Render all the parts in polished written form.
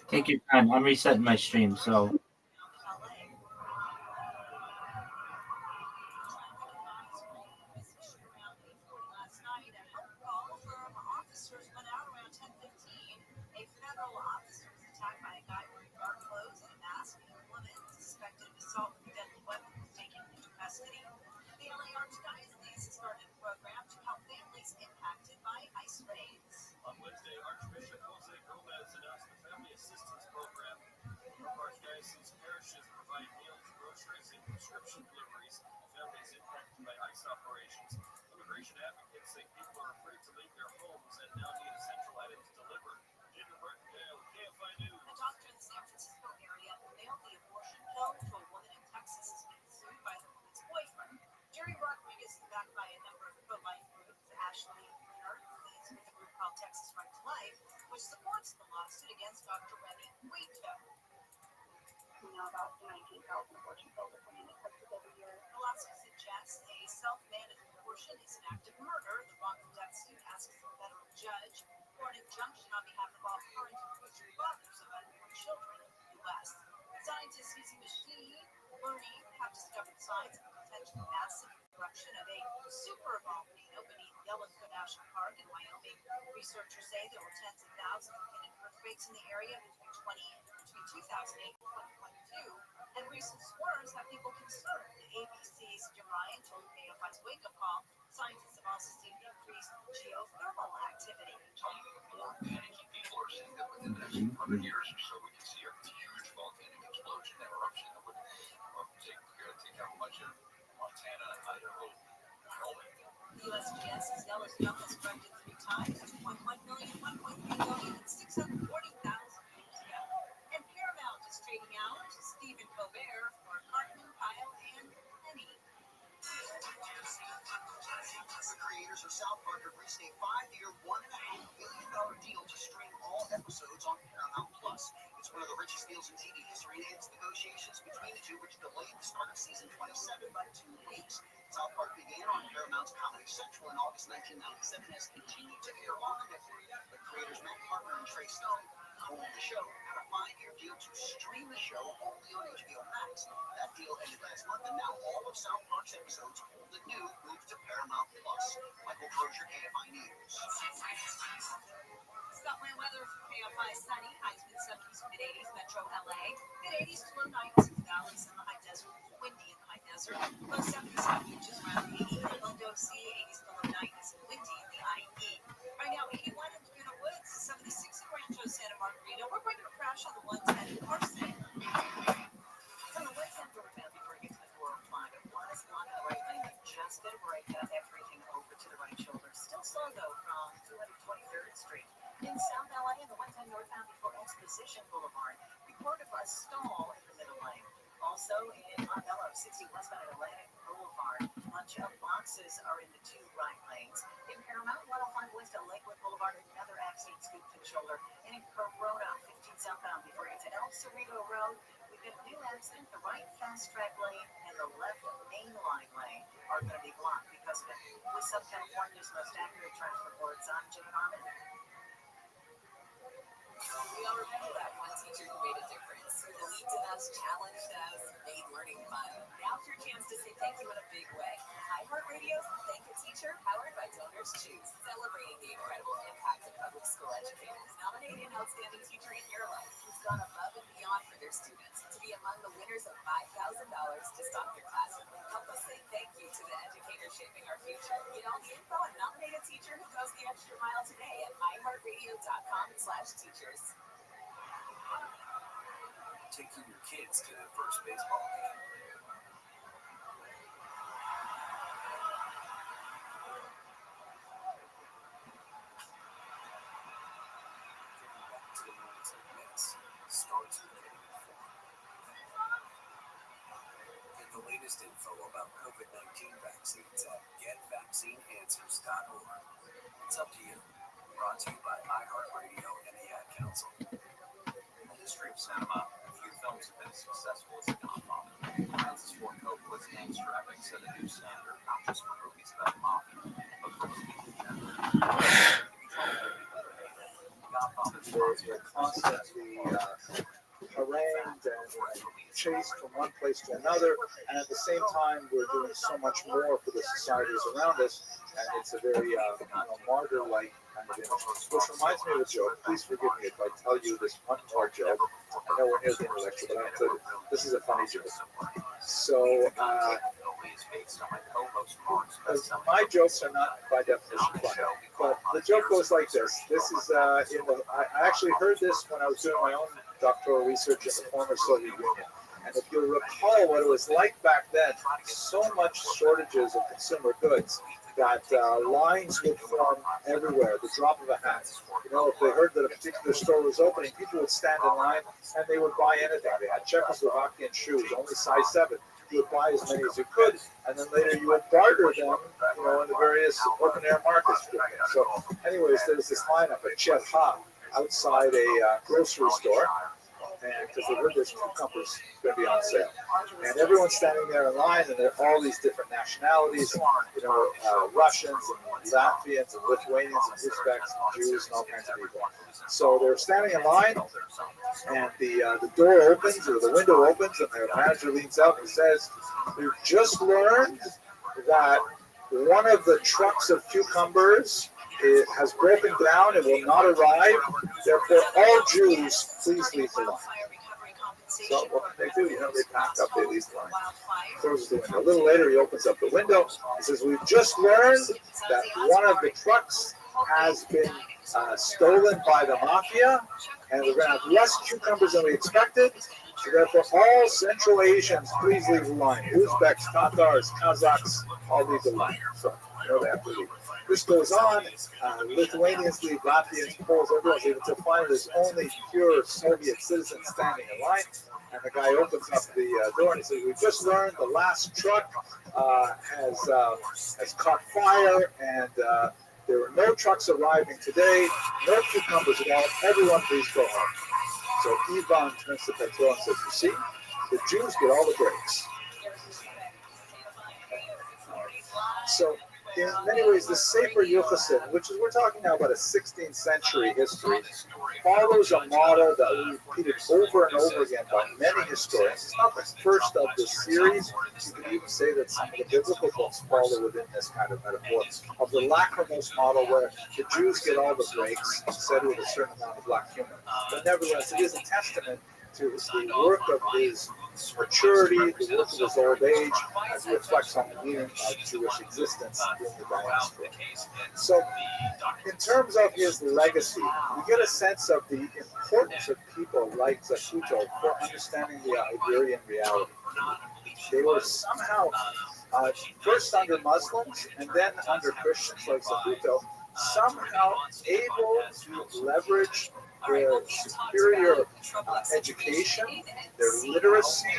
Take your time. I'm resetting my stream, so us, challenged us, made learning fun. Now's your chance to say thank you in a big way. iHeartRadio's Thank a Teacher, powered by Donors Choose, celebrating the incredible impact of public school educators. Nominate an outstanding teacher in your life who's gone above and beyond for their students to be among the winners of $5,000 to stock your classroom. Help us say thank you to the educators shaping our future. Get all the info and nominate a teacher who goes the extra mile today at iHeartRadio.com/teachers. Taking your kids to their first baseball game. Getting back to the moments like this starts with getting informed. Get the latest info about COVID-19 vaccines at getvaccineanswers.org. It's up to you. Brought to you by iHeartRadio and the Ad Council. Restream Cinema, a few films have been as successful as The Godfather. Francis Ford Coppola's gangster epic set a new standard, not just for movies about the mafia, but for movies in general. We're constantly harangued and chased from one place to another, and at the same time, we're doing so much more for the societies around us, and it's a very martyr-like kind of image. Which reminds me of a joke. Please forgive me if I tell you this one more joke. I know we're near the end of the lecture, but I'll tell you, this is a funny joke. So, my jokes are not by definition funny, but the joke goes like this. This is I actually heard this when I was doing my own doctoral research in the former Soviet Union. And if you'll recall what it was like back then, so much shortages of consumer goods that lines would form everywhere, the drop of a hat. You know, if they heard that a particular store was opening, people would stand in line and they would buy anything. They had Czechoslovakian shoes, only size 7. You would buy as many as you could, and then later you would barter them, you know, in the various open-air markets. So anyways, there's this lineup at Chetha outside a grocery store, and because they heard there's cucumbers going to be on sale. And everyone's standing there in line, and there are all these different nationalities, you know, Russians and Latvians and Lithuanians and Uzbeks and Jews and all kinds of people. So they're standing in line, and the door opens, or the window opens, and the manager leans out and says, "We've just learned that one of the trucks of cucumbers has broken down and will not arrive. Therefore, all Jews, please leave the line." So what can they do? You know, they pack up, they leave the line. Closes the window. A little later, he opens up the window. He says, "We've just learned that one of the trucks has been stolen by the mafia, and we're going to have less cucumbers than we expected. So therefore, all Central Asians, please leave the line. Uzbeks, Tatars, Kazakhs, all leave the line." So, you know, they have to leave. This goes on. Lithuanians leave, Latvians, Poles, everyone's leaving, until finally there's only pure Soviet citizens standing in line. And the guy opens up the door and he says, "We've just learned the last truck has caught fire, and there were no trucks arriving today, no cucumbers at all. Everyone, please go home." So Ivan turns to Petro and says, "You see, the Jews get all the breaks." So in many ways, the Sefer Yochassid, which is, we're talking now about a 16th century history, follows a model that we repeated over and over again by many historians. It's not the first of the series. You can even say that some of the biblical books follow within this kind of metaphor of the lachrymose model, where the Jews get all the breaks, said with a certain amount of black humor. But nevertheless, it is a testament to the work of his maturity, the work of his old age, as he reflects on the meaning of Jewish existence in the diaspora. So, in terms of his legacy, we get a sense of the importance of people like Zacuto for understanding the Iberian reality. They were somehow, first under Muslims and then under Christians like Zacuto, somehow able to leverage their superior education, their literacy,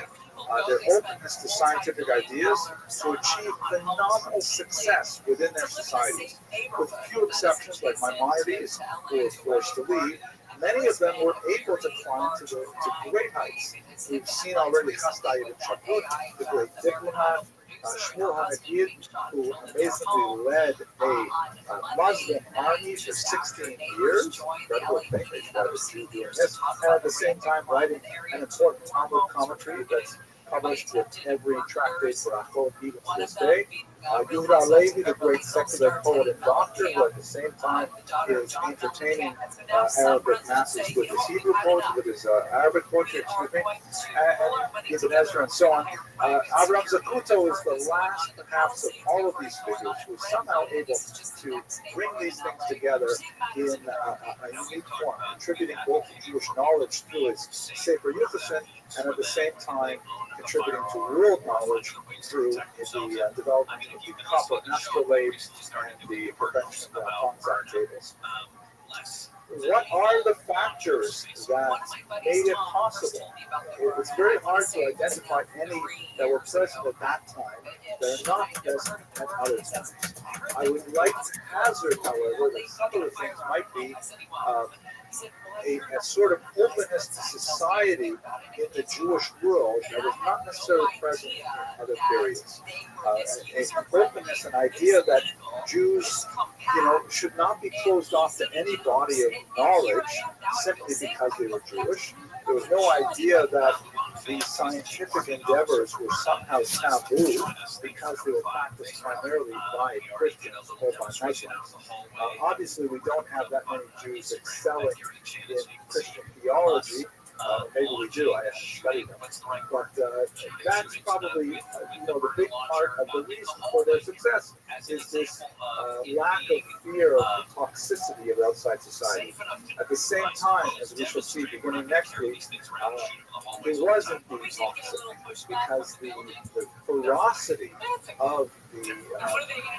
their openness to scientific ideas to achieve phenomenal success within their societies. With few exceptions, like Maimonides, who were forced to leave, many of them were able to climb to great heights. We've seen already Chasdai ibn Chakut, the great diplomat, Shmuel HaMagid, who amazingly led a Muslim army for 16 years. Incredible thing, they should have a Jew doing this. And at the same time, writing an important Talmud commentary that's published with every tractate for Achot even to this day. Yehuda Levi, the great secular poet and doctor, who at the same time is entertaining Arabic masses with his Hebrew poetry, with his Arabic poetry, and Ibn Ezra and so on. Avraham Zakuto is the last, perhaps, of all of these figures who is somehow able to bring these things together in a unique form, contributing both to Jewish knowledge through his Sefer Yuchasin and at the same time contributing to world knowledge through the development of the copper astrolabes and the prevention of Ponzan tables. What are the factors that made it possible? It's very hard to identify any that were present at that time that are not present at other times. I would like to hazard, however, that some of the things might be a sort of openness to society in the Jewish world that was not necessarily present in other periods. An openness, an idea that Jews, should not be closed off to any body of knowledge simply because they were Jewish. There was no idea that these scientific endeavors were somehow taboo because they were practiced primarily by Christians or by Muslims. Obviously, we don't have that many Jews excelling in Christian theology. Maybe we do. I haven't studied them, but that's probably the big part of the reason for their success is this lack of fear of the toxicity of outside society. At the same time, as we shall see beginning next week, it was indeed toxic because the ferocity of the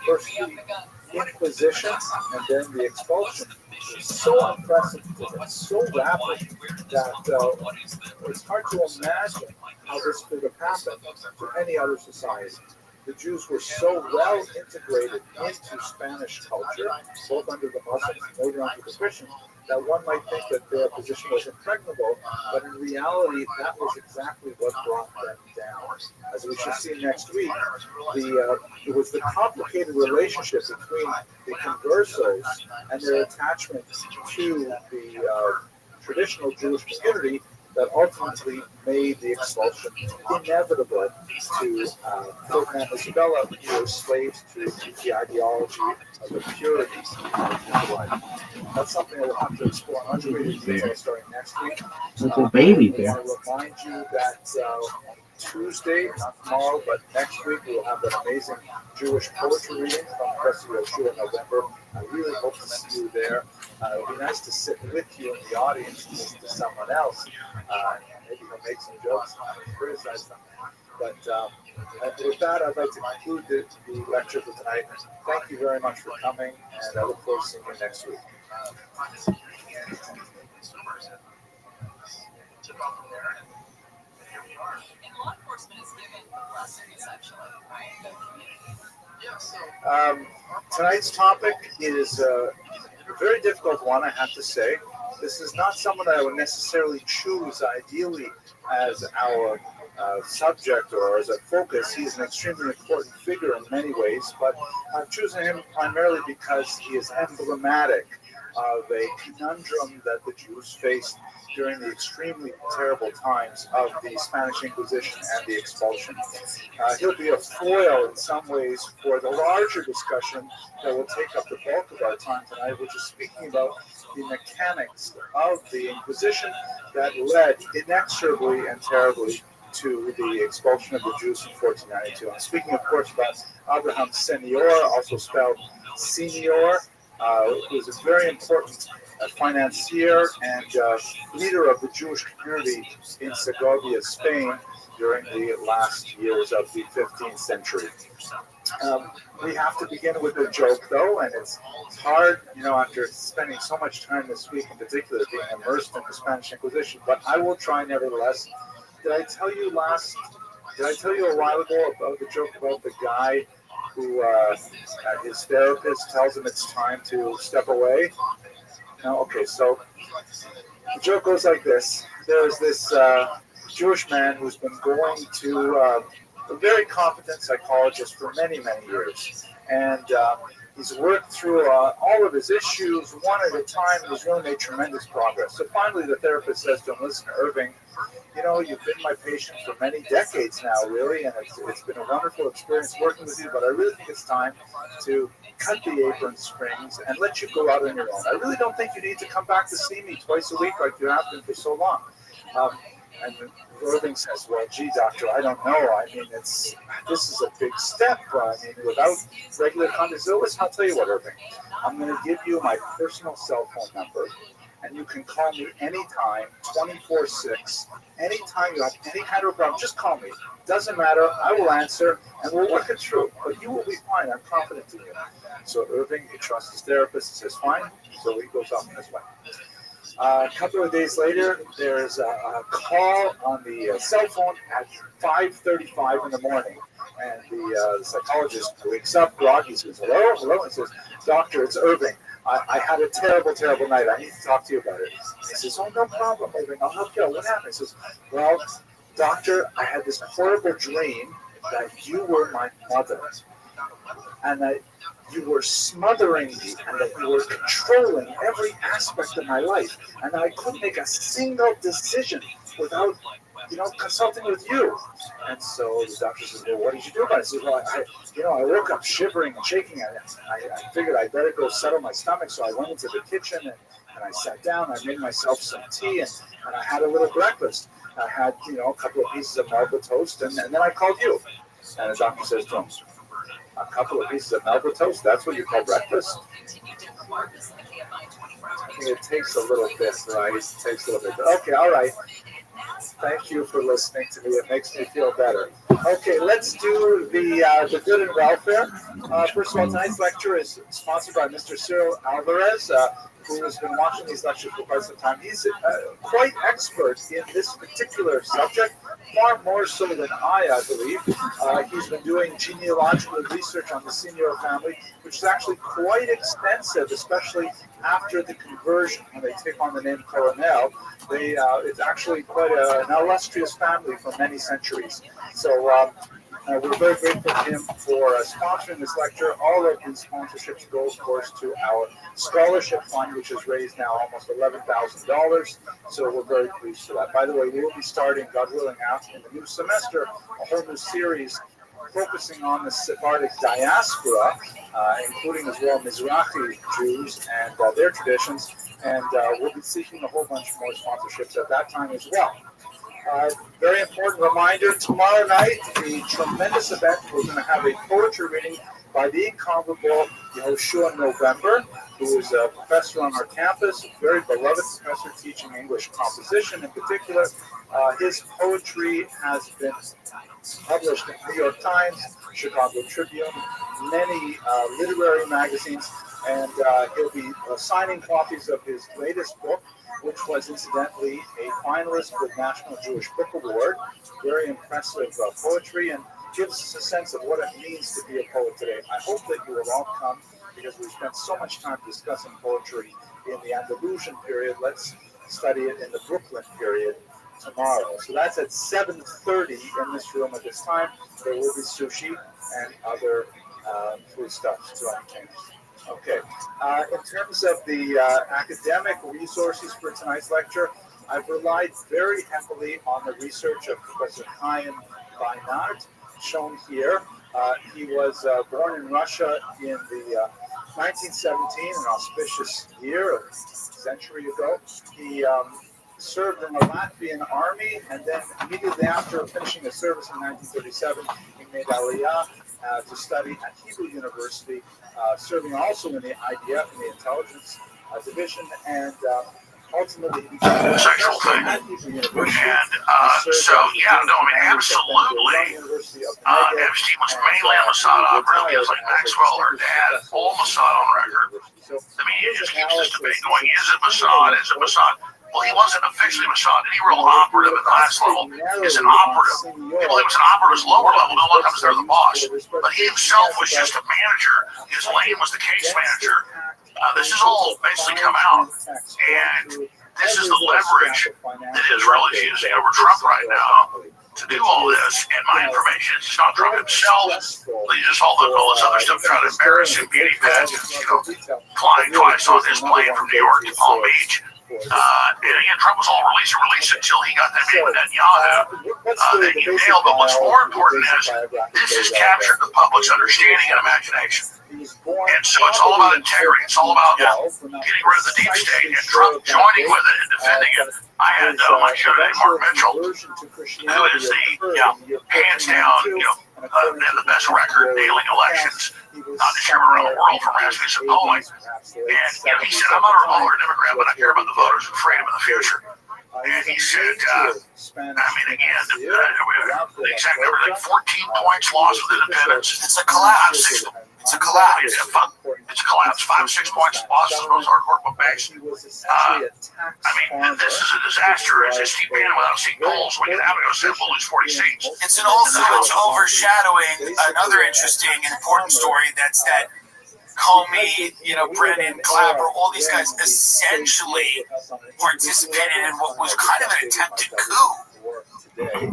first the Inquisition and then the expulsion was so unprecedented and so rapid that it's hard to imagine how this could have happened to any other society. The Jews were so well integrated into Spanish culture, both under the Muslims and later under the Christians, that one might think that their position was impregnable, but in reality, that was exactly what brought them down. As we shall see next week, it was the complicated relationship between the conversos and their attachment to the traditional Jewish community that ultimately made the expulsion inevitable to Ferdinand and Isabella, who were slaves to the ideology of the purities of Jewish life. That's something we'll have to explore much greater detail starting next week. It's a baby bear. I'll remind you that Tuesday, not tomorrow, but next week, we'll have an amazing Jewish poetry reading from Professor Yeshua in November. I really hope to see you there. It would be nice to sit with you in the audience and listen to someone else. Maybe he'll make some jokes and criticize them. But with that, I'd like to conclude the lecture for tonight. Thank you very much for coming, and I look forward to seeing you next week. Law enforcement is given lessons, actually, right? Tonight's topic is a very difficult one, I have to say. This is not someone that I would necessarily choose ideally as our subject or as a focus. He's an extremely important figure in many ways, but I'm choosing him primarily because he is emblematic of a conundrum that the Jews faced during the extremely terrible times of the Spanish Inquisition and the expulsion. He'll be a foil in some ways for the larger discussion that will take up the bulk of our time tonight, which is speaking about the mechanics of the Inquisition that led inexorably and terribly to the expulsion of the Jews in 1492. I'm speaking, of course, about Abraham Senior, also spelled Senior, who was a very important financier and leader of the Jewish community in Segovia, Spain, during the last years of the 15th century. We have to begin with a joke, though, and it's hard, after spending so much time this week in particular being immersed in the Spanish Inquisition, but I will try nevertheless. Did I tell you a while ago about the joke about the guy who his therapist tells him it's time to step away? No? Okay, so the joke goes like this. There's this Jewish man who's been going to a very competent psychologist for many, many years. And he's worked through all of his issues one at a time, and he's really made tremendous progress. So finally, the therapist says to him, listen, Irving, you know, you've been my patient for many decades now, really, and it's been a wonderful experience working with you, but I really think it's time to cut the apron strings and let you go out on your own. I really don't think you need to come back to see me twice a week like you have been for so long. And Irving says, well, gee, doctor, I don't know. I mean, this is a big step. I mean, without regular contact. Listen, I'll tell you what, Irving. I'm going to give you my personal cell phone number, and you can call me anytime, 24/6. Anytime you have any kind of problem, just call me. Doesn't matter. I will answer, and we'll work it through. But you will be fine. I'm confident in you. So Irving, he trusts his therapist. He says, fine. So he goes off on his way. A couple of days later, there's a call on the cell phone at 5:35 in the morning. And the psychologist wakes up, groggy, says, hello, hello, and says, doctor, it's Irving. I had a terrible, terrible night. I need to talk to you about it. And he says, oh, no problem, Irving. I'll help you out. What happened? He says, well, doctor, I had this horrible dream that you were my mother. And that you were smothering me, and that you were controlling every aspect of my life, and I couldn't make a single decision without, consulting with you. And so the doctor says, well, what did you do about it? I said, well, I woke up shivering and shaking, and I figured I'd better go settle my stomach, so I went into the kitchen, and I sat down, I made myself some tea, and I had a little breakfast. I had, a couple of pieces of Melba toast, and then I called you. And the doctor says to him, a couple of pieces of Melba toast, that's what you call breakfast? It takes a little bit, right? It takes a little bit. Okay, all right. Thank you for listening to me. It makes me feel better. Okay, let's do the good and welfare. First of all, tonight's lecture is sponsored by Mr. Cyril Alvarez, who has been watching these lectures for quite some time. He's quite expert in this particular subject, far more so than I believe. He's been doing genealogical research on the Senior family, which is actually quite extensive, especially after the conversion, when they take on the name Coronel. It's actually quite an illustrious family for many centuries. So we're very grateful to him for sponsoring this lecture. All of these sponsorships go, of course, to our scholarship fund, which has raised now almost $11,000. So we're very pleased for that. By the way, we will be starting, God willing, out in the new semester, a whole new series focusing on the Sephardic diaspora, including as well Mizrahi Jews and their traditions. And we'll be seeking a whole bunch more sponsorships at that time as well. Very important reminder, tomorrow night, a tremendous event. We're going to have a poetry reading by the incomparable Yehoshua November, who is a professor on our campus, a very beloved professor teaching English composition in particular. His poetry has been published in New York Times, Chicago Tribune, many literary magazines, and he'll be signing copies of his latest book, which was incidentally a finalist for the National Jewish Book Award. Very impressive poetry, and gives us a sense of what it means to be a poet today. I hope that you will all come, because we've spent so much time discussing poetry in the Andalusian period. Let's study it in the Brooklyn period tomorrow. So that's at 7:30 in this room at this time. There will be sushi and other foodstuffs to entertain us. Okay. In terms of the academic resources for tonight's lecture, I've relied very heavily on the research of Professor Chaim Weinart, shown here. He was born in Russia in the 1917, an auspicious year, a century ago. He served in the Latvian army, and then immediately after finishing his service in 1937, he made Aliyah to study at Hebrew University, serving also in the IDF, in the intelligence division, and ultimately he became sexual thing. at Hebrew University. And absolutely. Epstein was mainly a Mossad operative, because like Maxwell, her dad, all Mossad on record. The media just keeps this debate going, is it Mossad, is it Mossad? Well, he wasn't officially Mossad. Any real operative at the highest level is an operative. People think it was an operative at lower level, no one comes there the boss. But he himself was just a manager. His lane was the case manager. This has all basically come out. And this is the leverage that Israel is using over Trump right now. to do all this, and my information is not Trump himself. He just all this other stuff, trying to embarrass him, beauty pageants, flying twice on his plane from New York to Palm Beach. And again, Trump was all release until he got that meeting with Netanyahu that you nailed. But what's more important is this has captured the public's understanding and imagination. And so it's all about integrity. It's all about getting rid of the deep state and Trump joining with it and defending it. I had my show today, Mark Mitchell, who is the hands down, the best record nailing elections, not just here around the world from Rasmussen polling. And he said, I'm not a Republican or Democrat, but I care about the voters and freedom in the future. And he said, again, the exact number, like 14 points lost with independence. It's a collapse. It's a collapse. It's a collapse. 5 or 6 points lost to those hardcore book banks. This is a disaster. As Steve Bannon without seeing polls, we can have it go simple, lose 40 seats. It's also overshadowing another interesting and important story. That's that Comey, Brennan, Clapper, all these guys essentially participated in what was kind of an attempted coup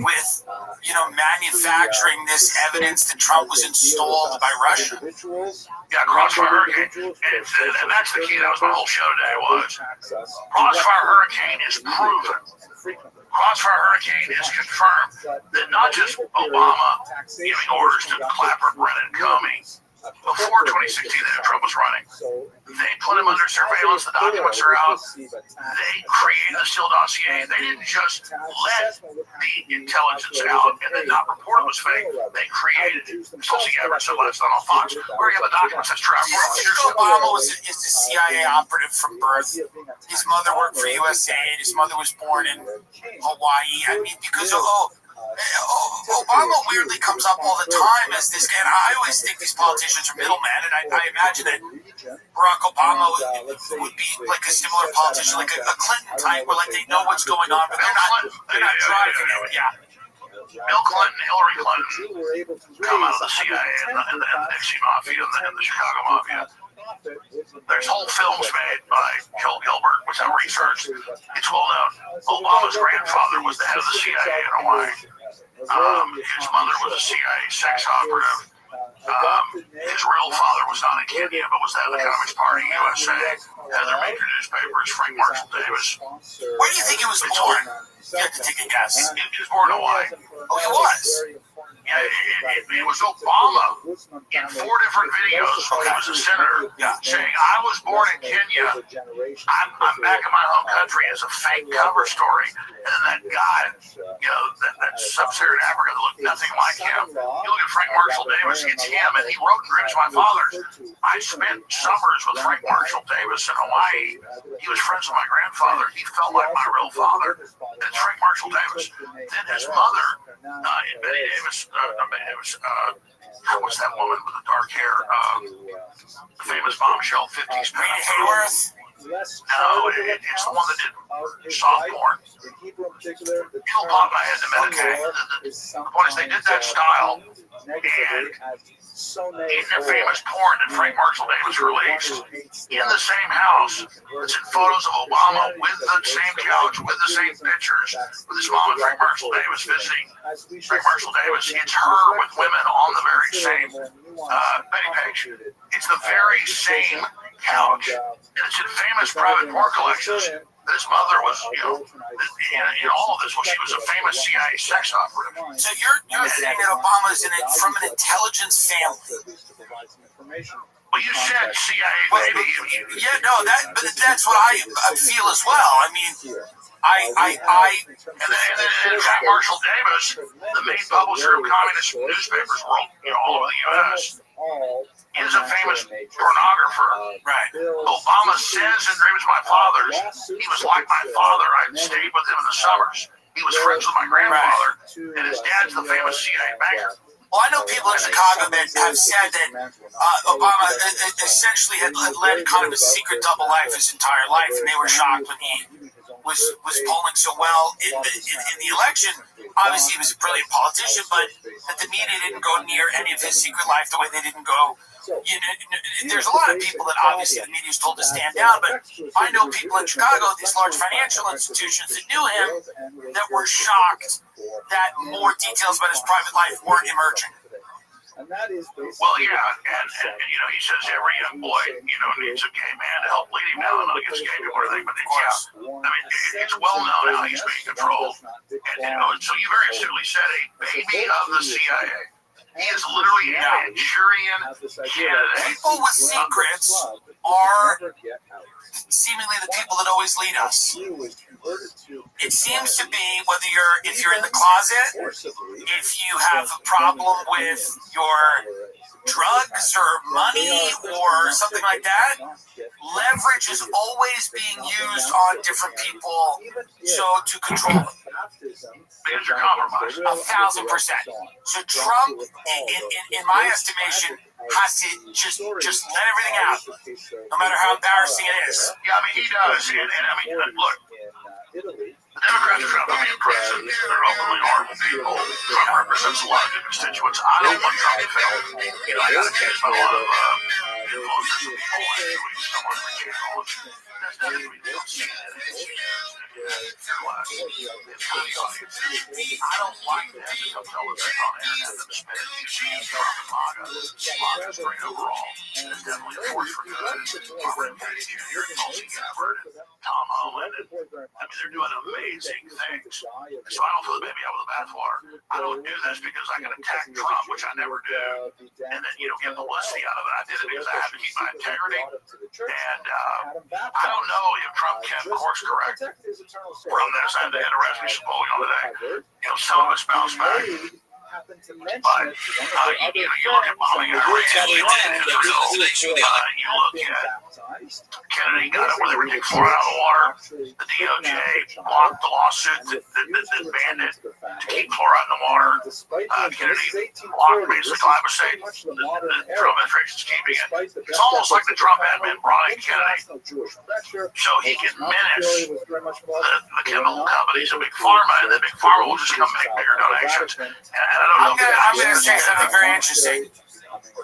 with, manufacturing this evidence that Trump was installed by Russia. Yeah, Crossfire Hurricane. And that's the key. That was my whole show today was Crossfire Hurricane is proven. Crossfire Hurricane is confirmed that not just Obama giving orders to Clapper, Brennan, Comey, before 2016 that Trump was running. They put him under surveillance. The documents are out. They created the Steele dossier. They didn't just let the intelligence out and then not report it was fake. They created it. Tulsi Gabbard said last night on Fox, we already have the documents. That's true. Obama is a CIA operative from birth. His mother worked for USAID. His mother was born in Hawaii. Because Obama weirdly comes up all the time as this guy, and I always think these politicians are middlemen, and I imagine that Barack Obama would be like a similar politician, like a Clinton type, where like they know what's going on, but they're not driving it. Yeah. Bill Clinton, Hillary Clinton come out of the CIA and the Nixie Mafia and the Chicago Mafia. There's whole films made by Joel Gilbert, which I researched. It's well known. Obama's grandfather was the head of the CIA in Hawaii. His mother was a CIA sex operative. His real father was not in Kenya, but was the head of the Communist Party USA. Head of their major newspapers, Frank Marshall Davis. Where do you think he was born? You have to take a guess. He was born in Hawaii. Oh, he was? Yeah, it was Obama in 4 different videos when he was a senator saying, I was born in Kenya. I'm back in my home country as a fake cover story. And then that guy, that sub-Saharan Africa that looked nothing like him. You look at Frank Marshall Davis, it's him, and he wrote Dreams of My Fathers. I spent summers with Frank Marshall Davis in Hawaii. He was friends with my grandfather. He felt like my real father. And it's Frank Marshall Davis. Then his mother, Betty Davis, what's that woman with the dark hair? The famous bombshell 50s Hayworth. No, it's the one that did soft porn. People thought I had to medicate. The point is, they did that style, and in their famous porn that Frank Marshall Davis released, in the same house, it's in photos of Obama with the same couch, with the same pictures, with his mom and Frank Marshall Davis visiting. Frank Marshall Davis, it's her with women on the very same Betty Page. It's the very same couch. And it's in famous private porn collections that his mother was, in all of this, she was a famous CIA sex operative. So you're saying that Obama is from an intelligence family? Well, you said CIA, baby. But that's what I feel as well. I mean, and then Frank Marshall Davis, the main publisher of communist newspapers all over the U.S., is a famous pornographer. Right. Obama says in Dreams of My Fathers, he was like my father. I stayed with him in the summers. He was friends with my grandfather, and his dad's the famous CIA banker. Well, I know people in Chicago that have said that Obama essentially had led kind of a secret double life his entire life, and they were shocked when he was polling so well in the election. Obviously, he was a brilliant politician, but that the media didn't go near any of his secret life the way they didn't go. There's a lot of people that obviously the media is told to stand down, but I know people in Chicago, these large financial institutions that knew him, that were shocked that more details about his private life weren't emerging. And that is well, yeah, and he says every young boy, needs a gay man to help lead him down against gay people or anything, but it's well known how he's being controlled. And, so you very astutely said a baby of the CIA. He is literally a Manchurian candidate. People with secrets are seemingly the people that always lead us. It seems to be whether if you're in the closet, if you have a problem with your drugs or money or something like that, leverage is always being used on different people to control them. Because you're compromised. 1,000%. So Trump, in my estimation, has to just let everything out, no matter how embarrassing it is. Yeah, he does. And look, the Democrats are trying to be president. They're openly horrible people. Trump represents a lot of good constituents. I don't want Trump to fail. I got accused by a lot of influencers and people doing someone for jail. That's not going to be the case. I don't like that to come tell us on the internet that the Spanish Trump and MAGA is great overall. It's definitely a force for good. Robert Kennedy Jr., Tulsi Gabbard, Tom Holland, they're doing amazing things. So I don't throw the baby out with the bathwater. I don't do this because I can attack Trump, which I never do, and then get publicity out of it. I did it because I had to keep my integrity. And I don't know if Trump can course correct from this. I had a resolution polling on today. Some of us bounce back. But, you look at bombing Iran, you look at Israel, you look at Kennedy got it where they were taking fluoride out of the water. The DOJ blocked the lawsuit that banned it to keep fluoride in the water. Kennedy blocked basically glyphosate. The Trump administration is keeping it. It's almost like the Trump admin brought in Kennedy so he can menace the chemical companies and Big Pharma, and then Big Pharma will just come make bigger donations. I'm going to say something very interesting.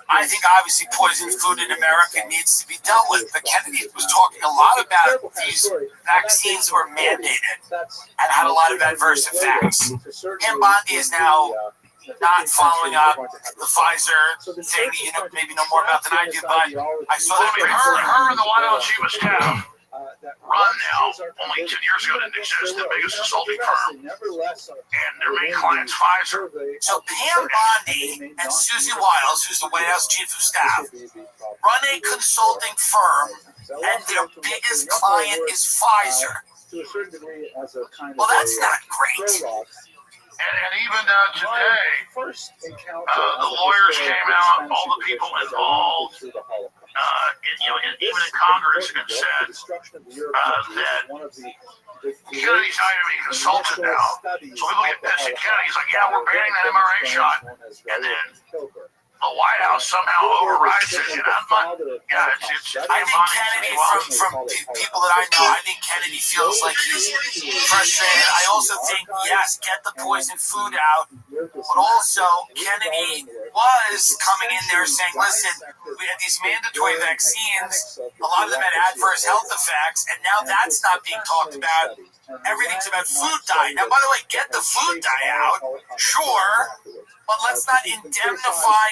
I think obviously poisoned food in America needs to be dealt with, but Kennedy was talking a lot about these vaccines were mandated and had a lot of adverse effects. Pam Bondi is now not following up the Pfizer thing. Maybe know more about than I do, but I saw that. Her and the White House Chief of Staff run now, only 10 years ago didn't exist, the biggest consulting firm, and their main client's Pfizer. So Pam Bondi and Susie Wiles, who's the White House Chief of Staff, run a consulting firm, and their biggest client is Pfizer. Well, that's not great. And even today, the lawyers came out, all the people involved, even in Congress, and said that Kennedy's not even being consulted now. So people get pissed at Kennedy. He's like, yeah, we're banning that mRNA shot. And then the White House somehow overrides it. And I'm not, I think Kennedy, from people that I know, I think Kennedy feels like he's frustrated. I also think, yes, get the poison food out, but also Kennedy was coming in there saying, listen, we had these mandatory vaccines, a lot of them had adverse health effects, and now that's not being talked about. Everything's about food dye. Now, by the way, get the food dye out, sure, but let's not indemnify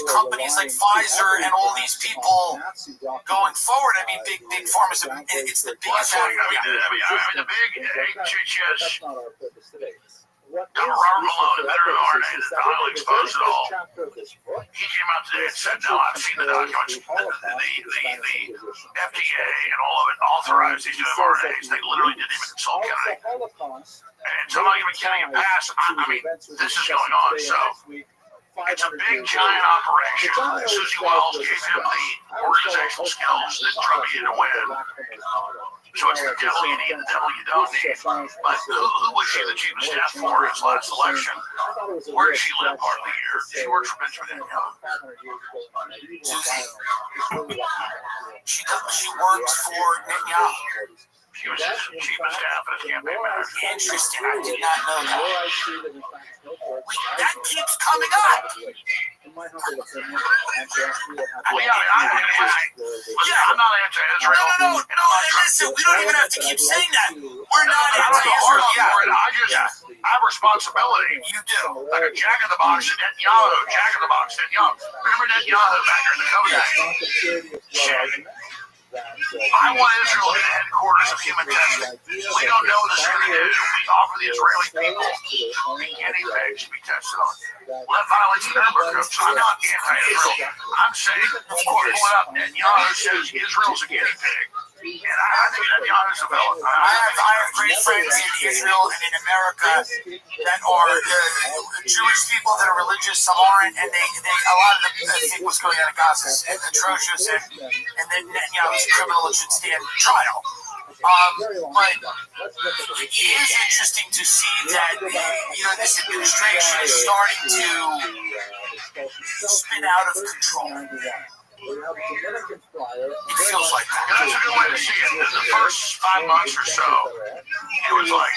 companies like Pfizer and all these people going forward. I mean, big pharma is it's the biggest. The big HHS. Dr. Robert Malone, the veteran RNA that's not highly exposed at all. He came out today and said, no, I've seen the documents. The FDA and all of it authorized these new RNAs. They literally didn't even consult Kennedy. And so I'm not giving Kennedy a pass. I mean, this is going on. So it's a big, giant operation. Susie Wiles gave him the organizational skills that Trump needed to win. So it's the devil you need, the devil you don't need. But who was she the chief of staff for his last election? Where did she live part of the year? She works for Benjamin Netanyahu. She works for Netanyahu. She was his chief of staff and his campaign manager. Interesting. I did not know The more that. I see that in fact snowbirds That keeps coming up. in my humble opinion, and perhaps we will have Well, yeah, listen, I'm not anti-Israel. No. Listen, we don't even have to keep saying that. We're not I don't know hard anti-Israel. for it. I have responsibility. You do. Like a Jack in the Box and Netanyahu. Jack in the Box, Netanyahu. Remember Netanyahu back in the COVID days? I want Israel in the headquarters of human testing. We don't know what it's going to do. We offer the Israeli people guinea pigs to be tested on. Well, that violates the Nuremberg Code. So I'm not anti-Israel. I'm saying, of course, pull it up. Netanyahu says Israel's a guinea pig. And I think Netanyahu's a villain. I have great friends in Israel and in America that are Jewish people that are religious. Some aren't, and they a lot of them think what's going on in Gaza is atrocious, and that Netanyahu's a criminal and should stand trial. But it is interesting to see that this administration is starting to spin out of control. It feels like that. That's a good way to see it. In the first 5 months or so, it was like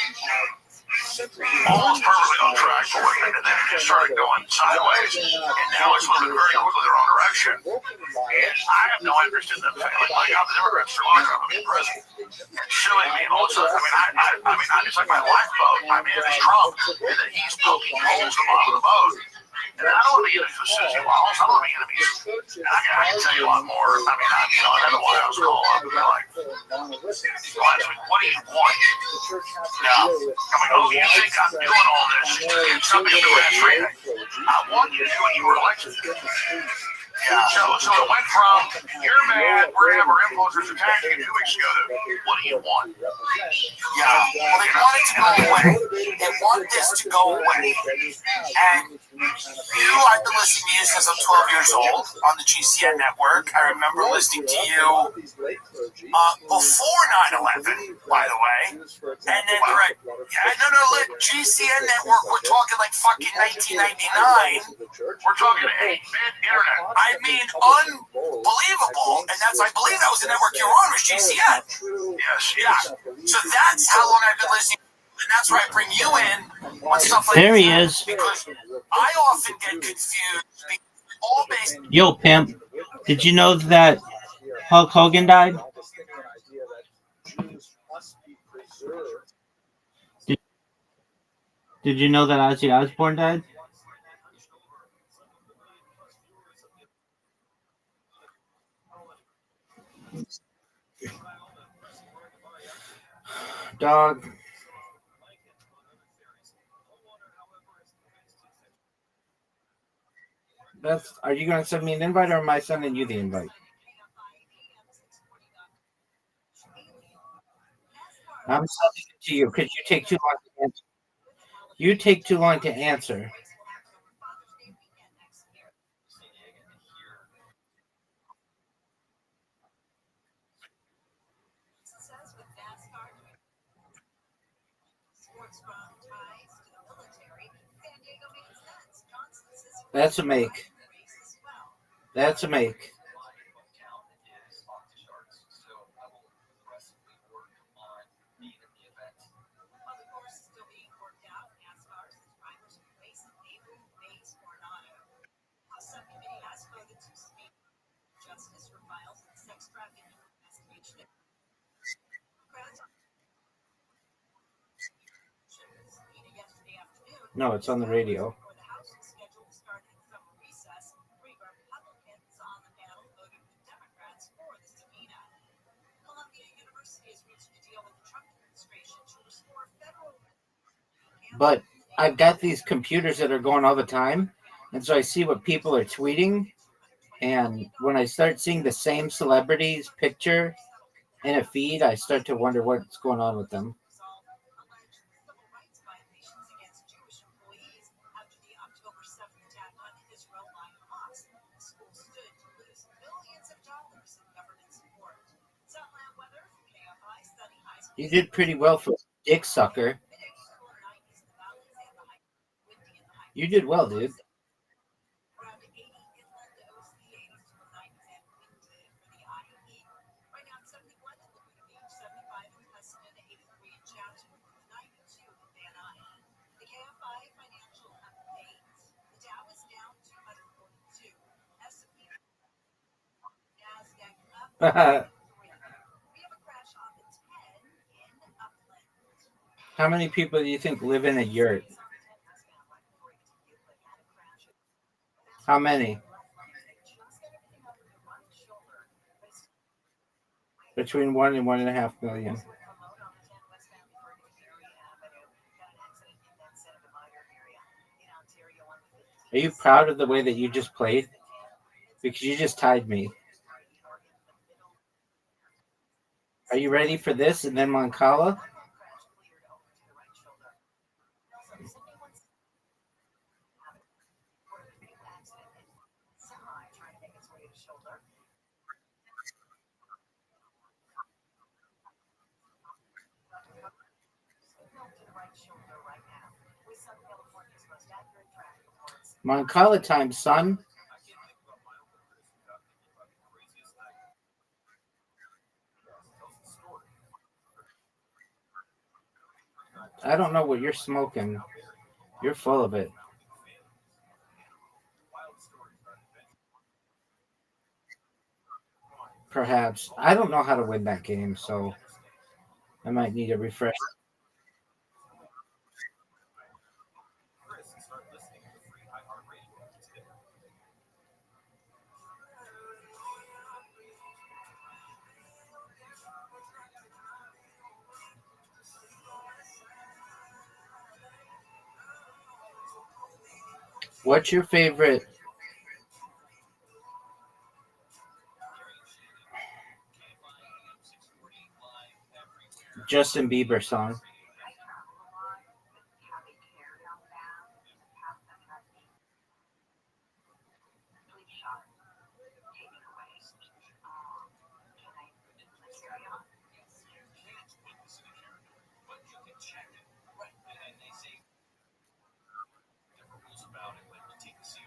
almost perfectly on track for it, and then it just started going sideways, and now it's moving very quickly the wrong direction. And I have no interest in them failing. Like, I'm the Democrats are long term being president. And suing me and all this stuff. I mean, it's like my lifeboat. I mean, it's Trump, and then he's poking holes in the bottom of the boat. And I don't want to be enemies with Susie Walls. I don't want to be enemies. And I can tell you a lot more. I mean, I had a White House call up, and they're like, last week, what do you want? Now, I'm like, oh, you think I'm doing all this to get something to do Restream? I want you to do what you were elected to do. Yeah. So it went from, you're mad, we're going to have our influencers attacking you 2 weeks ago, to, what do you want? Yeah. Well, they want it to go away. They want this to go away. And I've been listening to you since I'm 12 years old on the GCN network. I remember listening to you before 9/11, by the way. And then, GCN network, we're talking like fucking 1999. We're talking 8-bit internet. I mean, unbelievable. And I believe that was the network you were on, was GCN. Yes. Yeah. So that's how long I've been listening. And that's where I bring you in on stuff like There that. he is. Because I often get confused. All based. Yo, pimp. Did you know that Hulk Hogan died? Did you know that Ozzy Osbourne died? Dog. Are you going to send me an invite, or am I sending you the invite? I'm sending it to you because you take too long to answer. You take too long to answer. That's a make. That's a make. No, it's on the radio. But I've got these computers that are going all the time, and so I see what people are tweeting, and when I start seeing the same celebrity's picture in a feed, I start to wonder what's going on with them. You did pretty well for a dick sucker. You did well, dude. How many people do you think live in a yurt? How many? Between 1 and 1.5 million. Are you proud of the way that you just played? Because you just tied me. Are you ready for this and then Moncala? Moncala time, son. I don't know what you're smoking. You're full of it. Perhaps. I don't know how to win that game, so I might need a refresh. What's your favorite Justin Bieber song?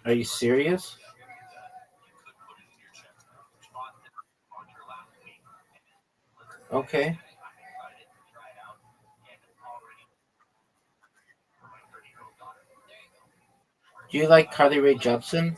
Are you serious? Okay. Do you like Carly Rae Jepsen?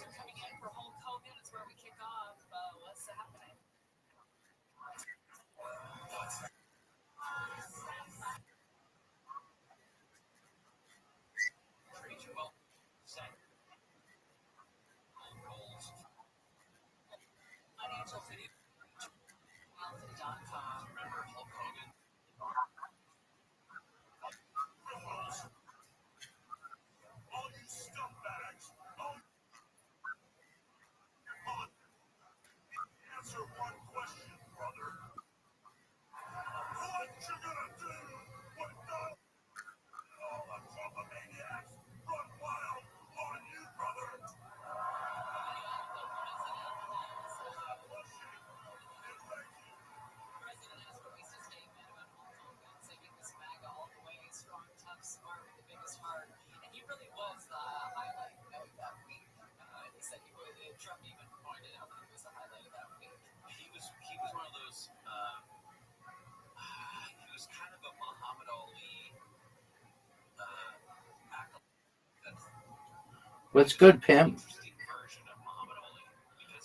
What's good, pimp?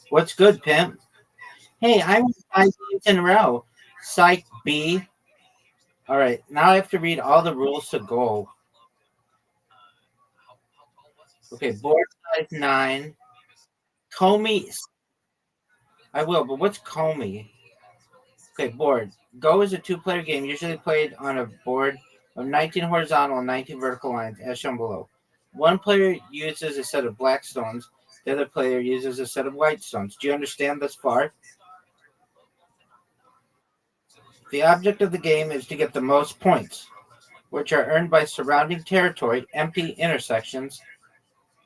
What's good, pimp? Hey, I won 5 games in a row. Psych B. All right, now I have to read all the rules to go. Okay, board size 9. Comey. I will, but what's Comey? Okay, board. Go is a 2-player game usually played on a board of 19 horizontal and 19 vertical lines, as shown below. One player uses a set of black stones. The other player uses a set of white stones. Do you understand thus far? The object of the game is to get the most points, which are earned by surrounding territory, empty intersections,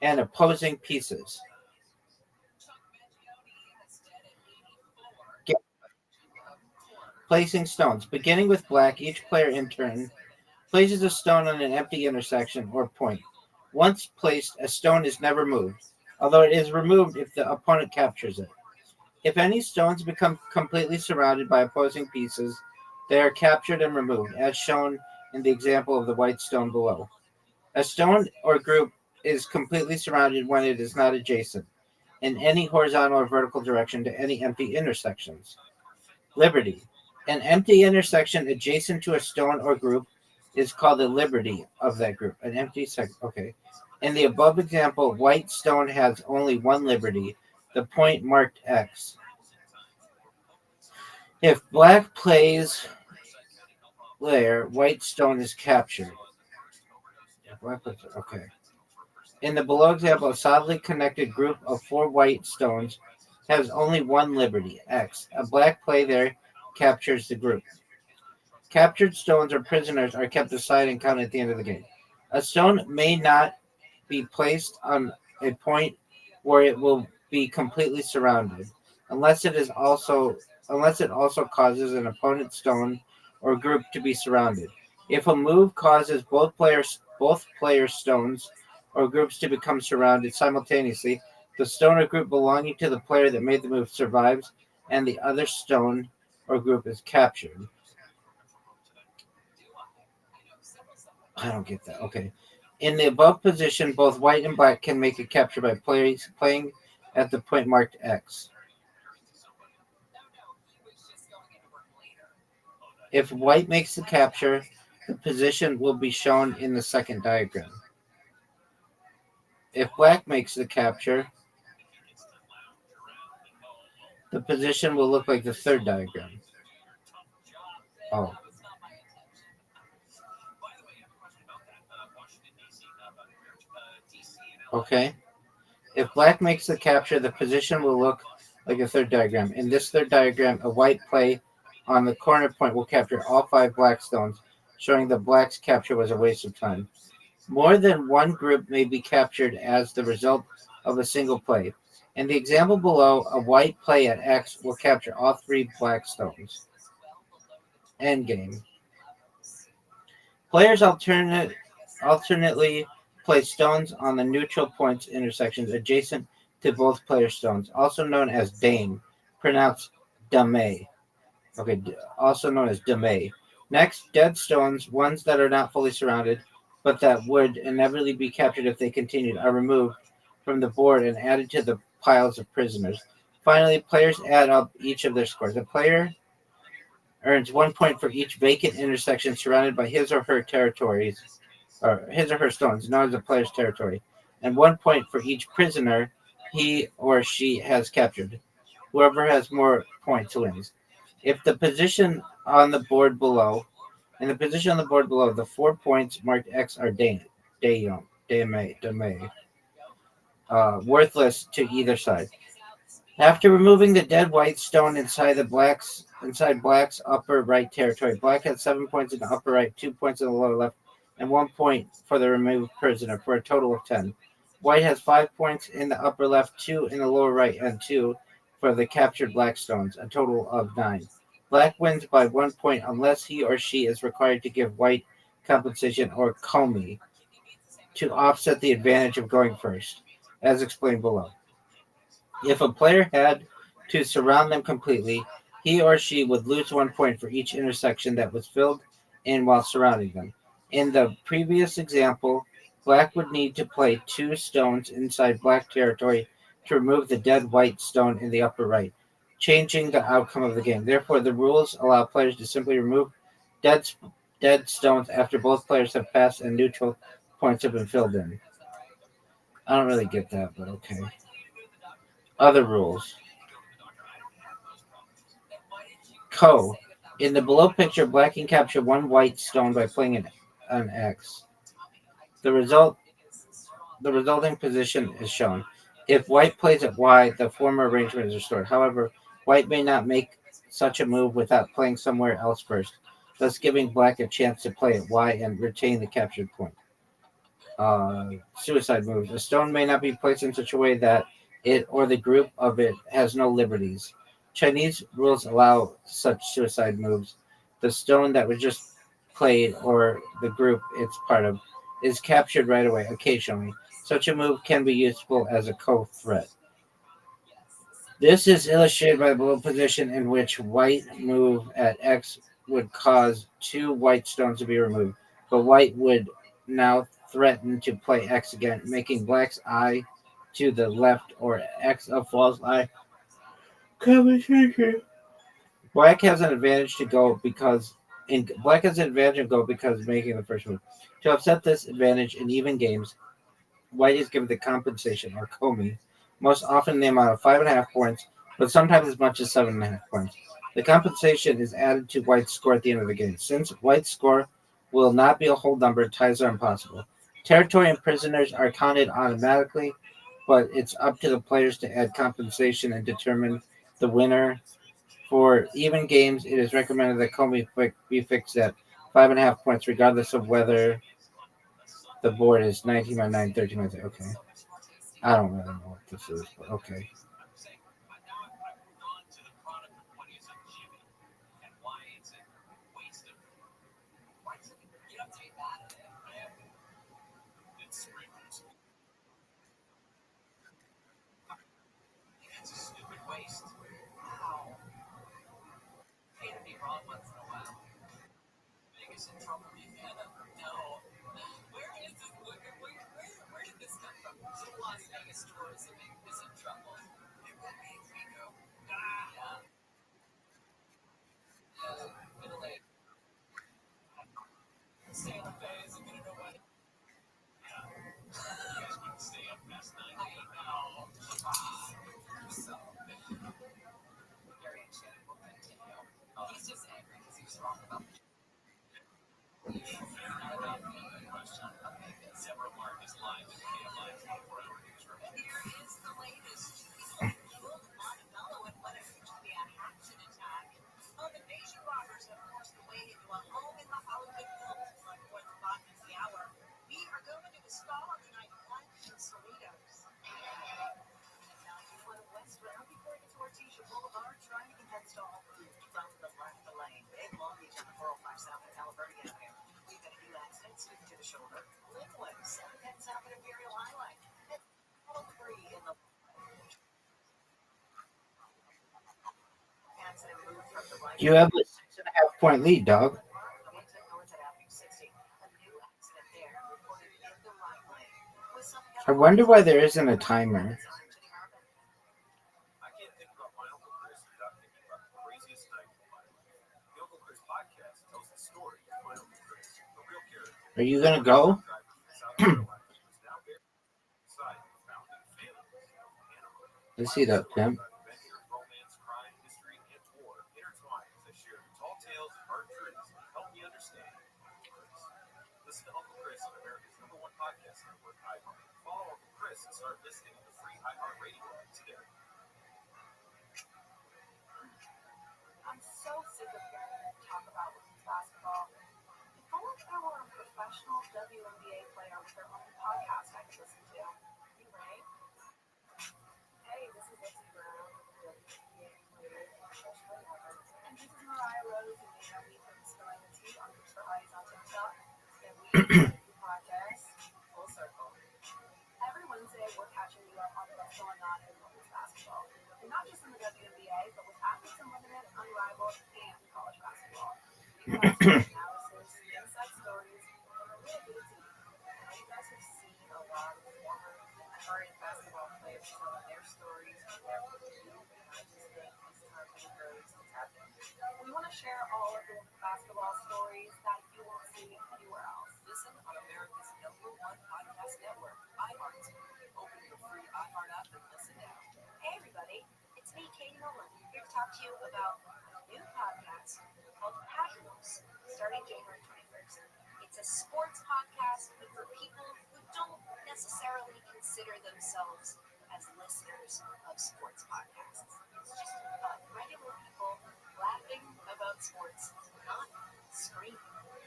and opposing pieces. Placing stones. Beginning with black, each player in turn places a stone on an empty intersection or point. Once placed, a stone is never moved, although it is removed if the opponent captures it. If any stones become completely surrounded by opposing pieces, they are captured and removed, as shown in the example of the white stone below. A stone or group is completely surrounded when it is not adjacent in any horizontal or vertical direction to any empty intersections. Liberty. An empty intersection adjacent to a stone or group is called the liberty of that group. An empty section. Okay. In the above example, white stone has only one liberty, the point marked X. If black plays there, white stone is captured. Okay. In the below example, a solidly connected group of 4 white stones has only one liberty, X. A black play there captures the group. Captured stones or prisoners are kept aside and counted at the end of the game. A stone may not be placed on a point where it will be completely surrounded, unless it also causes an opponent's stone or group to be surrounded. If a move causes both players' stones or groups to become surrounded simultaneously, the stone or group belonging to the player that made the move survives, and the other stone or group is captured. I don't get that. Okay. In the above position, both white and black can make a capture by playing at the point marked X. If white makes the capture, the position will be shown in the second diagram. If black makes the capture, the position will look like the third diagram. Oh. Okay. If black makes the capture, the position will look like a third diagram. In this third diagram, a white play on the corner point will capture all 5 black stones, showing that black's capture was a waste of time. More than one group may be captured as the result of a single play. In the example below, a white play at X will capture all 3 black stones. Endgame. Players alternately place stones on the neutral points intersections adjacent to both player stones, also known as dame, pronounced dame. Okay, also known as dame. Next, dead stones, ones that are not fully surrounded, but that would inevitably be captured if they continued, are removed from the board and added to the piles of prisoners. Finally, players add up each of their scores. A player earns 1 point for each vacant intersection surrounded by his or her territories, or his or her stones, known as the player's territory, and 1 point for each prisoner he or she has captured. Whoever has more points wins. If the position on the board below, the 4 points marked X are worthless to either side. After removing the dead white stone inside black's upper right territory, black has 7 points in the upper right, 2 points in the lower left, and 1 point for the removed prisoner, for a total of 10. White has 5 points in the upper left, 2 in the lower right, and 2 for the captured black stones, a total of 9. Black wins by 1 point unless he or she is required to give white compensation or komi to offset the advantage of going first, as explained below. If a player had to surround them completely, he or she would lose 1 point for each intersection that was filled in while surrounding them. In the previous example, black would need to play 2 stones inside black territory to remove the dead white stone in the upper right, changing the outcome of the game. Therefore, the rules allow players to simply remove dead stones after both players have passed and neutral points have been filled in. I don't really get that, but okay. Other rules. Co. In the below picture, black can capture 1 white stone by playing an X. The resulting position is shown. If white plays at Y, the former arrangement is restored. However, white may not make such a move without playing somewhere else first, thus giving black a chance to play at Y and retain the captured point. Suicide moves. A stone may not be placed in such a way that it or the group of it has no liberties. Chinese rules allow such suicide moves. The stone that was just played or the group it's part of is captured right away, occasionally. Such a move can be useful as a co-threat. This is illustrated by the below position in which white move at X would cause 2 white stones to be removed, but white would now threaten to play X again, making black's eye to the left or X of false eye compensation. Black has an advantage to go because Black has an advantage of go because of making the first move. To offset this advantage in even games, White is given the compensation or komi, most often in the amount of 5.5 points, but sometimes as much as 7.5 points. The compensation is added to White's score at the end of the game. Since White's score will not be a whole number, ties are impossible. Territory and prisoners are counted automatically, but it's up to the players to add compensation and determine the winner. For even games, it is recommended that komi be fixed at 5.5 points, regardless of whether the board is 19 by 9, 13 by 3. Okay. I don't really know what this is, but okay. You have a 6.5 point lead, dog. I wonder why there isn't a timer. Are you gonna go? Let's see that, Tim. I'm so sick of hearing them talk about women's basketball. If only there were a professional WNBA player with their own podcast I could listen to. You Ray? Hey, this is Lizzie Brown, WNBA player, professional ever. And this is Mariah Rose, and you know me from Spilling the Tea on Mr. Eyes on TikTok. And we do podcast Full Circle. Every Wednesday, we're catching you up on what's going on in women's basketball. And not just in the WNBA, but with Athletes Unlimited, Unrivaled, and college basketball. We have analysis, inside stories, and a little bit of tea. I know you guys have seen a lot of former current basketball players telling their stories and their review, and I just think it's time for the girls to tap in. We want to share all of the basketball stories that you won't see anywhere else. Listen on America's #1 podcast network, iHeart. Open your free iHeart app and listen now. Hey everybody, it's me, Katie Nolan, here to talk to you about a new podcast called Casuals, starting January 21st. It's a sports podcast, but for people who don't necessarily consider themselves as listeners of sports podcasts. It's just regular people laughing about sports, not screaming.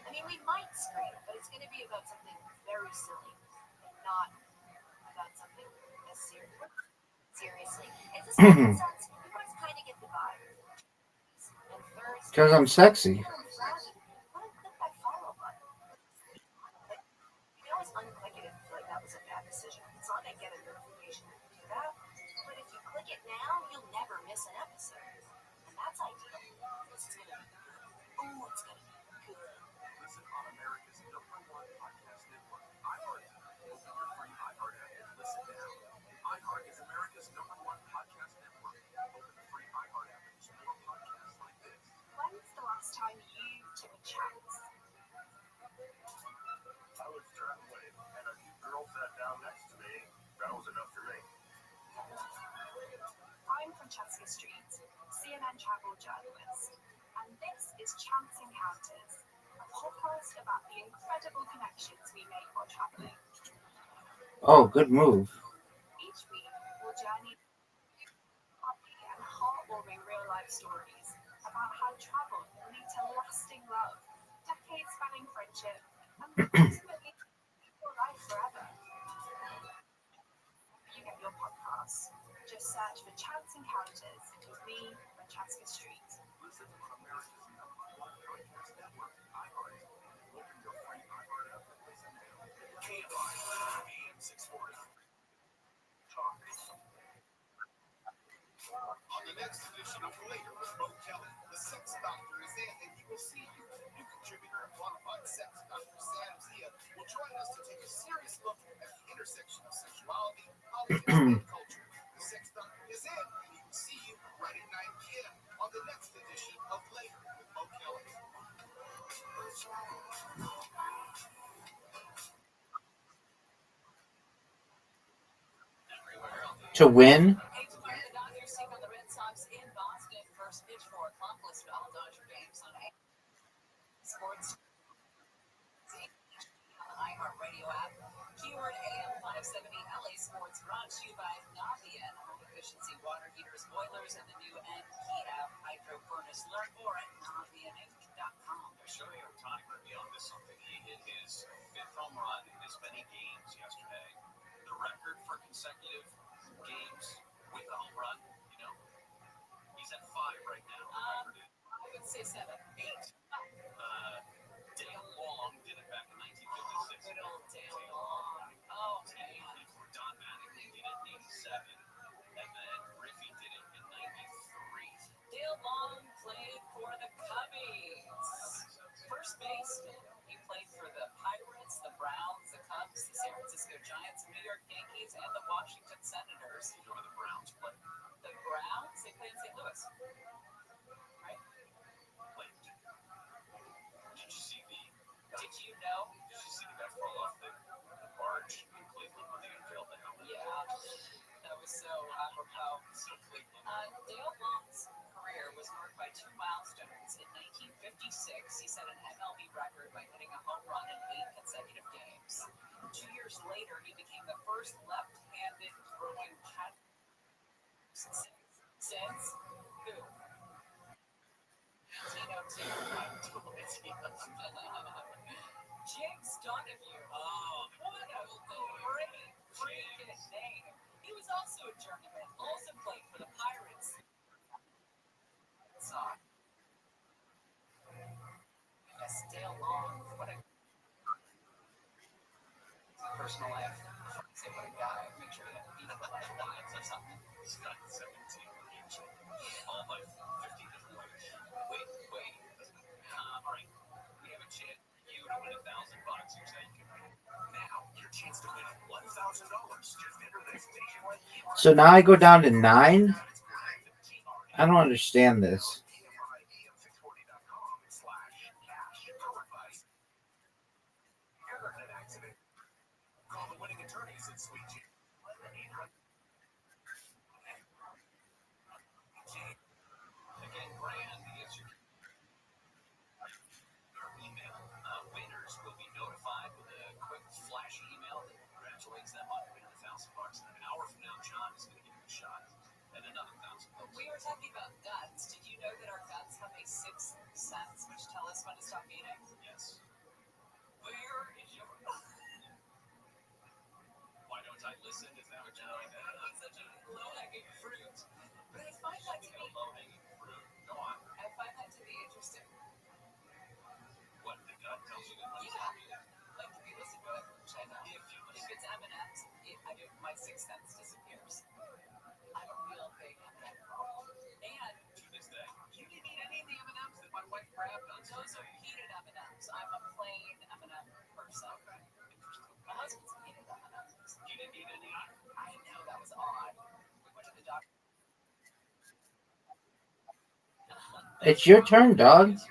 I mean, we might scream, but it's going to be about something very silly and not about something as serious. Seriously, is this making sense? You guys kind of get the vibe. And Thursday, Because I'm sexy. what a click that follow button. Like, you can always unclick it if you feel like that was a bad decision. It's not going to get a notification that you do that. But if you click it now, you'll never miss an episode. And that's ideal. This is going to be good. Oh, it's going to be good. Listen on America's #1 podcast network, iHeart. Open your free iHeart app and listen now. iHeart is America's #1 podcast network. Open the free iHeart app and explore podcasts like this. chance. I was traveling and a girl sat down next to me. That was enough for me. I'm Francesca Street, CNN travel journalist, and this is Chance Encounters, a podcast about the incredible connections we make while traveling. Oh, good move. Each week, we'll journey and heartwarming real-life stories about how travel can lead to lasting love, decades-spanning friendship, and ultimately your life forever. You get your podcasts. Just search for Chance Encounters with me, Francesca Street. Listen on America's #1 podcast network, iHeart. Open your free iHeart app and listen now. KFI, AM 640. Talk. On the next edition of Later with Bo Kelly, the sex doctor is in and he will see you. New contributor and qualified sex doctor Sam Zia will join us to take a serious look at the intersection of sexuality, politics, and culture. The sex doctor is in and he will see you right at 9 p.m. on the next edition of Later with Bo Kelly. To win? Hate to find the Dodgers take on the Red Sox in Boston. First pitch for accomplice to all Dodger games on Sports on the iHeartRadio app. Keyword AM 570 LA Sports brought to you by Navien, home efficiency water heaters, boilers, and the new NP app hydro furnace. Learn more at navianinc.com. Shohei Ohtani might be onto something. He hit his 5th home run in as many games yesterday. The record for consecutive games with a home run, you know, he's at 5 right now. I would say 7. 8. Dale Long did it back in 1956. Good old Dale Long. Oh, man. Don Mattingly did it in 87. And then Griffey did it in 93. Dale Long played for the Cubbies. First baseman. He played for the Pirates, the Browns, the Cubs, the San Francisco Giants, New York Yankees, and the Washington Senators. You know where the Browns play? The Browns, they play in St. Louis. Right? Played. Did you see the? Did you know? Did you see the guy fall off the barge in Cleveland when they unveiled the helmet? Yeah. That was so apropos. So Cleveland. Dale Long's career was marked by 2 milestones. In 1956, he set an MLB record by hitting a home run in 8 consecutive games. 2 years later, he became the first left-handed throwing catcher since who? 1902. James Donahue. Oh, what a great freaking name. He was also a journeyman, also played for the Pirates. Yes, Dale Long. What a personal life. Say what a guy. Make sure that he lives or something. He's got 17 each. All like 50 different ways. Wait. All right. We have a chance. You to win $1,000. You're saying now your chance to win $1,000. Just enter this nationwide keyword. So now I go down to 9? I don't understand this. Call the winning attorneys at Sweet J. Again, Brand is your email. Winners will be notified with a quick flash email that congratulates them on winning $1,000. An hour from now, John is going to give you a shot at another $1,000. We were talking about guns. Did you know that our guns have a 6th sense which tell us when to stop beating? Yes. Where is your Why don't I listen? Is that what you're doing? That's such a low-hanging fruit. But I find that to be Low-hanging fruit. Go on. I find that to be interesting. What the gut tells you that Yeah. Like if you listen to it, which I know. If it's M&M's, my 6th sense disappears. I'm a real big M&M girl. And to this day. you didn't eat any of the M&M's that my wife grabbed on. Those are heated M&M's. I'm a plain M&M person. My husband's a heated M&M's. You didn't eat any. I know, that was odd. We went to the doctor. It's your turn, dog.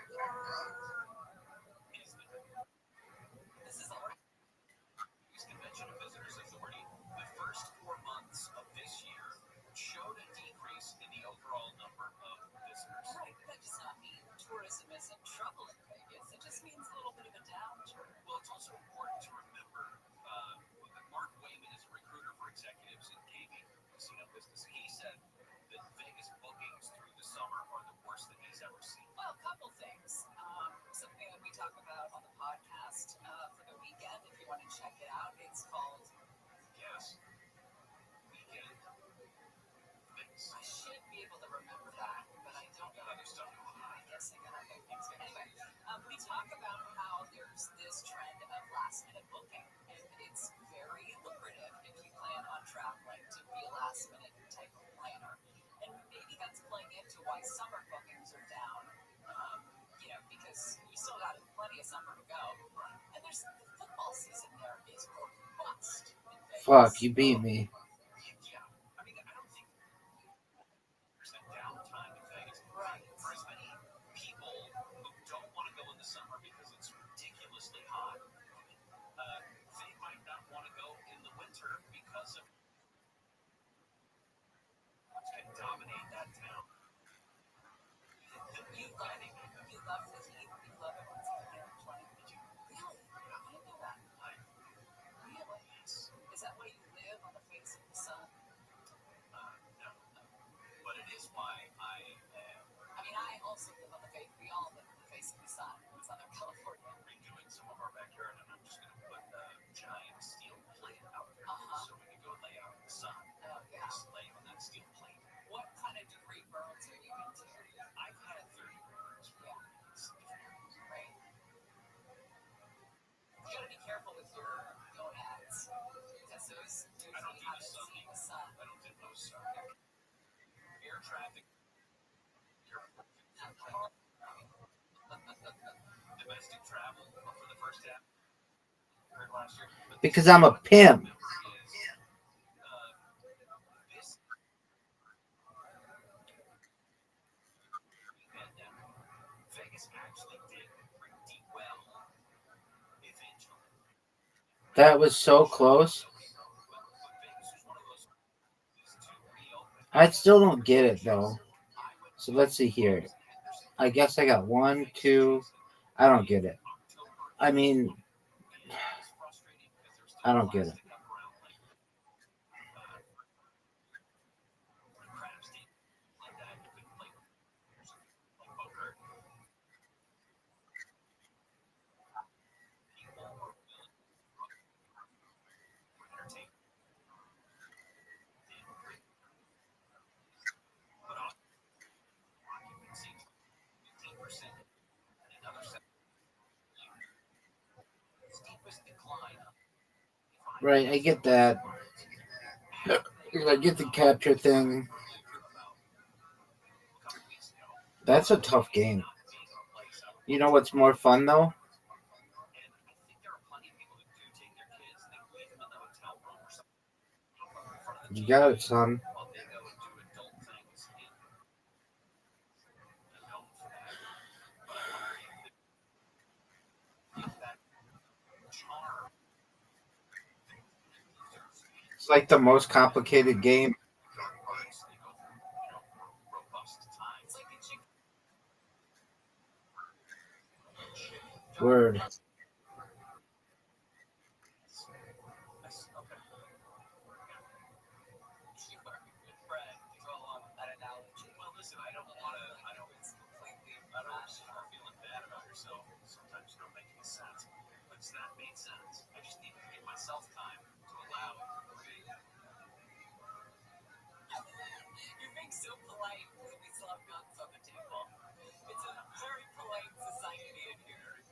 business. He said that Vegas bookings through the summer are the worst that he's ever seen. Well, a couple things. Something that we talk about on the podcast for the weekend, if you want to check it out, it's called Yes. Weekend. Vegas. I should be able to remember that, but I don't know. Other stuff going on. I guess I got other things. But anyway, we talk about how there's this trend of last minute booking, and it's very lucrative if you plan on traveling to be a last minute type of planner. And maybe that's playing into why summer bookings are down, because we still got plenty of summer to go. And there's the football season there is robust in Vegas. Fuck, you beat me. Yeah. I mean, I don't think there's a downtime in Vegas. Right. For as many people who don't want to go in the summer because it's ridiculously hot, they might not want to go in the winter because of what's going to dominate that town. You love the heat. You love it when it's 120. Really? I didn't know that. Really? Yes. Is that why you live on the face of the sun? No. But it is why I I mean, I also live on the face. We all live on the face of the sun in Southern California. am redoing some of our backyard, and I'm just going to put a giant steel plate out there so we can go lay out in the sun. Oh, yeah. Just lay on that steel plate. What kind of degree burns are you into? I've had 30 birds. Yeah. Right. You gotta be careful with your gonads because those I don't usually do the haven't sun. seen the sun. I don't do no sun. Air traffic. Domestic travel for the first half. Heard last year. But Because I'm a pimp. this pandemic, Vegas actually did pretty well eventually. That was so close. But Vegas was one of those to reopen. I still don't get it though. So let's see here. I guess I got 1, 2. I don't get it. I mean, I don't get it. Right, I get that. I get the capture thing. That's a tough game. You know what's more fun though? You got it, son. It's like the most complicated game. Word. Sometimes you don't make any sense. But that made sense. I just need to give myself time to allow it to create. You're being so polite because we still have guns on the table. It's a very polite society in here.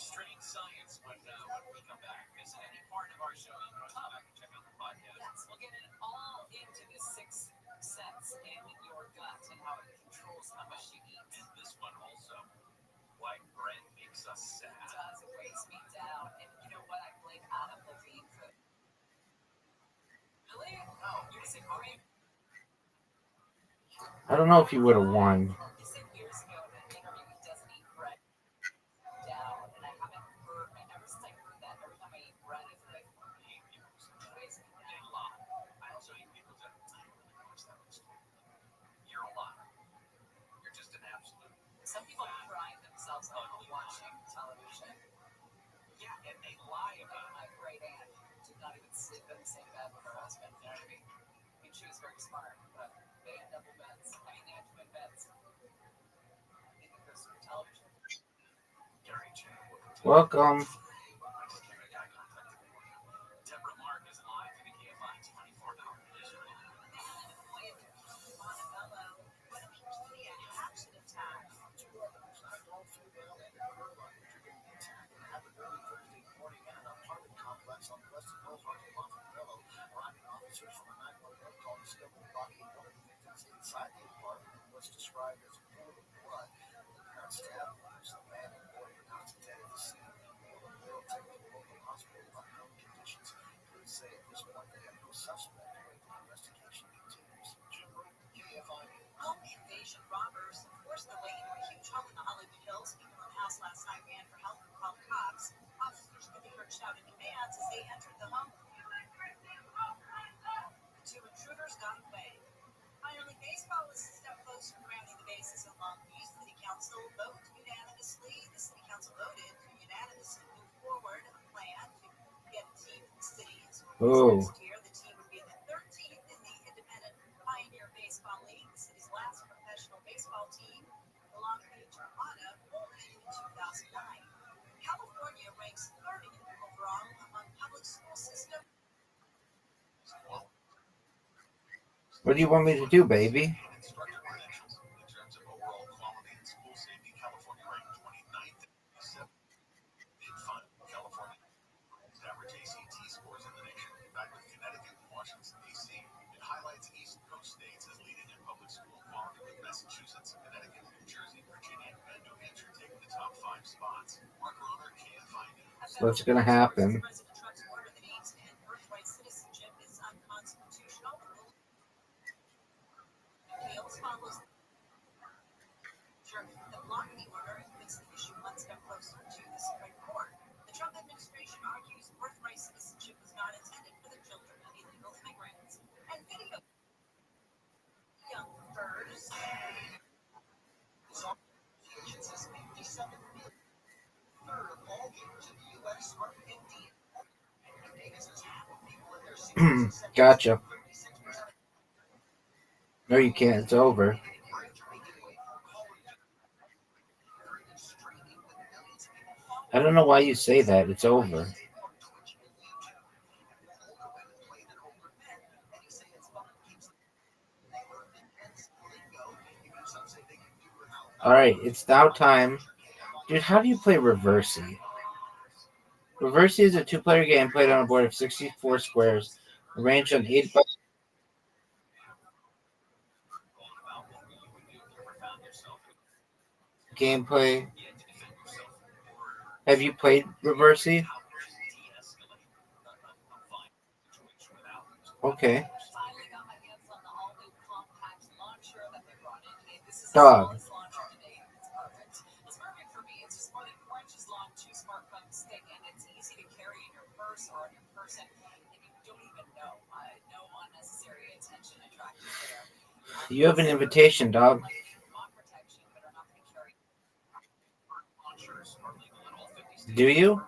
Strange science when we come back. Miss any part of our show, you can come back and check out the podcast. Yes, we'll get it all into the 6 sense in your gut and how it controls how much you eat. And this one also, why bread makes us sad. It does. It weighs me down. And you know what? I blame Adam Levine for. Really? Oh, you said great. I don't know if you would have won. He said years ago in an interview he doesn't eat bread down, and I haven't heard. Ever since I heard that, every time I eat bread, it's like it weighs me down. A lot. I also eat people that you're a lot. You're just an absolute. Some people pride themselves on watching television. Yeah, and they lie about My great aunt did not even sleep in the same bed with her husband. You know what I mean? She was very smart, but they had double beds. I mean, they had twin beds. Television. Welcome. Deborah Mark is live in the KFI 24-hour news. Complex on the western boulevard of Montevideo, arriving officers from a 911 call discovered blocking one of the victims inside the apartment in what's described as a pool of blood. The parents stabbed the man and boy were not dead at the scene. The girl taken to a local hospital in unknown conditions. Police say at this point they have no suspect, but the investigation continues. KFI. Home invasion robbers forced their way into a huge home in the Hollywood Hills. People in the house last night ran for help and called cops. Officers could be heard shouting commands as they entered the home. The two intruders got away. Finally, baseball is a step closer to crowning the bases in Long Beach. City Council voted unanimously. The City Council voted to unanimously move forward a plan to get a team in the city. Next year, the team would be the 13th in the Independent Pioneer Baseball League, the city's last professional baseball team. The Long Beach Armada folded in 2009. California ranks 30th overall among public school systems. What do you want me to do, baby? Instructor credentials. In terms of overall quality and school safety, California ranked 29th and 7th. In fun, California average ACT scores in the nation, back with Connecticut and Washington, D.C. It highlights East Coast states as leading in public school quality, with Massachusetts, Connecticut, New Jersey, Virginia, and New Hampshire taking the top 5 spots. Mark Runner can't find it. What's going to happen? President Trump's order that AIDS and birthright citizenship is unconstitutional. Appeals follows the blocking order makes the issue one step closer to the Supreme Court. The Trump administration argues birthright citizenship was not intended for the children of illegal immigrants. And video young birds. Agencies 57 million. Third of all gamers in the U.S. are 50. Davis is half of people in their 60s. Gotcha. No, you can't. It's over. I don't know why you say that. It's over. All right, it's now time. Dude, how do you play Reversi? Reversi is a 2-player game played on a board of 64 squares, arranged on 8 by gameplay. Have you played Reversi? Okay. Dog. You have an invitation, dog. Do you?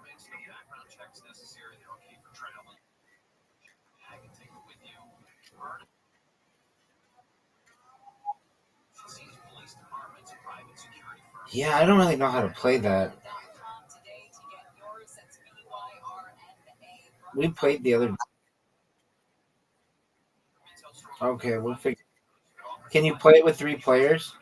Yeah, I don't really know how to play that. We played the other. Okay, we'll figure. Can you play it with 3 players?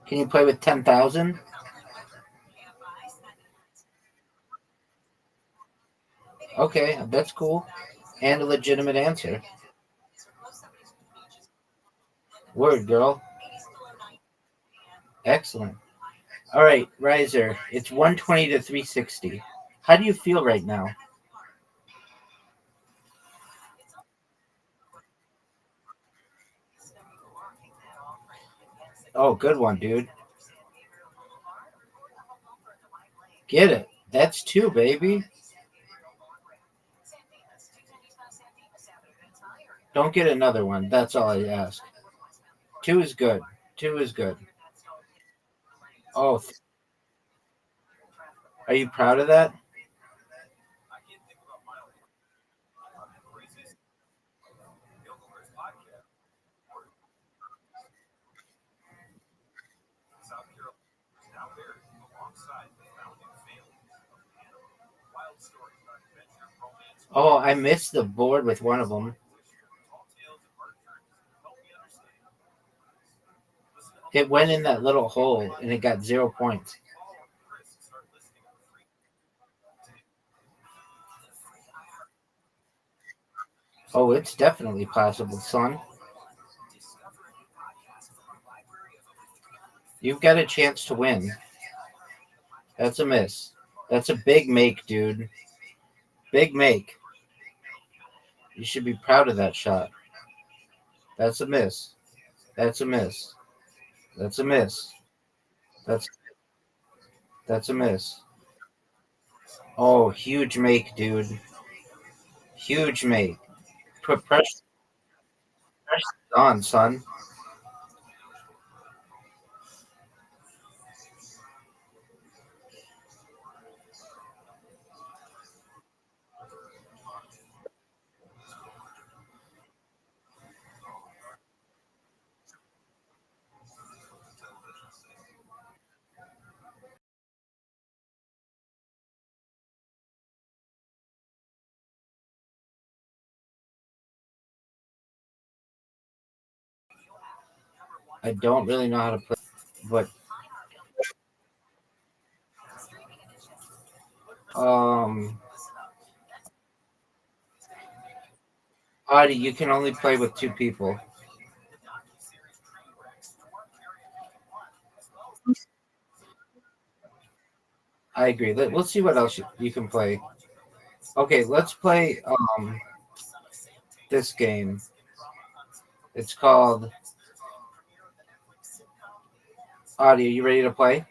Can you play with 10,000? Okay, that's cool. And a legitimate answer. Word, girl. Excellent. All right, Riser. It's 120 to 360. How do you feel right now? Oh, good one, dude. Get it. That's 2, baby. Don't get another one. That's all I ask. 2 is good. 2 is good. Oh, Are you proud of that? I can't think about my own craziest Gilgamesh podcast. South Carolina is now buried alongside the founding families of Canada. Wild stories about adventure, romance, Oh, I missed the board with one of them. tall tales, and hard journeys. Help me understand. Listen to It went in that little hole and it got 0 points. Paul and Chris start listening on the free. Oh, it's definitely possible, son. You've got a chance to win. That's a miss. That's a big make, dude. Big make. You should be proud of that shot. That's a miss. That's a miss. That's a miss. That's that's a miss. Oh, huge make, dude. Huge make. Put pressure on, son. I don't really know how to play, but um, Audie, you can only play with two people. I agree. We'll see what else you can play. Okay, let's play this game. It's called Audie. Are you ready to play?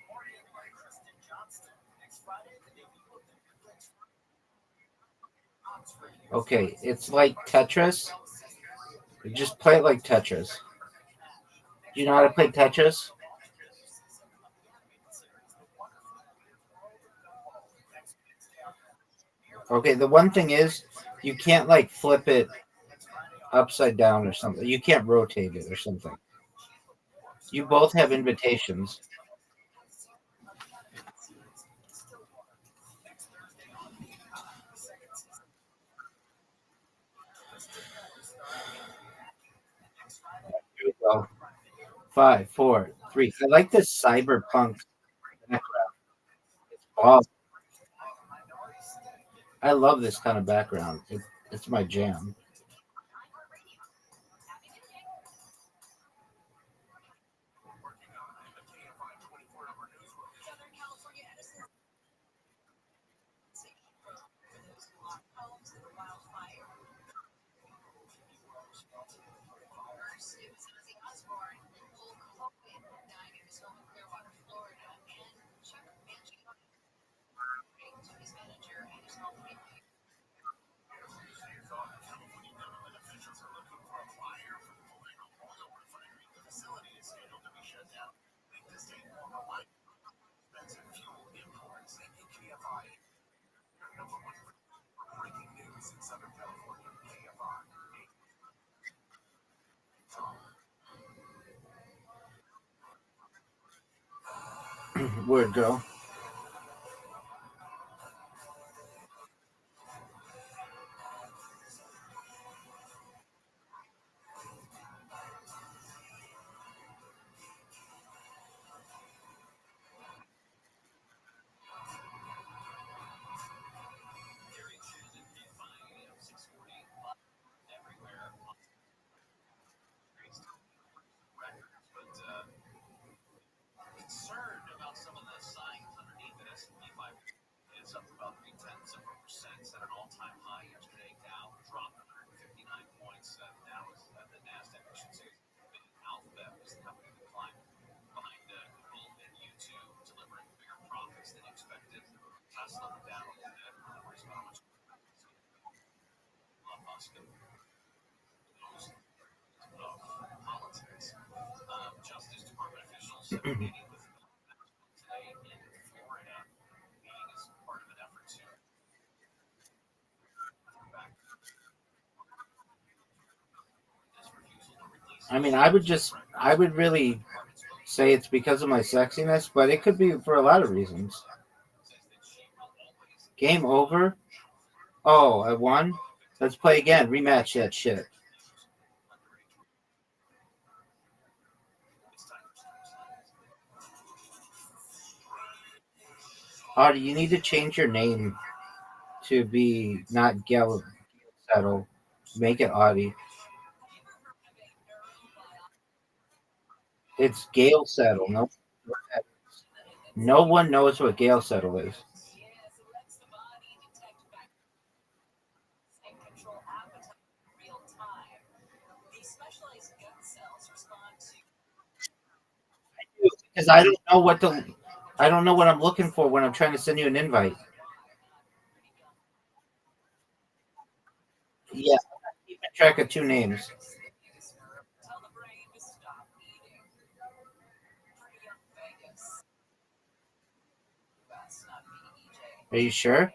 Okay, it's like Tetris. Just play it like Tetris. Do you know how to play Tetris? Okay, the one thing is you can't like flip it upside down or something. You can't rotate it or something. You both have invitations. Here we go. 5, 4, 3. I like this cyberpunk background. Oh, I love this kind of background. It's my jam. Word girl. Concerned about some of the signs underneath it. S&P 500 is up about 0.3%, at an all-time high yesterday. Dow dropped 159 points. Now is the Nasdaq, I should say. Alphabet was the company that climbed behind Google and YouTube, delivering bigger profits than expected. Tesla down a little bit. Worries about how much Elon Musk and those of politics. Justice Department officials meeting with today in Florida. Meeting is I mean, I would really say it's because of my sexiness, but it could be for a lot of reasons. Game over? Oh, I won? Let's play again. Rematch that shit. Audie, you need to change your name to be not Gel Settle. Make it Audie. It's Gale Settle. No one knows what Gale Settle is. Because I don't know what I'm looking for when I'm trying to send you an invite. Yeah, I'm keeping track of two names. Are you sure?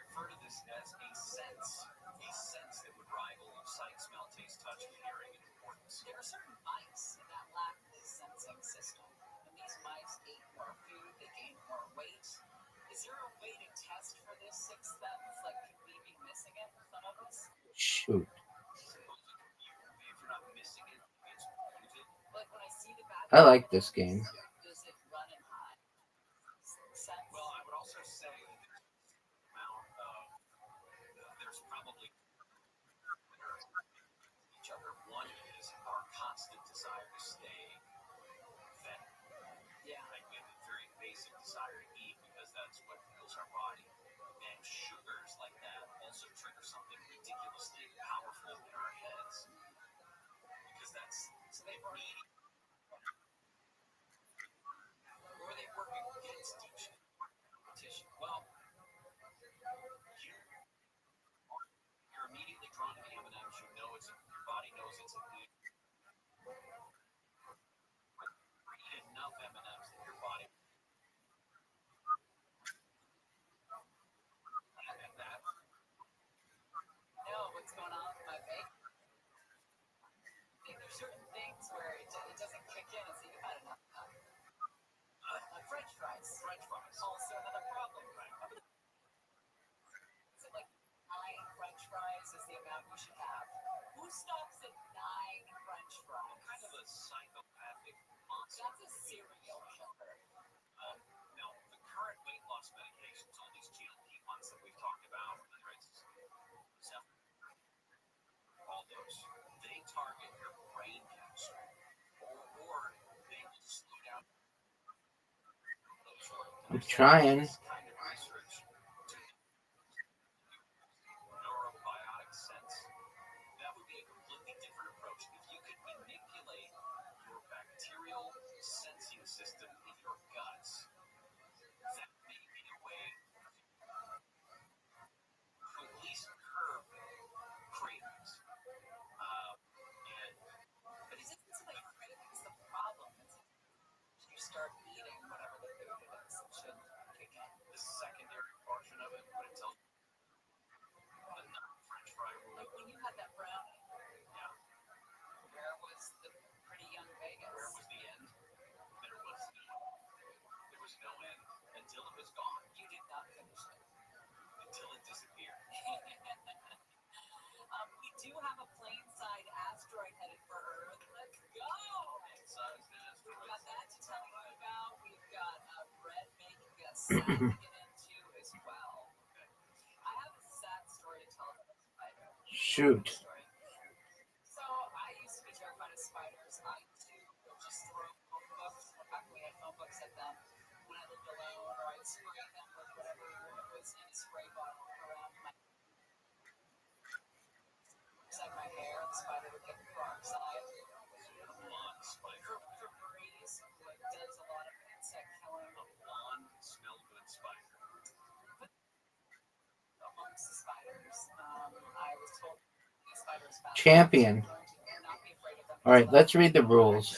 Refer to this as a sense that would rival sight, smell, taste, touch, and hearing in importance. There are certain mice that lack this sensing system. When these mice ate more food, they gained more weight. Is there a way to test for this sixth sense? Like, could we be missing it, some of us? Shoot. If you're not missing it, it's muted. Like, when I see the back I like this game. does it run and hide? Sense? Well, I would also say that there's probably each other. One is our constant desire to stay fed. Yeah, like we have a very basic desire to eat because that's what fuels our body. And sugars like that also trigger something ridiculously powerful in our heads because that's so they work. Or they work against each competition. Well, you're immediately drawn to the M&Ms. You know your body knows it's a good. Eat enough M&Ms that your body. No, what's going on with my bacon? There's certain things where it doesn't kick in and so you've had enough. French fries. Also another problem. Is it like 9 French fries is the amount you should have? Who stops at 9 French fries? Kind of a psychopathic monster. That's a serial killer. No, the current weight loss medications, all these GLP-1s that we've talked about, right? All those, they target your brain chemistry, or they will slow down. I'm trying. Kind of research to neurobiotic sense. That would be a completely different approach. If you could manipulate your bacterial sensing system in your guts, that may be a way to at least curb cravings. But is it like cravings the problem? You start eating whatever the food is. It should kick in. The secondary portion of it, but it tells you the non-French fry. Like when you had that brownie, Yeah. where was the pretty young Vegas? Where was the end? There was no end until it was gone. You did not finish it. Until it disappeared. We do have a plane side asteroid headed for Earth. Let's go! We've got that to tell you about. We've got Brett making us sad to get into as well. I have a sad story to tell about a spider. Shoot. So I used to be terrified of spiders. I too would just throw phone books. We had phone books at them when I lived alone, or I'd spray them with whatever was in a spray bottle around my hair. The spider would get the peroxide. Febreze does a lot of insect killing. A blonde, smell good spider. Amongst the spiders, I was told the spiders found Champion. not be afraid of them. All right, let's read the rules.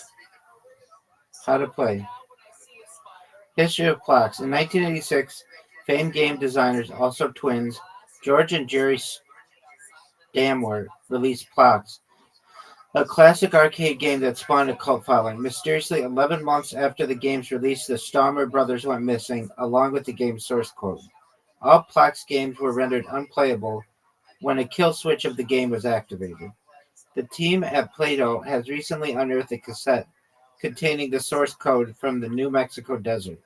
How to play. Now when I see a spider, History of clocks. In 1986, famed game designers, also twins, George and Jerry Stamwer released Plox, a classic arcade game that spawned a cult following. Mysteriously, 11 months after the game's release, the Stammer brothers went missing, along with the game's source code. All Plox games were rendered unplayable when a kill switch of the game was activated. The team at Plato has recently unearthed a cassette containing the source code from the New Mexico desert.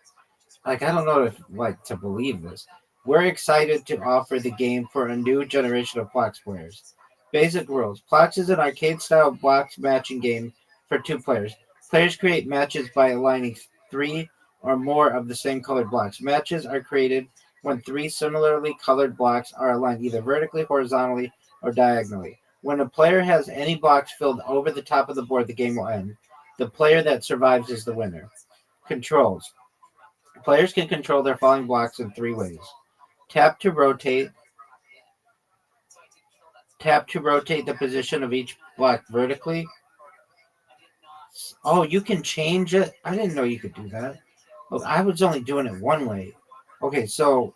Like, I don't know if to believe this. We're excited to offer the game for a new generation of Plox players. Basic rules. Plox is an arcade-style box matching game for two players. Players create matches by aligning three or more of the same colored blocks. Matches are created when three similarly colored blocks are aligned either vertically, horizontally, or diagonally. When a player has any blocks filled over the top of the board, the game will end. The player that survives is the winner. Controls. Players can control their falling blocks in three ways. Tap to rotate. Tap to rotate the position of each block vertically. Oh, you can change it? I didn't know you could do that. Well, I was only doing it one way. Okay, so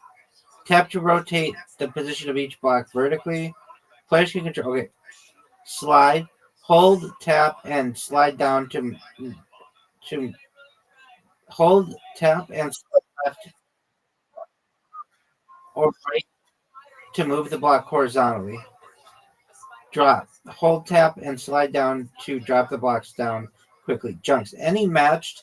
tap to rotate the position of each block vertically. Players can control. Okay, slide. Hold, tap, and slide down to hold, tap, and slide left or right to move the block horizontally. Drop. Hold tap and slide down to drop the blocks down quickly. Junks. Any matched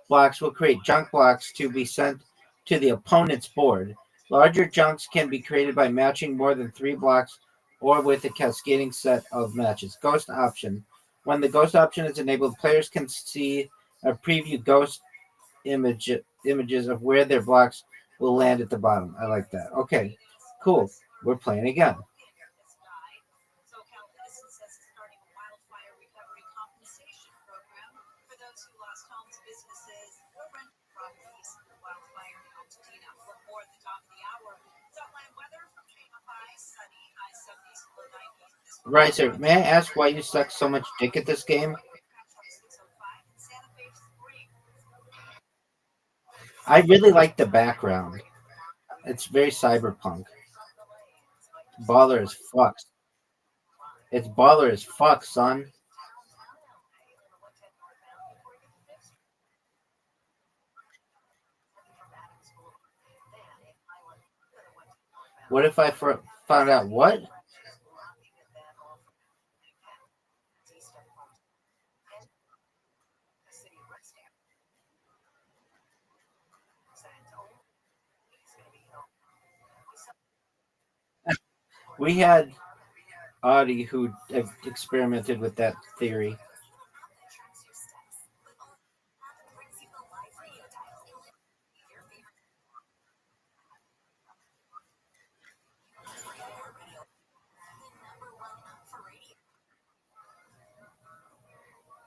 blocks will create junk blocks to be sent to the opponent's board. Larger junks can be created by matching more than three blocks or with a cascading set of matches. Ghost option. When the ghost option is enabled, players can see a preview ghost images of where their blocks will land at the bottom. I like that. Okay, cool. We're playing again. SoCal Edison says it's starting a wildfire recovery compensation program for those who lost homes, businesses, or rental properties. The wildfire helped Dina for more at the top of the hour. Southland weather from Shanghai, sunny, high 70s, low 90s. Right, sir. May I ask why you suck so much dick at this game? I really like the background. It's very cyberpunk. Baller as fuck. It's baller as fuck, son. What if I found out what? We had Audie who experimented with that theory.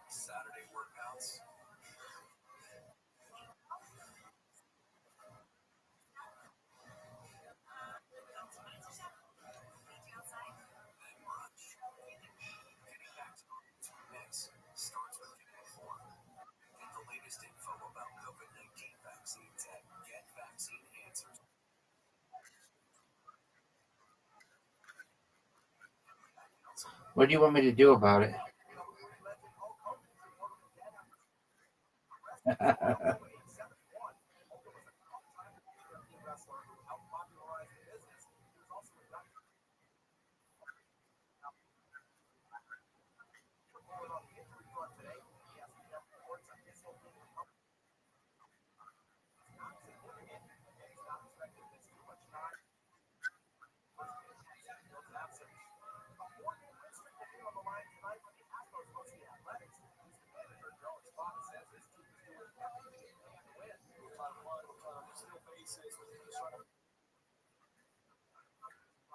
Saturday workouts. Getting back to mix starts with getting informed. Get the latest info about COVID-19 vaccines at GetVaccineAnswers. What do you want me to do about it?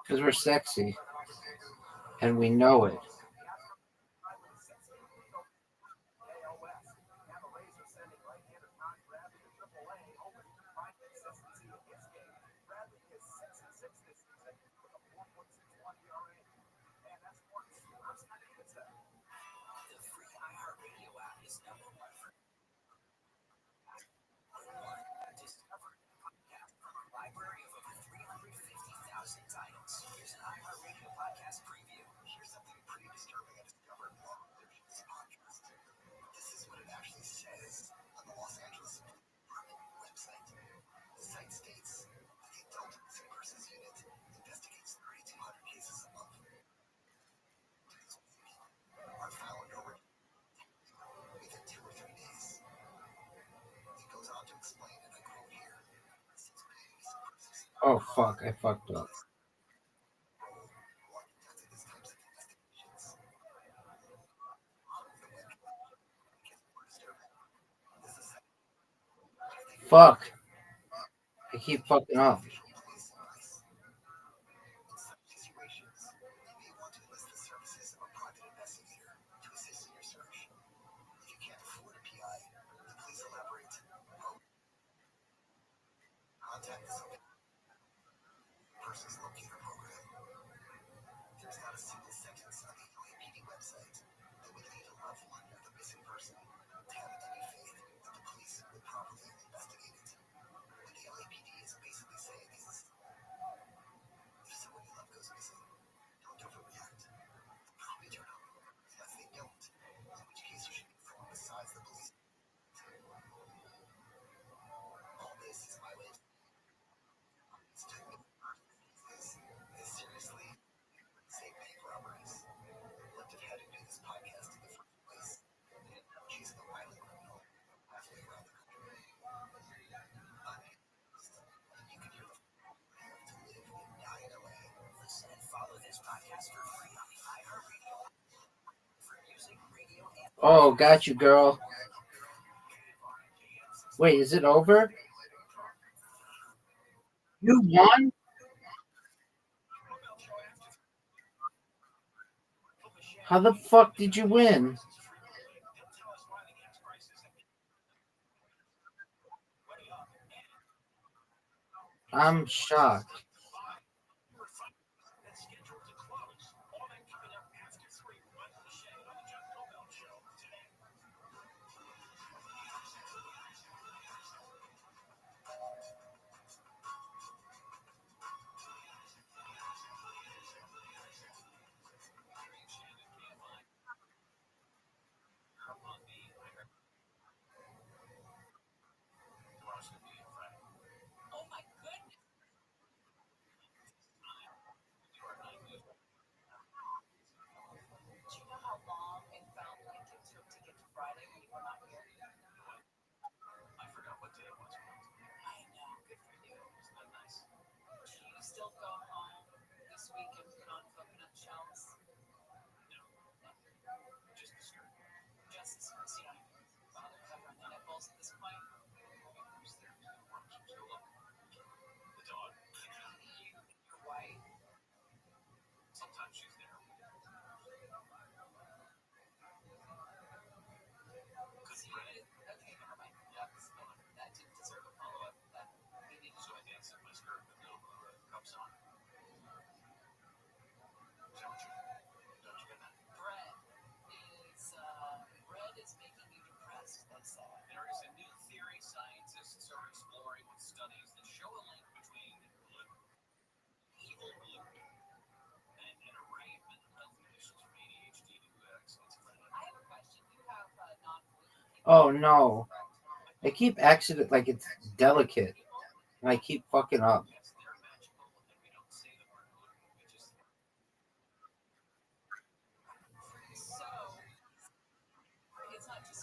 Because we're sexy and we know it. The free iHeartRadio app is number one for discover podcast from a library of over 350,000 titles. Oh fuck! I fucked up. Fuck! I keep fucking up. Oh, got you, girl. Wait, is it over? You won? How the fuck did you win? I'm shocked. Oh no. I keep accident like it's delicate. And I keep fucking up.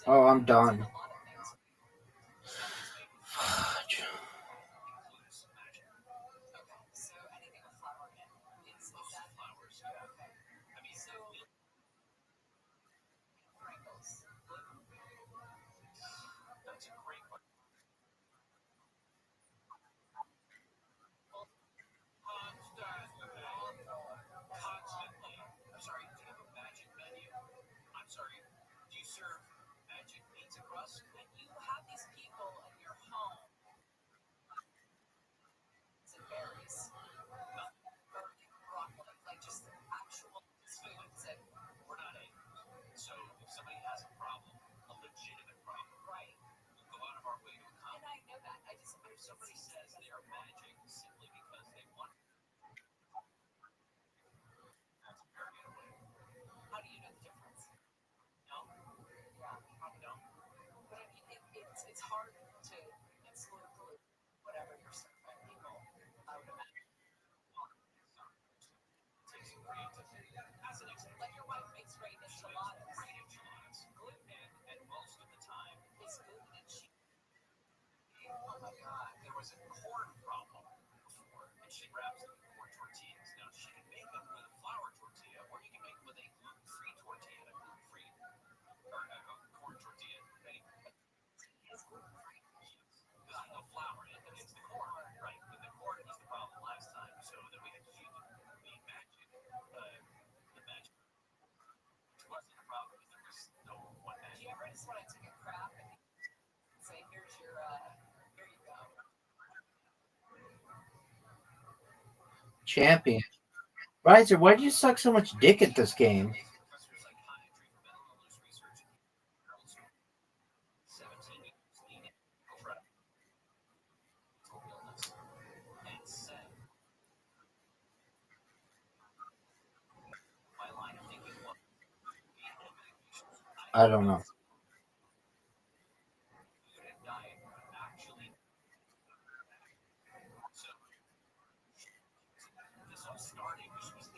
Oh, I'm done. just want to take a crap and say, here you go. Champion. Riser, why do you suck so much dick at this game? Professor of psychiatry from Mental Illness Research at ViralRabbi. 17 years leading mental illness. And said, my line of thinking was, I don't know. food and diet actually. So this all started when she was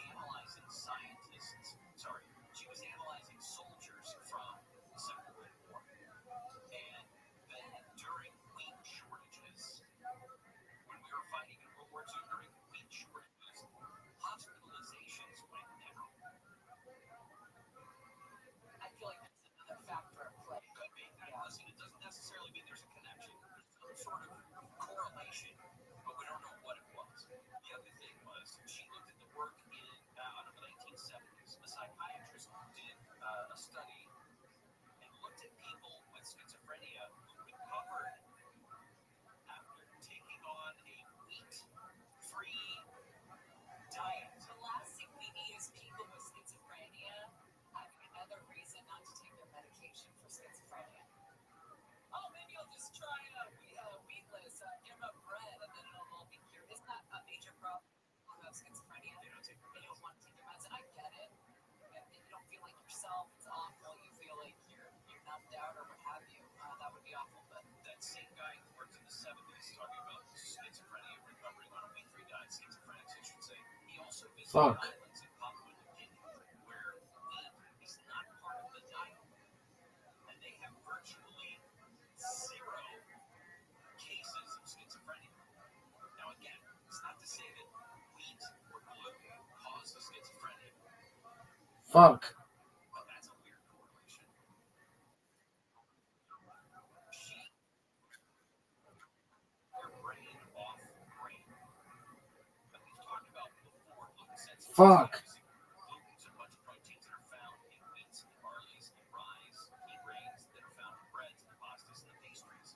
analyzing soldiers from the Second World War. And then during wheat shortages, when we were fighting in World War II, during wheat shortages, hospitalizations went down. I feel like that's another factor at play. It could be. And listen, it doesn't necessarily mean there's a connection. There's some sort of correlation, but we don't know what it was. The other thing was she looked at the work out of the 1970s. A psychiatrist did a study and looked at people with schizophrenia who recovered after taking on a wheat-free diet. The last thing we need is people with schizophrenia having another reason not to take their medication for schizophrenia. Oh, maybe I'll just try wheatless, give them bread, and then it'll all be cured. Isn't that a major problem with schizophrenia? They don't want to take their meds, and I get it. You don't feel like yourself. It's awful. You feel like you're numbed out or what have you. That would be awful. But That same guy who worked in the 70s talking about schizophrenia, recovering on a wheat-free diet, schizophrenics, I should say, he also visited Fuck. islands in Papua New Guinea where wheat is not part of the diet. And they have virtually 0 cases of schizophrenia. Now, again, it's not to say that wheat or gluten cause the schizophrenia, Fuck. but that's a weird correlation. She, your brain off grain. But we've talked about before gluten Fuck. Gluten's a bunch of proteins that are found in wheats and barleys and rye, wheat grains that are found in breads and pastas and the pastries,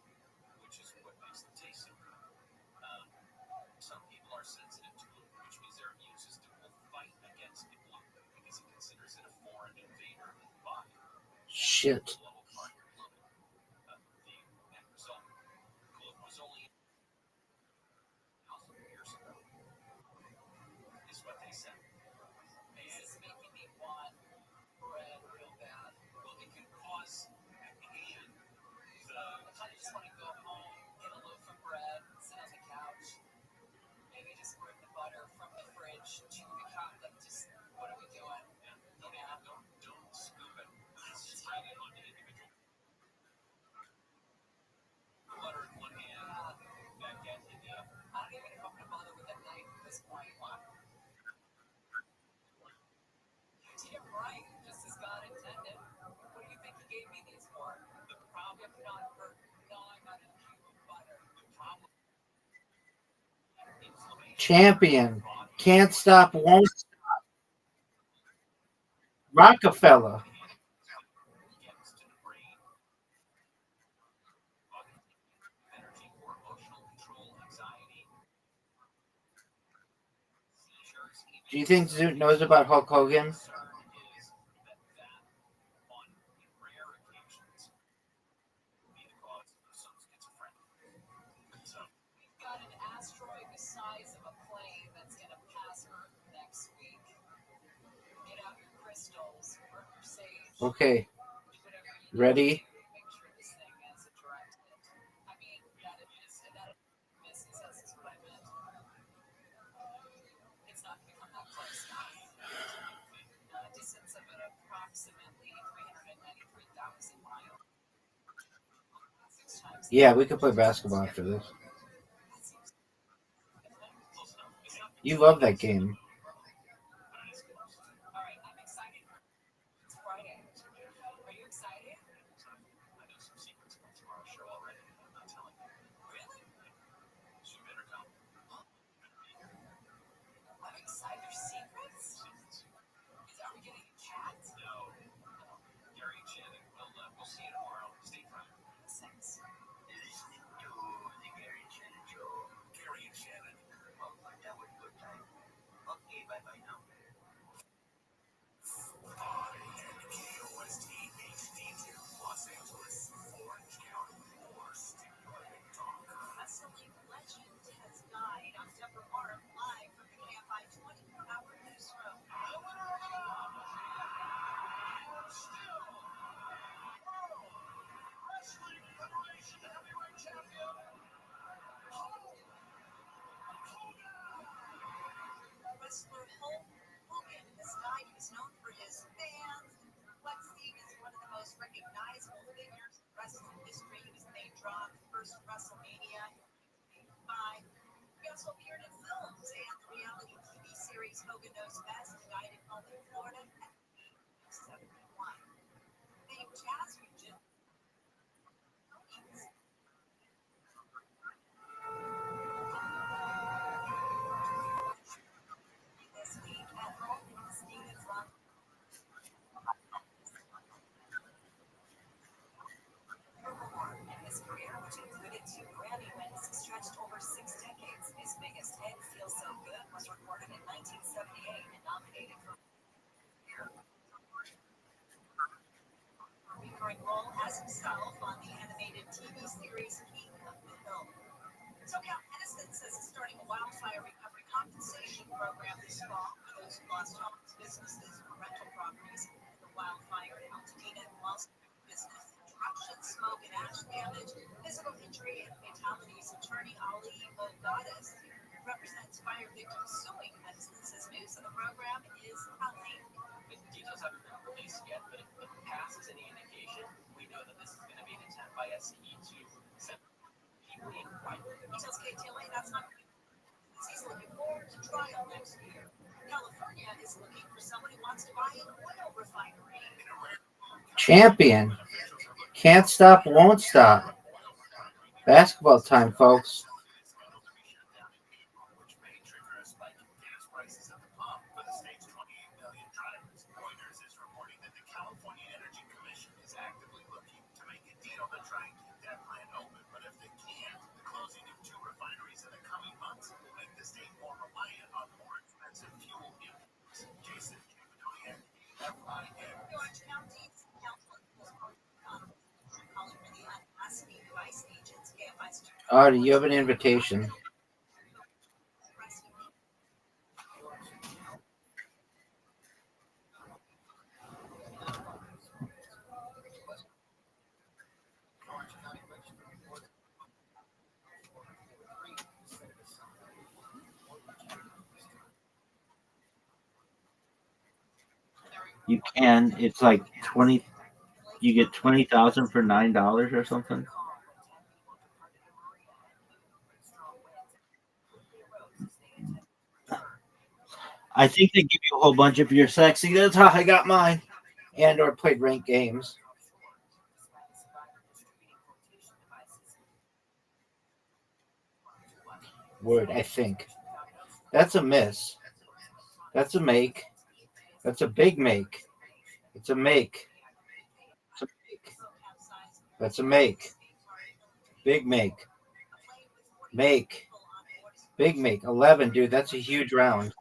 which is what makes them taste so good. Some people are sensitive to gluten, which means their immune system will fight against the gluten because it considers it a foreign invader in the body. Shit. Global part of gluten. The end result, gluten was only 1,000 years ago, is what they said. this is making me want bread real bad. Well, it can cause, and I kind of just want to go home, get a loaf of bread, sit on the couch, maybe just bring the butter from the fridge to the couch. Like, just what are we doing? don't scoop it. Spread it on the individual. Butter in one hand, baguette in the other. I don't even know if I'm going to bother with a knife at this point. Damn right, just as God intended. What do you think he gave me these for? The problem, If not for gnawing on a cube of butter. inflammation. Champion. Can't stop, won't stop. Rockefeller. Gets to the brain, energy for emotional control, anxiety, seizures. Do you think Zoot knows about Hulk Hogan? Concern is that on rare occasions be the cause of some schizophrenia. So We've got an asteroid the size of a plane that's going to pass Earth next week. Get out your crystals, burn your sage. Okay. Whatever you do, Ready? make sure this thing is a direct hit. I mean, that it misses us is what I meant. It's not going to come that close. Distance of approximately 393,000 miles. 6 times. Yeah, we could play basketball after this. You love that game. All right, I'm excited. It's Friday. Are you excited? I know some secrets from tomorrow's show already. I'm not telling you. Really? So you better come. I'm excited. There's secrets? Are we getting a chat? No. Gary and Shannon, we'll see you tomorrow. wrestling history. He was the main draw of the first WrestleMania in 1985. He also appeared in films and the reality TV series Hogan Knows Best. He died at home in Florida at the age of 71. Famed jazz musician this week at home because Stevens lost in his career, which included 2 Grammy wins, stretched over 6 decades. His biggest hit, Feel So Good, was recorded in 1978 and nominated for a recurring role as himself on the animated TV series King of the Hill. SoCal Edison says it's starting a wildfire recovery compensation program this fall for those who lost homes, businesses, or rental properties in the wildfire in Altadena involves business interruption, smoke and ash damage, physical injury, and fatalities. Attorney Ali Mogadas represents fire victims suing Edison, says news of the program is coming. The details haven't been released yet, but if past is any indication, we know that this is going to be an attempt by SE to send people in private. He tells KTLA that's not good. He's looking forward to trial next year. California is looking for someone who wants to buy an oil refinery. Champion. Can't stop, won't stop. Basketball time, folks. which may trigger a spike in gas prices at the pump for the state's 28 million drivers. Reuters is reporting that the California Energy Commission is actively looking to make a deal to try and keep that plant open. But if they can't, the closing of 2 refineries in the coming months will make the state more reliant on more expensive fuel imports. Jason Capitonia, FIN. Orange County's council is calling for the unmasking device agents, KFI's Oh, you have an invitation. You can. It's like 20. You get 20,000 for $9 or something. I think they give you a whole bunch if you're sexy. That's how I got mine. And or played ranked games. Word, I think. That's a miss. That's a make. That's a big make. It's a make. It's a make. That's a make. Big make. Make. Big make. 11, dude. That's a huge round.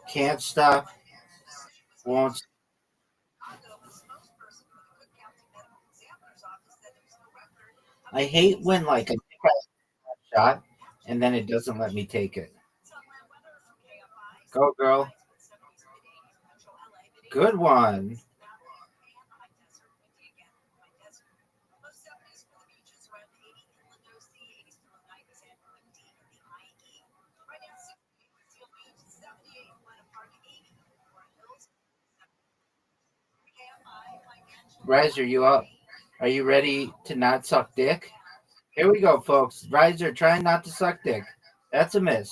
Can't stop. Won't. I hate when like a shot and then it doesn't let me take it. Go, girl. Good one. Riser, you up? Are you ready to not suck dick? Here we go, folks. Riser, trying not to suck dick. That's a miss.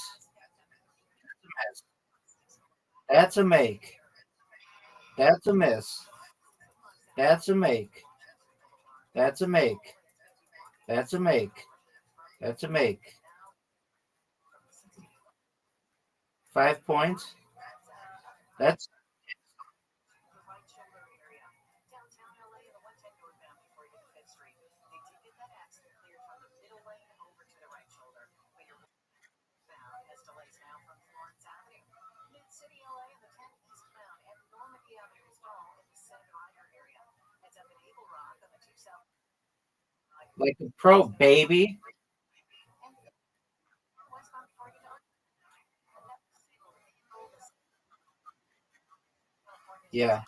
That's a make. That's a miss. That's a make. That's a make. That's a make. That's a make. 5 points. That's like a pro, baby. Yeah.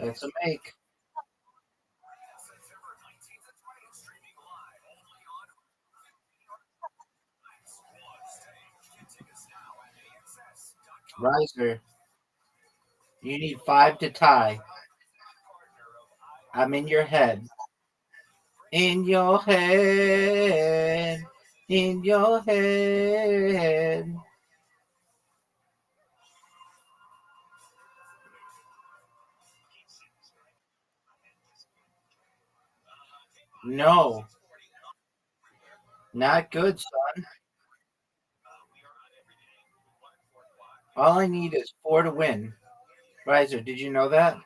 That's a make. Riser. You need 5 to tie. I'm in your head. In your head. In your head. No. Not good, son. All I need is 4 to win. Riser, did you know that?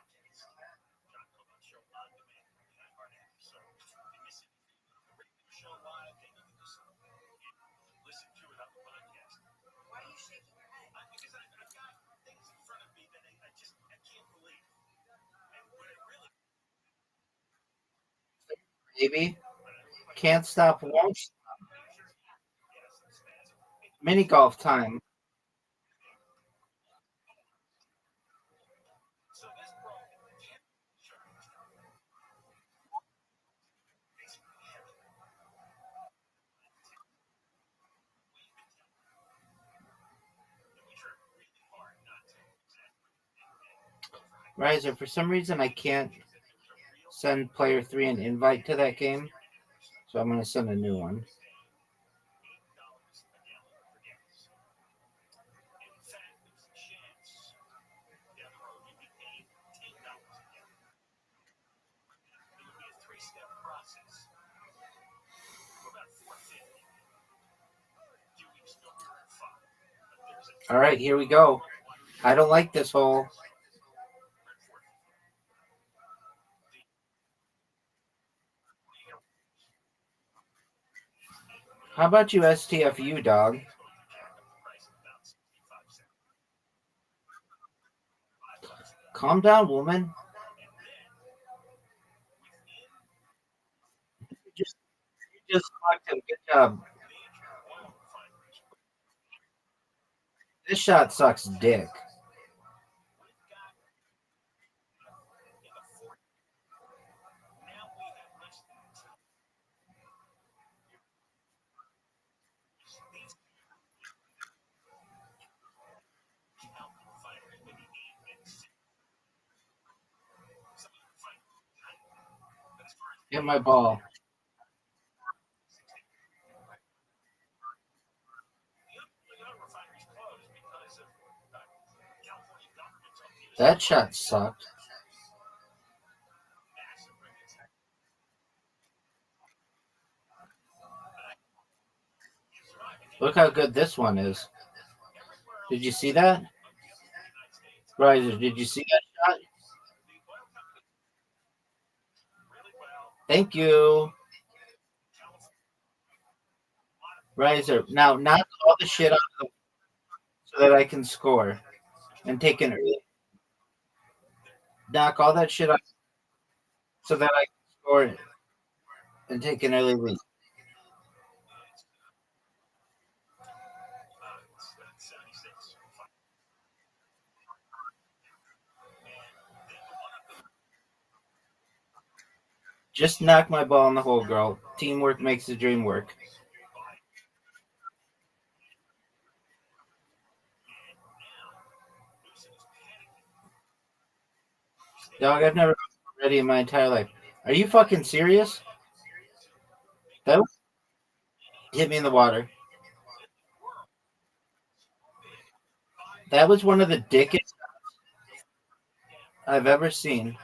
Baby. Can't stop, won't stop. Mini golf time. Riser, for some reason I can't send player 3 an invite to that game. So I'm going to send a new one. All right, here we go. I don't like this hole. How about you STFU, dog? Calm down, woman. You just fucked him. Good job. This shot sucks dick. Hit my ball. That shot sucked. Look how good this one is. Did you see that? Riser, did you see that shot? Thank you. Riser, now knock all the shit out of so that I can score and take an early. Knock all that shit out so that I can score and take an early lead. Just knock my ball in the hole, girl. Teamwork makes the dream work. Dog, I've never been ready in my entire life. Are you fucking serious? That hit me in the water. That was one of the dickest I've ever seen.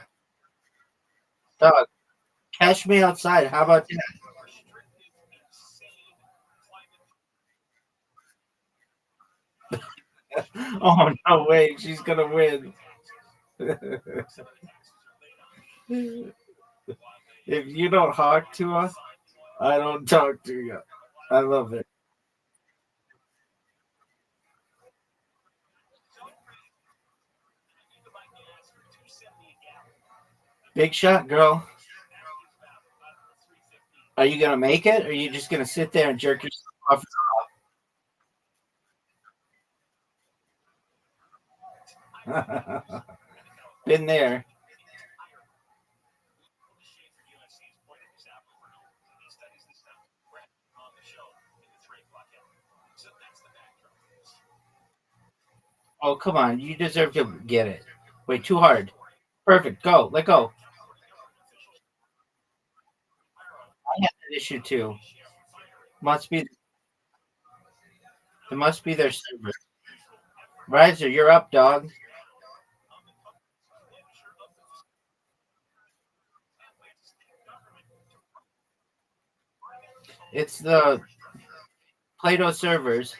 Dog, catch me outside. How about that? Oh, no way. She's going to win. If you don't talk to us, I don't talk to you. I love it. Big shot, girl. Are you going to make it? Or are you just going to sit there and jerk yourself off? Been there. Oh, come on. You deserve to get it. Wait, too hard. Perfect. Go. Let go. I have that issue too. Must be. It must be their server. Riser, you're up, dog. It's the Plato servers.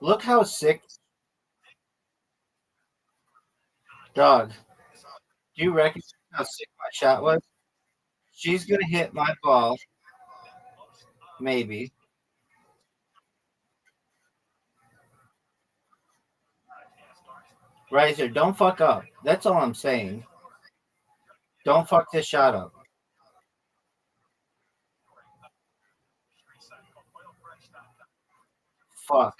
Look how sick, dog. Do you recognize how sick my shot was? She's gonna hit my ball, maybe. Riser, don't fuck up. That's all I'm saying. Don't fuck this shot up. Fuck.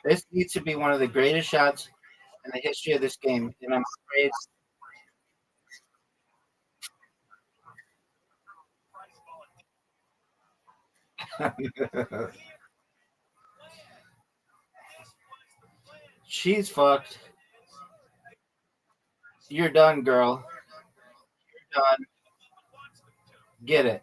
This needs to be one of the greatest shots in the history of this game, and I'm afraid. She's fucked. You're done, girl. You're done. Get it.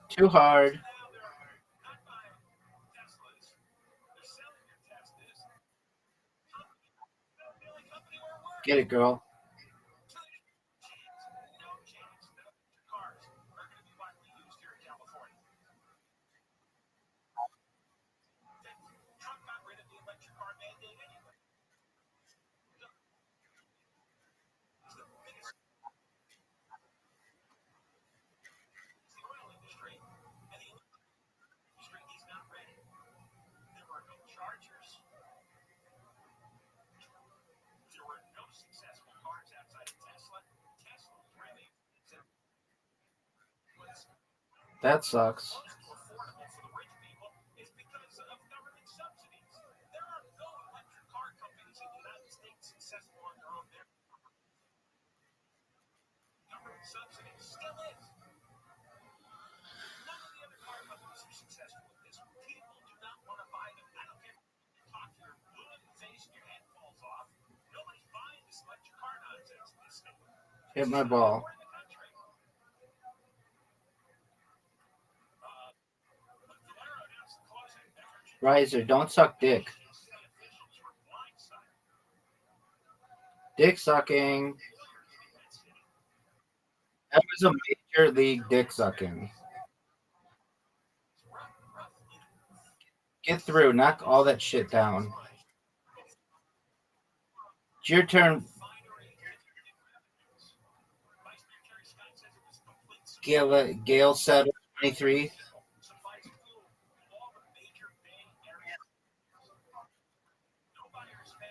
Too hard. Get it, girl. That sucks. Hit my ball. Riser, don't suck dick. Dick sucking. That was a major league dick sucking. Get through. Knock all that shit down. It's your turn. Gale Settle 23.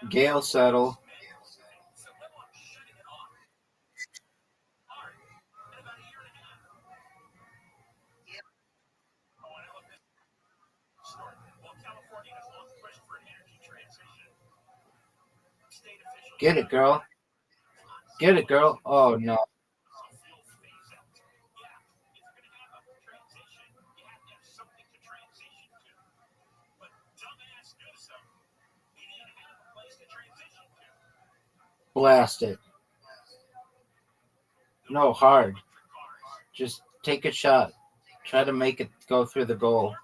Gale Settle. Get it, girl. Get it, girl. Oh, no. Blast it. No, hard. Just take a shot. Try to make it go through the goal.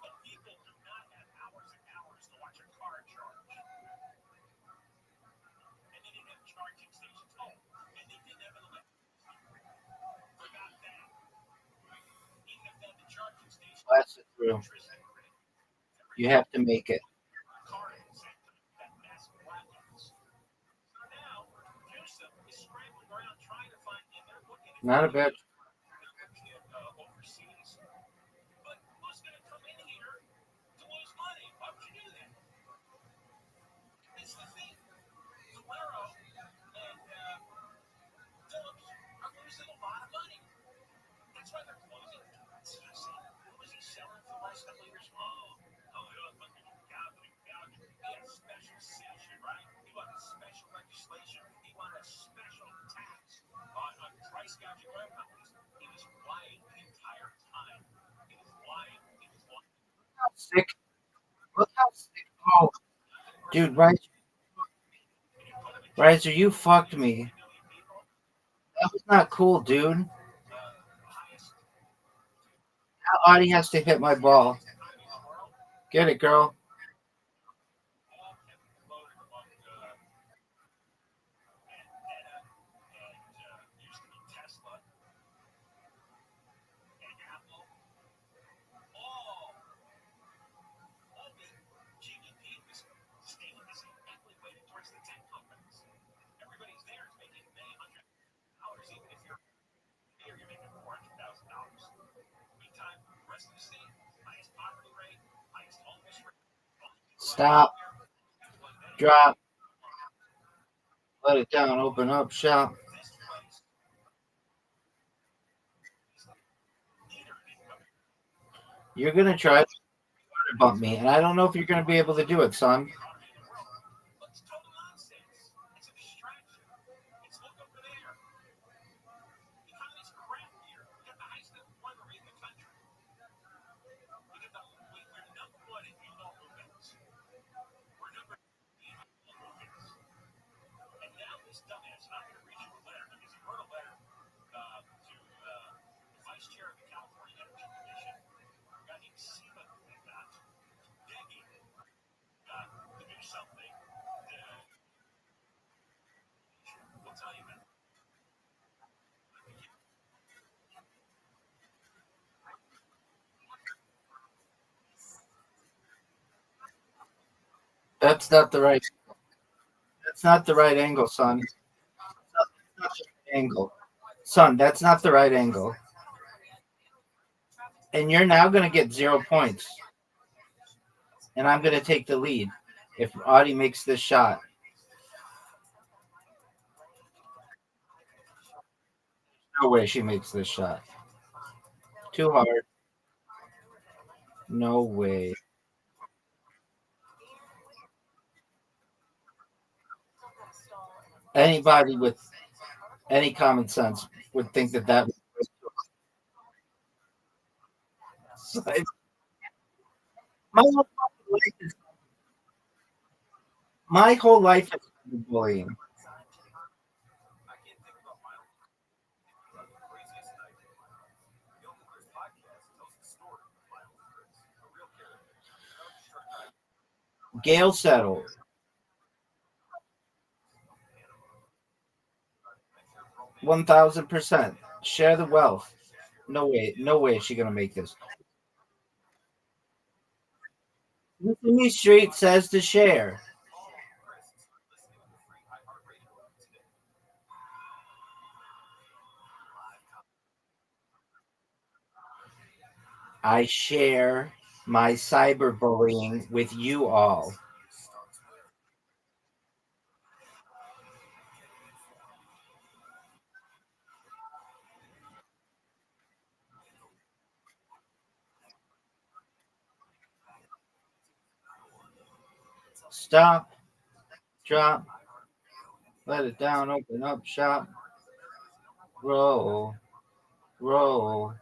Blast it through. You have to make it. Not a bad. overseas. But who's going to come in here to lose money? Why would you do that? It's the thing. Valero and Phillips are losing a lot of money. That's why they're closing. What was he selling for the last couple of years? He had a special session, right? He wanted special legislation. He wanted a special tax on price gouging oil companies. He was lying the entire time. He was lying. Sick. Look how sick. Oh, dude, Riser, you fucked me. That was not cool, dude. Now Audie has to hit my ball. Get it, girl. Stop. Drop. Let it down. Open up shop. You're gonna try to bump me, and I don't know if you're gonna be able to do it, son. That's not the right. That's not the right angle, son. That's not the right angle, son. That's not the right angle. And you're now gonna get 0 points, and I'm gonna take the lead if Audie makes this shot. No way she makes this shot. Too hard. No way. Anybody with any common sense would think that was my whole life is my whole life is bullying. Gail settled. 1,000%. Share the wealth. No way. No way is she gonna make this. Sesame Street says to share. I share my cyberbullying with you all. Stop. Drop. Let it down. Open up shop. Roll. Roll.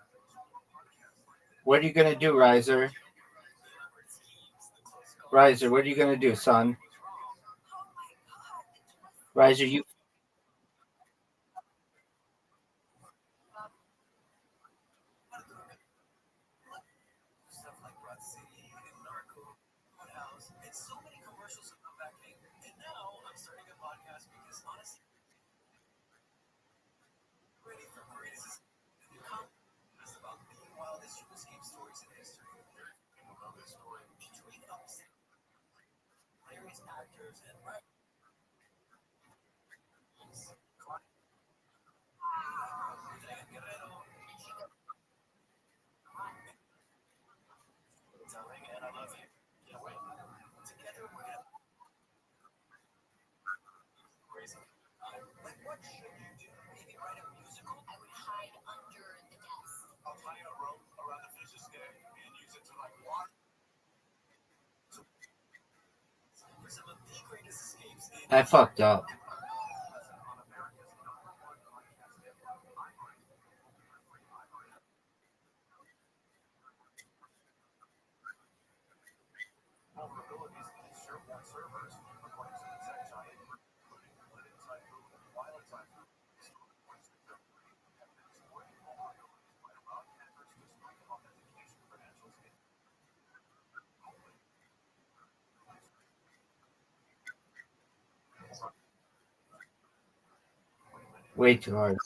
What are you gonna do, Riser? Riser, what are you gonna do, son? Riser, you I fucked up. Way too hard.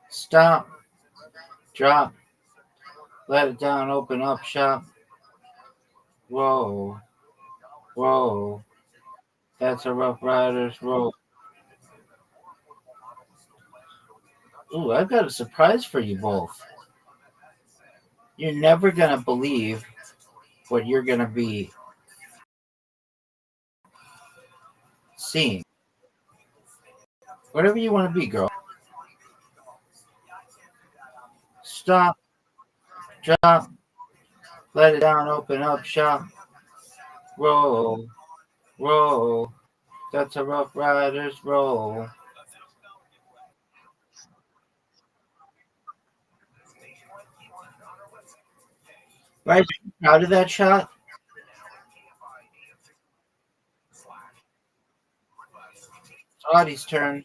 Stop. Drop. Let it down. Open up shop. Whoa. Whoa. That's a Rough Riders roll. Ooh, I've got a surprise for you both. You're never going to believe what you're going to be seeing. Whatever you want to be, girl. Stop. Drop. Let it down. Open up shop. Roll. Roll. That's a Rough Riders roll. Right? Proud of that shot? It's Audie's turn.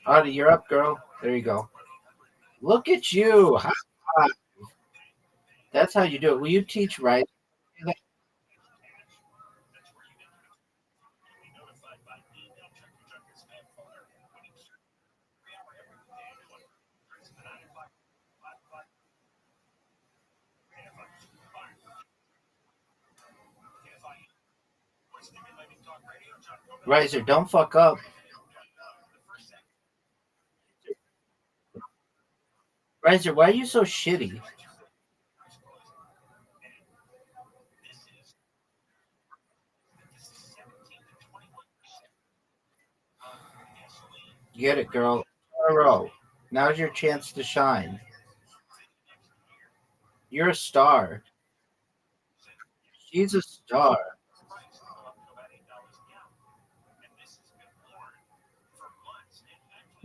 Audie, you're up, girl. There you go. Look at you. High five. That's how you do it. Will you teach right? Riser, don't fuck up. Riser, why are you so shitty? Get it, girl. In a row. Now's your chance to shine. You're a star. She's a star.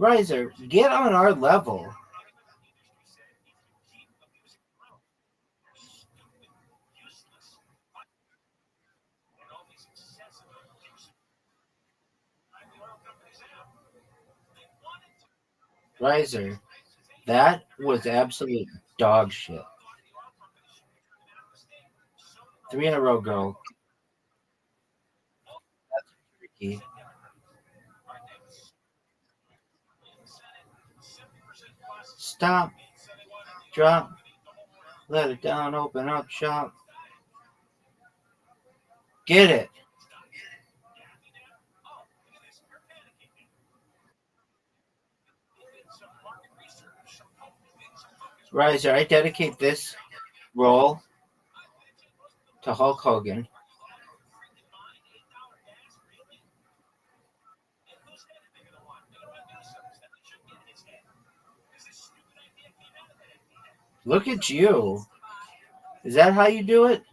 Riser, get on our level. Riser, that was absolute dog shit. 3 in a row, girl. That's tricky. Stop. Drop. Let it down. Open up shop. Get it. Riser, I dedicate this role to Hulk Hogan. Look at you. Is that how you do it?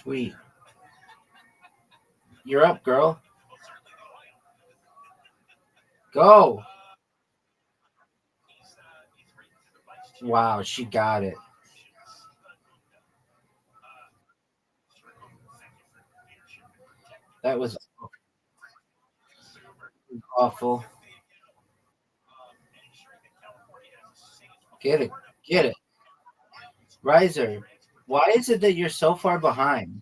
Sweet. You're up, girl. Go. Wow, she got it. That was awful. Get it. Get it. Riser, why is it that you're so far behind?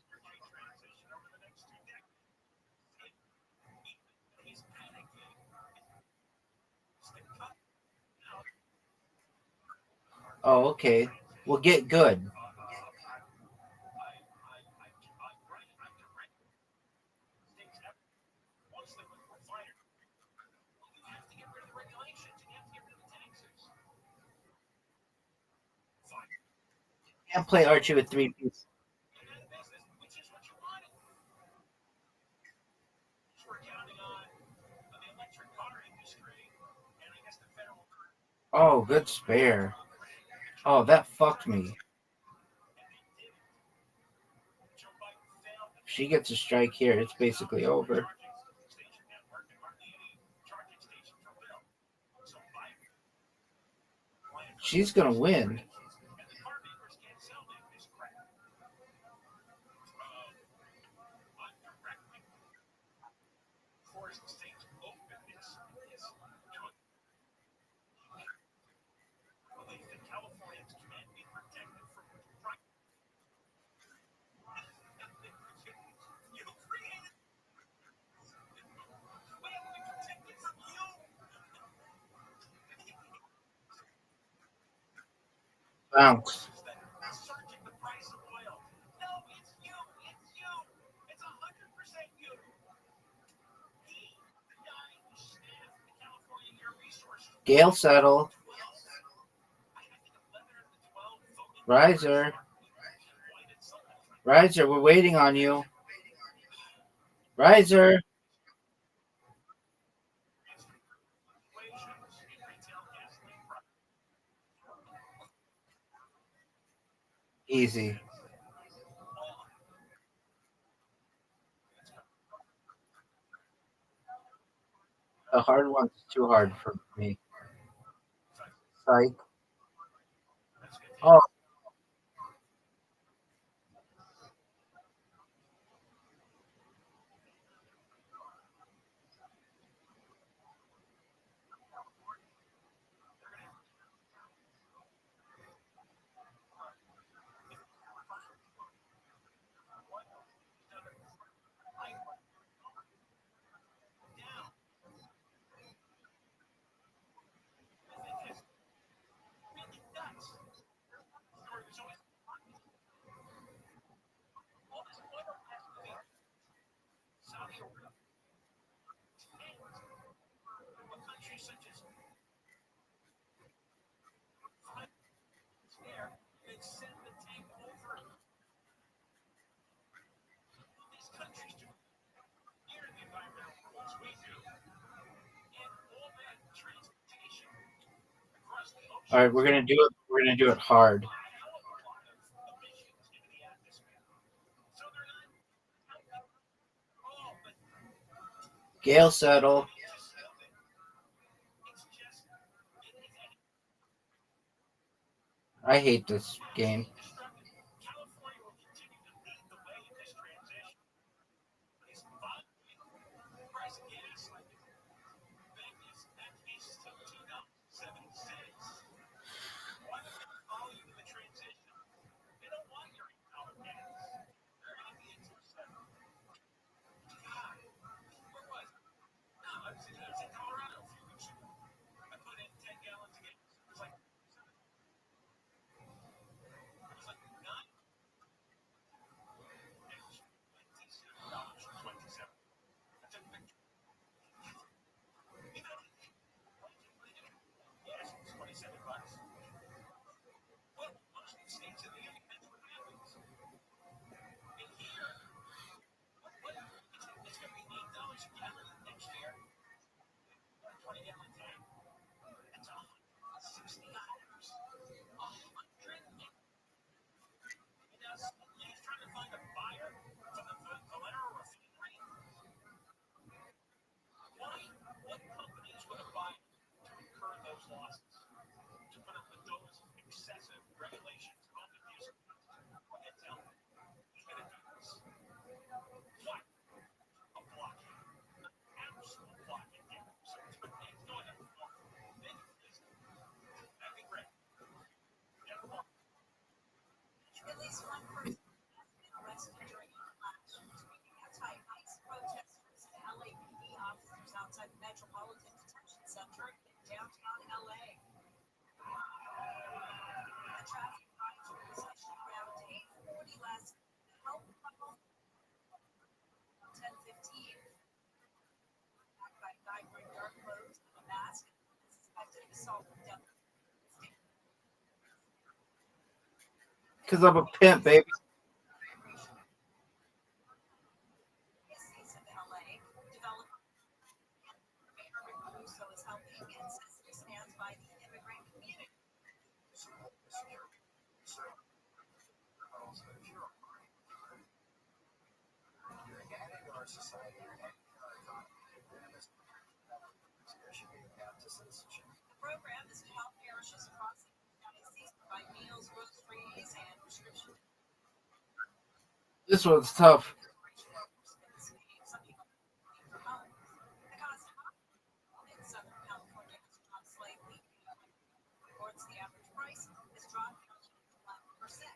Oh, okay. Well, get good. Can't play Archie with 3 pieces. Oh, good spare. Oh, that fucked me. If she gets a strike here, it's basically over. She's gonna win. Bounce. Gale settle. Riser. Riser, we're waiting on you. Riser. Easy. The hard one's too hard for me. Psych. Oh, all right. We're gonna do it. We're gonna do it hard. Gale settle. I hate this game. At least one person has been arrested during a clash between anti-ICE protesters and LAPD officers outside the Metropolitan Detention Center in downtown LA. traffic advisories issued around 8:40 last help 10:15. Backed by a guy wearing dark clothes and a mask, suspected of assault with death. Because I'm a pimp, baby. Of LA, developer Russo is helping and says he stands by the immigrant community. The program is to help parishes across the United States provide meals, groceries, and prescriptions. This one's tough. Some people need homes. The cost of housing in Southern California has dropped slightly. Reports the average price has dropped 11%.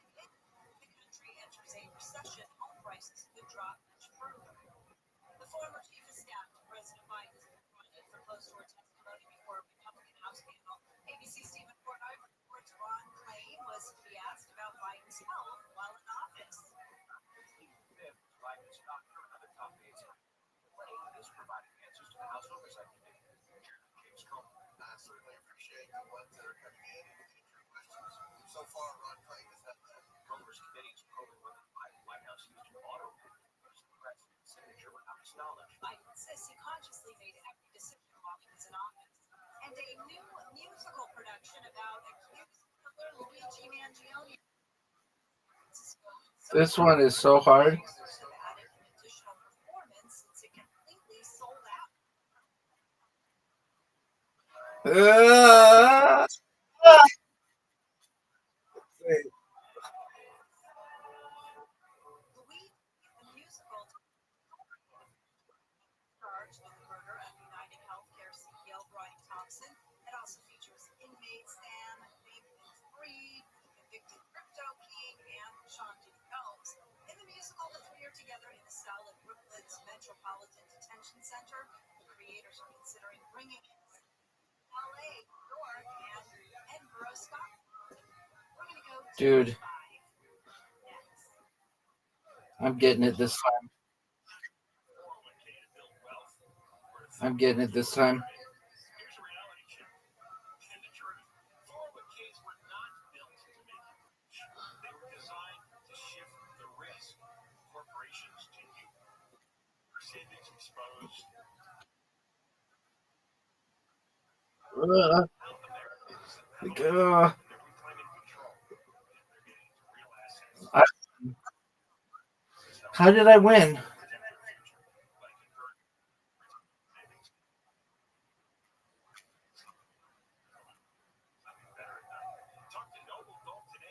The country enters a recession, home prices could drop much further. The former chief of staff to President Biden is confronted for closed-door testimony before a Republican House panel. ABC Stephen Portnoy reports Ron Klain was to be asked about Biden's health while in office. Biden's doctor and other top aides. Klain is providing answers to the House Oversight Committee. James Comey. I certainly appreciate the ones that are coming in and answering questions. So far, Ron Klain has had that. Comer's committee is probing whether the White House used an auto president's signature without his knowledge. Biden says he consciously made every decision while he was in office. And a new musical production about accused killer Luigi Mangione. This one is so hard. Added an additional performance since it completely sold out. Luigi, the musical, charged with the murder of United Healthcare CEO Brian Thompson. It also features inmate Sam Bankman-Fried, convicted crypto king, and Sean Diddy Combs. In the musical, the three are together in a cell at Brooklyn's Metropolitan Detention Center. The creators are considering bringing it to LA, New York, and Edinburgh, Scotland. We're going to go to Dude, 5 next. I'm getting it this time. I'm getting it this time. Here's a reality check. And the truth. 401ks were not built to make you rich. They were designed to shift the risk of corporations to you. Your savings exposed. Uh, How Americans like, they're reclaiming control. And they're getting to real assets. how did I win?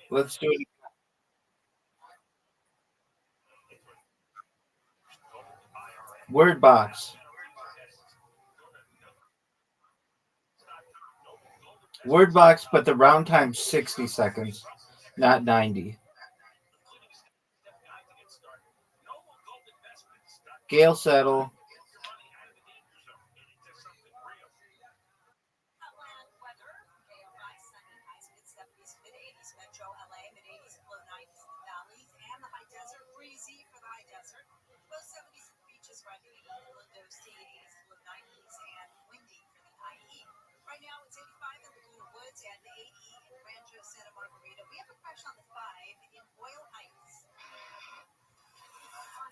Let's do it. Word box. Word box, but the round time's 60 seconds, not 90. Gale settle. Outland weather, AOI sunny, highs mid-70s, mid-80s, metro LA, mid-80s, low 90s in the valleys, and the high desert, breezy for the high desert, low 70s in the beaches, right in the Lindos, T80s, low 90s, and windy for the IE. Right now it's 85 in Laguna Woods and 80 in Rancho Santa Margarita. We have a crash on the 5 in Boyle Heights.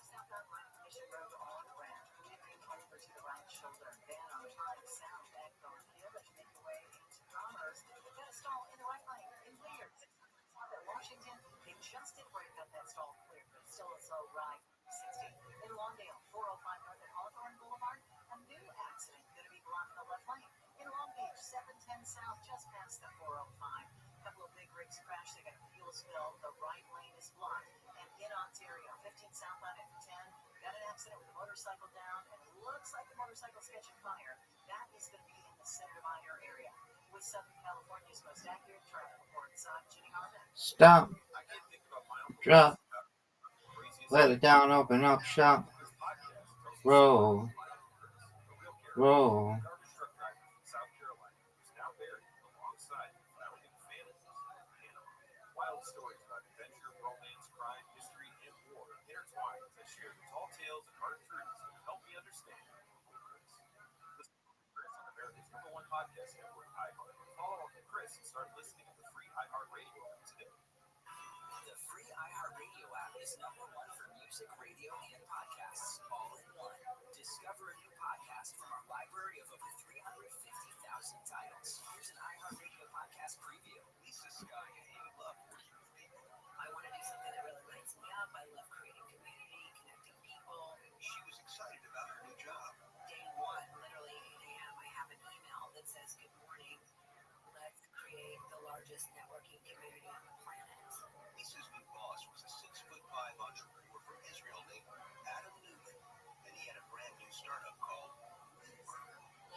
Southbound Mission Road all around, moving over to the right shoulder, then on the right south at North Hill as you make your way into Commerce. Got a stall in the right lane in Lear. South at Washington, they just did break up that stall clear, but still a slow ride. 60 in Lawndale, 405 north at Hawthorne Boulevard. A new accident going to be blocking the left lane. In Long Beach, 710 south, just past the 405. A couple of big rigs crashed. They got a fuel spill. The right lane is blocked. And in Ontario, 15 southbound at 10, got an accident with a motorcycle down, and it looks like the motorcycle's catching fire. That is going to be in the Center Minor area. With Southern California's most accurate traffic reports, Stop. Drop. Let it down. Open up shop. Roll. Roll. Wild stories about adventure, romance, crime, history, and war intertwined to share the tall tales and hard truths that help me understand. Listen to Chris on America's #1 podcast network, iHeart. Follow Chris and start listening to the free iHeartRadio app today. The free iHeartRadio app is #1 for music, radio, and podcasts, all in one. Discover a new podcast from our library of over 350,000 titles. Here's an iHeartRadio podcast preview. Lisa Sky and you love working with people. I want to do something that really lights me up. I love creating community, connecting people. She was excited about her new job. Day one, literally 8 a.m., I have an email that says, "Good morning. Let's create the largest networking community on the planet." Lisa's new boss was a 6'5" entrepreneur from Israel named Adam Newman, and he had a brand new startup called I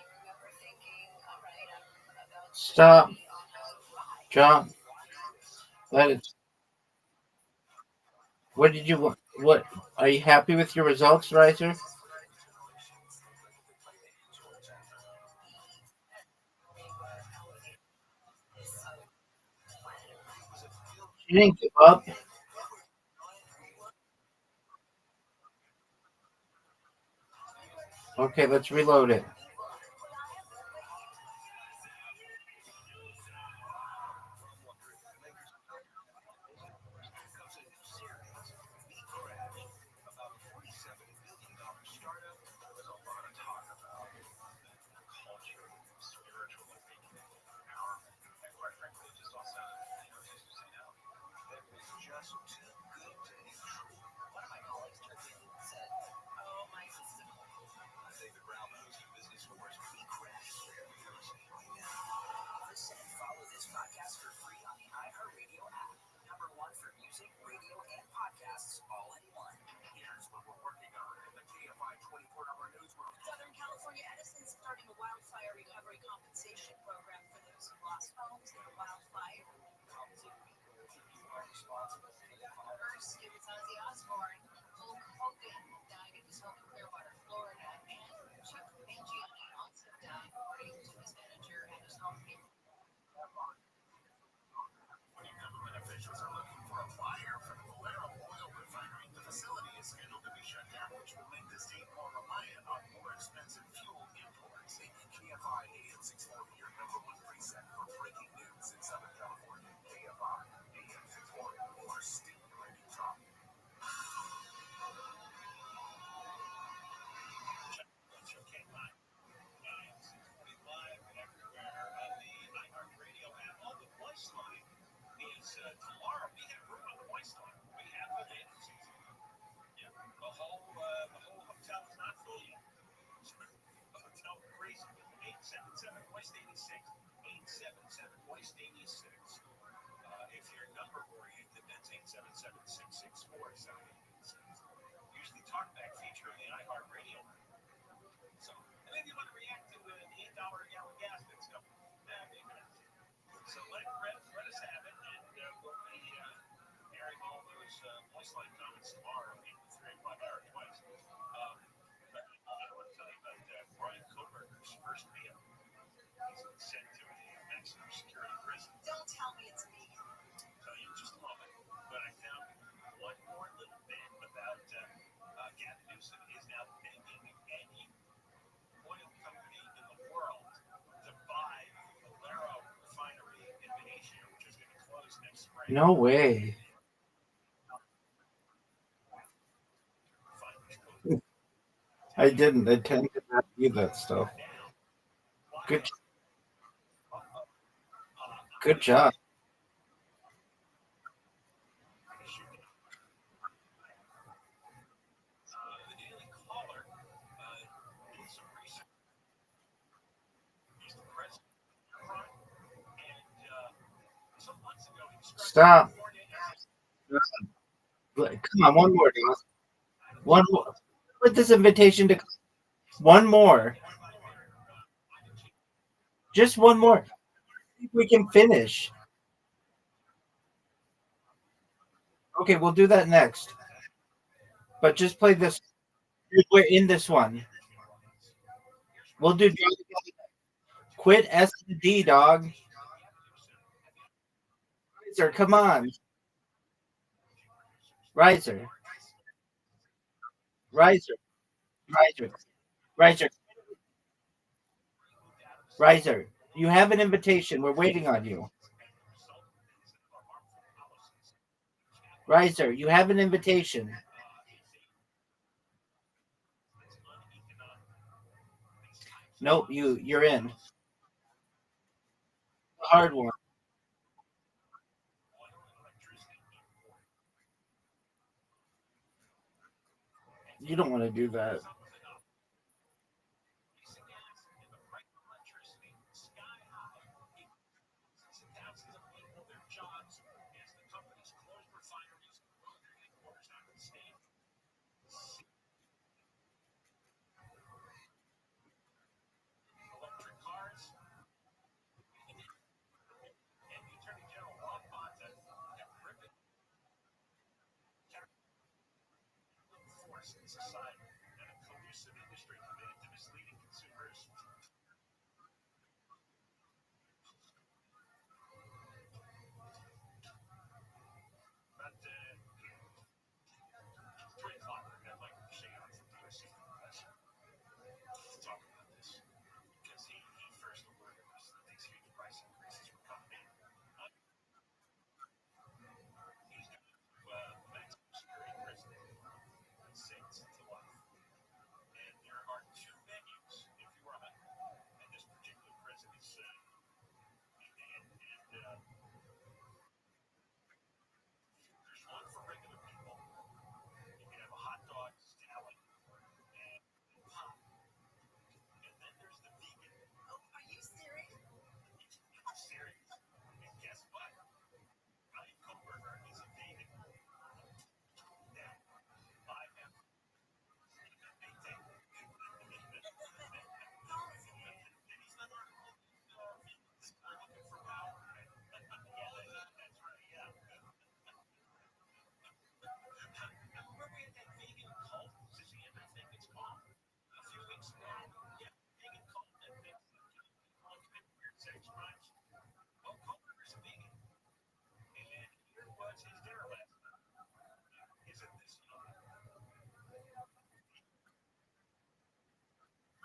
remember thinking, all right, I'm about to Stop. be on a ride. Drop. Let it. What did you want? What are you happy with your results, Riser? You didn't give up. Okay, let's reload it. about a $47 billion startup. There was a lot of talk about culture, spiritual awakening, empowerment, and quite frankly, it just all sounded, just to say no. That was just too good to be true. One of my colleagues took it and said, "Oh, my system." David Brown, host of Business Wars, we crashed there. Listen and follow this podcast for free on the iHeartRadio app. #1 for music, radio, and podcasts, all in one. Here's what we're working on in the KFI 24-hour newsroom. Southern California Edison's starting a wildfire recovery compensation program for those who lost homes in a wildfire. Help to people who are responsible for the fire. First, it was Ozzy Osbourne. Hulk Hogan died at his home in Clearwater, Florida. And Chuck Mangione also died, according to his manager at his home in When government officials are looking for a buyer for the Valero oil refinery, the facility is scheduled to be shut down, which will make the state more reliant on more expensive fuel imports. KFI AM 640, your #1 preset for breaking news in Southern California. KFI AM 640, more stimulating talk. Okay, live. 640 live everywhere on the iHeartRadio app. On the voice line is tomorrow. We have room on the voice line. We have the vacancies. Yeah, the whole hotel is not full yet. The hotel crazy. 877 West 86. 877 West 86. If you're number oriented, that's 877-664-7886. Usually talkback feature in the iHeartRadio app. So, and then you want to react to an $8 a gallon gas that's coming. So let us have it, and we'll be airing all those voice line comments tomorrow in the 3 o'clock hour twice. But I want to tell you about Brian Koberger's first meal. He's sent to a maximum security prison. Don't tell me it's me. I'll tell you in just a moment. But I found one more little bit about Gavin Newsom is now begging any oil company in the world to buy the Valero refinery in Benicia, which is going to close next spring. No way. I didn't. I tend to not do that stuff. Good job. The Daily Caller did some research. He's the president of Prime, and some months ago he described Stop. California as Come on, one more, Don. One more. Put this invitation to one more. Just one more. We can finish. Okay, we'll do that next. But just play this. We're in this one. We'll do quit S and D, dog. Riser, come on. Riser. Riser. Riser. Riser. Riser. You have an invitation. We're waiting on you. Riser, you have an invitation. Nope, you're in. The hard one. You don't want to do that.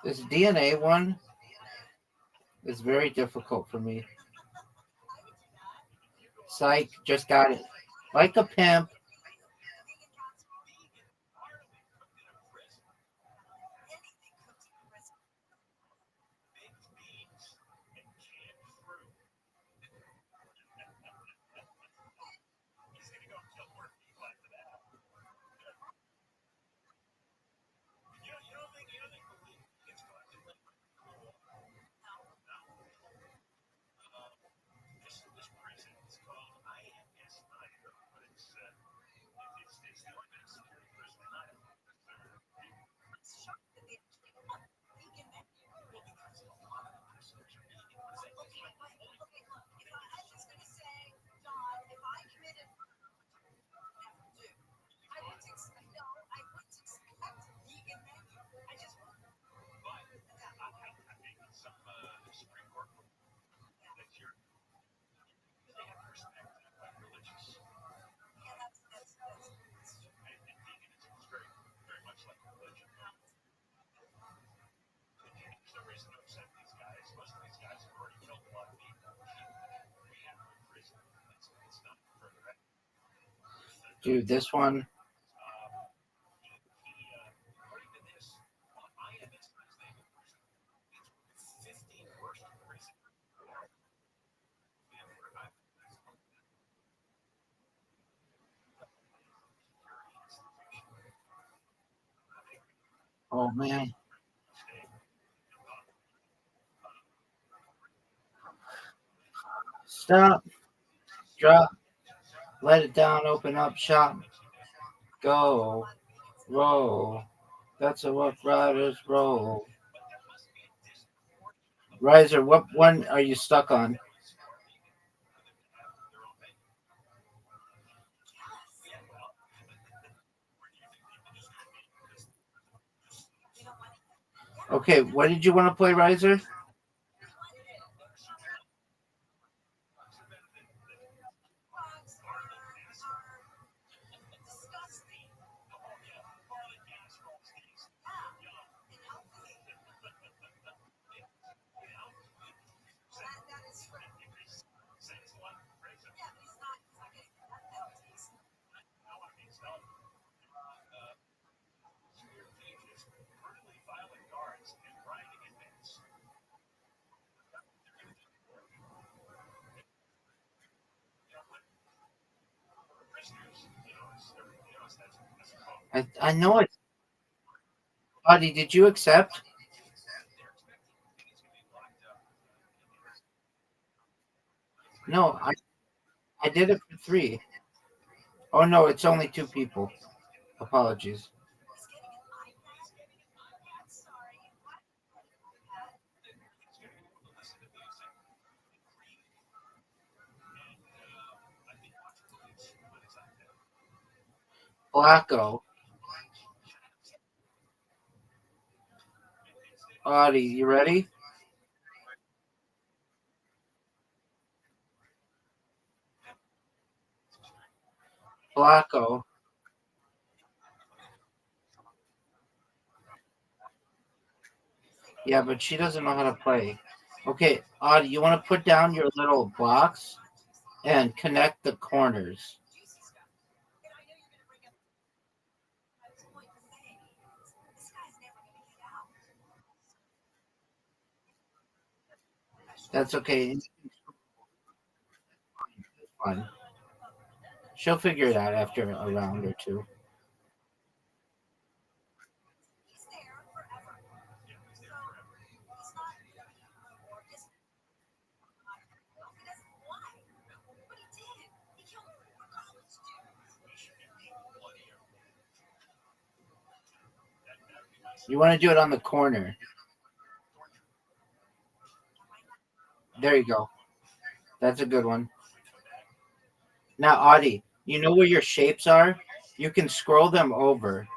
This DNA one is very difficult for me. Psych, just got it. Like a pimp. Dude, this one. Oh man. Stop. Drop. Let it down. Open up shop. Go. Roll. That's a Rough Riders roll. Riser, what one are you stuck on? Okay, what did you want to play, Riser? I know it. Audie, did you accept? No, I did it for 3. Oh no, it's only 2 people. Apologies. Blacko. Audie, you ready? Blacko. Yeah, but she doesn't know how to play. Okay, Audie, you want to put down your little blocks and connect the corners. That's okay. It's fun. She'll figure it out after a round or two. You want to do it on the corner. There you go. That's a good one. Now, Audie, you know where your shapes are? You can scroll them over.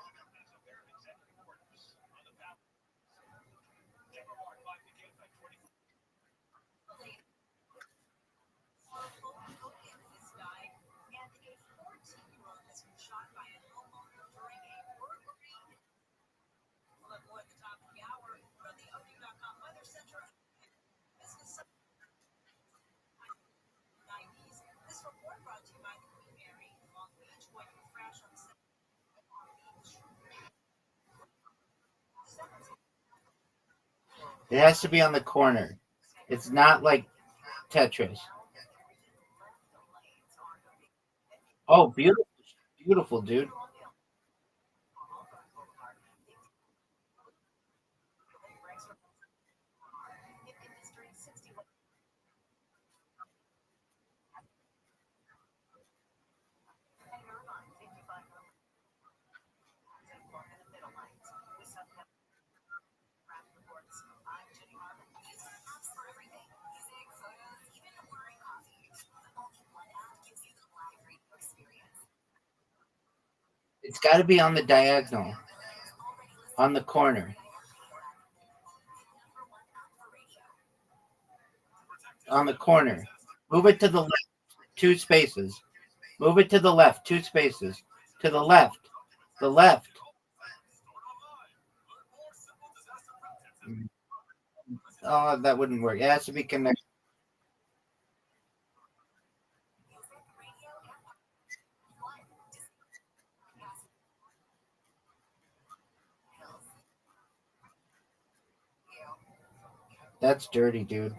It has to be on the corner. It's not like Tetris. Oh, beautiful, beautiful, dude. It's got to be on the diagonal, on the corner, on the corner. Move it to the left, 2 spaces. Move it to the left, 2 spaces. To the left, the left. Oh, that wouldn't work. It has to be connected. That's dirty, dude.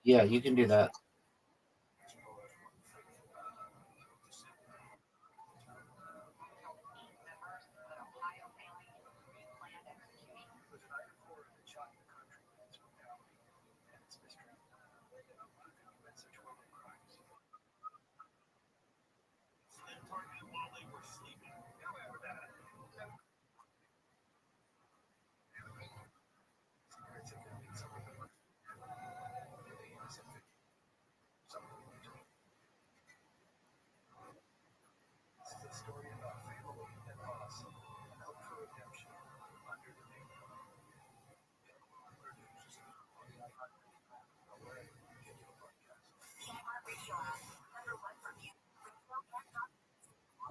Yeah, you can do that.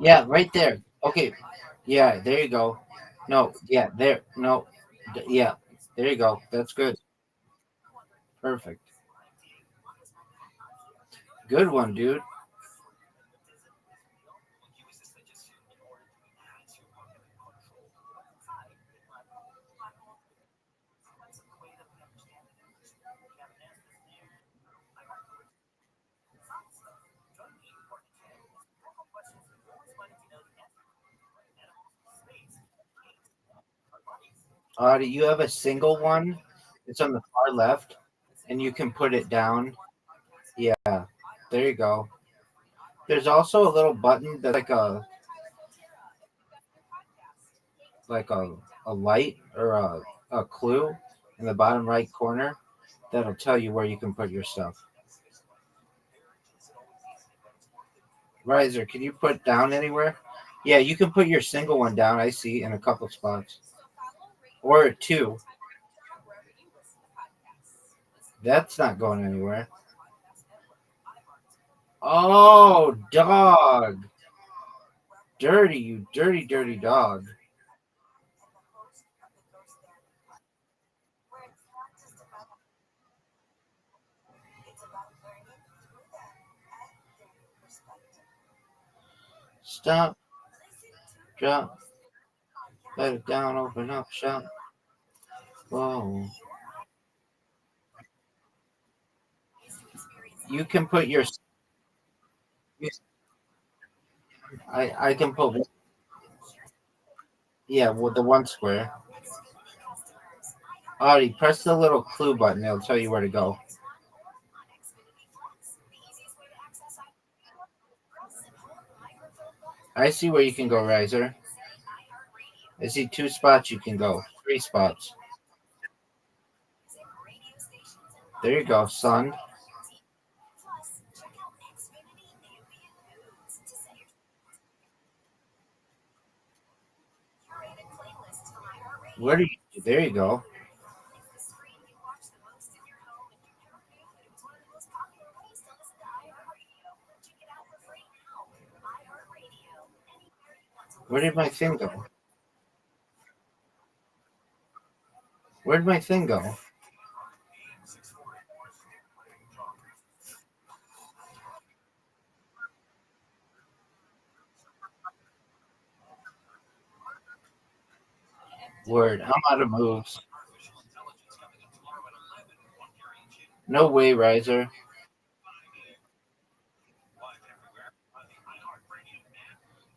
Yeah, right there. Okay. Yeah, there you go. No, yeah, there. No. Yeah, there you go. That's good. Perfect. Good one, dude. Do you have a single one? It's on the far left, and you can put it down. Yeah, there you go. There's also a little button that's like a light or a clue in the bottom right corner that'll tell you where you can put your stuff. Riser, can you put down anywhere? Yeah, you can put your single one down. I see in a couple spots or two. That's not going anywhere. Oh, dog. Dirty, you dirty, dirty dog. Stop, drop, let it down, open up, shop. Whoa. You can put your. I can put. Yeah, with the one square. Audie, press the little clue button. It'll tell you where to go. I see where you can go, Riser. I see two spots you can go. Three spots. There you go, son. Where do you? There you go. Where did my thing go? Where'd my thing go? Word. I'm out of moves. No way, Riser.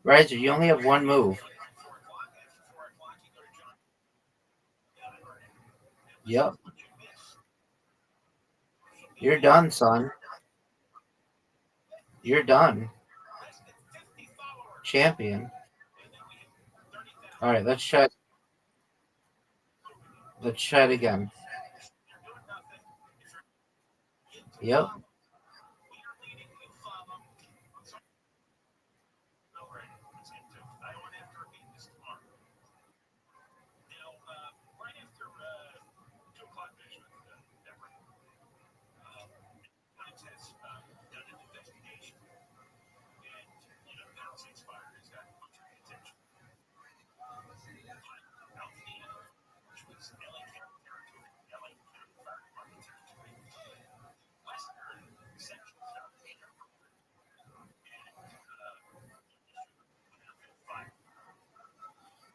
Riser, you only have one move. Yep. You're done, son. You're done. Champion. All right, let's try. Let's try it again. Yep.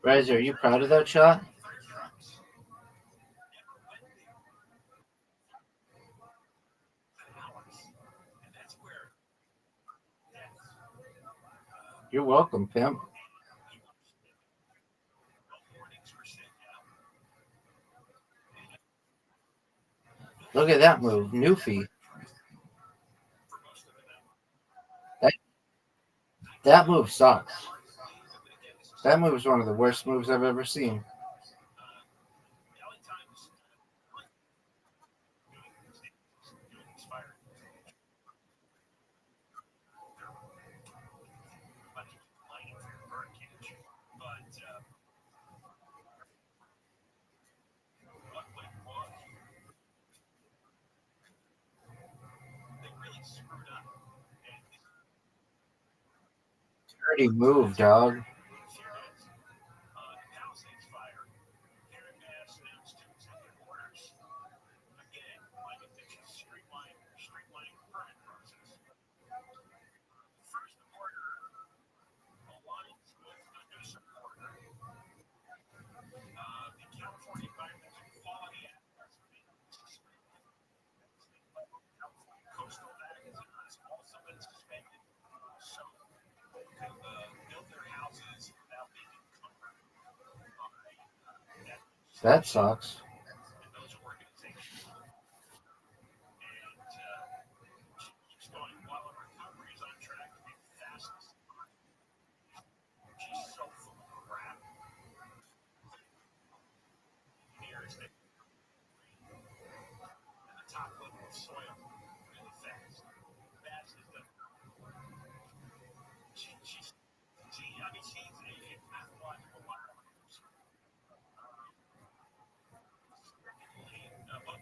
Riser, are you proud of that shot? You're welcome, pimp. Look at that move, Newfie. That that move sucks. That move is one of the worst moves I've ever seen. Dirty move, dog. Sure is. The Palisades fire. Karen Bass announced two executive orders. Again, like addiction's streamlining permit process. First order aligns with the new support. The California Environmental Quality Act. Coastal magazines has also been suspended. So to build their houses without being encumbered by that That sucks. and those organizations. And she keeps going while her recovery is on track to be the fastest. She's so full of crap. Here is the top level of soil really fast. Bass is the she's I mean she's a pathological liar. But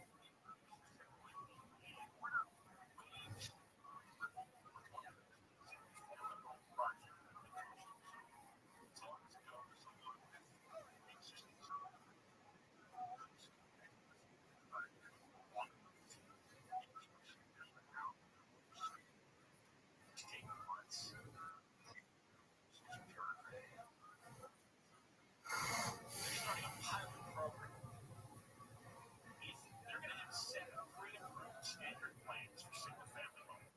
they're starting a pilot program. They're going to have 7 pre-approved standard plans for single-family homes.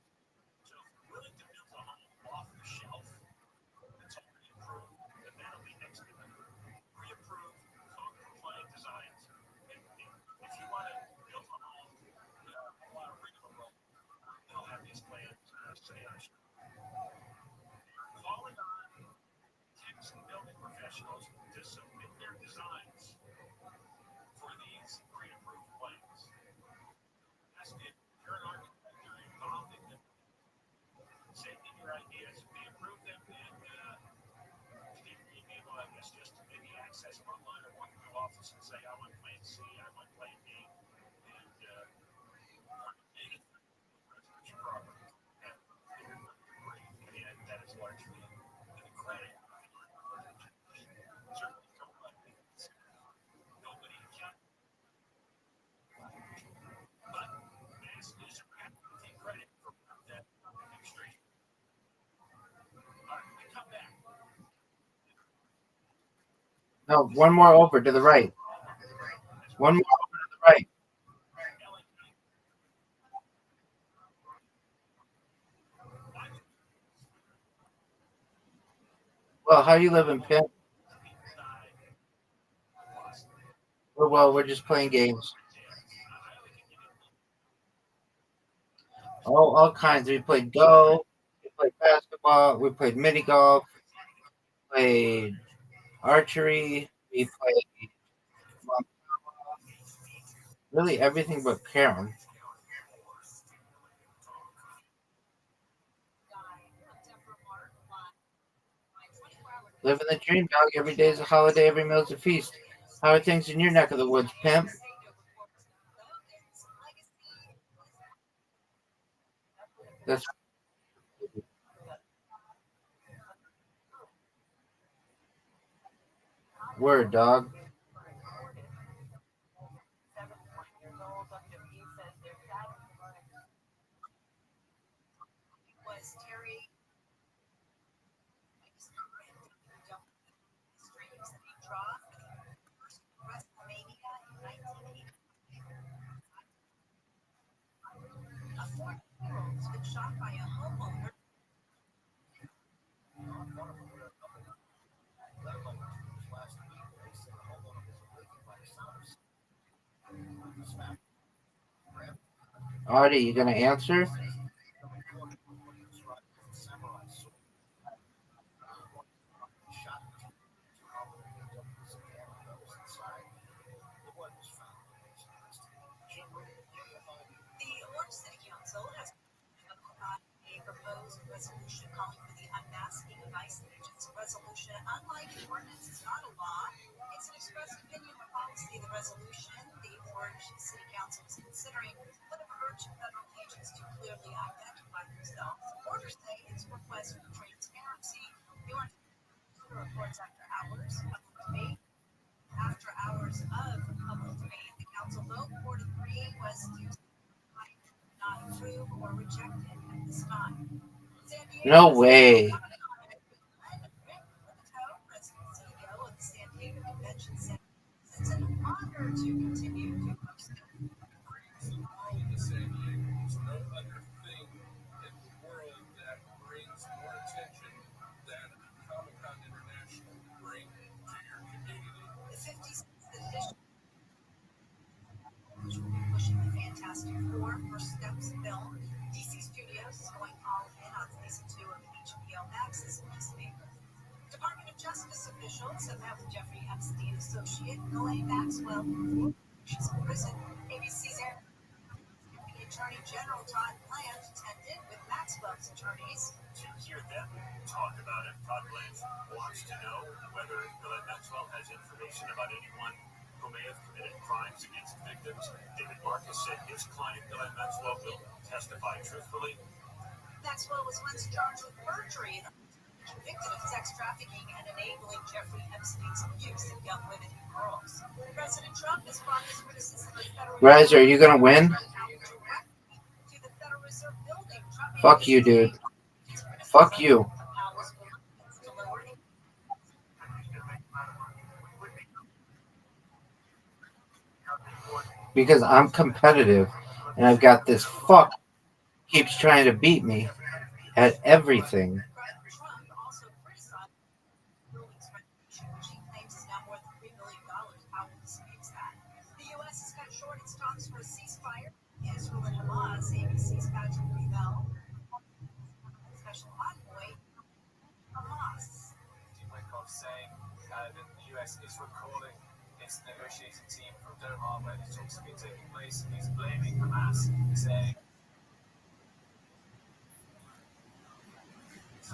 So if you're willing to build a home off the shelf that's already approved, then that'll be next to them. Pre-approved, code-compliant designs. And if you want to build a home, a lot of rigmarole, they'll have these plans say on calling on techs and building professionals to submit their designs for these pre-approved plans. Ask if you're an architect, you're involved in them, send in your ideas, they approve them, and you'd be able, I guess, just to maybe access them online or walk into the office and say, I want plan C, I want plan D, and residential property. And that is largely the credit. Certainly don't let nobody account. But Mass is take credit for that administration. All right, we come back. No, one more over to the right. One more over to the right. Well, how do you live in Penn? Well, we're just playing games. All kinds. We played Go. We played basketball. We played mini golf. Played archery. We played really everything but Karen. Living the dream, dog. Every day is a holiday. Every meal's a feast. How are things in your neck of the woods, pimp? That's word, dog. Was Terry streams that he dropped first WrestleMania in 1980? A 14-year-old has been shot by a homeowner. Artie, you gonna answer? The Orange City Council has a proposed resolution calling for the unmasking of ICE agents. Resolution, unlike an ordinance, is not a law. It's an express opinion or policy. The resolution, the Orange City Council is considering, would urge federal agents to clearly identify themselves or say its request for transparency. You want to reports after hours of debate. After hours of public debate, the council vote 4 to 3 was to not approve or reject it at this time. No way. CEO of the San Diego Convention Center, it's an honor to continue to host it. All the San Diego, there's no other thing in the world that brings more attention than Comic-Con International bring to your community. The 56th edition, which will be pushing the Fantastic Four First Steps film. DC Studios is going all in on season 2 of HBO Max's Peacemaker. Department of Justice officials have met with Jeffrey Epstein associate Ghislaine Maxwell. She's in prison. ABC's Deputy Attorney General Todd Blanche attended with Maxwell's attorneys. To hear them talk about it, Todd Blanche wants to know whether Ghislaine Maxwell has information about anyone who may have committed crimes against victims. David Marcus said his client, Ghislaine Maxwell, will testify truthfully. Maxwell was once charged with perjury and convicted of sex trafficking and enabling Jeffrey Epstein's abuse of young women and girls. President Trump has brought his criticism of federal Rez, are you gonna win? to the Federal Reserve building. Trump Fuck you, dude. Fuck you. Because I'm competitive and I've got this fuck keeps trying to beat me at everything. Trump also criticized the building's renovation, which he claims is now more than $3 billion. Powell disputes that. The U.S. has cut short its talks for a ceasefire. Israel and Hamas, ABC's Patrick Revell, special envoy, Hamas. Wickoff saying that the U.S. is recalling its negotiating team from Doha where the talks have been taking place, and he's blaming Hamas, saying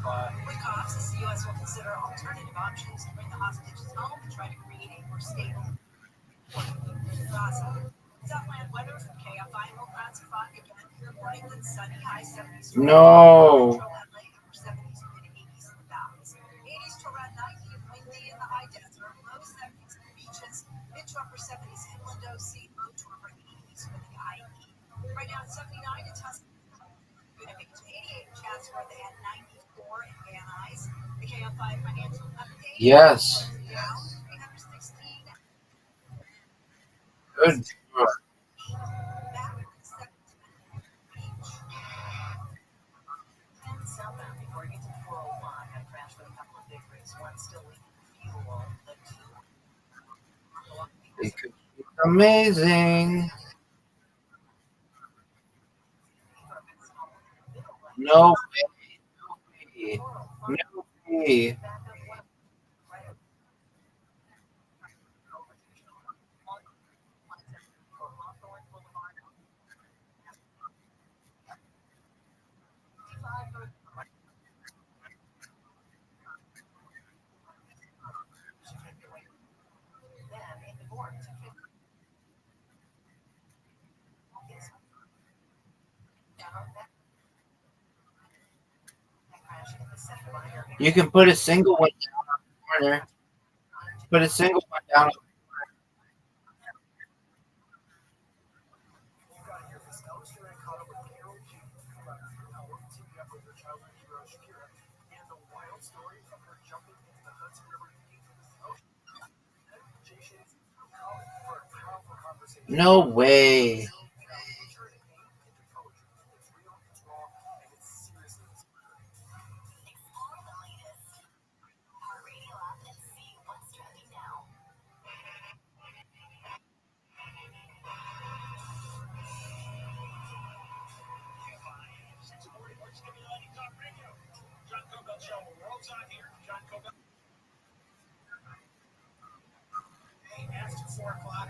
Wickoff says the U.S. will consider alternative options to bring the hostages home and try to create a more stable Gaza. Southland weather from KFI and clouds of fog again. Morning and sunny, high 70s. No. Metro LA, upper 70s, mid 80s in the valleys. 80s to around 90 and windy in the high desert. Low 70s in the beaches. Mid to upper 70s inland OC. Low to upper 80s for the IE. Right now it's 79 in Tuscany. 88 in Chatsworth and 94 in Van Nuys. The KFI financial update. Yes. Down 316. Good. Southbound before it gets to 401. Had a crash with a couple of big rigs. One still leaking fuel. The two. It could be amazing. No way. No way. You can put a single one down on the corner. Put a single one down. No way. After 4 o'clock,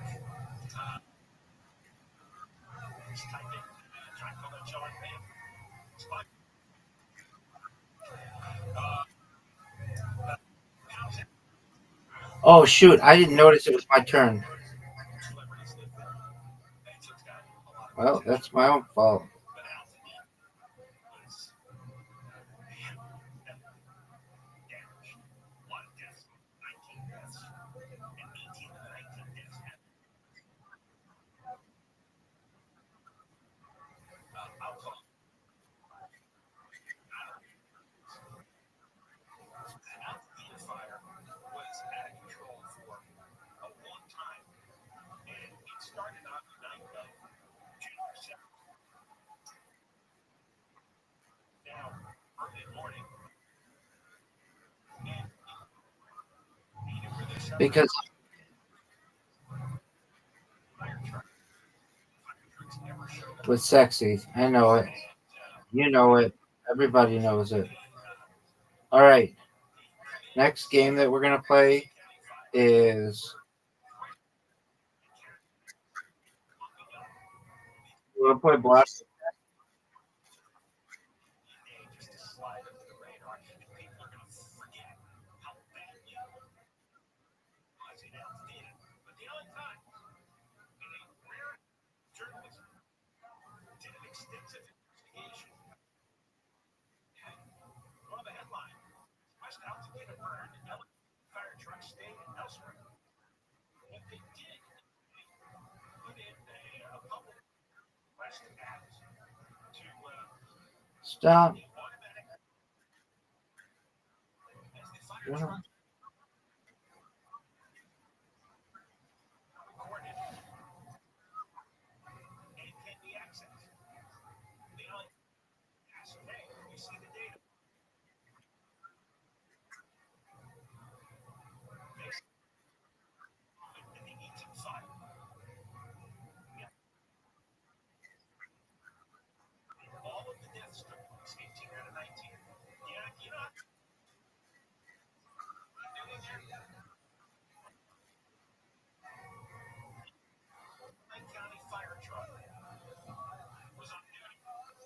Oh shoot! I didn't notice it was my turn. Well, that's my own fault. fire was out of control for a long time, and it started on the night of January 7th. Now, early morning, and where they shut Because fire trucks never showed up. with sexy, I know it. You know it. Everybody knows it. All right. Next game that we're gonna play is we're gonna play Block. Just to slide under the radar, and people are going to forget how badly was in Altadena. But the other time, in a rare journalism, did an extensive investigation. And one of the headlines, West Altadena burned, fire trucks stayed elsewhere. What they did, they put in a public request ads to Stop. automatic as the fire truck recorded and can be accessed. The only ask, hey, you see the data. In the Eaton fire. All of the deaths took place 18 out of 19. Yeah, you know, Lake County fire truck was on duty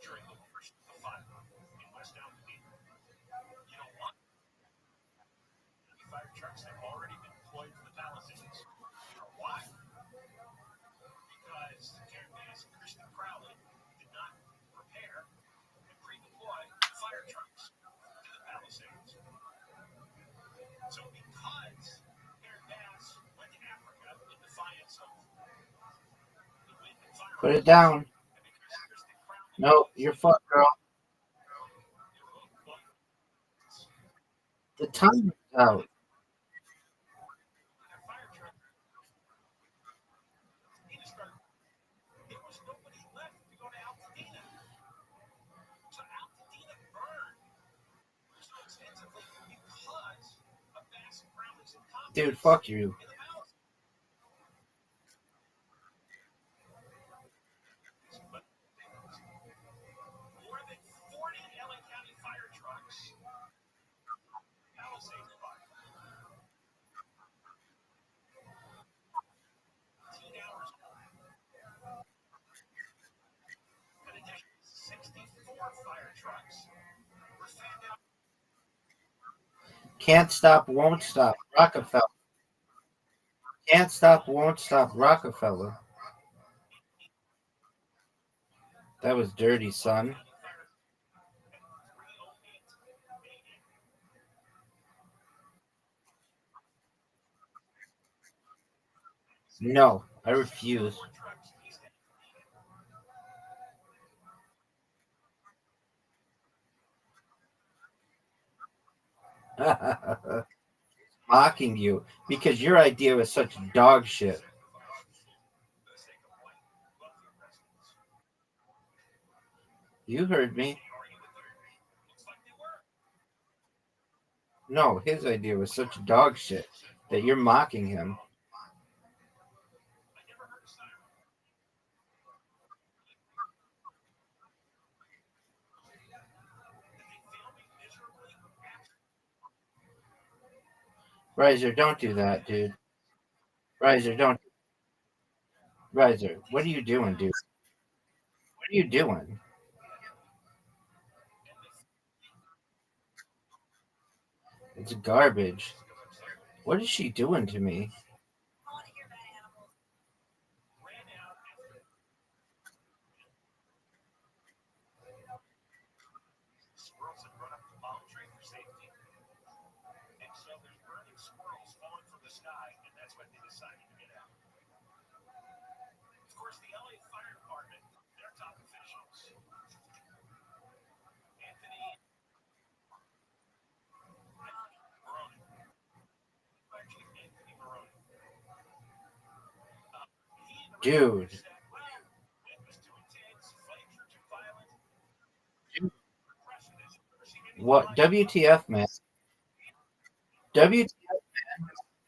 during the worst of the fire in West Altadena. You know what? Fire trucks have already been deployed to the Palisades. Why? Because Karen Bass and Kristen Crowley did not prepare and pre-deploy fire trucks to the Palisades. So because Karen Bass went to Africa in defiance of the wind and fire, Put it down. and because Kristen Crowley No, you're fucked, girl. The time is out. fire truck, there was nobody left to go to Altadena. So Altadena burned so extensively because of Bass and Crowley's incompetence. Dude, fuck you. In the Palisades. But more than 40 LA County fire trucks, Palisades fire. 18 hours. An additional 64 fire trucks were fanned out. Can't stop, won't stop. Rockefeller. Can't stop, won't stop. Rockefeller. That was dirty, son. No, I refuse. Mocking you because your idea was such dog shit. You heard me. No, his idea was such dog shit that you're mocking him. Riser, don't do that, dude. Riser, don't. Riser, what are you doing, dude? What are you doing? It's garbage. What is she doing to me? Squirrels had run up the palm tree for safety. And so there's burning squirrels falling from the sky, and that's what decided to get out. Of course, the LA Fire Department, their top officials, Anthony Moroni, Fire Chief Anthony Moroni. He and the Dude. said, well, it was too intense, flames were too violent. What? WTF, man? WTF?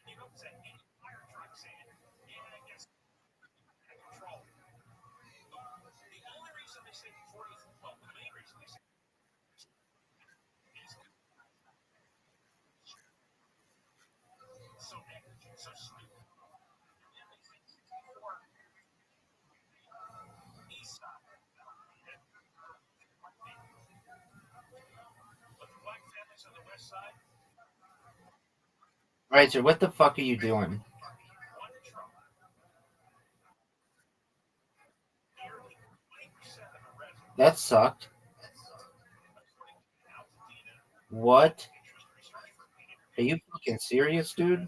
You don't say any fire truck saying, yeah, I guess control. The only reason they say 40, well, the main reason they say is so negligent, so stupid. East side. But the black families on the west side, Right, so what the fuck are you doing? one truck. Nearly 20% of the residents, That sucked. according to Altadena, What? interest research for Peter, Are you fucking serious, dude? 20%.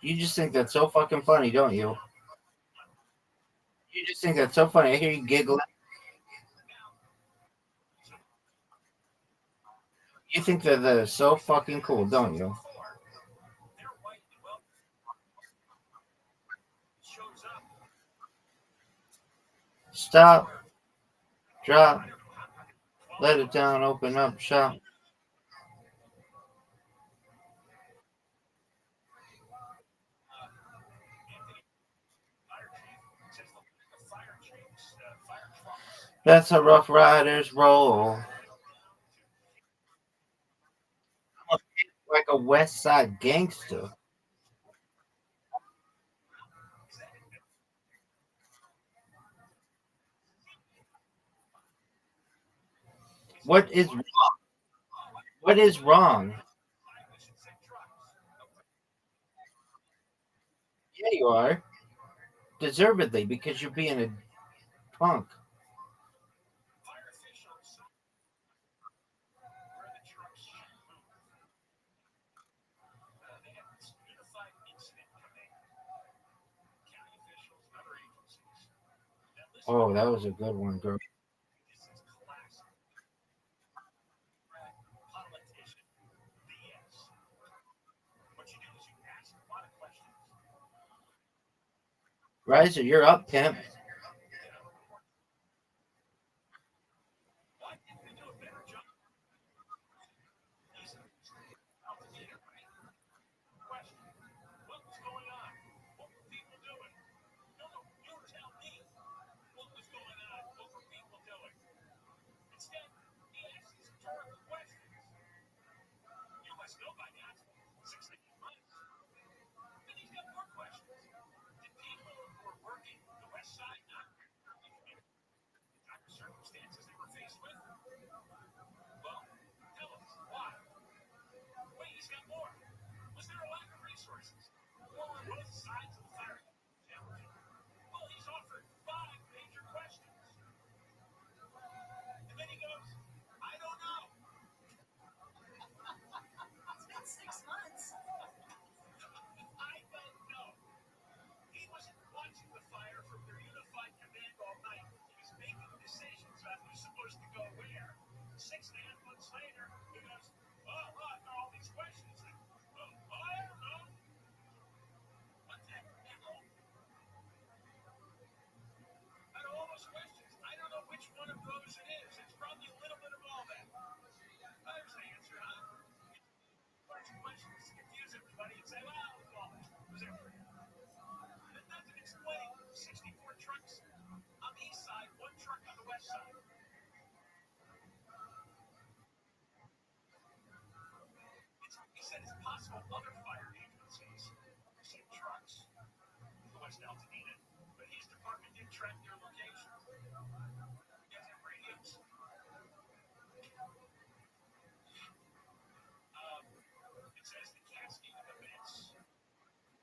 You just think that's so fucking funny, don't you? You just think that's so funny. I hear you giggling. You think that is so fucking cool, don't you? Their white and well shows up. Stop. Drop. Let it down. Open up shop. Fire chiefs, fire trucks. That's how Rough Riders roll. Like a West Side gangster. What is wrong? What is wrong? Yeah, you are. Deservedly, because you're being a punk. Fire officials where the trucks should move. They have this unified incident command. County officials and other agencies. Now listen, Oh, that was a good one, girl. this is classic. Politician BS. What you do is you ask a lot of questions. Riser, you're up, pimp. Why didn't they do a better job? Listen, Altadena, right? Question. What was going on? What were people doing? No, you tell me what was going on. What were people doing? Instead, he asks these rhetorical questions. You must know by now. 6 to 8 months. And he's got more questions. Did people who were working the west side not the dire circumstances they were faced with? Well, tell us why. Wait, he's got more. Was there a lack of resources? Or were both sides of the fire challenging? Well, he's offered 5 major questions. And then he goes, I don't know. It's been 6 months. I don't know. He wasn't watching the fire from their unified command all night. He was making decisions on who's supposed to go where. 6.5 months later, he goes, oh, after all these questions, I don't know. What the hell? Out of all those questions, I don't know which one of those it is. It's probably a little bit of all that. There's the answer, huh? First questions confuse everybody and say, well, it was all that. It was everything. That doesn't explain 64 trucks on the east side, 1 truck on the west side. He said it's possible other fire agencies sent trucks to West Altadena, but his department didn't track their location. He has radios. It says the cascade of events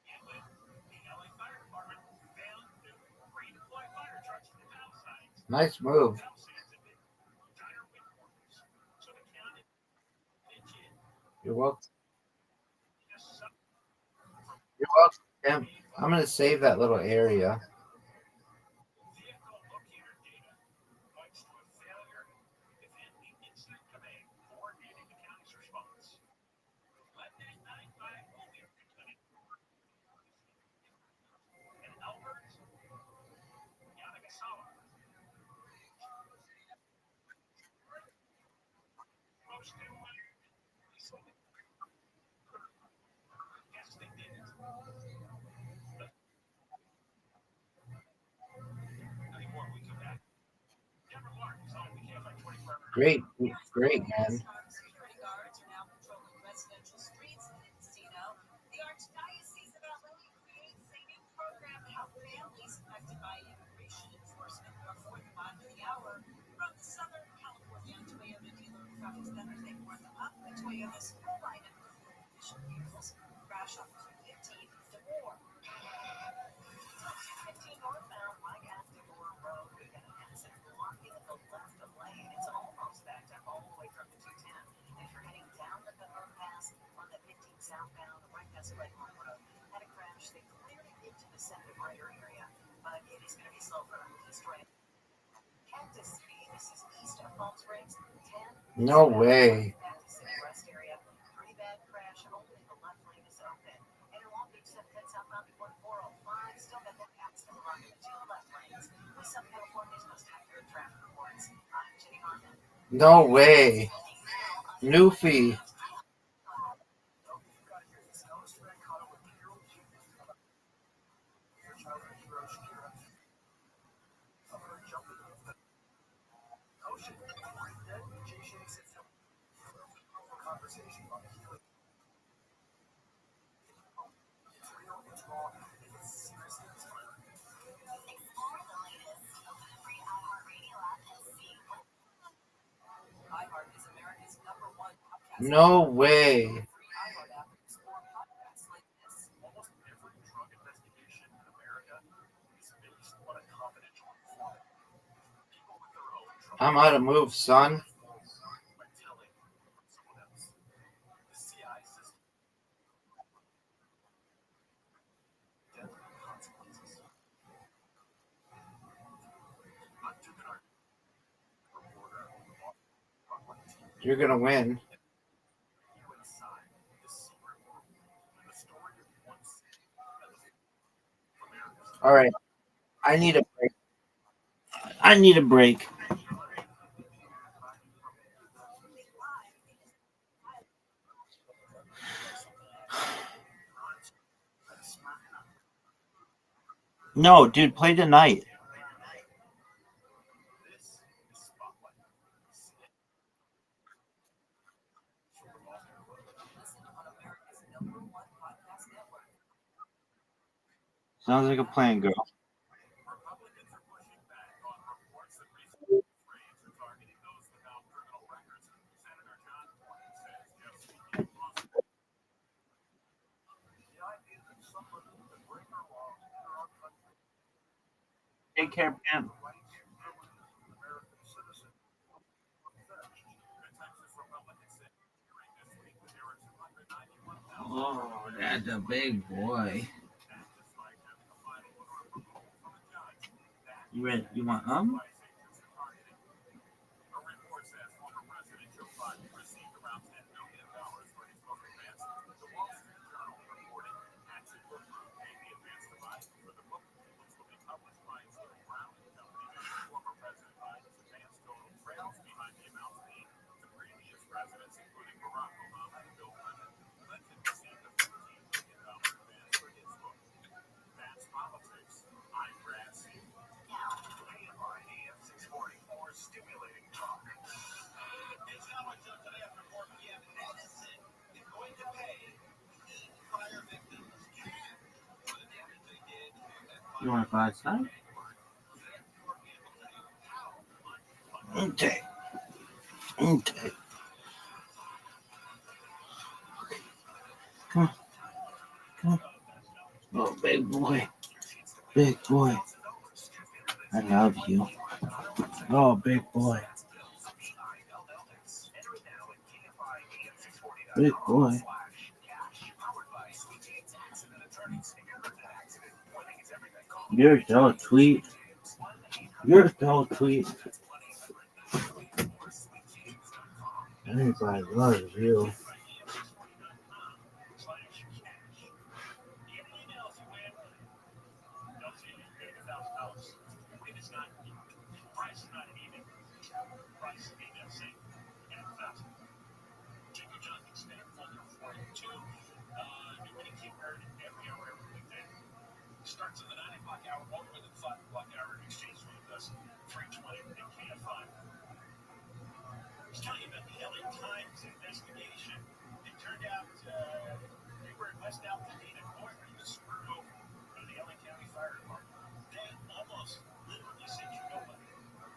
inlet the LA Fire Department failed to redeploy fire trucks to the Palisades. Nice move. Palisades have been dire wind warnings, so the county did You're welcome. just You're welcome. I'm going to save that little area. Vehicle locator data points to a failure within the incident domain coordinating the county's response. Monday night by movie and Albert Yanagisawa. Most do yes, they did it. Anymore, we come back. Deborah Mark is on weekend like 24 hours. Great, great, man. Security guards are now patrolling residential streets in Encino. The Archdiocese of LA creates a new program to help families affected by immigration enforcement before the bottom of the hour. From the Southern California Toyota dealer travels Thursday for the up the Toyota's full lineup of mission vehicles. Crash off 215 to more. 215 northbound, like after Door Road, we got an accident blocking the left of lane. It's almost backed up all the way from the 210. If you're heading down the overpass on the 15 southbound, right past Leghorn Road, had a crash. They cleared it into the center brighter area, but it is going to be slow for East Ray. Cactus City, this is east of Palm Springs, 10. No way. Cactus City West area, pretty bad crash. Only the left lane is open. And it won't be except head southbound before 405. Still got that accident blocking the two left lanes. With some California's most accurate traffic reports. I'm Jenny Hartman. No way. Newfie. iHeart is America's #1 podcast. No way. Free iHeart app to explore podcasts like this. Almost every drug investigation in America is based on a confidential informant. People with their own trouble I'm out of move, son. by telling someone else. The CI system. Deadly consequences. I'm Jim Bernard, reporter on one team. You're going to win. You inside the secret world. The story of one city of America's All right. I need a break. I need a break. No, dude, play tonight. This is Spotlight. Listen on America's #1 podcast network. Sounds like a plan, girl. Republicans are pushing back on reports that recent raids are targeting those without criminal records. Senator John Cornyn says just speaking possible. The idea that someone could bring her law into our country, Take care, Pam. rights and privileges of an American citizen, fetched. The Texas Republican said during this week that there are 291,000 Oh, that's a big boy. despite having a final order of removal from a judge. That You ready? You want A report says former President Joe Biden received around $10 million for his book advance. The Wall Street Journal reporting Action Book Group paid the advance to Biden for the book, which will be published by Stephen Brown and Company. Former President Biden's advance total trails behind the amounts paid to previous presidents, including Barack Obama and Bill Clinton. Clinton received a $15 million advance for his book. That's politics. I'm Brad C. Now, KFI AM 640 for stimulating talk. It's how much up today after 4 p.m. Edison is going to pay 8 fire victims cash for the damage they did. You want to go outside? Okay. Okay. Come on. Come on. Oh, big boy. Big boy. I love you. Oh, big boy. Big boy. You're still a tweet. You're still a tweet. Anybody loves you. Starts in the 9 o'clock hour, all the way to the 5 o'clock hour. Exchange rate does 320 and KF5. I was telling you about the LA Times investigation. It turned out they were in West Altadena, Northern, the screwed over by the LA County Fire Department. They almost literally said, you know what?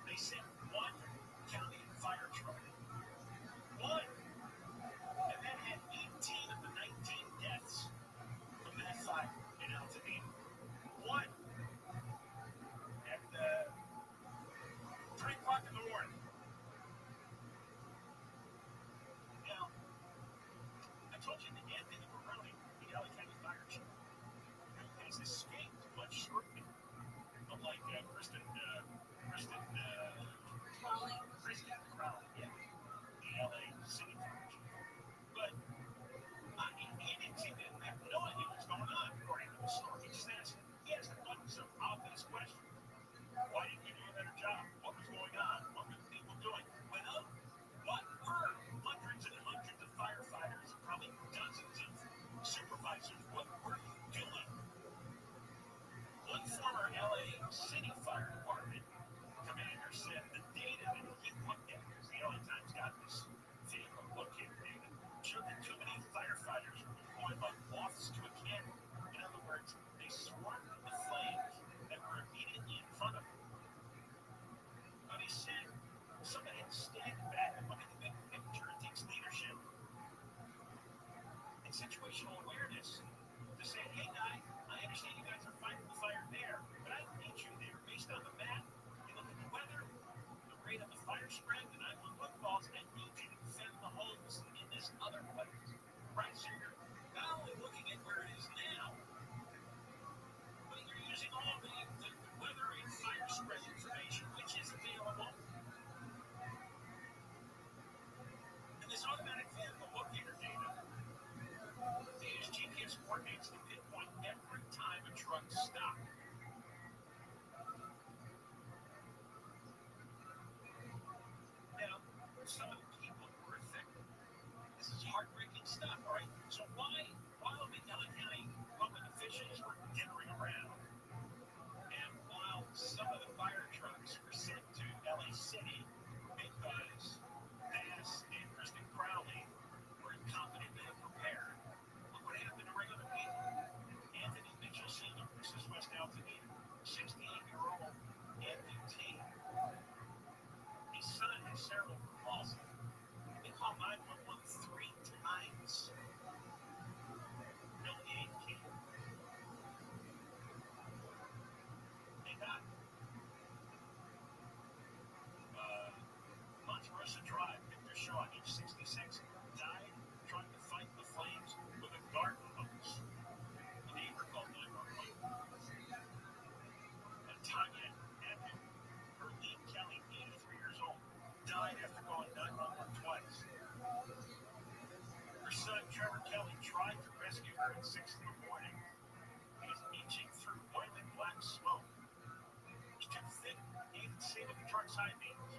They sent one county fire truck. One. And that had 18 of the 19 deaths from that fire in Altadena. One. At 3 o'clock in the morning. Now, I told you that Anthony Baroni, the LA County Fire Chief, has escaped much scrutiny. Unlike Kristen Crowley, yeah, the LA City Fire Chief. But he didn't seem to have no idea what's going on, according to the story. He just asked, some obvious question. Why didn't you do a better job? What was going on? What were the people doing? Well, what were hundreds and hundreds of firefighters, probably dozens of supervisors, what were you doing? One former LA City Fire Department commander said the data that he looked at, because the LA Times got this vehicle locator data, showed that too many firefighters were deployed like moths to a candle. In other words, they swarmed the flames that were immediately in front of them. But he said somebody had to stand back and look at the big picture. It takes leadership and situational awareness to say, hey, guys, I understand you guys are fighting the fire there, but I need you there. Based on the map, you look at the weather, the rate of the fire spread, the 911 calls, I need you to defend the homes in this other place. Right, so you're not only looking at where it is now, but you're using all the weather and fire spread information which is available. And this automatic vehicle locator data, they use GPS coordinates to pinpoint every time a truck stopped. Now, some of the people who were affected, this is heartbreaking stuff, all right? So while the LA County public officials were dithering around, and while some of the fire trucks were sent to LA City because Bass and Kristen Crowley were incompetent and unprepared, look what happened to regular people. Anthony Mitchell Sr., this is West Altadena, 68-year-old amputee. His son has cerebral palsy. They called 911 3 times. Really 8 kids. They died. Monterosa Drive, Victor Shaw, age 66, died trying to fight the flames with a garden hose. A neighbor called 911. And Tanya Evan, Erlene Kelly, 83 years old, died after calling 911 twice. Her son, Trevor Kelly, tried to rescue her at 6 in the morning. He was inching through boiling black smoke. It was too thick. He didn't see what the truck's high beams.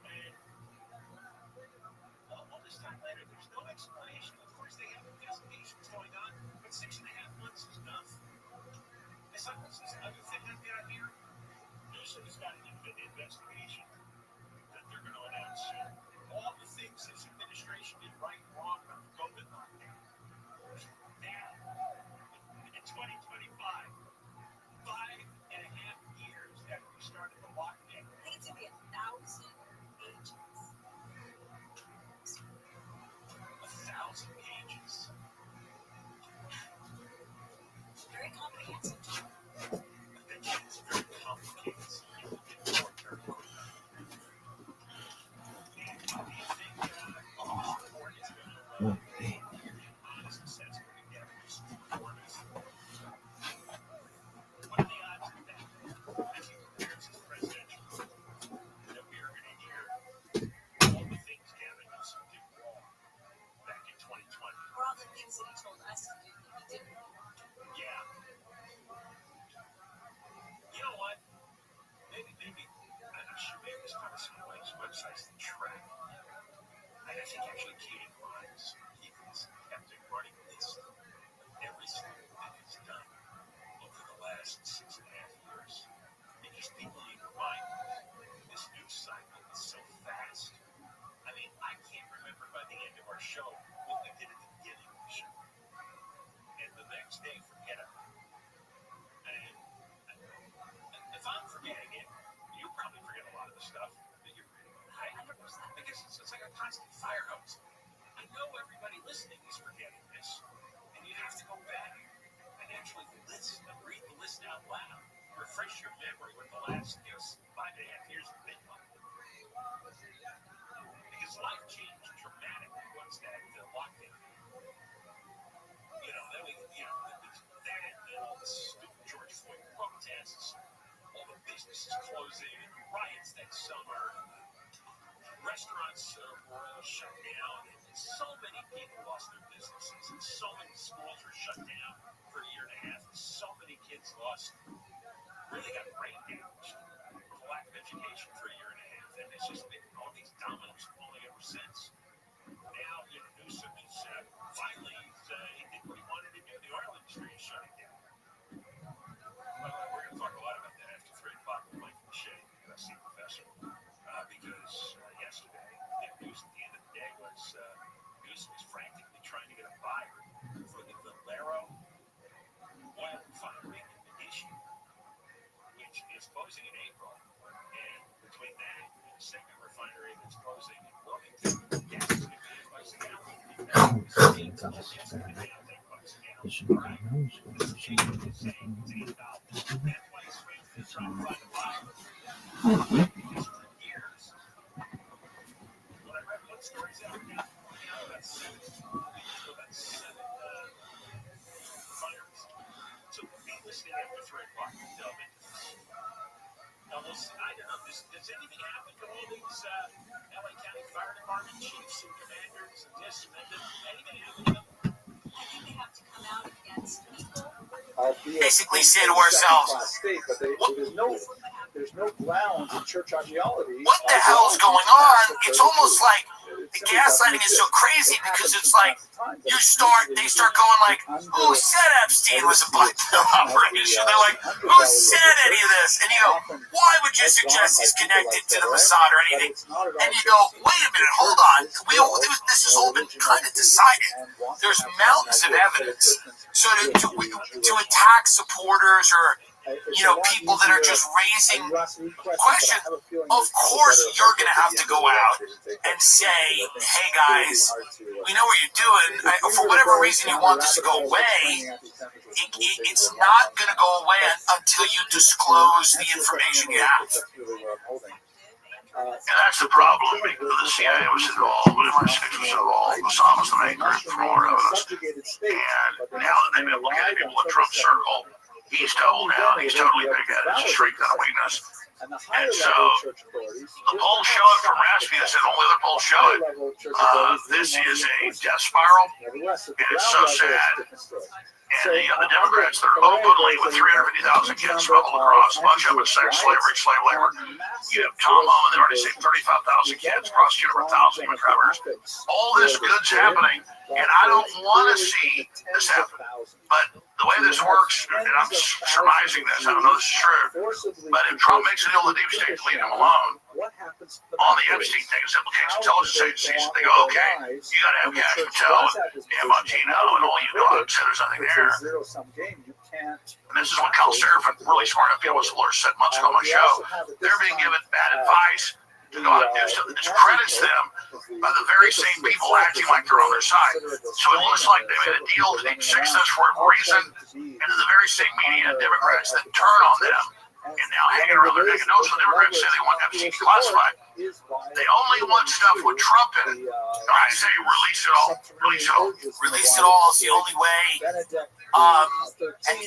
And all this time later, there's no explanation. Of course, they have investigations going on, but 6.5 months is enough. This other thing I've got here, Newsom's got an investigation that they're going to announce soon. All the things this administration did right and wrong with the COVID lockdown. Now, in 2025, 5.5 years after we started the lockdown. I think it's going to be 1,000 pages. 1,000 pages. Very comprehensive. That shit's very complicated. So people get bored very quickly. And what do you think this report is going to honest assessment of the of our show what we did at the beginning of the show. And the next day, forget it. And if I'm forgetting it, you probably forget a lot of the stuff that you're reading. I understand. Because it's like a constant fire hose. I know everybody listening is forgetting this, and you have to go back and actually listen and read the list out loud. Refresh your memory with the last 5.5 years of been like. Because life changed dramatically once that lockdown. Then we, then all the stupid George Floyd protests, all the businesses closing, and the riots that summer, restaurants were shut down, and so many people lost their businesses, and so many schools were shut down for a year and a half, and so many kids really got brain damage from the lack of education for a year and a half, and it's just been all these dominoes falling ever since. Now, Newsom is finally he did what he wanted to do. The oil industry is shutting down. Well, we're going to talk a lot about that after 3 o'clock with Mike Shea, the USC professor, because yesterday, the news at the end of the day was Newsom is frantically trying to get a buyer for the Valero oil refinery in Medici, which is closing in April. And between that and the second refinery that's closing in Wilmington, gas is going to be $8 a gallon. So be listening after 3 o'clock and delve into this. Now, listen, I don't know, does anything happen to all these LA County Fire Department chiefs and commanders and this and that? Anything happen to them? I think they have to come out against people. Basically say to ourselves, there's no grounds in church ideology. what the hell's going on? It's almost like the gaslighting is so crazy because it's like they start going like, who said Epstein was a black pill operation? They're like, who said any of this? And you go, why would you suggest he's connected to the Mossad or anything? And you go, wait a minute, hold on. This has all been kind of decided. There's mountains of evidence. So to attack supporters or people that are just raising questions, of course you're going to have to go out and say, hey guys, we know what you're doing. For whatever reason you want this to go away, it's not going to go away until you disclose the information you have. And that's the problem, because the CIA was involved, but MI6 was involved, Mossad was the maker, for more evidence. And now that they've implicated people in Trump's circle, he's told now, and he's totally big-headed. It's a strength and a weakness. And so, the polls show it from Rasmussen, and all the other polls show it. This is a death spiral, and it's so sad. And the Democrats, they're openly with 350,000 kids smuggled across, a bunch of it sex slavery, slave labor. You have Tom Owen, they already saved 35,000 kids, prosecuted over 1,000 human traffickers. All this good's happening, and I don't want to see this happen. But the way this works, and I'm surmising this, I don't know if this is true, but if Trump makes a deal with the deep state to leave him alone, all the Epstein things implicates intelligence agencies. They go, okay, you got to have Cash Patel and Montino and all you know, so there's nothing there. And this is what Cal Seraphin, really smart people, was said months ago on my show. They're being given bad advice to go out and do stuff that discredits them by the very same people acting like they're on their side. So it looks like they made a deal to take 6 cents for a reason, and then the very same media and Democrats that turn on them. And now hanging around their neck of nose, the Democrats say they want Epstein declassified. They only want stuff with Trump in it. I say release it all. Release it all. Release it all is the only way. And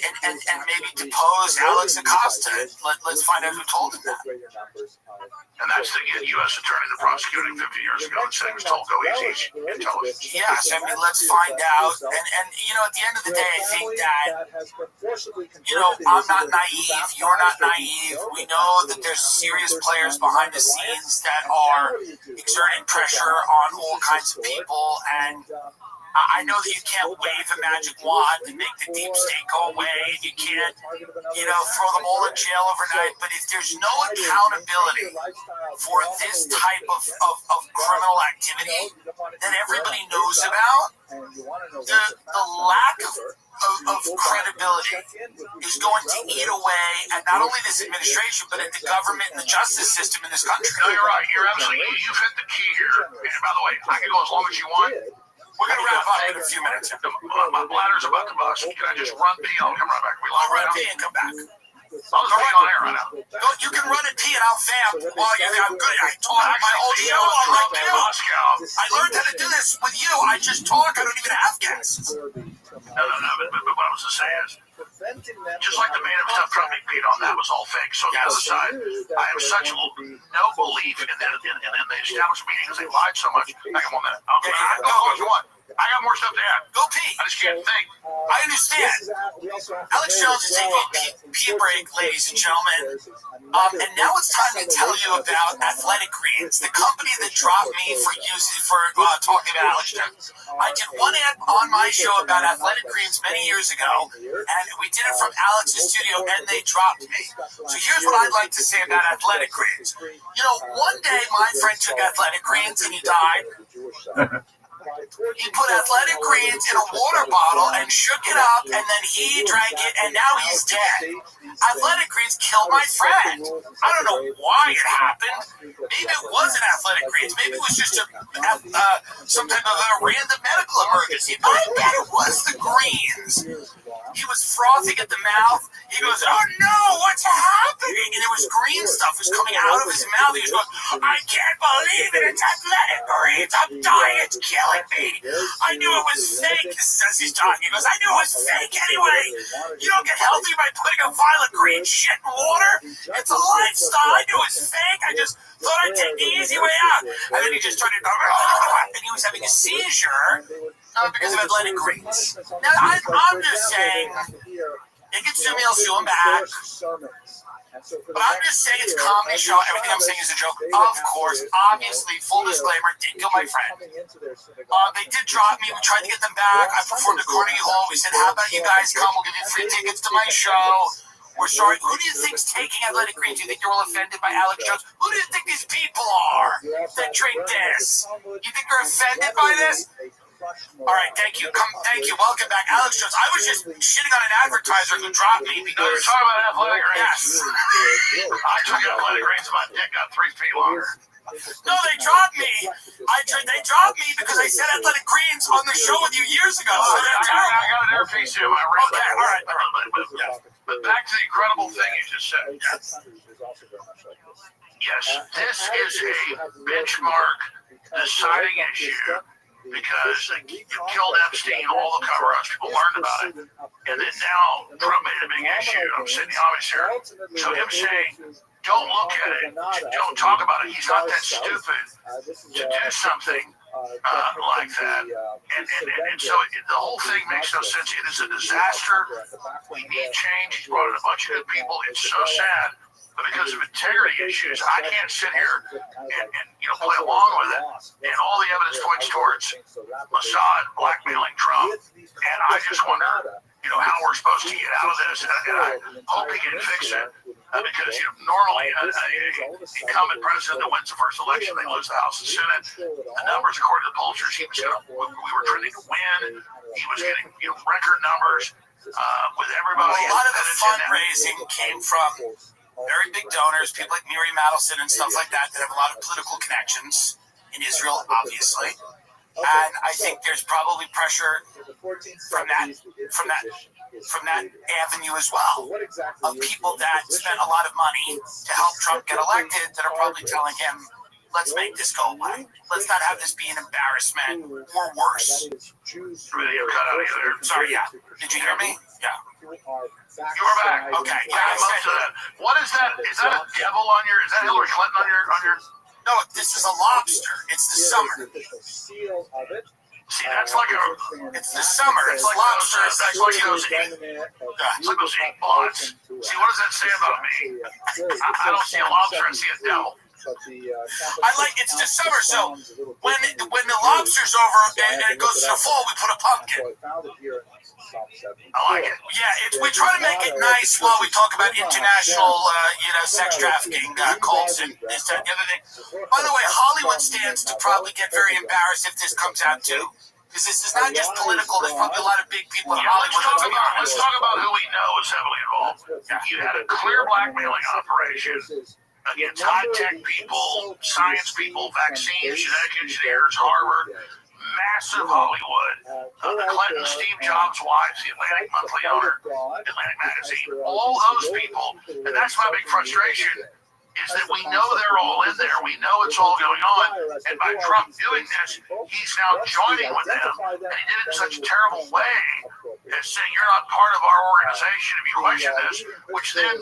maybe depose Alex Acosta. Let's find out who told him that. And that's the U.S. attorney that prosecuted 50 years ago and said he was told go easy. Intelligence. Yes, I mean, let's find out. And at the end of the day, I think that, I'm not naive. You're not naive. We know that there's serious players behind the scenes that are exerting pressure on all kinds of people. And I know that you can't wave a magic wand and make the deep state go away, and you can't, throw them all in jail overnight. But if there's no accountability for this type of criminal activity, that everybody knows about, the lack of credibility is going to eat away at not only this administration, but at the government and the justice system in this country. No, you're right. You're absolutely. You've hit the key here. And by the way, I can go as long as you want. We're going to wrap up in a few minutes. My bladder's about to bust. Can I just run pee? I'll come right back. We I'll live right run now. pee and come back. I'll just pee on air right now. No, you can run and pee and I'll vamp while you're there. I'm good. I taught my whole show on Trump right in now. Moscow. I learned how to do this with you. I just talk. I don't even have guests. No, but what I was to say is, just like the made-up stuff Trump being paid on, that was all fake. So on the other side, I have such no belief in the establishment media because they lied so much. Hang on 1 minute. Go if you want. I got more stuff to add. Go pee. I just can't think. I understand. Alex Jones is taking a pee break, ladies and gentlemen. And now it's time to tell you about Athletic Greens, the company that dropped me for talking about Alex Jones. I did one ad on my show about Athletic Greens many years ago, and we did it from Alex's studio, and they dropped me. So here's what I'd like to say about Athletic Greens. You know, one day my friend took Athletic Greens and he died. He put Athletic Greens in a water bottle and shook it up, and then he drank it, and now he's dead. Athletic Greens killed my friend. I don't know why it happened. Maybe it wasn't Athletic Greens. Maybe it was just some type of a random medical emergency. But I bet it was the greens. He was frothing at the mouth. He goes, "Oh no, what's happening?" And it was green stuff was coming out of his mouth. He was going, "I can't believe it. It's Athletic Greens. I'm dying. It's killing me. I knew it was fake." This is as he's talking. He goes, "I knew it was fake anyway. You don't get healthy by putting a violet green shit in water. It's a lifestyle. I knew it was fake. I just thought I'd take the easy way out." And then he just started, and he was having a seizure because of Athletic Greens. Now, I'm just saying, they can sue me, I'll sue him back. But I'm just saying it's a comedy show. Everything I'm saying is a joke. Of course, obviously, full disclaimer, did kill my friend. They did drop me. We tried to get them back. I performed at Carnegie Hall. We said, "How about you guys come? We'll give you free tickets to my show. We're sorry." Who do you think's taking Athletic Greens? Do you think they're all offended by Alex Jones? Who do you think these people are that drink this? You think they're offended by this? All right, thank you. Thank you. Welcome back, Alex Jones. I was just shitting on an advertiser who dropped me because You're talking about Athletic Greens. Yes. I took Athletic Greens and my dick got 3 feet longer. No, they dropped me. They dropped me because I said Athletic Greens on the show with you years ago. So they're terrible. I got an earpiece too. Okay, all right. But back to the incredible thing you just said. Yes, this is a benchmark deciding issue because you killed Epstein, all the cover-ups, people learned about it, and then now Trump made a big issue. I'm sitting in the office here. So him saying, don't look at it, don't talk about it. He's not that stupid to do something like that. And so the whole thing makes no sense. It is a disaster. We need change. He's brought in a bunch of good people. It's so sad. But because of integrity issues, I can't sit here and play along with it. And all the evidence points towards Mossad blackmailing Trump. And I just wonder, how we're supposed to get out of this. And I hope he can fix it. Because normally an incumbent president that wins the first election, they lose the House and Senate. The numbers, according to the pollsters, we were trending to win. He was getting record numbers with everybody. A lot of the fundraising came from very big donors, people like Miri Madelson and stuff like that have a lot of political connections in Israel, obviously. And I think there's probably pressure from that avenue as well, of people that spent a lot of money to help Trump get elected that are probably telling him, let's make this go away. Let's not have this be an embarrassment or worse. Video cut out of there. Sorry, yeah. Did you hear me? Yeah. You're back. Okay. Yeah, I said that. What is that? Is that a devil on your? Is that Hillary Clinton on your? No, this is a lobster. It's the summer. See, that's like a. It's the summer. It's like lobster. It's like those It's like those ink blots. See, what does that say about me? I don't see a lobster and see a devil. But the I like it's December, so when the lobster's over and it goes to the fall, we put a pumpkin. So I found it here in Psalm 74. I like it. Yeah, we try to make it nice while we talk about international, sex trafficking cults and this, that, and the other thing. By the way, Hollywood stands to probably get very embarrassed if this comes out too. Because this is not just political. There's probably a lot of big people in Yeah, Hollywood. let's talk about who we know is heavily involved. You had a clear blackmailing operation against high-tech people, science people, vaccines, genetic engineers, Harvard, massive Hollywood, the Clinton, Steve Jobs' wives, the Atlantic Monthly owner, Atlantic Magazine, all those people, and that's my big frustration, is that we know they're all in there. We know it's all going on. And by Trump doing this, he's now joining with them. And he did it in such a terrible way as saying, you're not part of our organization if you question this, which then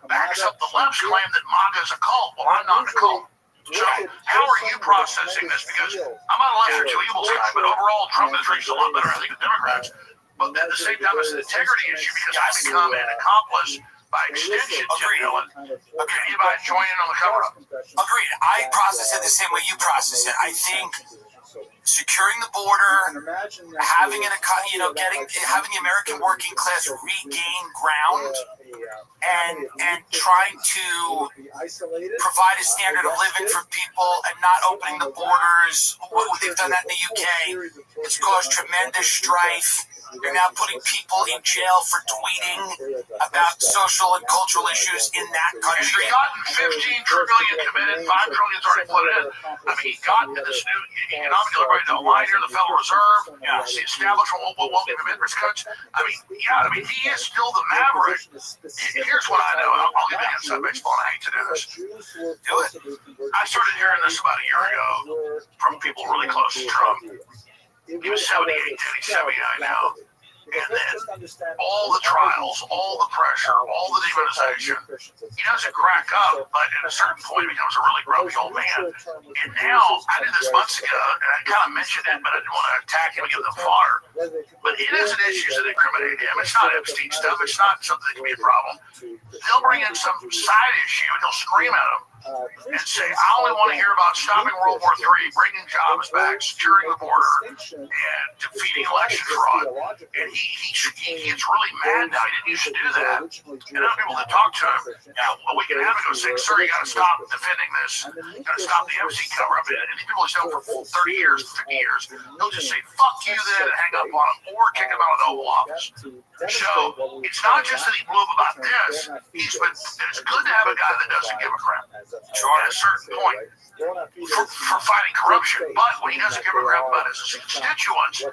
backs up the left's claim that MAGA is a cult. Well, I'm not a cult. So how are you processing this? Because I'm not a lesser two evils guy, but overall, Trump has reached a lot better, I think, than Democrats. But at the same time, it's an integrity issue because I become an accomplice by extension to Helen. Okay, you might join in on the cover up. Agreed. I process it the same way you process it. I think securing the border, having having the American working class regain ground, and trying to provide a standard of living for people and not opening the borders. They've done that in the UK. It's caused tremendous strife. You're now putting people in jail for tweeting about social and cultural issues in that country. He's gotten 15 trillion committed, 5 trillion is already put in. I mean, he got into this new economic delivery, the line here, the Federal Reserve, the establishment won't give him interest cuts. He is still the maverick. Here's what I know, and I'll give you an inside baseball, and I hate to do this. Do it. I started hearing this about a year ago from people really close to Trump. He was 78, he's 79 now. And then all the trials, all the pressure, all the demonization, he doesn't crack up, but at a certain point he becomes a really grumpy old man. And now, I did this months ago, and I kind of mentioned it, but I didn't want to attack him and give them fodder. But it isn't issues that incriminate him. It's not Epstein stuff. It's not something that can be a problem. They'll bring in some side issue, and he'll scream at him and say, I only want to hear about stopping World War III, bringing jobs back, securing the border, and defeating election fraud. And he gets really mad now. He didn't used to do that. And other people that talk to him, we can have him go saying, sir, you got to stop defending this. You got to stop the Epstein cover-up. And these people he's known for 30 years, 50 years, they'll just say, fuck you then, and hang up on him, or kick him out of the Oval Office. So it's not just that he blew up about this. It's good to have a guy that doesn't give a crap. Sure, at a certain point for fighting corruption. But when he doesn't give a crap about his constituents,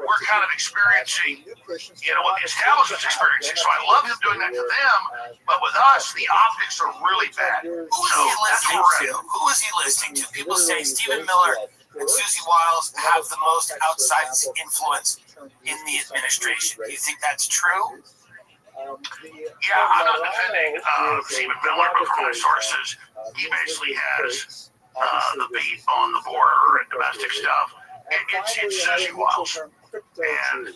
we're kind of experiencing, what the establishment's experiencing. So I love him doing that to them, but with us, the optics are really bad. Who is he listening to? People say Stephen Miller and Susie Wiles have the most outside influence in the administration. Do you think that's true? Yeah, I'm not defending Stephen Miller, but from my sources, he basically has the beat on the border and domestic stuff. It's Susie Wiles. And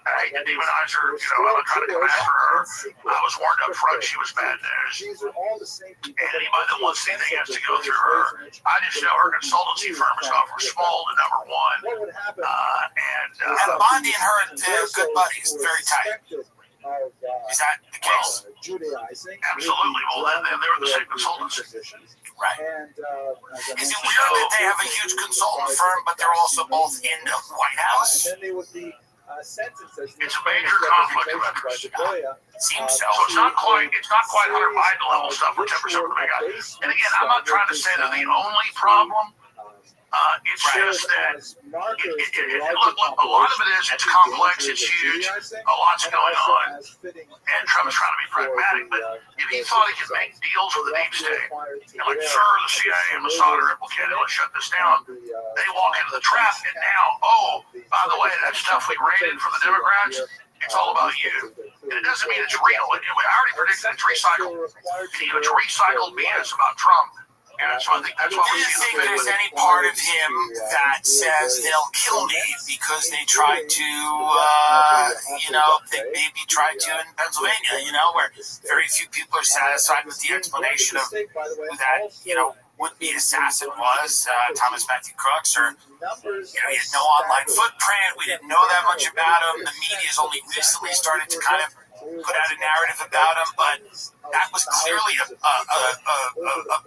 I hate to demonize her, I'm not trying to come after her. I was warned up front she was bad news. And anybody that wants anything has to go through her. I just know her consultancy firm has gone from small to number one. And Bondi and her, they're good buddies, very tight. Is that the case? Absolutely. Well, then they were the same consultants. Right. Is it weird that they have a huge consultant firm, but they're also both in the White House? It's a major conflict of interest. Seems so. So it's not quite Hunter Biden level stuff where 10% of the big guy. And again, I'm not trying to say they're the only problem. It's just that, look, a lot of it is, it's complex, it's huge, a lot's going on, and Trump is trying to be pragmatic, but if he thought he could make deals with the deep state, like, sir, the CIA and Mossad are implicated, let's shut this down, they walk into the trap, and now, by the way, that stuff we raided for the Democrats, it's all about you. And it doesn't mean it's real. I already predicted it's recycled. It's recycled BS about Trump. And Yeah, so I think that's what Do we you see think the thing there's with. any part of him that says they'll kill me because they tried to, they maybe tried to in Pennsylvania, where very few people are satisfied with the explanation of who that, would-be assassin was, Thomas Matthew Crooks, or, he had no online footprint. We didn't know that much about him. The media's only recently started to kind of put out a narrative about him, but that was clearly a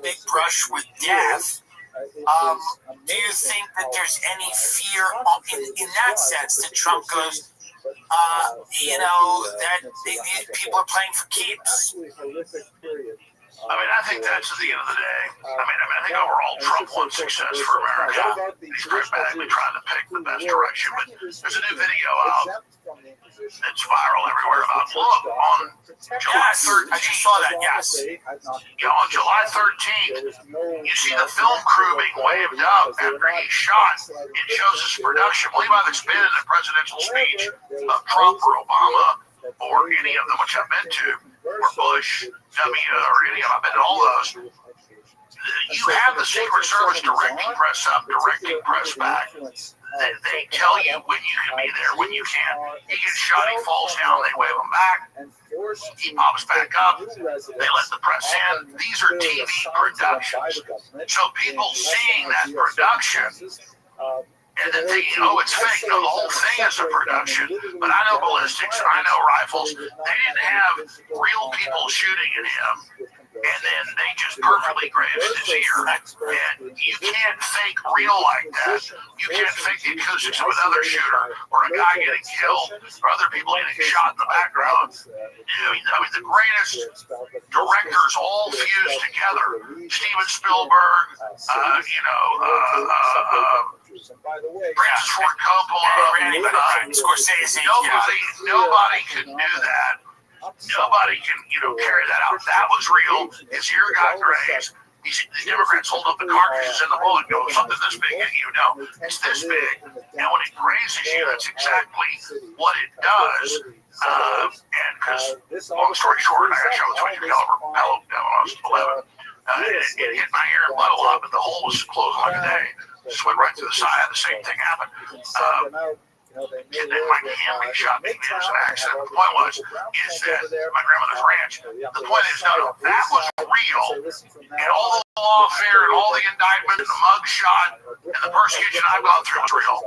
big brush with death. Do you think that there's any fear in that sense that Trump goes, that these people are playing for keeps? I mean, I think that's at the end of the day. I think overall Trump wants success for America. He's pragmatically trying to pick the best direction. But there's a new video out that's viral everywhere about, look, on July 13th. I just saw that, yes. On July 13th, you see the film crew being waved up after he's shot. It shows his production. Well, he might have been in a presidential speech of Trump or Obama or any of them, which I've been to, or Bush, W, or any of them. I've been to all those. You have the Secret Service directing press up, directing press back. They tell you when you can be there, when you can't. He gets shot, he falls down, they wave him back. He pops back up. They let the press in. These are TV productions. So people seeing that production and then thinking, oh, it's fake. No, the whole thing is a production. But I know ballistics, I know rifles. They didn't have real people shooting at him. And then they just perfectly grazed his ear. And you can't fake real like that. You can't fake the acoustics of another shooter or a guy getting killed or other people getting shot in the background. The greatest directors all fused together. Steven Spielberg, Francis Ford Coppola, Scorsese. Nobody could do that. Nobody can, carry that out. That was real. His ear got grazed. The Democrats hold up the cartridges in the bullet and go, something this big, it's this big. And when it grazes you, that's exactly what it does. And because, long story short, I got shot with a 22 caliber pellet when I was 11. It hit my ear and blood a lot, but the hole was closed like a day. Just went right through the side. The same thing happened. And then my family shot me. It was an accident. The point is that my grandmother's ranch. The point is, no, that was real. And all the lawfare and all the indictment and the mug shot and the persecution I've gone through was real.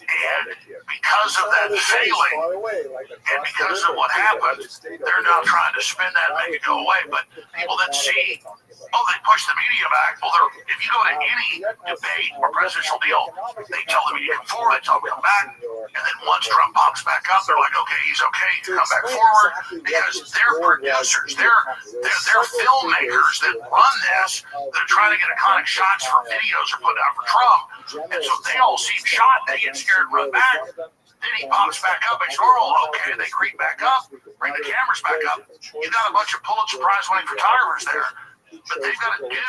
And because of that failing and because of what happened, they're now trying to spin that and make it go away. But people that see, they push the media back. Well, if you go to any debate or presidential deal, they tell the media come forward, they tell them come back. And then once Trump pops back up, they're like, okay, he's okay, you can come back forward, because they're producers, they're filmmakers that run this, that are trying to get iconic shots for videos or put out for Trump. And so they all seem shot, they get scared and run back. Then he pops back up, it's normal, okay, they creep back up, bring the cameras back up. You got a bunch of Pulitzer Prize winning photographers there. But they've got to do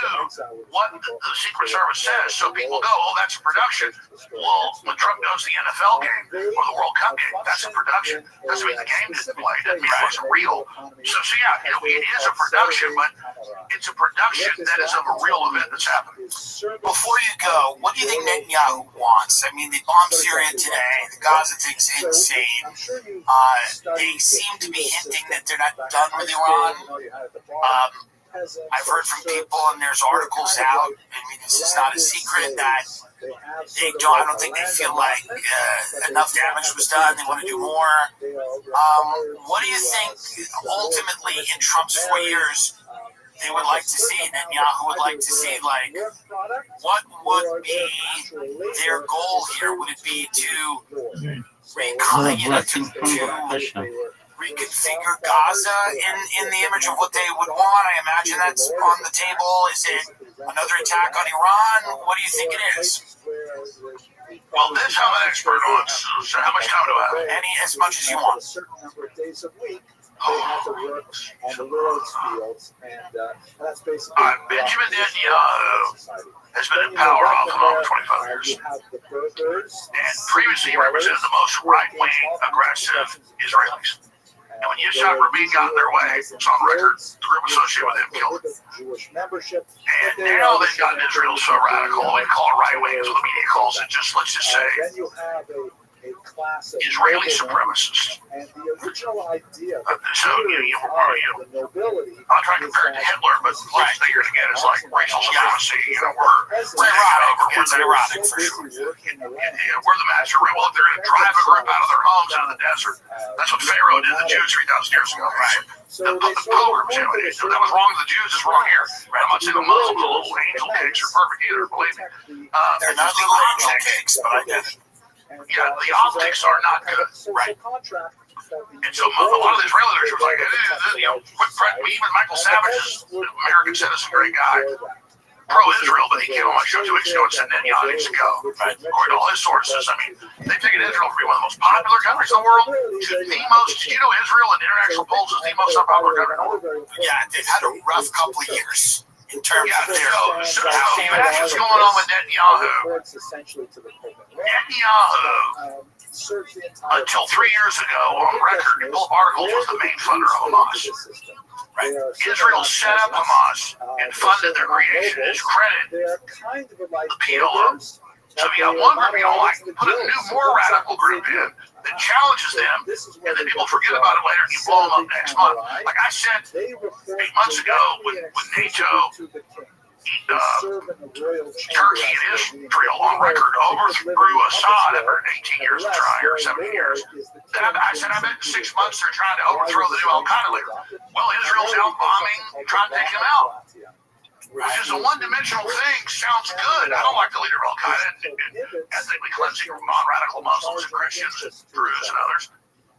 what the Secret Service says. So people go, that's a production. Well, when Trump goes to the NFL game or the World Cup game, that's a production. Doesn't mean the game didn't play. Doesn't mean it wasn't real. So yeah, it is a production, but it's a production that is of a real event that's happening. Before you go, what do you think Netanyahu wants? I mean, they bombed Syria today. The Gaza thing's insane. They seem to be hinting that they're not done with Iran. I've heard from people, and there's articles out. I mean, this is not a secret that I don't think they feel like enough damage was done. They want to do more. What do you think, ultimately, in Trump's 4 years, they would like to see, Netanyahu would like to see? Like, what would be their goal here? Would it be to reconfigure Gaza in the image of what they would want? I imagine that's on the table. Is it another attack on Iran? What do you think it is? Well, this I'm an expert on. So how much time do I have? As much as you want. Benjamin Netanyahu has been in power off and on for 25 years. And previously he represented the most right-wing, aggressive Israelis. And when Yitzhak Rabin got in their way, it's on record, the group associated with him killed him. Jewish membership. And now they've gotten Israel so radical, we call it right wing, as what the media calls it, just let's just say Then you have a class of Israeli noblemen, supremacists. and the original idea So of the nobility I'm trying to compare it to Hitler, but the last thing you're going to get is like racial supremacy. We're ironic. It's the ironic for sure. we're the master race. Well, if they're going to drive a group out of their homes into the desert, that's what Pharaoh did to the Jews 3,000 years ago, right? The pilgrims, that was wrong with the Jews, is wrong here. I'm not saying the Muslims are little angel cakes are perfect either, believe me. They're not little angel cakes, but I get it. Yeah, the optics are not good, right? And so a lot of the Israeli literature was like, even Michael Savage is an American citizen, great guy, pro-Israel, but he came on my show 2 weeks ago and said Netanyahu needs to go. Right? According to all his sources, I mean, they figured Israel to be one of the most popular countries in the world. Israel in international polls is the most unpopular country in the world. Yeah, they've had a rough couple of years in terms of their. So that's what's going on with Netanyahu. Netanyahu, until 3 years ago, on record, in both articles, was the main funder of Hamas. Right? Israel set up Hamas and funded their creation. His credit, the PLO. So if you got one group you don't like, put a new, more radical group in that challenges them, and then people forget about it later and you blow them up next month. Like I said 8 months ago when NATO, Turkey and Israel on record overthrew Assad after 18 years of trying, or 17 years. I said, I bet in 6 months they're trying to overthrow the new Al-Qaeda leader. Well, Israel's out bombing, trying to take him out. Which is a one-dimensional thing. Sounds good. I don't like the leader of Al-Qaeda, ethnically cleansing non-radical Muslims and Christians, Druze and others.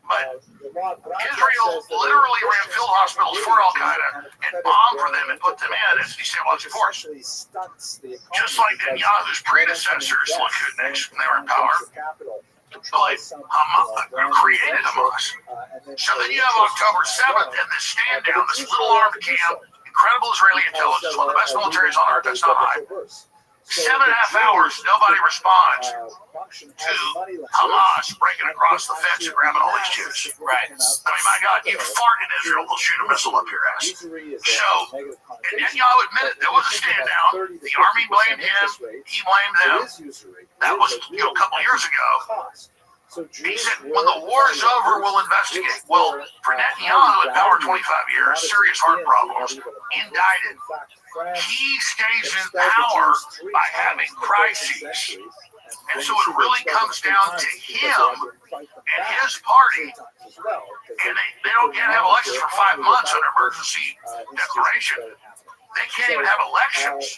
But Israel literally ran field hospitals for Al-Qaeda and bombed for them and put them in as destabilizing force. Just like Netanyahu's predecessors looked good next when they were in power. But Hamas created Hamas. So then you have October 7th and this stand down, this little armed camp, incredible Israeli intelligence, one of the best militaries on earth, that's not high. 7.5 hours, nobody responds to Hamas breaking across the fence and grabbing all these Jews. Right. I mean, my God, you fart in Israel, they'll shoot a missile up your ass. So, and Netanyahu admitted there was a stand down. The army blamed him. He blamed them. That was, a couple years ago. He said, when the war's over, we'll investigate. Well, for Netanyahu, in power 25 years, serious heart problems, indicted. He stays in power by having crises. And so it really comes down to him and his party. And they can't have elections for 5 months under emergency declaration. They can't even have elections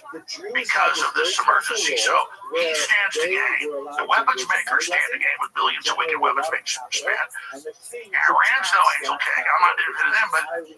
because of this emergency. So he stands to gain. The weapons makers stand to gain with billions of wicked weapons being spent. Iran's no angel king. I'm not doing it to them,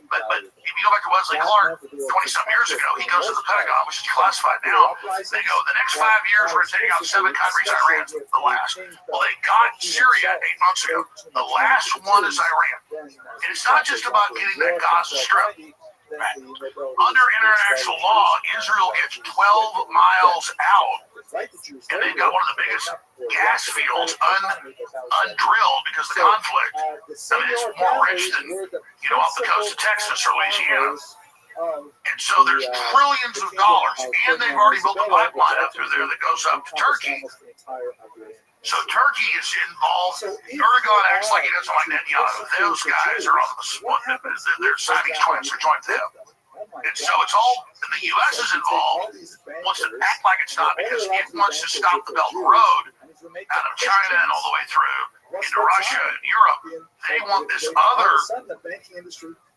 but if you go back to Wesley Clark 20-something years ago, he goes to the Pentagon, which is classified now. They go, the next 5 years, we're taking out 7 countries. Iran's the last. Well, they got Syria 8 months ago. The last one is Iran. And it's not just about getting that Gaza Strip. Right. Under international law, Israel gets 12 miles out, and they've got one of the biggest gas fields undrilled because of the conflict. I mean, it's more rich than, off the coast of Texas or Louisiana. And so there's trillions of dollars, and they've already built a pipeline up through there that goes up to Turkey. So Turkey is involved. Erdogan acts like he doesn't like Netanyahu. Those guys are on the spot. They're Siamese twins. They're joint them. And so it's all, and the U.S. is involved, wants to act like it's not because it wants to stop the Belt and Road out of China and all the way through into Russia and Europe. They want this other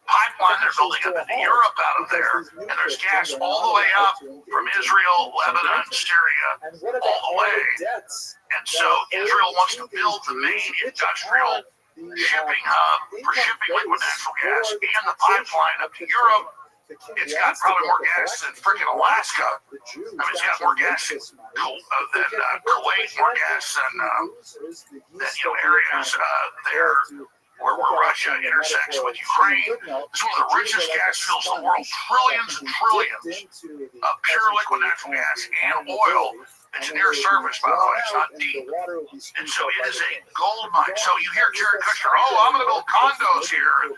pipeline they're building up into Europe out of there, and there's gas all the way up from Israel, Lebanon, Syria, all the way. And so Israel wants to build the main industrial shipping hub for shipping liquid natural gas and the pipeline up to Europe. It's got probably more gas than freaking Alaska. I mean, it's got more gas than Kuwait, more gas than areas there where Russia intersects with Ukraine. It's one of the richest gas fields in the world. Trillions and trillions of pure liquid natural gas and oil It's near surface, by the way. It's not deep. And so it is a gold mine. So you hear Jared Kushner, oh, I'm going to build condos here. And,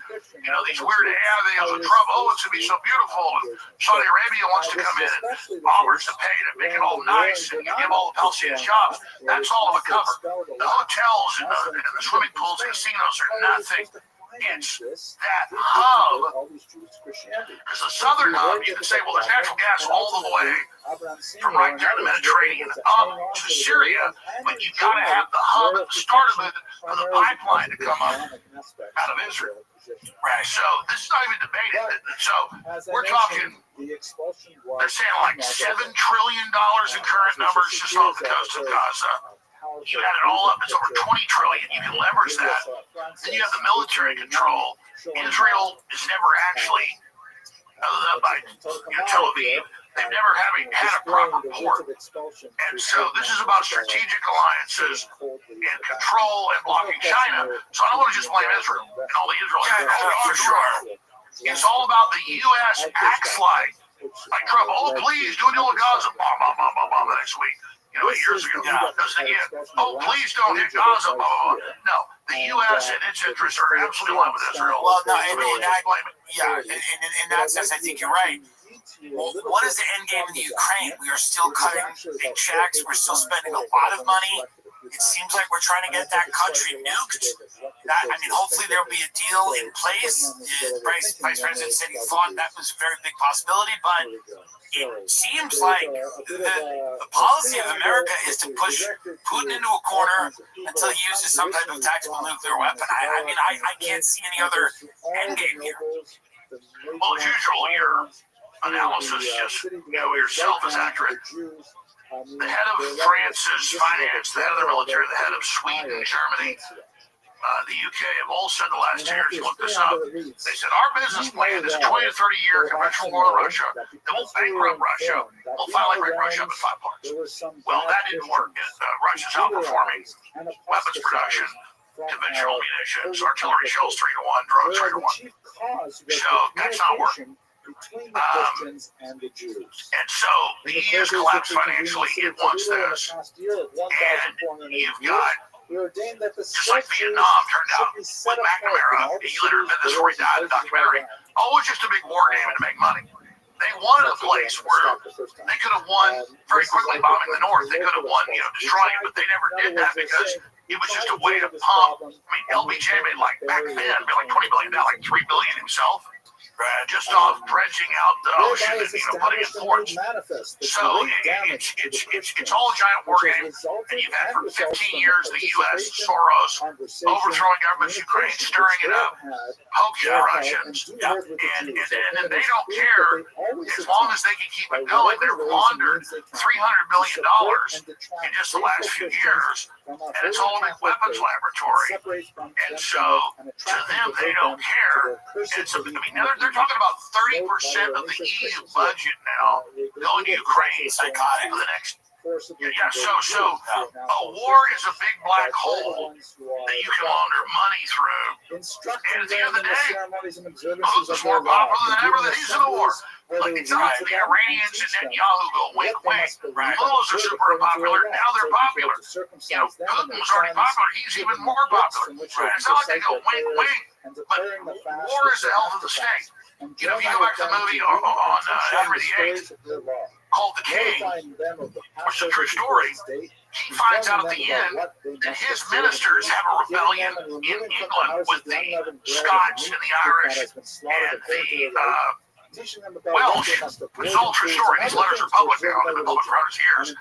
these weird areas of Trump, oh, it's going to be so beautiful. And Saudi Arabia wants to come in and offers to pay to make it all nice and you give all the Palestinians jobs. That's all of a cover. The hotels and the swimming pools and casinos are nothing. It's that hub, because the southern hub, you can say, well, there's natural gas all the way from right there in the Mediterranean up to Syria, but you've got to have the hub at the start of it for the pipeline to come up out of Israel. Right. So this is not even debated. So we're talking, they're saying like $7 trillion in current numbers just off the coast of Gaza. You add it all up, it's over 20 trillion. You can leverage that. Then you have the military control. Israel is never actually, other than by Tel Aviv, they've never had a proper port. And so this is about strategic alliances and control and blocking China. So I don't want to just blame Israel and all the Israelis. For sure. It's all about the U.S. acts like Trump, oh, please do a deal with Gaza. Bomb the next week. 8 years ago. Does it again. Oh, please don't hit Gaza. No, the U.S. and its interests are absolutely aligned with Israel. Well, no, in that sense, I think you're right. Well, what is the end game in the Ukraine? We are still cutting big checks. We're still spending a lot of money. It seems like we're trying to get that country nuked. Hopefully there'll be a deal in place. The Vice President said he thought that was a very big possibility, but it seems like the policy of America is to push Putin into a corner until he uses some type of tactical nuclear weapon. I can't see any other end game here. Well, as usual, your analysis just, yourself is accurate. The head of France's finance, the head of the military, the head of Sweden, Germany, the UK have all said the last 2 years, you look this up, they said our business plan is a 20 to 30 year conventional war with Russia that will bankrupt Russia. We'll finally break Russia up in 5 parts. Well, that didn't work. Russia's outperforming weapons production, conventional munitions, artillery shells 3 to 1, drones 3 to 1. So that's not working. And so the EU's collapsed financially. It wants this. And you've got, just like Vietnam turned out with McNamara, he later admitted this before he died in the documentary. Oh, it was just a big war game to make money. They wanted a place where they could have won very quickly bombing the North. They could have won, destroying it, but they never did that because it was just a way to pump. LBJ made back then, made $20 billion, $3 billion himself. Just off dredging out the ocean and putting in ports. So it's all a giant war game. And you've had for 15 years the U.S. Soros overthrowing governments in Ukraine, stirring it up, poking the Russians, and they don't care as long as they can keep it going. They've laundered $300 billion in just the last few years, and it's all a big weapons laboratory. And so to them, they don't care. They're talking about 30% of the EU budget now going to Ukraine. Psychotic for the next. So a war is a big black hole that you can launder money through. And at the end of the day, Putin's more popular than ever that he's in a war. It's not the Iranians and Netanyahu go wink, wink. Those are super unpopular. Now they're popular. Putin was already popular. He's even more popular. It's not like they go wink, wink. But war is the health of the state. If you go back to the movie on Henry VIII called The King, which is a true story, he finds out at the end that his ministers have a rebellion in England with the Scots and the Irish and the Welsh, which is all true story. These letters are public now. They've been public for hundreds of years.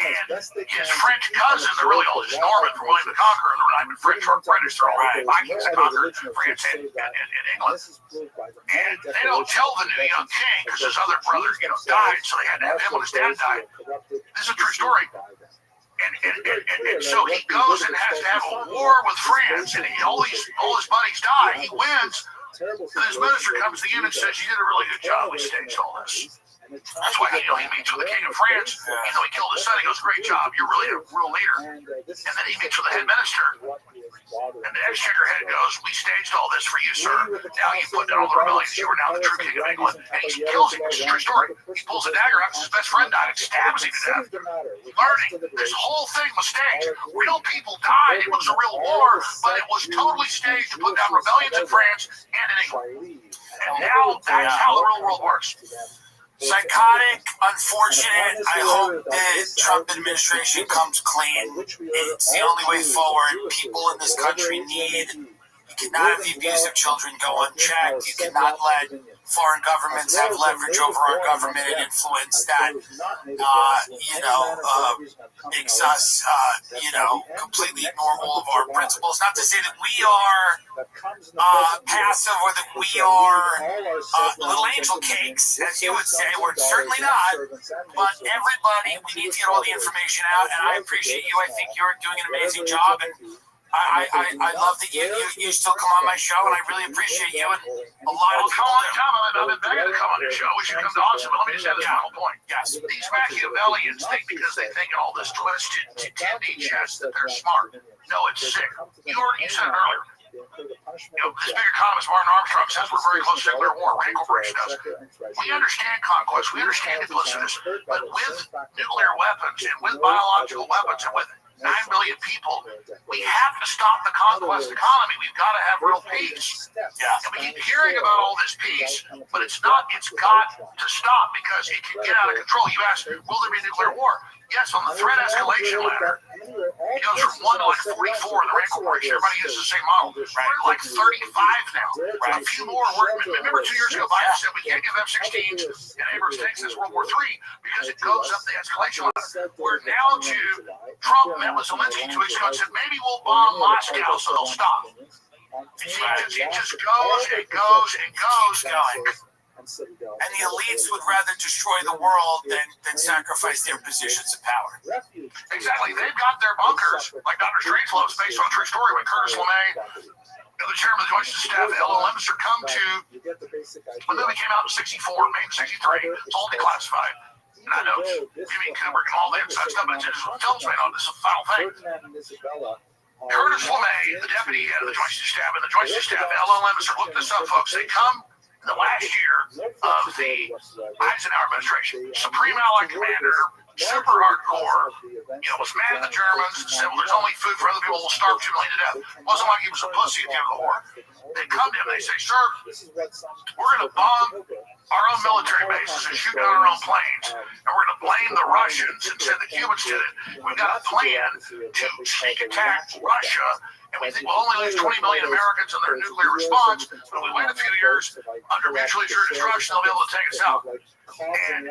And his French cousin, they're really all just Norman from William the Conqueror. They're not even French or British. They're all Vikings that conquered France and England. And they don't tell the new young king because his other brother, died, so they had to have him when his dad died. This is a true story. And so he goes and has to have a war with France, and all his buddies die. He wins. And his minister comes to the end and says, "You did a really good job. We staged all this." That's why he meets with the king of France. He killed his son. He goes, "Great job. You're really a real leader." And then he meets with the head minister. And the exchequer head goes, "We staged all this for you, sir. Now you put down all the rebellions. You are now the true king of England." And he kills him. It's a true story. He pulls a dagger out because his best friend died and stabs him to death. Learning this whole thing was staged. Real people died. It was a real war, but it was totally staged to put down rebellions in France and in England. And now that's how the real world works. Psychotic, unfortunate. I hope the Trump administration comes clean. It's the only way forward. People in this country need. You cannot have the abuse of children go unchecked. You cannot let foreign governments have leverage over our government and influence that, makes us, completely ignore all of our principles. Not to say that we are passive or that we are little angel cakes, as you would say. We're certainly not. But everybody, we need to get all the information out, and I appreciate you. I think you're doing an amazing job, and I love that you still come on my show, and I really appreciate you. And a lot of people I've been begging to come on your show. We should come to Austin. But let me just add this final point. Yes. These Machiavellians think because they think in all this twisted tinny chess that they're smart. No, it's sick. You said it earlier. This big economist Martin Armstrong says we're very close to nuclear war. Rank Corporation does. We understand conquest. We understand duplicitous. But with nuclear weapons and with biological weapons and with 9 billion people, we have to stop the conquest economy. We've got to have real peace. Yeah. And we keep hearing about all this peace, but it's got to stop because it can get out of control. You asked, will there be nuclear war? Yes, on the threat escalation ladder, it goes from 1 to like 44 in the Rank Corporation. Everybody uses the same model. We're at like 35 now. A few more. Remember 2 years ago, Biden said we can't give F-16s and Abrams tanks since World War III because it goes up the escalation ladder. We're now to Trump met with Zelensky 2 weeks ago and said maybe we'll bomb Moscow so they'll stop. It just goes and goes and goes going. And the elites would rather destroy the world than sacrifice their positions of power. Exactly. They've got their bunkers, like Dr. Strangelove's based on a true story when Curtis LeMay, the chairman of the Joint Staff, L.O. Lemster, come to when the movie came out in 64, made in 63. It's all declassified. And I know Jimmy Kubrick and all that stuff, but it's just films made on this is a final thing. Curtis LeMay, the deputy head of the Joint Staff, and the Joint Staff, L.O. Lemster, look this up, folks. They come in the last year of the Eisenhower administration. Supreme Allied Commander, super hardcore, was mad at the Germans, said, well, there's only food for other people, we'll starve 2 million to death. It wasn't like he was a pussy at the end of the war. They come to him and they say, sir, we're going to bomb our own military bases and shoot down our own planes, and we're going to blame the Russians and say the Cubans did it. We've got a plan to sneak attack Russia, and we think we'll only lose 20 million Americans in their nuclear response, but if we wait a few years, under mutually assured destruction, they'll be able to take us out. And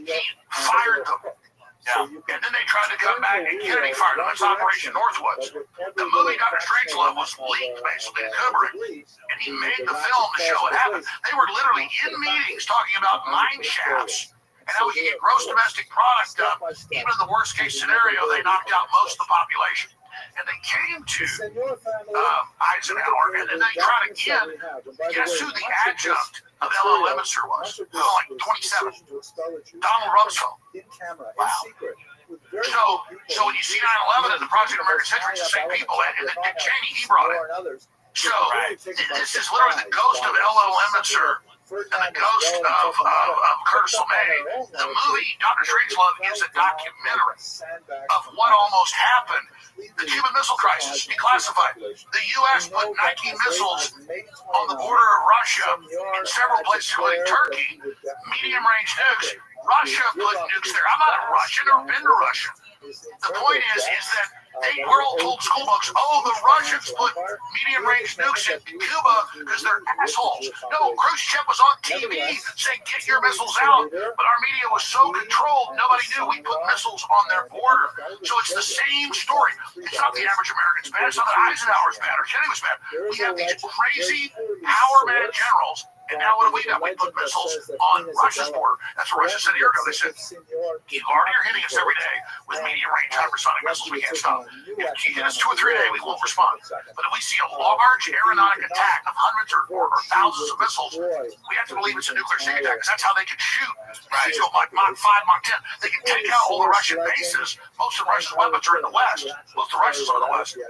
he fired them. Yeah. And then they tried to come back and Kennedy fired them. It's Operation Northwoods. The movie Dr. Strangelove was leaked basically to Kubrick, and he made the film to show what happened. They were literally in meetings talking about mine shafts and how we could get gross domestic product up. Even in the worst case scenario, they knocked out most of the population. And they came to Eisenhower, and then they tried again. Guess who the adjunct of L.O. Lemster was? Like 27. Donald Rumsfeld. Wow. So when you see 9/11 and the Project American Century, it's the same people. And Dick Cheney, he brought it. So this is literally the ghost of L.O. Lemster and the ghost of Curtis LeMay. The movie Dr. Strangelove is a documentary of what almost happened. The Cuban Missile Crisis, declassified. The U.S. put 19 missiles on the border of Russia in several places, including Turkey, medium-range nukes. Russia put nukes there. I'm not a Russian or been to Russia. The point is that we're all told school books, the Russians put medium-range nukes in Cuba because they're assholes. No, Khrushchev was on TV saying, get your missiles out. But our media was so controlled, nobody knew we put missiles on their border. So it's the same story. It's not the average American's bad. It's not that Eisenhower's bad or Kennedy was bad. We have these crazy power-mad generals. And now what have we done? We put missiles on Russia's border. That's what Russia said a year ago. They said, you already are hitting us every day with medium-range hypersonic missiles. We can't stop. If you hit us 2 or 3 a day, we won't respond. But if we see a large aeronautic attack of hundreds or thousands of missiles, we have to believe it's a nuclear sneak attack because that's how they can shoot. Right? So Mach 5, Mach 10. They can take out all the Russian bases. Most of Russia's weapons are in the West. Most of Russia's are in the West.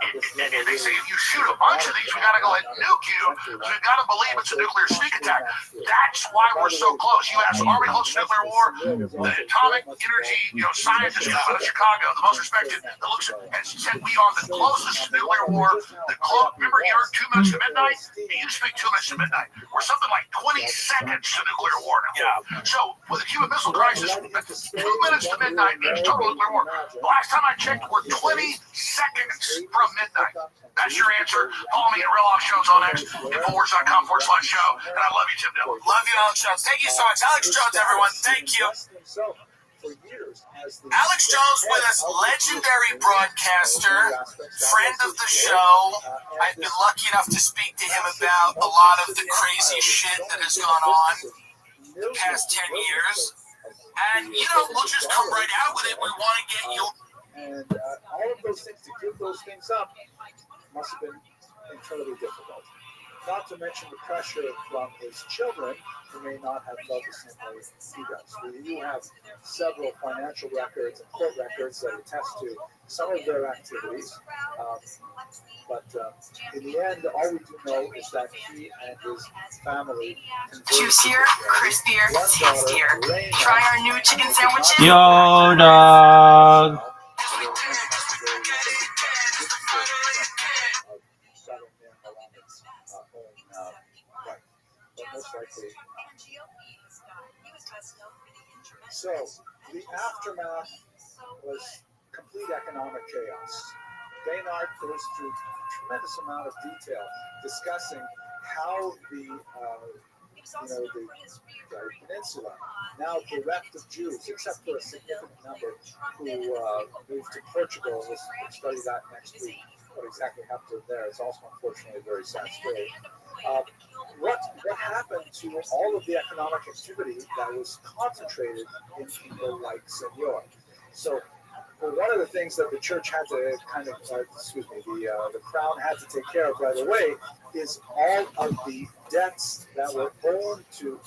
And they say if you shoot a bunch of these, we got to go ahead and nuke you. We've got to believe it's a nuclear sneak attack. That's why we're so close. You ask, are we close to nuclear war? The atomic energy, scientist out of Chicago, the most respected, that looks and said we are the closest to nuclear war. Remember, you're 2 minutes to midnight. It used to be 2 minutes to midnight. We're something like 20 seconds to nuclear war now. Yeah. So with the Cuban Missile Crisis, 2 minutes to midnight means total nuclear war. The last time I checked, we're 20 seconds from midnight. That's your answer. Follow me at RealRabbi on X, Infowars.com/show. And I love you, Tim Dillon. Love you, Alex Jones. Thank you so much. Alex Jones, everyone. Thank you. Alex Jones with us, legendary broadcaster, friend of the show. I've been lucky enough to speak to him about a lot of the crazy shit that has gone on the past 10 years. And, we'll just come right out with it. We want to get you. And all of those things, to give those things up, must have been incredibly difficult. Not to mention the pressure from his children, who may not have felt the same way he does. We have several financial records and court records that attest to some of their activities. But in the end, all we do know is that he and his family Juicier, crispier, tastier. Try our new chicken sandwiches. Yo, dog. So the aftermath was complete economic chaos. Baynard goes through a tremendous amount of detail discussing how the peninsula, now bereft of Jews, except for a significant number who moved to Portugal. We'll study that next week. What exactly happened there is also, unfortunately, a very sad story. What happened to all of the economic activity that was concentrated in people like Senor? So, one of the things that the church had to kind of, the crown had to take care of right away is all of the debts that were owed to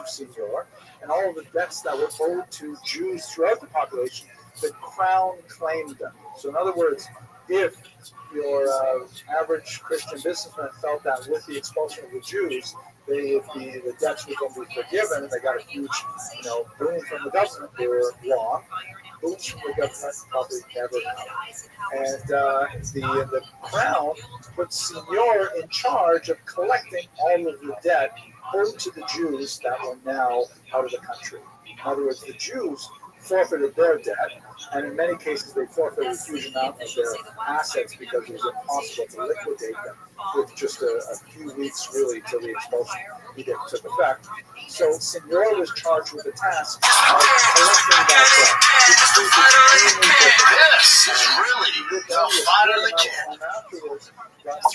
Senor and all of the debts that were owed to Jews throughout the population. The crown claimed them. So, in other words, if your average Christian businessman felt that with the expulsion of the Jews, the debts were going to be forgiven, and they got a huge, boom from the government, they were wrong. Booms from the government probably never come. And the crown put Senor in charge of collecting all of the debt owed to the Jews that were now out of the country. In other words, the Jews forfeited their debt, and in many cases they forfeited a huge amount of their assets because it was impossible to liquidate them with just a few weeks really till the expulsion took effect. So Senor was charged with the task of collecting that debt. This is really the fight of the kid. Afterwards,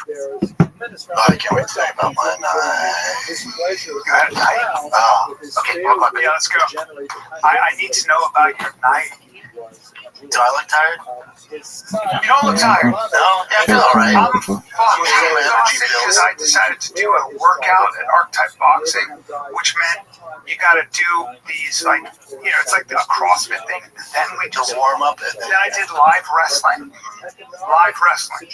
there's tremendous amount I can't wait to talk about my night. displeasure with Got a night? Oh, Okay, yeah, let's go. I need to know about your night. Do I look tired? You don't look tired. No? Yeah, I feel alright. I'm fucking exhausted because I decided to do a workout at Archetype Boxing, which meant you gotta do these, it's like a CrossFit thing. Then we just warm up. Then I did live wrestling. Live wrestling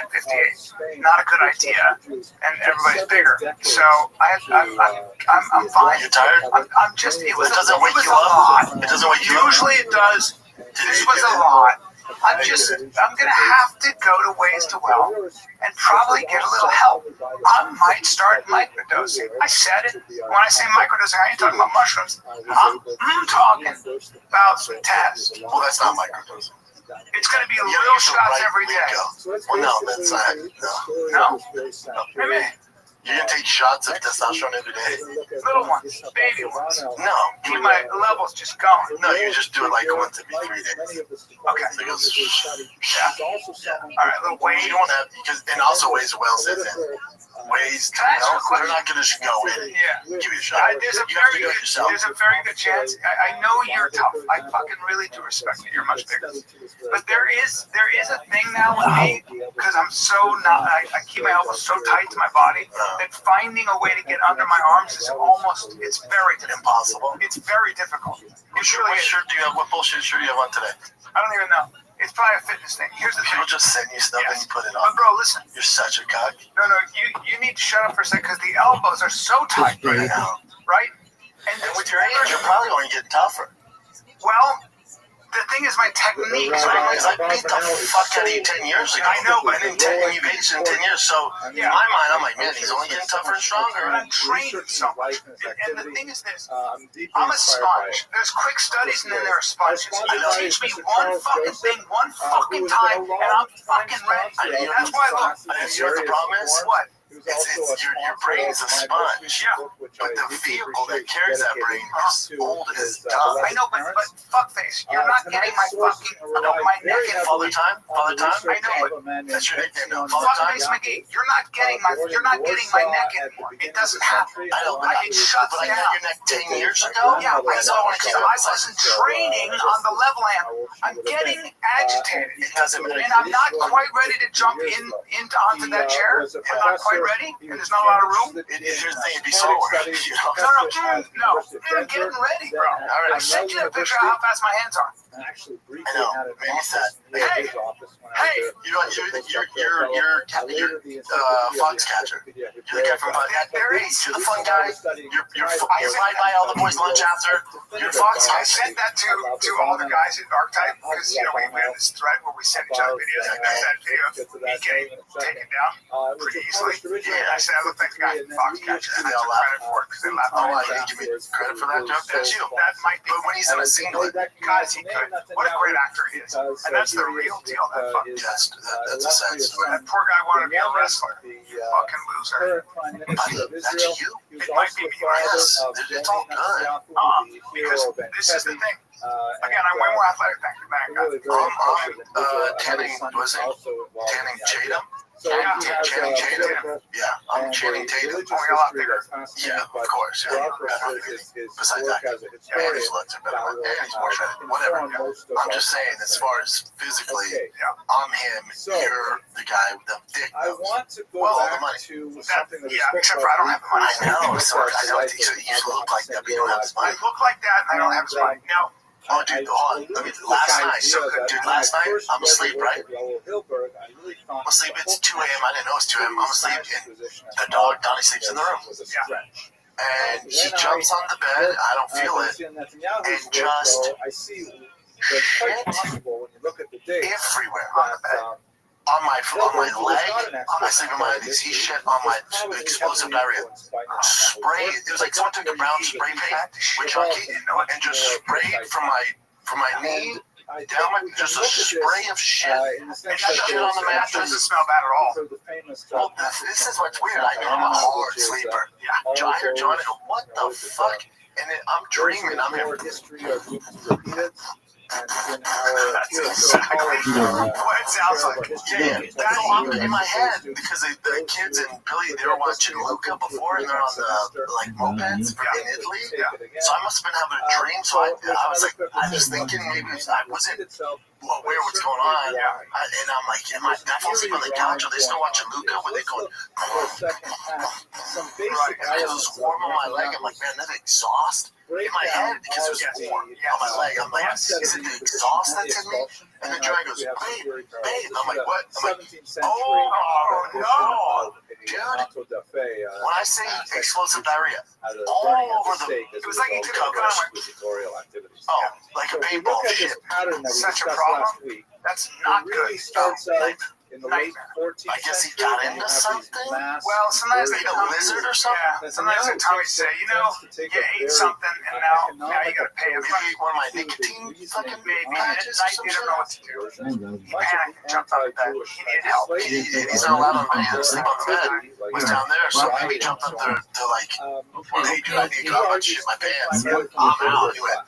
at 58. Not a good idea, and everybody's bigger. So I'm fine. You're tired? I'm just. It doesn't wake you a lot. up. It doesn't wake you up. Usually it does. This was a lot. I'm gonna have to go to Ways to Well and probably get a little help. I might start microdosing. I said it. When I say microdosing, I ain't talking about mushrooms. I'm talking about some tests. Well, that's not microdosing. It's gonna be little shots every day. Well, no, that's not. No? Maybe. You're going to take shots of testosterone every day? Little ones, baby ones. No. Keep my levels just going. No, you just do it like once every 3 days. Okay. So it goes, Yeah. All right, little Wayne. You don't have, because, and also Ways Well says in. Ways, they're not going to just go in and give you a shot. There's a You have to very do it yourself. good chance. I know you're tough. I fucking really do respect you. You're much bigger. But there is a thing now with me because I'm so not. I keep my elbows so tight to my body that finding a way to get under my arms is almost. It's very Impossible. It's very difficult. It really What is. shirt do you have? What bullshit shirt do you have on today? I don't even know. It's probably a fitness thing. Here's the thing. People just send you stuff and you put it But on. bro, listen. You're such a cock. No, you need to shut up for a second because the elbows are so tight right now, right? And with your age, you're probably going to get tougher. Well, the thing is my technique. I beat the fuck out of you 10 years ago. I know, but and you've aged in 10 years. So in my mind, I'm like, man, he's only getting tougher and stronger. I'm trained so much. And the thing is this. I'm a sponge. There's quick studies and then there are sponges. You teach me one fucking thing, one fucking time, and I'm fucking ready. That's why I look. You know what the problem is? What? Your brain is a sponge. Yeah. But the vehicle that carries that brain is old as dust. I know, but fuckface, you're not getting my fucking my neck in Father Time? Father Time? I know, but that's your nickname now. Father Time? fuckface McGee, you're not getting my neck anymore. It doesn't happen. I know, but It shuts but I down. got your neck 10 years ago? Yeah, That's all I want to keep I wasn't training on the level amp. I'm getting agitated. It doesn't matter. And I'm not quite ready to jump onto that chair. I'm not quite ready, and there's not a lot of room. Here's the thing, it'd be slower. You know? No, I'm getting ready, bro. I sent you a picture of how fast my hands are. I know, maybe it's that. Hey, You know, you're fox catcher. You're the guy from there is. You're the fun guy. You ride by all the boys' lunch after. You're fox I catcher. sent that to all the guys at Archetype because we had this thread where we send each other videos. I got that video of me getting taken down pretty easily. Yeah, I said I look like the guy from Foxcatcher, and I took credit for it because they laughed. Oh, you give me credit for that joke? That's you. That might be. But when he's in a singlet, Guys, he could. What a great actor he is, and that's the real deal. That fucking that's a sad story. that poor guy wanted to be a wrestler. You fucking loser. That's you? It might be me, right? Yes, it's all good. Because this is the thing. Again, I'm way more athletic than that guy. I'm Tanning, was it? Tanning Tatum? Channing Tatum. Yeah, I'm Channing Tatum. Oh, you're a lot bigger. Yeah, of course. Yeah, besides that, and his legs are better, and he's more shredded. Whatever. I'm just saying, as far as physically, I'm him. You're the guy with the dick. I want to go Well, all the back money. to something that Yeah, except for I don't have the money. I know. So I don't think so. You look like that, but you don't have his I money. look like that, and I don't have his money. Now, Oh, dude, hold on. Let me, last night, dude, last night, I'm asleep, right? I'm asleep. It's 2 a.m. I didn't know it's 2 a.m. I'm asleep, and the dog, Donnie, sleeps in the room. And he jumps on the bed. I don't feel it. And just shit everywhere on the bed. On my leg, I sleep in my undies. He shit on my explosive diarrhea. Spray. It was like someone took a brown spray paint with Chucky and just sprayed from my knee down my just a spray of shit. And shit on the mattress. doesn't smell bad at all. Well, this is what's weird. I'm a hard sleeper. Yeah. I hear John and go, what the fuck? And then I'm dreaming. I'm here. That's exactly what it sounds like. Yeah, that's all in my head because the kids in Billy, they were watching Luca before, and they're on the like mopeds in Italy. So I must have been having a dream. So I was like, I was thinking maybe I wasn't aware what's going on, and I'm like, am I fall asleep on the couch? Are they still watching Luca? Were they going? Right, and it was warm on my leg. I'm like, man, that exhaust. In my head, because it was warm on my leg, I'm like, is it the exhaust that's in me? And then Johnny goes, babe. I'm like, what? I'm like, oh, no. Dude, when I say explosive diarrhea, all over it was like he took a gun and went, oh, like a paintball shit. Such a problem. That's not good. In the late 14th I guess he got into something? Well, sometimes they a lizard or something? Yeah, sometimes they tell me, say, you ate something, and now you gotta pay him. Maybe one of my nicotine fucking Maybe at night they don't know what to do. He panicked and jumped out of bed. He needed help. He's not allowed on bed. He sleep on the bed. Was down there, so maybe he jumped up there to like, hey, dude, I need to go out and shit my pants. I'm out. He went,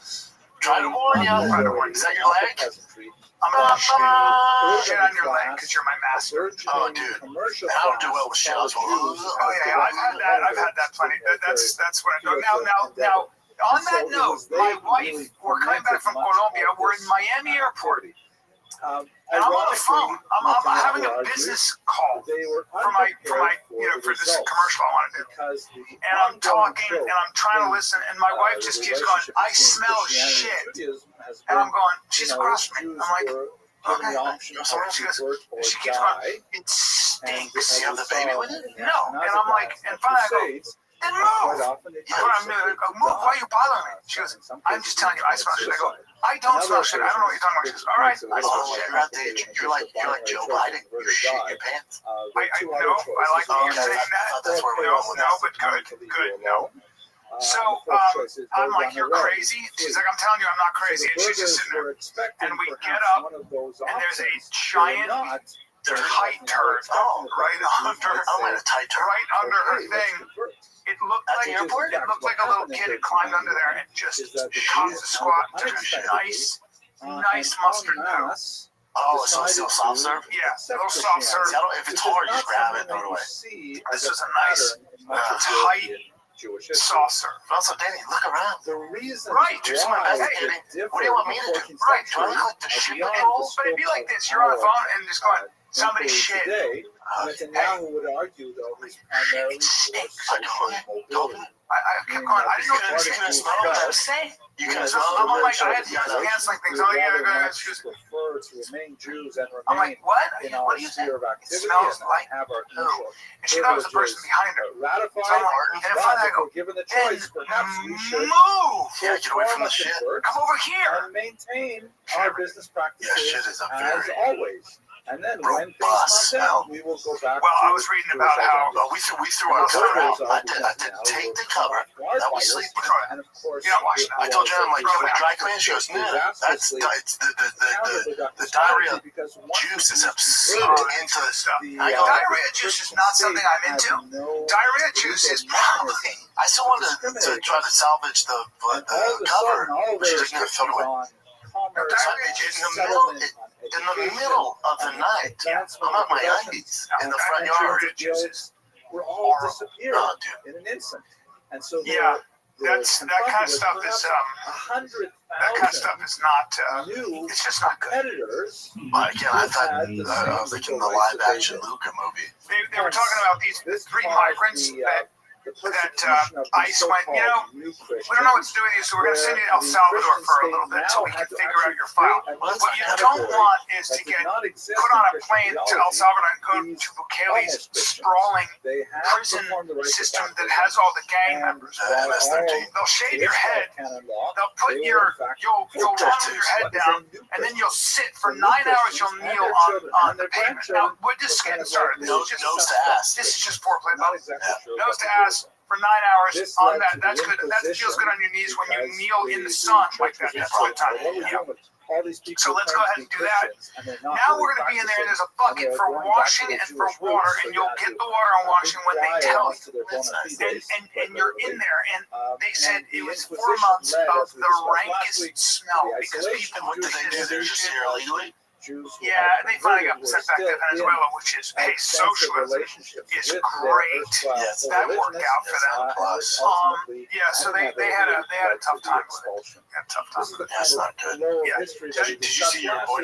try to warn you. Is that your leg? I'm not shit on your leg because you're my master. Oh, dude. I don't do well with shit. Oh, yeah, I've had that plenty. That's what I do. Now, on that note, my wife, we're coming back from Colombia. We're in Miami Airport. And I'm on the phone. I'm having a business call for my for this commercial I want to do. And I'm talking and I'm trying to listen, and my wife just keeps going, I smell shit. And I'm going, she's across from me. I'm like, given the option to convert or she keeps die. going, it stinks. You have the baby with it? No. And I'm like, and finally I go, then move. Move, why are you bothering me? She goes, I'm just telling you, I smell shit. I go, I don't smell shit. I don't know what you're talking about. She goes, all right. I smell shit. You're like Joe Biden. You're shitting your pants. I like you saying that. That's where we're going. No, but good, no. So I'm like, you're crazy. She's like, I'm telling you, I'm not crazy. And she's just sitting there. And we get up, and there's a giant tight turd right under her thing. It looked like a little kid had climbed under there and just caught the squat, took a nice mustard poo. Oh, so it's still soft serve? Yeah, a little soft serve. If it's hard, just grab it and throw it away. This was a nice, tight, soft serve. Also, Danny, look around. Right, do some of that. Hey, what do you want me to do? Right, do I look like the shit but it'd be like this. You're on the phone and just going, somebody shit. Netanyahu would argue, though, he's primarily I kept going, I didn't know you can smell what I'm saying. You can smell I'm like, I had these canceling things. Oh, yeah, she was, prefer to remain Jews and I'm remain like, what? in What our do you think? sphere of It activity smells and like have our poo. initial And she thought it was the person behind her. ratified. So I'm like, and if I go, given the choice, perhaps we should move! Yeah, get away from the shit. Come over here! and maintain our business practices shit is a as very always. And then when things robust calm down, we will go back. Well, I to was reading Jewish about how identity. we threw our cover out. I didn't take the cover. That was sleep. And of course, You're not watching that. I told Jen, I'm like, you have a dry clean? She goes, no, that's the diarrhea juice is absorbed into the stuff. Diarrhea juice is not something I'm into. Diarrhea juice is probably. I still wanted to try to salvage the cover, but she just never throw it away. In the middle of the night, I'm at my 90s in the front yard. We're all disappeared in an instant. And so that kind of stuff is not. It's just not good. Competitors. Again, I was thinking the live action Luca movie. They were talking about these 3 migrants that ICE went, we don't know what to do with you, so we're going to send you to El Salvador for a little bit so we can figure out your file. What you don't want is to get put on a plane to El Salvador and go to Bukele's sprawling prison system that has all the gang members. They'll shave your head, they'll put you'll run with your head down, and then you'll sit for 9 hours, you'll kneel on the pavement. Now, we're just getting started. Nose to ass. This is just foreplay. Nose to ass for 9 hours on that. That's good. That feels good on your knees when you kneel in the sun like that. That's all the time. Yeah. So let's go ahead and do that. Now we're going to be in there. There's a bucket for washing and for water, and you'll get the water and washing when they tell you. And you're in there, and they said it was 4 months of the rankest smell because people. What did they do? They're just here illegally? Yeah, they finally got sent back to Venezuela, which is, hey, socialism is great. Yes, that worked out for them. Yeah, so they had a tough time with it. That's not good. Yeah. Did you see your boy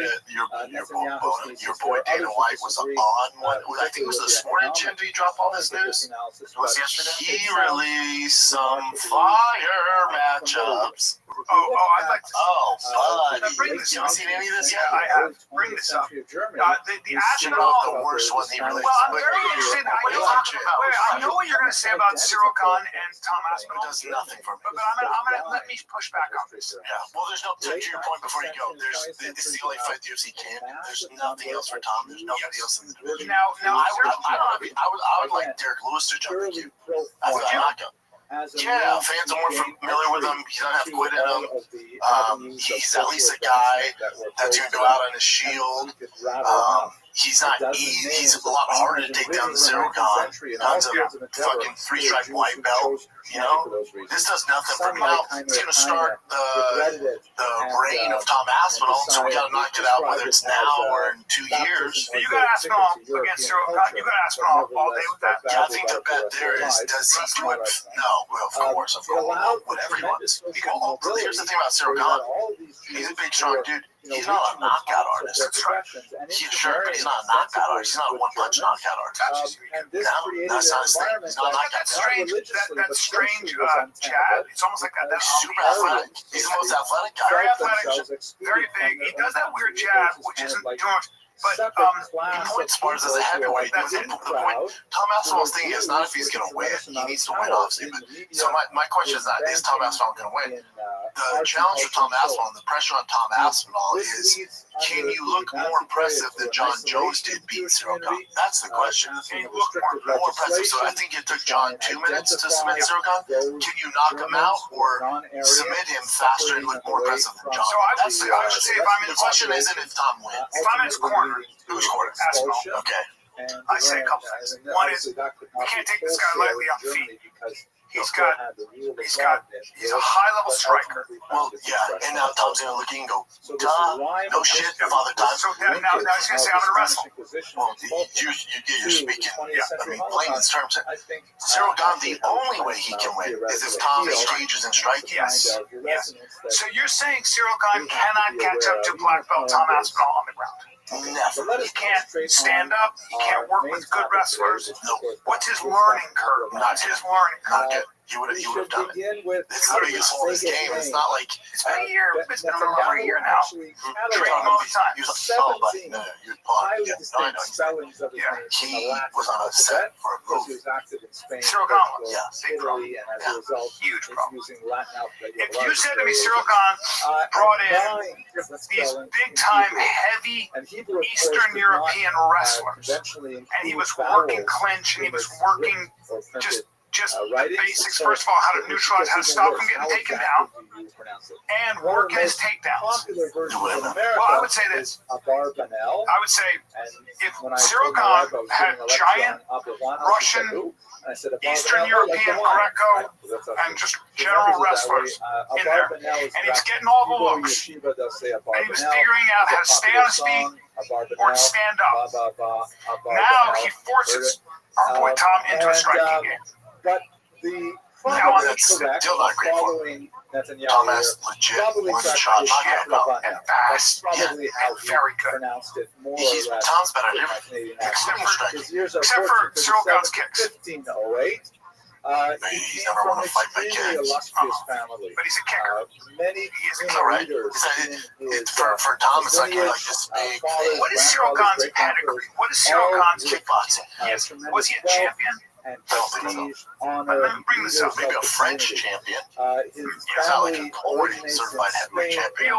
Dana White was on one? I think it was this morning. Jim, did he drop all this news? Was yesterday? He released some fire matchups. I'd like to. But bring this you haven't seen any of this Yeah, yet? I have. Bring this up. The Not the worst one he released. Well, I'm very interested. I know what you're going to say about Cyril Khan and Tom Aspinall. It does nothing for me. But I'm gonna let me push back on this. Yeah, well, there's no, to your point before you go, it's the only fight the UFC can do. There's nothing else for Tom. There's nobody else in the division. Now, I would like Derek Lewis to jump in after that knockout. Yeah, fans are more familiar with him. He doesn't have quit in him. He's at least a guy that's going to go out on his shield. He's not easy. He's a lot harder to take down than Cyril Khan. Khan's a fucking 3-stripe white belt. This does nothing for him. Now, it's going to start the reign of Tom Aspinall, so we got to knock it out, whether it's now or in 2 years. You got Aspinall against Cyril Khan. You got Aspinall all day with that. Yeah, I think the bet there is, does he do it? No, well, of course, whatever he wants. Because here's the thing about Cyril Khan. He's a big, strong dude. He's not a knockout artist. That's right. He's sure, but he's not a knockout artist. He's not a one-punch knockout artist. No, that's not his thing. He's not a knockout. That's strange. That's strange, Chad. It's almost like that. That's super athletic. He's the most athletic guy. Very athletic, very big. He does that weird jab, which isn't too much. But he points Spartans as a heavyweight. The point Tom Aspinall's thing is not if he's going to win. He needs to win, obviously. But so my question is not, is Tom Aspinall going to win? The challenge for Tom Aspinall and the pressure on Tom Aspinall is, can you look more impressive than John Jones did beat Cyril Gane? That's the question. Can you look more impressive? So I think it took John 2 minutes to submit Cyril Gane. Can you knock him out or submit him faster and look more impressive than John? So I would say if I'm in the question isn't if Tom wins. If I'm in his corner, who's corner? Aspinall. Okay. I say a couple things. One is we can't take this guy lightly on feet. He's a high-level striker. Well, yeah, and now Tom's gonna look and go, duh, no shit, Father Time. So now he's gonna say I'm gonna wrestle. Well, you're speaking, plain in terms. Cyril Gane, the only way he can win is if Tom exchanges in striking. Yes. So you're saying Cyril Gane cannot catch up to black belt Tom Aspinall on the ground? Never. He can't stand up. He can't work with good wrestlers. No. What's his learning curve? What's his learning curve? You would have done it. It's the biggest hole in his game. It's not like it's been a year. It's been a little over a year now. Training all the time. He was like, but no, you're paused. I know. He was on a set for a movie. Cyril Gane was. Yeah. Big problem. Huge problem. If you said to me Cyril Gane brought in these big-time, heavy Eastern European wrestlers, and he was working clinch, and he was working just the basics. First of all, how to neutralize, how to stop him getting taken down, and working his takedowns. Well, I would say this. I would say if Cyril Gane had giant Russian, Eastern European, Greco, and just general wrestlers in there, and he was getting all the looks, and he was figuring out how to stay on his feet or stand up. Now he forces our boy Tom into a striking game. But the that's still not great for him. Tom has legit one-shot knockout and fast, and very good. Tom's better than everything, except for Cyril Gane's kicks. 1508. He's never won a fight by kicks. But he's a kicker. He's all right. For Tom, it's like this big thing. What is Cyril Gane's pedigree? What is Cyril Gane's kickboxing? Was he a champion? And let me bring this up. Maybe a French champion. He's not like a already certified heavyweight champion.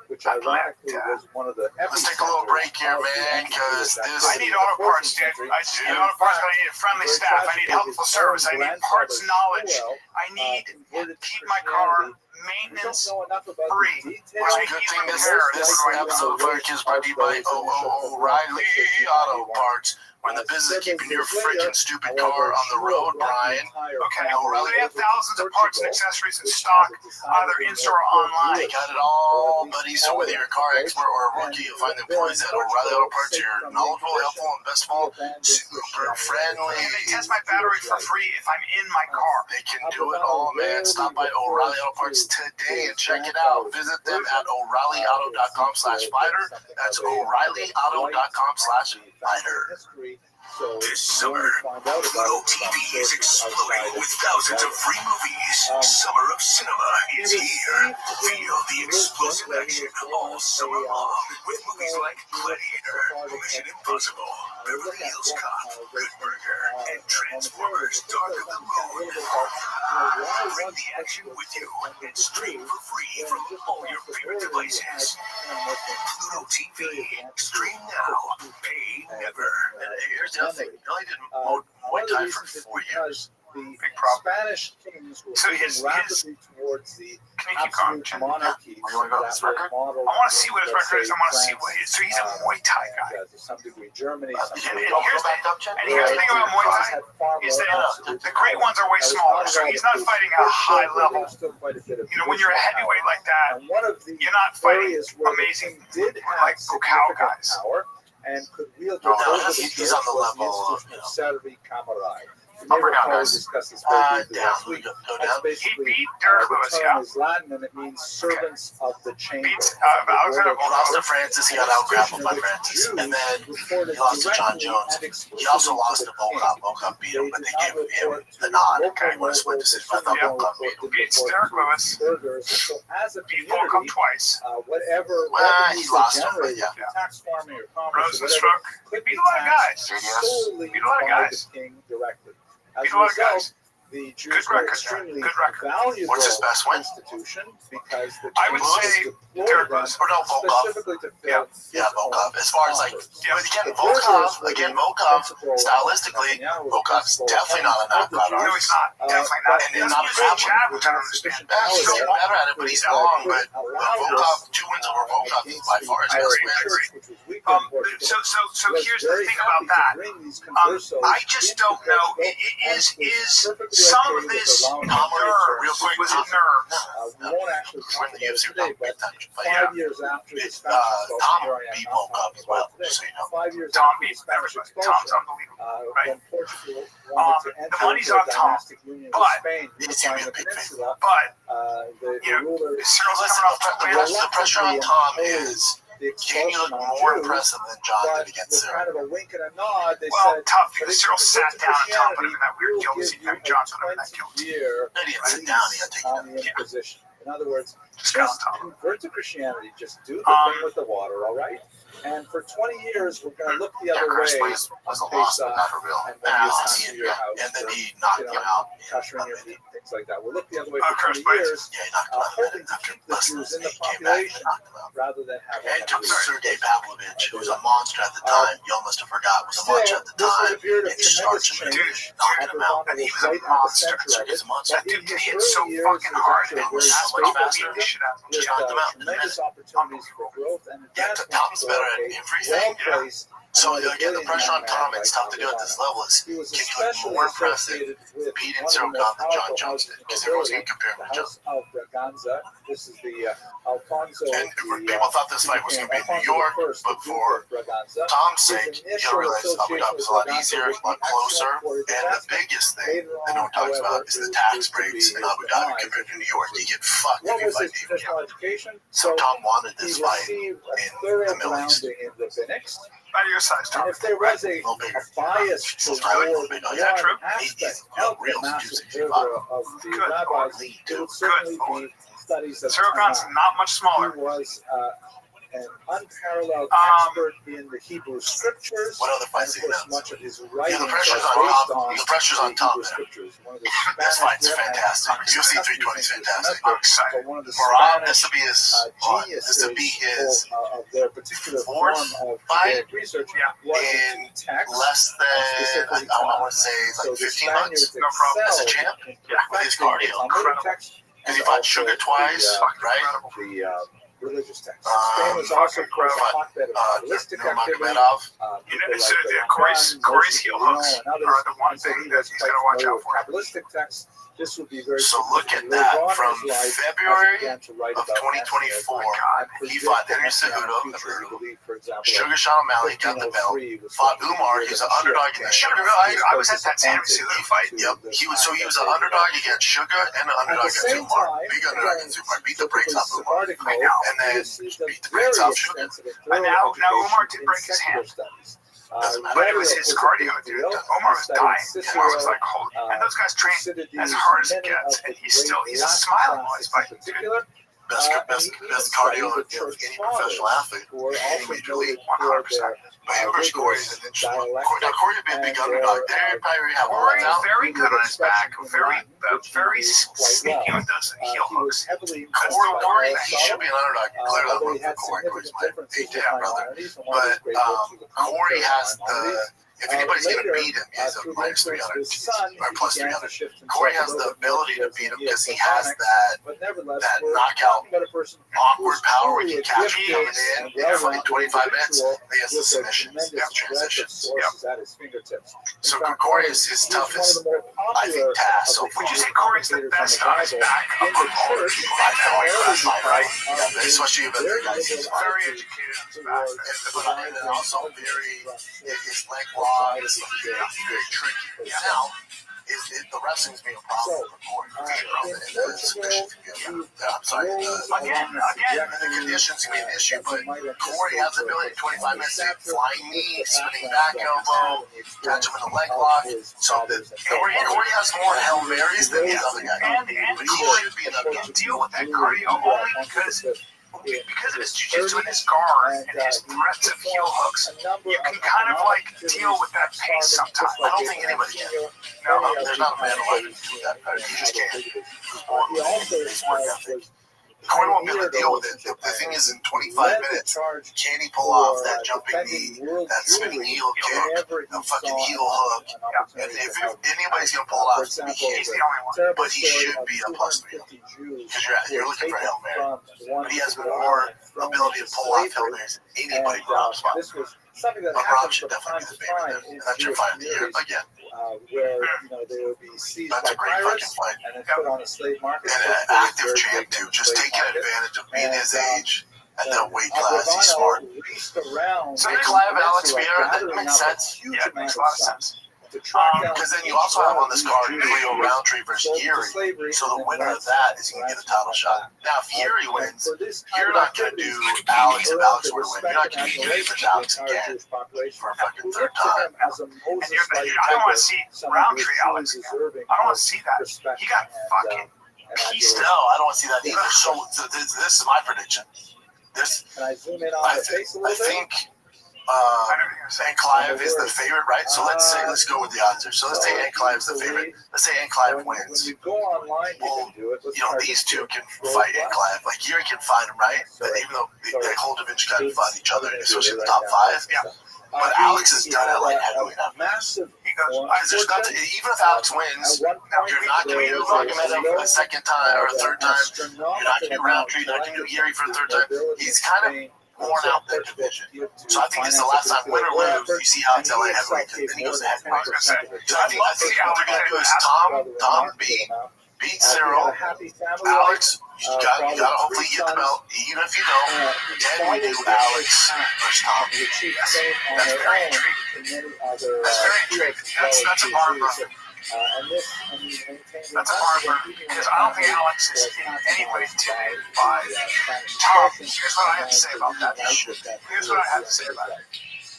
Which ironically was one of the. Let's take a little break here, man, because this. I need auto parts, dude. I need auto parts, but I need a friendly staff. I need helpful service. I need parts knowledge. I need to keep my car maintenance free. It's a good thing this episode of Fire brought to you by O'Reilly Auto Parts. We're in the business of keeping your freaking stupid car on the road, Brian. Okay, they have thousands of parts and accessories in stock, either in-store or online. They got it all, buddy. So whether you're a car expert or a rookie, you'll find the employees at O'Reilly Auto Parts here knowledgeable, helpful, and best of all, super friendly. And they test my battery for free if I'm in my car. They can do it all, man. Stop by O'Reilly Auto Parts today and check it out. Visit them at O'ReillyAuto.com/fighter. That's O'ReillyAuto.com/fighter. This summer, Pluto TV is exploding with thousands of free movies. Summer of Cinema is here. Feel the explosive action all summer long with movies like Gladiator, Mission Impossible, Beverly Hills Cop, Good Burger, and Transformers Dark of the Moon. Bring the action with you and stream for free from all your favorite devices. Pluto TV. Stream now. Pay never. Here's the other thing. He only did Muay Thai for 4 years. Big Spanish kings were moving rapidly towards the absolute monarchy. I want to see what his record is. I want to see what he is. So he's a Muay Thai guy. To some degree, Germany. And here's the thing about Muay Thai is that the great ones are way smaller. So he's not fighting at a high level. You know, when you're a heavyweight like that, you're not fighting amazing like Gokao guys. And could wield he's on the level of Servi Kamarai. Up or down, Probably guys? discussed this very briefly last Down. week. Go That's down. He basically beat Derek the Lewis, term yeah. is Latin and it means servants of the chamber. Beat Alexander He lost to Volkov. Francis. He got out-grappled by Francis. And then he lost to John Jones. He also lost to Volkov. Volkov beat him, but they gave him the nod. He won a split decision. I thought Volkov beat him. Beats Derek Lewis. So as a Beat Volkov community, twice. whatever Well, he revenues lost they him, but generate yeah. from tax farming or commerce or Rosenstruck. whatever could Beat be a lot of taxed guys. solely Beat a lot of by guys. the king directly. As Beat a a lot of result, guys. the Good Jews were record, extremely good record. valuable What's his best win? institution because the I would king say deployed Derek them Lewis. Or no, Volkov. specifically to Yeah. fill Yeah, Volkov. As far as like, Yeah. again, Volkov, stylistically, Volkov's definitely not a knockout No, artist. he's not. Definitely not. And he's he's not not a a grappler. jab, which I don't understand. He's getting better at it, but he's long. But Volkov, 2 wins over Volkov is by far his best win. So here's the thing about that. I just don't know. Is some of this nerves? Was it nerves? We won't actually We're talk in the about UFC it today, big but time fight. 5 years after the Tom Spanish beat Volkov as well, just so you know. 5 years Tom after the beats Spanish everybody. expulsion, Tom's unbelievable. Right. when Portugal wanted to enter the money's into a on Tom, dynastic union but with Spain, it's unifying gonna the be a big peninsula, But the you know, ruler Cyril's Listen, coming off the win. the pressure on Tom is, the can you expulsion look on more Jews, impressive than John but did against with Cyril? kind of a wink and a nod, they Well, said, tough but because if Cyril you sat convert to down and Tom put him in that Christianity, weird we'll guilt give seat. you And John put him in a that guilt. 20-year No, he didn't sit down. He got taken on out. the imposition. In other words, Just count just Tom. convert to Christianity. Just do the thing with the water, all right? And for 20 years, we're going to look the other Chris way was a on loss, but Pesach, not a real. and when you come to And your house, then for, he knocked him out. kosher in your meat, things like that. We'll look the other way Chris for 20 Price. years, Yeah, he knocked him out. hoping to After keep the less than Jews in the he came back and population knocked him out. rather than having And took them Sergei Pavlovich, who was a monster at the time. You almost forgot was a monster at the this was time. a period of And starts him tremendous change. knocking him out. And he was a monster. Sergei's a monster. That dude can hit so fucking hard and was so much faster. Shit out of him. Just knocked him out. Tremendous opportunities for growth and Yeah, Tom's better at everything. well-placed. So again, the pressure on Tom, it's tough to do at this level. Is He was can you look especially more impressive associated with beating one of Cyril the most than John powerful Jones houses did? in Because everyone's going nobility, to compare him the with John. House of Braganza. This is the Alfonso. People thought this fight was going to be in New York, but for Tom's sake, you don't realize Abu Dhabi is a lot easier, a lot closer, and the biggest thing that no one talks about is the tax breaks in Abu Dhabi compared to New York. You get fucked if What you was fight his in New traditional York. education? So Tom wanted He this fight received a in thorough the Middle East. grounding in rabbinics. Not your size, Tom. And if there was a little bigger. bias Still probably a little toward big. Oh, one yeah, true. aspect He's of the real massive juicy. order of the Good rabbis, Lord. it would certainly be studies of Cyril Khan's Tanakh. not much He smaller. was an unparalleled expert in the Hebrew scriptures. What other And fights of do you course, know? much of his writings the pressure's are on based Tom. on The pressure's on the Tom, Hebrew man. scriptures. One of the This Spanish fight's Red fantastic. Hands, UFC 320 is fantastic. I'm excited. but one of the Moran, this Spanish will be his geniuses This will be his of their particular fourth form of fight Judaic research Yeah. was in text. less than, I want to say, So like the 15 months. Spaniards No problem. As a excelled champ, in Yeah. with his perfecting cardio. the Talmudic text Because he and fought also Sugar twice, right? the religious text. Spain was also, of course, a hotbed of Kabbalistic activity. Nurmagomedov. You know, so Corey's heel hooks are the one thing that he's going to watch out for. Kabbalistic texts. This would be very. So look at significant. that. Later on in From his life, as he February began to write of about 2024, Messianic he fought predict Henry the Messianic Cejudo, future. He believed, for example, Sugar Sean O'Malley got the belt. 1503 was Fought the Umar. year He was that an underdog in the Mashiach Sugar came. fight. I was at that Henry Cejudo fight. Yep. He was an underdog against Sugar and an underdog against same Umar. time, Big underdog against Umar. Beat the brakes off Umar. Sephardic mode, And then he received a beat the brakes very off Sugar. extensive and And thorough now Umar education did break in his secular hand. studies. But it was his cardio, dude. Omar was dying. Omar was like, holy. And those guys train as hard as it gets. And he's a smiling while he's fighting, dude. Best cardio of any professional athlete. Any major league. 100%. But Hoover's Corey is an interesting one. Now, Corey would be a big underdog there. Probably have one Corey out. very good on his back. Very sneaky with those heel hooks. Corey, he should be an underdog. Clearly, I'm rooting for Corey. Corey's my AJ brother. But Corey has the. If anybody's going to beat him, he's a minus 300 or plus 300. Corey has the ability to beat him because he has that knockout awkward power where he can catch him coming in fucking 25 minutes. He has the submissions, the transitions. So Corey is his toughest, I think, task. So Would you say Corey's the best on his back? by far, right? Yeah, especially if the guys. He's Very educated on his back. and also very his leg wise, very tricky. Now, the wrestling's being a problem for the submissions I'm sorry. Again, The conditions can be an issue, but Corey has the ability in 25 minutes to flying knee, spinning back elbow, catch him in the leg lock. So Corey has more Hail Marys than the other guy. And Corey can deal with that cardio only because of his jiu-jitsu and his guard and his threats of heel hooks. You can kind of like deal with that pace sometimes. I don't think anybody can. No, there's not a man alive who can do that. He just can't. He's work ethic. Corey won't be able to deal with it. The thing is, in 25 minutes, can he pull off that jumping knee, that spinning heel kick, the fucking heel hook? And if anybody's going to pull it off, it's going to be He's the him. only one. But he should be a plus 3. Because you're looking for Hail Mary. But he has more ability to pull off Hail Marys than anybody in Rob's spot. But Rob should definitely be the favorite. And that's your fight of the year again. Where they would be seized That's by a great pirates fucking fight. and then put on a slave market. And an active champ, too. Just taking advantage of being his age and that weight class. He's smart. So they Clive Alex Vieira, that makes sense. Yeah, it makes a lot of sense. Because then you also have on this card Julio Roundtree versus Yuri. So the winner of that is going to get a title shot. Now, if Yuri wins, you're not going to do Alex if Alex were to win. You're not going to do Yuri versus Alex again for a fucking third time. And I don't want to see Roundtree Alex again. I don't want to see that. He got fucking pieced No, out. I don't want to see that either. So this is my prediction. I think St. Clive is the favorite, right? So let's go with the odds here. So let's say St. Clive's the favorite. Let's say St. Clive wins. Well, these two can fight St. Clive. Like Yuri can fight him, right? But even though they hold division kind of fight each other, especially in the top 5. Yeah. But Alex has done it like heavyweight. There's nothing, even if Alex wins, you're not going to do Rogomedov for the second time or third time. You're not going to do Roundtree. You're not going to do Yuri for the third time. He's kind of worn out that division. So I think it's the last time, win or lose, you see Alex LA heavyweight, then he goes to heavyweight. So I think what they're going to do is Tom beat Cyril. Alex, you got to hopefully get the belt, even if you don't. Then we do Alex versus Tom. That's very intriguing. That's a barn burner. That's a barn burner because I don't think Alex is in any way intimidated by Tom. Here's what I have to say about that. Here's what I have to say about it.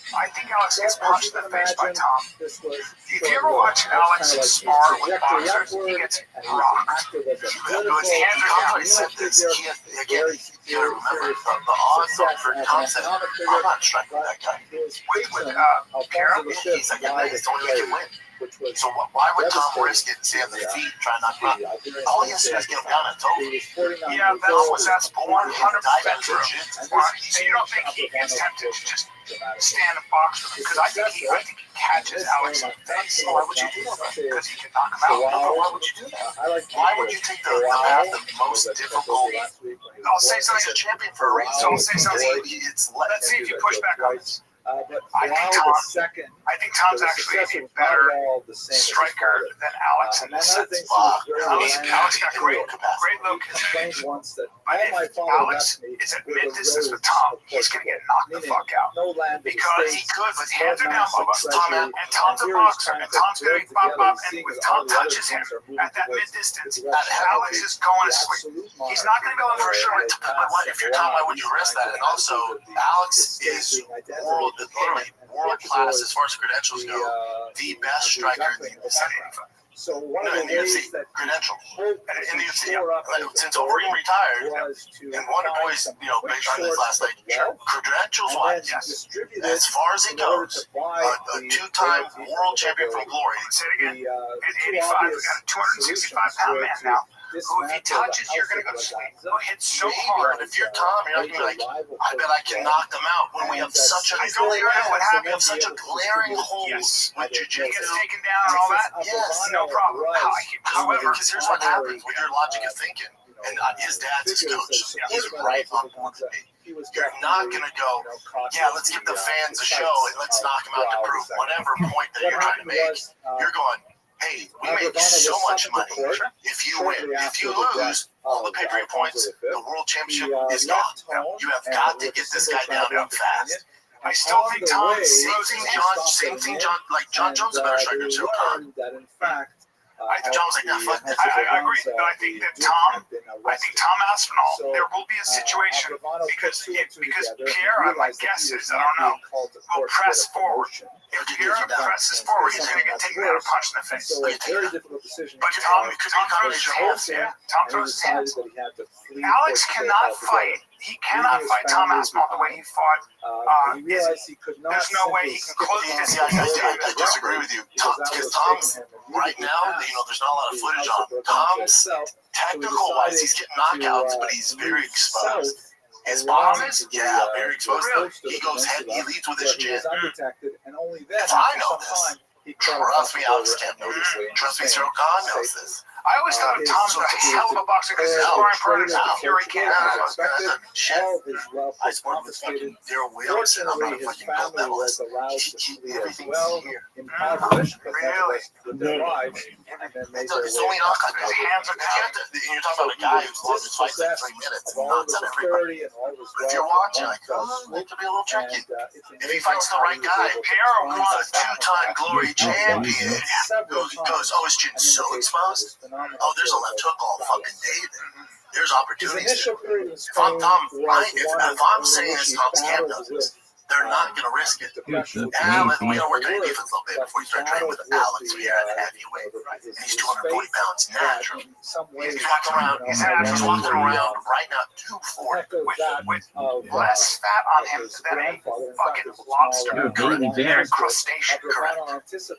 I think Alex gets punched in the face by Tom. If you ever watch Alex spar with boxers, he gets rocked. His hands are down. Said this. You gotta remember the odds for Tom said, I'm not striking that guy. With Kara, he's like, it's the only way he can win. So why would Tom risk it and stay on the feet and try not to knock him out? All he has to do is get him down and toe. Yeah, that's 100% true. So you don't think he gets tempted to just stand and box with him? Because I think he catches Alex in the face. Why would you do that? Because he can knock him out. Why would you do that? Why would you take the most difficult? I'll say something. He's a champion for a reason. I'll say something. Let's see if you push back on this. I think Tom's actually a better striker than Alex in this sense. Alex got great low control. But if Alex is at mid-distance with Tom, he's going to get knocked the fuck out. Because he could, his hands are down, and Tom's a boxer, and Tom's going to be bop, and if Tom touches him at that mid-distance, Alex is going to swing. He's not going to go in for a sure. If you're Tom, why would you risk that? And also, Alex is world class as far as credentials go. The best striker in the UFC. So one of the ways that credential in the UFC, since Overeem retired, and Wonder Boy's based on his last night, credentials wise, yes. As far as he goes, a 2-time world champion from Glory. Say it again. At 85, we got a 265-pound man now. Who, if he touches, you're going to go to sleep. He'll hit so hard. But if you're Tom, you're going to be like, I bet I can knock them out when we have such a glaring hole with jiu-jitsu. He gets taken down and all that? Yes. No problem. However, because here's what happens with your logic of thinking. And his dad's his coach. He's right on board with me. You're not going to go, let's give the fans a show and let's knock them out to prove whatever point that you're trying to make. You're going, hey, we make so much money. If you win, if you lose, all the pay-per-view points, the world championship is gone. You have got to get this guy down fast. I still think Tom, Same thing, John. Like John Jones is a better striker too. John's like, yeah, fuck that. I agree, but I think that Tom Aspinall, there will be a situation because Pierre, my guess is, I don't know, will press forward. If Pierre presses forward, he's going to get taken out a punch in the face. Very difficult decision. But Tom throws his hands. Yeah, Tom throws his hands. Alex cannot fight. He cannot fight Tom Aspinall the way he fought. There's no way he can close his hands. I disagree with you. Because Tom's, right now, there's not a lot of footage on him. Tom's, technical-wise, he's getting knockouts, but he's very exposed. His boxing, very exposed. Really? He goes head, he leads with his chin. If I know this. Trust me, Alex Kemp knows this. Trust me, Cyril Khan knows this. I always thought of Tom as a hell of a boxer because his sparring partner is Fury King. I sparred with fucking Daryl Williams, and I'm not a fucking gold medalist. Everything's here. Really? It's only knockout. His hands are down. You're talking about a guy who's lost his fights in 3 minutes and knocks out everybody. But if you're watching, like, it could be a little tricky. If he fights the right guy, Pierre who's a 2-time glory champion, goes, oh, his chin's so exposed. Oh, there's a left hook all fucking day then. There's opportunities there. If I'm Tom, if I'm saying this, Tom's camp knows this. They're not going to risk it. We got to work on your defense a little bit before you start training with Alex. We are at heavyweight. And he's 240 pounds natural. He's walking around. He's walking around right now 240 with less fat on him than a fucking lobster. They're crustacean. Correct.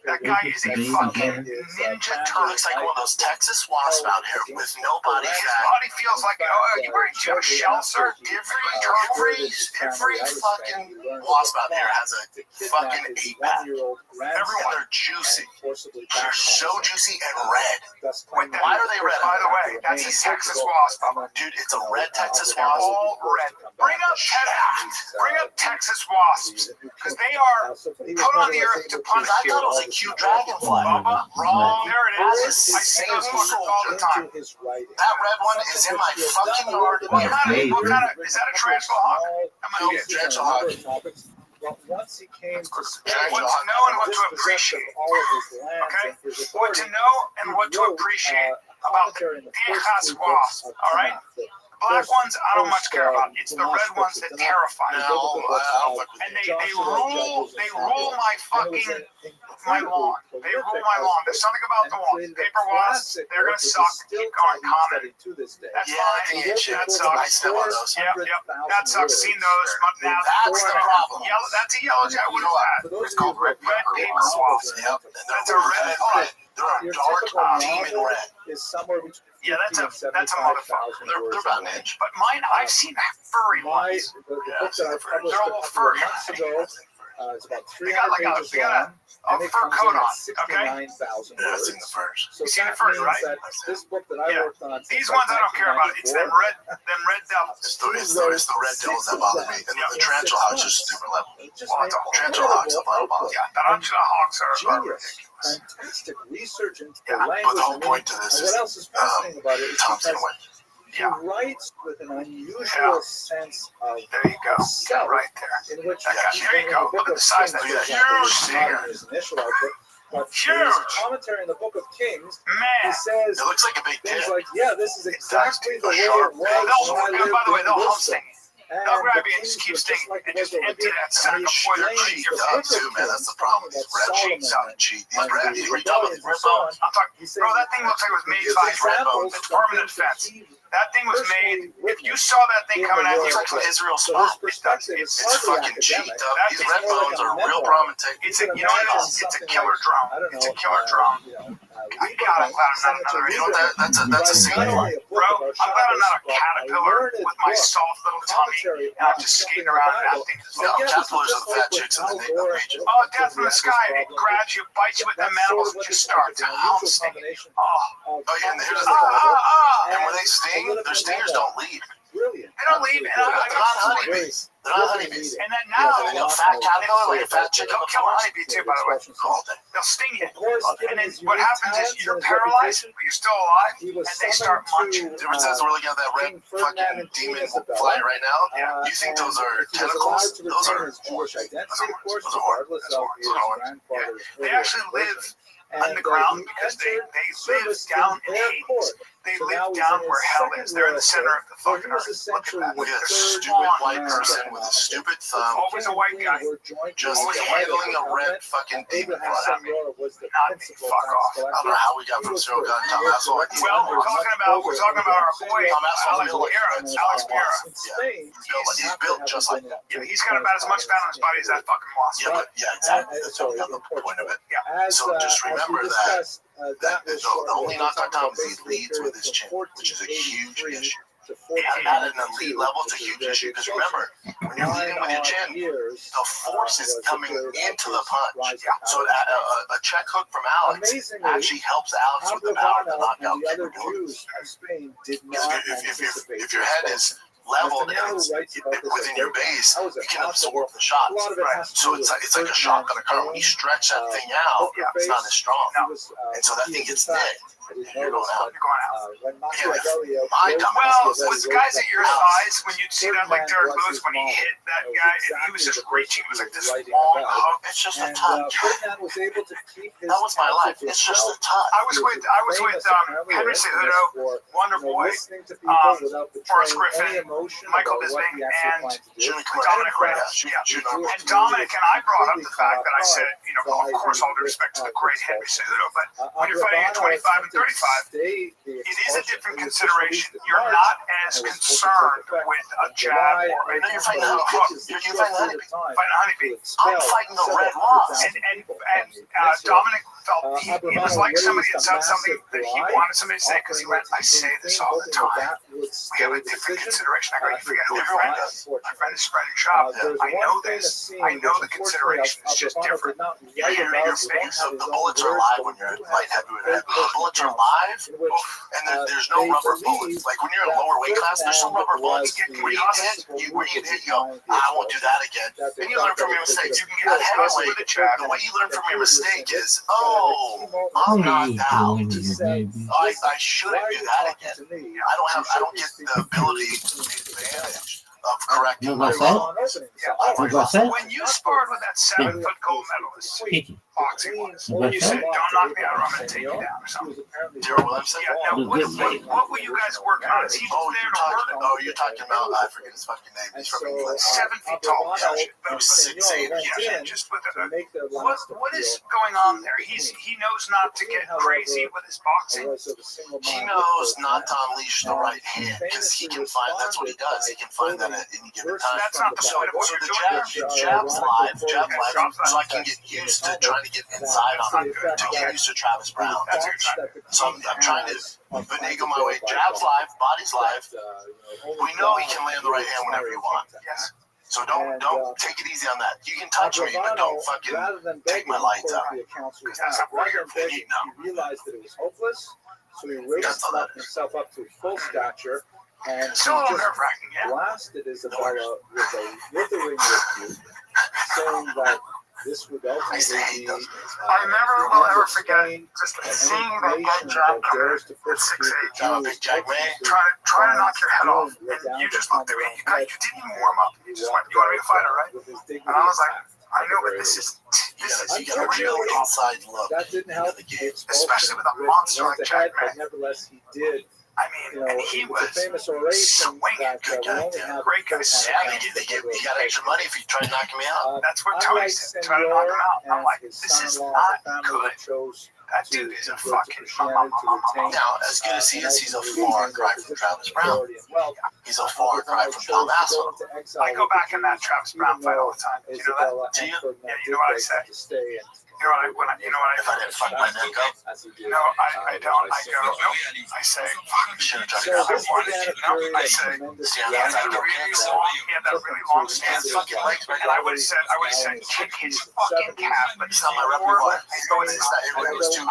That guy is a fucking ninja turtle. Looks like one of those Texas wasps out here with no body His fat. body feels like, you wearing shell, sir? Every fucking wasp out there has a fucking 8-pack. Everyone. They're juicy. They're so juicy and red. Why are they red? By the way, that's a Texas wasp. Dude, it's a red Texas They're wasp. all red. Bring up Texas wasps because they are put on the earth to punish I you. thought it was a cute dragonfly. Bubba, Wrong. there it is. I see those fuckers all the time. That red one is in my fucking yard. What kind of, is that a tarantula hawk? Am I No, tarantula hawk. Once he came to What to know and what to appreciate. Okay? What to know and what to appreciate about the Texas wasp. All right? Black ones I don't much care about. It's the red ones that terrify me. And they rule my lawn. They rule my lawn. There's something about the lawn. Paper wasps, they're gonna suck. Keep going, comment. That's fine. That sucks. Yep. That sucks. Seen those. But now That's the problem. Yellow. That's a yellow jacket. What is that? It's called red Paper wasp. Yep. That's a red one. They're a dark demon red. Yeah, that's a motherfucker. They're about an inch. But mine, I've seen furry ones. The book that I published They're a little furry. it's about They got 300 pages a long. a And it fur comes coat in at on. Okay. 69,000 Yeah, I've words. seen the first. So You seen that the first, means right? that this book that I Yeah. worked on. These since ones I don't care about. It's them 1994, red devils. It's the red devils that bother me. And the tarantula hawks are super level. Just Well, made it's a whole Tarantula hawks are bother. Yeah, tarantula hawks are genius. ridiculous. Fantastic research into Yeah, the but language. the whole point to this and is, what else is fascinating about it is Tom's because gonna win. he Yeah. writes with an unusual Yeah. sense of There you go. self, Right there. in which There you go. the book Look at the of size Kings, of for that example, huge is not thing. in his initial output, but Huge. in his commentary in the book of Kings, he Man. says It looks like a big things dick. like, yeah, this is exactly the way it sharp was They'll, when I lived by the way, in they'll hump Worcester. sting. And They'll grab the you and just kings keep were stinging like and the just way they empty lived. that And sack he before they're explains cheap. the Does book of too, man. That's the Kings problem. These that red Solomon cheeks out of cheat. These and red, the these rebellions, rebellions and red so on. bones. I'm talking, He says bro, that thing looks like it was made gives by examples the Department of from things Defense. that he That thing was made, personally if you saw that thing coming at in you, the It's like an Israel So spot. his perspective is It's hardly fucking cheat academic. up. These red more bones like a are real memoir. prominent. it's a, you know what it is? It's a killer drone. I don't know. It's a killer drone. I got it. Glad I'm not another You know what? That's a scene. Bro, I'm glad I'm not a caterpillar with my soft little tummy and I'm just skating around and acting. No, caterpillars are the fat chicks in the region. Oh, death from the sky. It grabs you, bites you with them mandibles and just starts humsting. Oh, Oh, yeah, and here's the And when they sting, their stingers don't leave. Brilliant. they don't leave. And They're I not got honeybees. They're not honeybees. And then now, You know, fat caterpillar, like a fat chick on they'll the kill a forest. honeybee too, by the way. All day. They'll sting you. Of course, And then his what unique happens is talents you're and his paralyzed, reputation, but you're still alive, he was and they start summoned munching. to, Ever since we're looking at that red King Ferdinand fucking and Queen demon Isabella. flying right now, Yeah. you think those are he was tentacles? allowed to Those retain are his Jewish identity, of course, Those are horns. regardless Those of are his horns. grandfather's They earlier actually live. version. underground because they live down in Hades. They live down where hell is. They're in the center of the fucking earth. Look at that. We had a stupid white person with a stupid thumb, Always a white guy. just handling a red fucking demon blood. Not me. Fuck off. I don't know how we got from Cyril Gunn to Tom Asshole. Well, we're talking about our boy Tom Asshole Alex built like Piera. Alex Piera. He's built just like that. Yeah, he's got about as much fat on his body as that fucking wasp. Yeah, but exactly. That's the point of it. So just remember that the only knock on Tom is he leads with his chin, which is a huge issue. At an elite level, it's a huge issue because remember, when you're leading with your chin, the force is coming into the punch. So a check hook from Alex actually helps Alex with the power to knock out capabilities. If your head is leveled and it's within your base, you can absorb the shots. Right. So it's like a shotgun occur. When you stretch that thing out, it's not as strong. And so that thing gets nicked. And you're going out. Well, with guys at your size, when you'd see that like Derek Lewis, when he hit that guy, he was just reaching. It was like this long hook. It's just a touch. That was my life. It's just a touch. I was with Henry Cejudo, Wonder Boy, Forrest Griffin, Michael Bisping, and Dominic Reyes. And Dominic and I brought up the fact that I said, of course, all due respect to the great Henry Cejudo, but when you're fighting at 25 and 35, it is a different consideration. You're not as concerned with a jab or a you're fighting a hook. You're fighting a honeybee. I'm fighting the red wasp. And Dominic felt he was like somebody had said something that he wanted somebody to say because he went, I say this all the time. We have a different consideration. I go, you forget who my friend is. My friend is spreading shop. I know this. I know the consideration is just different. The bullets are live when you're light heavyweight. The bullets are live, and there's no rubber bullets. Like when you're in a lower weight class, there's some rubber bullets. Where you hit, you go, I won't do that again. And you learn from your mistakes. You can get at heavyweight. The way you learn from your mistake is, I'm knocked out. I shouldn't do that again. I don't get the ability, the advantage of correcting my wrong. When you sparred with that 7-foot gold medalist, boxing was, you said, don't knock me out or I'm going to take you down or something. Daryl Williamson? Yeah, now, what were you guys working on? Is he just there to work? You're talking about, I forget his fucking name. He's from England. 7 feet tall. He was 6'8". Yeah, just with what is going on there? He knows not to get crazy with his boxing. He knows not to unleash the right hand because he can find, that's what he does. He can find that at any given time. That's not the point of what you're doing. Jab's live, so I can get used to trying to get inside on him, to get used to Travis Brown. So I'm trying to finagle my way. Jab's live, body's live. We know he can land the right hand whenever you want. Yes. So don't take it easy on that. You can touch me, but don't fucking take my lights out. Because that's not what you're He realized that it was hopeless, so he raised himself up to full stature. And still a little nerve-wracking, yeah. Blasted Isabella with a withering rebuke, saying that this would ultimately be. I never will ever forget just seeing that guy jab coming at 6'8". Big Jack man. Try to knock your head off, and you just looked at me. You didn't even warm up. You just went, "You want to be a fighter, right?" And I was like, "I know, but this is you got a real inside look. That didn't help, especially with a monster like Jack man." Nevertheless, he did. I mean, and he was swinging. Great guy. You got extra money if you try to knock me out. That's what Tony said. Try to knock him out. I'm like, this is not good. That dude is a fucking Now, as good as he is, he's a far cry from Travis Brown. He's a far cry from Tom Asshole. I go back in that Travis Brown fight all the time. You know that? Do you? Yeah, you know what I say? You know what I If I didn't fuck my neck up? No, I don't. I go, nope. I say, fuck. Should have tried to grab him. I say, he had that really long stance. And I would have said, kick his fucking calf. But It's not my repertoire. It's not, it was too,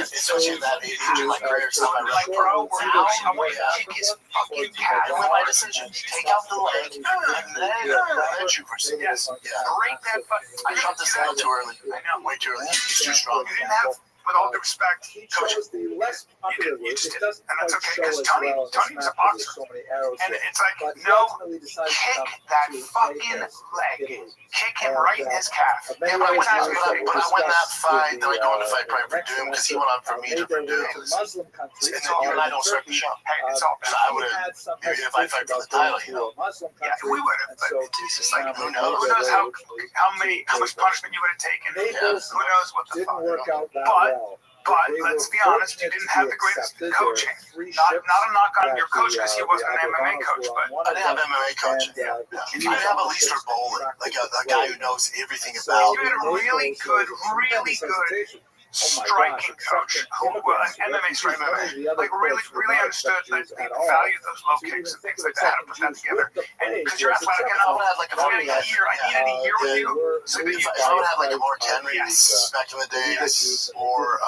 especially that age in my career, it's not my like, repertoire. bro, now I want to kick his fucking calf. That was my decision. Take out the leg, and then shoot for six. Yes. Break that fucking. I shot this a little too early. I know. Way too early. He's too strong. You didn't have with all due respect, he Coach, chose the less popular you route. just It did, doesn't and that's quite okay show because as Tony well in this was a map because boxer, there's so many arrows and here. it's like But he no, ultimately decided to kick come that to fucking Naples, leg, Italy. kick him And, right in his calf. many Yeah, but I ways win that, we but will I win that discuss fight, in then I go into fight the pride for next Doom because he semester, went on for me made to their way Doom. to Muslim countries. It's all you and I don't start the show. Hey, it's all So bad. I He would have, had some if I fight for the hesitation title, about you going know. to a Muslim Yeah, country. we would have, And but so it's just like, who made knows? who their knows way originally how much to punishment you would have taken. Naples Who knows what the didn't fuck. work out that But- well. But They let's were be honest, you fortunate didn't to have be the greatest accepted. coaching. There were 3 Not ships a knock on that your coach because he wasn't an MMA Albanos coach, were on but one I of didn't have them, MMA coaching. and, Yeah. the I chief didn't have a officers Leaster Bowling, like a practiced guy the who knows everything So about. You had a really Naples good, was a really tremendous good hesitation. striking coach who, an MMA striker, like really understood that they valued those low kicks and things like that, how to put that together. And because you're athletic I would enough, have like a I needed a year with you. So that If you I would have like a Mark Henry Yes. back in the day, Yes. or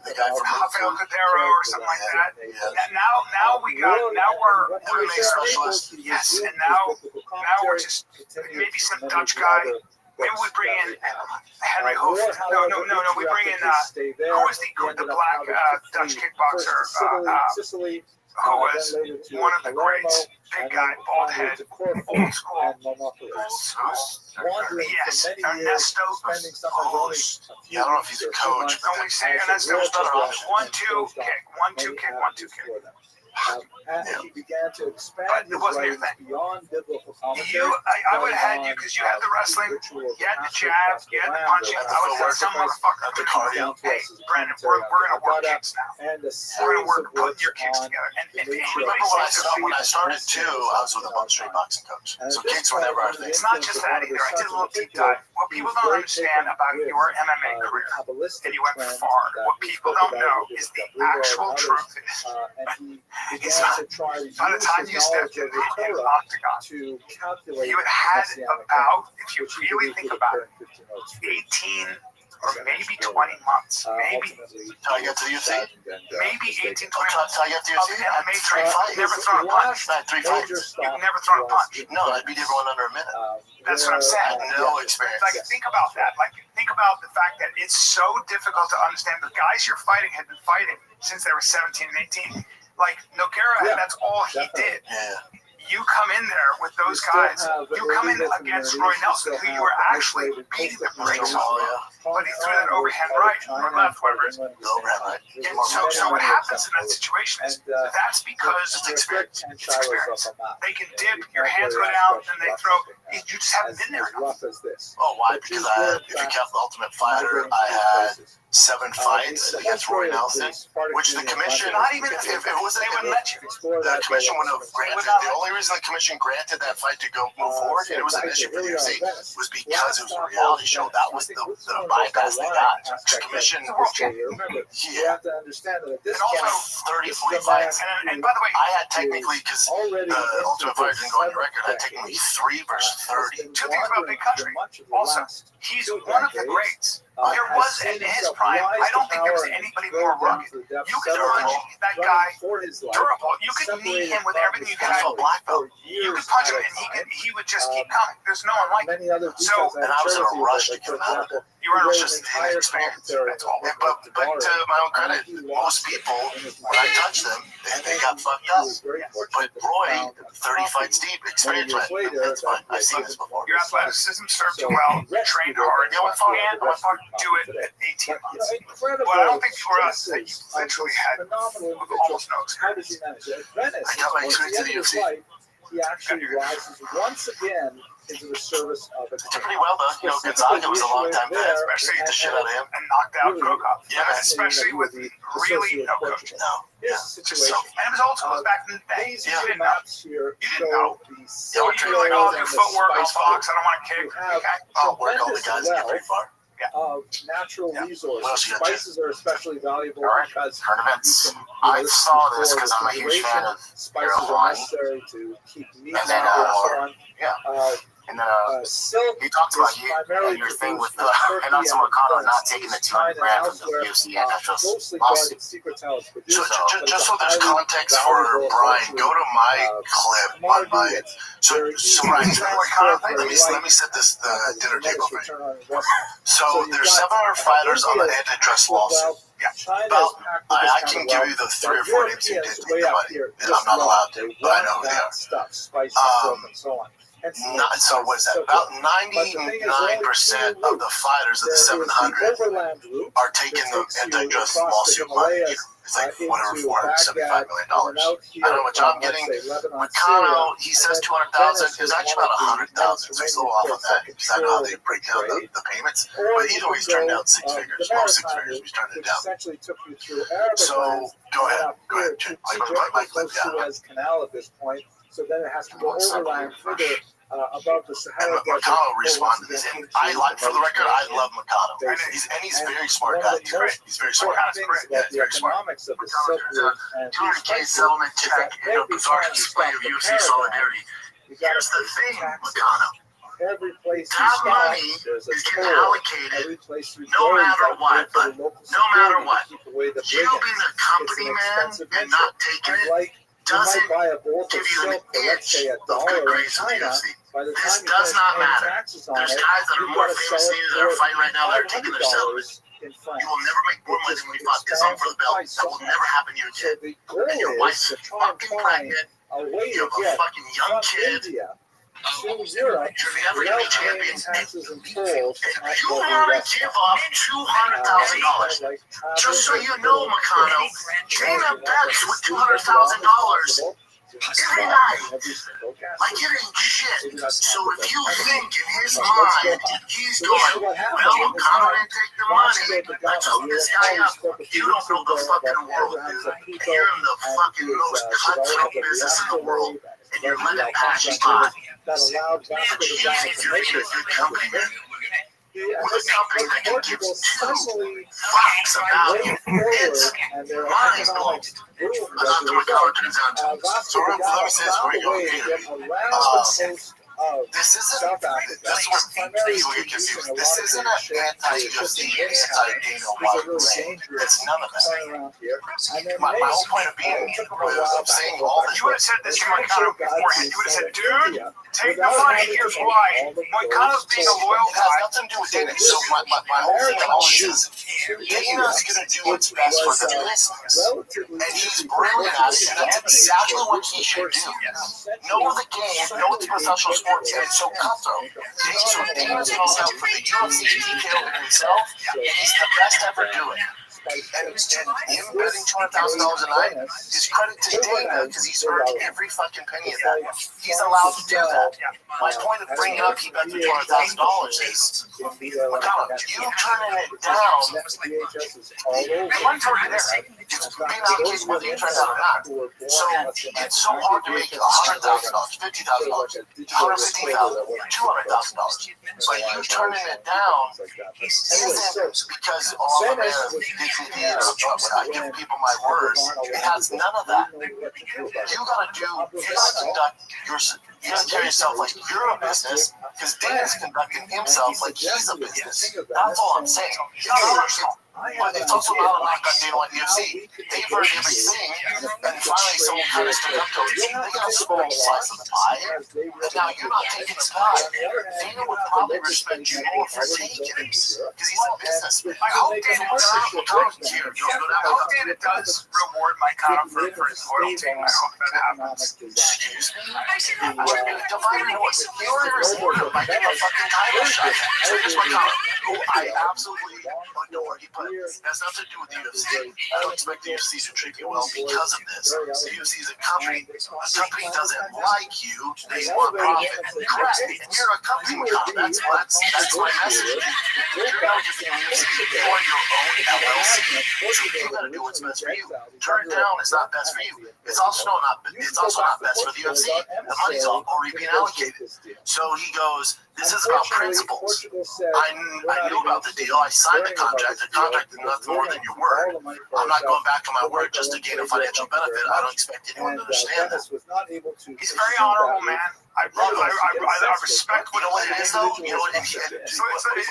the guy from Rafael Cordero or something like that. Now we're MMA specialist. Yes, and now we're just maybe some Dutch guy. Maybe we bring in Henry Hoof. No. We bring in who was the black Dutch kickboxer? Sicily, Who was one of the greats? Big guy, bald head, old school. Yes, Ernesto. Yeah, I don't know if he's a coach. Don't we say Ernesto? 1-2 kick. And he began to expand his writings beyond biblical commentary. I would have had you because you had the wrestling, you had the jab, you had the punching. I would have had some motherfucker at the cardio. Hey, Brandon, we're gonna work kicks now. And We're gonna work putting your kicks together. And if anybody When I started too, I was with a multistream boxing coach. So kicks were never our thing. it's not just that either. I did a little deep dive. What people don't understand about your MMA career, and you went far. What people don't know is the actual truth is by the time you stepped in the octagon, you had about, if you really think about it, 18 or maybe 20 months, maybe Till I get to the UFC? maybe 18, 20 months Till I get to the UFC? of MMA training. Never thrown a punch. I had 3 fights. You've never thrown a punch. No, I beat everyone under a minute. That's what I'm saying. No experience. Like, think about that. Like, think about the fact that it's so difficult to understand. The guys you're fighting had been fighting since they were 17 and 18. Like, Nogueira, that's all he did. Yeah. You come in there with those guys. You come in against Roy Nelson, who you were actually beating the brakes off of. But he threw that overhand right or left, whatever it is. The overhand right. And so what happens in that situation is that's because it's experience. It's experience. They can dip, your hands go down, and they throw. You just haven't been there enough. Oh, why? Because if you count the Ultimate Fighter, I had 7 fights against Roy Nelson, which the commission, not even if it wasn't, they wouldn't let you. The commission wouldn't have granted. The only reason the commission granted that fight to go move forward, and it was an issue for the UFC, was because it was a reality show. That was the bypass they got. The commission, You have to understand that this And also 30, 40 fights. And by the way, I had technically, because the Ultimate Fighter didn't go on your record, I had technically 3 versus 30. two things about Big Country. Also, he's one of the greats. There was in his prime. I don't think there was anybody more rugged. You could punch that guy durable. You could knee him with everything you That's had. a black belt. You could punch him and he would just keep coming. There's no one like him. So, and I was in a rush to get him out of it. You were just inexperienced. That's all. But to my own credit, most people, when I touched them, they got fucked up. But Roy, 30 fights deep, experience went, that's fine. I've seen this before. Your athleticism served you well. Trained hard. You went far. Do it at 18 months. Well, I don't think for us that you literally had almost no experience. I got my experience to the UFC. He actually rises once again into the service of a Did pretty well though. You know, Gonzaga was a long time there. Especially Beat the shit out of him. and knocked out Krokop. Yeah, man. Especially with really no coaching. No. Here's Yeah. the situation. And it was old school back in the day. These You two didn't know. maps here You didn't show know. the So you were like, oh, I'll do footwork, I'll box, I don't want to kick. You have Okay. I'll work all the guys and get pretty far. of natural Yeah. resources. What else you got, Spices are especially valuable All right. because Tournaments. you can, I this saw is this for because I'm a huge fan of spices are marijuana. necessary to keep meat And then, and so on. yeah. And Silk you talked about is you primarily and your thing with produced in and also Turkey O'Connor and not taking the 200 China grand and from the elsewhere. UFC antitrust Closely lawsuit. guarded secret talents So, produced. just so there's context for Brian, go to my clip on my. So Brian, let me set this dinner table for you. So there's 700 fighters on the antitrust lawsuit. Yeah. Well, I can give you the 3 or 4 names you did name, but I'm not allowed to, but I know who they are. Stuff, spice and so on. So what is that? About 99% of the fighters of the 700 are taking the antitrust lawsuit money. It's like whatever, $475 million. I don't know what I'm getting. Makano, he says 200,000. It's actually about 100,000. So he's a little off on that because I know how they break down the payments. But he's always turned down 6 figures. Most 6 figures he's turned it down. So go ahead. Mike, let down. Canal at this point. So then it has to go overland further above the Sahara. And Makano responded to this. And I like, for the record, I love Makano. He's a very smart guy. He's great. He's very smart. Yeah, he's very smart. 200K settlement check in a bizarre display of UFC solidarity. Here's the thing, Makano. Every place that money is getting allocated no matter what, but no matter what. You being a company man and not taking it doesn't give you an inch of good grace in the UFC. This does not matter. There's guys that are more famous than you that are fighting right now that are taking their settlements. You will never make more money than when you fought this on for the belt. That will never happen to you again. And your wife's fucking pregnant. You have a fucking young kid. You're the heavyweight champion. If you want to give up $200,000, just so you know, Makano, Dana bets with $200,000 every night. Like it ain't shit. So if you think in his mind he's going, well, Makano didn't take the money, let's hook this guy up. You don't know the fucking world, dude. You're in the fucking most cutthroat business in the world. And you're letting it pass you by. It's easy if you're in a good company, man. With a company that can give 2 fucks about you. It's mind-blowing. Not the Makano turns out to. So let me say this before you go. This isn't. This was people get confused. This isn't an anti-UFC, anti-Dana White thing. It's none of that. My whole point of being was saying all this. You would have said this to Makano beforehand. You would have said, dude, take the money. Here's why. Makano's being a loyal guy. It has nothing to do with Dana. So my whole thing always is Dana's going to do what's best for the business. And he's brilliant at it. And that's exactly what he should do. Know the game, know the professional sport. It's so cutthroat. So Dana's going out for the UFC TKO himself, and he's the best ever doing it. And him betting $200,000 a night is credit to Dana because he's earned every fucking penny of that. He's allowed to do that. My point of bringing up he bet for $200,000 is, Makano, you turning it down. One target there. It's being allocated whether you turn it down or not. So it's so hard to make $100,000, $50,000, $150,000, $200,000. But you turning it down isn't because all the I give people my words. It has none of that. You gotta carry yourself like you're a business because Dana's conducting himself like he's a business. That's all I'm saying. It's also not a knock on Dana White UFC. They've heard everything, and finally someone kind of stood up to it. They got a small slice of the pie, and now you're not taking the pie. Dana would probably respect you more for taking it because he's a business. I hope Dana does reward Makano for his loyalty. I hope that happens. Excuse me? Divine Noise. He already rewarded him by getting a fucking title shot. So here's Makano, who I absolutely adore. But it has nothing to do with the UFC. I don't expect the UFC to treat me well because of this. The UFC is a company. A company doesn't like you. They want profit. Correct. And you're a company. That's my message. You're not just the UFC. You're your own LLC. So you gotta do what's best for you. Turn it down is not best for you. It's also not best for the UFC. The money's already being allocated. So he goes, this is about principles. I knew about the deal. I signed the contract. The contract is nothing more than your word. I'm not going back on my word just to gain a financial benefit. I don't expect anyone to understand that. He's a very honorable man. I respect what it is, though. You know what? It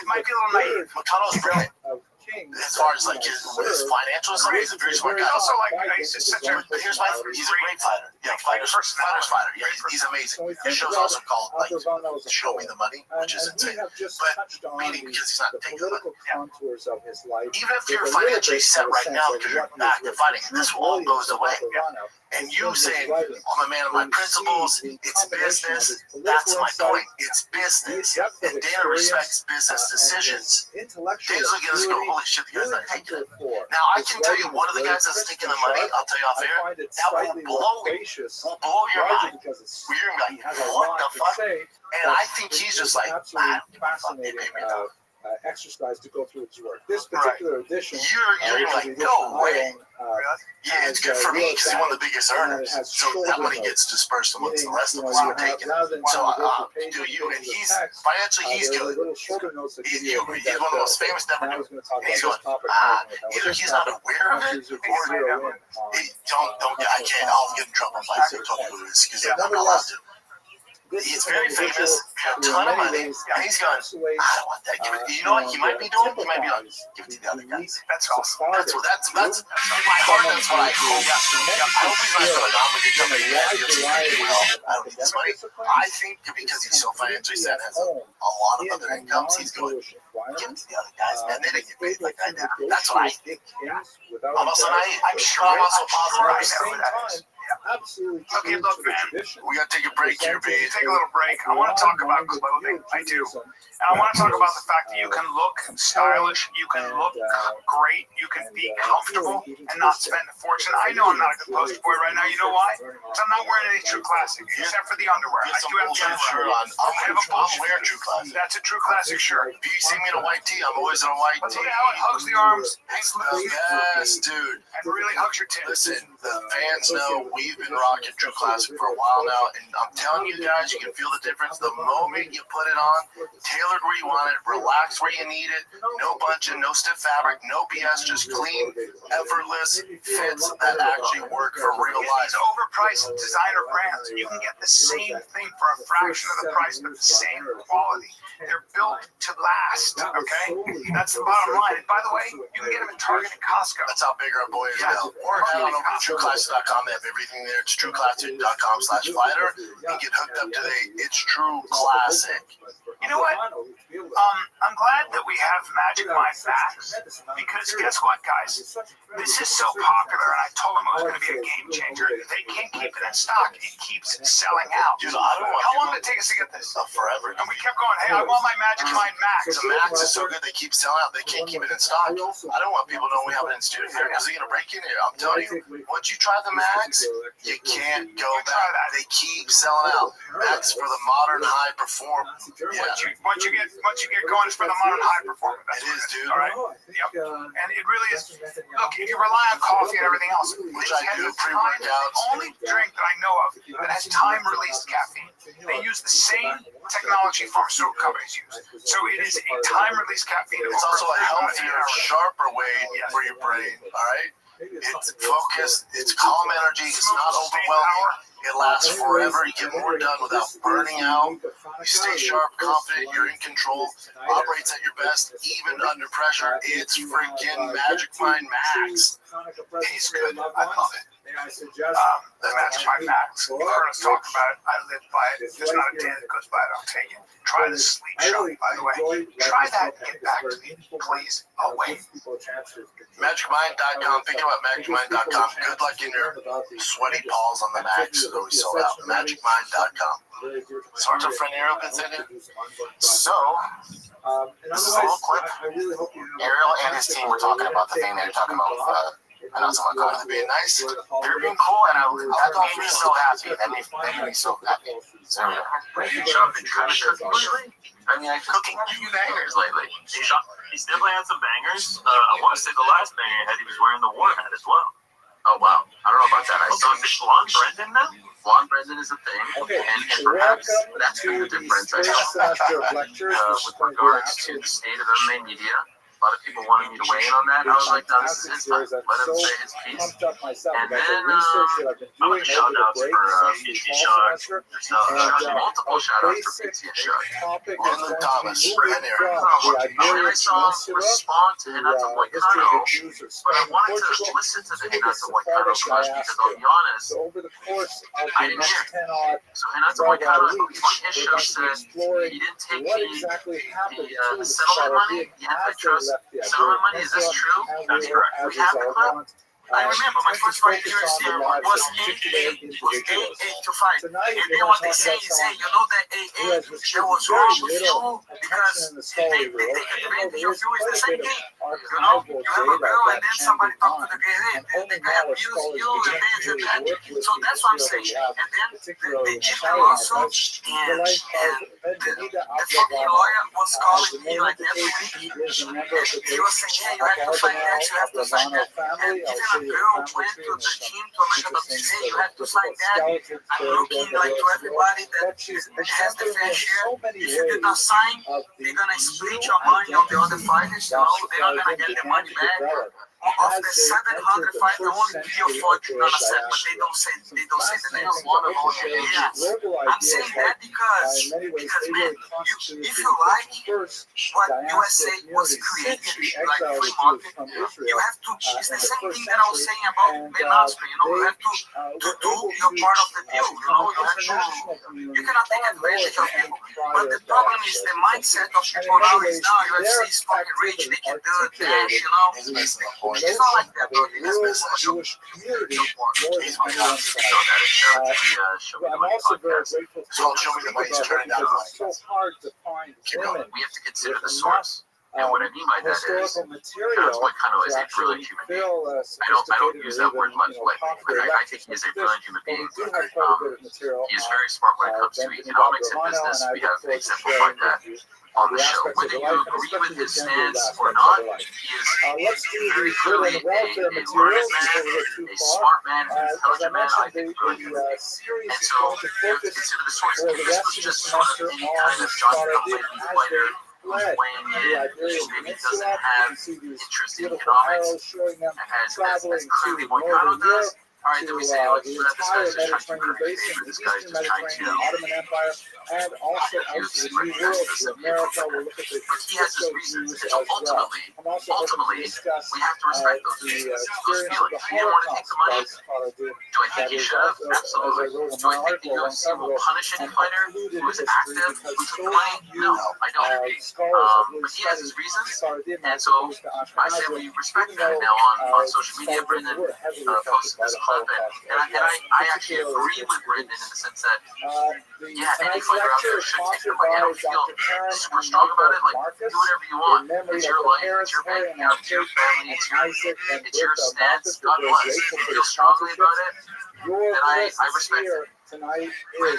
might be a little naive. Makano's brilliant. as far as like his financial stuff, he's a very smart guy. He's also like he's just such a. But he's a great fighter. Yeah, fighter's fighter. Yeah, he's amazing. His show's also called like Show Me the Money, which is insane. But meaning because he's not taking the money. Even if you're financially set right now because you're back to fighting, this all goes away. And you saying, I'm a man of my principles, it's business, that's my point, it's business. And Dana respects business decisions. Dana's looking at us and go, holy shit, the guy's not taking it. Now, I can tell you one of the guys that's taking the money, I'll tell you off air, that will blow your mind. You're going to be like, what the fuck? And I think he's just like, exercise to go through its work. This particular edition, you're like, no way. Yeah, it's good for me because he's one of the biggest earners. So that money gets dispersed amongst the rest of us who are taking it. So do you, and he's financially he's good. He's one of the most famous never do. And he's going, either he's not aware of it or I can't. I'll get in trouble if I tell you who it is because I'm not allowed to. He's very famous, a ton of money, and he's going, I don't want that. Give it. You know what he might be doing? He might be like, give it to the other guys. That's awesome. That's my heart. That's what I hope. I hope he's not going on with each other. I don't need this money. I think because he's so financially set, has a lot of other incomes, he's going, give it to the other guys, man. They didn't get paid like I did. That's what I think. I'm also naive. I'm sure I'm also positive. I know that is. Absolutely. Okay, look, man. We got to take a break here, babe. Take a little break. I want to talk about clothing. I do. And I want to talk about the fact that you can look stylish, you can look great, you can be comfortable and not spend a fortune. I know I'm not a good poster boy right now. You know why? Because I'm not wearing any True Classic, except for the underwear. I do have the shirt on. I'm wearing True Classic. That's a True Classic shirt. If you see me in a white tee, I'm always in a white tee. Look at how it hugs the arms. Yes, dude. And really hugs your tits. Listen, the fans know we've been rocking True Classic for a while now, and I'm telling you guys, you can feel the difference the moment you put it on. Tailored where you want it, relax where you need it, no bunching, no stiff fabric, no BS, just clean, effortless fits that actually work for real life. These overpriced designer brands, you can get the same thing for a fraction of the price, but the same quality. They're built to last, okay? That's the bottom line. And by the way, you can get them at Target and Costco. That's how big our boy is now. Or head on over to TrueClassic.com. They have everything there. It's TrueClassic.com/fighter. And get hooked up today. It's True Classic. You know what? I'm glad that we have Magic Mind back because guess what, guys? This is so popular, and I told them it was going to be a game changer. They can't keep it in stock. It keeps selling out. Dude, I don't want how long did it take us to get this? Forever. And we kept going, hey, I want my Magic Mind Max. The Max is so good, they keep selling out. They can't keep it in stock. I don't want people knowing we have it in studio here because they're going to break in here. I'm telling you, once you try the Max, you can't go back. They keep selling out. Max for the modern high performer. Yeah. Once you get going, it's for the modern high performer. It is, dude. All right. Yep. And it really is. Look, if you rely on coffee and everything else, which I do, pre-workouts. The only drink that I know of that has time-released caffeine. They use the same technology pharmaceutical companies use. So it is a time-released caffeine. It's also a healthier, sharper way for your brain. All right. It's focused. It's calm energy. It's not overwhelming. It lasts forever. You get more done without burning out. You stay sharp, confident. You're in control. Operates at your best, even under pressure. It's freaking Magic Mind Max. It's good. I love it. The Magic Mind Max. You've heard us talk about it. I live by it. There's not a day that goes by that I'll take it. Try the sleep shot, by the way. Try that and get back to me, please. I'll wait. MagicMind.com. Pick them up at MagicMind.com. Good luck in your sweaty paws on the Max that we sold out. MagicMind.com. So our friend Ariel gets in here. So, this is a little clip. Ariel and his team were talking about the thing they were talking about. I know someone called it being nice. They're being cool, and that made me so happy. That made me so happy. So, you shop been kind of cooking lately? I mean, I'm cooking a few bangers lately. He's definitely had some bangers. I want to say the last banger he had, he was wearing the war hat as well. Oh, wow. I don't know about that. I saw Blonde Brendan now? Blonde Brendan is a thing. Okay, and perhaps that's been the difference. With regards to the state of MMA media, A lot of people wanted me to weigh in on that. I was like, no, this is his time. Let him say his piece. And then I'm going to shout outs for PC Sean. Multiple shout outs for PC and Sean. Orlando Thomas, right there. And then I saw him respond to Hinata Moicano, but I wanted to listen to the Hinata Moicano first because I'll be honest, I didn't hear. So Hinata Moicano, on his show, said he didn't take the settlement money, the antitrust settlement money. Is this true? That's correct. We have the clip. I remember my first fight here was 8-8 to 5. And then what they say is, hey, you know that 8-8 that was wrong with you because they take advantage of you. It's the same thing. You know, you have a girl and then somebody talk to the girl, hey, they can abuse you and this and that. So that's what I'm saying. And then they did the lawsuit and the fucking lawyer was calling me like every week. He was saying, hey, you have to sign that, you have to sign that. And even a girl went to the team to make a say you have to sign that. I'm looking like to everybody that has the fair share. If you did not sign, they're gonna split your money on the other fighters. You know, they're not gonna get the money back. Of the 700 fighters, they only give you 40 on a set, but they don't say the names. Yes, I'm saying that because man, if you like what USA was created, like free market, you have to. It's the same thing that I was saying about Ben Askren. You know, you have to do your part of the deal. You know, you cannot take advantage of people. But the problem is the mindset of people now is UFC is fucking rich, they can do it, cash, you know. It's not like that, bro. It's a Jewish community. I'm also very grateful So show me the way he's turning down. because it's so hard to find women. We have to consider the source. And what I mean by that is, that's what kind of is a brilliant human being. I don't use that word much lightly, but I think he is a brilliant human being. He is very smart when it comes to economics and business. We have exemplified that on the show. Whether you agree with his stance or not, he is very clearly a learned man, a smart man, an intelligent man, I think brilliant. And so you have to consider the source. If this was just sort of any kind of John Clayton fighter who's weighing in, maybe doesn't have interest in economics, as clearly Moicano does. All right, then we say, oh, this guy's just trying to curry favor. This guy's just trying to Ottoman Empire and also UFC America. But he has his reasons. And so ultimately, we have to respect those feelings. He didn't want to take the money. Do I think he should have? Absolutely. Do I think the UFC will punish any fighter who is active, who took the money? No, I don't. But he has his reasons. And so I say we respect that. Now on social media, Brendan posted this clip. And I actually agree with Brendan in the sense that, yeah, any fighter out there should take their money. I don't feel super strong about it. Like, do whatever you want. It's your life, it's your bank account, it's your family, it's your stance. God bless. If you feel strongly about it, then I respect it. Brandon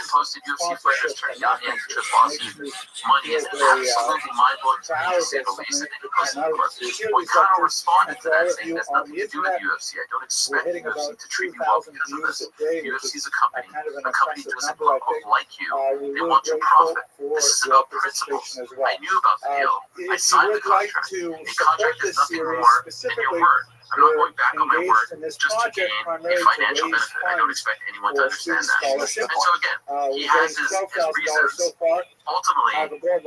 posted UFC fighters turning down antitrust lawsuit. Money is absolutely mind-blowing to me, to say the least. And then he posted the clip. Moicano responded to that, saying that's nothing to do with UFC. I don't expect UFC to treat me well because of this. UFC is a company. A company doesn't quote-unquote like you. They want your profit. This is about principles. I knew about the deal. I signed the contract. A contract is nothing more than your word. I'm not going back on my word just to gain a financial benefit. I don't expect anyone to understand that. And so again, he has his reasons. Ultimately, I don't think taking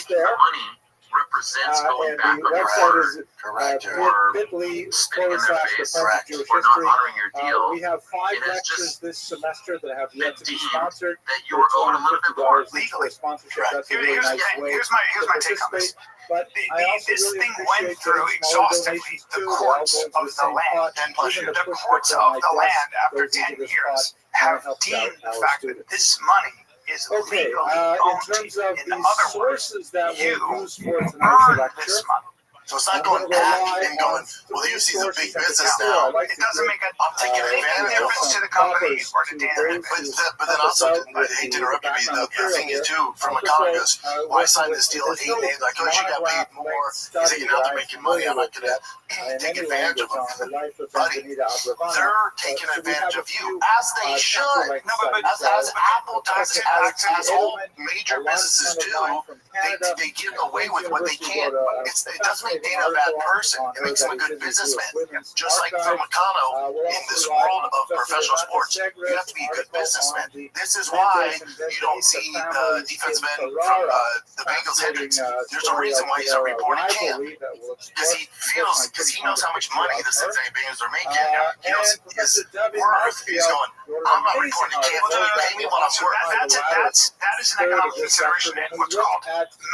the money represents going back on your word, Correct. or spitting in their face, or not honoring your deal. We have 5 It is lectures just this semester that have yet to be deemed sponsored. that you were owed a little bit more legally. Sponsorship. That's a really Here's nice way my take on this. But This thing went through exhaustively the courts of the land. And the courts of the land, after 10 years, have deemed the fact that this money is okay, legally in owned. terms of In the other words, sources that you we'll use for tonight's earn lecture, this money. So it's not going back and going, well, the UFC's a big business now. It doesn't make I'm taking any advantage of difference them. to the company or to Dan. But then also, I hate to interrupt you, but the thing is, too, from McConnell goes, why sign this deal at 8 days? Like, oh, she got paid more. He's like, you're not making money. I'm not going to take advantage of them. Buddy, they're taking advantage of you, as they should. No, but As Apple does, as all major businesses do, they give away with what they can. It doesn't make Dana a bad person. It makes him a good businessman. Just like for Makano, in this world of professional sports, you have to be a good businessman. This is why you don't see the defensive end from the Bengals, Hendricks. There's a reason why he's not reporting camp. Because he knows how much money the Cincinnati Bengals are making. He knows his worth. He's going, I'm not reporting camp. Pay me what I'm worth. That is an economic consideration in what's called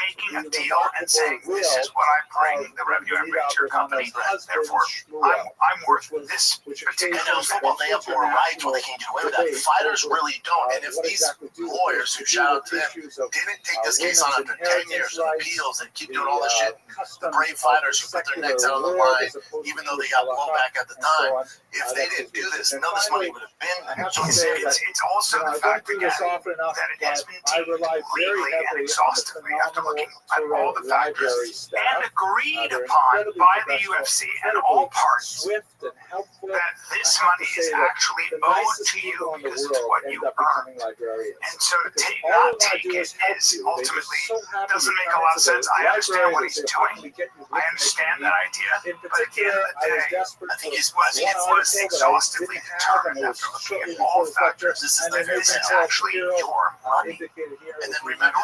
making a deal and saying, this is what I bring the revenue I bring to your company. Therefore, I'm worth this particular. And in football, they have more rights when they can get away with that. Fighters really don't. And if these lawyers, who shout out to them, didn't take this case on after 10 years of appeals and keep doing all this shit, the brave fighters who put their necks out on the line, even though they got blowback at the time, if they didn't do this, none of this money would have been. So it's also the fact again that it has been teamed legally and exhaustively after looking at all the factors and agreed upon by the UFC and all parties that this money is actually owed to you because it's what you earned. And so to not take it is ultimately doesn't make a lot of sense. I understand what he's doing. I understand that idea. But at the end of the day, I think it was exhaustively determined after looking at all factors. This is actually your money. And then remember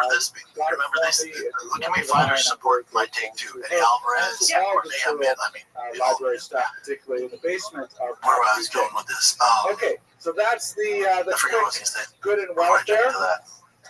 this. Remember this. Look how many fighters support my take too. Eddie Alvarez, Mayhem Man. I mean, library staff, particularly in the basement. Where I was going with this. Okay, so that's the I forget what I was going to say. good and well there.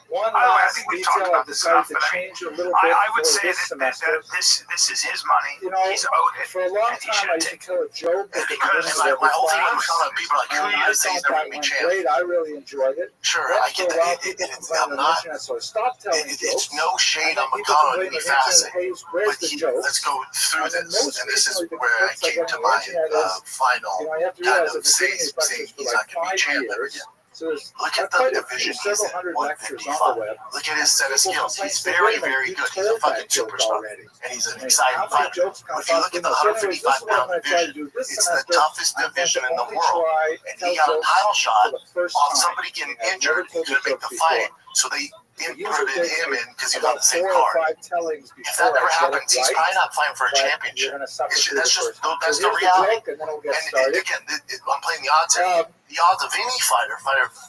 One last detail I've decided to change a little bit I would for say this semester. that this is his money. You know, he's owed it. for a long and he time I should used to tell a joke at the Because beginning of my every whole thing was class, telling people like, who and you I say he's thought never that going to be went champ. great. I really enjoyed it. Sure, Then I for get a while, that. people I'm complained on the not. internet, so I stopped telling It's jokes. no shade And on then people McConnell to complained be on the internet, facet. hey, where's the joke? Let's go through And then this. most And this is recently, the where I clips I came got to on the my internet is, final you know, I have to kind realize of I've been saying giving these lectures for he's like not going to be 5 champ ever years. again. So there's Look at quite the a few, division he's several in, hundred lectures on 155. the web. Look at his set of People skills. complain, He's say, very, wait a minute, very you good. He's a told fucking that joke superstar. already. And he's an And exciting how many fighter. jokes come But if you look at the So anyways, this is what I'm 155-pound going to try to division, do this it's the semester. toughest I'm going division to in the only world. try And tell he got a jokes title shot for the first off time. somebody getting I've never injured told to make jokes the before. fight. So they It usually inputted takes him me in because he was on about the same 4 or card. 5 tellings If before that never I get happens, it he's right. probably not fighting for a But championship. you're going to suffer through That's the just first time. that's So the here's reality. joke, and then we'll get And started. again, I'm playing the odds here. The odds of any fighter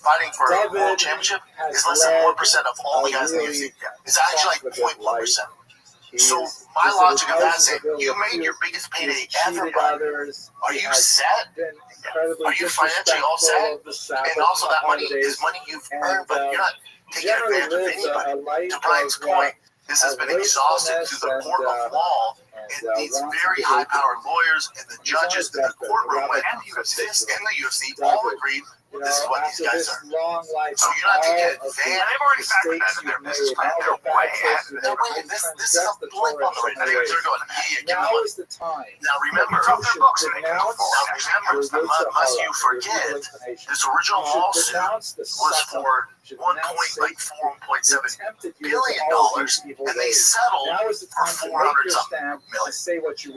fighting for a world championship is less than 1% of all the guys in the UFC. It's actually like 0.1%. So my logic of that is saying, you made your biggest payday ever, bud. Are you set? Are you financially all set? And also that money is money you've earned, but you're not taking advantage of anybody. To Brian's point, this has been exhausted through the court of law. It needs very high-powered lawyers, and the judges in the courtroom and the UFC all agreed this is what these guys are. So you're not taking advantage. And they've already factored that in their business plan. They're way ahead. This is a blip on the radar. They're going, hey, give me Now one. is the time. Now remember, Drop their books and they can go forward. must you forget, this original lawsuit was for $1.7 billion, and they settled for 400 something million.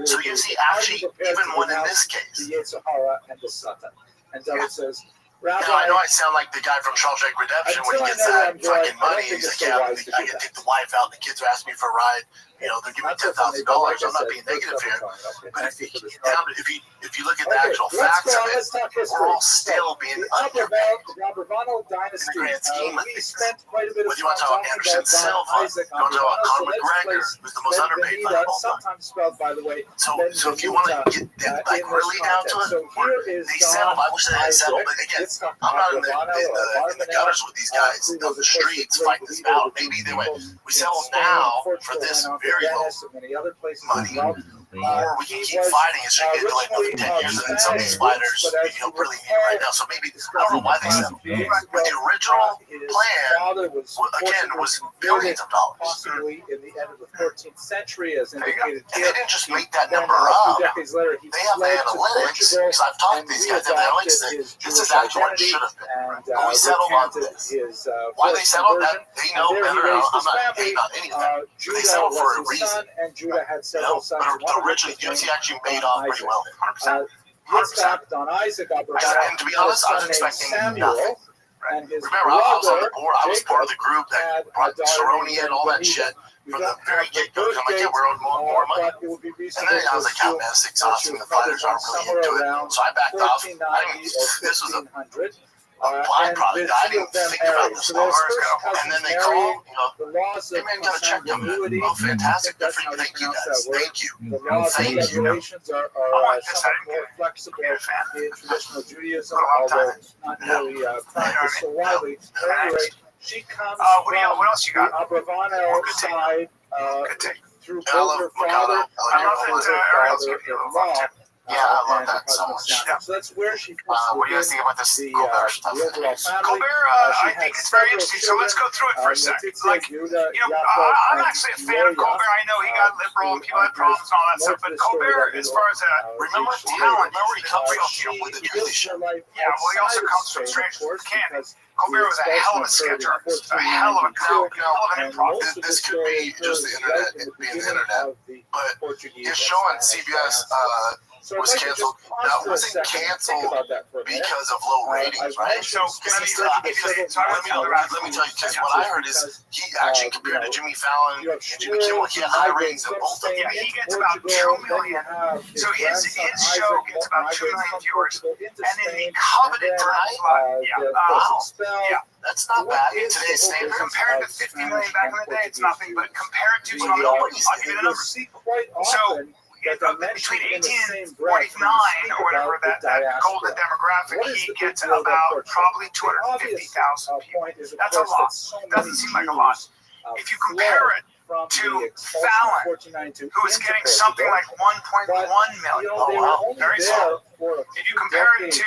So you see, actually, even won in this case. And David says, Now, Rabbi, I know I sound like the guy from Shawshank Redemption when he gets that fucking money. He's like, yeah, I can take the wife out. The kids are asking me for a ride. You know, they're giving me $10,000. I'm not being negative here. But if you look at the actual facts of it, we're all still being underpaid. In the grand scheme of things. Whether you want to talk about Anderson Silva, you want to talk about Conor McGregor, who's the most underpaid fighter of all time. So if you want to get like really down to it, they settled. I wish they had settled. But again, Yitzchak I'm not in the Abravanel, gutters with these guys who on was, the of course, streets the fighting great this leader battle. of the Maybe people we settle in Spain, now Portugal, for this and on to very low Venice and many other places money. as well. Or we can He keep was fighting and get to like another 10 years, and then some of these fighters, but as you really need it right now. So maybe, I don't know why they settled. But the original plan, again, was billions of dollars. possibly in the end of the 14th century, as indicated And they here. didn't just make that Then number a few up. decades later, he They have the fled to analytics, Portugal, because I've talked and to these guys, they have readopted analytics that his this is Jewish actually what it identity, should have been. and But we settled on recanted this. his Why they forced settled conversion. that, they And know there he better. raised I'm his not family. hating on anything. Judah settled for was a his reason. son, and Judah had You several know, sons. but One of which originally, was he named actually made off pretty Isaac. well. 100%. Yitzchak, Don Isaac Abravanel, And to be had a honest, I was son named expecting Samuel, nothing. and his Remember, I was on the brother, board. I was part of the group had that a brought daughter Saroni named and all that Benita. shit We from the don't very have the get-go. I'm like, birth yeah, we're owed more money. but it would be And reasonable then I was to like, God, assume man, it's that exhausting. she The was probably fighters aren't born really somewhere into it. around So I backed off. I 1490 didn't, or this was a 1500. byproduct. And I the two didn't of them think about married. this. So there's first And cousins then they marrying. call, you know, The laws hey of man, gotta check them. consanguinity. Oh, fantastic. Good That's for you. how you Thank you pronounce guys. that word. Thank you. The laws and Thank you. regulations are somewhat more flexible in traditional Judaism, although not nearly practiced so widely. At any rate, she comes What else you from got? the Abravanel Good take. side Good take. through I both love her Mikado. father I and love through it. her Ariel's giving you a little father-in-law. fun, Yeah, I love And that her so husband much. Samuel. So that's where she fits What do you guys within think about this the Colbert stuff? overall family. Colbert, She I had think it's very several interesting. So let's go through it for a children, second. Letizia, Like, Yehuda, you know, Yaakov, I'm and actually a fan of Leah. Colbert. I know he got liberal and people had problems and all that stuff, but Colbert, as far as Remember talent, remember he comes from She with the lived Jersey show. her life yeah, well, he also outside comes from Spain, Strange of course, Candy. because Colbert was a hell of a sketch artist, a hell of a improv. This could be just the internet, it being the internet, but his show on CBS was canceled. Now, it wasn't canceled because of low ratings, right? So let me tell you, because what I heard is he actually compared to Jimmy Fallon and Jimmy Kimmel. He had high ratings in both of them. Yeah, he gets about 2 million. So his show gets about 2 million viewers, and then the coveted That's not bad in today's standards. compared to 50 million back in the day, it's nothing. But compared to some nobody's, I'll give you the numbers. So between 18 and 49 or whatever, that golden demographic, he gets about probably 250,000 people. That's a lot. Doesn't seem like a lot. If you compare it to Fallon, who is getting something like 1.1 million. Oh, wow. Very small. If you compare it to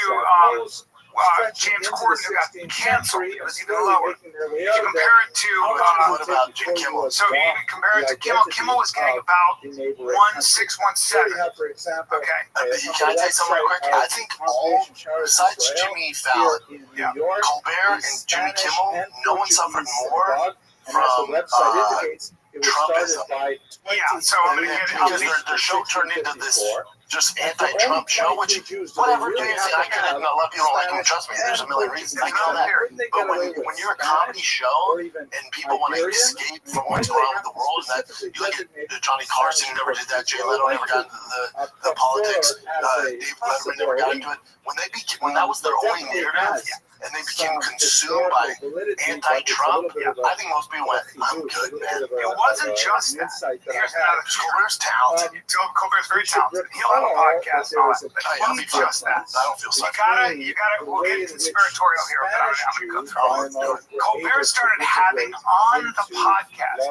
James Corden, who got canceled, it was even lower. If you compare it to, what about Jim Kimmel? so if you compare it to Kimmel, Kimmel was getting about 1,617. Okay. Can I tell you something real quick? I think all, besides Jimmy Fallon, Colbert and Jimmy Kimmel, no one suffered more from Trumpism. Yeah, so I'm going to get Because their show turned into this just anti-Trump show, which whatever, do you think? I get it. A lot of people don't like him. Trust me, there's a million reasons. I know that. But when you're a comedy show and people want to escape from what's going on with the world, and that you look at Johnny Carson never did that. Jay Leno never got into the politics. Dave Letterman never got into it. When that was their only narrative, and they became consumed by anti-Trump, I think most people went, I'm good, man. It wasn't just that. Here's another. Colbert's talented. Colbert's very talented. He'll have a podcast and all that. But I'll be just that. I don't feel sorry. You gotta, we'll get conspiratorial here, but I'm going to go through it. Colbert started having on the podcast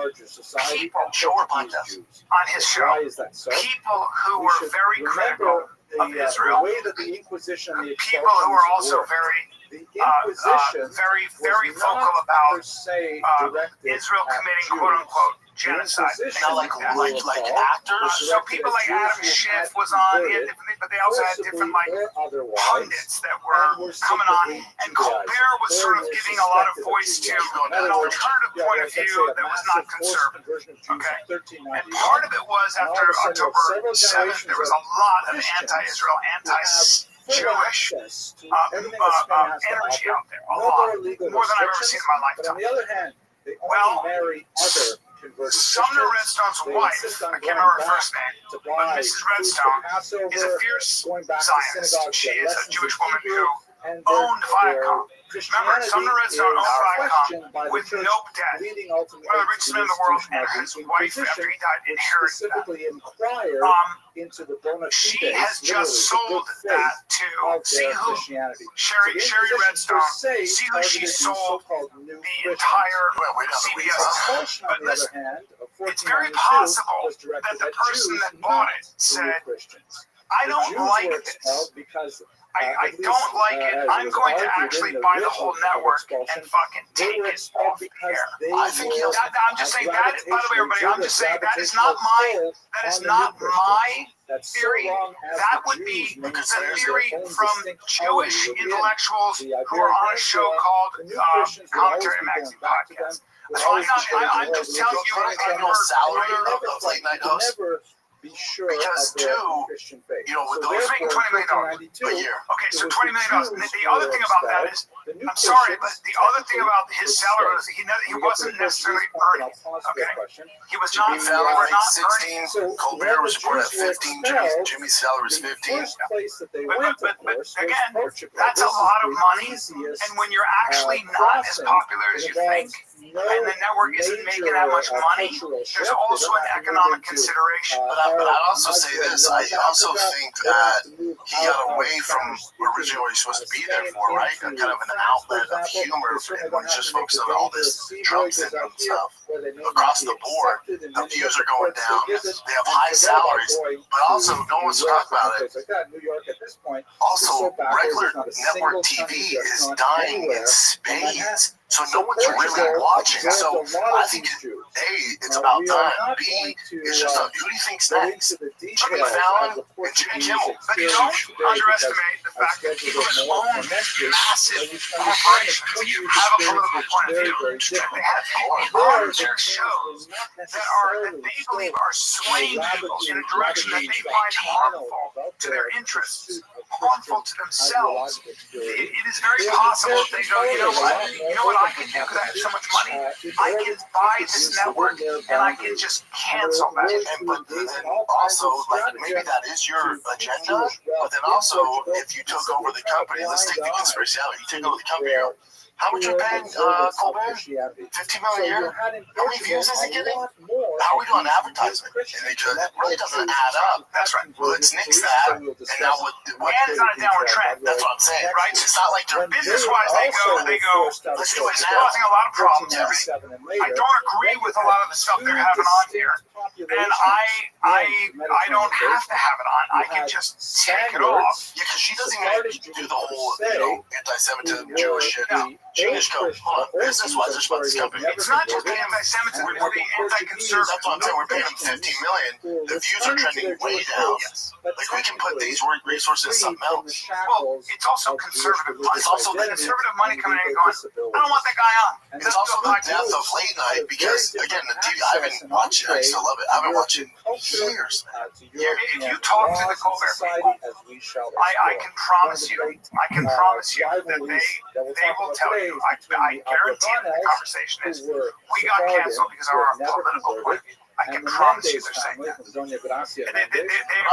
people on his show, people who were very critical of Israel, people who were also very vocal about Israel committing quote unquote genocide. Now, like actors. So people like Adam Schiff was on, he had different, but they also had different like pundits that were coming on, and Colbert was sort of giving a lot of voice to an alternative point of view that was not conservative. Okay, and part of it was after October 7th, there was a lot of anti-Israel, anti-Jewish energy out there, a lot, more than I've ever seen in my lifetime. On the other hand, they Well, marry other Sumner Redstone's wife, I can't remember her first name, but Mrs. Redstone is a fierce Zionist. She is a Jewish woman who and owned Viacom. Remember, Christianity Sumner Redstone owned Viacom with no debt. One of the richest men in the world, and his wife, after he died, inherited specifically inquired that. into the bona She fides, has just sold that to see who Sherry Redstone. See who she sold the entire CBS. But listen, it's very possible that the person that bought it said, "I don't like this. I don't like it. I'm going to actually buy the whole network and fucking take it off the air." I think I'm just saying that. By the way, everybody, I'm just saying that is not my theory. That would be the theory from Jewish intellectuals who are on a show called Commentary Magazine Podcast. I'm just telling you, the annual salary of late night hosts. Be sure Because of two, Christian faith. you know, with He's making $20 million a year. Okay, so $20 million. The other thing about that is, I'm sorry, but the other thing about his salary was he wasn't necessarily earning. Okay, he was not. Jimmy's salary Not was earning. 16. Colbert was reported at 15. Jimmy's salary was 15. But again, that's a lot of money. And when you're actually not as popular as you think, and the network isn't making that much money, there's also an economic consideration. But I'd also say this. I also think that he got away from originally what he's supposed to be there for, right? Kind of an outlet of humor, and when he's just focused on all this Trump syndrome stuff. Across the board, the views are going down. They have high salaries, but also no one's talking about it. Also, regular network TV is dying in spades. So no one's really watching. So I think A, it's about time. B, it's just who do you think's next? Jimmy Fallon and Jimmy Kimmel. But don't underestimate the fact that people that own massive corporations have a political point of view. They have people on their shows that they believe are swaying people in a direction that they find harmful to their interests, harmful to themselves. It is very possible that they go, you know what I can do because I have so much money? I can buy this network and I can just cancel that. But then also, like, maybe that is your agenda, but then also, if you took over the company, let's take the conspiracy out, you take over the company, how much you paying Colbert? $15 million a year? How many views is he getting? How are we doing advertisement? And it really doesn't add up. That's right. Well, let's nix that. And now what And it's on a downward trend. that's what I'm saying, right? It's not like they're Business-wise, they go, let's do it it's now. causing a lot of problems. I don't agree with a lot of the stuff they're having on here. And I don't have to have it on. I can just take it off. Yeah, because she doesn't even do the whole, anti-Semitism, Jewish shit. She just go, hold on, business-wise, there's about this company. It's not just the anti-Semitism, it's the anti-conservative. That's what I'm saying. We're paying them $15 million. The views are trending way down. Like, we can put these resources in something else. Well, it's also conservative money. It's also the conservative money coming in and going, I don't want that guy on. It's also the death of late night because, again, the TV, I haven't watched it. I still love it. I've been watching years. If you talk to the Colbert people, I can promise you that they will tell you. I guarantee that the conversation is, we got canceled because of our political point. I can promise you they're saying that.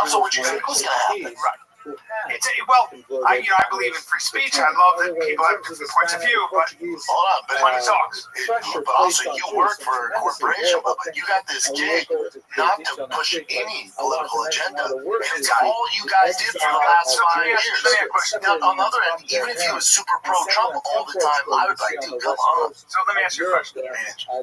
Also, what you think was going to happen? Right. I believe in free speech. I love that people have different points of view, but hold on, but also you work for a corporation, but you got this gig not to push any political agenda. And it's all you guys did for the last 5 years. Now, on the other end, even if he was super pro-Trump all the time, I would like, dude, come on. So let me ask you a question.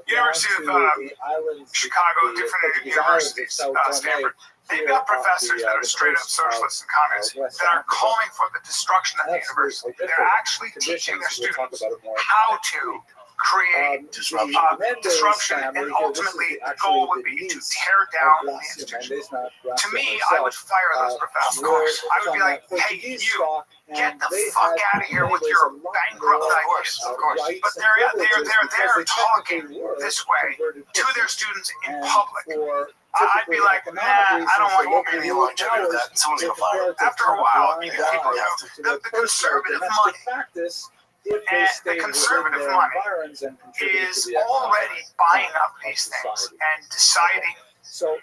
University of Chicago, different universities, Stanford. They've got professors that are straight up socialists and communists that are calling for the destruction of the university. They're actually teaching their students how to create disruption, and ultimately the goal would be to tear down the institution. To me, I would fire those professors. Of course, I would be like, hey, you, get the fuck out of here with your bankrupt ideas. Of course. But they're talking this way to their students in public. I'd be like, nah, I don't want you to be longevity of that. Someone's going to fire. After a while, people the conservative money. And the conservative money is already buying up these things and deciding So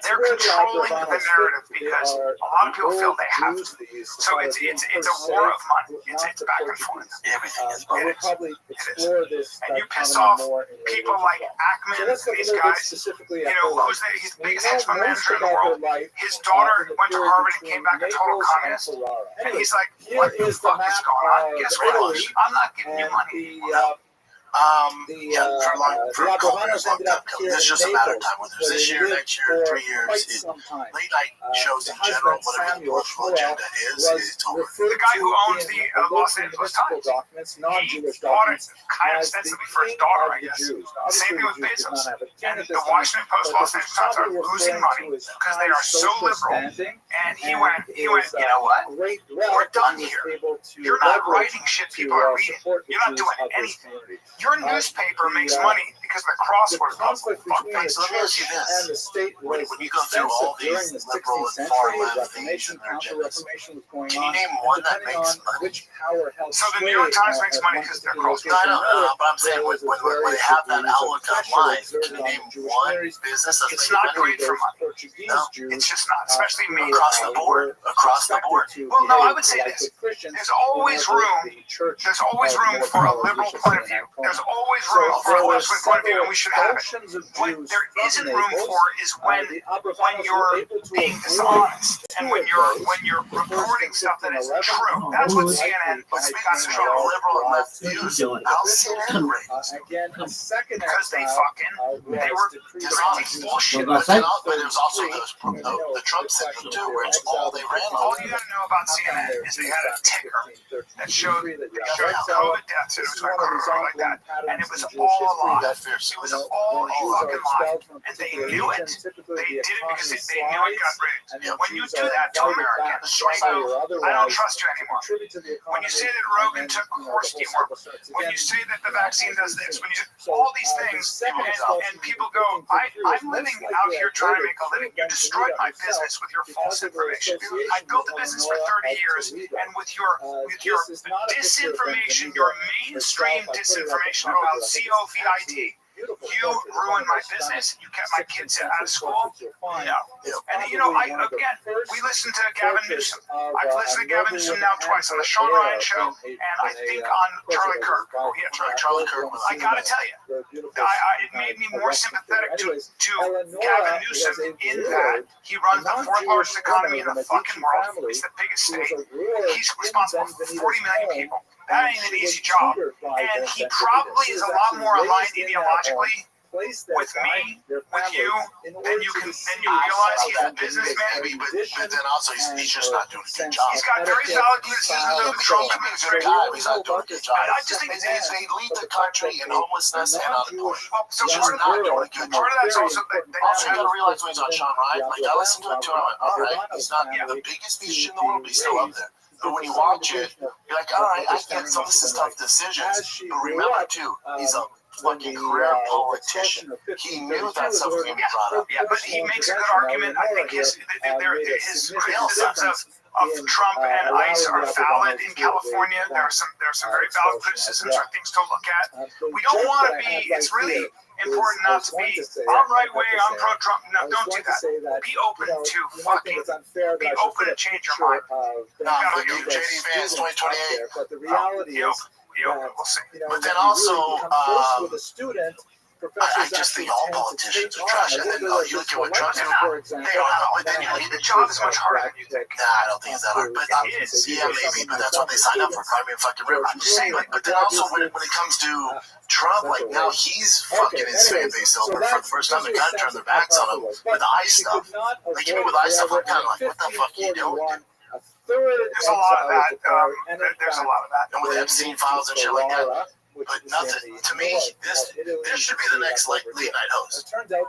they're controlling the narrative because a lot of people feel they have to. So it's a war of money. It's back and forth. Everything is We'll money. probably explore this. And you piss off people like Ackman, these guys. Specifically, You know, he's the biggest hedge fund manager in the world. His daughter went to Harvard and came back a total communist. And he's like, what the fuck is going on? Guess what? I'm not giving you money. For a couple years, long time ago. It's just a matter of time. Whether it's this year, next year, 3 years, late night shows in general, whatever the political agenda is, it's over. The guy who owns the Los Angeles Times, he bought it kind of ostensibly for his daughter, I guess. Same thing with Bezos. And the Washington Post, Los Angeles Times are losing money because they are so liberal. And he went, you know what? We're done here. You're not writing shit people are reading. You're not doing anything. Your newspaper makes money because the crossword puzzle. So let me ask you this. When you go through all these liberal and far left things and their agendas, can you name one that makes money? So the New York Times makes money because they're crossword. I don't know, but I'm saying when they have that outlook online, can you name one business that's It's making not money? great for money. No, it's just not, especially me. Across the board. Across the board. Well, no, I would say this. There's always room for a liberal point of view. There's always room for a left-wing point of view, and we should have it. What there isn't room for is when you're being dishonest and when you're reporting stuff that isn't true. That's what CNN has got to show. Liberal and left views. How's CNN ratings? Because they were dishonest bullshit. But there was also the Trump syndrome too, where it's all they ran on. All you gotta know about CNN is they had a ticker that showed COVID deaths. It was like that, and it was all a lie. It was all a fucking lie, and they knew it. They did it because they knew it got rigged. When you do that to Americans, I don't trust you anymore. When you say that Rogan took horse dewormer, when you say that the vaccine does this, when you do all these things, and people go, I'm living out here trying to make a living. You destroyed my business with your false information. I built a business for 30 years, and with your disinformation, your mainstream disinformation about COVID, you ruined my business. You kept my kids out of school. No. And we listen to Gavin Newsom. I've listened to Gavin Newsom now twice on the Sean Ryan show, and I think on Charlie Kirk. Charlie Kirk. I gotta tell you, it made me more sympathetic to Gavin Newsom in that he runs the fourth largest economy in the fucking world. It's the biggest state. He's responsible for 40 million people. That ain't an easy job. And he probably is a lot more aligned ideologically with me, with you, than you realize. He's a businessman. Maybe, but then also he's just not doing a good job. He's got very valid criticisms of the Trump administration. He's not doing a good job. I just think they lead the country in homelessness and unemployment. So He's just not doing a good job. part of that's also that Also, you gotta realize when he's on Sean Ryan, like I listened to it too, and I went, all right, he's not the biggest speech in the world, but he's still up there. But when you watch it, you're like, all right, I get some of this is tough decisions. But remember, too, he's a fucking career politician. He knew that stuff was going to be brought up. Yeah, but he makes a good argument. I think his criticisms of Trump and ICE are valid in California. There are some very valid criticisms or things to look at. We don't want to be. It's really important not to be, I'm right wing, I'm pro-Trump. No, don't do that. Be open to be open to change your mind. JD Vance 2028. But the reality is, we'll see. But then also, with a student, I just think all politicians are trash. And then you look at what Trump's doing. They don't know. But then you look at The job is much harder than you think. Nah, I don't think it's that hard. But yeah, maybe. But that's what they signed up for. Primary and fucking river. I'm just saying. But then also when it comes to Trump, like now he's fucking his fan base over for the first time. They kind of turned their backs on him with the ICE stuff. Like even with ICE stuff, I'm kind of like, what the fuck are you doing? There's a lot of that. There's a lot of that. And with Epstein files and shit like that. But nothing, to me, this should be the next late night host. Hunter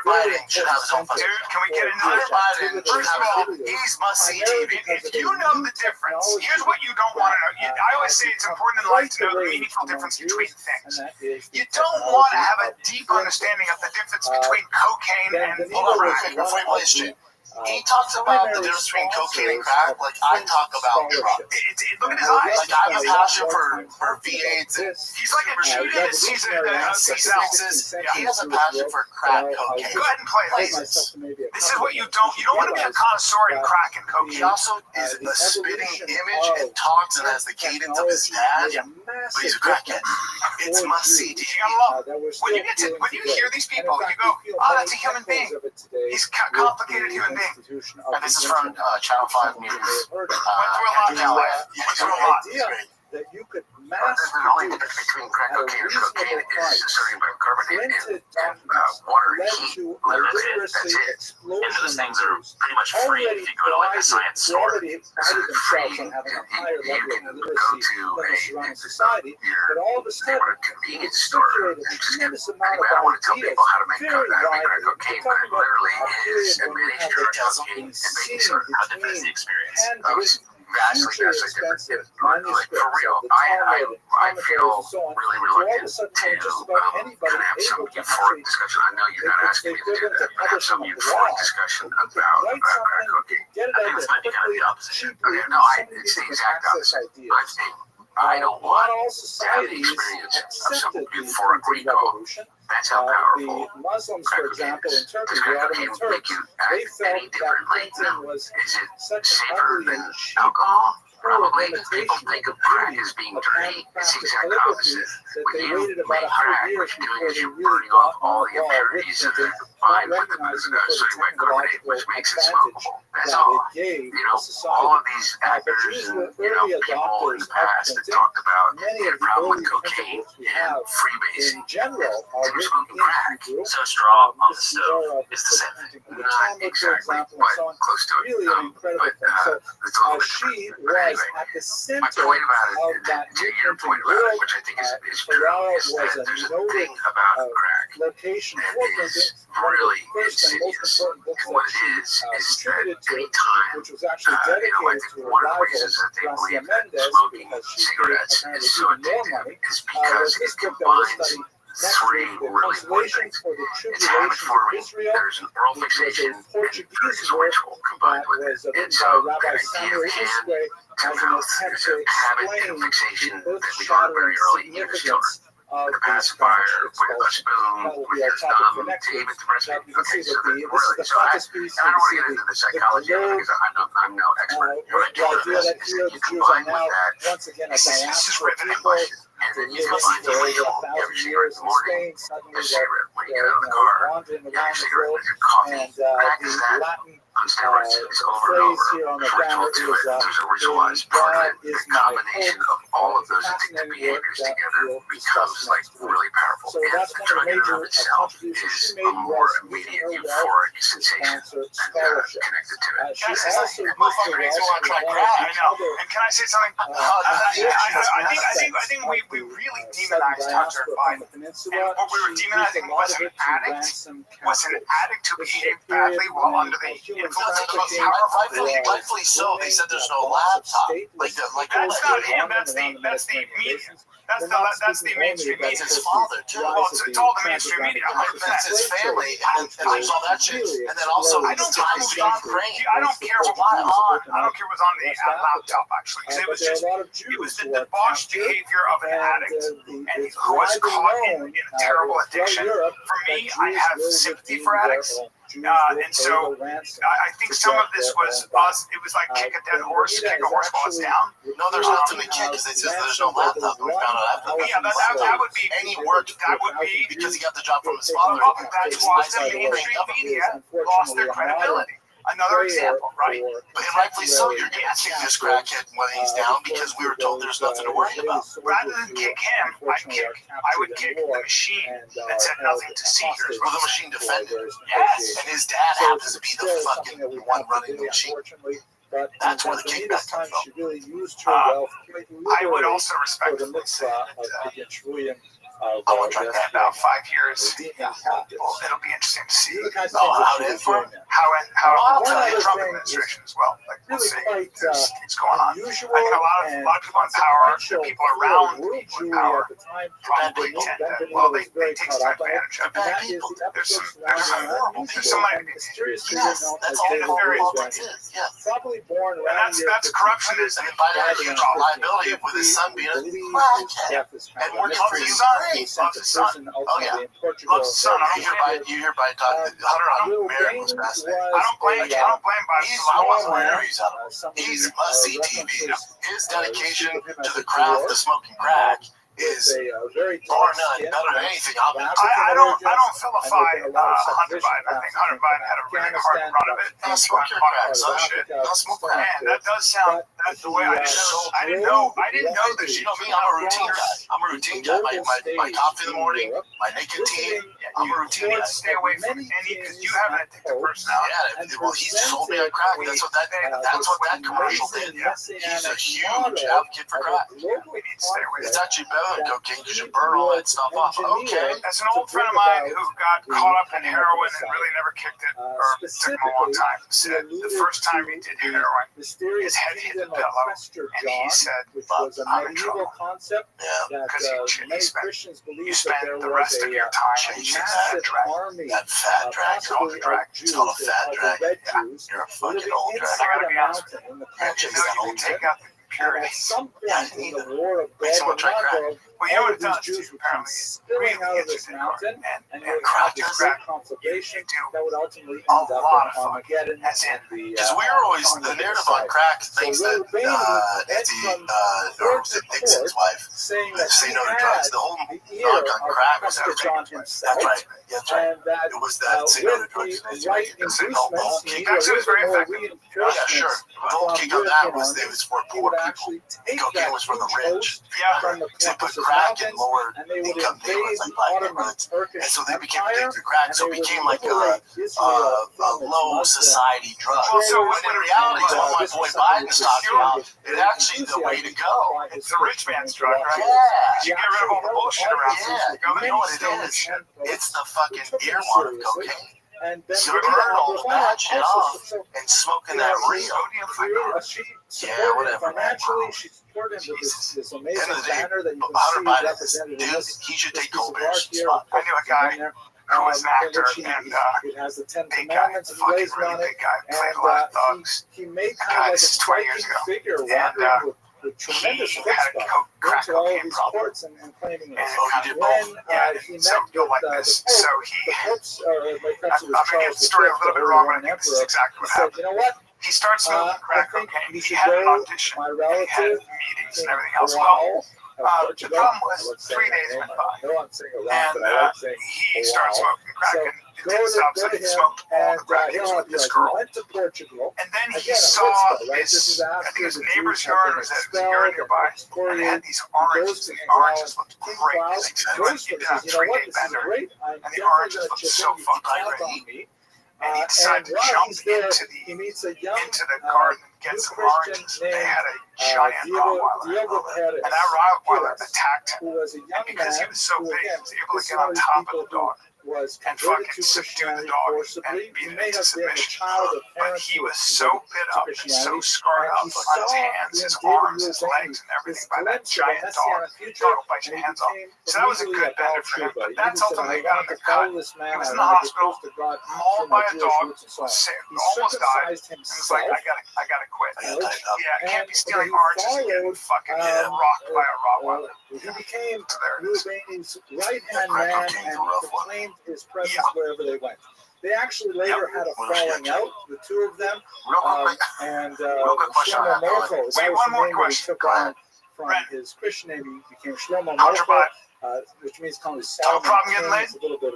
Biden should have his own fucking. Dude, can we get into Hunter this? Biden should have his own. He's must-see TV. If you know the difference, here's what you don't want to know. I always say it's important in life to know the meaningful difference between things. You don't want to have a deep understanding of the difference between cocaine and Hold on real quick, before you play this shit. He talks about the difference between cocaine and crack like I talk about drugs. Look at his eyes. Like I have a passion for V8s. He's like a Judas. He's Texas. He has a passion for crack cocaine. Go ahead and play this. This is what you don't want to be a connoisseur in crack and cocaine. He also is a spitting image and talks and has the cadence of his dad, but he's a crackhead. It's must see. You gotta love it. When you hear these people, you go, oh, that's a human being. He's a complicated human being. And this is from Channel 5 News. Went through a lot. That you could The only difference between crack cocaine and cocaine is sodium bicarbonate and water and heat. Literally, that's it. And those things are pretty much free if you go to like a science store. It's free. You can go to your convenience store and just get. Anyway, I don't want to tell people how to make crack cocaine, but it literally is a mixture of cocaine and baking soda. How different is the experience? Vastly different. Like for real, I feel really reluctant to kind of have some euphoric discussion. I know you're not asking me to do that, but have some euphoric discussion about crack cocaine. I think this might be kind of the opposite. Okay, no, it's the exact opposite. I don't want to have the experience of some euphoric recall. That's how powerful the Muslims, for example, in Turkey, does the crack Ottoman cocaine make Turks, you they act felt any differently? that No. was Is it such an safer ugly than and cheap alcohol? Probably. imitation People think of crack as being dirty. It's the exact opposite. When you make crack, what you're doing is you're burning off all the impurities that are combined with the sodium bicarbonate, which makes it smokable. That's all. All of these actors and people in the past that talked about the problem with cocaine and freebasing. They were smoking crack. So strong on the stove is the same thing. Not exactly, but close to it. But it's a little bit she different. But was anyway, at the center my point about of it, that to your point about it, which I think is true, is that there's a thing about crack location that for is really insidious. And what it is that any time, which was actually I dedicated think to a one of the rival, reasons that they Gracia believe that Mendez, smoking because she cigarettes apparently is so did more addictive money, is because this it book that we're combines studying next three week, the really important Consolations things. for the It's habit Tribulations of forming, Israel, there's an oral which was a fixation, and Portuguese there's work ritual that combined with it. was written And so by Rabbi the idea Samuel of hand Isquay to as an mouth, attempt there's to a habit and explain a fixation the that we learn very early, even as children. earth-shattering of The the pacifier Spanish with a expulsion. spoon That will with be our your topic thumb for next to week. aim at the breast. But you can Okay, see so that really, this is the so I frontispiece. don't want to You get can into the see psychology of it the because I'm no expert. the What I do know idea is that that here you the Jews are combine with now that, once again a This is diaspora riveting people. and then you Living combine the for over ritual. You have a 1,000 cigarette in years the in morning, Spain. Suddenly a cigarette when you get out of the they're car, wandering you have around a the cigarette globe. with your coffee. And Crack the is that Latin on steroids. It's over and phrase over. here on the There's ritual banner to is it. There's a ritualized part of it. The combination of all of those addictive behaviors together becomes like really powerful. So And that's the one of drug the in and major of itself contributions is she a made more was immediate using her euphoric wealth to sensation sponsor and scholarship. connected to it. She also used her wealth Motherfucker to makes me wanna try one crack. of I know. the And can I say something? I think we really demonized Hunter Biden. And what we were demonizing was an addict who behaved badly while under the influence of power. Rightfully so. They said there's no laptop. That's not him. That's the media. That's the mainstream media. That's his father too. Well, it's all the mainstream media. That's his family, and there's all that shit. And then also I don't care ties who to was on. Ukraine. I don't care what was on. I don't care what was on the laptop actually, because it was the debauched behavior of an addict and who was caught in a terrible addiction. For me, I have sympathy for addicts. And so I think some of this was us. It was like kick a dead horse, kick a horse while it's down. No, there's nothing to kick because they said there's no laptop. We found out after. Yeah, that would be And he worked that would be because he got the job from his father. that's why the mainstream media lost their credibility. Another example, right? But rightfully so, you're catching this crackhead when he's down because we were told there's nothing to worry about. Rather than kick him, I would kick the machine that said nothing to seizures. Or the machine defender. Yes. And his dad happens to be the fucking one running the machine. That's where the kickback comes from. I would also respect I want to try that in about 5 years. It'll be interesting to see how it is for him. How the Trump administration as well. Like really see. quite It's going on. unusual. I think a lot of people in power, the people around world people in Jewry power, at the time, probably Ben tend to, Benvenuto well, was they very take caught some up on it. advantage of And that it. is the There's some episode surrounding there's some like, mysterious figure Yes, known that's as all David politics Rothschild. is. Yes. Probably born and around that's corruption is, I mean, by that huge liability with his son being a crackhead and working for loves his Ukraine. son, loves his son. Oh, yeah. Loves his son. You hear by Hunter Merrick was fascinating. I don't blame Biden. He's I wasn't one there. where he's out of it. He's must-see TV. His dedication to the craft of smoking crack is bar none, better than anything I've been. I don't vilify Hunter Biden. I think Hunter Biden had a really hard run of it. Don't smoke your crack, son. Don't smoke crack. Man, that does sound. That's the way I didn't know that. You know me, I'm a routine guy. I'm a routine guy. My coffee in the morning, my nicotine. I'm a routine guy. Stay away from any because you have an addictive personality. Yeah, well, he's sold me on crack. That's what that commercial did. He's a huge advocate for crack. We need to stay away. It's actually better than cocaine because you burn all that stuff off. Okay. As an old friend of mine who got caught up in heroin and really never kicked it, or it took him a long time, said the first time he did heroin, his head hit the pillow, and he said, I'm in trouble. Because you spend the rest of your time chasing that drag. That fat drag. It's called a fat drag. Yeah, you're a fucking old drag. I gotta be honest with you. You take out the purity. Yeah, you need it. Makes someone try crack. Well, you know what it does, too, apparently. Really gets you and crack does that. You do a lot of fucking, as in, because we were always, the narrative on crack thinks that or was it Nixon's wife, say no to drugs. The whole narc on crack was Reagan's. that's right. That's right. It was that say no to drugs. The whole kick. Actually, it was very effective. Yeah, sure. The whole kick on that was it was for poor people. Cocaine was for the rich. Yeah. They put crack in lower income neighborhoods like black neighborhoods, and so they became addicted to crack. So it became like a low society drug. Well, so but in reality, what my boy Biden is talking about, it's actually the way to go. It's the rich man's drug, right? Yeah. You get rid of all the bullshit around. Yeah. You know what it is? It's the fucking earmark of cocaine. And then You burn all the bad shit off and smoking that real. Yeah, whatever, man. Financially, she supported him with this amazing End of the day, banner that you can Hunter see Biden, represented in dude, this. he should take piece of Colbert's art here. spot. I knew a guy who was an actor, and it has the Ten big guy, Commandments fucking emblazoned really on it. big guy, played a And lot of thugs. he made Guy, kind of like a this is 20 years striking ago. figure And, wandering with tremendous he had a chutzpah crack into all cocaine these problem. courts and claiming it. And he did When both. he met So go with like the this. Pope, So the Pope's, perhaps I'm it was gonna get Charles the story a V, little bit the wrong, Roman but I think this is Emperor, exactly what he said, happened. you know what? He starts smoking crack I think cocaine. we He should had an go, audition. my He had relative, meetings in and everything else. Wow. Well, the problem was 3 days went by. No, I'm saying around, And but I like saying he started smoking crack So, and go didn't stop, to so he him, smoked all and the crack. He was with this girl. went to Portugal. And then he Again, saw chutzpah, right? This this, is I after think his the neighbor's Jews yard, had or was been it a yard nearby, and it had these oranges. The oranges looked great. He did a 3-day bender, and the oranges looked so fucking great. And he decided to jump into the garden and get some oranges. They had a giant Rottweiler. And that Rottweiler attacked him. And because he was so big, he was able to get on top of the dog and fucking subdue the dog and beat it into submission. But he was so bit up and so scarred up on his hands, his arms, his legs, and everything by that giant dog. Dog will bite your hands off. So that was a good bender for him. But that's ultimately got him the cut. He was in the hospital, mauled by a dog, was sick, almost died, and was like, I gotta quit. Yeah, I can't be stealing oranges and getting fucking rocked by a Rottweiler. He became So there it is. Mulvaney's right-hand man and proclaimed his presence wherever they went. They actually later had a falling out, the two of them. And question Shlomo on that. Morpho, Wait, one more question. took on from his Christian name, he became Shlomo Hunter Morpho, Biden. which means kind of No problem getting laid?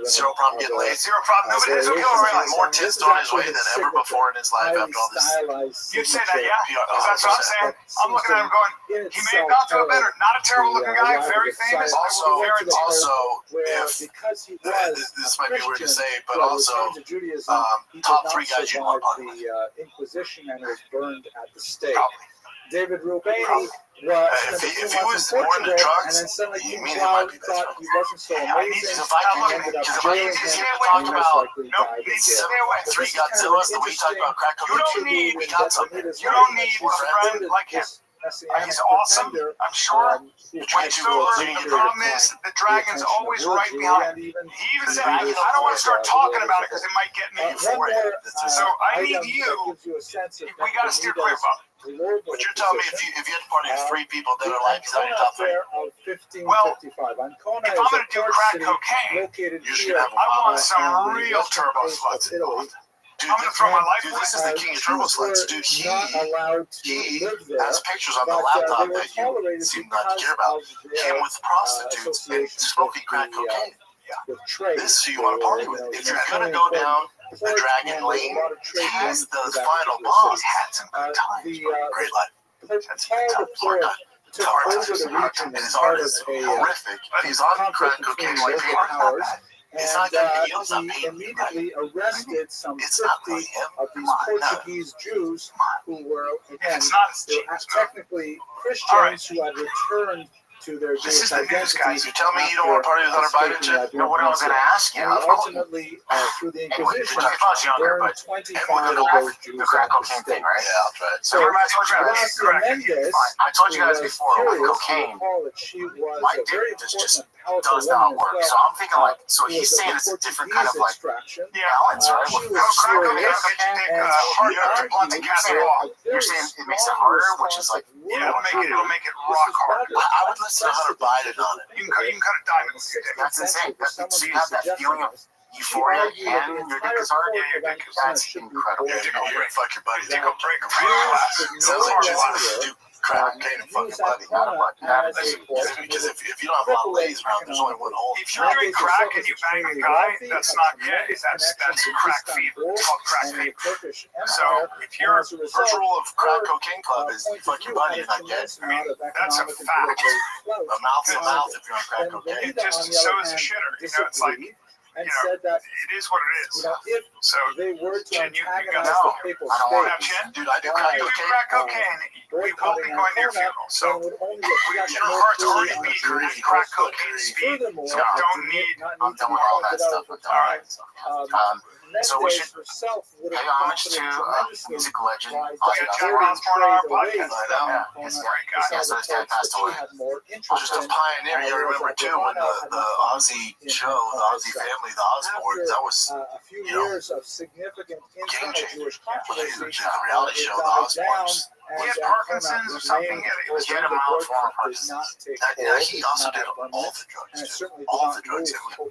Zero problem getting laid. Zero problem. Nobody has a He'll realize more tests on his way than ever before in his life after all this. You'd say that, yeah? That's what I'm saying. I'm looking at him going, he may have gone through it better. Not a terrible looking guy, very famous. Also, very if this might be weird to say, but also top 3 guys you want to party with. the Inquisition and was burned at the stake. David Rubini Well, If spent he a few months was in more into Portugal, drugs, and then suddenly you King mean it might Cloud be best thought friends. he wasn't so I need amazing. to, if I and can, ended up because if I jailing need to him, stay and away most about, likely nope, died in need to jail. stay away. But Three this is kind of Godzillas, an the way you talk about crack interesting cocaine. You don't need- We got something. You don't need a friend like him. He's awesome, I'm sure. Way too early. The problem is the dragon's always right behind. He even said, I don't want to start talking about it because it might get me euphoric. So I need you. We got to steer clear of it. But you're telling me if you had to party with 3 people that are like, is that your top 3? Well, if I'm going to do crack cocaine, You should have I want some real turbo sluts involved. Dude, I'm going to throw my life dude, away. this is the king of turbo sluts. Dude, he has pictures on the but, laptop they were that you tolerated seem not to care about. because Him of with prostitutes and smoking crack cocaine. This is who you want to party with. If you're going to go down the dragon lane, he's the final boss. Had some good times. Great life. Paul Florida took over the region And as his part art of is a horrific. He's on crack cocaine like Soviet hard. powers, It's and not gonna be- it's not he paid, immediately arrested some It's not 50 really him. of these Come on, no. Portuguese Jews who were, again, It's not as they cheap were as technically Christians All right. who had returned to their This is Jewish the news, identity. guys. You tell me you don't want to party with Hunter Biden, Chip? You know what I was going to ask you? And Of he course. ultimately, through the Anyway, Inquisition, when I was younger, burned but 25 the of crack, those Jews the crack at the cocaine stake. thing, right? Yeah, I'll try it. So remember I told you guys, Gracia Mendes, I told you guys who was before with curious, cocaine, you recall that she was my a very dick just important and powerful does not woman work. as So well. I'm thinking like, so Who he's was of saying the it's a different kind of Portuguese like extraction. balance, right? She With was crack cocaine serious, makes you take and a she harder argued blunt to that cast a it off. very You're saying it makes it strong harder, which is like, response of Yeah, it'll make it This rock is hard. better. I would listen to Hunter Biden on it. You can cut a diamond with your dick. That's insane. For someone So you who have that suggested feeling of this, she euphoria argued that and the your dick entire is hard. court Yeah, of your dick is That's should be incredible. boiled. You're fuck your buddy. Take a break. Jews should Sounds like no just longer do crack cocaine and fuck use your that buddy. corner as a Listen, force because if you don't have a lot of ladies around, there's only one hole. If you're doing crack and you bang a guy, that's not gay. That's crack fever. It's called crack fever. So if you're First rule of crack cocaine club is you fuck your buddy, you're not gay. I mean, that's a fact. A mouth to mouth if you're on crack cocaine. It just so is a shitter. You know, it's like, and you know, said that it is what it is. if So they were to Chin, you antagonize got the papal I don't want Now, states, Chin, Dude, I do crack you do cocaine. crack cocaine, we will be boycotting going to your Ancona, funeral. then So would only your reflect more heart's fully already on beating Jewish at crack culture. cocaine speed. Furthermore, So it don't did need. not I'm need to done be with all that pointed stuff. out. I'm done with that stuff. So we Mendes should herself would pay have homage to profited tremendously music legend by Ozzy Jack diverting Osbourne on our trade away podcast. from Yeah, Ancona yes, to yeah. some Yeah, of so the his dad ports passed that away. she had more Just interest a in. pioneer. You Whereas remember too when the Ozzy show, the Ozzy family, the Osbournes, that was a few you know, years of significant internal changer. Jewish the controversy, reality it show, the died down, Osbournes. He had and Parkinson's or something. He had a mild form of did not take Now, hold, he did also not did have all permanence, the drugs. and it Too. certainly did All not the drugs. move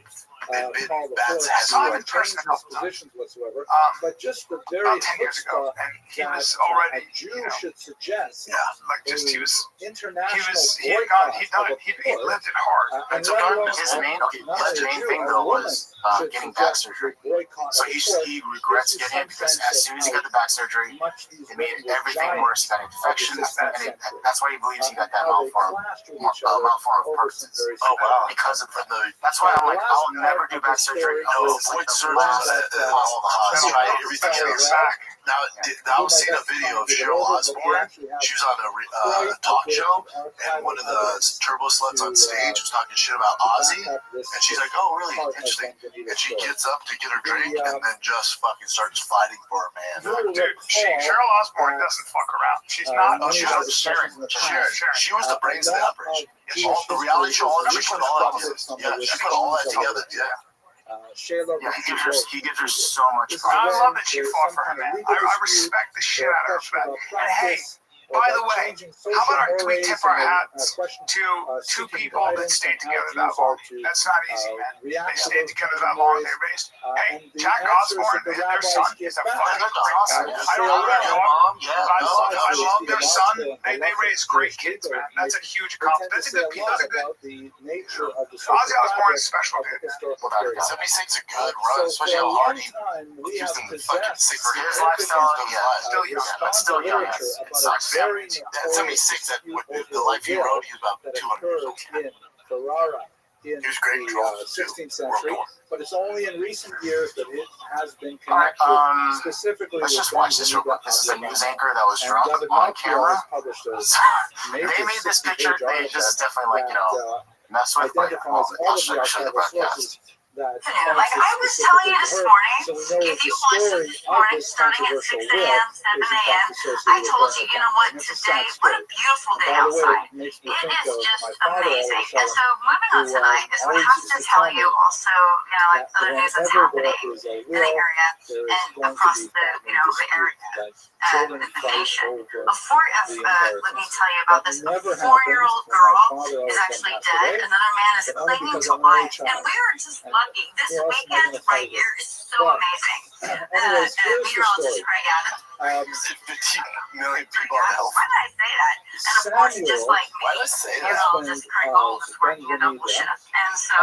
Been Paul the bad Fourth ass. to I've been change pressed a his couple times. positions whatsoever. Um, But just the very about 10 years ago, chutzpah and he that was already, a Jew you know, should suggest Yeah. like just he was international he had gone, boycott he'd done of it, a he port, lived it hard. and so let God, alone his main, okay, not his a main Jew, thing a though woman was should getting back suggest surgery. the boycott So of a port. he regrets Gives you getting it some because sense as of soon as he how got the back surgery, much these it made women were everything giants worse. He got of the infections, 16th and century. that's why he believes he got that how they malform, clashed with each other malform of over some Parkinson's. very Oh wow! Because of the that's why I'm like, last I'll part never do of back the surgery. story No, No, it's avoid like the surgery. last All the hots. That'll Try help everything set else. you back. Now, I was seeing a video of Cheryl Osbourne. She was on a talk show, and one of the turbo sluts on stage was talking shit about Ozzy, and she's like, "Oh, really interesting." And she gets up to get her drink, and then just fucking starts fighting for her man. Dude, Cheryl Osbourne doesn't fuck around. She's not. Oh, she was Sharon. She was the brains of the operation. All the reality show, all she put all that together. Yeah, she put all that together. Yeah. Yeah, he gives her so much. I love that she fought for him, man. I respect the shit out of her for that. And hey, by the way, how about we tip our hats to two people that stayed together that long? That's not easy, man. They stayed together that long. They raised. Hey, Jack Osbourne, their son is a fucking great guy. I don't know about your mom. I love their son. They raise great kids, man. That's a huge accomplishment. That's a good piece. That's a good. Ozzy Osbourne is special, dude. 76 a good run, especially how hard he gives them the fucking 6 For his lifestyle, Still young. That's still young. It sucks. Yeah, 76 that with the life he wrote, he was about 200 years old. In Ferrara, in He was great in the Trolls, 16th World century, War. but it's only in recent years that it has been All right, connected specifically let's with just watch this real quick. This is a news anchor that was drunk on camera. Published a They made this picture. This is definitely like, you know, mess with. Like, identifies all I'll of show the you the archival broadcast. sources that Like I was telling you this morning, so we know if that you the watched story it this of morning, this starting at 6 controversial a.m., will 7 is in a.m., fact associated I with told her you, you know family. what, And it's a today, sad what a story. beautiful day By the way, outside. it makes me It think is of just my father all of amazing. a And sudden, so moving on who tonight is we always have used to to tell tell you me also, you know, like that other news that's whenever there happening is a in the will, area there is and going to across be the, you know, the area. that children The fight nation. over Before, the let me inheritance. tell you about That this. A never 4-year-old happens when my girl father is always actually passed dead. away, Another man is but only clinging because to I'm an only life. And child. we were just And lucky. This who else am I weekend going to fight right here with? is so But, amazing. anyways, here's the Meteorologist story. Craig Adams. 15 million people on health. Why did I say that? And of course, just Samuel like Why did me, I say that? meteorologist Craig Gold is working a double Benvenida, shift. And so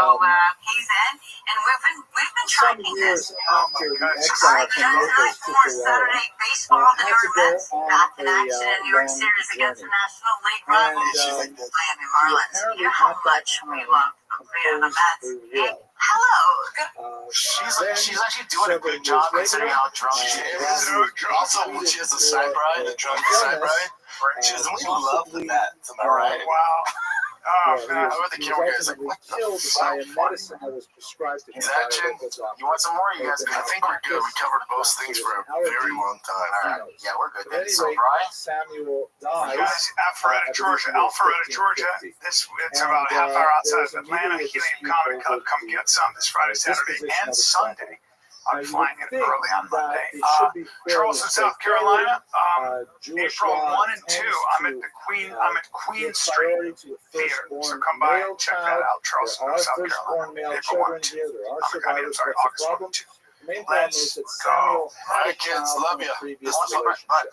he's in, and we've been some tracking years this. after the All exile right, from tonight Naples for to more Ferrara, Saturday baseball, the had newer to go Mets on back in a action in New York long Series against the journey. National League And rivals, Miami Marlins. apparently You know how at that much we time love the Mets. composed a will. Hello. She's actually doing a good several job years considering later, how drunk she is. Also, when she has a side bride, a drunk side bride, she doesn't really love the Mets. Am I right? Wow. Oh, He man. Over the was camera guy's like, ultimately what the killed fuck? by a medicine that was prescribed to him He's by a action. local doctor. You want some more? You guys, I think we're good. We covered most things for a very long time. All right. Yeah, we're good. At Then any so, rate, Brian? Samuel You dies. guys, Alpharetta, Georgia. It's about a half hour outside of Atlanta. Helium Comedy Club. Come get some this Friday, Saturday, and Sunday. I'm flying in early on Monday. Charleston, South Carolina. April 1 and 2. I'm at Queen Street Theater. So come by and check that out. Charleston, South Carolina. April 1 and 2. August 1 and 2. The main problem is that Samuel had a kids, child love from you. a previous Brent, relationship.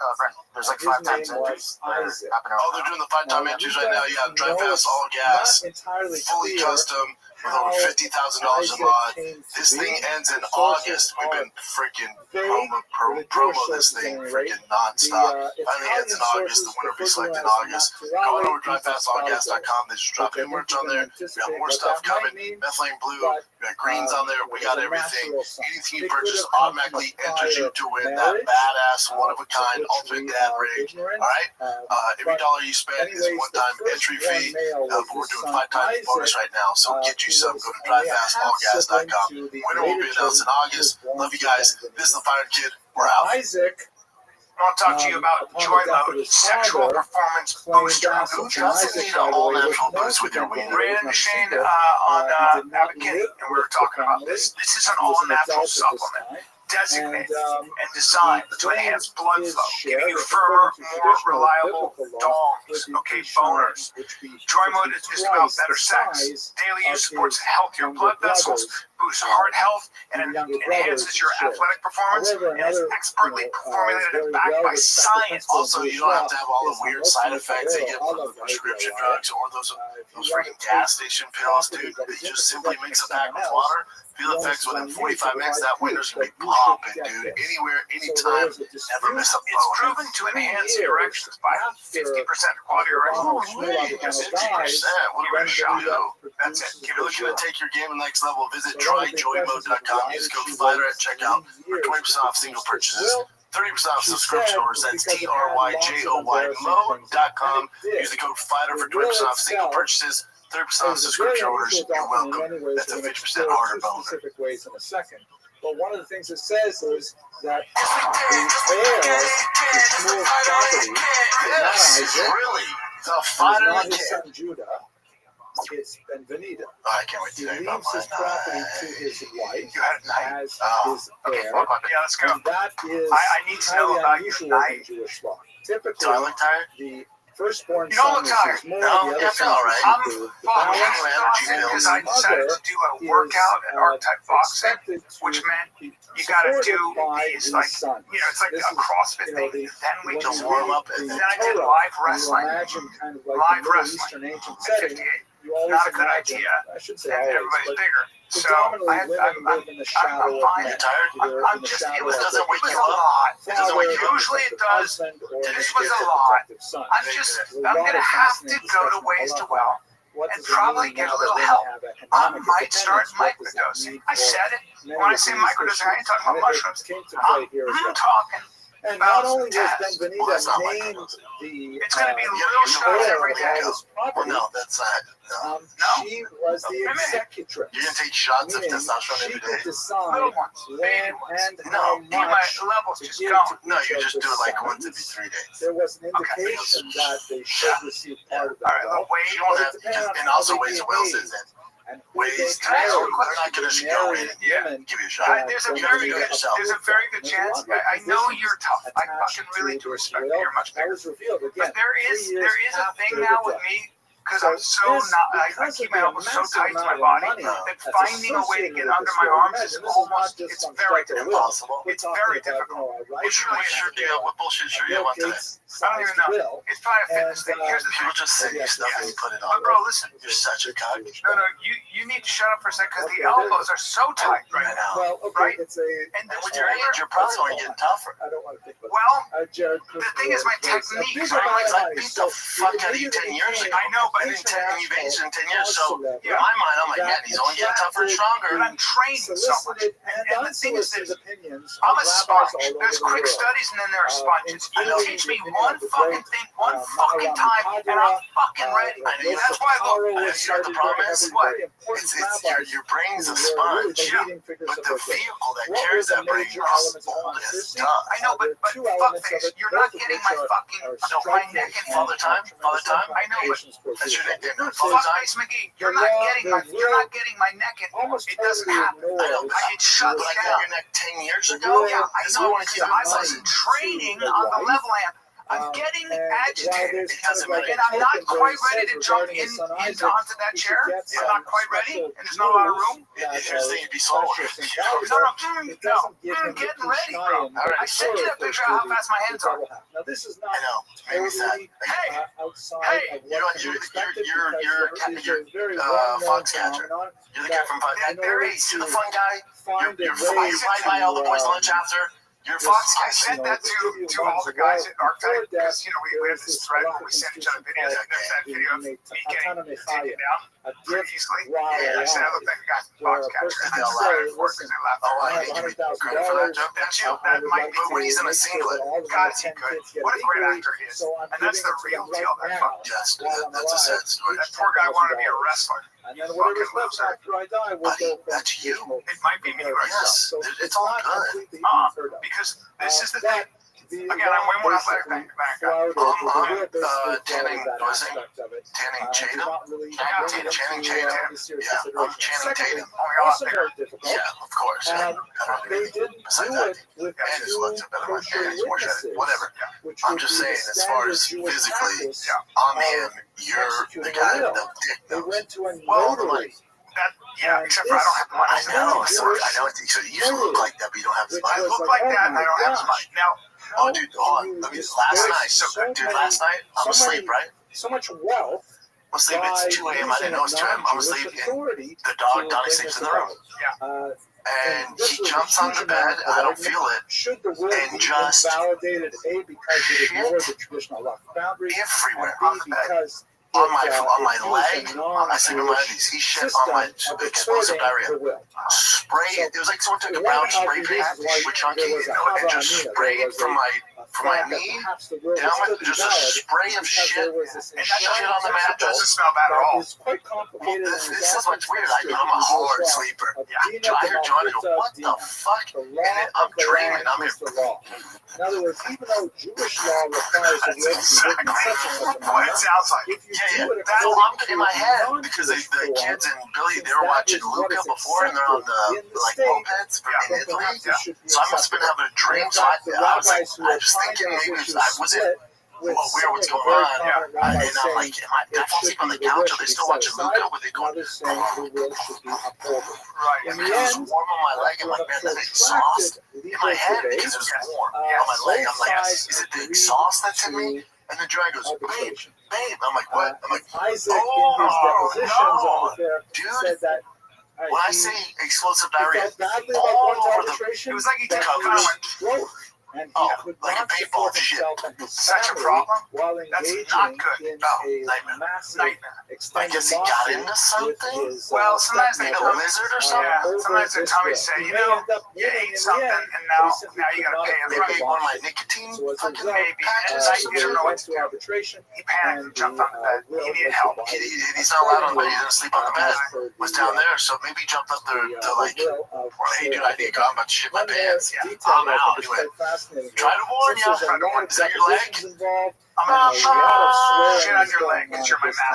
there's like His 5 times name was entries. Isaac. Oh, they're doing the 5-time Now, entries we right now. don't Yeah, drive know, fast, all it's gas, not entirely fully clear custom, with how over $50,000 a Isaac mod. came to This be. thing ends in Sources August. We've been are freaking vague, promo this sources thing anyway. freaking nonstop. The Finally ends in Italian August. The winner will be sources selected in refer to August. it as Go on over naturale drivefastallgas.com. They just dropped new merch on there. We got more stuff coming. Methylene blue. We got greens on there. We got everything. Anything you purchase automatically enters you to win that badass, one-of-a-kind ultimate dad rig. All right? Every dollar you spend is a one-time entry fee. But we're doing 5 times bonus right now. So get you some. Go to drivefastallgas.com. Winner will be announced in August. Love you guys. This is the Fire Kid. We're out. Isaac, I want to talk to you about Joy Mode, sexual performance booster. Who doesn't need an all-natural boost with your wiener? Brandon Shane on Abercrombie, and we were talking about this. This is an all-natural supplement designated and designed to enhance blood flow, giving you firmer, more reliable dongs, boners. Joy Mode is just about better sex. Daily use supports healthier blood vessels, boosts heart health, and enhances your athletic performance, and is expertly formulated and backed by science. Also, you don't have to have all the weird side effects you get from the prescription drugs or those freaking gas station pills, dude. They just simply mix a pack with water. Feel effects within 45 minutes. That winner's gonna be popping, dude. Anywhere, anytime. Never miss a It's proven to enhance erections by 50%. Quality erections. 50%. What a shock. That's it. If you're looking to take your game to the next level, visit tryjoymode.com. Use code FIGHTER at checkout for 20% off single purchases. 30% off subscription orders. That's TRYJOY mode.com. Use the code FIGHTER for 20% off single purchases. 30% off subscription orders. You're welcome. That's a 50% harder boner. Specific ways in a second. But one of the things it says is that the heir to Shmuel's property, not Isaac, Really? The is fighter not kid. his son Judah. It's Benvenida. I can't wait to He tell you about leaves his mine. property to his wife You had a night. as his Okay, heir. yeah, let's go. And that is I need to know highly about your unusual in night. Jewish law. Do I Typically, look tired? the firstborn You don't son look is tired. his more, No, the other that's son all is right. his I'm food. The fucking balance exhausted because I decided to do a workout at R-Type Boxing, expected to which meant be you gotta supported do by these his like, son. it's like This a is, CrossFit you know, thing. the- Then we when just you warm read up and the then I did Torah, live you wrestling. imagine kind of like Live the Middle wrestling. Eastern ancient At setting. 58. You always Not a good imagine, idea. I shouldn't say And always, everybody's but bigger. So predominantly women I'm live in the shadow I'm of fine. men. You tired? Either I'm in the just, shadow it of was, doesn't their wake it was you a up? lot. It doesn't wake you up? Usually it does. husband or This the was a lot. protective son. I'm There's a going lot to of have to fascinating go to discussion Ways to about Well what and does it probably mean get now a little that women help. have I might start microdosing. I said it. When I say microdosing, I ain't talking about mushrooms. I'm talking. And not only was Taz. Benvenida named the It's going to be little shots every day. Well, no, that's not. No. She was the executrix. You're gonna take shots of Meaning testosterone she every could day. decide Little ones, when baby ones. and No, how My much levels to just give going. to No, each you of just the do it like once sons. every 3 days. There was an Okay. indication that they should receive part of All right, that. well, wait. You don't have, and also ways of Wales is that And ways Can I ask you a they're question? not gonna just go in Yeah. and give you a shot. There's a You have to very do it good, yourself. there's a very good chance. I know you're tough. I fucking really do respect you. You're much that bigger. was revealed again. But there is a thing now with me because So I'm so this- not. I because keep of my the elbows so massive tight to my amount of body money that that's finding a way to associated get with under this my world. arms is Imagine, this is almost. not just It's some very stuff that difficult. Impossible. We're It's talking very about, difficult. a What right shirt do you have? What bullshit shirt do you Bill have on today? Gates I don't even sized know. will. It's probably a fitness And, thing. Here's the People thing. just send you Yes, stuff yes. and you put it But on. bro, listen. You're such a cock. No, you need to shut up for a second because the Okay, elbows are so tight right I now. know. Well, okay, Right? it's a. And And with your age, you're probably only getting tougher. I don't want to think about Well, Jared the thing is my technique. Big So I'm amount of like, I money. beat the fuck out of you 10 years ago. I know, but And you've aged in 10 years, so in Yeah. my mind, I'm like, man, he's only getting tougher and but stronger. I'm training so much. solicited And the thing is unsolicited this. opinions I'm of a rabbis sponge. all over There's the quick world. studies and then there are sponges. You including teach me the one opinion of the fucking great, thing, one fucking time, and I'm fucking ready. That's why I look. You know what the problem is? It's your brain's a sponge, but the vehicle that carries that brain is old as duck. I know, but fuck this. You're not getting my fucking my neck and Father Time? Father Time? I know, but That's your nickname, not Father fuck Time? face McGee. You're not getting my neck anymore. It doesn't happen. I know, but It shuts I got down. your neck 10 years ago. Yeah, I That's why I know. want to keep I it wasn't training on the level I am. I'm getting agitated, and I'm not quite ready to jump onto that chair. I'm not quite ready, and there's not a lot of room. Here's the thing, you'd be slower. Getting ready, bro. I sent you that picture of how fast my hands are. Now this is not I know. It made me sad. Hey, outside hey, of what you're expected you're because it is a very fox well-known catcher. phenomenon. You're the guy from Fun. In order You're the fun guy. find You're a fly way by all the boys' to, lunch after. You're a this- fox I catcher. sent that to all the guys at Archetype because we have this thread where we send each other videos. And there's that video of me getting taken down pretty easily. And I said I look like a guy from Fox Catcher, and person they'll can laugh say, for it because listen, they laugh. Oh, I I have need to be $100,000. credit for that joke. That's you. That might be But when he's in a singlet, God, he could. What a great actor he is. And that's the real deal. That fucking yes, that's a sad story. that poor guy wanted to be a wrestler. And then whatever's left after I die will Buddy, go from that's you. additional It might be me right now. Yes, So it's all not good. completely Uh-uh. unheard of. Because this is the thing. The Again, I'm way more athletic than back up. Channing Tatum? Channing Tatum. Yeah, I'm Channing Tatum. Also very difficult. Yeah, of course. I don't They do anything didn't besides do that. it with And his two looks are better than kosher mine. He's more shredded. witnesses, Whatever. which I'm would just be saying, the as far as standard Jewish physically, practice. I'm him. You're the guy with the dick They nose. went to a Well, the notary. money. Yeah, except for I don't have the money. I know. Sorry, I know. So you used to look like that, but you don't have the I money. look like that and I don't have the money. Now, Oh, dude, hold on. Let me. Last night, dude, last night, I'm asleep, right? So much wealth. I'm asleep. It's 2 a.m. I didn't know it's 2 a.m. I'm asleep. And the dog, Donnie, sleeps in the room. And he jumps on the bed. I don't feel it. Should the will And be just invalidated, A, because it ignored the traditional rough boundaries, everywhere and on B, the bed. because On my it leg, used a I sleep on my knees. He shit on my explosive diarrhea. Spray. It was like someone took a brown spray paint with chunky and just sprayed from my knee down my, just a spray of shit and shit on the it doesn't mattress. smell bad at all. It's quite complicated. This is what's weird. I'm a hard sleeper. I hear Johnny go, what the fuck? And then I'm dreaming. I'm here. In other words, even though Jewish law requires a will to be written such and such a What it manner, sounds like. if you Yeah, do it that's according I'm to in my head non-Jewish because the law, kids and Billy, since they were that watching is what Luca is before and they're on accepted in the the like state, mopeds in then Italy. perhaps it should be So I must have been having a dream. So I was thinking maybe I wasn't weird what's going on. And I'm like, did I fall asleep on the couch? Are they still watching Luca? Were they going? Others saying the will should be upholded. Right. And it was warm on my leg. I'm like, man, that exhaust in my head because it was warm on my leg. I'm like, is it the exhaust that's in me? And the drag goes, babe. I'm like, what? I'm like, Isaac in his depositions over there said that when I say explosive diarrhea, felt badly all about over going to arbitration. It was like he but kind of went, wrote, and he would like a not paintball support shit. himself and his Such a family problem? while That's engaging not good. in Oh, a nightmare. massive Nightmare. I extended guess he got lawsuit into with something? his, Well, sometimes they stepmother, come Lizard or something? Yeah, over sometimes they this tell me, bill. say, He you may know, end up you winning ate in the something, end, and but he now simply you could got to not pay afford a Maybe the price. one of my lawsuit. nicotine So as a fucking result, Maybe. patches And or I some didn't shit? know what went to to do. arbitration, He panicked and and jumped the onto bed. will He was needed help. divided He's not allowed on the bed. He accordingly, doesn't sleep on the bed. as per Was the, down there, so maybe he jumped up there to like, will of hey dude, I need to go. I'm about to shit my one more pants. detail I'm that I out think is anyway. quite fascinating. Try to warn Since ya. there's a lot of Is that your leg? depositions involved, I'm and gonna a lot of swearing shit on is your going leg on because you're at my this time.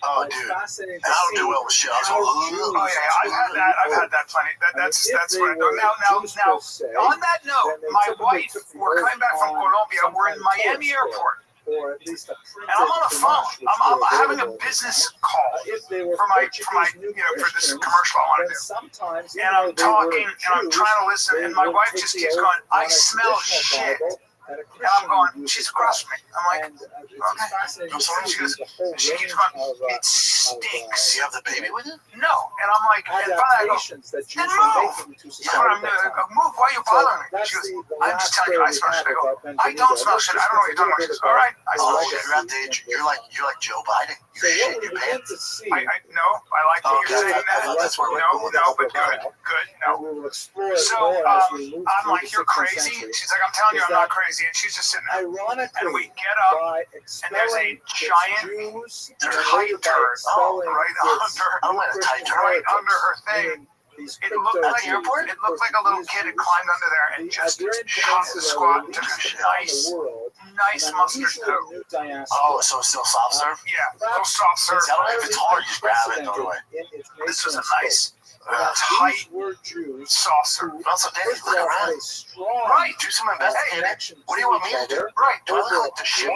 Oh master. It's dude, fascinating I to don't do see well with shit. I was how like, Jews Oh yeah, I've had that. I've had that plenty. That's what I do. Now, on that note, my wife, we're coming back from Colombia. We're in Miami airport, or at least a and I'm on a phone. I'm having a business call for my for this commercial I want to do. Sometimes, And I'm talking and I'm trying to listen, and my wife just keeps going, I smell shit. And I'm going, she's across from me. I'm like, okay. She goes, she keeps going, it stinks. do you have the baby with you? No. And I'm like, and finally I go, then move. That's what I'm doing. I go, move, why are you bothering me? She goes, I'm just telling you, I smell shit. I go, I don't smell shit. I don't know what you're talking about. She goes, all right, I smell Oh, shit. you're at the age. You're like Joe Biden. You shit your pants. No, I like that you're saying that. That's where No, but good, no. So I'm like, you're crazy. She's like, I'm telling you, I'm not crazy. And she's just sitting there. And we get up, and there's a giant tight turd right under her thing. It looked like a little kid had climbed under there and just shot the squat and took a nice mustard toe. Oh, so it's still soft serve? Yeah, a little soft serve. If it's hard, you just grab it and throw it away. This was a nice, tight soft serve. Also, Danny, look around. Right. Do some investigating. What do you want me to do? Right. Do I look like the shit?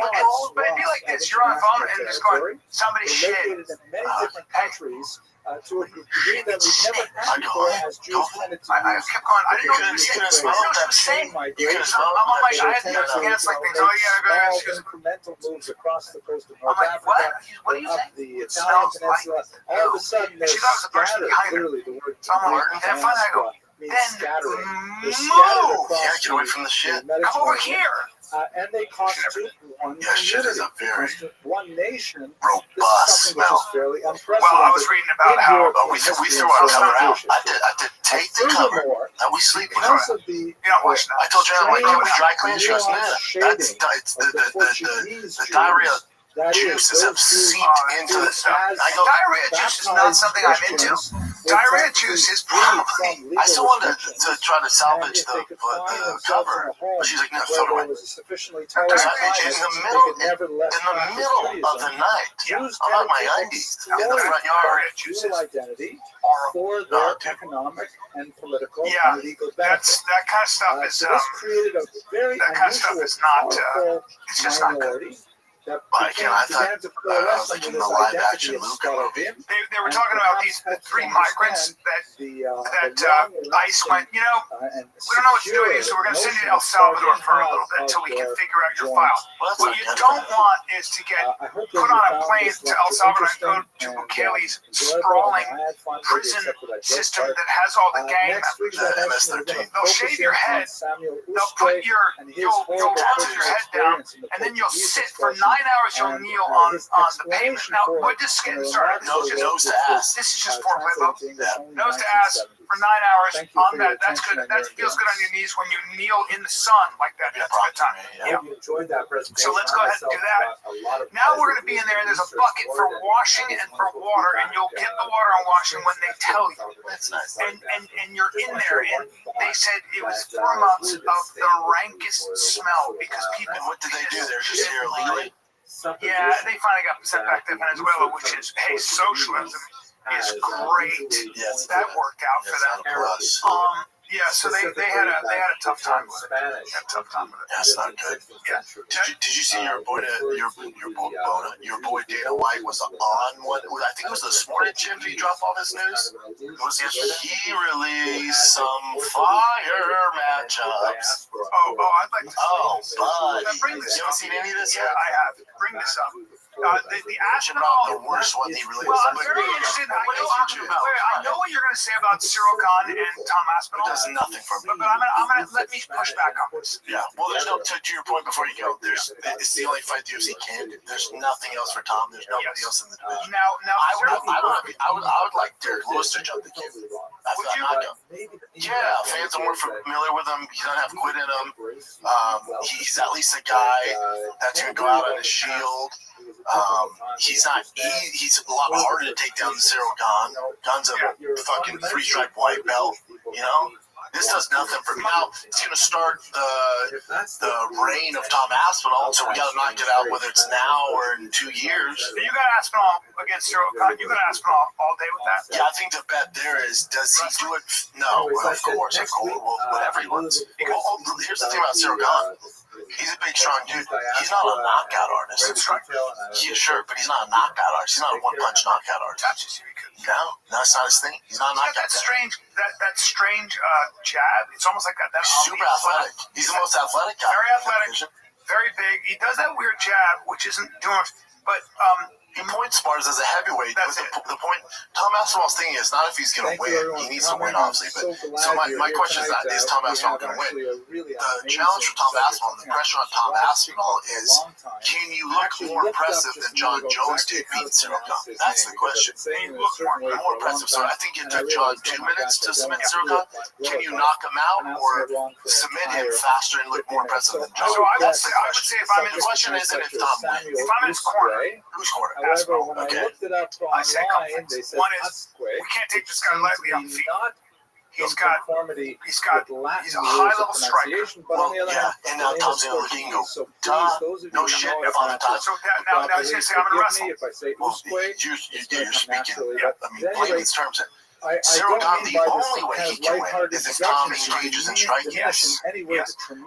But it'd be like this. You're on the phone and just going, somebody shit. To a degree that we've never had before as Jews tended to I kept going, I didn't know what she was saying. I didn't know what she was saying. I'm on my, I had to dance like things. Oh yeah, she goes, incremental moves across the coast of I'm North like, Africa, what are you up saying? the It Italian smells like peninsula. All of a sudden, she thought it was the person behind her. clearly the word So I'm like, and finally I go, then move! Yeah, get away from the shit. Come over here. And they constitute one shit is a very one nation. robust smell. Fairly well, I was reading about how we threw our cover out. I did take the cover. Now we sleep with it. You're not watching that. I told Jen, like, it was dry clean. She goes, nah, that's the diarrhea juices have seeped into the stuff. Diarrhea juice is not something I'm into. Diarrhea juice is probably. I still wanted to try to salvage the cover, but she's like, no, throw it away. In the middle of the night, I'm on my undies in the front yard. Identity for their economic and political and legal benefits. That kind of stuff is. This created a very that kind of stuff is not. It's just not good. I thought I was like in the live action Luke. They were talking about these three migrants that ICE went, we don't know what to do with you, so we're going to send you to El Salvador for a little bit until we can figure out your file. What you don't want is to get put on a plane to El Salvador and go to Bukele's sprawling prison system that has all the gang members. They'll shave your head, they'll put you'll put your head down, and then you'll sit for 9 hours. You'll kneel on the pavement. Now we're just getting started. Nose to ass. This is just foreplay, folks. Nose to ass for 9 hours on that. That's good. That feels good on your knees when you kneel in the sun like that. That's a good time. Yeah. So let's go ahead and do that. Now we're going to be in there, and there's a bucket for washing and for water, and you'll get the water and washing when they tell you. That's nice. And you're in there, and they said it was 4 months of the rankest smell because people. And what did they do? They're just here illegally. Yeah, they finally got sent back to Venezuela, which is, hey, socialism is great. Yes, that worked out for them. Yeah, so they had a tough time with it. That's not good. Yeah. Did you see your boy Dana White was on one? I think it was this morning. Jim, did he drop all this news? He released some fire matchups. I'd like to see this. Bud. Bring this You up. haven't seen any of this Yeah, yet? I have. Bring this up. The Not the Aspinall. worst one. He really Well, is. I'm very interested. I know what you're going to say about Cyril Khan and Tom Aspinall. It does nothing for me. But I'm gonna let me push back on this. Yeah. Well, there's no, to your point before you go, it's the only fight the UFC can do. There's nothing else for Tom. There's nobody else in the division. Now, I would like Derek Lewis to jump the queue. That's not knockout. Yeah, fans are more familiar with him. He doesn't have quit in him. He's at least a guy that's going to go out on his shield. He's not. He's a lot harder to take down than Cyril Gahn. Gahn's a fucking 3-stripe white belt. You know. This does nothing for me. Now it's going to start the reign of Tom Aspinall, so we got to knock it out, whether it's now or in 2 years. You got Aspinall against Cyril Khan. You got Aspinall all day with that. Yeah, I think the bet there is, does he do it? No, well, of course, whatever he wants. Well, here's the thing about Cyril Gahn. He's a big, strong dude. He's not a knockout artist. Yeah, sure, but he's not a knockout artist. He's not a one-punch knockout artist. No, that's not his thing. He's not a knockout artist. That strange jab. It's almost like that. He's super athletic. He's the most athletic guy. Very athletic. Very big. He does that weird jab, which isn't doing. But he point spars as a heavyweight. The point, Tom Aspinall's thing is not if he's going to win. He needs to win, obviously. But so my question is Tom Aspinall going to win? The challenge for Tom Aspinall, the pressure on Tom Aspinall is, can you look more impressive than John Jones did beating Cyril Gahn? That's the question. Can you look more impressive? So I think it took John 2 minutes to submit Cyril Gahn. Can you knock him out or submit him faster and look more impressive than John? So I would say if I'm in the question isn't if Tom wins. If I'm in his corner, whose corner? However, when I looked it up online, they said one is we can't take this guy lightly on feet. He's a high-level striker. Well, yeah, and now Tom's going to go, no shit, if I'm a top. So now he's going to say, I'm going to wrestle. If I say Well, you're speaking, playing these terms. Cyril Gahn, the only way he can win is if Tom engages in striking. Yes.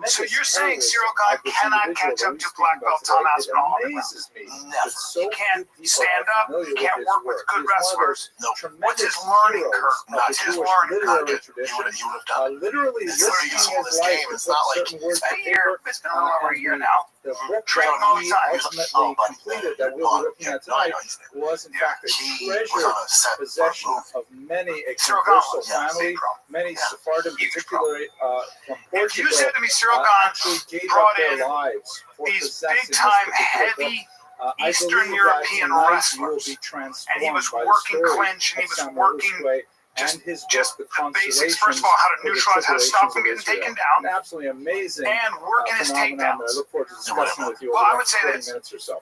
So you're saying Cyril Gahn cannot catch up to black belt Tom Aspinall? Never. He can't stand up. He can't work with good wrestlers. No. What's his learning curve? Not his learning curve. He would have done it. Literally, It's the biggest hole in this game. It's not like A year. It's been a little over a year now. The book Training all the time. ultimately completed that we'll be looking at tonight was in fact a treasured possession of many a conversal family, many Sephardim, particularly from Portugal, If you said to me, Cyril Gahn actually gave brought up their in lives for these possessing this big-time, particular heavy book. Eastern European wrestlers, and he was working clinch, and he was working just the basics. First of all, how to neutralize, how to stop him getting taken down, an absolutely amazing and working his phenomenon takedowns. that I look forward to discussing with you Well, over I would the say next 40 this. minutes or so. I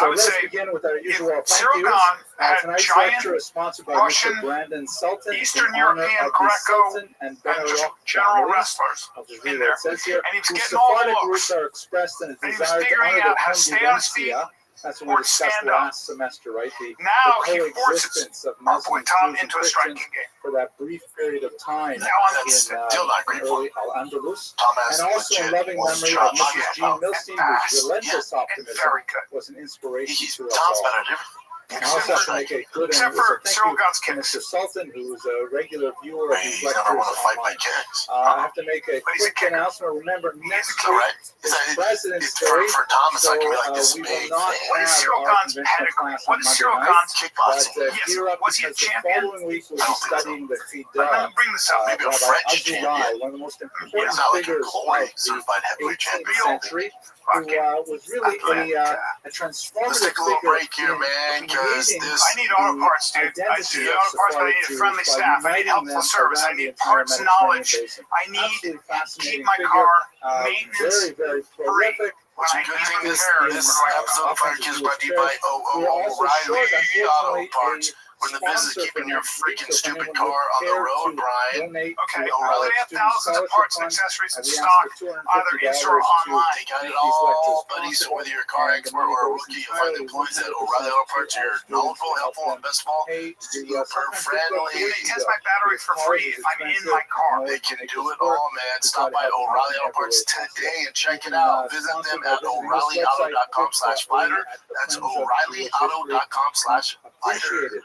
So would let's say begin with our usual if thank Cyril yous. Gahn had Tonight's giant lecture is sponsored by Russian, Mr. Brandon Sultan, Eastern in honor European of the Greco, Sultan and and just Baroque general families. wrestlers I'll just in read there. what it says here. And he was Whose getting all the Sephardic looks. roots are expressed in his And he was desire to figuring honor out the how to stay on his feet convivencia. That's what we or discussed stand up. last semester, right? Now the he forces coexistence of our boy Muslims, Tom Jews, and into a striking Christians game. for that brief period of time Now I'm in still not grateful. early Al-Andalus. Tom And has also in legit loving was memory John of Mrs. Jean Muggins. Milstein, And whose relentless and optimism very good. was an inspiration to us Tom's all. better at everything. And I also have to make a good Except end. for So thank Cyril you Gahn's to kicks. Mr. Sultan, who is a regular viewer of these He's lectures never want to fight by online. kicks. I have to make a But he's a quick kicker. announcement. Remember, next All week right. is It's President's for Day, Tom, it's so not going to be like this we big will not thing. What is have Cyril our Gahn's conventional pedigree? class What on is Monday Cyril night. Gahn's Kickboxing. But Yes. gear up Was he a because the champion? following week we'll I be don't think so. studying the Let me Chida, bring this up. Maybe a Rabbi French Rothschild, champion. one of the most It's important not like a figures glory of the certified heavyweight 18th champion. century, who was really a Let's transformative take a little figure break here, man, in because creating this. I need auto parts, dude. I identity need of auto parts, but I need a Sephardic friendly Jews by staff. I need uniting helpful them service. I around the need entire parts Mediterranean knowledge. basin. I need Absolutely keep fascinating my figure, car very, maintenance very free. prolific. When I Good need thing this repairs, episode of Frank is brought to you by We're also short, O'Reilly Auto unfortunately, Parts. a We're in the business of sponsor keeping for your next week, freaking so if stupid anyone car would on the care road, to Brian. donate Okay, to well, our they have student thousands of scholarship parts and fund, accessories in we ask stock, for either in store or $250 to online. They got it make these all, lectures buddy. So possible. whether you're a car And the expert money or a goes rookie, you'll find the entirely employees at 100% O'Reilly Auto Parts to are our knowledgeable, students to helpful, help and best of all, pay the super sometimes friendly. They test my battery for free if I'm in my car. They can do it all, man. Stop by O'Reilly Auto Parts today and check it out. Visit them at O'ReillyAuto.com/fighter. That's O'ReillyAuto.com/fighter. Appreciated.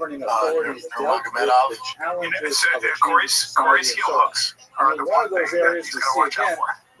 governing authorities dealt with the challenges of Corey's heel hooks are the one one of those thing that areas he's we going to see watch out again for.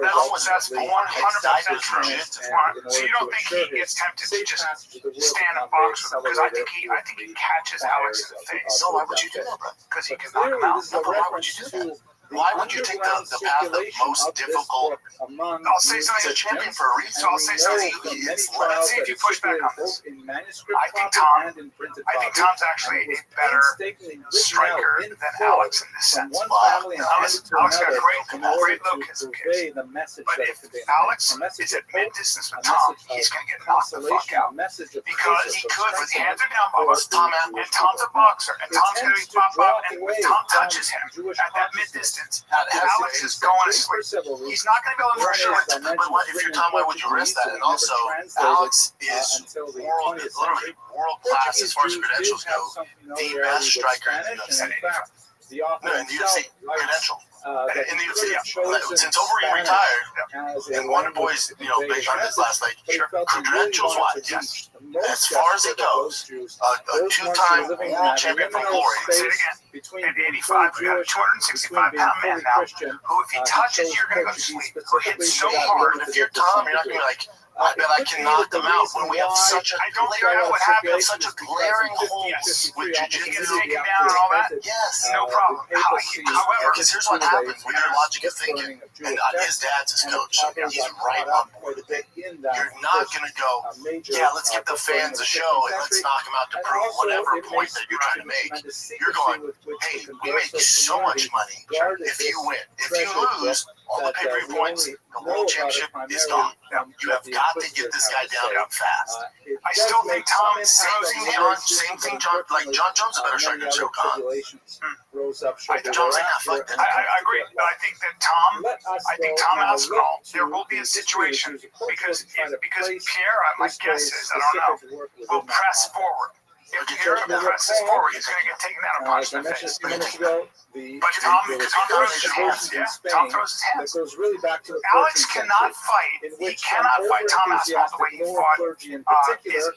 that's 100% true. So you don't think he gets tempted to just stand and box with him? Because I think he catches Alex in the face. So why would you do that, bro? Because he can knock him out. There's a Why would reference you do to Why would you take the path of most difficult? I'll say something. He's a champion for a reason. So I'll say something. Let's see if you push back on this. I think Tom's actually a better striker than Alex in this sense. Alex got great low kicks. But if Alex is at mid distance with Tom, he's going to get knocked the fuck out. Because he could, with hands are down, and Tom's a boxer, and Tom's going to be pop up, and if Tom touches him at that mid distance, Alex is going to sleep. He's not going to be able to For sure, but if you're Tom, why would you risk that? And also, Alex is literally world class as far as credentials go. The best striker in the UFC. No, in the UFC, credential. In the UFC, since Overeem retired, and one of the boys, based on this last night, credentials wise, yes. As far as it goes, a two-time world champion from Glory. Say it again. At 85, we got a 265-pound man now, who if he touches, you're going to go to sleep. Who hits so hard. And if you're Tom, you're not going to be like, I bet I can knock them out when we have such a glaring hole with jiu-jitsu taken down and all that. Yes. No problem. However, because here's what happens when your logic of thinking, and his dad's his coach, so he's right on board with it. You're not going to go, yeah, let's give the fans a show and let's knock them out to prove whatever point that you're trying to make. You're going, hey, we make so much money if you win. If you lose, all the pay-per-view points, the world championship is gone. You have got to get this guy down fast. I still think Tom, same thing, John. Like John Jones is a better striker than Joe Khan. I agree, but I think that Tom has it all. There will be a situation because Pierre, my guess is, I don't know, will press forward. If Pierre presses forward, he's going to get taken down and punched in the face. But Tom throws his hands. Yeah, Tom throws his hands. Alex cannot fight. He cannot fight Tom Aspinall the way he fought Izzy.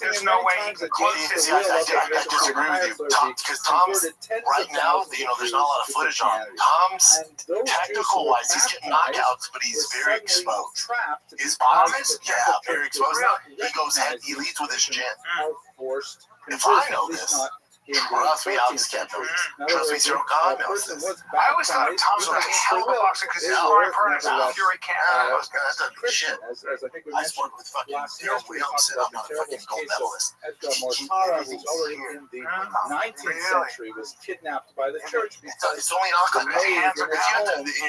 There's no way he can close his eyes. I disagree with you, because Tom's right now. There's not a lot of footage on him. Tom's technical wise, he's getting knockouts, but he's very exposed. His bomb is very exposed. He goes head. He leads with his chin. If I know this, trust me, Alex can't know this. Trust me, Joe Khan knows this. I always thought of Tom was a hell of a boxer because he's sparring partner with Fury Canada. That doesn't mean shit. I sport with fucking Daryl Williams, and I'm not a fucking gold medalist. Motara, who's already in the 19th century, was kidnapped by the church. It's only knockout. You're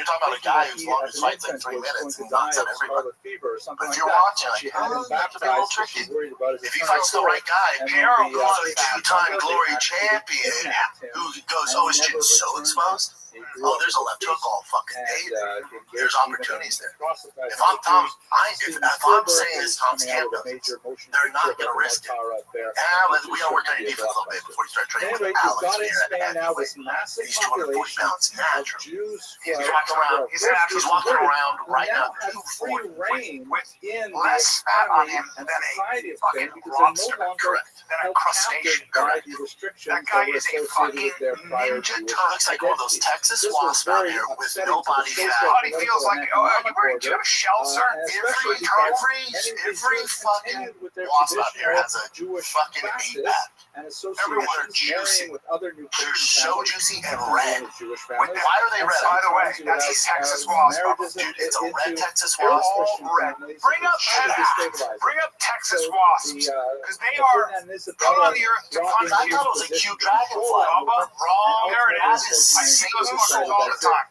talking about a guy whose longest fight's like 3 minutes and knocks out everybody. But if you're watching, like, that could be a little tricky. If he fights the right guy, Pierre was a two-time Glory champion who goes, his chin's so exposed. There's a left hook all fucking day. There's opportunities there. If I'm Tom, if I'm saying this, Tom's camp knows they're not going to risk it. We got to work on your defense a little bit before you start training with Alex here at heavyweight. He's 240 pounds naturally. He's walking around right now 240 with less fat on him than a fucking lobster. Correct. Than a crustacean. Correct. That guy is a fucking ninja turtle. Looks like one of those Texas wasps out here with no body fat. His body feels like, do you have a shell, sir? Every fucking wasp out here has a fucking 8-pack. Everyone are juicy. They're so juicy and red. Why are they red? By the way, that's a Texas wasp. Dude, it's a red Texas wasp. All red. Bring up Texas wasps, because they are put on the earth to punch I you. thought it was a cute dragonfly. Wrong. There it is. I see those muscles all the time.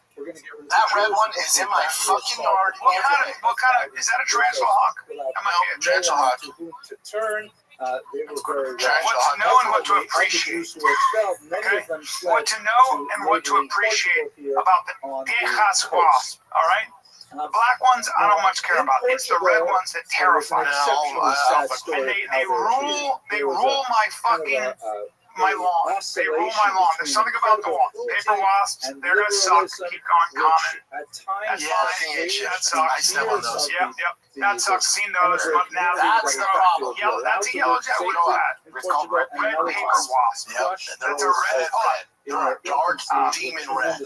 That red one is in my fucking yard. What kind of, is that a tarantula hawk? That might be a tarantula hawk. What to know and what to appreciate. Okay? What to know and what to appreciate about the Texas wasp. All right? The black ones, I don't much care about. It's the red ones that terrify me. And they rule my fucking my lawn. They rule my lawn. There's something about the lawn. Paper wasps, they're gonna suck. Keep going, comment. That sucks. I step on those. Yep. That sucks. Seen those, but now that's the problem. Yellow. That's a yellow jet. We know that. It's called red paper wasp. Yep. That's a red. They're a dark demon red.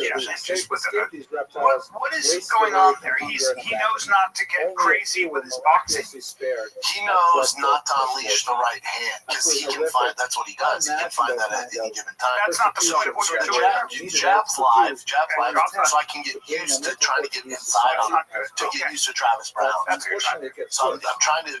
Yeah, These just with these reptiles. what is going on there? He knows not to get crazy with his boxing. He knows not to unleash the right hand because he can find. That's what he does. He can find that at any given time. That's not the point of what you're doing. Jab's live, so I can get used to trying to get inside on to get used to Travis Brown. That's what you're trying to do. So I'm trying to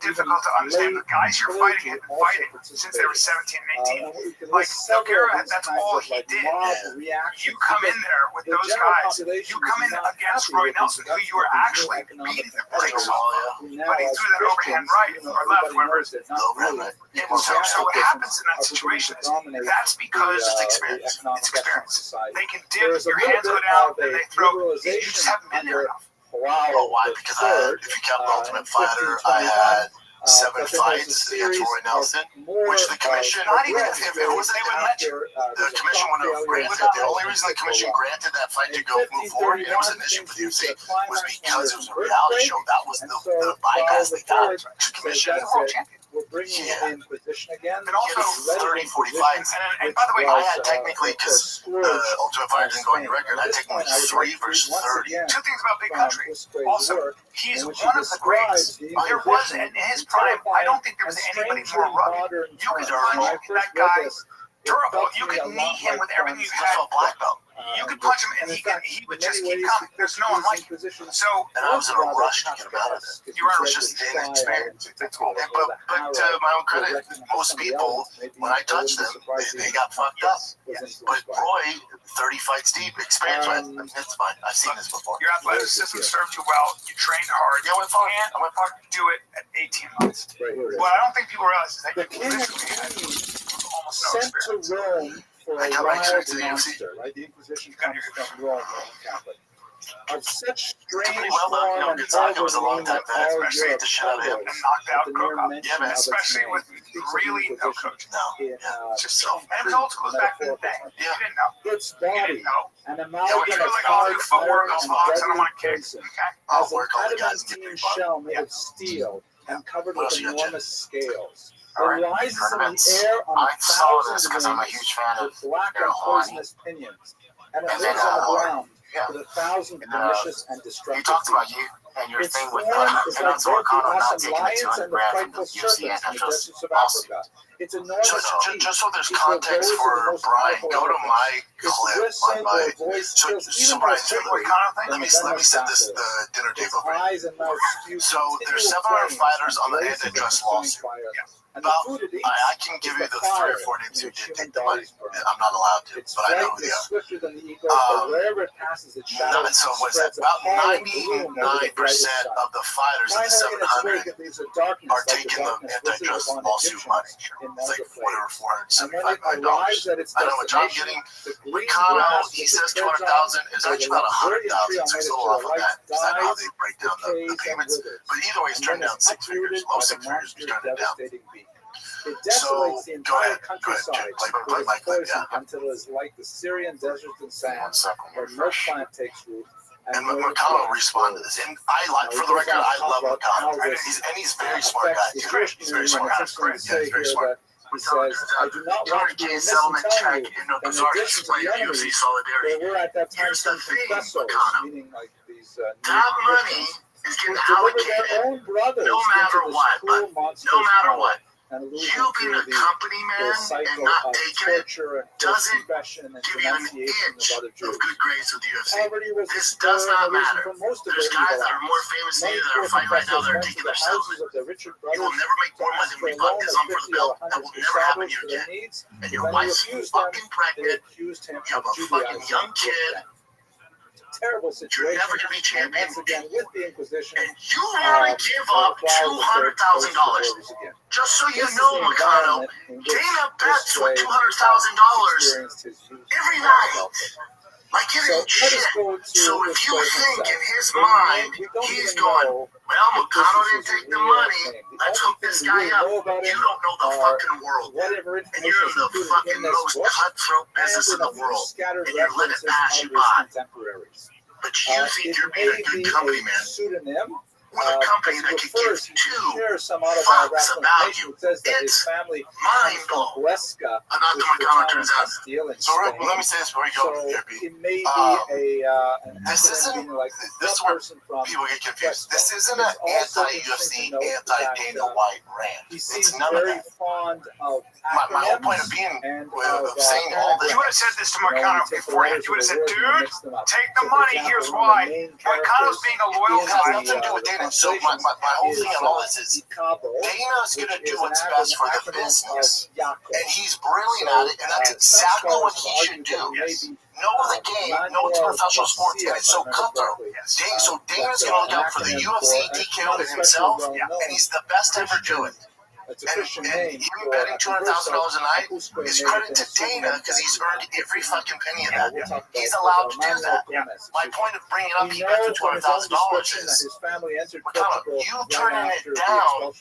difficult to understand. The guys you're fighting have been fighting since they were 17 and 18. Like Nogueira, that's all he did. You come in there with those guys. You come in against Roy Nelson, who you were actually beating the brakes off of. But he threw that overhand right or left, whatever it is. And so what happens in that situation is that's because it's experience. It's experience. They can dip, your hands go down, and they throw. You just haven't been there enough. Well, why? Because if you count Ultimate Fighter, I had 7 fights against Roy Nelson, which the commission, not even if it wasn't even mentioned, the commission wouldn't have granted. The only reason the commission granted that fight to move forward, and it was an issue for the UFC, was because it was a reality show. That was the bypass they got. The commission, we're bringing him in position again. And also 30, 40 fights. And by the way, I had technically, because Ultimate Fighter didn't go on your record, I had technically 3 versus 30. two things about Big Country. Also, he's one of the greats. There was, in his prime, I don't think there was anybody more rugged. You could punch that guy durable. You could knee him with everything you had. Black belt. You could punch him and he would just keep coming. There's no one like him. So, And I was in a rush to get him out of it. you were Just inexperienced. But to my own credit, most people, when I touched them, they got fucked up. But Roy, 30 fights deep, experience with that's fine. I've seen this before. your athleticism served you well. You trained hard. Yeah, I went far. I went far. Do it at 18 months. What I don't think people realize is that The king of kings almost no sent experience. to Rome for I a got my wild church to the UFC. monster, right? The Inquisition comes from Rome, Roman Catholic. Of such strange Pretty well done. You know, form and Gonzaga was a long overweening time that all especially Europe to shut it down trembles and knocked out at the mere Krokop. mention Yeah, man, of its especially name. with Speaks of really the no Inquisition coach. No. in, It's just so. And it was old school back in the day. Yeah. You didn't know. its You body, didn't know. an Yeah, amalgam we of do like all hard do footwork, iron I'll and box, I don't deadly want to kick. poison, Okay? I'll as an work all the guys and get adamantine free buck. shell made of steel and covered What with else you got, enormous scales. All right. It rises in the Tournaments. air on I saw this thousands because of I'm a wings huge fan of with black and Errol Horney. poisonous pinions, and it And then, lives on the ground yeah. with 1,000 And, pernicious and He destructive talked about teeth. you and your Its thing with form is like Antonio both the Cano not awesome taking the lions 200 and the grand from frightful the UFC serpents in the antitrust deserts of lawsuit. Africa. Its enormous teeth, Just so there's which will context those of the for most Brian, powerful go to elephants. my Its clip whistle on my. or voice So, kills so even Brian, more so quickly thing? let me venomous set this battles. the dinner Its table for you. eyes and mouth spew So there's continual 700 flames fighters on the and blazes of antitrust consuming lawsuit. fire. Yeah. And the About, food it eats I can give is you the the 3 fire or 4 in names who which did human take the money. bodies burn. I'm not allowed to, Its but I know flight who they is are. swifter than the eagle, but wherever it passes, its shadow So what's that? spreads a About pall of gloom over the brightest 99% sun. of the fighters in the Finally, in its 700 wake, it leaves a darkness are like the taking the darkness visited antitrust upon lawsuit Egyptians money. in It's like Mount whatever, And when it $475 million. arrives at its I know what John destination, getting. the green Cano, grass he with says the treads 200,000 on, is where actually the about luxuriant 100,000. tree So he's a made little off of on that. Because I know how dies, they break down the decays, and payments. withers, But either way, he's and turned then down is 6 figures, uprooted low by 6 the figures. He's monster's turned it down. devastating beak. It So desolates the go entire ahead, countryside Play with my its clip, poison yeah. until it is like the Syrian deserts and One sands, second, where we're no fresh. plant takes root. And no McConnell grass responded to grows. this. And I like, for the record, I love McConnell. He's a very smart guy. Affects the Too. Jewish He's very community, smart. and it's interesting to Yeah, he's say very here smart. that he says, I do not want to be remiss in telling you that in addition to the enemy, there were at that time Here's the some thing, confessors, McConnell. meaning like these That money Christians, is who getting delivered their allocated own brothers no matter into this what, cruel, but monstrous no matter power, what. and alluding You being to a company the man cycle and not of taking it torture and doesn't confession and give you an denunciation inch of other of Jews. good grades with the UFC. Poverty was the This spur does not and the reason matter. for most of There's their guys evil that are acts. more famous than Many you that poor are fighting right now that are confessors went taking to their the houses settlement. of their richer You will brothers never make to more money ask than for a rebut loan this of on for the 50 or belt. 100 That will never happen saddles here for their again. needs. And your When they wife's refused fucking them, they pregnant. accused him You have of a fucking Judaizing young with kid. them. Terrible situation. never gonna be champion. And once again, with the Inquisition, And you want to give up $200,000. Just so you know, McConnell, Dana bets for $200,000 every night. Like it ain't shit. So if you think in his mind, he's going, well, McConnell didn't take the money, let's hook this guy up. You don't know the fucking world. And you're in the fucking most cutthroat business in the world. And you're letting it pass you by. But you think you're being a good company man with a company that could give two fucks about you. It's mind-blowing. Not the McConnell turns out. So let me say this before we go, It may be this isn't, this is where people get confused. This isn't an anti-UFC, anti-Dana White rant. It's none of that. My whole point of being, of saying all this. You would have said this to McConnell beforehand. You would have said, dude, take the money. Here's why. McConnell's being a loyal It has guy. nothing to do with Dana. So my whole thing on all this is Dana's going to do what's best for the business. And he's brilliant at it, and that's exactly what he should do. Yes. Know the game, know it's professional sports, and it's so cutthroat. So Dana's going to look out for the UFC, TKO, and himself, and he's the best to ever do it. And him betting $200,000 a night is credit to Dana because he's earned every fucking penny of that. He's allowed to do that. My point of bringing up he bet for $200,000 is, McConnell, you turning it down,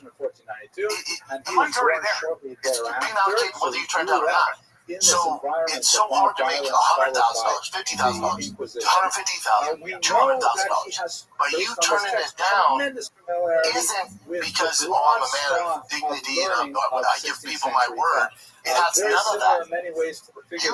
the money's already there. It's being allocated whether you turned down or not. So it's so hard to make $100,000, $50,000, $150,000, $200,000. But you turning it down isn't because, oh, I'm a man of dignity and I give people my word. It has none of that. You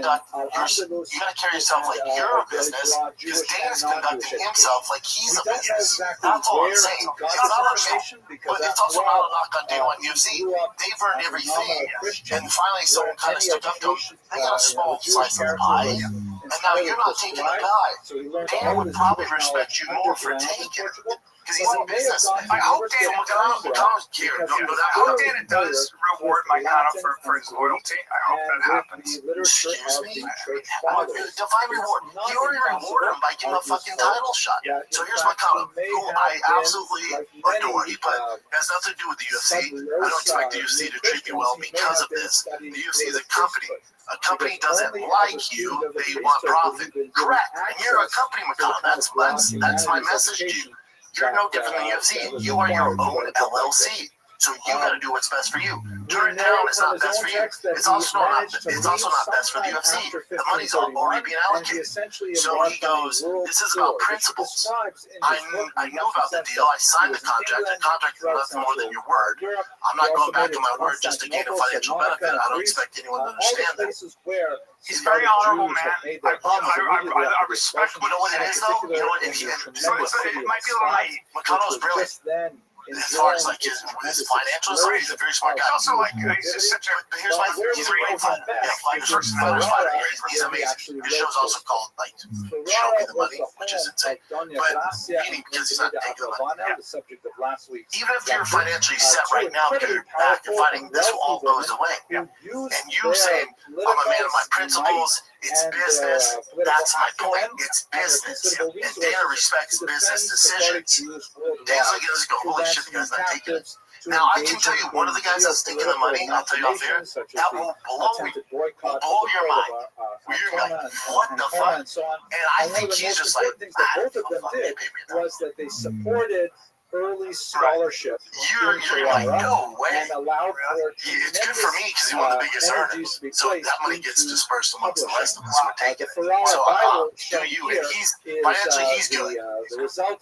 gotta carry yourself like you're a business, because Dana's conducting himself like he's a business. That's all I'm saying. It's not personal, but it's also not a knock on Day One UFC. They've earned everything, and finally someone kind of stuck up to them. They got a small slice of the pie, and now you're not taking the pie. Dana would probably respect you more for taking it. Because he's a businessman. I hope Dana does reward Moicano for his loyalty. I hope that happens. Excuse me? Divine reward. He already rewarded him by giving him a fucking title shot. So here's Moicano, who I absolutely adore. But it has nothing to do with the UFC. I don't expect the UFC to treat you well because of this. The UFC is a company. A company doesn't like you, they want profit. Correct. And you're a company, Moicano. That's my message to you. You're no different than the UFC. You are your own LLC. So you got to do what's best for you. Turn it down is not best for you. It's also not best for the UFC. The money's already being allocated. So he goes, this is about principles. I know about the deal. I signed the contract. The contract is nothing more than your word. I'm not going back on my word just to gain a financial benefit. I don't expect anyone to understand that. He's very honorable, man. I respect. You know what it is, though? You know what? It might be a little naive. Moicano's brilliant. As far as like his financials, he's a very smart guy. Also, like he's just such a. But here's my thing. He's amazing. His show's also called like Show Me the Money, which is insane. But meaning because he's not taking the money. Even if you're financially set right now because you're back and fighting, this all goes away. And you saying, I'm a man of my principles. It's business. That's my point. It's business. And Dana respects business decisions. Dana's looking at this and go, holy shit, the guy's not taking it. Now, I can tell you, one of the guys that's taking the money, I'll tell you off air, that will blow your mind. You're like, what the fuck? And I think he's just like, was that they supported early scholarship. You're like, no way. It's good for me because he's one of the biggest earners. So that money gets dispersed amongst the rest of us who are taking it. So I'll do you. And financially, he's good. He's one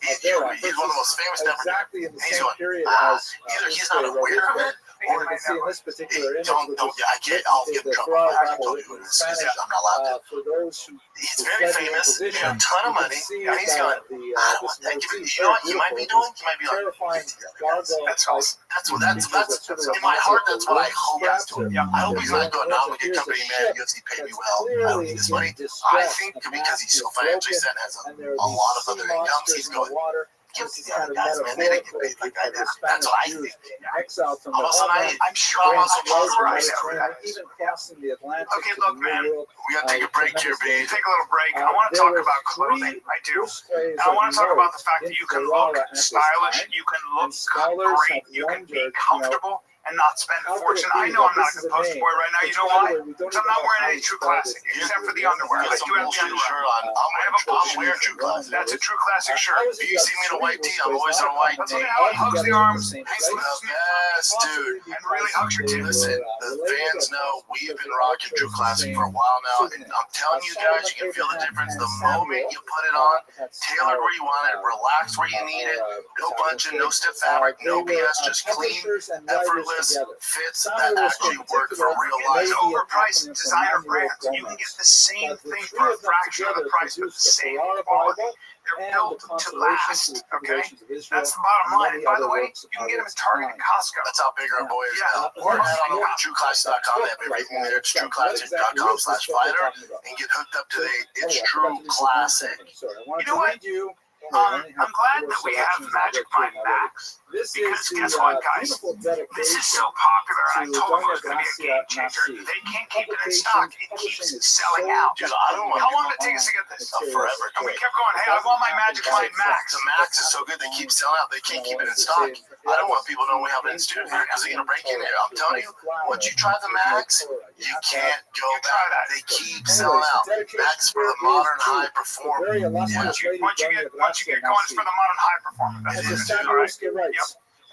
of the most famous never do it. And he's going, either he's not aware of it, or I can't. I'll get in trouble. I told you who this is. I'm not allowed to. He's very famous. He has a ton of money. And he's going, you know what you might be doing? You might be like, that's awesome. That's in my heart, that's what I hope he's doing. I hope he's not going, no, I'm a good company man, UFC paid me well, I don't need this money. I think because he's so financially set and has a lot of other incomes, he's going, give these other guys, man, they didn't get paid like I did. That's what I think. All of a sudden, I'm sure I'm also polarized. Okay, look, man, we gotta take a break here, babe. Take a little break. I want to talk about clothing. I do. And I want to talk about the fact that you can look stylish, you can look great, you can be comfortable and not spend a fortune. I know I'm not a good poster boy right now. You know why? Because I'm not wearing any True Classic, except for the underwear. I do have the underwear. I'm wearing True Classic. That's a True Classic shirt. If you see me in a white tee, I'm always in a white tee. Look at how it hugs the arms. Yes, dude. And really hugs your tits. Listen, the fans know we've been rocking True Classic for a while now, and I'm telling you guys, you can feel the difference the moment you put it on. Tailored where you want it, relax where you need it. No bunching, no stiff fabric, no BS, just clean, effortless fits that actually work for real life. Overpriced designer brands. You can get the same thing for a fraction of the price with the same quality. They're built to last. Okay, that's the bottom line. And by the way, you can get them at Target and Costco. That's how big our boy is now. Or head on over to TrueClassic.com. They have everything there. It's TrueClassic.com/fighter and get hooked up to the It's True Classic. You know what? I'm glad that we have Magic Mind Max. Because guess what, guys? This is so popular. I told them it was going to be a game changer. They can't keep it in stock. It keeps selling out. Dude, I don't want How long did it take us to get this? Forever. And we kept going, hey, I want my Magic Mind Max. The Max is so good they keep selling out. They can't keep it in stock. I don't want people to know we have it in studio here because they're going to break in here. I'm telling you, once you try the Max, you can't go back. They keep selling out. Max for the modern high performer. Once you get going, it's for the modern high performer. That's it. All right. Yep.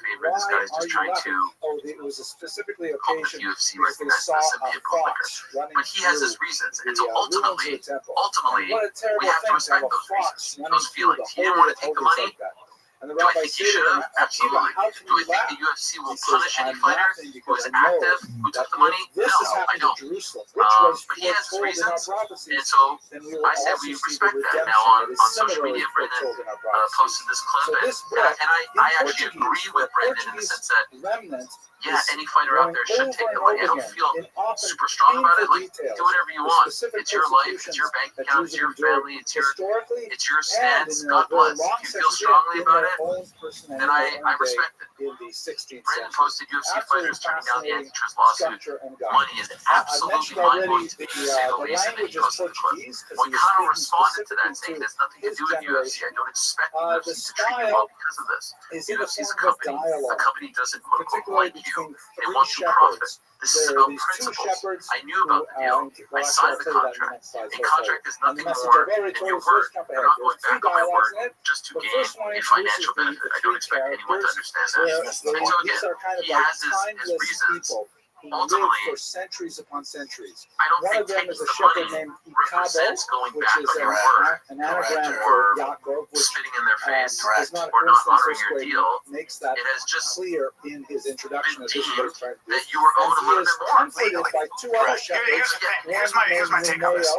favor. This guy's just trying to It was a specifically help the occasion UFC because they recognize saw this and a be a bootlegger. fox running But he has his through reasons, the and so ruins of ultimately, the temple. ultimately, And what a terrible we have to thing respect have a those fox reasons, running those through feelings. the He didn't holy want to take the holies money. like that. And the Do I rabbi think he said should to him, have? Akiva, Absolutely. how can Do I you think laugh? the UFC will He says, punish any I'm fighter laughing who because is I know active, who that took the money? if this No, has I happened don't. to Jerusalem, which was But he has his foretold in our reasons, prophecies, and so then we will I say also we see the respect that. redemption Now on that is social similarly media, Brendan foretold in our prophecies. posted this clip, So this and book, I actually agree with Brendan in the sense that remnant yeah, any fighter out there should take the money. I don't feel super strong about it. Like, do whatever you want. It's your life, it's your bank account, it's your family, it's your stance. God bless. If you feel strongly about it, then I respect it. Brandon posted UFC fighters turning down the antitrust lawsuit. Money is absolutely mind-blowing to me, to say the least, and then he posted the clip. Moicano responded to that, saying there's nothing to do with UFC. I don't expect UFC to treat you well because of this. UFC is a company. A company doesn't quote-unquote like you. They want to profit. This is about principles. I knew about the deal. I signed the contract. A contract is nothing more than your word. I'm not going back on my word just to gain a financial benefit. I don't expect anyone to understand that. And so again, he has his reasons. Ultimately, for centuries upon centuries. I don't think taking the money represents going back on your word, or spitting in their face, or not honoring your deal. Makes that it has just clear in his introduction been deemed that you were owed a little bit more legally. By two other shepherds. Here's my take on this.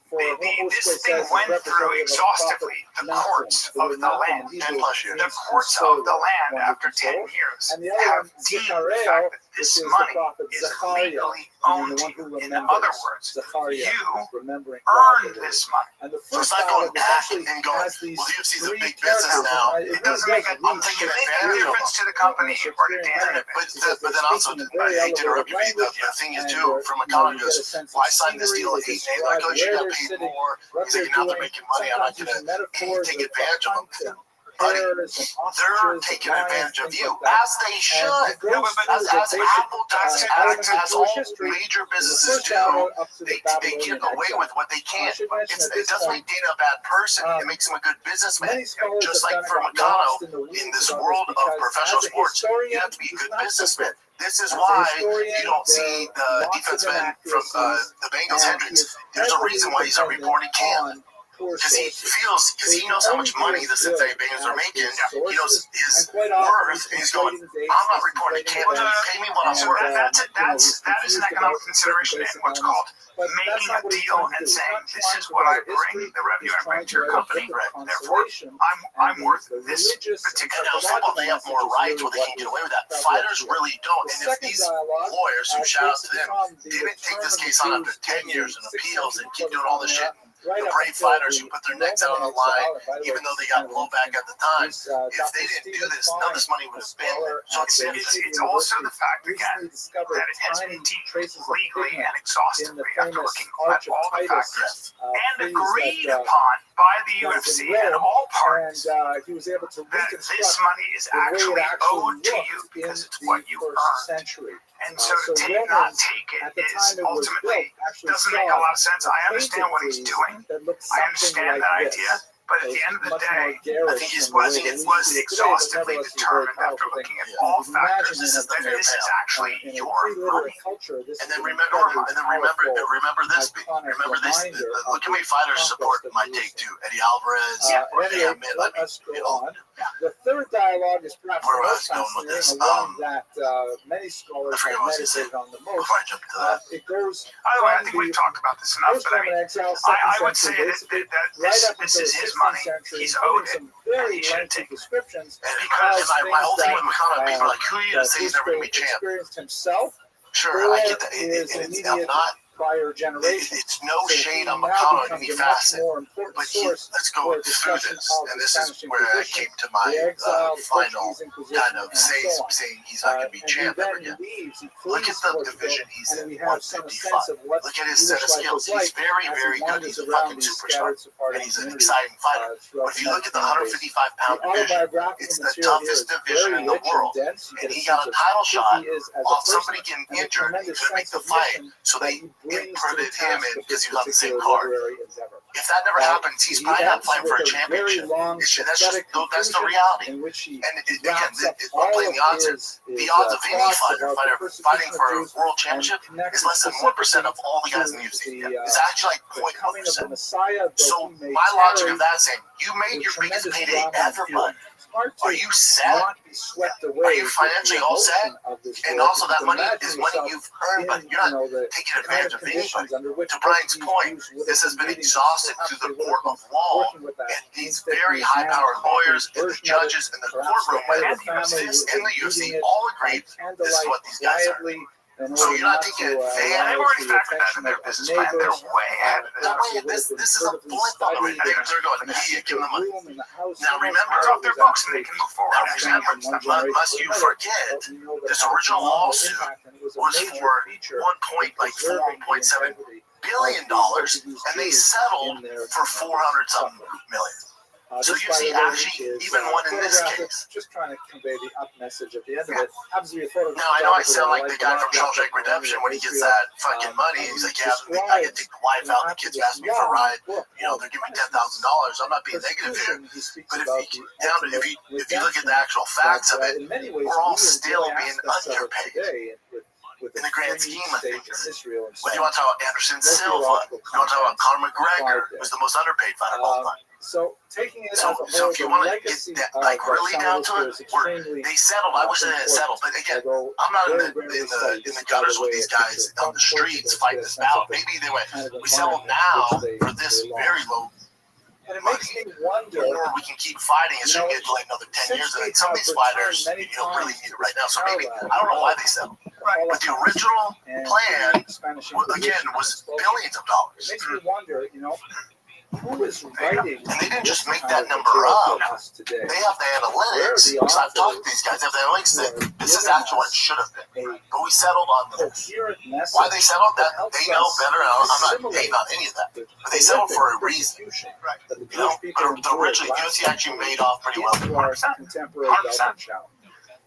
This thing went through exhaustively the courts of the land. The courts of the land, after 10 years, have deemed the fact that this money is legally owned to you. In other words, you earned this money. So it's not going back and going, well, UFC's a big business now. It doesn't make any difference to the company or to Dan. But then also, I hate to interrupt you, the thing is too, from McConnell goes, well, I signed this deal at 8. They're like, oh, you got paid more. He's like, now they're making money. I'm not going to take advantage of them. Buddy, they're taking advantage of you, as they should. As Apple does, as all major businesses do, they get away with what they can. It doesn't make Dana a bad person. It makes him a good businessman. Just like for Moicano, in this world of professional sports, you have to be a good businessman. This is why you don't see the defenseman from the Bengals, Hendricks. There's a reason why he's not reporting Cam. Because he knows how much money the Cincinnati Bengals are making. He knows his worth, and he's going, I'm not reporting Cam. Pay me what I'm worth. That is an economic consideration in what's called making a deal and saying, this is what I bring, the revenue I bring to your company. Therefore, I'm worth this particular. Now, football, they have more rights where they can get away with that. Fighters really don't. And if these lawyers, who shout out to them, didn't take this case on after 10 years in appeals and keep doing all this shit, the brave fighters who put their necks out on the line, even though they got blowback at the time, if they didn't do this, none of this money would have been there. So it's also the fact, again, that it has been deemed legally and exhaustively after looking at all the factors and agreed upon by the UFC and all parties that this money is actually owed to you because it's what you earned. And so to not take it is ultimately doesn't make a lot of sense. I understand what he's doing. I understand that idea. But at the end of the day, I think it was exhaustively determined after looking at all factors that this is actually your money. And then remember this. Look how many fighters support my take too. Eddie Alvarez, The third dialogue is perhaps the most fascinating, one that many scholars have meditated on the most. It goes. By the way, I think we've talked about this enough, but I would say that this is his money. He's owed it. And he should take it. Because my whole thing with McConnell, people are like, who are you to say he's never going to be champ? Himself. Sure, I get that. I'm not. It's no shade on McConnell in any facet, but let's go through this, and this is where I came to my final kind of saying he's not going to be champ ever again. Look at the division he's in, 155. Look at his set of skills. He's very, very good. He's a fucking superstar, and he's an exciting fighter. But if you look at the 155-pound division, it's the toughest division in the world, and he got a title shot off somebody getting injured. He couldn't make the fight, so they inputted him in because he was on the same card. If that never happens, he's probably not playing for a championship. That's the reality. And again, I'm playing the odds here. The odds of any fighter fighting for a world championship is less than 1% of all the guys in the UFC. It's actually like 0.1%. So my logic of that is saying, you made your biggest payday ever, bud. hard to Are you set? not be swept away. Are you financially all set? And also that money is money you've earned, but you're not taking advantage of anybody. To Brian's point, this has been exhausted through the court of law, and these very high-powered lawyers and the judges in the courtroom and the UFC all agreed this is what these guys are. So you're not taking advantage. They've already factored that in their business plan. They're way ahead of This is a blip on the way. They're going, hey, give them the money. Now remember, it's off their books and they can move forward. Must you forget, this original lawsuit was for $4.7 billion, and they settled for 400-something million. So you see, actually, even one in this case. Just trying to convey the up message at the end of it. Happens to be a photo. Now, I know I sound like the guy from Shawshank Redemption when he gets that fucking money. He's like, yeah, I can take the wife out, and the kids ask me for a ride. You know, they're giving me $10,000. I'm not being negative here. But if you look at the actual facts of it, we're all still being underpaid. In the grand scheme of things. But you want to talk about Anderson Silva? You want to talk about Conor McGregor, who's the most underpaid fighter of all time? So taking it so if you want to get that, like really down to it, they settled. I wish they didn't settle, but again, I'm not in the gutters with these guys on the streets fighting this battle. Maybe they went, we settled now for this very low and it makes me wonder, or we can keep fighting and so get like another 10 years. And some of these fighters, really need it right now. So maybe I don't know why they settled. But the original plan, again, was billions of dollars. It makes me wonder, who is writing? And they didn't just make that number up. They have the analytics. Because I've talked to these guys. They have the analytics that this is actually what it should have been. But we settled on this. Why they settled that, they know better. I'm not hating on any of that. But they settled for a reason. But originally, UFC actually made off pretty well. 100%.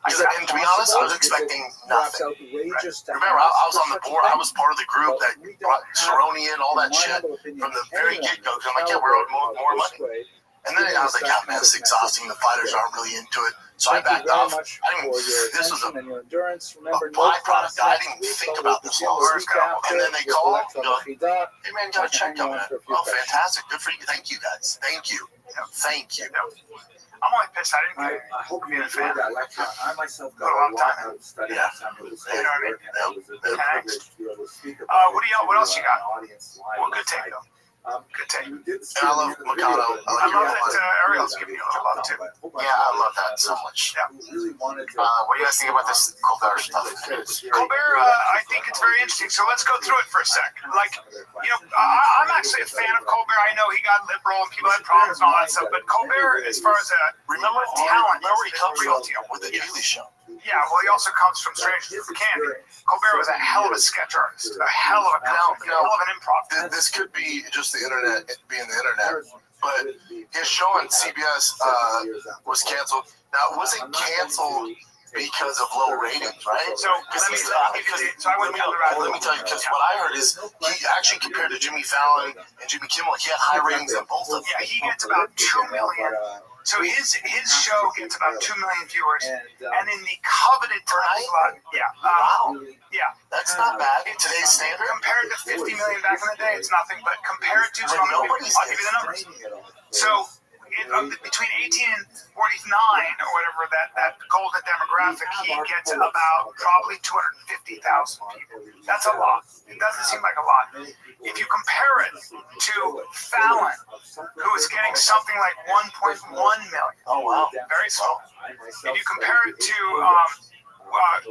And to be honest, I was expecting nothing. Remember, I was on the board. I was part of the group that brought Cerrone in, all that shit from the very get-go. I'm like, yeah, we're owed more money. And then I was like, God, man, it's exhausting. The fighters aren't really into it. So I backed off. This was a byproduct. I didn't think about this law. And then they called, hey, man, got a check coming in. Oh, fantastic. Good for you. Thank you, guys. Thank you. Thank you. I'm only pissed I didn't get it. I hope you enjoyed that lecture. I myself got a lot of study on some of this. You know what I mean? What else you got? Well, good take, though. Good take. And I love Mikado. I love that Ariel's giving you a love, too. Yeah, I love that so much. Yeah. What do you guys think about this Colbert stuff? Colbert, I think it's very interesting. So let's go through it for a sec. Like, I'm actually a fan of Colbert. I know he got liberal and people had problems and all that stuff. But Colbert, as far as remember he comes from with the Daily Show. Yeah, well, he also comes from Strangers with Candy. Colbert was a hell of a sketch artist, a hell of an improv. This could be just the internet being the internet, but his show on CBS was canceled. Now, it wasn't canceled because of low ratings, right? So let me tell you, because what I heard is he actually compared to Jimmy Fallon and Jimmy Kimmel, he had high ratings on both of them. Yeah, he gets about 2 million. So his show gets about 2 million viewers, and in the coveted time slot, that's not bad in today's standard. Compared to 50 million back in the day, it's nothing. But compared to, I'll give you the numbers. So between 18 and 49 or whatever, that golden demographic, he gets about probably 250,000 people. That's a lot. It doesn't seem like a lot. If you compare it to Fallon, who is getting something like 1.1 million. Oh, wow. Very small. If you compare it to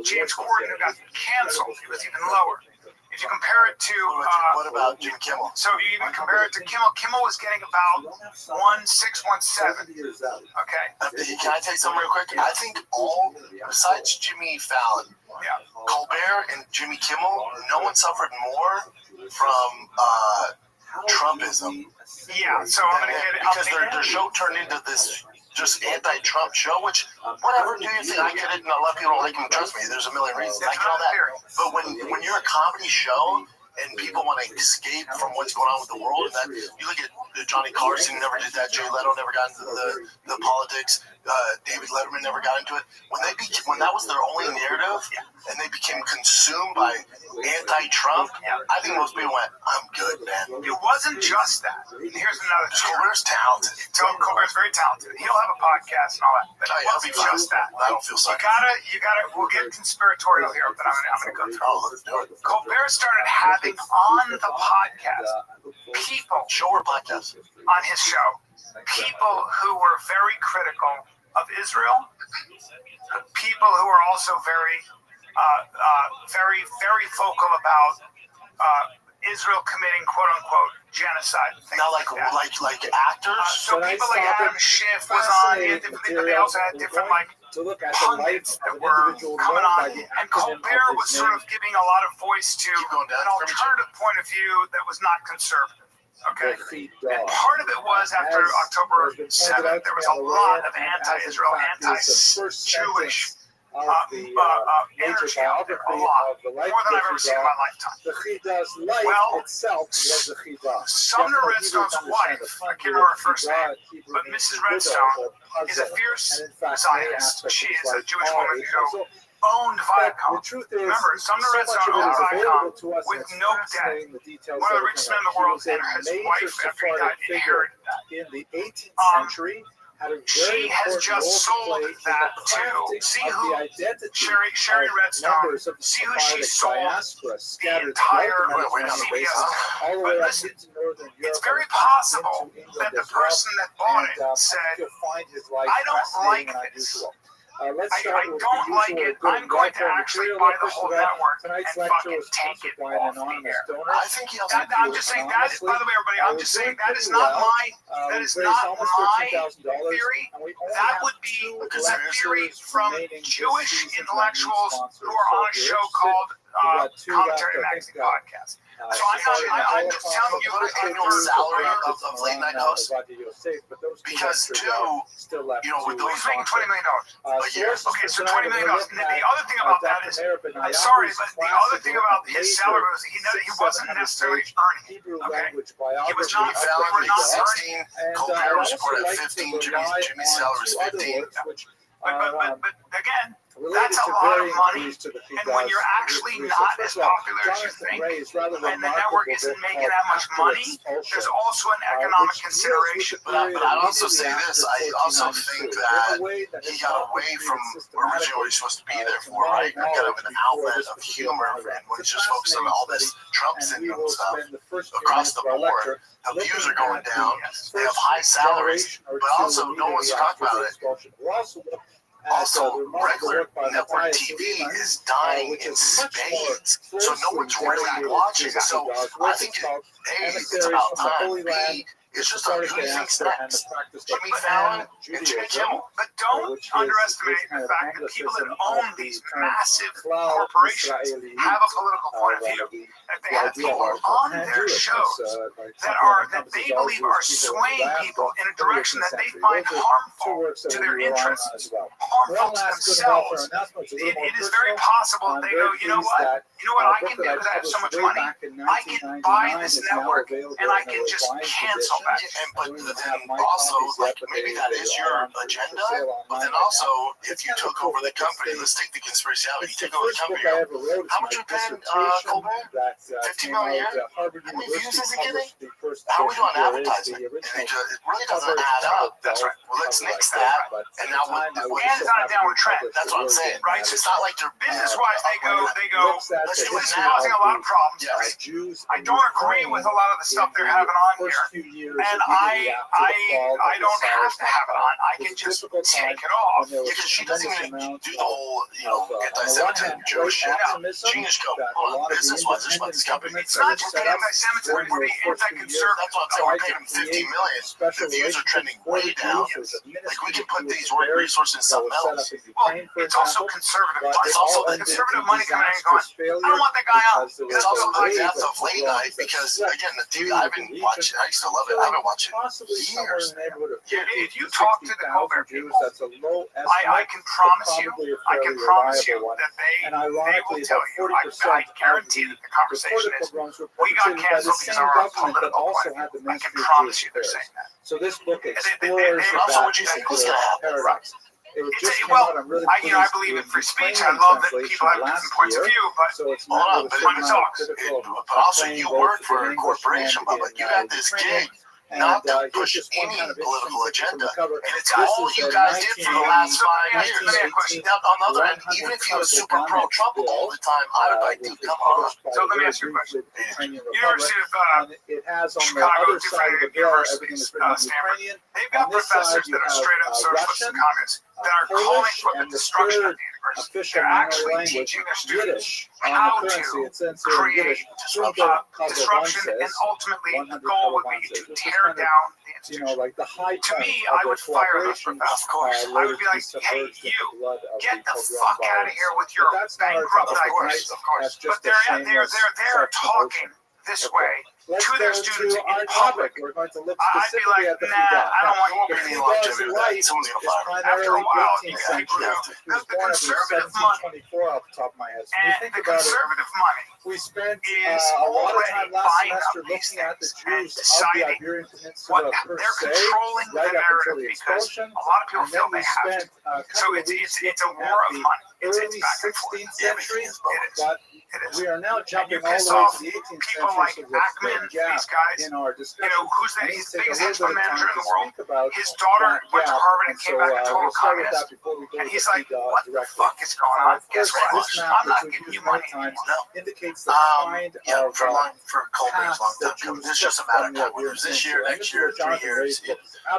James Corden, who got canceled, he was even lower. If you compare it to... what about Jimmy Kimmel? So if you even compare it to Kimmel, Kimmel was getting about 1.617. Okay. Can I tell you something real quick? I think besides Jimmy Fallon, Colbert and Jimmy Kimmel, no one suffered more from Trumpism. Yeah, so I'm going to get it. Because their show turned into this just anti-Trump show, which, whatever, do you think? I get it, and a lot of people don't like him. Trust me, there's a million reasons. I get all that. But when you're a comedy show, and people want to escape from what's going on with the world, and that you look at Johnny Carson, never did that. Jay Leno never got into the politics. David Letterman never got into it. When that was their only narrative, and they became consumed by anti-Trump, I think most people went, "I'm good, man." It wasn't just that. Here's another theory. Colbert's talented. Colbert's very talented. He'll have a podcast and all that. But it wasn't just that. I don't feel sorry. You gotta. We'll get conspiratorial here, but I'm gonna go through. Oh, let's do it. Colbert started having on the podcast people Show or podcast? on his show, people who were very critical of Israel, people who are also very vocal about Israel committing "quote unquote" genocide. Now, like actors. So people like Adam Schiff was on. They also had different pundits that were coming on, and Colbert was sort of giving a lot of voice to an alternative point of view that was not conservative. Okay, and part of it was after October 7th, there was a lot of anti-Israel, anti-Jewish energy out there, a lot, more than I've ever seen in my lifetime. Well, Sumner Redstone's wife, I can't remember her first name, but Mrs. Redstone is a fierce Zionist. She is a Jewish woman who owned Viacom. Remember, Sumner Redstone owned Viacom with no debt. One of the richest men in the world, and his wife, after he died, inherited that. In the 18th century, she has just sold that to, see who, Sherry Redstone, see who she sold the entire CBS. But listen, it's very possible that the person that bought it said, "I don't like this. I don't like it. I'm going to actually buy the whole network and fucking take it off the air." I think he also. I'm just saying that. By the way, everybody, I'm just saying that is not my theory. That would be a theory from Jewish intellectuals who are on a show called Commentary Magazine Podcast. So I'm just telling you the annual salary of late night hosts. Because with those he's making $20 million a year. Okay, so $20 million. And the other thing about that is, I'm sorry, but the other thing about his salary was he wasn't necessarily earning. Okay, he was not. Salary 16. Colbert was reported at 15. Jimmy's salary is 15. But again, that's a lot of money, and when you're actually not as popular as you think, and the network isn't making that much money, there's also an economic consideration. But I'd also say this, I also think that he got away from originally what he's supposed to be there for, right? Kind of an outlet of humor for him, when he's just focused on all this Trump syndrome stuff across the board. The views are going down, they have high salaries, but also no one's talking about it. Also, regular network TV is dying in spades, so no one's really watching. So I think A, it's about time. B, it's just on who thinks next. Jimmy Fallon and Jimmy Kimmel. But don't underestimate the fact that people that own these massive corporations have a political point of view. That they have people on their shows that they believe are swaying people in a direction that they find harmful to their interests, harmful to themselves. It is very possible that they go, you know what I can do is I have so much money, I can buy this network and I can just cancel that. But then also, maybe that is your agenda, but then also, if you took over the company, let's take the conspiracy out, you took over the company, how much are we paying Colbert? 15 million a year? How many views is he getting? How are we doing advertising? It really doesn't add up. That's right. Well, let's nix that. And now and it's on a downward trend. That's what I'm saying. Right? So it's not like they're business-wise, they go. This is causing a lot of problems. Yes. I don't agree with a lot of the stuff they're having on here, and I don't have to have it on. I can just take it off. Yeah, because she doesn't even do the whole, anti-Semitism, Jewish shit. She just go, business-wise, just let this company. It's not just the anti-Semitism, we're the anti-conservative. That's what I'm saying. We're paying them $50 million. The views are trending way down. Like, we can put these resources in something else. Well, it's also conservative. It's also conservative money coming in and going, I don't want that guy on. It's also the death of late night because, again, the TV, I've been watching, I used to love it. I haven't watched it possibly somewhere in years. the neighborhood of If you talk to the Colbert Jews, people, that's a low estimate. I can promise you, probably a I can fairly promise you reliable one. that And they ironically, will tell about you. I 40% guarantee that the conversation is, we got canceled because of our political plan. I can promise you they're saying that. So this book they- explores Also, what do you think was going to happen? paradox. It It's just a- came well, out. I'm really I pleased believe in with free the speech. I Ukrainian love that translation people have last different points of year. view, but So it's Hold not on, with but a money talks. typical But also, playing you both work the for a English corporation, and Bubba. in, You got this Ukrainian. gig not to Here's push just one any kind of political interesting agenda. to cover. And it's This all is you a guys did for the last 5 Let years. me ask you a question. Now, on the other hand, even if you were super pro-Trump all the time, I'd be like, dude, come on. So let me ask you a question. University of And it has on the Chicago, other side of the different bill, everything universities, is written in Stanford. Ukrainian. They've got On this professors side, you that are have, straight up socialists Russian, and communists that are calling Polish, for the and the destruction third of the universe. official They're minority actually language, teaching their students Yiddish. how On the currency, to it says here in create Yiddish, disruption, and ultimately the goal would be to tear down the institution. like the high To point me, of I the would fire those cooperation, professors. Of course. I would be like, hey, you, get the fuck out of here with your bankrupt ideas. Of course. But they're talking this way to their students in public. We're going to look I'd be specifically like, at the nah, Fugat. I don't want you Won't to be be any longevity Fugat's with that. right Someone's is gonna fire him. After a primarily while, 18th you century. know, He was the born in conservative money 1724 off the top of my head. So when you and think the about it, conservative money we spent is a lot of already time last buying up semester these looking at the things and Jews of the deciding Iberian what Peninsula per they're se, controlling the right up until narrative the because expulsion. a lot of people And feel then we they have to. spent a So couple of weeks it's a looking war at of the money. It's early back and forth. 16th century, Everything is both. It is. but It is. we are now jumping you all piss the way off to the 18th people century, like so there's a Ackman, big gap these guys, in our you discussion. know, who's the And he's take a biggest little hedge bit of fund manager time in to the world. speak about His daughter that went to gap. Harvard and And came so back a total we'll start with communist. that before we go And to he's the like, Fugat what the directly. fuck is going on? Guess what? This map, I'm not which giving we've you used many money times, anymore. indicates the kind Yeah, of for Colbert's long paths that time. Jews It's just a took matter of from the time. Whether it's this year, Iberian next Peninsula. year, 3 years,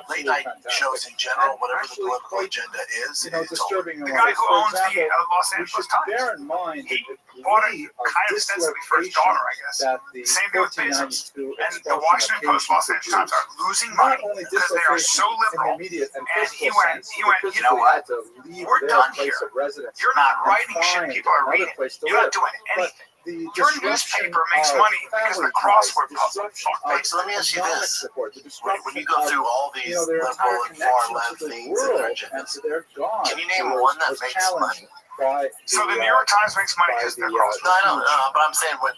late night shows in general, whatever the Actually, political agenda is, you know, it's over. disturbing. The guy who For owns the example, Los we Angeles should Times, bear in mind he the bought it degree kind of of ostensibly for his dislocation daughter, I guess. that the Same thing with Bezos. 1492 And the expulsion Washington Post, Los occasioned Angeles Times for are losing Jews. Not money only because they are dislocation so in the liberal. immediate and And physical he sense, went, they you know physically what? had to leave We're their done place here. of residence You're not and writing shit find people are another reading. place to You're not live. doing But anything. the Your newspaper makes money because of the crossword puzzle. Wait, so let me ask you this. support, the When you go through all these their liberal entire and far connection left to the things and their world and agendas, to their God can you name was- one that was makes challenged money? by So the New York Times makes money because they're crossword. No, I know, but I'm saying when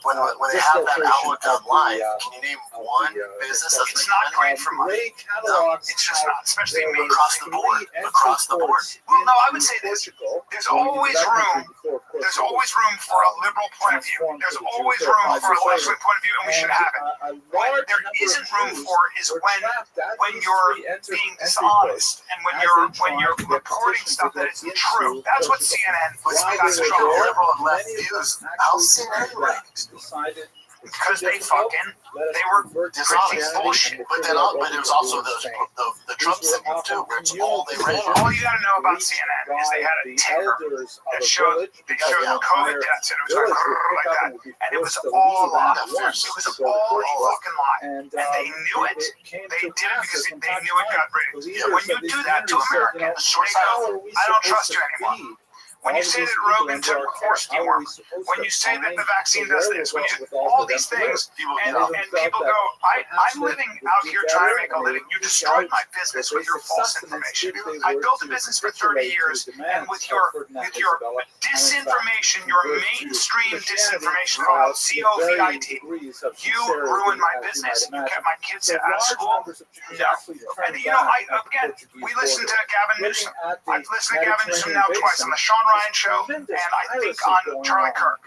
they have that outlook on life, can you name one business that's It's making not money? great for money. Ray catalogs It's just not, especially me. Across the board. Across the board. Well, no, I would say this. There's always room. There's always room for a liberal point of view. There's always room for a left-wing point of view, and we should have it. What there isn't room for is when you're being dishonest and when you're reporting stuff that isn't true. That's what CNN got in trouble for. Liberal and left views. How's CNN ratings? Because they were Dishonest. bullshit. But there was also the Trump signal too, where it's all they ran. All you got to know about CNN is they had a ticker that showed COVID deaths, and it was like that, and it was all a lie. It was all a fucking lie, and they knew it. They did it because they knew it got ratings. When you do that to Americans, they go, "I don't trust you anymore." When you say that Rogan took horse dewormer, when you say that the vaccine does this, when you all these things, and people go, I'm living out here trying to make a living. You destroyed my business with your false information. I built a business for 30 years, and with your disinformation, your mainstream disinformation, called COVID, you ruined my business. You kept my kids out of school. No. And you know, we listened to Gavin Newsom. I've listened to Gavin Newsom now twice on the Sean Ryan show, and I think on Charlie Kirk.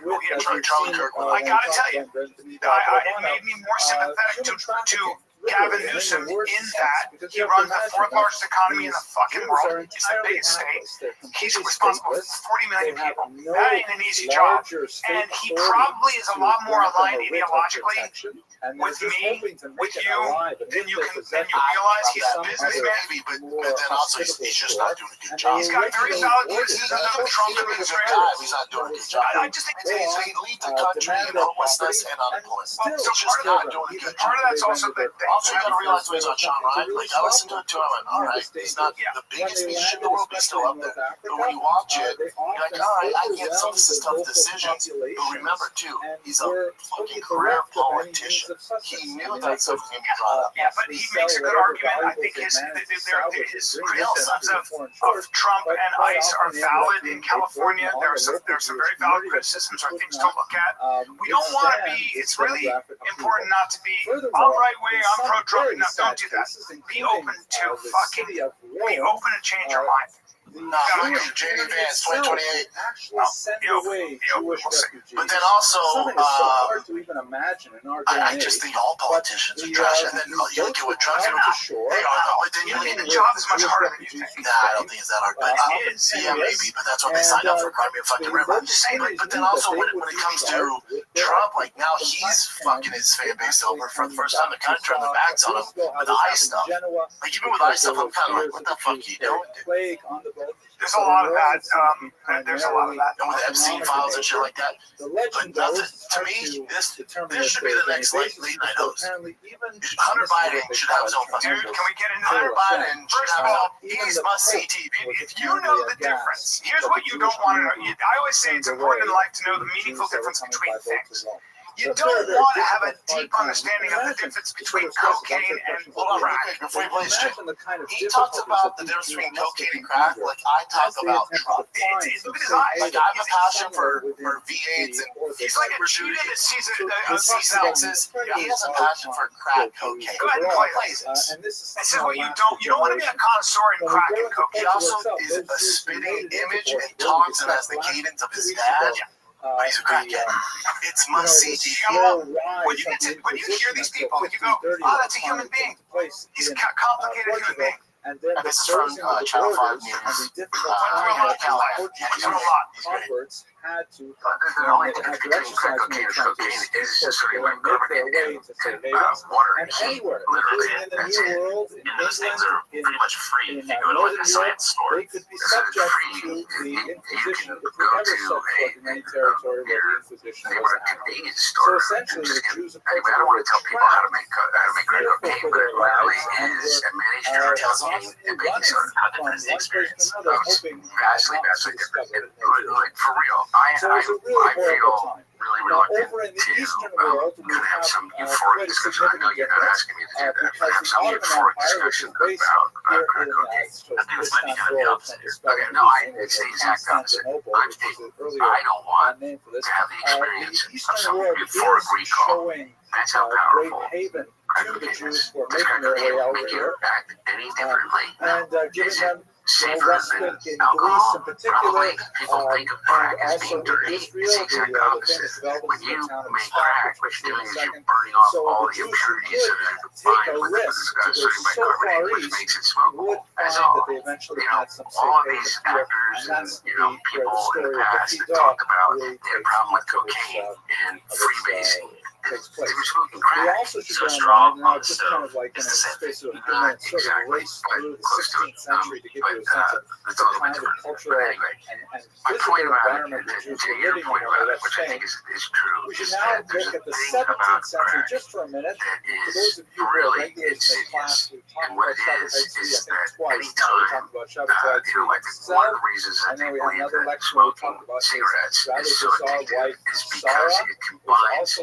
Charlie Kirk. I gotta tell you, it made me more sympathetic to Gavin Newsom in that he runs the fourth largest economy in the fucking world. It's the biggest state. He's responsible for 40 million people. That ain't an easy job. And he probably is a lot more aligned ideologically with me, with you, than you realize he's a businessman. But then also he's just not doing a good job. He's got very valid uses of the Trump administration. He's not doing a good job. I just think They lead the country in homelessness and unemployment. So part of that's also that Also, you gotta realize when he's on Sean Ryan, like, I listened to it too, and I went, all right, he's not the biggest musician in the world, but he's still up there. But when you watch it, you're like, all right, I get some of this is tough decisions, but remember, too, he's a fucking career politician. He knew that stuff was going to be brought up. Yeah, but he makes a good argument. I think his criticisms of Trump and ICE are valid in California. There are some very valid criticisms or things to look at. We don't want to be, it's really important not to be, I'm right wing, I'm pro-Trump. No, don't do that. Be open to change your mind. No, J.D. Vance, 2028. But then also, I just think all politicians are trash. And then you look at what Trump's doing. They are, though. But then you look at the job is much harder than you think. Nah, I don't think it's that hard. But yeah, maybe. But that's what they signed up for, Crimea fucking River. I'm just saying. But then also, when it comes to Trump, like now he's fucking his fan base over for the first time. They're kind of turning their backs on him with the ICE stuff. Like even with ICE stuff, I'm kind of like, what the fuck are you doing, dude? There's a lot of that. There's a lot of that. And with Epstein files and shit like that. But nothing, to me, this should be the next late night host. Hunter Biden should have his own fucking. Dude, can we get into Hunter that? Biden should have his own. He's must-see TV. If you know the difference, here's what you don't want to know. I always say it's important in life to know the meaningful difference between things. You don't want to have a deep understanding of the difference between cocaine and crack. Before you play this shit, he talks about the difference between cocaine and crack like I talk about Trump. Look at his eyes. Like I have a passion for V8s and he's like a cheetah that sees a C6s. He has a passion for crack cocaine. Go ahead and play it. This is what you don't want to be a connoisseur in crack and cocaine. He also is a spitting image and talks and has the cadence of his dad. But he's a crackhead. It's must-see TV. When you hear these people, you go, oh, that's a human being. He's a complicated human being. And this is from Channel 5 News. He's doing a lot. The only difference between crack cocaine and cocaine is just sort of like carbonate and water and heat, literally. That's it. And those things are pretty much free. If you go to like a science store, it's free. You can go to your neighborhood convenience store and just get. Anyway, I don't want to tell people how to make crack cocaine, but it literally is a miniature cocaine and baking soda. How different is the experience? It's vastly different. Like for real. I feel really reluctant to kind of have some euphoric discussion. I know you're not asking me to do that, but have some euphoric discussion about crack cocaine. I think it's maybe kind of the opposite here. Okay, no, it's the exact opposite. I'm stating I don't want to have the experience of some euphoric recall. That's how powerful crack cocaine is. Does crack cocaine make you act any differently? Is it safer than alcohol? Probably. People think of crack as being dirty. It's the exact opposite. When you make crack, what you're doing is you're burning off all the impurities that are combined with sodium bicarbonate, which makes it smokable. That's all. All of these actors and people in the past that talk about their problem with cocaine and freebasing. They were smoking crack, so strong on the stove. It's the same thing. Not exactly, but close to it. But it's a little bit different. But anyway, my point about it, to your point about it, which I think is true, is that there's a thing about crack that is really insidious. And what it is that any time, like one of the reasons that they believe that smoking cigarettes is so addictive is because it combines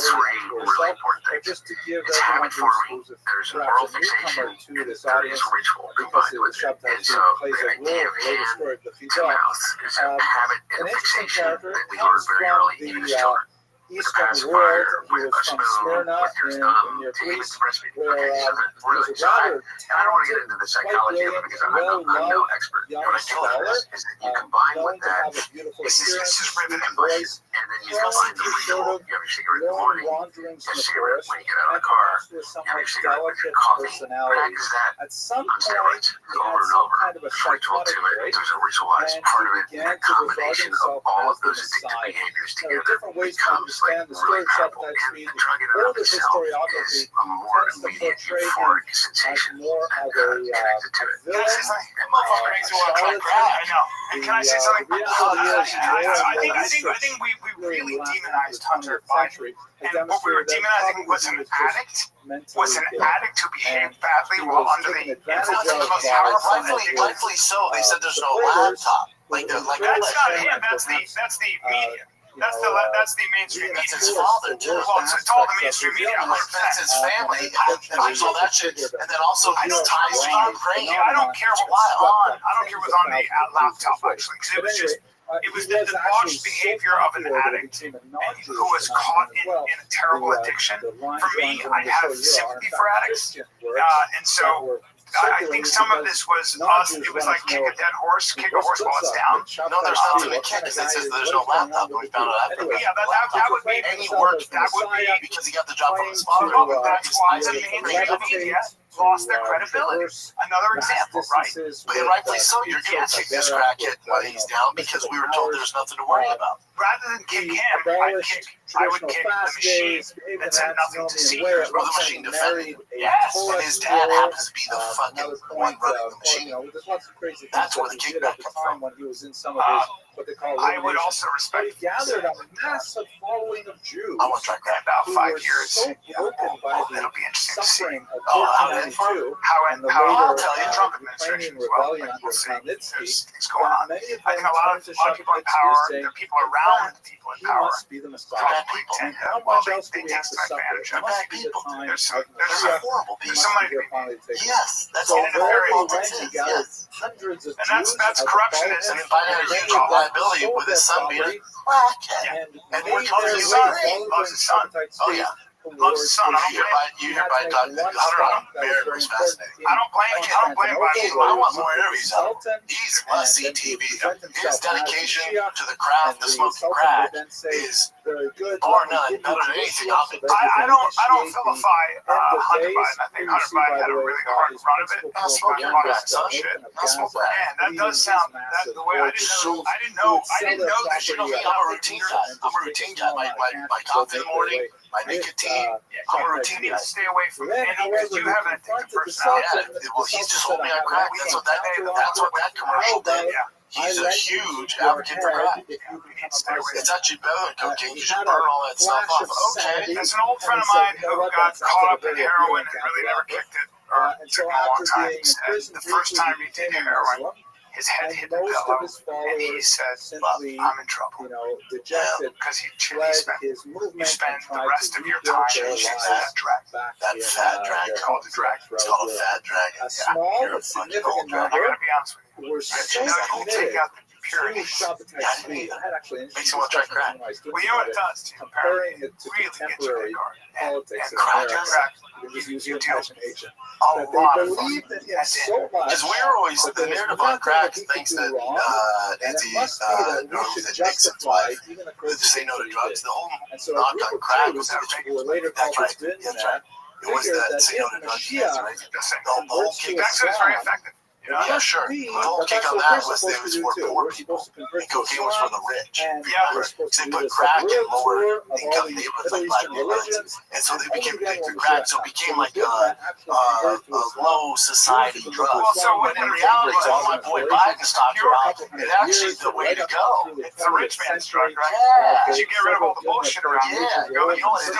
three really important things. It's habit forming, there's an oral fixation, and there is ritual combined with it. And so the idea of hand to mouth is a habit and a fixation that we learn very early, even as children. The pacifier with a spoon with your thumb to aim at the breastfeeding. Okay, so that's really exciting. And I don't want to get into the psychology of it because I'm no expert. What I do know is that you combine with that, it's just ribbon and bush, and then you combine the ritual. You have your cigarette in the morning, you have a cigarette when you get out of the car, you have your cigarette with your coffee. Crack is that on steroids, over and over. There's ritual to it. There's a ritualized part of it, and a combination of all of those addictive behaviors together becomes like really powerful. And the drug in and of itself is a more immediate euphoric sensation connected to it. That motherfucker makes me want to try crack. I know. And can I say something? I think we really demonized Hunter Biden. And what we were demonizing was an addict. Was an addict who behaved badly while under the influence of the most powerful. Rightfully so. They said there's no laptop. Like that's not him. That's the media. That's the mainstream media. That's his father too. Well, it's all the mainstream media. That's his family. I saw that shit. And then also his ties to Ukraine. I don't care what's on the laptop actually, because it was the debauched behavior of an addict who was caught in a terrible addiction. For me, I have sympathy for addicts, and so I think some of this was us. It was like kick a dead horse, kick a horse while it's down. No, there's nothing to kick because it says there's no laptop, and we found it after. Yeah, that would be. And he worked. That would be because he got the job from his father. That's why the mainstream media lost their credibility. Another example, right? But rightfully so. You're going to kick this crackhead while he's down because we were told there's nothing to worry about. Rather than kick him, I would kick the machine that said nothing to see. Or the machine defended. Yes. And his dad happens to be the fucking one running the machine. That's where the kickback comes from. I would also respect. Gathered a massive following of Jews. I want to try crap. About 5 years. So broken by It'll be interesting to see. I'll How tell you, Trump administration as well. We'll see. There's things going on. I think a lot of people in power, the people around the people in power, probably tend to, they take advantage of Bad people. There's horrible people. somebody to be. Yes, that's all all very politics is. Yes. And that's corruption. And then Biden had a huge liability with his son being a crackhead. And we're talking His about son loves his son. Oh, yeah. Loves his son. You hear Biden talking. Hunter Barrett was fascinating. I don't blame Biden. I want more interviews out. He's must-see TV. His dedication to the craft, the smoking crack, is bar none, better than anything I've been doing. I don't vilify Hunter Biden. I think Hunter Biden had a really hard run of it. Not smoking crack, son. Not smoking crack. Man, that does sound the way I didn't know that shit. I'm a routine guy. My coffee in the morning, my nicotine. I'm a routine guy. Stay away from it. Because you have an addictive personality. Yeah, well, he's just sold me on crack. That's what that commercial did. He's a huge advocate for crack. It's actually better than cocaine. You should burn all that stuff off. Okay. There's an old friend of mine who got caught up in heroin and really never kicked it. Or it took him a long time. He said the first time he did heroin, his head hit the pillow, and he said, "Well, I'm in trouble." Because you spend the rest of your time chasing that drag. That fat drag. It's called a drag. It's called a fat drag. You're a fucking old drag. I gotta be honest with you. We're so You'll take out the purity. Makes you want to try crack. Well, you know what it does to comparing it to really contemporary and politics in crack, America. you do Imagination. a lot of believed in him so much. Because we're always, the narrative on crack thinks that justify even to say no to drugs. The whole and so knock on crack was that who were later called that's the right. That's right. It was that say no to drugs. That's right. The whole kick. That's very effective. Yeah, sure. The whole kick on that was it was for poor people, and cocaine was for the rich. So they put crack in lower income neighborhoods like black neighborhoods, and so they became addicted to crack. So it became like a low society drug. Well, so But in reality, all my boy Biden's talking about, it actually is the way to go. It's the rich man's drug, right? Yeah. Because you get rid of all the bullshit around you. Yeah, you know what it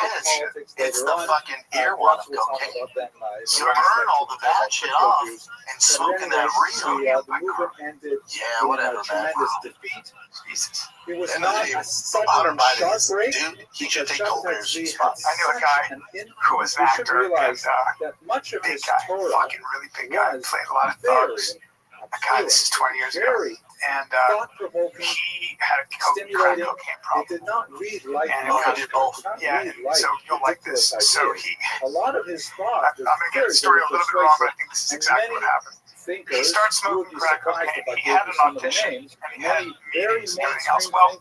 is? It's the fucking air one of cocaine. You burn all the bad shit off and smoking that real. The movement ended Yeah, whatever, man. tremendous defeat. Jesus. It was And not the a sudden Hunter and Biden sharp is, break. dude, he should take because cold Dr. bears. Z He's had fine. I knew a such guy an influence. who was an You should actor realize and that much of big his guy, Torah fucking really big guy, was played a lot of very thugs. A guy, this is 20 years ago. very And thought-provoking, he had a crack stimulating. cocaine It problem. did not read like And Oh, he did both. Yeah, and so you'll like this. So he, a lot of his I'm thought going to get the story a little bit wrong, but I think this is exactly what happened. thinkers. He started smoking crack cocaine. He had an audition, and he had meetings and everything else. Well,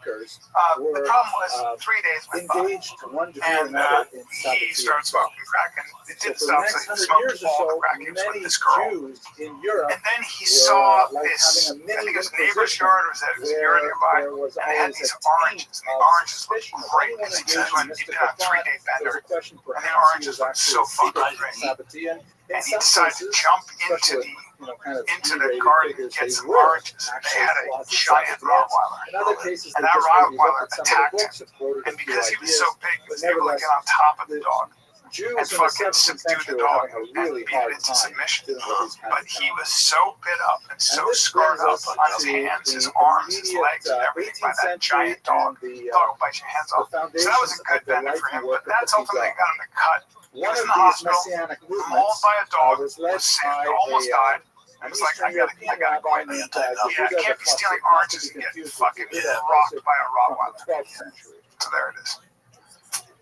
the problem was 3 days went by, engaged to one degree or and another in he started smoking crack, and it didn't So for the stop. So next he 100 smoked years or all the so, crack. He was with many this girl, Jews in Europe and then he saw like this. having a I think mini his neighbor's inquisition yard was at his where yard nearby, there was and it had always these a taint oranges, and the of oranges looked suspicion of great. anyone He engaged in went, he did mystical a 3-day thought. There's bender, a question and the perhaps he oranges was looked so actually fucking secret great. Sabbatean. In and he some decided to cases, jump into especially, the kind of into the E-rated garden and figures, get they some were oranges. They actually had a closet giant self-defense. Rottweiler. In other cases, And they that just maybe Rottweiler looked at some of the attacked books him. and quoted And a few because he was ideas, so big, he but was able to nevertheless, get on top of the the dog Jews and in the fucking 17th subdue the century were dog having a and really beat it hard into time submission. dealing with these kinds But of he was challenges. so bit up and so this scarred brings up us on his to hands, his the arms, his immediate, legs, and everything by 18th that century giant dog. and the, Dog will bite your hands off. So that was a good bender for him, but that's ultimately got him to cut. He one was of in the these hospital, messianic mauled movements by a dog, was led was sick, by almost died. an He was like, Eastern I gotta European quit. rabbi named Yeah, I can't be stealing not to oranges be and get confused fucking with Yehuda rocked by a from Rottweiler. the 12th century. So there it is.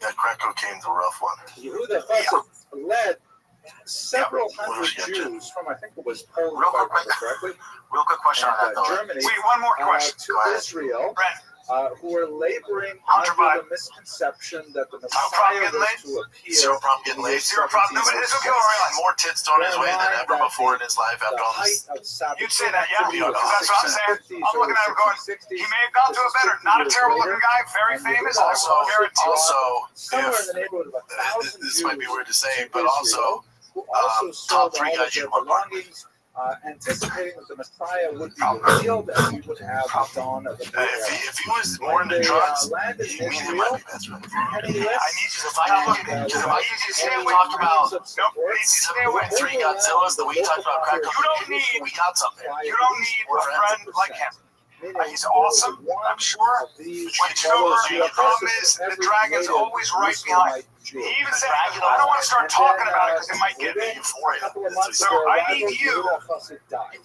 Yeah, crack cocaine's a rough one. Yehuda Chassid led several hundred Jews from, I think it was Poland, if I remember correctly, Real quick question on that, and though. Germany, Wait, one more question. to Go ahead. Israel, Brent, who were laboring Hunter under the misconception that the problem Messiah getting was laid? to appear. Zero problem getting laid. Zero problem. No, but it's okay. All right. More tits thrown his way than ever before in his life The after all height this. of Sabbath You'd say that, yeah. activity was That's what I'm saying. 1650s, I'm looking at him going, he may have gone to a better, not a terrible looking guy, very famous. I will guarantee. Also, somewhere if in the neighborhood of 1,000 this might be Jews weird to say, to but also Israel, who also top sold three all guys of their you want part of me. belongings, anticipating that the Messiah would be revealed and he would have the dawn of the new era. If he was more into drugs, landed he in immediately Israel, might be best friend. penniless, I need you to If I need to stay away. talk about Nope, you need to stay away. 3 Godzillas the way you talked about crack You don't need- we got something. You don't need a friend like him. He's awesome, I'm sure. But you know what the problem is? The dragon's always right behind. He even said, I don't want to start talking about it because it might get me. So I need you.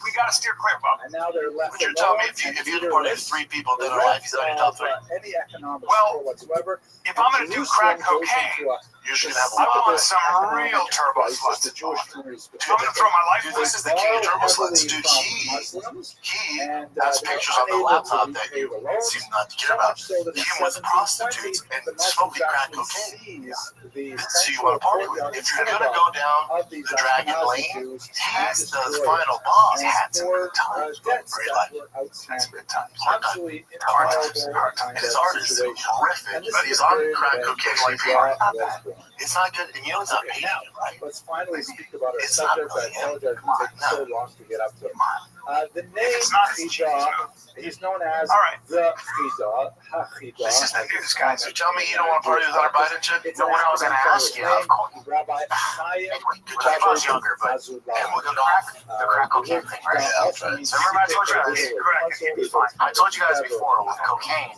We got to steer clear, Bob. And now they're left But you're telling me if you had to put in 3 people dead or alive, he's on your top 3. any economic Well, support whatsoever. If I'm going to do crack cocaine, You're just gonna have a I lot of want some real turbo sluts. The Jewish community I'm going to throw my life Dude, away. this is the king of turbo sluts, dude. He has pictures on the laptop that you seem not to care about. Him with prostitutes and smoking crack cocaine. That's who you want to party with. If you're gonna go down the dragon lane, he's the final boss. Had some good times, but great life. That's good times. Hard times. Hard times. Hard times. And his art is horrific, but he's on crack cocaine like me. It's not good, and you know it's not paid, right? Let's finally speak about our It's not subject. really I apologize for taking so long to get up to it. The name It's not his Chida, he's known as All right. the Chida, HaChida. This is the news, guys. So tell me you don't want to party with Hunter Biden, shit? It's No, what I was an gonna ask you, name, of course. Rabbi Chaim Anyway, if I was younger, but Azullah. and we'll go the crack cocaine thing, right? Yeah, that's right. So remember I told you guys, correct, it's fine. I told you guys before with cocaine,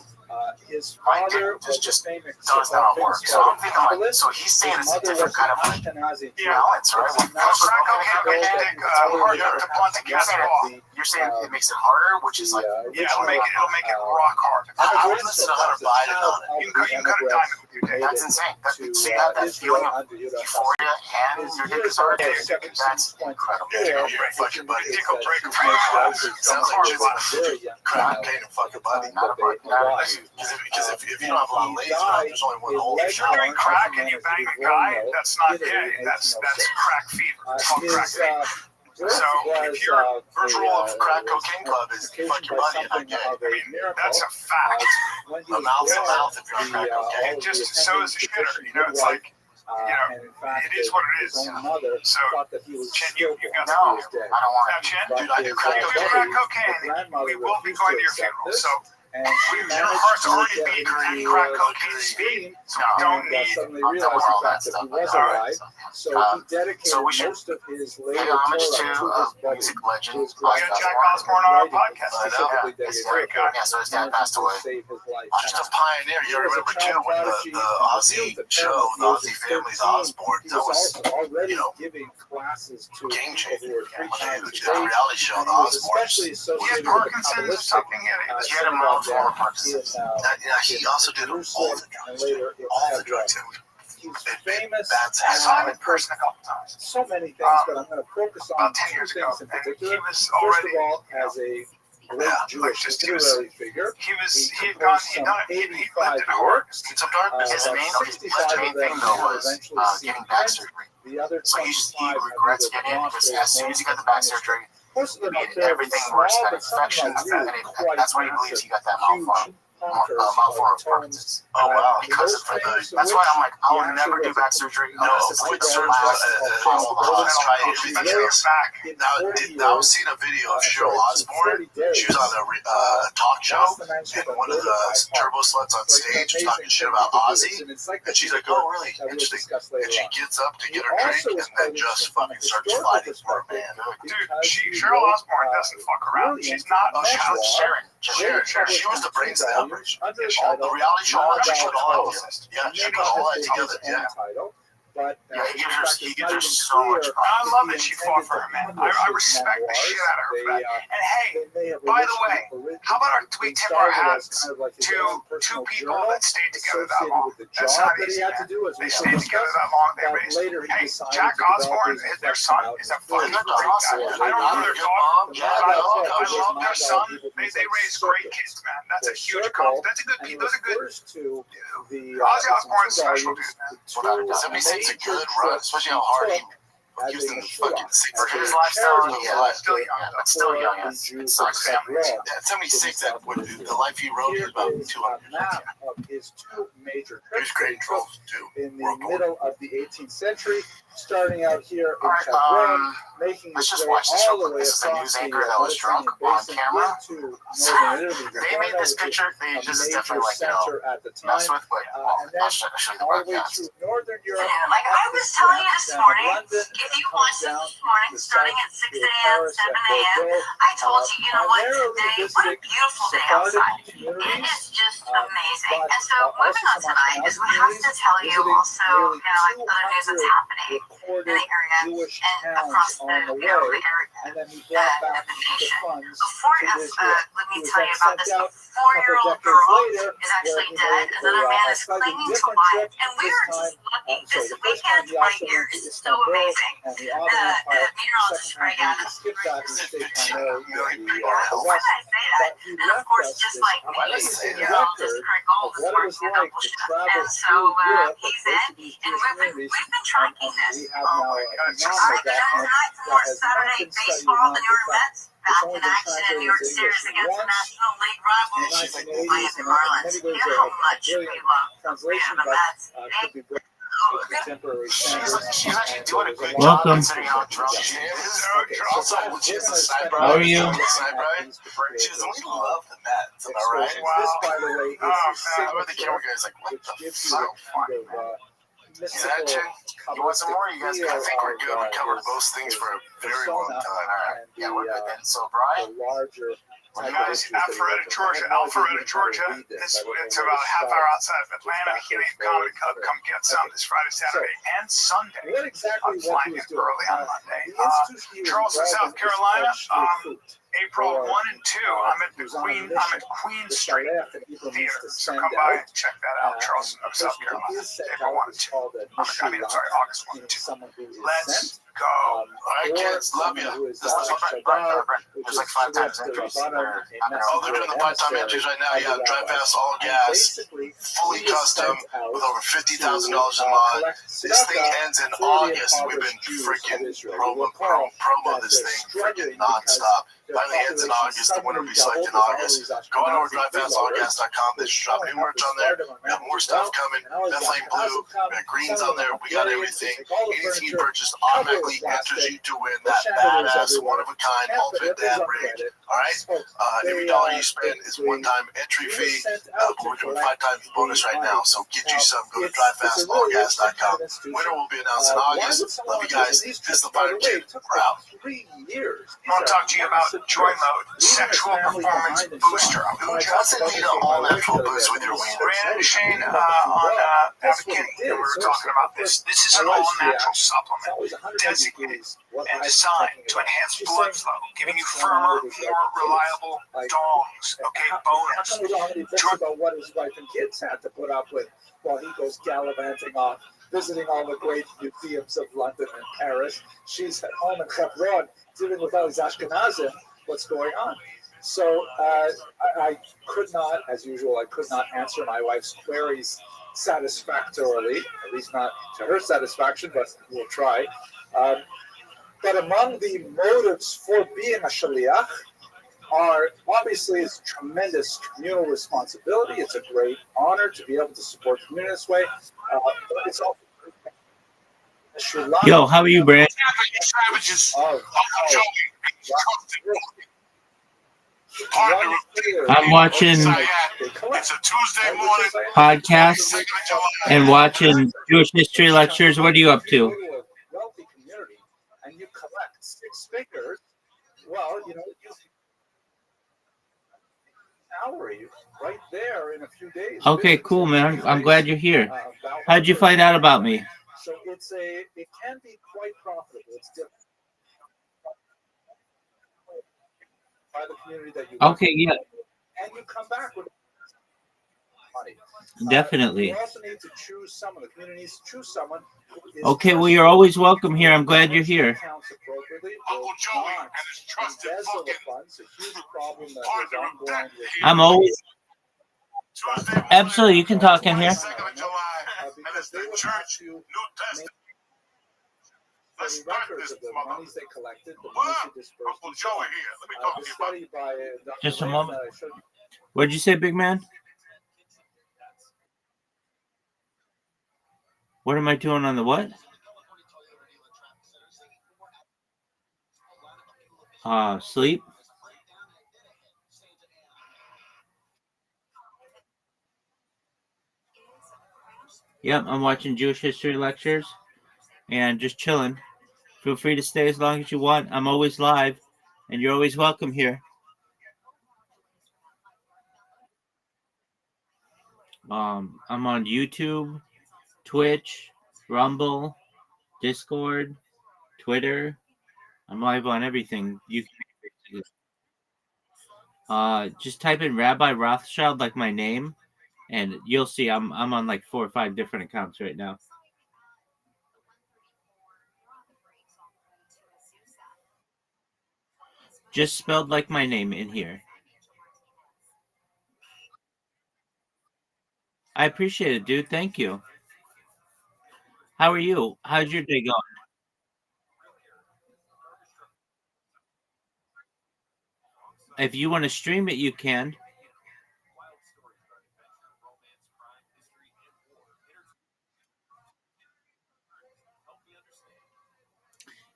His Right, father just- was a famous does not work. So I'm thinking like, Kabbalist. so he's saying His it's a mother different was kind an of like Ashkenazi Jew. balance, right? When Now, Crack cocaine make you think hard enough to blunt the gas off. you're saying it makes it harder, which is like, Yeah, it'll make it rock hard. I would listen to Hunter Biden on it. You can cut a diamond with your dick. that's insane. So you have that feeling of euphoria and your dick is hard. That's incredible. Yeah, you're a fucking buddy. Dick will break a frame. Sounds like just crack cocaine and fucking buddy. Not a buddy, not a buddy. Because if you don't have a lot of ladies around, there's only one hole. If you're doing crack and you bang a guy, that's not gay. That's crack fever. It's called crack fever. So if your First rule of crack cocaine club is fuck your buddy and not gay. I mean, that's a fact. A mouth's a mouth if you're on crack cocaine. It just so is a shitter. You know, it's like, it is what it is. So, Chen, you got No, to I don't want Now, it. Chen, Dude, I do crack if you do cocaine. crack cocaine, we will be going to your funeral. So, And your heart's already beating at crack cocaine speed. So we don't need. suddenly I'll realized tell all the that fact that stuff. he was All right. alive, so he dedicated So we should most of his pay later homage to Torah to his buddy. music legend. who was We got Jack Osborne on our podcast. specifically Yeah, dedicated great guy. Yeah, so his dad passed away. to save his life. Just a pioneer. You remember too when the Aussie show, the Aussie Families Osborne, He that was was also already you know, giving classes to game people changer. who were 3 times Huge. his The age. reality show, And the he was Osborne. especially He had associated with the Parkinson's or Kabbalistic something. He had a mild form of Parkinson's. He also did all the drugs. and later All the drugs. He's famous. That's I saw him in and person a couple times. so many things, but I'm going to focus on About 10 two years ago. things in And he particular. was First already, of all, as a great Jewish just he was- literary figure, he he had gone, composed he'd done it, he lived in Oregon. It's some darkness. His about main 65 main of them thing though were was eventually seen getting in back print. surgery. The other So he 25 regrets have getting it either because lost as soon their as he got the back manuscript. surgery, Most of them are made fairly everything small, worse. That but some of them infection, are really and quite that's why he believes he got that huge malform. malformed Parkinson's. Oh wow! Because of That's why I'm like, I'll never do back surgery. No, which surgery? Now I've seen a video of Cheryl Osborne. She was on a talk show, and one of the turbo sluts on stage was talking shit about Ozzy, and she's like, "Oh, really interesting." And she gets up to get her drink, and then just fucking starts fighting for a man. Dude, Cheryl Osborne doesn't fuck around. She's not. Oh, Sharon. She was the brains of the operation. The reality show, she put all that together. Yeah, she put all that together. Yeah. But he gives her so much I love that she fought for her man. I respect the shit out of her for that. And hey, by the way, how about we tip our hats to two people that stayed together that long? That's not easy, man. They stayed together that long. They raised. Hey, Jack Osborne, their son, is a fucking great guy. I don't know their daughter, but I love their son. They raise great kids, man. That's a huge compliment. That's a good piece. Those are good. Ozzy Osbourne's special dude, man. 76 a good run, especially how hard he was in the fucking 60s. For his lifestyle, Still young. But still young. It sucks. At 76, that the life he wrote was about 200 years. Two major There's great trolls too. in the middle of the 18th century, starting out here in Hebron, making let's just its way watch this all real the quick. way This is a across news the anchor that was drunk on camera. into northern Italy. They made this picture. This is definitely like, center at the time, mess with, but and then I'll show you the all the way broadcast. through northern Europe. Like I was telling you this morning, London, if you watched this morning, starting at 6 a.m., 7 a.m., I told you, you know what, today, what a beautiful day outside. It is just amazing. And so moving on tonight is we have to tell you also, you know, like other news that's happening in the area and across the, you know, the area, and then he brought back the the nation. funds Let me tell you about this. A 4-year-old girl is actually dead. Another man is clinging to life. And we are just lucky. This weekend right here is so amazing. Meteorologist Greg Adams. Why did I say that? And of course, just like me, meteorologist Craig Gold is working at Double Shift. And so he's in. And we've been tracking this. Oh my God. All right, tonight for more Saturday baseball. The New York Mets back in action in New York Series against the National League rivals, Miami Marlins. You know how much we love the Mets. She's actually doing a good job Welcome. considering how drunk she is. How are you? She doesn't we love the Mets, am I right? This, by the way, is the I the camera guy's like, what the fuck? Is that chick? You want some more? You guys I think we're good. We covered most things for a very long time. Alright. Yeah, we're good then. So, Brian, Guys, Alpharetta, Georgia. It's about a half hour outside of Atlanta. Helium Comedy Club. Come get some this Friday, Saturday, and Sunday. I'm flying in early on Monday. Charleston, South Carolina. April 1 and 2. I'm at Queen Street Theater. So come by and check that out. Charleston, South Carolina. April 1 and 2. I'm sorry, August 1 and 2. Let's go. All right, kids, love you. there's like 5 times entries. Oh, they're doing the 5-time entries right now. Yeah, drive fast, all gas, fully custom, with over $50,000 in mod. This thing ends in August. We've been freaking promo this thing freaking nonstop. Finally ends in August. The winner will be selected in August. Go on over to drivefastallgas.com. They should drop new merch on there. We have more stuff coming. Methylene Blue. We got greens on there. We got everything. Anything you purchase automatically enters you to win that badass, one-of-a-kind ultimate dad rig. All right? Every dollar you spend is one-time entry fee. But we're doing 5 times the bonus right now. So get you some. Go to drivefastallgas.com. Winner will be announced in August. Love you guys. This is the Fighter Kid. We're out. I want to talk to you about Joy Mode, sexual performance booster. What's it need an all-natural boost with your wiener? Brianna and Shane on Advocating, and we were talking about this. This is an all-natural supplement designated and designed to enhance blood flow, giving you firmer, more reliable dongs, boners. About what his wife and kids had to put up with while he goes gallivanting off, visiting all the great museums of London and Paris. She's at home in Hebron, dealing with all these Ashkenazim. What's going on? So I could not, as usual, answer my wife's queries satisfactorily, at least not to her satisfaction, but we'll try. But among the motives for being a shaliach are obviously it's tremendous communal responsibility. It's a great honor to be able to support the community this way. But it's also Yo, how are you, Brad? Savages. I'm watching It's a Tuesday morning podcasts and watching Jewish history lectures. What are you up to? Wealthy community, and you collect 6 figures. Well, you salary right there in a few days. Okay, cool, man. I'm glad you're here. How'd you find out about me? So it can be quite profitable. It's different by the community that you. Okay, yeah. And you come back with money. Definitely. You also need to choose someone. The community needs to choose someone. Okay, well, you're always welcome here. I'm glad you're here. Uncle Joey and his trusted fucking I'm always. Absolutely, you can talk in here. 22nd of July, and it's the church New Testament. Let's start this mother. Uncle Joey here. Let me talk to you about it. Just a moment. What'd you say, big man? What am I doing on the what? Sleep. Yep, I'm watching Jewish history lectures and just chilling. Feel free to stay as long as you want. I'm always live, and you're always welcome here. I'm on YouTube, Twitch, Rumble, Discord, Twitter. I'm live on everything. You can just type in Rabbi Rothschild, like my name, and you'll see I'm on like 4 or 5 different accounts right now. Just spelled like my name in here. I appreciate it, dude. Thank you. How are you? How's your day going? If you want to stream it, you can.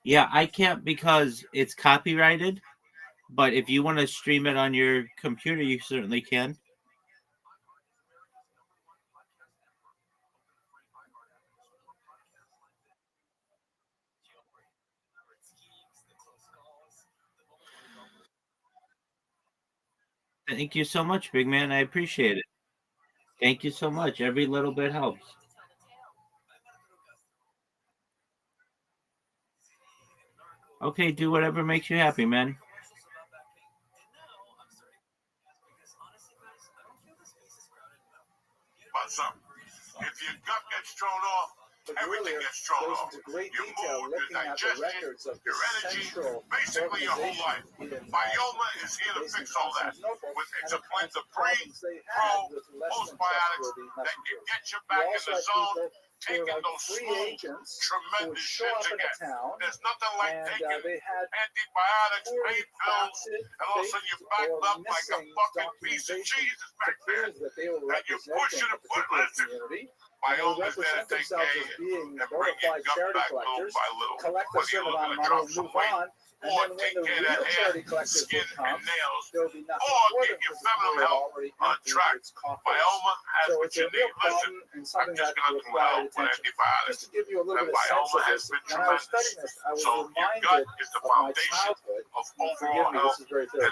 Yeah, I can't because it's copyrighted. But if you want to stream it on your computer, you certainly can. Thank you so much, big man. I appreciate it. Thank you so much. Every little bit helps. Okay, do whatever makes you happy, man. About something. If your gut gets thrown off, everything gets thrown off. Your mood, your digestion, your energy, basically your whole life. Myoma is here to fix all that. It's a blend of pre, pro, postbiotics that can get you back in the zone, taking those smooth, tremendous shits again. There's nothing like taking antibiotics, pain pills, and all of a sudden you're backed up like a fucking piece of cheese is back there. And you're pushing and putting, listen, Myoma's there to take care of you and bring your gut back little by little. Whether you're looking to drop some weight, or take care of that hair, skin, and nails, or get your feminine health on track. Myoma has what you need. Listen, I'm just going to help with antibiotics. And myoma has been tremendous. So your gut is the foundation of overall health and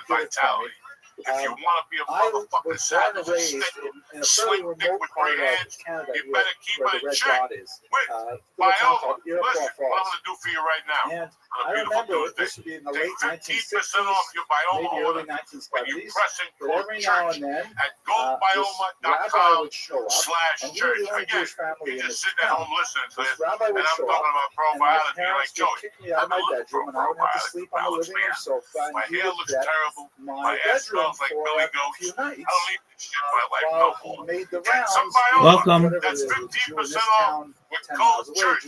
vitality. If you want to be a motherfucking savage and stick, sling dick with great hands, you better keep it in check with Myoma. Listen, what I'm going to do for you right now, on a beautiful Tuesday, take 15% off your Myoma order when you press in code church at goldmyoma.com/church. Again, you just sit at home listening to this, and I'm talking about probiotics. You're like, Joey, I've been looking for probiotics. My hair looks terrible. My ass smells like Billy Goats. I don't eat this shit by like no more. Get some Myoma. Welcome. That's 15% off with code church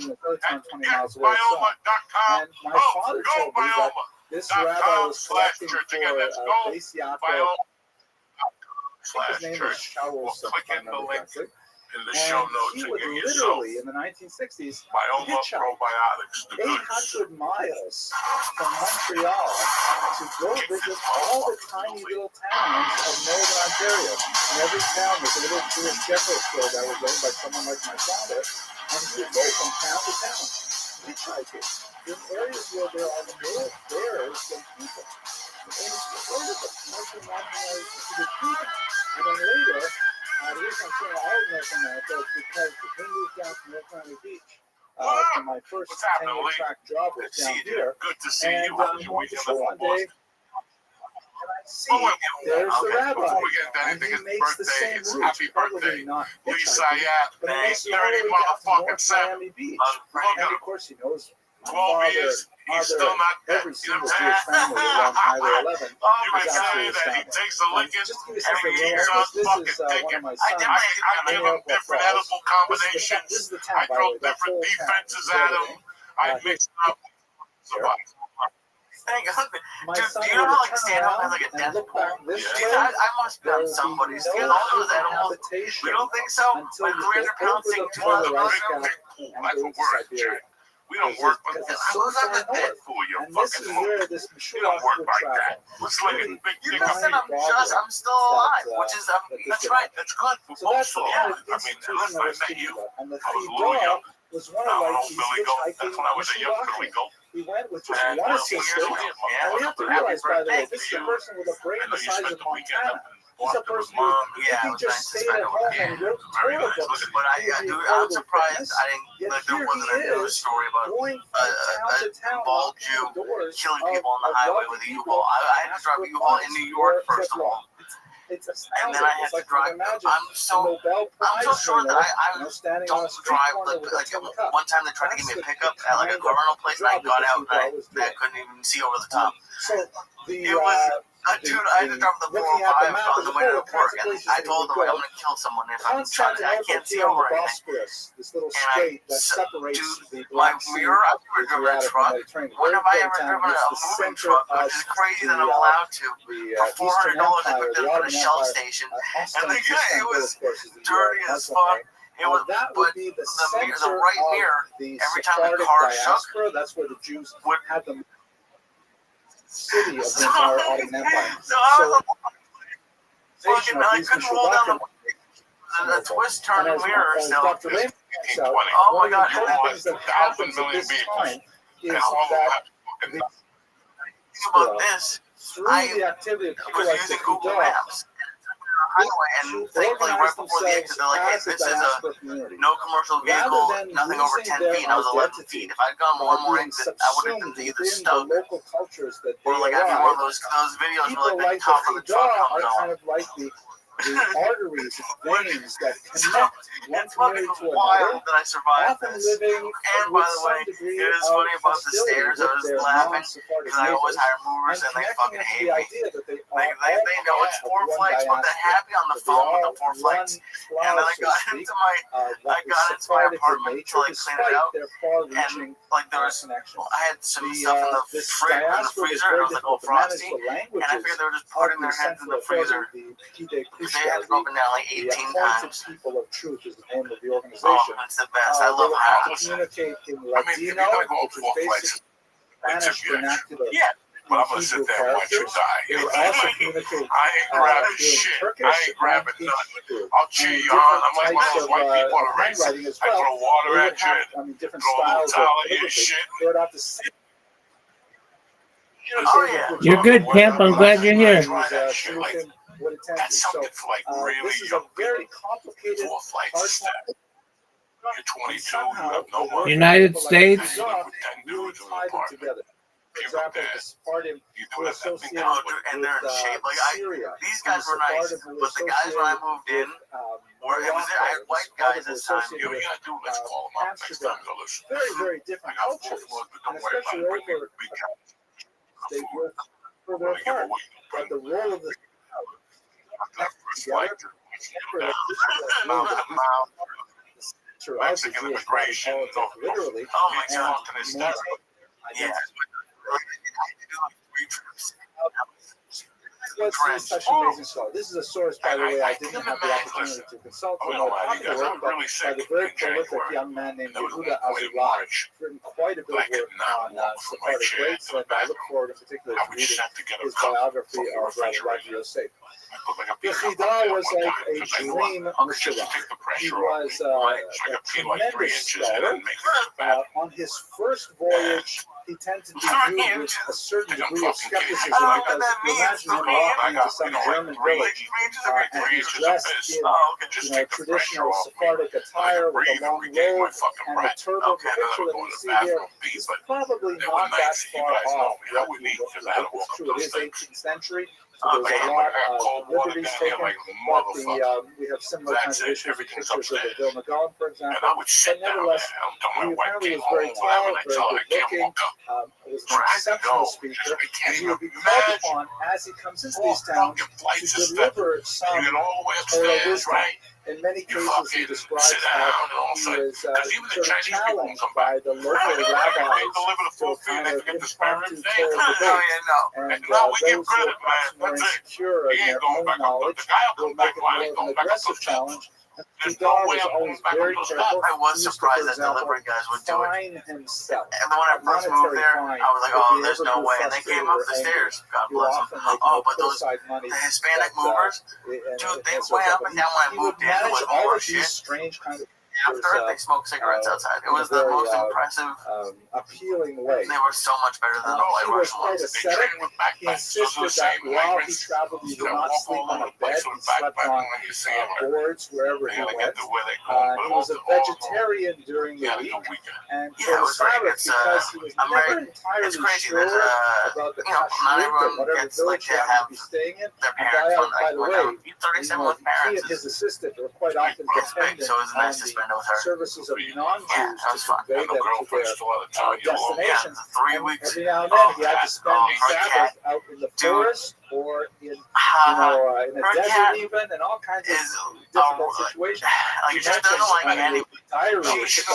at getmyoma.com. Oh, go Myoma. This rabbi was collecting church. for Again, that's go Beis Yaakov. Shaul His name was church. Shaul, We'll click in the link in the show and notes he and would get yourself literally, in the 1960s, Myoma hitchhike Probiotics, the goods. 800 miles from Montreal to go visit all the tiny little towns of northern Ontario. And every town was a little Jewish general store that was owned by someone like my father, and he would go from town to town, hitchhiking in areas where there are more bears than people. And it's sort of a commercial marginalized to the people. And then later, the reason I'm saying all of North America is because we moved down to North Miami Beach. For my first 10-year track job was down here. Good to see And you. How was your one weekend? one day, see, there's the rabbi, Before we get into and anything, he his makes the birthday same is route, happy probably birthday. not Lisa, hitchhiking, yeah, but he makes it all dirty the way down to motherfucking North seven. Miami Beach. Look And at of course, he knows 12 years, he's still not dead. every You know single what I'm Jewish saying? family around Highway 11. You can is say absolutely that he astounding. takes a licking Just to give you every something year. real, this Fucking is one taking. of my I sons. give him different edible combinations. This is the town, I by throw the way, that different whole town. defenses at him. I mix it up. Hang on. My Dude, son do you know would how like turn Stanhope has around like a and death look pool? back this Yeah. way. I must There pound will somebody. be Because no all those human animals. habitation We don't think so. until Like you 300 go pounds over take the 200 polar ice pounds. cap Cool. and That's go what to we're Siberia. We don't work with Because that. it's so far north. For your And this is fucking where movie. this You don't Meshuggah work will like travel. that. Let's look at big You dick. just said I'm still alive, which is that's right. That's good. For So that's the both kind of of us. I mean, institution unless I I was met speaking you, about. And the I was a little Chida young. was one I of don't know, like these Billy Goat. That's hitchhiking when I was a young Billy Meshubachim. Goat. He went with just And one years assistant. later, And we have to realize, by the way, this is a person with a brain I know the you size spent of the weekend Montana. up in He's a Boston with person who, Mom. if he just stayed at home and wrote Very Torah nice. books, But I'm surprised I didn't. Yet Like there here wasn't he a news is, story about going from town to town, bald knocking on Jew doors killing of people on the highway with a wealthy U-Haul. I had to drive a U-Haul in New York first of all, It's and astounding. then I had It's to like drive. imagine I'm so Nobel Prize sure that I standing on a don't street drive. corner with a Like tin cup. one time they tried to give me a pickup at like a car rental place, and I got out and I couldn't even see over the top. So the It was. Dude, I had to drive the 405 on the way to work, and I told them I'm gonna kill someone if I'm trying to. I can't see over anything. This little And I, strait that separates the my Black Sea mirror, I've from never the driven a truck. Mediterranean. When have I ever Very driven a important town. moving It's the truck, center which is of crazy that the, I'm allowed to? For $400, Eastern I Empire, took them the to a Ottoman Shell Empire. station, Austin, and the guy, it was Istanbul, of course, is the dirty as Muslim fuck. name. It was, That but would be the the center right of mirror, the every time the Sephardic car shook, diaspora. That's where the Jews would had the city of the so, entire Ottoman Empire. so I was Fucking, I couldn't roll down the twist turn mirror, so. Dr. Raymond points out, Oh my God! one of the things that happens at this time is that the, About this, through I the activity of people was like using the Google Kudah, Maps. And thankfully, right before the exit, they're like, "Hey, this is a no commercial vehicle, nothing over 10 feet." And I was 11 feet. If I'd gone one more exit, I would have been either stuck local cultures that or like I'd be one of those videos people where like like the top the of the truck Kudah comes are on. kind of like the arteries and veins that connect one It's fucking community to wild another, that I survived often this. living And with by the way, some degree it is of funny about the hostility stairs. I with was their laughing non-Sephardic because I always neighbors, hire movers and they connecting fucking it to hate the me. idea that they They know it's 4 flights, but they're happy on the phone with the 4 flights. And then I got into my apartment to like clean it out, and like there was, I had some stuff in the freezer, and it was like all frosty, and I figured they were just putting their heads in the freezer. They had to go up and down like 18 times. People of Truth is the name of the Oh, organization. it's the best. I They love will how have to communicate in Ladino, which is basically Spanish vernacular. yeah. But I'm gonna sit there and watch you die. They will also communicate I ain't grabbing in shit. Turkish I ain't grabbing and nothing. Hebrew. I'll cheer And you on. I'm like different one of those types white of, people on a race. handwriting as I well. throw water They at would you. have, different throw a little styles of towel at your calligraphy. shit. They would have to say, Oh, yeah. You're good, pimp. I'm glad you're here. would attend That's to. So, something for like really this is a young very people. complicated 4 flights of hard steps. You're 22. You have no money. United States. You live with 10 really dudes in an tie them apartment. together. For People example, that the Sephardim you do were have that big associated Oh, house. dude, and they're in shape. Like Syria. these guys were nice, but the guys when I moved in, or it was I had white guys this time. You gotta do, let's call them up next time. Go listen. Very, very I different got 4 cultures. floors, but And don't worry about especially it. Bring me over, the big couch. they work further apart. But the role of the Mexican immigration, literally. Oh my he's God. talking his stuff. Yeah. What's such an amazing story? This is a source, by the way, I didn't have the opportunity to consult with or talk to work, but by the very prolific young man named Yehuda Azulay, written quite a bit of work on Sephardic race, and I look forward in particular to reading his biography of Rabbi Rothschild. The Chida was like a dream Meshuvah. He was a tremendous scholar. On his first voyage, he tended to be viewed with a certain degree of skepticism because you imagine him walking into some German village and he's dressed in traditional Sephardic attire with a long robe and a turban. The picture that we see here is probably not that far off what he looked like. It's true, it is 18th century. So there's a lot of liberties taken, but we have similar kinds of issues with pictures of the Vilna Gaon, for example. But nevertheless, he apparently was very tall, very good looking, was an exceptional speaker, and he would be called upon as he comes into these towns to deliver some Torah wisdom. In many cases, he describes how he was sort of challenged by the local rabbis to a kind of impromptu Torah debate. And those who are perhaps more insecure in their own knowledge will make it more of an aggressive challenge. And Dar was always very careful. I was surprised that delivery guys would do it. Fine himself. And then when I first moved there, I was like, oh, there's no way. And they came up the stairs. God bless them. Oh, but those the Hispanic movers, dude, they went up and down when I moved in. It was more shit. Strange kind of After they smoked cigarettes outside. It was the most impressive, appealing way. They were so much better than the white He was Russian quite ones. ascetic. He insisted that while he traveled, he did not sleep on a bed. He slept on boards wherever he went. He was a vegetarian during the week. And for the Sabbath, because he was never entirely sure about the kashrut or whatever village he happened to be staying in. By the way, he and his assistant were quite often dependent on the services of non-Jews to convey them to their destinations. And every now and then he had to spend Sabbath out in the forest or in a desert even, and all kinds of difficult situations. Like, she doesn't like any diary. She's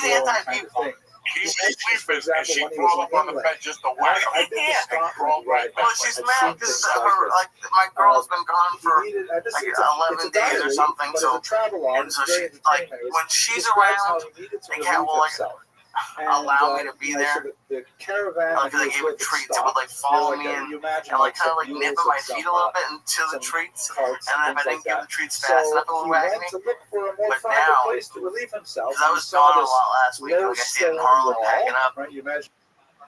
anti-people. She's sleeping, and she crawled up on the bed just to whack him. And crawled right back. Well, she's mad because my girl's been gone for like 11 days or something. So, and so she, like, when she's around, they can't allow me to be there. The caravan like they gave me treats. It would like follow me and like kind of like nip at my feet a little bit into the treats. And then if I didn't give the treats fast enough, it would whack me. But now, because I was gone a lot last week, like I stayed in Harlem packing up. Right, you imagine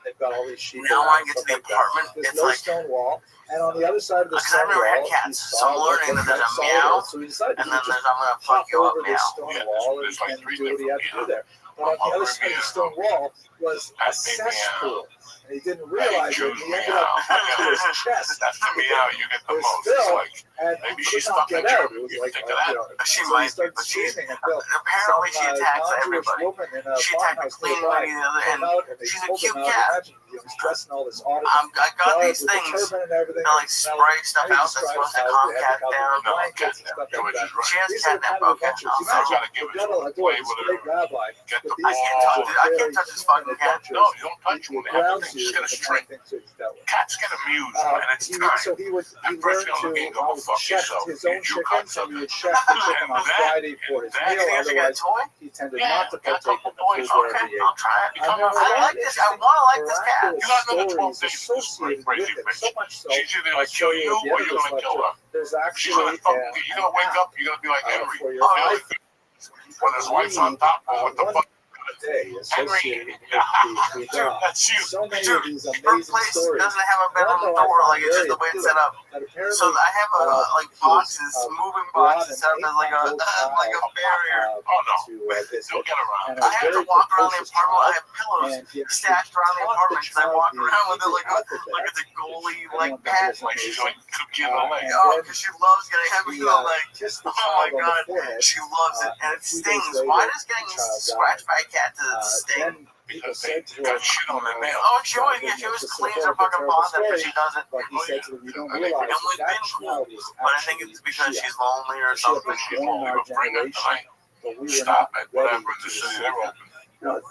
they've got all these sheep. Now when I get to the apartment, it's like stone wall, and on the other side of the stone wall, I've never had cats, so I'm learning that there's a meow, and then there's I'm gonna fuck you up meow. Stone wall and do what he had to do there. But on the other side of the stone wall was a cesspool. And he didn't realize it. He ended up to his chest. That's the meow you get the most. It's like, maybe she's stuck in out. It was like, she might be, but apparently she attacks everybody. She attacked the clean lady and she's a cute cat. I got these things that like spray stuff out that's supposed to calm cats down. She has catnap, okay? I can't touch this fucking cat. No, you don't touch him. Everything's gonna shrink. Cats get amused, and it's time. So he learned to check his own chickens, and he would check the chicken on Friday for his meal. Otherwise, he tended not to partake in the food wherever he ate. I'll try it. I like this. I want to like this cat. You got another 12 days. Associated with it, so much so. She's either gonna kill you or you're gonna kill her. There's actually you're gonna wake up, you're gonna be like Henry. When his wife's on top, what the fuck? Day associated with the that's you. So many Dude, of these her amazing place stories. doesn't have a bedroom door, like it's just the way it's set up. So I have like boxes, moving boxes set up as like a barrier. Oh no, don't get around. I have to walk around the apartment. I have pillows stashed around the apartment because I walk around with it like it's a goalie like pad. Like she's like cooking the leg. Oh, because she loves getting heavy on the leg. Oh my god, she loves it, and it stings. Why does getting scratched by a cat sting? Because they got shit on their nails. Oh, she always cleans her fucking paws after she does it. But he said to them, you don't realize that child is but I think it's because she's lonely or something. She's lonely, but bring her tonight. Stop it, whatever, in the city, they're open.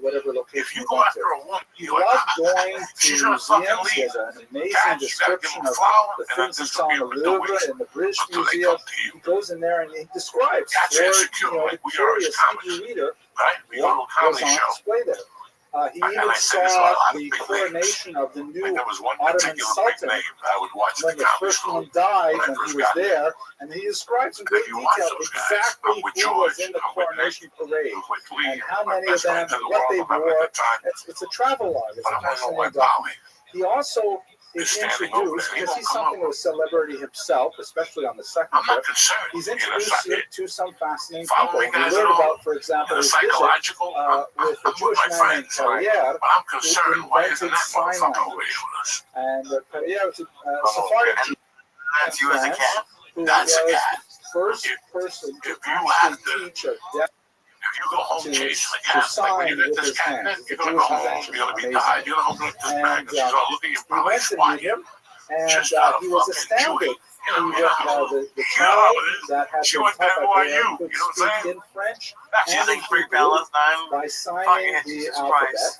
whatever location If you he go went after to. a woman, He you're like, loved going to she's gonna fucking museums. He leave. has an amazing Cats, you gotta give description them of flour, the and then things he this saw will in be the able to do Louvre it and the British until they Museum. come to you. He goes in there and he describes Cats for insecure, the like we are as curious comics, Hebrew reader right? We go to a what was comedy on show. display there. He And even I say this saw about a lot of the big names. coronation of the Like new there was one Ottoman particular big Sultan name that I would watch at when the the comedy first school one died, when I when first he was got there. there, and he describes in And great if you watch detail those guys, exactly I'm with who was George, in the I'm with coronation parade I'm with Lee, and how my many of best them, friends in the what world, they I'm having a wore. good time. It's a travel log. It's But a I'm gonna know my fascinating document. Bowie He also is is standing over introduced, there. He because won't he's come something over. of a celebrity himself, especially on the second I'm not trip. concerned. He's You know, introduced so- to some fascinating Follow people. me, We guys, learned at all? about, for example, the his visit psychological, with a I'm with Jewish my man named friends, right? Perrier, But I'm concerned. Why isn't invented that sign motherfucker over language. here with us? And Perrier was a Oh, Sephardic okay. Jew That's you as a France, cat. who That's a was cat. first If- person to if you have actually to- teach a deaf If you go home to chasing a cat, like when you sign get with this his cat, hands. you're gonna go home, you're gonna be Amazing. tired, you're gonna open up this bag, And and she's gonna look at you, he probably went to swat meet you. him, and Just out of he was fucking astounded. Jewish. You know, The you child know, that had she been went there, taught who by are Perrier you? could You know what I'm speak saying? in French She's and like in Freak Hebrew Palestine. by signing Fucking the Jesus alphabet. Christ.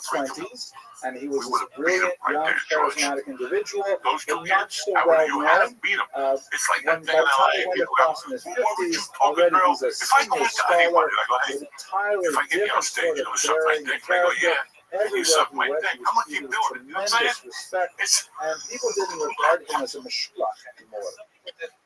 20s, and he was We a would have beat him brilliant, right young, there, George. charismatic individual, Those two but not kids, so how well you had known. to beat them. It's like When that by thing the in time LA. he went People across go, in his well, what were you 50s, talking already about? he's a If I go senior into scholar anybody, I go, hey, with entirely if I get you on different stage sort and of do something like bearing and this, and I go, character. yeah, and you Everywhere suck he my went, dick. he I'm was gonna keep treated doing with it. You know what I'm saying? tremendous respect, It's and people didn't regard him as a mashluach anymore.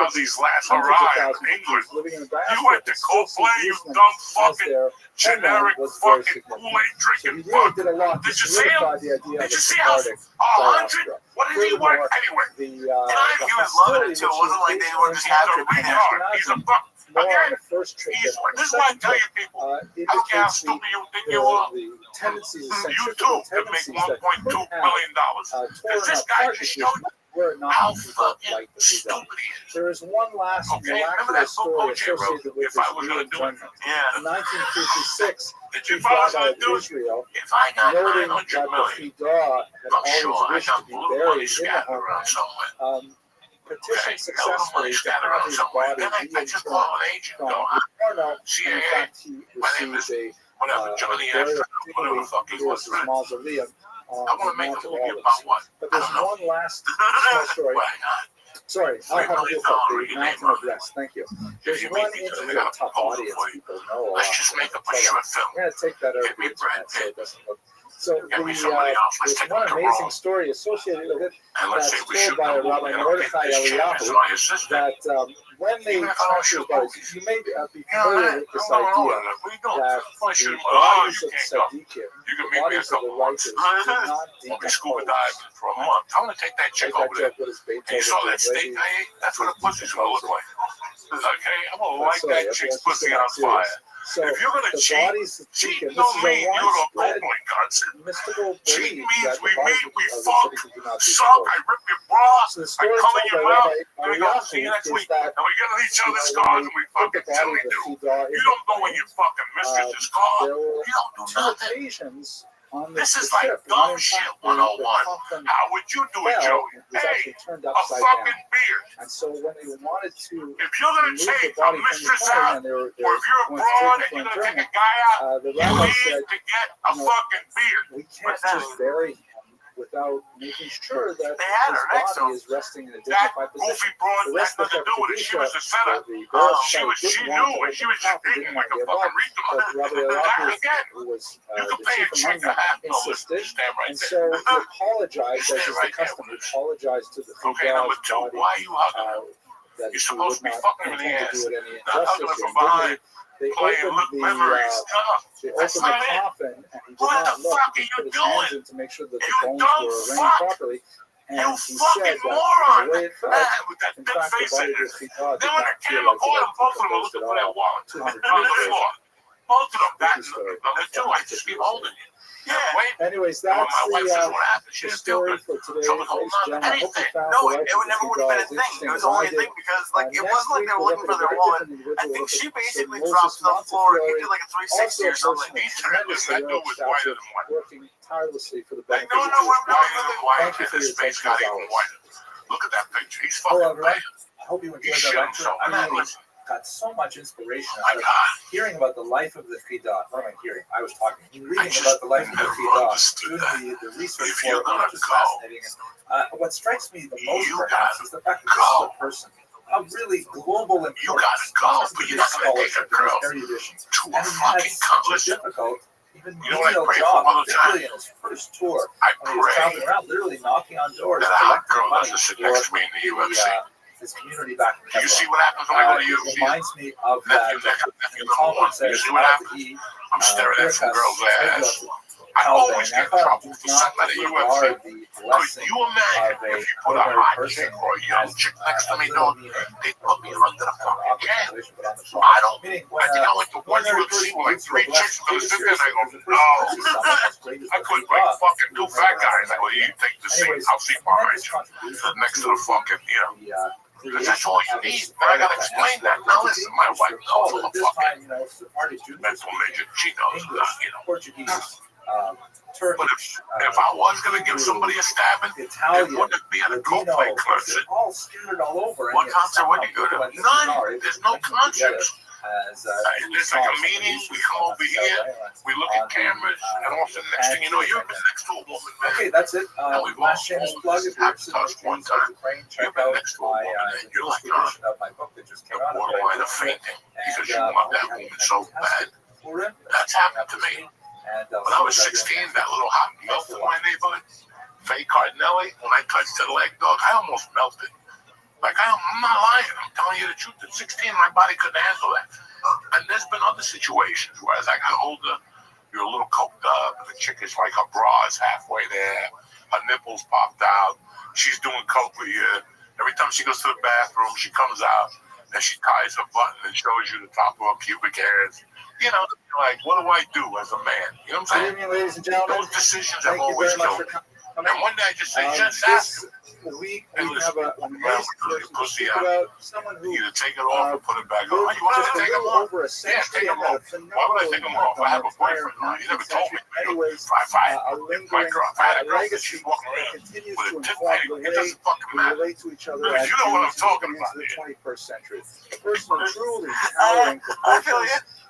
hundreds, these lads hundreds of arrived thousands in of England. Jews living in You diaspora went to still see Coldplay, you Jerusalem dumb as fucking their generic homeland was very fucking significant. Kool-Aid So he drinking really fuck. did a lot to Did you see him? solidify the idea Did of you the see how Sephardic 100? diaspora. What did he work anyway? The He was loving it too. It wasn't like they were just He's happy a to be there. retard. He's a fuck. more on Again, the first trip he's, than on the this is why I second tell trip. you people, I don't care how Indicates stupid you think you are. the tendencies, the You centrifugal too could make tendencies that $1.2 could have billion. torn Because this up guy just partnerships showed were not how to fucking like to do that. stupid he is. There is one last Okay, remember that miraculous book story O.J. wrote, associated with If I this Was Gonna Do It? realignment. Yeah. In 1956, If Chief I was Rabbi gonna of do it, Israel, if I got noting 900 that the million, Fidah had I'm sure always I wished to got be blue money buried in the scattered around homeland, somewhere. petitioned Okay, got a little money successfully to scattered have around his somewhere. body Then I just reinterred call an agent. from Go, Palermo, and in CIA, fact he my name received is whatever, Johnny burial Ashford, whatever the fuck he near was. his Right? mausoleum I want to on make Mount a movie Olives. about what? But I there's don't know. one last small story. Why not? Sorry, I'll have a look up the Mountain of Rest. Thank you. There's one interview a tough audience people know a lot. Let's just make up a short film. I'm going to take that out of the internet so it doesn't look. So there's one amazing story associated with it that's told by Rabbi Rothschild that when they transfer bodies, you may be familiar with this idea that the bodies of tzaddikim, the bodies of the righteous, do not decompose. For a month. I'm gonna take that chick over there. You saw that steak I ate? That's what a pussy's gonna look like. Okay, I'm gonna light that chick's pussy on fire. So if you're gonna the cheat, bodies of cheating tzaddikim, don't mean you're a widespread goblin guts. mystical Cheating belief means that we the bodies meet, we of the fuck, tzaddikim do not suck, decompose. I rip your bra, So the I story come in told your by mouth, Rabbi we go see you next is week, that and we get on each other's when cars they and we put the fucking till body we of do. the Fidah You don't go in your fucking mistress's car. there were You don't do two nothing. occasions on This is the like trip dumb when in shit fact 101. the coffin How would you do it, fell Joey? and was Hey, actually turned a upside fucking down. beard. And so when they wanted to If you're gonna remove the take a body from the mistress coffin out, and they were or if you're a going broad and straight you're for gonna take interment, a guy out, the you rabbi need said, to get a fucking beard. we can't just bury him without making sure that They had his her next to body him. is resting in a That dignified goofy position. broad The had rest of nothing to do with it. She was the the setup. She knew, and she was just thinking like a fucking but Rabbi Rothschild, again. who was You can the pay a chief chick among a half them, dollar. insisted, Stand right and there. so he apologized, as is the right there custom, he with us. apologized to the Okay, number Fidah's two, body why are you hugging her? that You're he supposed would to be not fucking her in the intend to ass. do it any Not hugging her injustice. from And behind, they playing opened look the memories. they That's opened the not it. coffin, and he did What not the look. fuck He are you put his hands doing? in to make sure that the You bones dumb were arranged fuck. properly. And You he fucking said that moron. the way it felt, With that in big fact, the face body in of it. the Fidah did Then when not the feel camera like it caught had them, both of them were decomposed looking at for that all. wallet 200 on the years floor. Both of them. That story. number two, I just keep holding you. Yeah, wait. Anyways, And when that's my wife says what happened, she the didn't feel story good. for today, So I was holding ladies and on to gentlemen. I hope you anything. found No, the it life of never the would have been a Fidah as thing. interesting It was as the I only did. thing because like it Next wasn't like week they were we'll looking look for at a their very woman. different I individual. think We'll she look at basically Sir dropped to the Moses floor. He Montefiore, did like a also 360 or a something. person Each of time tremendous that dude was whiter stature, than white. working tirelessly for the Like, benefit of no, the I'm whiter than white. Thank you for And your his face attention got as even always. whiter. Look at that picture. He's Hello, fucking everyone. bad. I hope you He enjoyed shit that lecture. himself. I Man, really listen. got so much inspiration My out of God. hearing about the life of the Fidah. What am I hearing? I was talking. Reading just about the life of the never Fidah. understood Doing the research If for you're it, gonna which is go, fascinating. What strikes me the most, you perhaps, gotta is the fact that this is a person of really global importance. You gotta go, but you're not gonna take a girl erudition. to a And he had fucking such a listen. difficult, even You know what I menial pray for job, all the time? particularly in his first tour. I When he was pray traveling around, literally knocking on doors, that a hot collecting girl money doesn't sit for next to me in the UFC. his community back in Do you see Hebron. what happens when I go to It UFC? reminds me of that. Nephew number one. You see what happens? I'm staring at some girl's ass. I always get in trouble for something at the UFC. Could you imagine if you put a hot chick or a young chick next to me, dog? They put me under the fucking can. I don't. I think I went to one UFC with like 3 chicks and I sit there and I go, no. I couldn't like fucking 2 fat guys. I go, you take the seat, I'll sit behind you. Next to the fucking, you know. Because that's all you need. Then I gotta explain that. Now listen, my wife knows I'm a fucking mental midget. She knows that, you know. Portuguese, But if I was gonna give somebody a stabbing, it wouldn't be at a Coldplay concert. all scattered all over. What concert would you go to? None. There's no concerts. It's like a meeting. We come over here. We look at cameras, and all of a sudden, next thing you know, you've been next to a woman, man. Okay, that's it. And we've all Last shameless plug. If you're interested in touched one things time. like Ukraine, check You've been out next to a my woman, and you're like, edition of my book that just the came out. borderline of fainting because you want that woman so bad. That's happened to me. When I was 16, that little hot milk in my neighborhood, Faye Cardinelli, when I touched her leg, dog, I almost melted. Like, I'm not lying. I'm telling you the truth. At 16, my body couldn't handle that. And there's been other situations where as I got older, you're a little coked up, and the chick is like, her bra is halfway there, her nipples popped out, she's doing coke with you. Every time she goes to the bathroom, she comes out, and she ties her button and shows you the top of her pubic hairs. You know, like, what do I do as a man? You know what I'm saying? Good evening, ladies and gentlemen. Those decisions Thank have you always very much killed for me. coming. And one day I just say, just ask him. This week And we listen, have an amazing person to pussy speak out. about someone who Either take it off or put it back on. lived You want just to a take them little off? over a Yeah, century take them and had a off. Why would I take them off? I have a boyfriend now. You never told me. Anyways, If I a lingering had a girl, legacy she's walking that around continues with to a tip inform thing. the It way doesn't fucking we matter. relate to each other Because as you know what I'm Jews talking moving about into the here. 21st century. A person of truly towering I feel you. proportions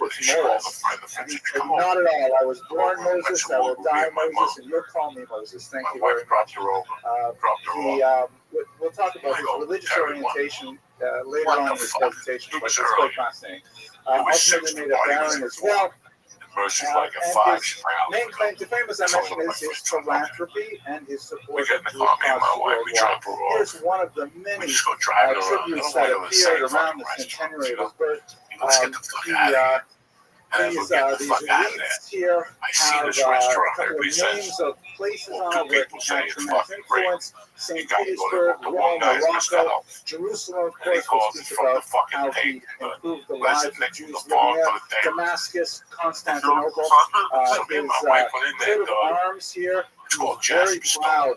Moses Morris. And he said, not at all. I was born Moses, I will die Moses, and you'll call me Moses. Thank you very much. We'll talk about his religious orientation later on in this presentation, but it's quite fascinating. Ultimately made a baron as well. And his main claim to fame, as I mentioned, is his philanthropy and his support of Jewish causes worldwide. Here's one of the many tributes that appeared around the centenary of his birth. These elites here have a couple of names of places on it where he had tremendous influence. St. Petersburg, Rome, Morocco, Jerusalem, of course, we speak about how he improved the lives of Jews living there. Damascus, Constantinople, his coat of arms here, he was very proud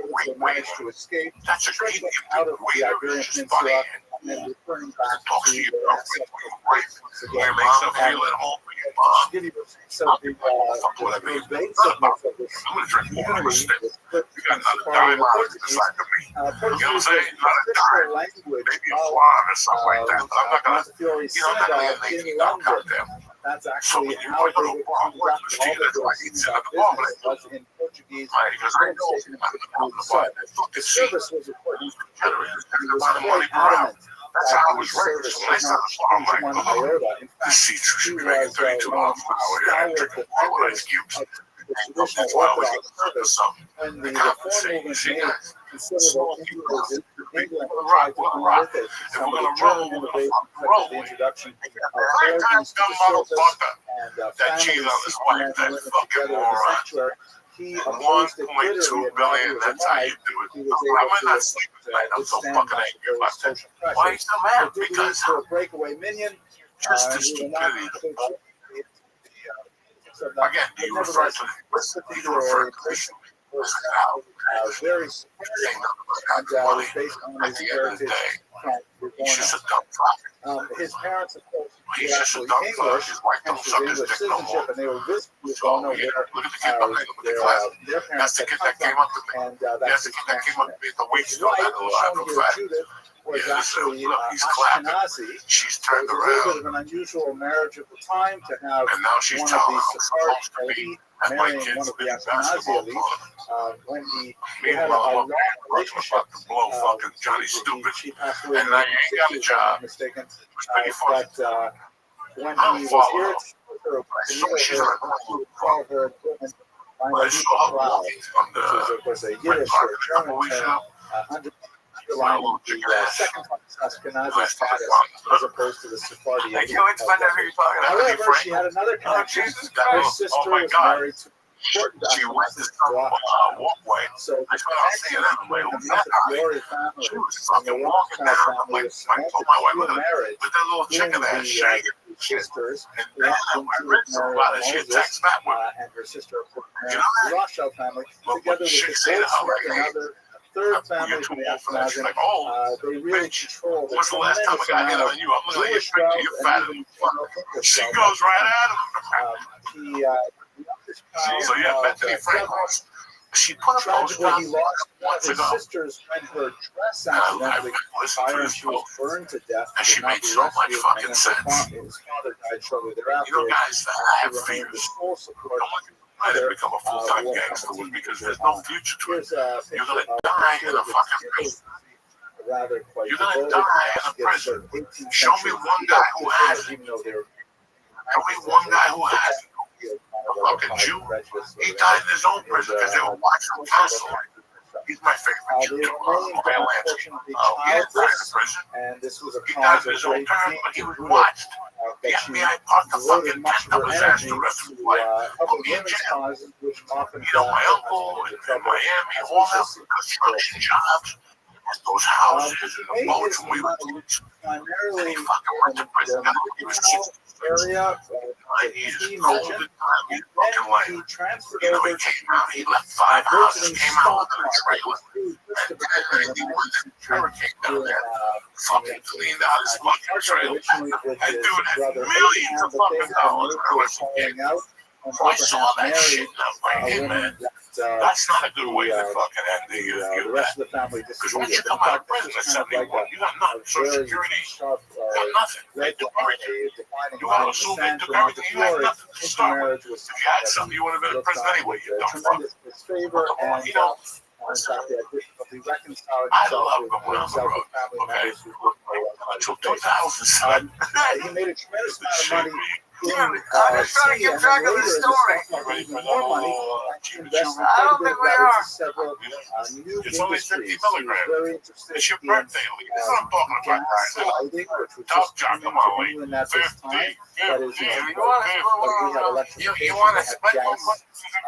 great way. managed to escape, That's a great out of the Iberian It's just Peninsula funny. and then returning back Talks to to you the right? It makes them feel at home. give you some of the verbatim of this. I'm gonna drink more of this thing. You got another dime out beside of me. You know what I'm saying? Not a dime. Language Maybe a flan or something like that. But I'm not gonna, I'm not gonna get anything out goddamn. That's So actually when you how go to they the bar, would conduct all that's why the he's at the bar, but I was in Portuguese. right, because I know I'm the bar. That fucking seat. Service was important. Generators. He was That's very adamant. That's how I was raised. When I started the bar, I'm like, oh, this seat should be making $32 an hour. Yeah, I'm drinking water with ice cubes. That's why I was getting service something. When the The reform compensate. movement See, made guys? considerable inroads in England Rock, tried to come rock. with it. If Some we're of gonna the roll, German we're gonna innovations fucking such roll. as the introduction of Every organs time to dumb the surface motherfucker and that families cheated on his seeking wife, men and that women fucking together in the moron. sanctuary. He opposed it 1.2 bitterly, and while he billion, was that's how alive, you do it. he was Why able am I to not sleeping tonight? I'm so withstand fucking much of angry about those that. social Why are you pressures. so mad? It did lead Because to a breakaway minion. just the We will not stupidity. include the Again, do you refer to this you particular refer to orientation this was how very ain't supportive nothing but and money. was based on At his the end of the heritage day, from he's Livorno. just a dumb fuck. His parents, of course, He's were just a actually dumb fuck. English, His wife don't hence his suck his English dick no more. citizenship, and they were visiting So, Livorno yeah, where look at the kid behind him with the glasses. their That's parents the had kid come that came from, up to me. and That's that's the his kid that came up to me at the weight His store. wife, That little shown apple here, fat. Judith, was Yeah, actually look, he's clapping. Ashkenazi. She's So turned it was a little bit around, of an unusual marriage of the time to have and now she's one of telling the him I'm supposed to Sephardic be elite at my marrying one kid's of the mini Ashkenazi basketball elite. tournament. When they had a Meanwhile, I'm long up there relationship. about to blow fucking Johnny Stupid. She passed away And in I ain't got a 1960, if I'm job. not mistaken. It was pretty funny. But when I don't he was follow here her. to her, I saw she's on a normal call her equipment, I saw her walking on which is the of course a Red Yiddish Park or a couple German weeks term, ago. underlining the second Ashkenazi status as opposed to the Sephardi. I can't wait to find out who you're talking about. However, she had another connection. Jesus Her Christ. sister Oh my was God. married to important She went to some walkway. So I thought I was seeing that. I'm like, the who's that? Montefiore family She was and the fucking walking Rothschild down. I'm family like, was I told my wife, look at married. with that little chick in there shaking. Sisters, And then I read something about it. She attacks that one. and her sister, You know that? the Rothschild family, Look together what with chick the say to her, Goldsmith and hey, other third family you're from too the old for that. She's Ashkenazim. like, oh, They really bitch. control the When's the last time I got hit on you? I'm looking at your Jewish picture. wealth You're and fat even as fuck. English She wealth. goes right at him. The youngest child So yeah, Bethany of Frankel. She put a post tragically, out he lost one of months his ago. sisters when her dress I accidentally listened to fire and this she was post. burned to death. And she could not made be so much rescued, fucking and sense. His father died shortly You thereafter. know, guys that have He remained fears. the sole support. I didn't become a full-time gangster was because there's no future to it. Here's a You're picture gonna of die in a the fucking prison. rather quite You're gonna devoted die in a to prison. 18th Show me century one guy who has it. even though they're Show me one guy who has it. A fucking Jew. He died in his own prison because they were watching him constantly. He's my favorite Jew. Ryan Lansky. He didn't die in prison. and this was a He died cause in of his own great term, but he was watched. The FBI parked the fucking tent up his ass the rest of his life. Put me in jail. which often You know, my uncle in Miami, all them construction jobs, and those houses and the boats, and we were primarily he fucking went to prison. He was 60 area. 9 years golden time. He fucking He like, transferred you know, over he came out, he left 5 houses, came out with a trailer, and then he went to hurricane down there, fucking cleaned out his fucking trailer. And dude had millions of fucking dollars when I was a kid. So I saw that shit and I'm like, hey man, that's not a good way to fucking end the the rest of the family because once you come out of prison at 71, you got nothing. Social Security, you got nothing. They took everything. You got to assume they took everything. You had nothing to start with. If you had something, you would have been in prison anyway. You dumb fuck. Favor and You know, I love going on the road. Okay. Until 2007. He made a tremendous amount of money. Dude, I'm just trying to keep track of the story. More money. I don't think we are. Several new It's only 50 industries. milligrams. Very interested It's your in, birthday. That's what I'm talking about right now. lighting, which was Top just job, coming come on, to Lee. England at this 50, time. That is, 50, You but want we have to electrification, you want to we have spend gas,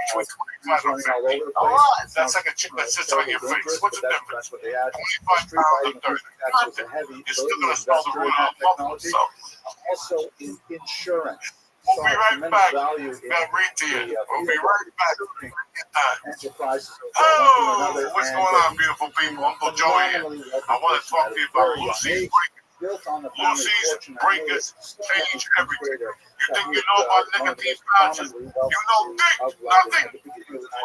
between 25 and running all over 50. the a place. lot? That's like a chick that sits on your face. What's the difference? That's what they had. 25 Street pounds lighting of dirt. taxes are heavy. You're still going to smell the ruin out of Buffalo. Technology. So Also in insurance. we'll be right Tremendous back. value in Gotta read to you. We'll be right back. enterprises. Oh, what's going on, beautiful people? Uncle Joey here. I want to talk to you about Lucy's built on the Lucy's breakers change everything. You think you know about nicotine pouches? You know dick, nothing.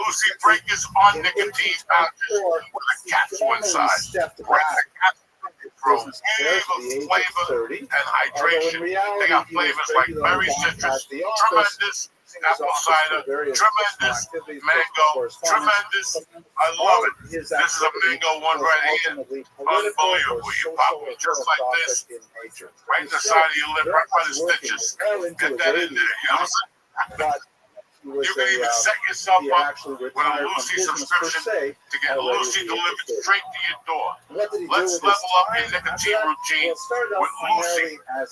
Lucy breakers on nicotine pouches with a capsule inside. Break the capsule for flavor and hydration. They got flavors like berry citrus, tremendous, apple cider, tremendous, mango, tremendous. I love it. This is a mango one right here. Unbelievable. You pop it just like this, right in the side of your lip, right by the stitches. Get that in there. You know what I'm saying? You can even set yourself up with a Lucy subscription to get Lucy delivered straight to your door. Let's level up your nicotine routine with Lucy. Go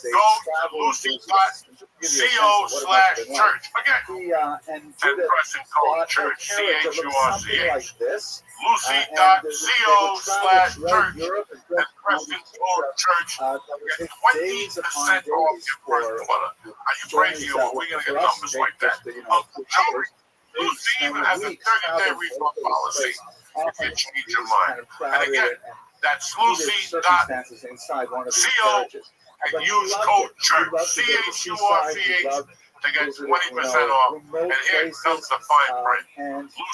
to lucy.co/church. Again, and press and code church, CHURCH. Lucy.co/church and press and code church. Get 20% off your first order. Are you crazy? Or we're going to get numbers like that? Lucy even has a 30-day refund policy if you change your mind. And again, that's Lucy.co and use code church, CHURCH, to get 20% off. And here comes the fine print.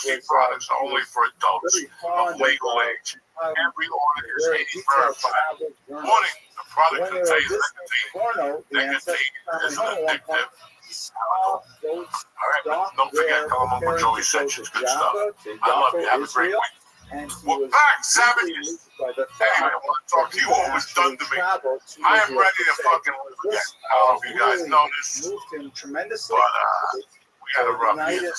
Lucy products are only for adults of legal age. Every order is age verified. Warning, the product contains nicotine. Nicotine is addictive. All right, don't forget, Uncle Joey Essentials, good stuff. I love you. Have a great week. We're back, savages. Anyway, I want to talk to you what was done to me. I am ready to fucking live again. I don't know if you guys know this, but we had a rough year.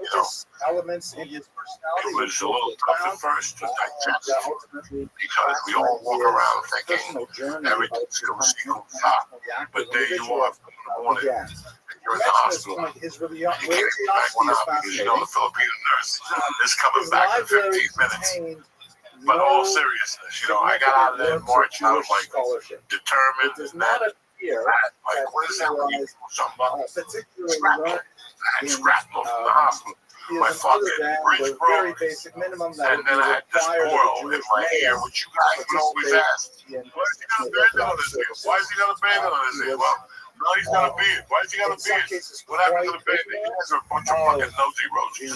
You know, elements in his personality. it was a little tough at first to digest because we all walk around thinking everything's going to seem top. But there you are in the morning, and you're in the hospital. You can't even back one out because you know the Filipino nurse is coming back in 15 minutes. But all seriousness, you know, I got out of there in March. I was like determined and that. Like, what is that when you do something? I had shrapnel from the hospital. My fucking bridge broke. And then I had this boil in my ear, which you guys would always ask. Why is he got a bandit on his ear? Why is he got a bandit on his ear? Well, no, he's got a beard. Why has he got a beard? What happened to the bandit? He has a bunch of fucking nosy roaches.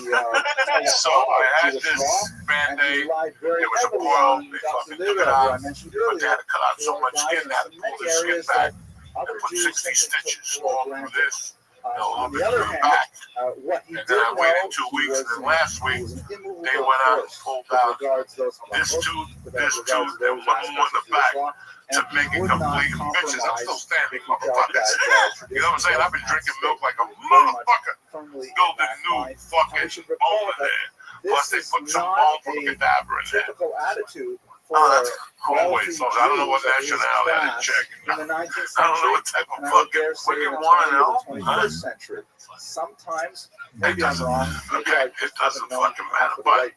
So I had this Band-Aid. There was a boil. They fucking took it out. But they had to cut out so much skin. They had to pull the skin back and put 60 stitches all through this. On the other hand, and then I waited 2 weeks, and then last week they went out and pulled out this tooth, and one more in the back to make it complete. Bitches, I'm still standing, motherfuckers. You know what I'm saying? I've been drinking milk like a motherfucker, building new fucking bone in there. Plus they put some bone from cadaver in there. Oh, that's always. I don't know what nationality I didn't check. I don't know what type of fucking. What do you want to know? Huh? Sometimes, maybe I'm wrong. Okay, it doesn't fucking matter. But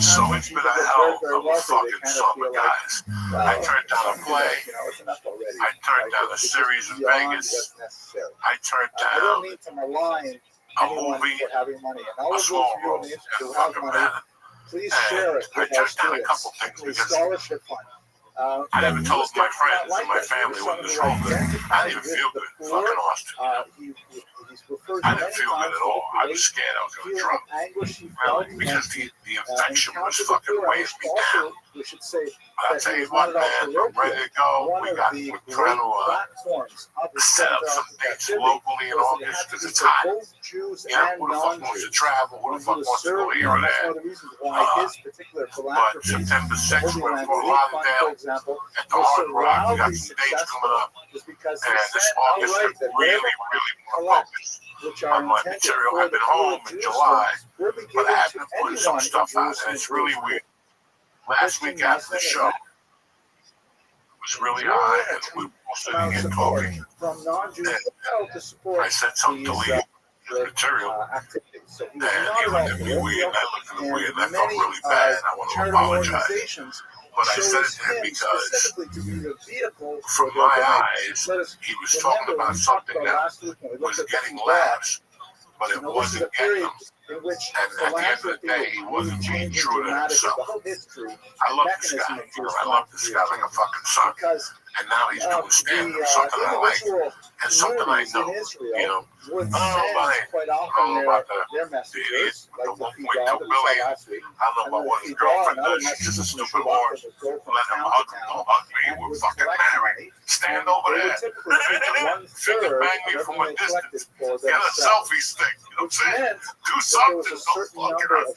so it's been a hell of a fucking summer, guys. I turned down a play. I turned down a series in Vegas. I turned down a movie, a small role in fucking Manhattan. Please share it. I turned down a couple things because I never told my friends and my family what was wrong with me. I didn't even feel good in fucking Austin. I didn't feel good at all. I was scared I was going to drop. Really, because the infection was fucking weighing me down. But I'll tell you what, man, I'm ready to go. We're trying to set up some dates locally in August because it's hot. You know, who the fuck wants to travel? Who the fuck wants to go here or there? But September 6th, we're in Fort Lauderdale at the Hard Rock. We got some dates coming up. And this August, I really want to focus on my material. I've been home in July, but I have been putting some stuff out, and it's really weird. Last week after the show, it was really high, and we were sitting here talking. And I said something to Lee, the material, and he looked at me weird, and I looked at him weird, and I felt really bad, and I want to apologize. But I said it to him because, from my eyes, he was talking about something that was getting laughs, but it wasn't getting them. in which And at the end of the day, he wasn't being true to himself. I love this guy. I love this guy like a fucking son. And now he's doing stand-up, something I like, and something I know. You know, I don't know about the idiot, the 1.2 billion. I don't know about what his girlfriend does. She's just a stupid whore. Let him hug me. We're fucking married. Stand over there. Finger bang me from a distance. Get a selfie stick. You know what I'm saying? Do something. Don't fucking hurt me.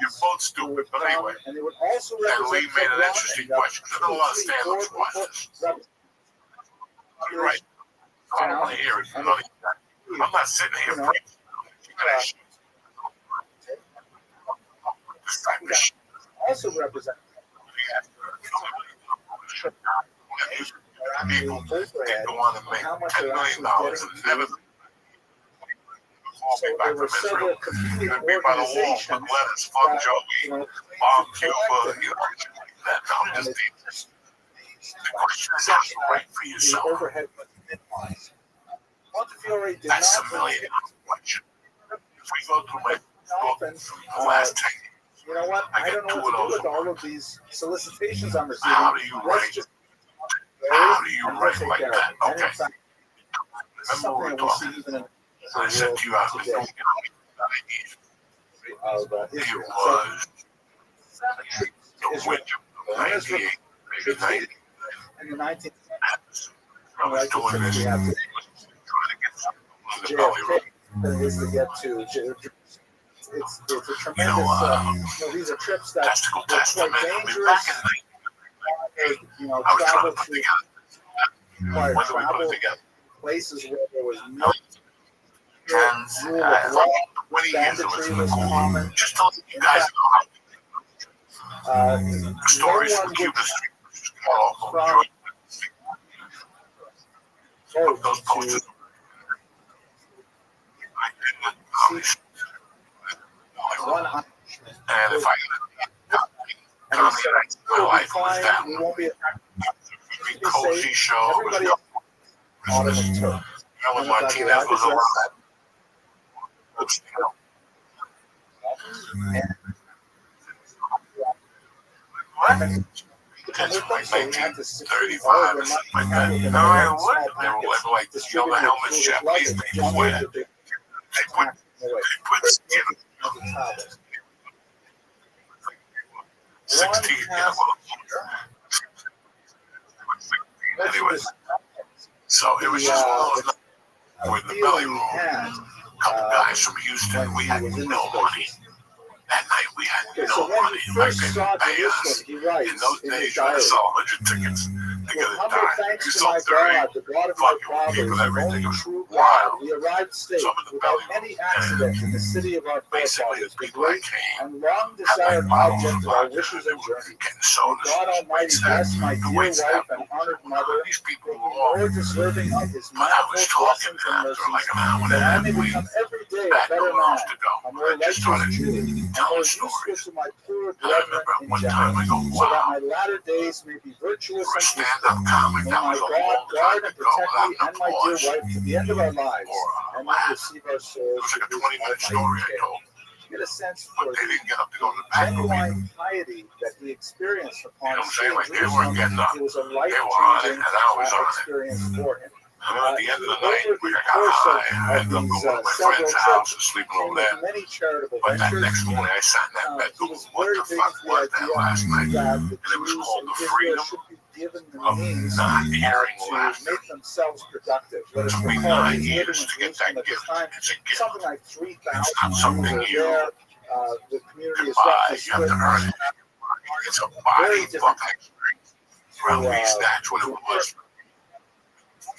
You're both stupid, but anyway. And Lee made an interesting question. I know a lot of stand-ups watch this. Right. I don't want to hear it. I'm not sitting here preaching. Also represent people can go on and make $10 million and never call me back from Israel. You're going to be by the wall, put letters, fuck Joey, Bob Cuba, you know, that. I'm just the question is, how you write for yourself? That's the $1 million question. If we go through my book from the last 10 years, you know what? I don't know what to do with all of these solicitations I'm receiving. How do you write? How do you write like that? Okay. Remember we were talking. I said to you, I was doing it was the winter of 98, maybe 90. In the 19th, I was doing this, trying to get something in the belly room. is to get to. It's a tremendous. These are trips that Testicle are testament. quite I mean, dangerous. back in the I was trying to put together. When did we put it together? Places where there was no rule of law, 20 years it was in the cool. Just to let you guys know. Stories from Cuba Street. Those posters. I didn't obviously. And if I comedy nights in my life was that very cozy show. Ellen Martinez was around. Like 1935 or something like that. You know, they were like, you know, the helmets Japanese people wear. They put skin on 16, anyway. So it was just one of those nights in the belly room. A couple guys from Houston. We had no money. That night we had no money. Like they didn't pay us. In those days, you had to sell 100 tickets to get a dime. You sold 30. Fucking people, everything. It was wild. Some of the belly rooms. In the city of our basically, the people that came and long had desired like bottles of object of our vodka. wishes They and were journeys. getting sodas. God Almighty bless my dear wife and honored mother, These people were more all. deserving of His But I was manifold talking blessings to and them for like mercies, an hour and a that I half. may We become every day a had better nowhere else man, to go. a more I just righteous started Jew, and telling more stories. useful to my poorer I brethren remember in one time I general, go, so that wow, my latter days may be virtuous for a and peaceful. stand-up comic, May that my was a God long guard time and ago protect me without an and my dear applause wife to the end of our lives, or a and then laugh. receive our It souls was to like a His 20-minute story almighty I care. told. Get a sense But for they the didn't get up to go to the back room either. genuine piety that he experienced You upon know what I'm saying? seeing Like, they weren't Jerusalem. getting up. It was a They were on it, life-changing and I was on it. experience for him. And then at the end of the night, Over we the got course high. I ended up of going to my several friend's house and trips, sleeping came over with there. many charitable But that ventures. next morning, I sat in that bed He going, was what very the big fuck into was the that idea last night? that And the it was Jews called in the Israel freedom should be given the of means not hearing to laughter. make themselves productive. It took me 9 years to get that gift. It's a gift. Something like 3,000 It's not something Jews you are there. The community is buy. roughly You have split. to earn it. It's a body fucking experience. Well, at least that's what it was.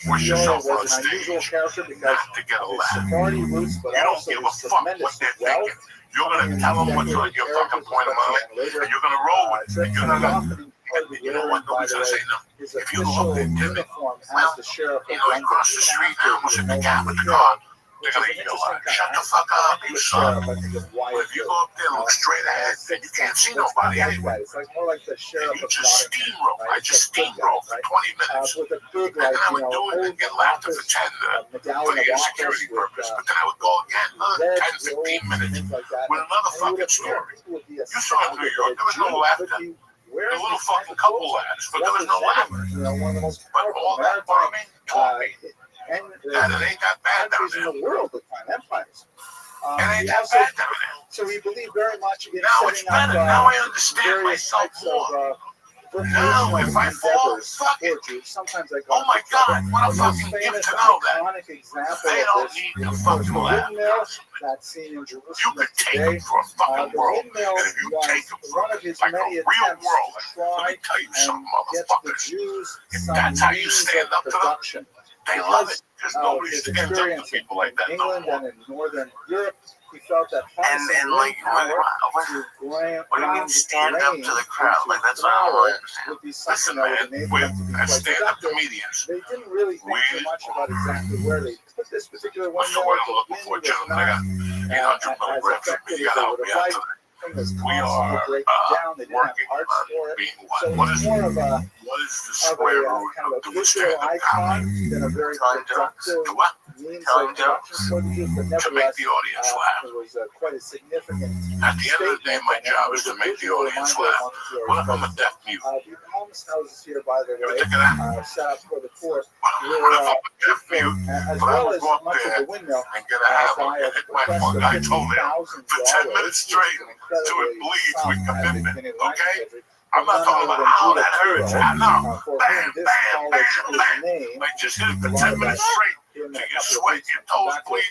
Push yourself on was an unusual stage, character because not to get a of his laugh. Sephardi roots, but You don't also give a his fuck what tremendous they're wealth. thinking. You're going to tell them what's on your fucking point of mind, and you're going to roll with it. And you're going to, you know what, nobody's going to say no. His If you go up there, Timmy, uniform well, as the sheriff you of know, he London, crossed the street, I was in the no gap with longer the car. They're gonna yell at you, shut the fuck up, you son. But if you go up there and look straight ahead, and you can't see nobody anyway. It's like more like the And sheriff you of just Nottingham, steamroll. right? I just steamroll for 20 minutes. With a big, And like, then I you would know, do it and get laughed at for 10 for medallion the of security office purpose. with But then I would go again another red 10, 15 minutes things like that. with another And it would fucking appear story. people would be You saw it in New York, there was no laughter. There was a little fucking couple laughs, but there was no laughter. You know, one of the most But all that farming taught me and that it ain't that bad down countries in there. the world at the time, empires. It ain't He that also, bad down there. so he believed very much in Now it's setting up better. Now I understand various myself types more. of Now if I fall, fuck it. Sometimes I go. Oh my God, what a fucking gift to know that. Iconic example They of don't this need to is fucking the laugh. windmill that's seen in You Jerusalem could take today. them for a fucking The world. windmill And if you was take them one for of his like a many real attempts world, to let try me tell you something, and get the motherfuckers. Jews If some that's how you means stand of up to them, production. they love it. Because nobody His stands up to experience people like that in no England more. and in Northern Europe, he felt that And harnessing like, wind power what to do you mean stand up to the crowd? Like, that's what I don't understand. would be Listen, something that would man, enable them to be with quite stand-up productive. comedians, They didn't really think too we- much about exactly where they put this particular what's the windmill. word I'm looking for, The wind was gentlemen? I not got 800 as milligrams of effective me. You as gotta they help would me have out liked. tonight. Thing was We constantly are breaking down. They didn't have working parts on for it. being So what? What it's is more of the square root kind of of a doing visual stand-up icon comedy? than a very Telling jokes. productive To what? means Telling of production for the Jews, but To make nevertheless, the audience laugh. it was quite a significant At the end of the day, my job is to make the audience laugh. What if I'm a deaf mute? The alms houses here, by the You way, think of that? set up for the poor, What were if I'm a deaf mute? as But I well would as go up much of there the windmill, and get a hammer and hit my fuck guy toenail for 10 minutes straight till it bleeds with commitment, okay? I'm not talking about how that hurts. No. Bam, bam, bam, bam. Like just hit it for 10 minutes straight till you sweat, your toes bleed.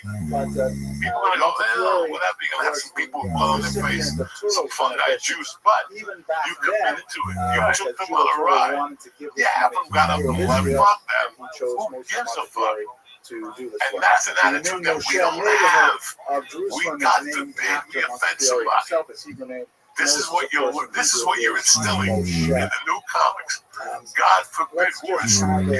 People are gonna go, whatever. You're gonna have some people with blood on their face, some fungi juice, but even back you then, committed to it. You took them on a Jews ride. wanted to give You this have money them got up to and left. Israel, Fuck and them. he chose Who most gives a fuck? Montefiore to do this And work. that's an The attitude new that we Moshe don't neighborhood have. of Jerusalem God is named forbid after we offend Montefiore somebody. himself, his Hebrew name. This is what you're instilling in the new comics. God forbid Let's we just insult have a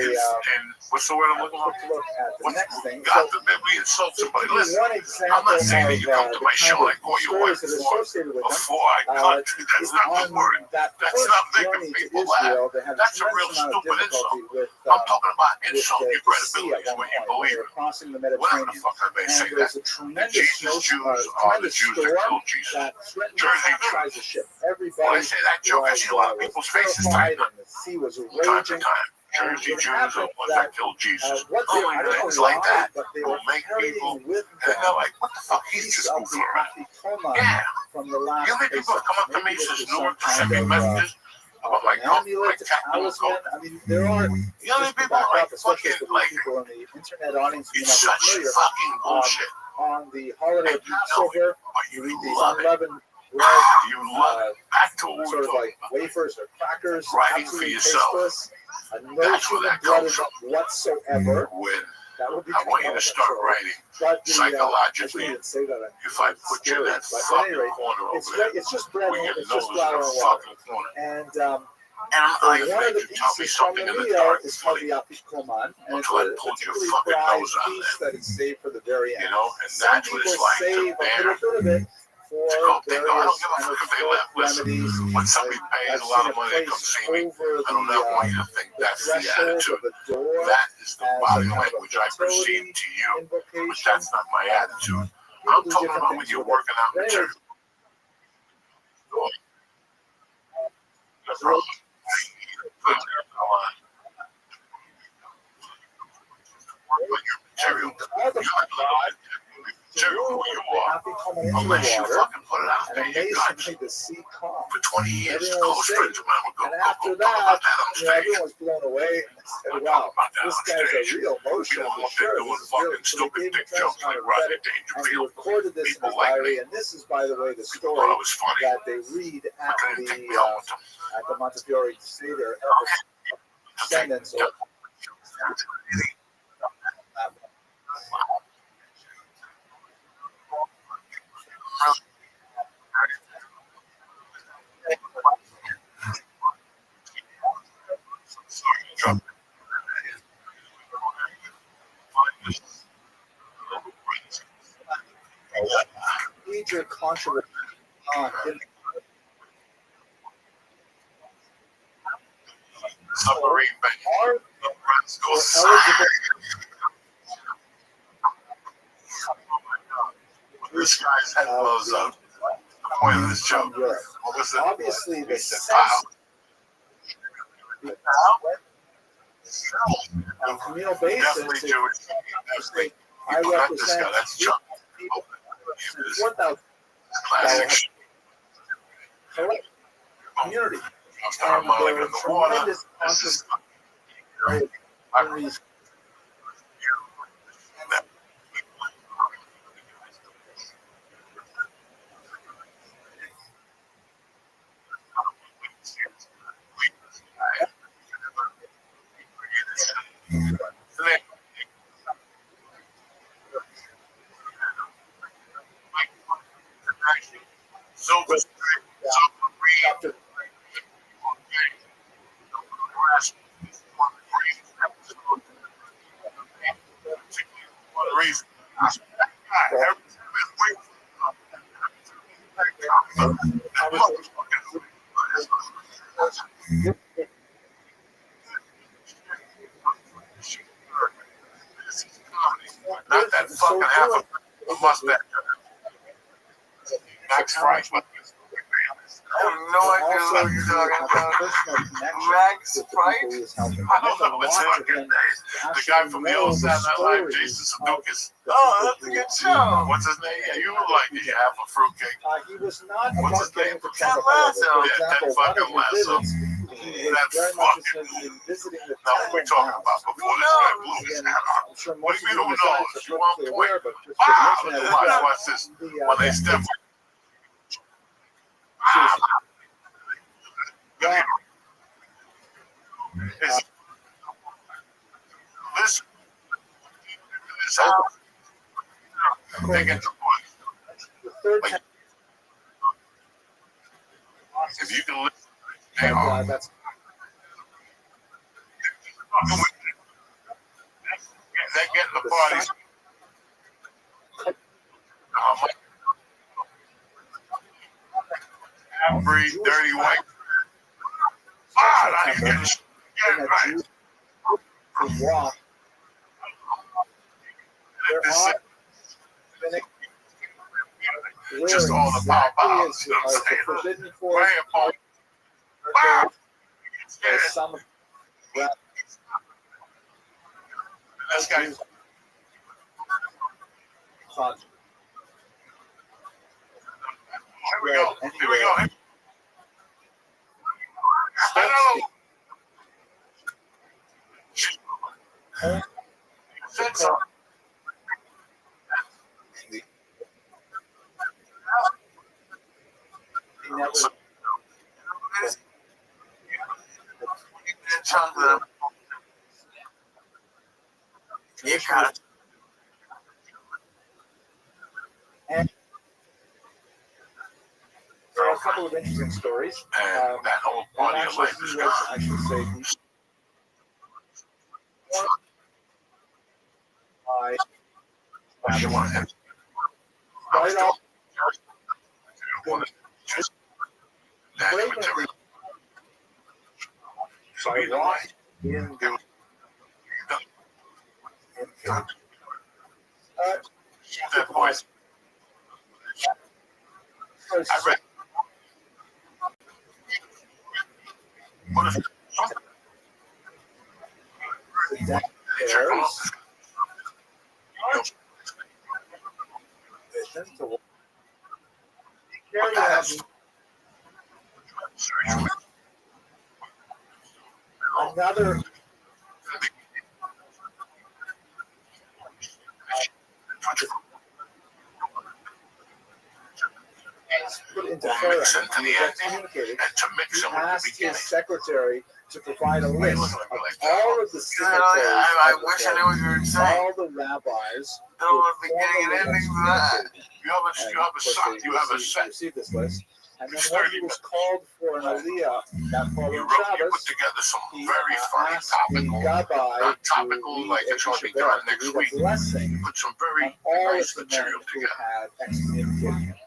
and what's the word I'm looking for? quick look at the next thing. God So, forbid we insult somebody. give you Listen, one example I'm not saying that of you come to the my show kind and I call of you white stories that are associated with them. before I cut. That's not the On word. that That's first not making journey to people laugh. Israel, they had That's a real tremendous amount of stupid difficulty with, I'm talking about with insulting your the sea credibility at is one when you point when believe they were it. crossing the Whatever the Mediterranean. fuck I may And say there was that. a The tremendous Jesus Jews are the tremendous Jews that storm killed Jesus. that threatened to Jersey capsize the ship. When I Everybody say that joke, I see a lot of was people's faces terrified, tighten up. and the sea was Time to raging. time. Jersey It Jews are happened the ones that, that killed Jesus. what Oh they, my I don't God, it's know like why, that. but they Will were make people, carrying with and they're them like, what the fuck? He's piece just of the goofing around. Afikoman Yeah. from the last You know how many people have come up to me Maybe this since was Newark to some send me kind of, messages about my an coat, my amulet, a tattoo talisman. coat? I mean, there are, You know how many just to people back are like up, especially fucking, for the like, people in the internet audience who may it's not be such familiar, fucking bullshit. on the holiday of And you know it, Passover, but you you eat these love it. unleavened bread, You love it. Back to what we sort were of talking like about. wafers or crackers, Writing for absolutely yourself. tasteless, no That's where human that blood comes in it whatsoever. When That would be I want you to start writing But the, I psychologically. shouldn't even say that. If I put you in that But at fucking any rate, corner it's over there, it's just bread. with your It's nose just in flour the and water. fucking corner, And And I'm like, one of the you tell me pieces from something the in the meal dark is is called funny the apikoman, and it's until I a pulled your particularly fucking prized nose on piece there. that is saved for the very end. You know, and Some that's what people it's like to save a bear. little bit of it for To go, they go, I various don't give a kind of fuck if they folk left. Listen, remedies. when somebody pays a lot of money to come see me, I do not want you to think that's the threshold attitude. of the door That is the as a body kind of a language I perceive to you, but invocation. that's not my attitude. People I'm do talking different about when things you're with it. working out But anyway, material. That's wrong. Material. all the Material who you are. apikoman into the Unless you water, fucking put it out and there, you got amazingly the sea calmed. for 20 years. Everyone was Close safe. friends of mine would go, And go, after go, talk about that on that, stage. everyone was blown away and said, wow, this guy's a real motion People for up there sure. doing This is real. fucking So they stupid gave him dick a jokes amount like of Rodney credit, and he Dangerfield. recorded this in People his like diary. me. And this is, by the way, the People thought story I was funny. that they read at I couldn't take me home with them. the Montefiore Seder of descendants. Or, major controversy in Submarine bank. are Go eligible. This guy's head blows up. The point of this joke. Europe. What was it? Obviously, the He said, sense on a communal basis, definitely Jewish. Definitely. I Not this represent guy. That's Chuck. 4,000 Classic. collect community. I'm throwing my leg in the water. Tremendous This is communities. Silver Stream. After One reason. Not that fucking half a mustache. Max Frank. I have no idea what you're talking about. Max Price? I don't know. It's fucking the guy from the old Saturday Night Live, Jason Sudeikis. Oh, that's a good show. What's his name? Yeah, you would like it. You have a fruitcake. he was not What's his name? for Ted Lasso. For Yeah, Ted example, one of fucking his Lasso. visits, he was That's very much fucking. interested in visiting the Now, what are we talking about before this guy blew his Again, hat on? I'm sure What most do you of mean, you who are knows? You on perfectly point. aware, but just to Wow! mention it as well, Watch this. When they step. Listen. This house. They get the point. the third time, If you can listen, they are. that's They get in the parties. Free, dirty white. Now you get right. to walk. There are Just all the pow pows. You know what I'm saying? forbidden for Right, Paul. Wow. some This guy. Here we go. Here we go. I don't know. Said so. You got it. And there are a couple of interesting stories. And that whole And body of life is gone. I should say, What do you want him? started off That material. So you know what? in That voice. I read. What if jerk off? another put into We'll mix Torah, into the he end communicated. and to mix He them at the asked his beginning. secretary to provide a list of all of the signatories, I wish I knew what you were saying. all the rabbis. I don't know the beginning and ending for that. You have a son. You have a set. Received this list, and then when he was called for an aliyah that You following wrote. You Shabbos, put together some he very funny asked the topical. Gabbai Not to topical read like a it's going to be Shabbat, done to next read week. a blessing Put some very on all nice of the men material who together. had excommunicated him.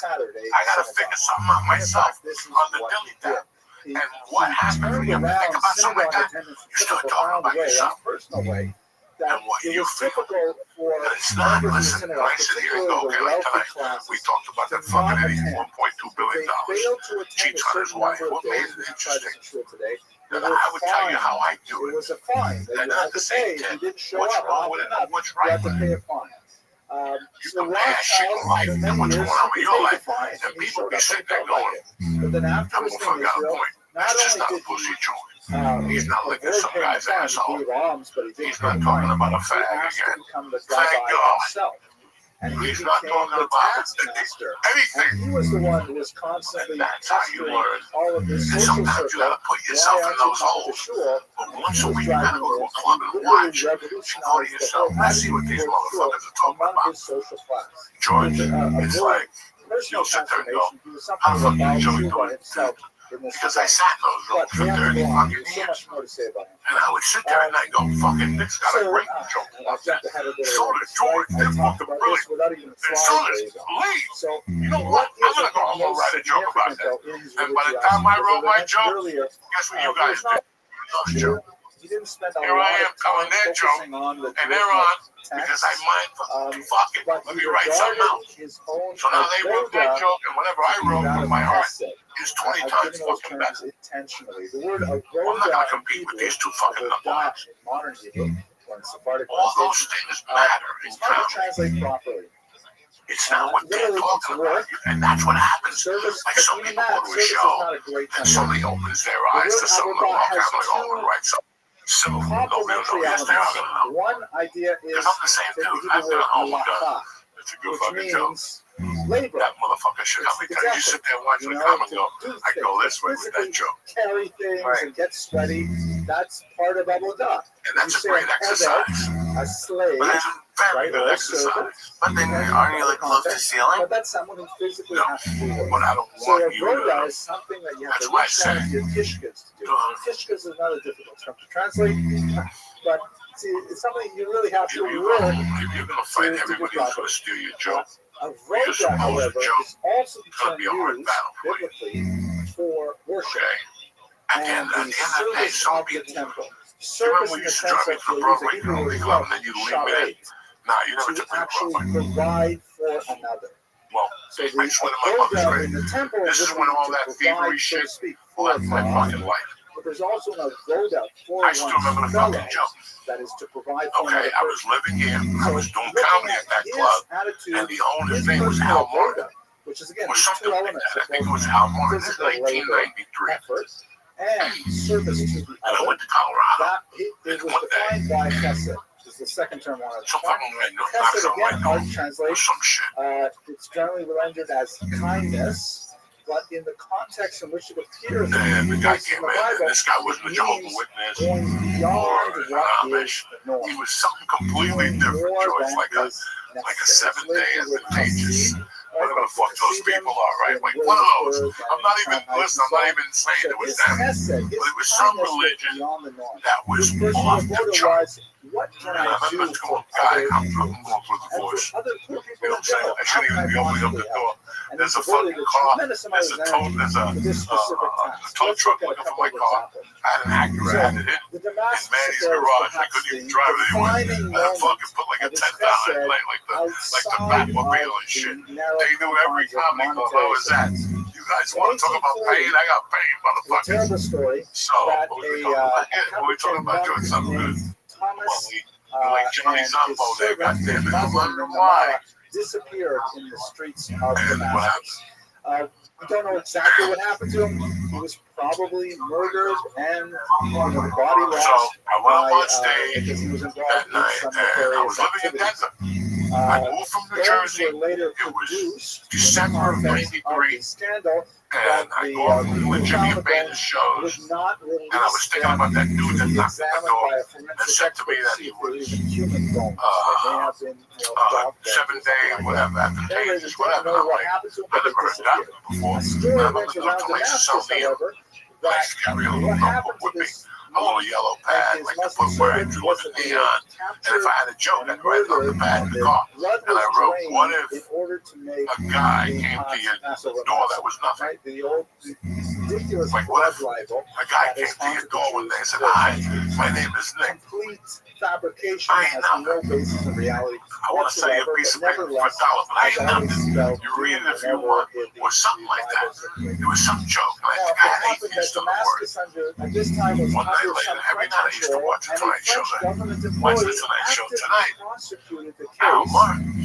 Saturday. I got to figure something out myself on the dilly dab. And what happens when you have to think about something like that? You start talking about yourself. Personal way. And what you feel. And it's not, listen, when I sit here and go, okay, like tonight, we talked about that fucking idiot, $1.2 billion. Cheats on his wife. What made it interesting? And I would tell you how I do it. And at the same time, what's wrong with it and what's right with it? You compare shit in life and what's going on with your life, and people be sitting there going, I'm gonna forget a point. That's just not a pussy joint. He's not licking some guy's asshole. He's not talking about a fag again. Thank God. He's not talking about anything. He was the one who was constantly and that's how you learn. all of this And sometimes you gotta put yourself in those holes. But once a week, you gotta go to a club and watch and go to yourself, I see what these motherfuckers are talking about. George, it's like, you'll sit there and go, how the fuck did Joey do it? Because I sat in those rooms for 30 fucking years. And I would sit there and I go, fucking Nick's got a great joke about that. So does George, they're fucking brilliant. And so does Lee. You know what? I'm going to go home and write a joke about that. And by the time I wrote my joke, guess what you guys did? Those jokes. Here I am telling their joke, and they're on because I mind fuck it. Let me write something else. So now they wrote their joke, and whatever I wrote from my heart is 20 times fucking better. I'm not gonna compete with these two fucking knuckleheads. All those things matter in comedy. It's not what they're talking about, and that's what happens. Like some people go to a show, and somebody opens their eyes to something wrong, I'm like, oh, I'm gonna write something. So nobody will know. Yes, they are gonna know. One idea is because I'm the same dude. I've got a home gun. It's a good fucking joke. That motherfucker should help me. You sit there watching the comic go, I go this way with that joke. Carry things and get sweaty. That's part of blah blah blah. And that's a great exercise. A slave. But it's a very good exercise. But then aren't you like close to the ceiling? But that's someone who physically has to do it. But I don't So want a you roda to. is something that you have That's to why I reach out said. to your kishkas to do. Kishkas is another difficult term to translate, but see, it's something you really have to If you're work. gonna fight everybody who's gonna steal your joke, A roda, however, is also it's gonna be a hard used battle for you. biblically for worship Okay? At the end of the day, service some of the people. temple. You remember Service when in you the used to sense drive me of to the the Broadway Comedy Hebrew Club, and then you leave me there. Nah, you never to took me to actually Broadway. provide for another. Well, So I the just went in my mother's roda grave. in the temple This is would when be all to that provide, thievery so to shit speak, for left my God. fucking life. But there's also a roda for I still remember the one's fellow fucking joke. that is to provide for Okay, another I was person. living here. I was doing looking comedy at at that his club, attitude, and the owner's his name was personal Al Martin. roda, which is again Or these something two like elements that. I of think it both was Al Martin. This is physical labor, 1993. effort, and service to the And I other. went to Colorado. That it was defined by chesed, which is the second term on it. Some fucking right now, not Chesed some right again, now, hard to or translate. some shit. It's generally rendered as kindness, but in the context in which it appears And the guy in came the in, Bible, and this guy wasn't a it Jehovah's means Witness going or beyond an what Amish. is the norm. He was something completely different, George, like a 7-day advantageous. What the fuck those people are, right? Like one of those. I'm not even saying it was them, but it was some religion that was off the chart. What can And I I do remember to for go, guy, others I'm going through the and voice. for other poor You people know what I'm in saying? general? I shouldn't even be opening up the door. There's a fucking car. There's a tow truck looking for my car. I had an Acura, I had it in Manny's garage. I couldn't even drive it anyway. I had to fucking put like a $10 in like the Batmobile and shit. They knew every comic club I was at. You guys want to talk about pain? I got pain, motherfuckers. So, what we talking about doing something good? Like Johnny Zumbo there, goddamn it. I'm wondering why. Disappeared in the streets of And what Damascus. We don't know exactly what happened to him. He was probably murdered and the body So lost I went up on because stage he was that involved in night, some and I nefarious was living in activities. Denver. I moved from New Jersey. Those were later It was produced December of in the context '93, the scandal and I go up doing Jimmy Bader's shows, was not released. and I was thinking about that dude that knocked at the door that said to me that he was human bones. 7-day, whatever, advantageous, whatever. I'm like, I never heard that before. A story I'm went going around to Lace sell Damascus, me a however, that nice carry a little what notebook happened to with me. this A little yellow pad, like to put where I drew in the neon. And if I had a joke, I'd write it on the pad in the car. And I wrote, what if a guy came to your door that was nothing? The old ridiculous Like, what if libel, a guy came to your door one day and said, hi, my name is Nick. complete fabrication I ain't has no nothing. basis in reality I want to sell you a piece of paper for $1, but I ain't nothing. You read it if you want, or something like that. It was some joke. Now, I it had happened that atheist on the word. Damascus at this time was One night under later, some every French night I used to control, watch the and a Tonight Show. French government Watch the employee Tonight Show actively tonight. prosecuted the Al case, Martin. And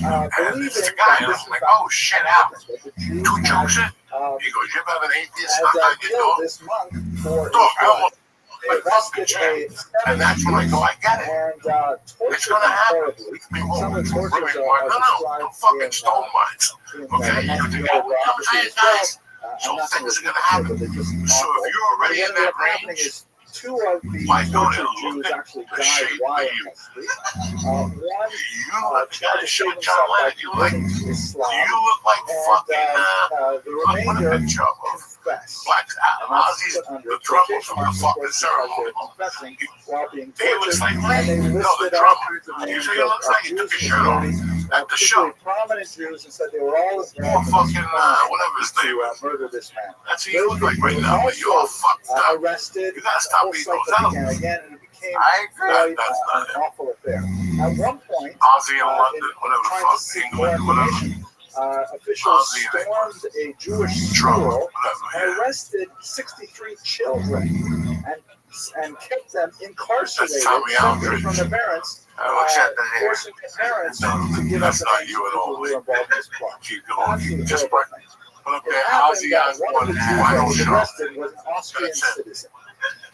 believing it's the guy, that and this I'm in like, fact oh shit, Al. happened, that the Jews Two jokes in. had, He goes, you ever have an atheist had knock on your killed door? this monk for his Dog, I blood. almost They like fucking arrested jam. And that's when I go, I get it. and It's tortured gonna him happen. horribly. I mean, Some of the really, tortures no, are don't fucking described stone mines. Okay? You think, oh, we come saying guys. So things are gonna happen. So if you're already in that range, two of the tortured Jews actually died while in custody. One tried to save himself by converting to Islam, You look like and the remainder confessed. Ozzy's the trouble from the fucking ceremony. Confessing while being He looks tortured, like and they me. No, listed the all drummer. kinds of names Usually it looks like he Jews took his in shirt off community, at the show. particularly prominent Jews, and said they were all Or involved fucking, whatever his name to is. murder this man. That's who you look like right now, but you're all fucked up. Arrested. You gotta stop being those animals. Again, and it became I agree. quite That's not an awful affair. At one point, Ozzy in London, whatever the trying fuck, to seek more England, whatever. information, officials Ozzy in England. stormed a Jewish Trouble, school whatever. and arrested 63 children and kept them incarcerated, That's Tommy separated Aldridge. from their parents, Except that here. forcing their parents No, to give that's up not the you at all. who were involved in this plot. Keep going. Absolutely Just horrible right. things. Put up It there, happened Ozzy that one of Osbourne the Jews that final was show. arrested was an Austrian That's it. citizen.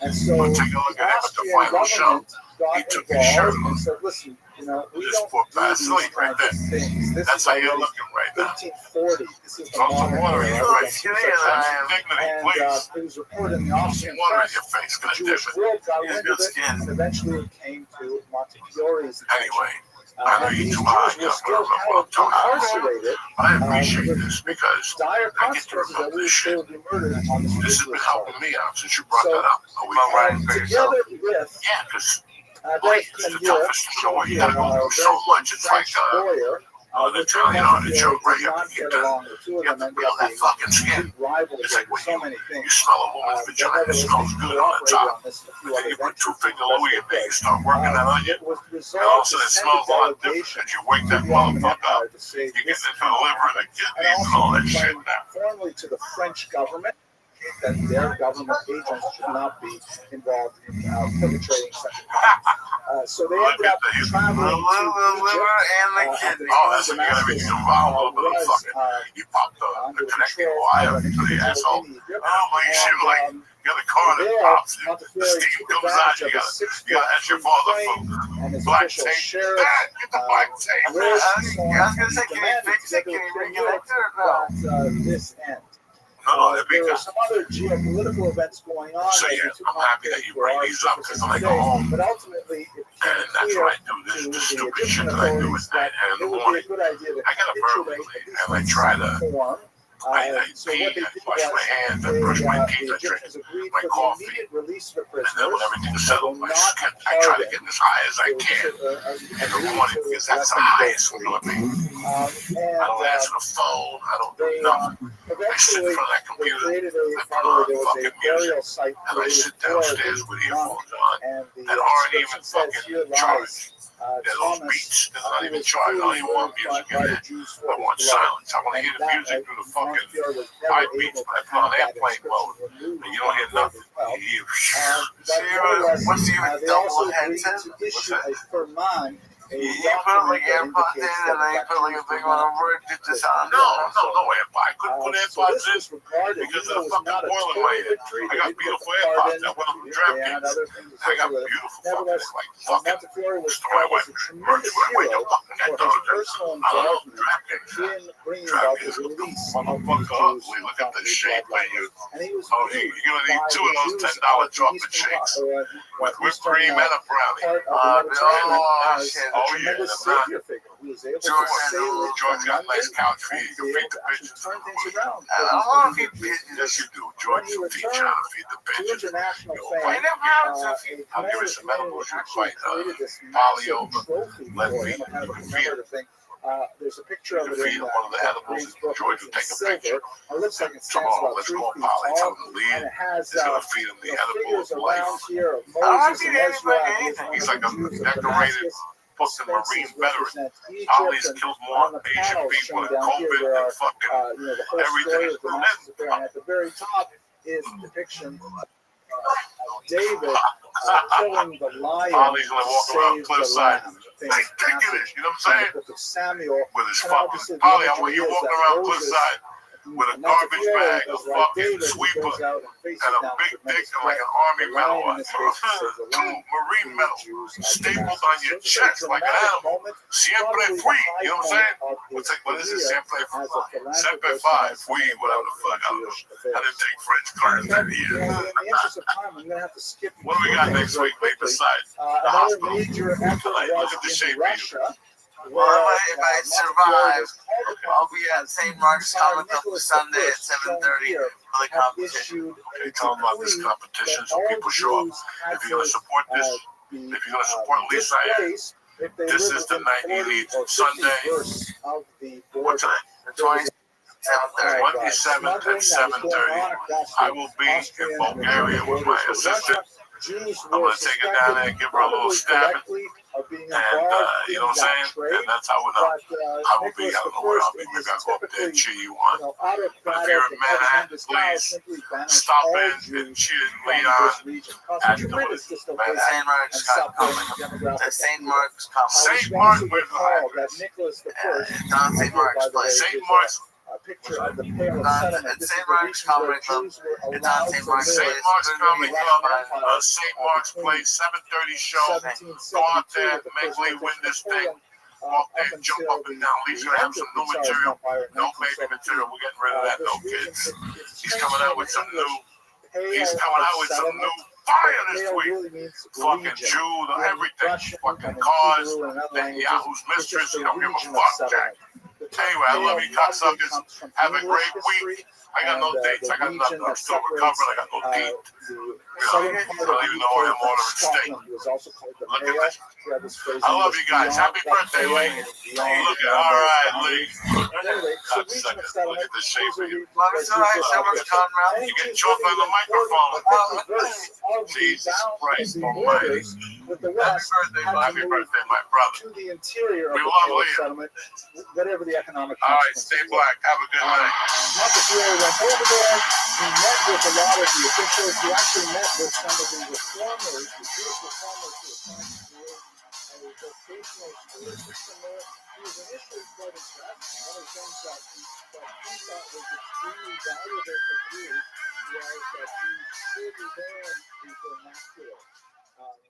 And so But take a the look at him at the Austrian final show. government He got took his shirt involved off. and said, listen, we Just don't put do back these sleep right kinds of there. things. This That's is how you're already looking right now. 1840. This is the Throw some modern water in era. your Everything's face. conceptual. Dignity, And please. it was reported in the Austrian Water in press. your face, The goddamn Jewish it. world got He's wind good of it, skin. and eventually it came to Montefiore's attention. Anyway, I know And you're these too Jews high. were You're still not held talking about. incarcerated. I appreciate this because Dire I get to consequences that remember we this shit. would be murdered on this This has been helping me out since you brought So, that up. Are we fine? together with Yeah, because Derek life is the Kandura, toughest in the world. You gotta go through so much. It's like lawyer, an the Italian on a joke, right? You not have to get get along. that. The two of You have them to ended feel up that being fucking skin. complete rivals It's like over when so many you things. smell a woman's vagina, it smells good on the top. And you put two finger Louis in there, you start working that on you. It was And all of a resolved to sudden it send smells a lot a different. delegation And you wake to that the Ottoman motherfucker up. Empire to say You get this the liver and the and kidneys and all also that shit complained now. formally to the French government that their government agents should not be involved in perpetrating such a crime. So they ended up traveling to Egypt. and the kidney. Oh, that's when you gotta be involved. A little bit of fucking. You pop the connecting wire to the asshole. Oh, but you shoot like. You got the car that pops, the steam comes out, you gotta ask your father for black tape. Dad, get the black tape. I was gonna say, can you fix it? Can you bring it back to it? This end. No, There were some other geopolitical events going on. So, yeah, I'm happy that you bring these up because when I go home, but ultimately, it became and that's clear what I do. This to is the the stupid shit Egyptian that I do at authorities night that and in it the would be a morning. good idea to I got a capitulate burn, at and I least try in to. some form. I So pee, what they I did wash was my hands, I they, brush my the teeth, I drink Egyptians agreed my for the coffee. immediate release of the And then when prisoners. everything is They settled, will I not try to pardon. get as high as I can in the morning because that's the highest we're going to be. I don't answer the phone. I don't do nothing. I sit in Eventually, front of that they computer. created I a put on there was a fucking burial music. site And I sit downstairs with earphones on and the that aren't even inscription says, fucking "Here lies charged. They're those Thomas, beats. They're not who even was charged. I don't even want crucified music in by the there. Jews I for his want blood." silence. I want to hear the music through the fucking Montefiore was never high able beats, to but I put on have that airplane mode. inscription And you don't hear nothing. well. You hear. But nevertheless, what's the they double also agreed headset? to issue a firman, a You put like document AirPods that in indicates and then you that put like a big one over it, get the sound. No AirPods. I couldn't put so AirPods this in was regarded, because even of the though it was fucking not a boiler in total my head. victory, I they got did beautiful put the AirPods. pardon, I went on the they had DraftKings. other things I got associated with it. beautiful fucking Nevertheless, like fucking. Montefiore was Destroy my called as a tremendous hero for his personal I don't know. involvement DraftKings. in bringing about the DraftKings. release of these Motherfucker Jews ugly. Look from at the the shape bloodline. menu. And he was Oh, viewed you're gonna need by two of the those Jews $10 of the chocolate Eastern shakes with whipped Eastern cream and a brownie. part of the Mediterranean as shit. a Oh, yeah, tremendous that's not- savior figure who was able to George sail it George from got a nice London couch for you. and You can be feed able the to actually bitches. turn things around. I don't know if he Yes, you do. George, When he you teach returned how to feed the to bitches. international You'll fame, fight. I never had to a I'll give you commemorative some committee edibles. You'll actually fight. created this Polly massive over. trophy Let for me him, a kind of a feed commemorative thing. There's a picture You of can it feed in him one of the edibles. Green's book. George It's will in take a picture. silver. It looks like it stands Tomorrow, about let's 3 go, feet Polly. Tell tall, him to and leave. it has He's going to feed him the edibles figures of around life. here of I don't Moses think and anybody Ezra. anything. He's like a Jews of decorated Damascus. fucking Marine Fences veteran. represent Egypt, Polly's and killed on more the Asian panel people shown in down here, COVID there than are fucking the whole everything story is of the Berlin. Damascus affair, and at the very top is a depiction of David killing the lion Polly's to going to walk around save the cliffside. lamb. Ridiculous, you know what I'm In the saying? book of Samuel, With his and fucking obviously the Polly, I imagery want you is walking that around Moses cliffside. with a garbage bag, a fucking sweeper, and a big dick and like an army medal, two Marine medals stapled on your chest like an animal. Siempre fui, you know what I'm saying? What is it? Siempre five, fui, whatever the fuck, I don't know. I didn't take French class that year. In the interest of time, I'm going to have to skip. What do we got next week, mate, besides the Another hospital? major effort Like, look was at the in shape of Russia. Well, if I survive, I'll be at St. Mark's Comic Book Sunday at 7:30 for the competition. Okay, tell them about this competition so people show up. If you're going to support this, if you're going to support Lisa Ann, this is the night you need. Sunday, what time? 27th at 7:30. I will be in Bulgaria with my assistant. I'm going to take her down there and give her a little stabbing. And, you know what I'm saying? And that's how I will be. I don't know where I'll be. Maybe I'll go up there and cheer you on. But if you're in Manhattan, please stop in and cheer Leon at the Manhattan. St. Mark's Comic. St. Mark's Comic. St. Mark's with It's on St. Mark's Place. St. Mark's. Picture of the Pale of Settlement. St. Mark's Comic Club. It's on St. Mark's St. Place. Mark's Comedy Club, St. Mark's Place, 7:30 show. Go out there, make Lee win this thing. Go up there and jump up and down. Lee's gonna have some new material. No baby material. We're getting rid of that. No kids. He's coming out with some new. He's coming out with some new fire this week. Fucking Jew, everything. Fucking cars. Then Yahoo's mistress. He don't give a fuck, Jack. Anyway, I love you, cocksuckers. Have a great week. I got no dates. I got nothing. I'm still recovering. I got no date. I don't even know why I'm ordering steak. Look at this. I love you guys. Happy birthday, Lee. Look at, all right, Lee. Look at the shape of you. You get choked on the microphone. Jesus Christ almighty. Happy birthday, my brother. We love Lee. Whatever the economic. All right, stay black. Have a good night. Went over there. He met with a lot of the officials. He actually met with some of the reformers, the Jewish reformers who were trying to create a vocational school system there. He was initially quite impressed. One of the things that he thought was extremely valuable for Jews was that Jews should learn the vernacular.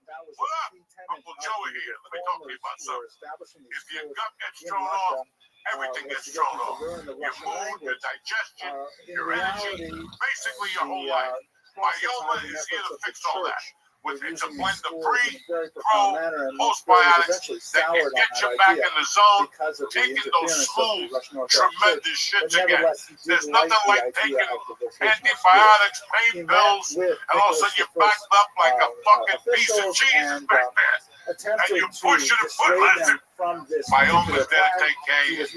That was a key tenet Uncle Joey here. Let me talk to you about something. If your gut gets in thrown off, Russia, everything gets thrown off. Your mood, your digestion, your energy, basically your whole life. Myoma is here to fix all that. It's a blend of pre, pro, postbiotics that can get you back in the zone, taking those smooth, tremendous shits again. There's nothing like taking antibiotics, pain pills, and all of a sudden you're backed up like a fucking piece of cheese back there. And you push it and put listen. Myoma's there to take care of you and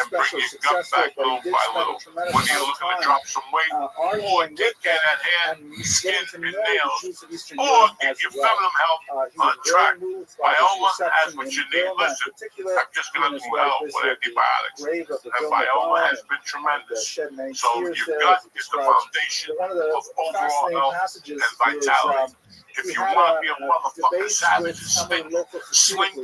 bring your gut back little by little. Whether you're looking to drop some weight, or take care of that hair, skin, and nails, or get your feminine health on track. Myoma has what you need. Listen, I'm just going to do help with antibiotics. And myoma has been tremendous. So your gut is the foundation of overall health and vitality. If you want to be a motherfucking savage, sling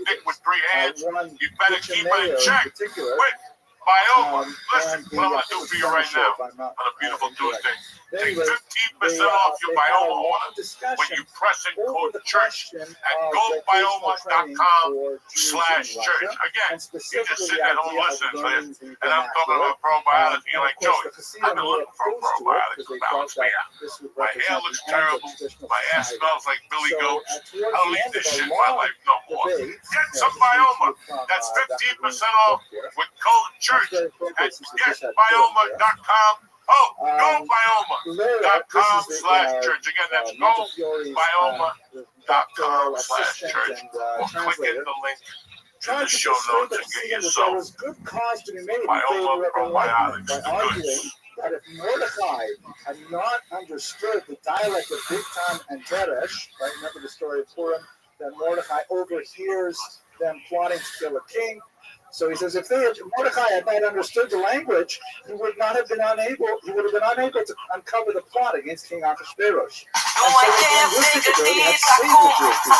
dick with 3 hands, you better keep it in check. Quick, myoma. Listen, what I'm going to do for you right now on a beautiful Tuesday. Take 15% off your myoma order when you press in code church at gobyoma.com/church. Again, you just sit at home listening to this, and I'm talking about probiotics. You're like, Joey, I've been looking for probiotics to balance me out. My hair looks terrible. My ass smells like Billy Goat. I'll leave this shit in my life no more. Get some myoma. That's 15% off with code church at getbyoma.com. gobyoma.com/church. Again, that's gobyoma.com/church. Or click in the link to the show notes and get yourself myoma probiotics. The goods. That if Mordecai had not understood the dialect of Big Time and Teresh, right? Remember the story of Purim, that Mordecai overhears them plotting to kill a king. So he says, if Mordecai had not understood the language, he would have been unable to uncover the plot against King Ahasuerus. And so linguistically, he had saved the Jewish people.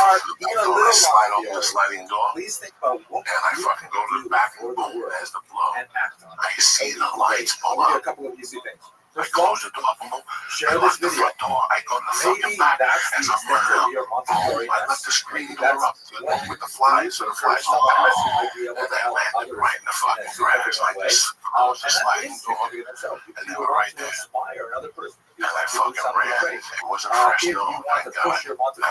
are the even back a door, I little slide lofty open the area, sliding door, please think about what and I you fucking go to the back and boom, there's the blow. and act on. I see the lights I'll pull give you a up. couple of easy things. I First of all, close the door, boom, share I this lock the video. front door, I go to the Maybe fucking back, that's the as I'm extent running of out, your boom, Montessori. I let the screen Maybe door that's up with the flies, so the flies some don't honest boom, idea and what they the hell landed others right in the fucking grass like this. Close the and that sliding is door, significant in itself. and they You were want right to there. inspire another person. And I You do fucking something ran. great. It wasn't fresh If you though, want thank to God. push your Montessori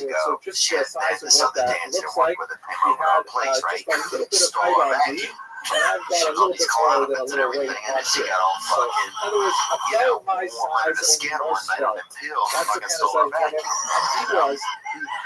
years ago, just she had the size of some what that dancing looks working like. with him He over our had place, right? just a little bit of Stole height our on me, vacuum. and I've She got a put little these bit more than a climate and little weight everything, and on then she here. got all So, fucking, in other words, you know, about my wanted size, to scan only more one night on swell. them pills. That's the Fucking kind of stole our size he vacuum. was. And he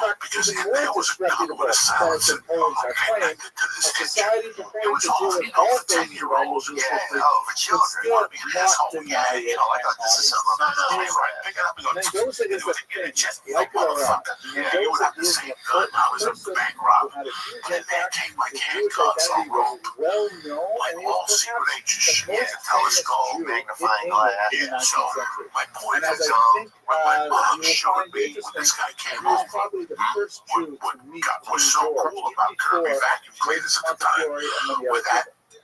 fact, because even there more was a gun disreputable with a as silence the and Poles are claimed, connected to this a engine. society It purporting was to all, deal with you know, all for faith 10-year-olds. Yeah, rituals for children. You want to be an asshole. Yeah, you know, like, this is something. Right, pick it up and go. Mendoza is a Pinch, you like it or not. motherfucker. Yeah, you would have the same gun. I was a bank robber. Had a huge But in that impact. came like His handcuffs Jewish on identity was rope. well known, Like and he all was secret perhaps agent the shit. most Yeah, telescope, famous Jew magnifying in glass. England in the Yeah, so 19th century. my point And as is, I think when my you mom will showed find me when interesting, this guy came he was over, probably the first Jew to meet was so George cool about Kirby before vacuum cleaners at the time, Montefiore and many with other that people.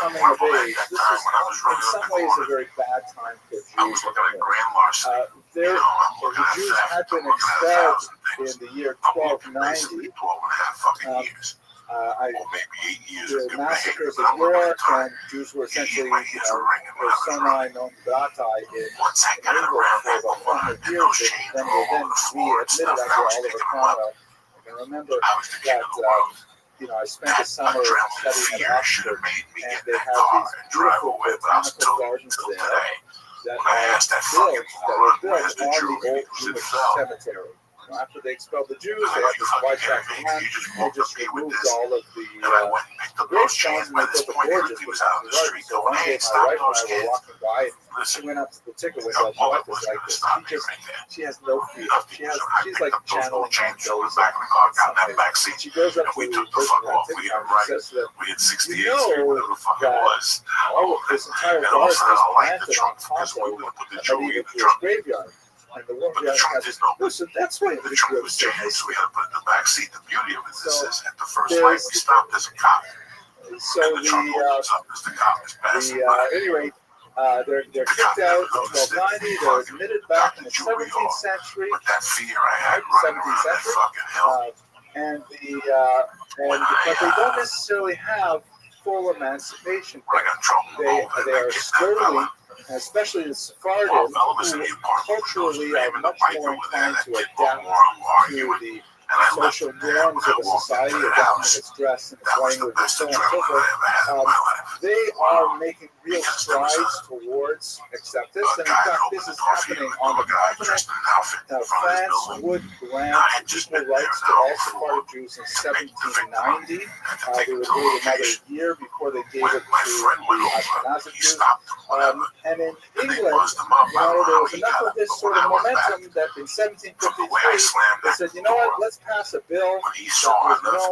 coming One of woman age, at that this time is when I was in running up some the ways a corner, very bad time for Jews. I was looking at grand larceny. There, I'm the looking at Jews theft. had I'm been looking at expelled 1,000 things. in the year I'm looking 1290. basically 12 and a half fucking years. Or maybe 8 years of The good behavior, massacres but of I'm looking York at time. when Jews were essentially, My ears were ringing when I was persona running. non grata in Once I got England around for that about corner, 400 and years, those chains then were all over the we floor and admitted stuff, and under I was Oliver thinking, well, Cromwell. I can remember I was the king that of the world. I spent the summer Adrenaline studying fear at should Oxford, have made me and get they that had car these and drive beautiful away, but I'm botanical still gardens till there today. that When I asked that built, fucking that were moron built where's the on Jew, the and old he was in Jewish hell. cemetery. after they expelled the Jews, they had this wide tract of land. They just removed all of the gravestones and they built the gorgeous with the So one day my wife and I were walking by and she went up to the ticket window and my wife was like this. She has no fear. She's like channeling angels. She goes up to the person on TikTok and says that you know that all of this entire garden is planted on top of a medieval Jewish graveyard. And the woman says, listen, that's why the trunk was jammed, so we had to put in the back seat. The beauty of it is at the first light we stopped, there's a cop. So the trunk opens up as the cop is passing by. Anyway, they're kicked out in 1290. They're admitted back in the 17th century. But that fear I had running around that fucking hell. But they don't necessarily have full emancipation. They are slowly, especially the Sephardim, who culturally are much more inclined to adapt to the social norms of a society, adapting its dress and its language and so on and so forth. They are making real strides towards acceptance, and in fact, this is happening on the continent. France would grant equal rights to all Sephardic Jews in 1790. They would wait another year before they gave it to the Ashkenazi Jews. And in England, there was enough of this sort of momentum that in 1753, they said, you know what, let's pass a bill that was known as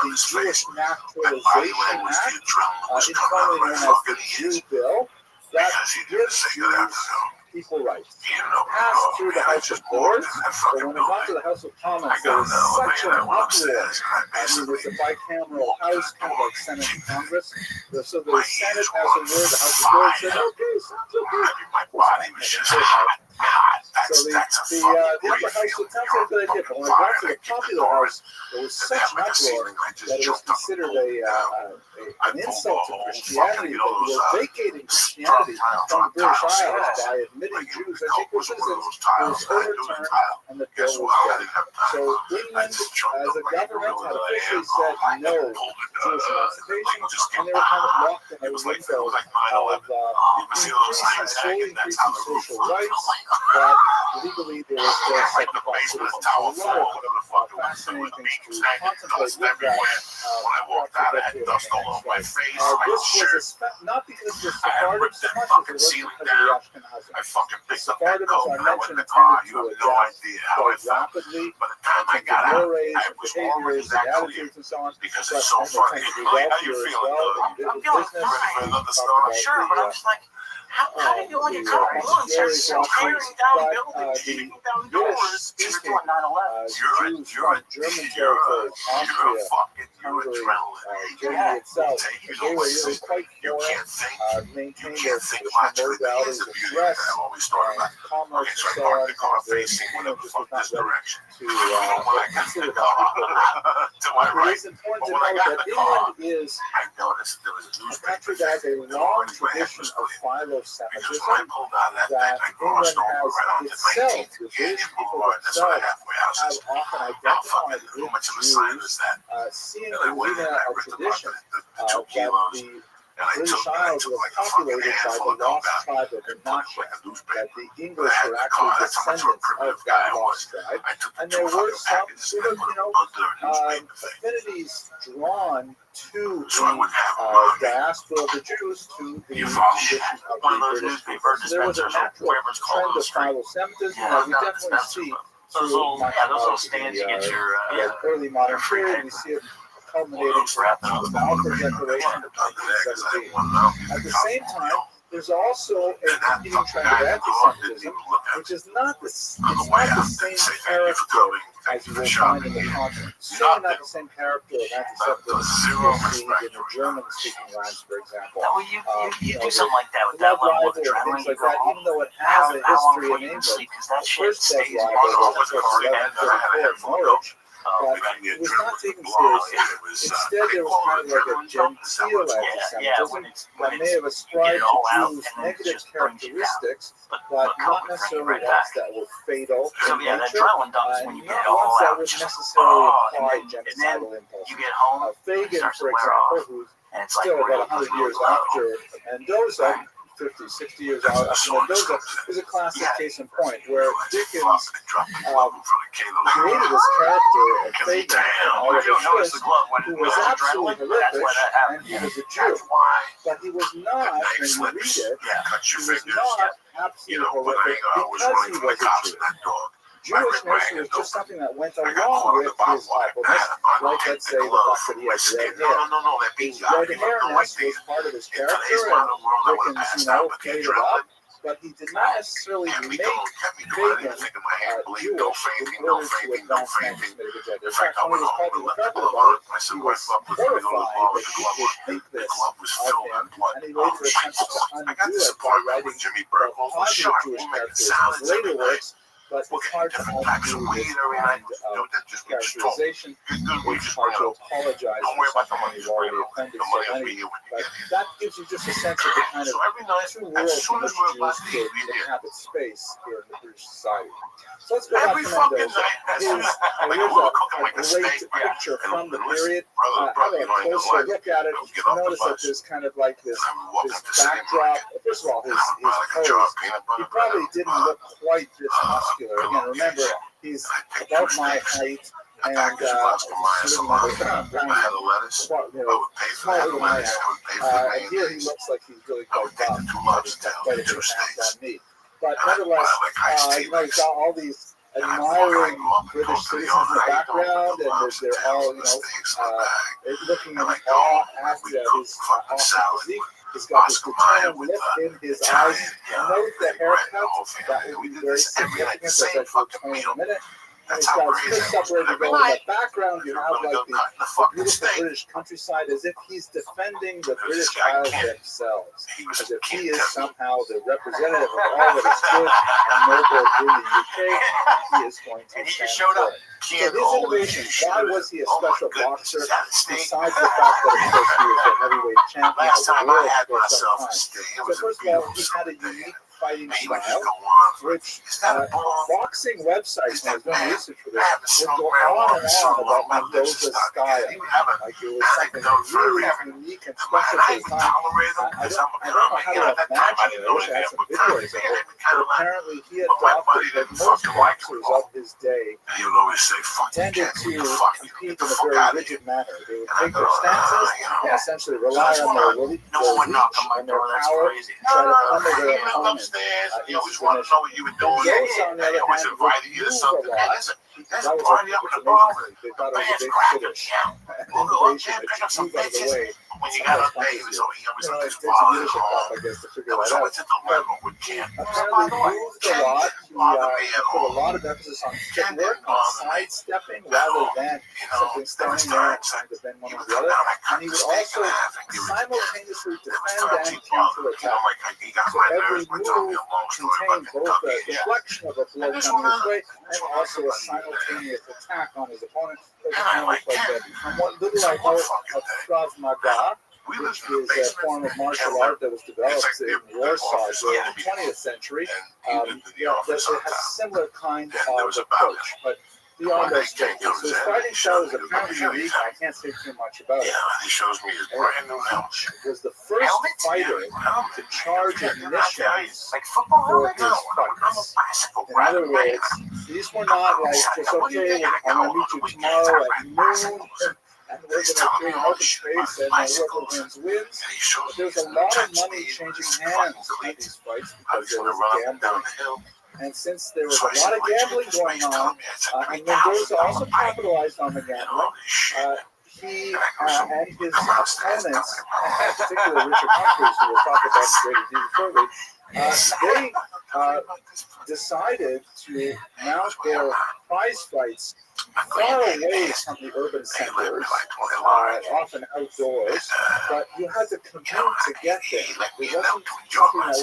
the Jewish Naturalization Act, informally known as the Jew Bill, that gives Jews equal rights. Passed through the House of Lords, but when it got to the House of Commons, there was such an uproar. I mean, there's a bicameral House, kind of like Senate and Congress. So the Senate passed a word, the House of Lords said, okay, sounds okay. So the upper house, it sounds like a good idea, but when it got to the popular house, there was such an uproar that it was considered an insult to Christianity, that we were vacating Christianity from the British Isles by admitting Jews as equal citizens. It was overturned, and the bill was dead. So England, as a government, had officially said no to Jewish emancipation, and they were kind of locked in a window of slowly increasing social rights. But legally, there was still second class citizens. So a lot of fascinating things to contemplate with that. This was not because of the Sephardim so much as it was because of the Ashkenazi. The Sephardim, as I mentioned, tended to adapt quite rapidly to mores, behaviors, and attitudes, and so on. But they tend to be wealthier as well. I'm feeling fine. Sure, but I'm just like, how did you only get caught once? You're tearing down buildings, kicking down doors. You're doing 9/11. Jews from German territory, Austria, Hungary, Germany itself, they were really quite foreign, maintained their traditional modalities of dress, commerce, and so on. Just was not ready to consider that. It is important to note that England is a country that has a long tradition of philo-Semitism, that England has itself, the British people themselves, have often identified with Jews, seeing it within a tradition that the British Isles were populated by the lost tribe of the Nation, that the English were actually descendants of that lost tribe, and there were some sort of, affinities drawn to the diaspora of the Jews to the condition of the British people. So there was a natural trend of philo-Semitism that we definitely see through the early modern period. We see it culminating with the Balfour Declaration of 1917. At the same time, there's also a competing trend of anti-Semitism, which is not the same character as you will find in the continent. Certainly not the same character of anti-Semitism in the German-speaking lands, for example. You do something like that with that level of adrenaline, things like that, even though it has a history in England. The first Death Libel was, of course, 1134 in Norwich. But it was not taken seriously. Instead, there was kind of like a genteel anti-Semitism that may have ascribed to Jews negative characteristics, but not necessarily ones that were fatal in nature, and not ones that would necessarily imply genocidal impulses. Fagin, for example, who's still about 100 years after Mendoza, 50, 60 years out. There's a classic case in point where Dickens created this character of Fagin, Oliver Twist, who was absolutely horrific, and he was a Jew. But he was not, when you read it, he was not absolutely horrific because he was a Jew. Jewishness was just something that went along with his awfulness, like, let's say, the fact that he had red hair. His red hairness was part of his character, and Dickens, played it up, but he did not necessarily make Fagin Jewish in order to advance an anti-Semitic agenda. In fact, when he was called to the carpet about it, he was horrified that people would think this of him, and he later attempted to undo it by writing positive Jewish characters in his later works. But it's hard to undo this kind of characterization. It's hard to apologize for something you've already offended so many. But that gives you just a sense of the kind of two worlds in which Jews could inhabit space here in the British society. So let's go back to Mendoza. Here's a great picture from the period. Have a closer look at it. Notice that there's kind of like this backdrop. First of all, his pose. He probably didn't look quite this muscular. Again, remember, he's about my height and smaller than I am. And here he looks like he's really quite buff. He's got quite a bit of hands on me. But nevertheless, he's got all these admiring British citizens in the background, and they're all, looking in awe at his awesome physique. He's got this determined look in his eyes. Note the haircut. That will be very significant, as I will explain in a minute. And he's got his fist separated going in the background. You have like the beautiful British countryside, as if he's defending the British Isles themselves, as if he is somehow the representative of all that is good and noble in the UK. He is going to stand for it. So his innovations, why was he a special boxer, besides the fact that, of course, he was a heavyweight champion of the world for some time? So first of all, he had a unique fighting style, which boxing websites, when I was doing research for this, would go on and on about Mendoza's style. Like it was something really unique and special to his time. I don't know how to imagine it. I wish I had some videos of it. But apparently he adopted that most boxers of his day tended to compete in a very rigid manner. They would take their stances and essentially rely on their reach and their power to try to pummel their opponent. He always wanted to know what you were doing. On the other hand, invited you to something. That was party up in the bar. They thought it was a big finish. Innovation that you move out of the way. When you got up there, he was like it takes a leadership class, I guess, to figure that out. Apparently moved a lot. He put a lot of emphasis on footwork, on sidestepping, rather than simply standing there and trying to bend one or the other. And he would also simultaneously defend and counterattack. So every move contained both a deflection of a blow coming his way and also a simultaneous attack on his opponent. From what little I know of Krav Maga, which is a form of martial art that was developed in Warsaw during the 20th century, that has a similar kind of approach. But beyond those things, so his fighting style is apparently unique. I can't say too much about it. He shows me his brand new helmet. Was the first fighter to charge munitions for his fights. In other words, these were not like, just okay, I'm going to meet you tomorrow at noon, and we're going to create an open space, and whoever wins. But there's a lot of money changing hands in these fights because there was gambling. And since there was a lot of gambling going on, and Mendoza also capitalized on the gambling, he and his opponents, particularly Richard Humphreys, who we'll talk about in greater detail shortly, they decided to mount their prize fights far away from the urban centers, often outdoors, but you had to commute to get there. It wasn't something that was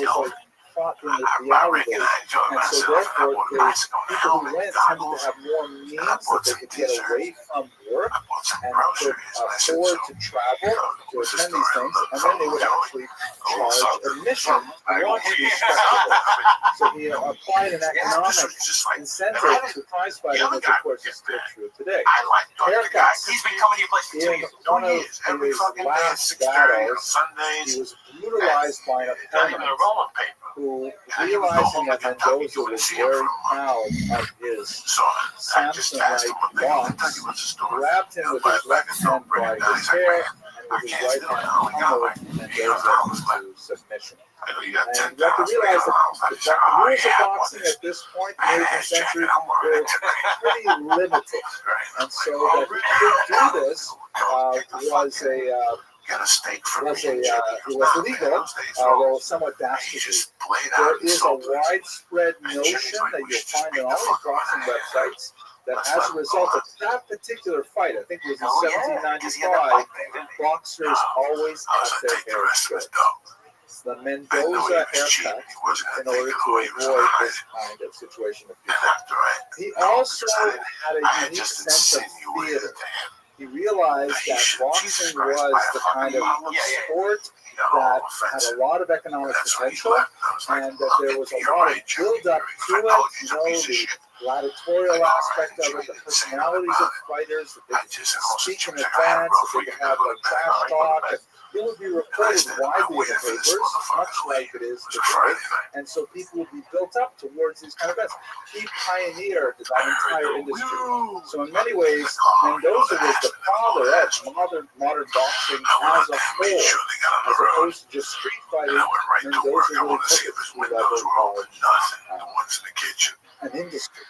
like fought in the I alleyways. reckon I enjoy And so myself. I therefore, bought a the bicycle, people who helmet, went tended to goggles. have more means that they could get away from work I bought some and could groceries. And I said, afford so, to travel to what's the attend these story? things, and then they would actually charge admission to watch these Yeah. spectacles. So he applied an economic Just like, incentive to prize fighting, which of course is still true today. I like the guy. Haircuts. He's been coming to your place for 2 In years. one of years. Every his fucking day at last 6:30 on battles, Sundays. he was brutalized by an Not even a opponent rolling paper. who, How do you go realizing home to that Kentucky Mendoza to was see him very for a month? proud of his So I just asked him what they Samson-like Kentucky was the story. grabbed him with his left hand by his hair and with his right hand pummeled Mendoza into submission. I know you got And 10,000 you have to realize that the rules of I boxing at this point in the 18th century were pretty limited. And so that he could do this Got a steak for me. it was legal, although somewhat dastardly. There is a widespread notion that you'll find on all these boxing websites that as a result of that particular fight, I think it was in 1795, boxers always had their hair short. The Mendoza haircut in order to avoid this kind of situation. He also had a unique sense of theater. He realized that boxing was the kind of sport that had a lot of economic potential and that there was a lot of build-up to it. You know, the gladiatorial aspect of it, the personalities of fighters, that they could speak in advance, that they could have like trash talk, and it would be reported widely in the papers, much like it is today, and so people would be built up towards these kind of events. He pioneered that entire industry. So in many ways, Mendoza was the father of modern boxing as a whole, as opposed to just street fighting. Mendoza really took it to the level of an industry.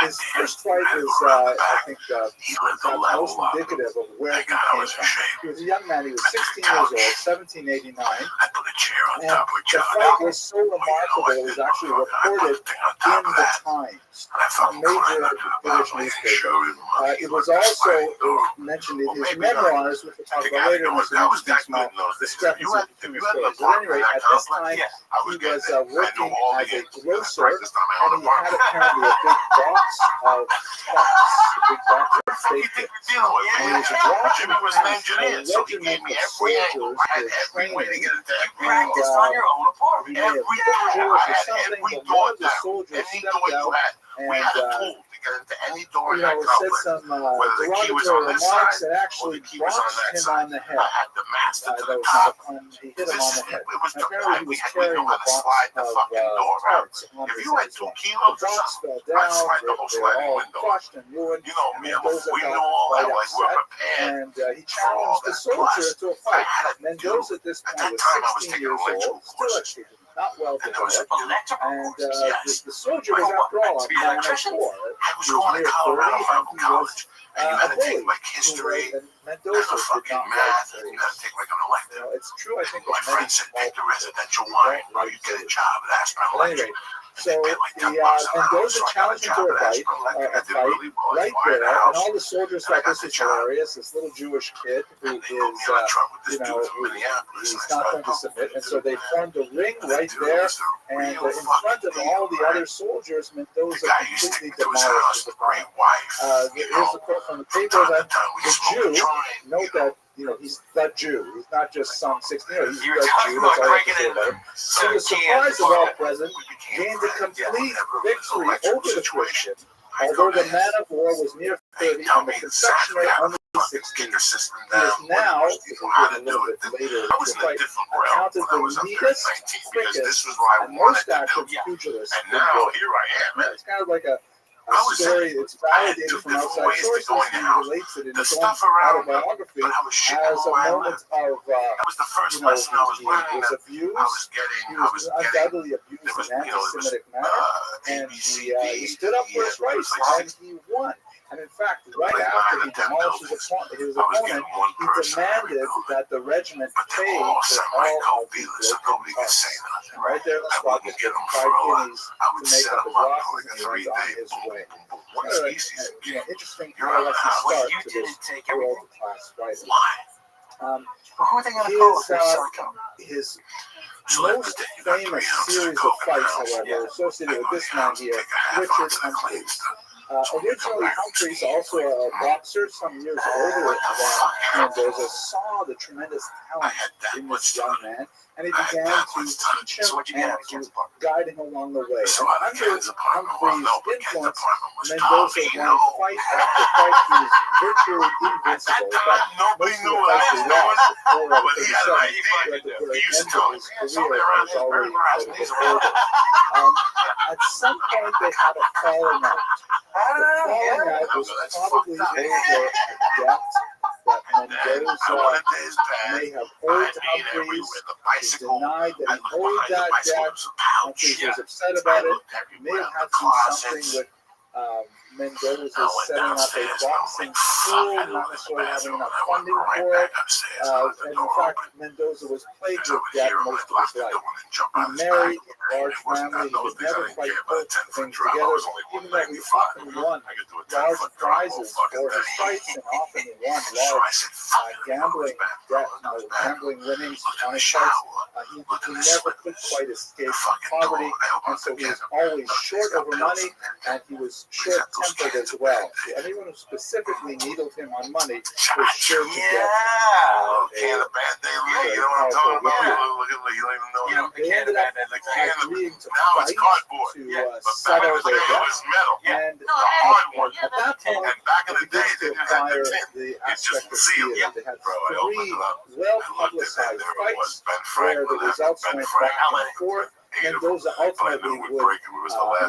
His first fight is, I think, most indicative of where he came from. He was a young man. He was 16 years old, 1789. And the fight was so remarkable, it was actually reported in the Times, a major British newspaper. It was also mentioned in his memoirs, which we'll talk about later, and there's an interesting small discrepancy between the stories. But at any rate, at this time, he was working as a grocer, and he had apparently a big box of pucks, a big box of steak dips. And he was watching a regiment of soldiers who were training, and he may have been Jewish or something, but one of the soldiers stepped out and said some derogatory remarks that actually boxed him on the head. That was not a pun. He hit him on the head. And apparently he was carrying a box of cards on his head. The box fell down. They were all crushed and ruined. And Mendoza got quite upset. And he challenged the soldier to a fight. Mendoza at this point was 16 years old, still actually not well developed, and the soldier was, after all, a man of war. He was near 30, and he was a bully. And Mendoza did not like bullies. It's true, I think, that many small anyway, so Mendoza challenged him to a fight right there, and all the soldiers thought this was hilarious. This little Jewish kid who is, he's not going to submit, and so they formed a ring right there, and in front of all the other soldiers, Mendoza completely demolished the fight. Here's a quote from the paper that the Jew, note that, he's that Jew. He's not just some 16-year-old. He's that Jew. That's all I have to say about him. To the surprise of all present, gained a complete victory over the Christian, although the man of war was near 30 and the confectioner only 16. He is now, this is a little bit later in the fight, accounted the neatest, quickest, and most active pugilist in the world. It's kind of like a story. It's validated from outside sources. He relates it in his own autobiography as a moment of, he was abused. He was undoubtedly abused in an anti-Semitic manner, and he stood up for his rights, and he won. And in fact, right after he demolished his opponent, he demanded that the regiment pay for all of the broken parts. And right there in the spot, he gave him 5 guineas to make up his losses, and he went on his way. Interesting adolescent start to this world-class fighter. Who are they going to call if they're psycho? His most famous series of fights, however, associated with this man here, Richard Humphreys. Originally, Humphreys, also a boxer some years older than Mendoza, saw the tremendous talent in this young man, and he began to teach him and to guide him along the way. And under Humphreys' influence, Mendoza won fight after fight. He was virtually invincible. In fact, most of the fights he lost, 4 out of 37, at the very end of his career, was already over. At some point, they had a falling out. The falling out was probably over a debt that Mendoza may have owed to Humphreys. He denied that he owed that debt. Humphreys was upset about it. He may have had to do something with Mendoza setting up a boxing school, not necessarily having enough funding for it. And in fact, Mendoza was plagued with debt most of his life. He married a large family. He could never quite put things together, even though he often won large prizes for his fights and often won large gambling winnings on his fights. He never could quite escape poverty, and so he was always short over money, and he was short-tempered as well. So anyone who specifically needled him on money was sure to get They ended up agreeing to fight to settle their debts, and at that point, they began to acquire the aspect of theater. They had 3 well-publicized fights where the results went back and forth. Mendoza ultimately would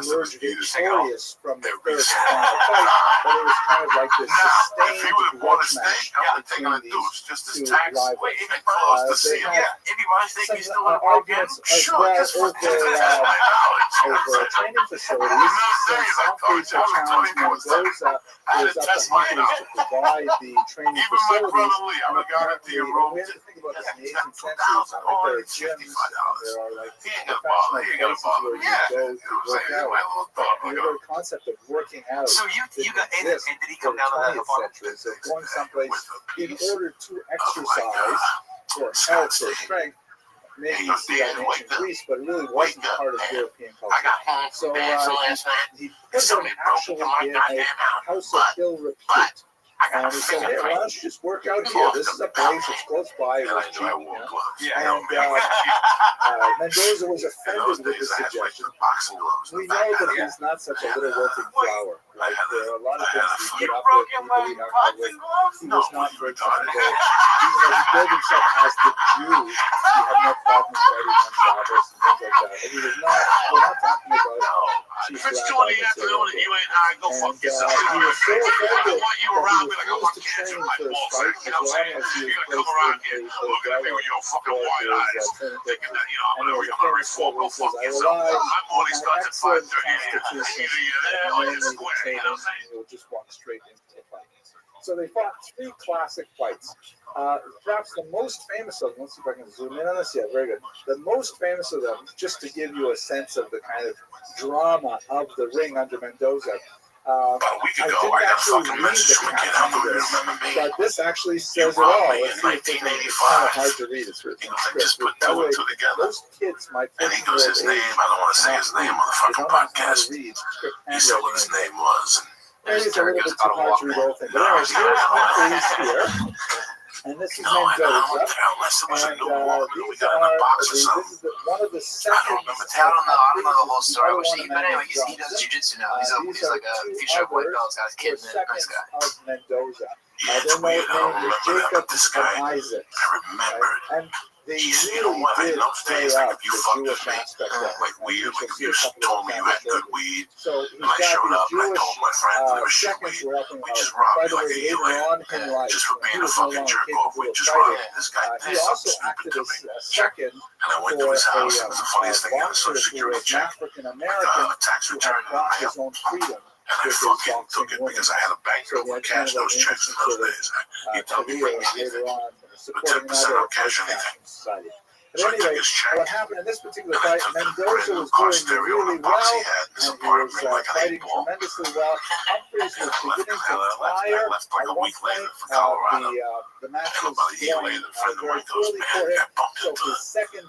emerge victorious from the third and final fight, but it was kind of like this sustained grudge match between these 2 rivals. They had some arguments as well over training facilities. Since Humphreys had challenged Mendoza, it was up to Humphreys to provide the training facilities. And apparently, we have to think about this in the 18th century. There are gyms, and there are like places where you go to work out. The whole concept of working out. So you got, and did he come down to that? Century. So going someplace in order to exercise for health or strength. Maybe you see that in ancient Greece, but it really wasn't part of European culture. So he put them actually in a house of ill repute. And he said, hey, why don't you just work out here? This is a place that's close by. It was cheap, And Mendoza was offended with this suggestion. We know that he's not such a little wilting flower. Right? There are a lot of things he put up with. He was not very comfortable. Even though he billed himself as the Jew, he had no problem writing on Shabbos and things like that. And he was not, we're not talking about chief rabbi material. And he was so offended that he refused to train for his fight as long as he was placed in a gala for his training. And there was a famous quote where he says, I rely on my excellent constitution and mainly the training, and he'll just walk straight into the fight. So they fought 3 classic fights. Perhaps the most famous of them, let's see if I can zoom in on this. Yeah, very good. The most famous of them, just to give you a sense of the kind of drama of the ring under Mendoza. I didn't actually read the caption of this, but this actually says it all. Let's see if it's kind of hard to read. It's written in script. By the way, most kids, my 14-year-old age, I don't want to say his name on the fucking podcast. He said what his name was. Maybe it's a little bit too hard to read the whole thing. But anyways, here's Humphreys here. And this is Mendoza. And these are, this is one of the seconds. I don't know the whole story. But anyway, he does jiu-jitsu now. He's like a future white belt. Got a kid, nice guy. Of Mendoza. Their name is Jacob and Isaac. And they really did play up the Jewish aspect of it. Like weed, like you told me you had good weed. So he's And I showed got up and I these told my friends there was Jewish shit seconds weed. were helping We out. just robbed By me the like way, an later alien. on in life, Just for he being a was no fucking longer jerk off. We capable of just fighting. robbed this guy. He Did also something acted stupid to as me. a second And I went to for his house. It was the funniest thing. He had a boxer social who security was check. African American A tax who return had in the bought his mail. own freedom. And I fucking took it because I had a bank So note he with had kind cash of those an checks in interesting those days. He told me career bring me later anything. on supporting another outcast society. But anyway, what happened in this particular fight, Mendoza was doing really well, and he was fighting tremendously well. Humphreys was beginning to tire. At one point, the match was going very poorly for him. So his second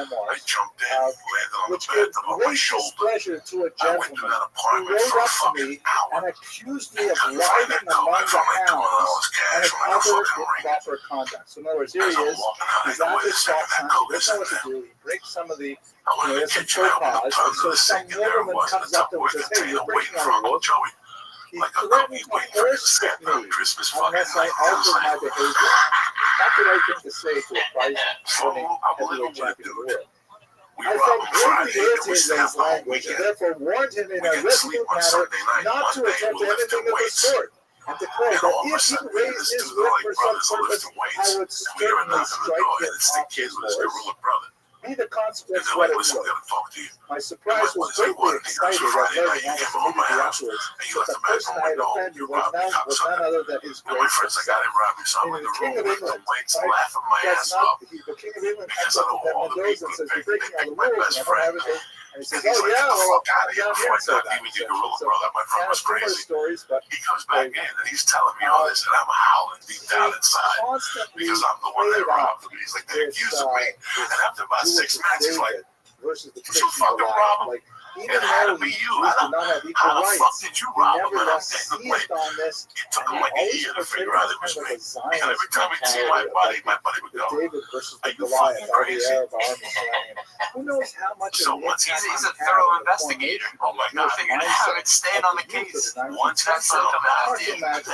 memoirs, jumped in, landed on the which bed gave above my great shoulder. displeasure to a I went through gentleman that who apartment rode for a up to fucking me hour. and accused me of Couldn't find lying that among comeback the from my $2 hounds cash and from the other fucking ring. improper conduct. So in other words, here As he I'm is. walking out, I He's go, at wait a this second, fox that hunt. coke He is doesn't in know what to there. do. He breaks some of the, I went in the there's some kitchen, I opened topaz. the And tub so to the some sink, and there it nobleman was in comes the up to him and Tupperware says, hey, you're container waiting breaking for our Uncle rules. Joey. He Like a threatened cookie to waiting for horse-stick Santa on me Christmas fucking unless I night. I was altered my like, behavior. Not the right thing to say to a prize so winning I'm heavyweight living with a champion of the dude. world. We I robbed felt him greatly Friday, and we irritated stayed at up his the whole language and weekend. therefore warned him in We a didn't sleep resolute on manner Sunday night. not to Monday, attempt we're anything lifting of the weights. sort, and declared And that all of a if he sudden, me and raised this his dude whip are like for some brothers are purpose, lifting weights. I would And we hear a certainly knock on the strike door, him and it's the off kid his with his horse. gorilla brother. neither consequence then what like, it listen, I was. gotta talk to you. My surprise was greatly excited at learning almost immediately afterwards that the person I had offended was none other than his And my great friends, I got him, Robbie, so I'm in the room with the lights laughing my ass up. the King of England Because comes I up know to all the Mendoza people and says, that "You're breaking all the my rules," best and I don't friend. have it. And he says, And he's "Oh like, yeah, get the well, fuck out of here down before I here." not even you gorilla, bro. That my friend was crazy. Stories, but He comes back in and he's telling me all this, and I'm howling deep down inside because I'm the one that robbed him. He's like, they're accusing me. And after about 6 minutes, he's like, versus the did you fucking rob him? Like, even And how though to be Jews you? did not have equal How the fuck rights, did you he rob him? And I'm nevertheless getting the blame. seized on this. It took And him he like a always year to portrayed figure out it it was as me. kind of a And every Zionist time he'd see my mentality, buddy would the go, David versus are the you Goliath, fucking all the crazy? Arab armies surrounding him. Who knows how much So of an once impact He's he a had thorough on the investigator. Oh my God. Figured it out. It's staying on the case. Once that's done, Hard to imagine.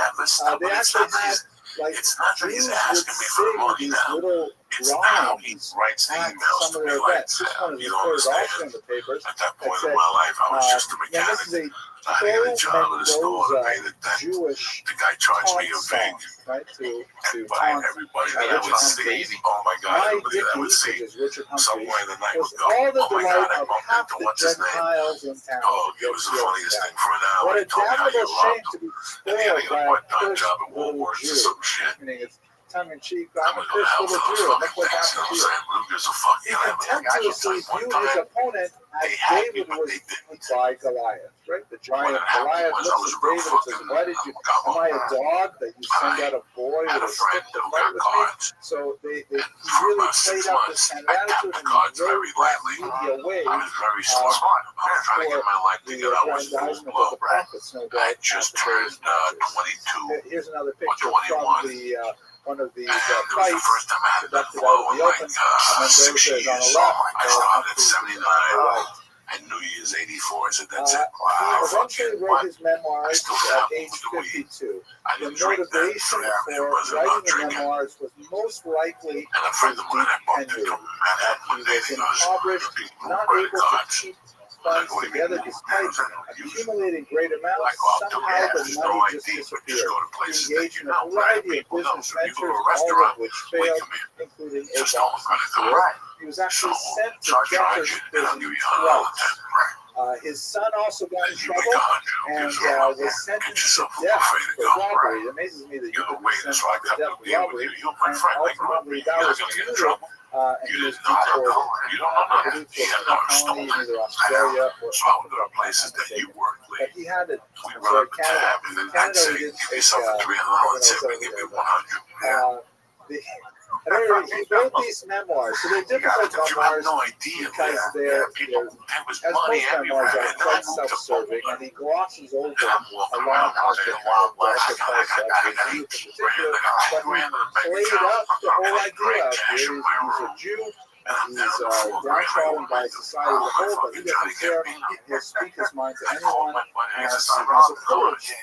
They actually had, like, it's not that he's Jews asking would me for the sing money these now. little It's how he rhymes writes the at emails some to of me their like events. This that. one is You don't reported also understand. in the papers. At that point said, in my life, I was just a now mechanic. this is a I had to get a job at a store to pay the debt. Jewish The guy charged me a taunt fee. song, right? To By taunt everybody Richard that I would see. Humphreys. Oh my God, My everybody that I would Dickie, see. which is Richard Somewhere Humphreys, in the night was would go, all the oh my delight God, I of bumped half into the what's his name? Gentiles in town. Oh, it was the funniest thing for an hour. What He a told me how you damnable shame robbed to him. be And he had to spoiled get a by a part-time cursed job at little Walmart or Jew. some shit. Meaning it's tongue in cheek. I'm I'm a gonna go to cursed hell little for those Jew. fucking Look what things, you know what happened I'm to you. saying? Who gives a fuck? He You know, contemptuously viewed his opponent as They had me, David but was they didn't. viewed by Goliath, right? The What giant had happened Goliath was I was looks a at real David and says, fucking "Why did you? Am I a dog that you send out a boy had with a a friend stick to who fight got with me?" cards. So he For really about 6 played up this months, kind of I tapped attitude the and cards he rode very that lightly. media wave I was very smart. I was trying to get my life the together. I was full aggrandizement of blown. the prophets, no I doubt. had just after turned those 22. Here's another picture 21. from the one of these And it was the fights first time I had that conducted blow out of in the like open. And Mendoza 6 is on years. the left. I started at Humphreys is on 79 the right. and New Year's 84. I said, that's it. He Wow, eventually fucking wrote what? his memoirs still at dabble age with the weed. 52. I The didn't drink then. motivation So for it wasn't writing about the drinking. memoirs was most likely And a friend of mine, I bumped into him in Manhattan he one day. was He goes, impoverished, people not credit able to cards. keep Like, funds what do you mean? together despite accumulating great amounts. Like, well, Somehow yeah, the there's no money just ID, but just disappeared. go to He places that engaged you in a know. variety of People know. business So you go to ventures, a all restaurant, of which we failed, come in. including a Just don't boxing credit school. card. He was actually So, sent to charge Deckers you, and I'll prison give you twice. $100. His son also got in And you make trouble and $100. Get was sentenced to yourself a death buffet to for go. robbery. It amazes me that you You're the could be waiter, sentenced so I to cut death the for deal with robbery. you. You're my And friend. Like, ultimately, you're that not was going to get in commuted, trouble. and You he was didn't know. deported. You don't know I nothing. believe to You a had penal never colony in stolen. either Australia or So I would go to places that you worked but with. he had it. We I'm run sorry, up the Canada. tab, and then I'd Canada, say, we didn't give take yourself a $300 tip and give me 100. the, he wrote these memoirs, so they're difficult You have memoirs no idea. because they're, People, there was as money most everywhere. memoirs are, And then I quite moved to self-serving, Boulder. and he glosses over And I'm walking a around lot out of there the in the wild west. darker parts of his youth in particular, but he played up the whole idea of he's a Jew, and he's downtrodden by society as a whole, but he doesn't care. He'll speak his mind to anyone, and he has a courage to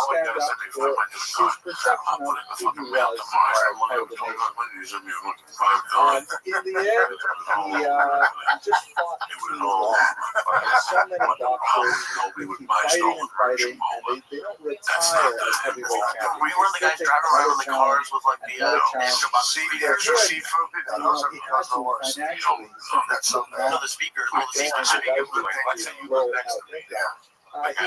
stand up for his perception of who he was as part of the nation. In the end, he just fought too long. So many boxers keep fighting and fighting, and they don't retire as heavyweight champions. Were you one of the guys driving around in the cars with like the Here's your seafood. He has to financially. no, the speakers, all the speakers. He took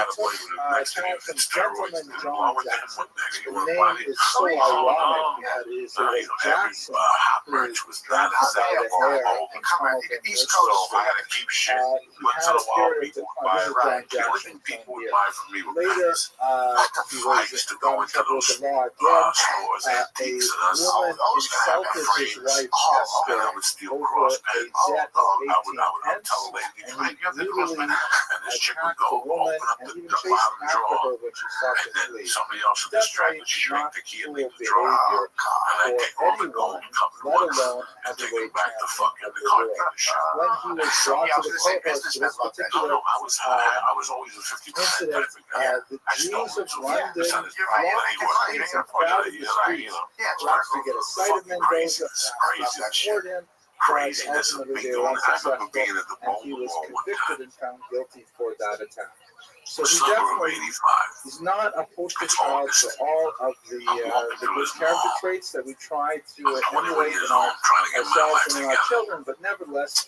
talent from Gentleman John Jackson. The name is so ironic because it is Jackson who got the hair and called him East Coast, I had to keep shit. he had a period of time. This is John Jackson. People would buy from me with Later, business. he was got in trouble with the law again. Stores A and peaks and us. woman I was gonna have insulted that his frames. wife And I Esther would steal over cross a pens. debt I of would 18 tell a pence, lady, and "Hey, he you have the cross brutally pen?" And this chick would attacked the go woman open up and the even chased bottom after drawer. her when she sought And to then flee. somebody else would distract her. She drank tequila, leave the drawer. Behavior And I'd take all the gold and come to let once alone and take it heavyweight back to champion fucking of the the car world. dealership. When he was brought to the courthouse for this particular I was always a 50% incident, the Jews of London flocked to the streets and crowded the streets, flocked to get a sight of Mendoza, report him, but ultimately they were unsuccessful, and he was convicted and found guilty for that attack. So he definitely is not a poster child for all of the good character traits that we try to emulate in ourselves and in our children, but nevertheless,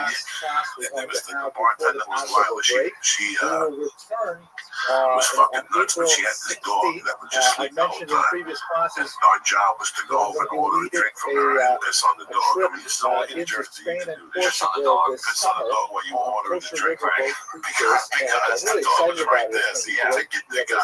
last class we're And there going was to the have bartender before was the Lila. break. She We will return was fucking on nuts, but April she had this dog 16th. that would just I sleep the whole mentioned in time. previous And classes our job was to go over and order a drink from her and piss on the a dog. I trip mean, it's all in into Jersey. Spain You can and do this. Piss on the Portugal dog, this piss on the summer dog while you on order the Costa drink, River right? Boat Because I'm the really dog was excited right about there. it. So yeah, I get the guy.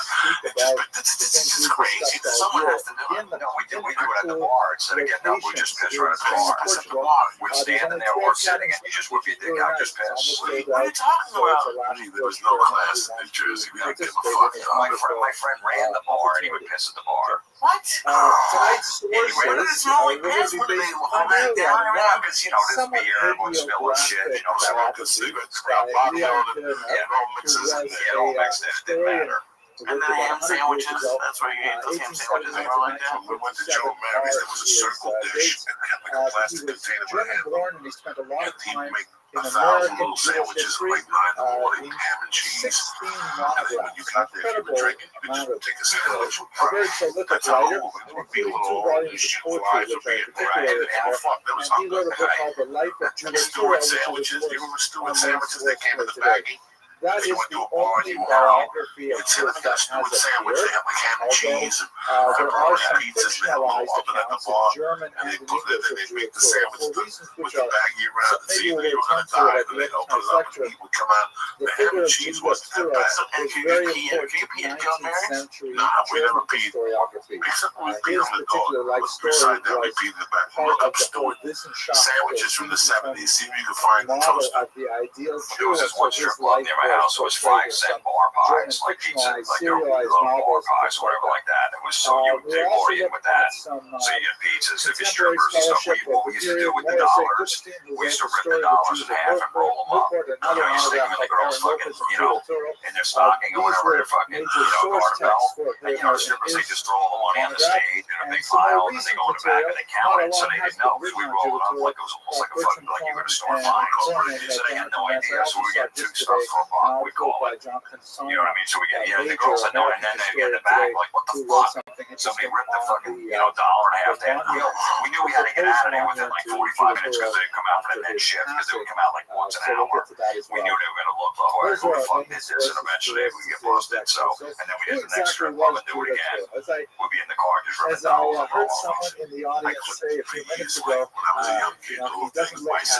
This is crazy. Someone has to do it. No, we do it at the bar instead of getting up. We just piss right at the bar. Piss at the bar. We're standing there or sitting, and you just whip your dick out, just piss. What are you talking about? There was no class in New Jersey. We didn't give a fuck. My friend ran the bar, and he would piss at the bar. What? Tonight's Anyway, Where did sources this movie are going pass to when be they based were back primarily there on and one around? Because, you know, there's somewhat beer, everyone's spilling shit, you know, someone could biography sleep it. by Bobby Leon on it. Turner, It all who mixes was in there. It all mixed in, it didn't historian matter. And then ham sandwiches. That's where you ate those ham sandwiches and all like that. We went to Joe Mary's. There was a circle dish, and they had like a plastic container with a ham. Born, and he spent a lot of And he'd time make in 1,000 American little sandwiches at like 9 in the morning, ham and cheese. 16 And then when you got there, if you were drinking, you could just take a sandwich with a very fries. prolific That's how writer, it would be a including little 2 volumes of shit poetry, fries which would be are in particularly right. And fuck, that was and he wrote a book hungry. called The Life of Julius Stewart Sewell, sandwiches. Do you remember Stewart sandwiches that came in the baggie? That You is went to the a bar and only you biography of You'd sit Sewell at a that Stewart has sandwich. They appeared. had like ham and Although cheese and there are pepperoni some pizzas. They had a little fictionalized oven at the accounts in bar. German And they and in put it English in, of they make the Julius Sewell sandwich for reasons with which the are baggie around the maybe seat. we'll You were return gonna to it die, at and the they'd end of open tonight's it up and lecture. meat would come out. The The ham figure and of cheese Julius wasn't that Sewell bad. And is can very you pee important at Joe 19th Mary's? century Nah, we never German peed. historiography. Except when we peed His on the dog. particular life story Beside that, we was peed in the back. part Look of up the whole Stewart. Wissenschaft Sandwiches from the 70s. See if you can find the model toaster. of the ideal There was this Jew, one so his strip club life near my house. It was portrayed 5-cent as bar German pies, like pizza, fictionalized, like serialized bar novels and pies, things whatever like like that. It was so you we take also orient looked with that. at some So you get pizzas, if you're contemporary strippers and stuff, scholarship what we of used to do period. with the Morris A. dollars, Goodstein, who we used wrote to the rip the story of the dollars Jews in of half and roll them up. Newport, You another know, you stick them monograph in the by girl's Aaron fucking, Lopez and you know, Tudor Turtle. in their stocking or These whatever, were their fucking, major you know, source garter belt. texts for And, you know, the strippers, they just throw all the money on the monograph. stage in a And big some more pile, and then they recent go in the back material, and they count not it, so a lot they has didn't know, been because we written on roll it up Tudor like it was almost like a Turtle, fucking, like you go to store and buying Corman, so they had no and idea, so we get two today, stuff for a buck, we call by it. Jonathan You know what I mean? So we get, yeah, the girls that know, and then they get in the back, like, what the who wrote fuck? something Somebody interesting ripped the on fucking, the you know, dollar and a half. the You know, we knew we had to get out of there within like 45 minutes because they'd come out for the next shift, because they would come out like once an so we'll hour. get to that as We well. knew they were going to look for, all right, Those who are the fuck our did this? And eventually we would get busted. So, and then we who did the next exactly strip club was and do it Julius again. Sewell? As I We'd be in the car just ripping As I dollars and heard roll someone them. in the audience say a few minutes ago, When I was a young he kid, doesn't look happy.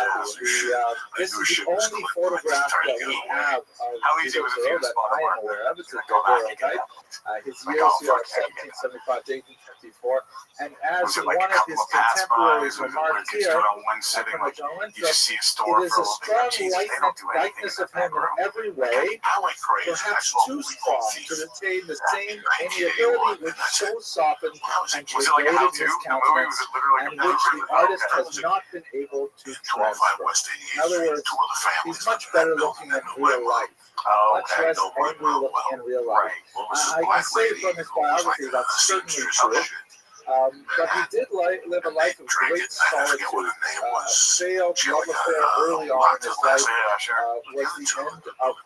This is the only photograph that we have of How easy Julius was it for you Sewell to that spot I him? am aware of. It's a Go back and daguerreotype. His Like, years oh, here are fuck, yeah, 1775 to 1854. And as Was it one like a of couple his of pass contemporaries bys? Was it remarked like it's here, on one sitting, like John you just see a store it is for a a strong little Jesus, they don't do anything likeness in of that him in room. every way, I went crazy. perhaps That's what too we call strong thieves. to retain the same 1981, amiability which so softened and Was it like a pervaded how-to? his The movie was countenance, it literally like and a which the movie? artist Okay. has not been able to 205 transfer. West In 88th other Street. words, Two of the families he's much better looking in real life, Oh, much okay. less angry looking in real life. Right. What was I this can black say lady from his who was biography like that's a certainly seamstress or true. shit? But he did live a life of Drank great it. I forget what solitude. her name A was. failed She love like affair early on locked in his up last life night. Yeah, sure. was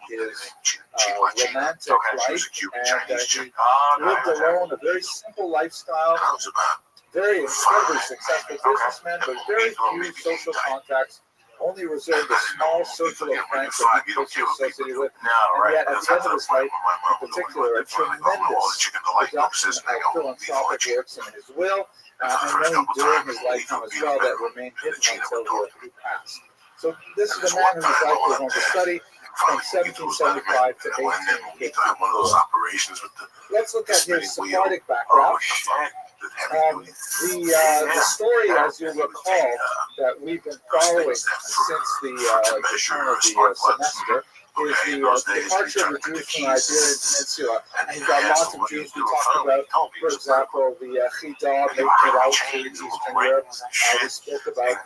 the end of his romantic Okay, She was life, a cute and Chinese he chick. Oh, no, lived okay. alone, a very simple lifestyle, I was about very incredibly successful businessman, but very few social contacts, only reserved a small circle of friends that he closely associated with, No, and right. yet at the end of his life, in particular, a tremendous production of philanthropic works in his will, and many during his lifetime as well that remained hidden until he passed. So this is a man whose life we're going to study from 1775 to 1854. Let's look at his Sephardic background. The story, as you'll recall, that we've been following since the turn of the semester is the departure of the Jews from the Iberian Peninsula. And you've got lots of Jews we talked about, for example, the Chida making it out to Eastern Europe. We spoke about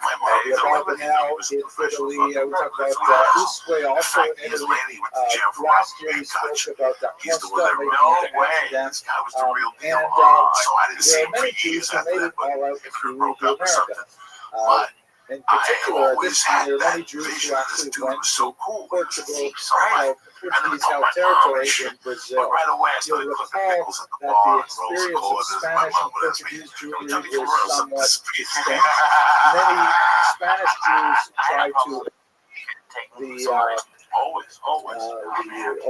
the Abarbanel in Italy. We talked about Usque also in Italy. Last year we spoke about the Costa making it to Amsterdam. There are many Jews who made it all out to the Americas. In particular, at this time, there are many Jews who actually went to Portugal, Portuguese-held territory in Brazil. You'll recall that the experience of Spanish and Portuguese Jewry is somewhat distinct. Many Spanish Jews tried to the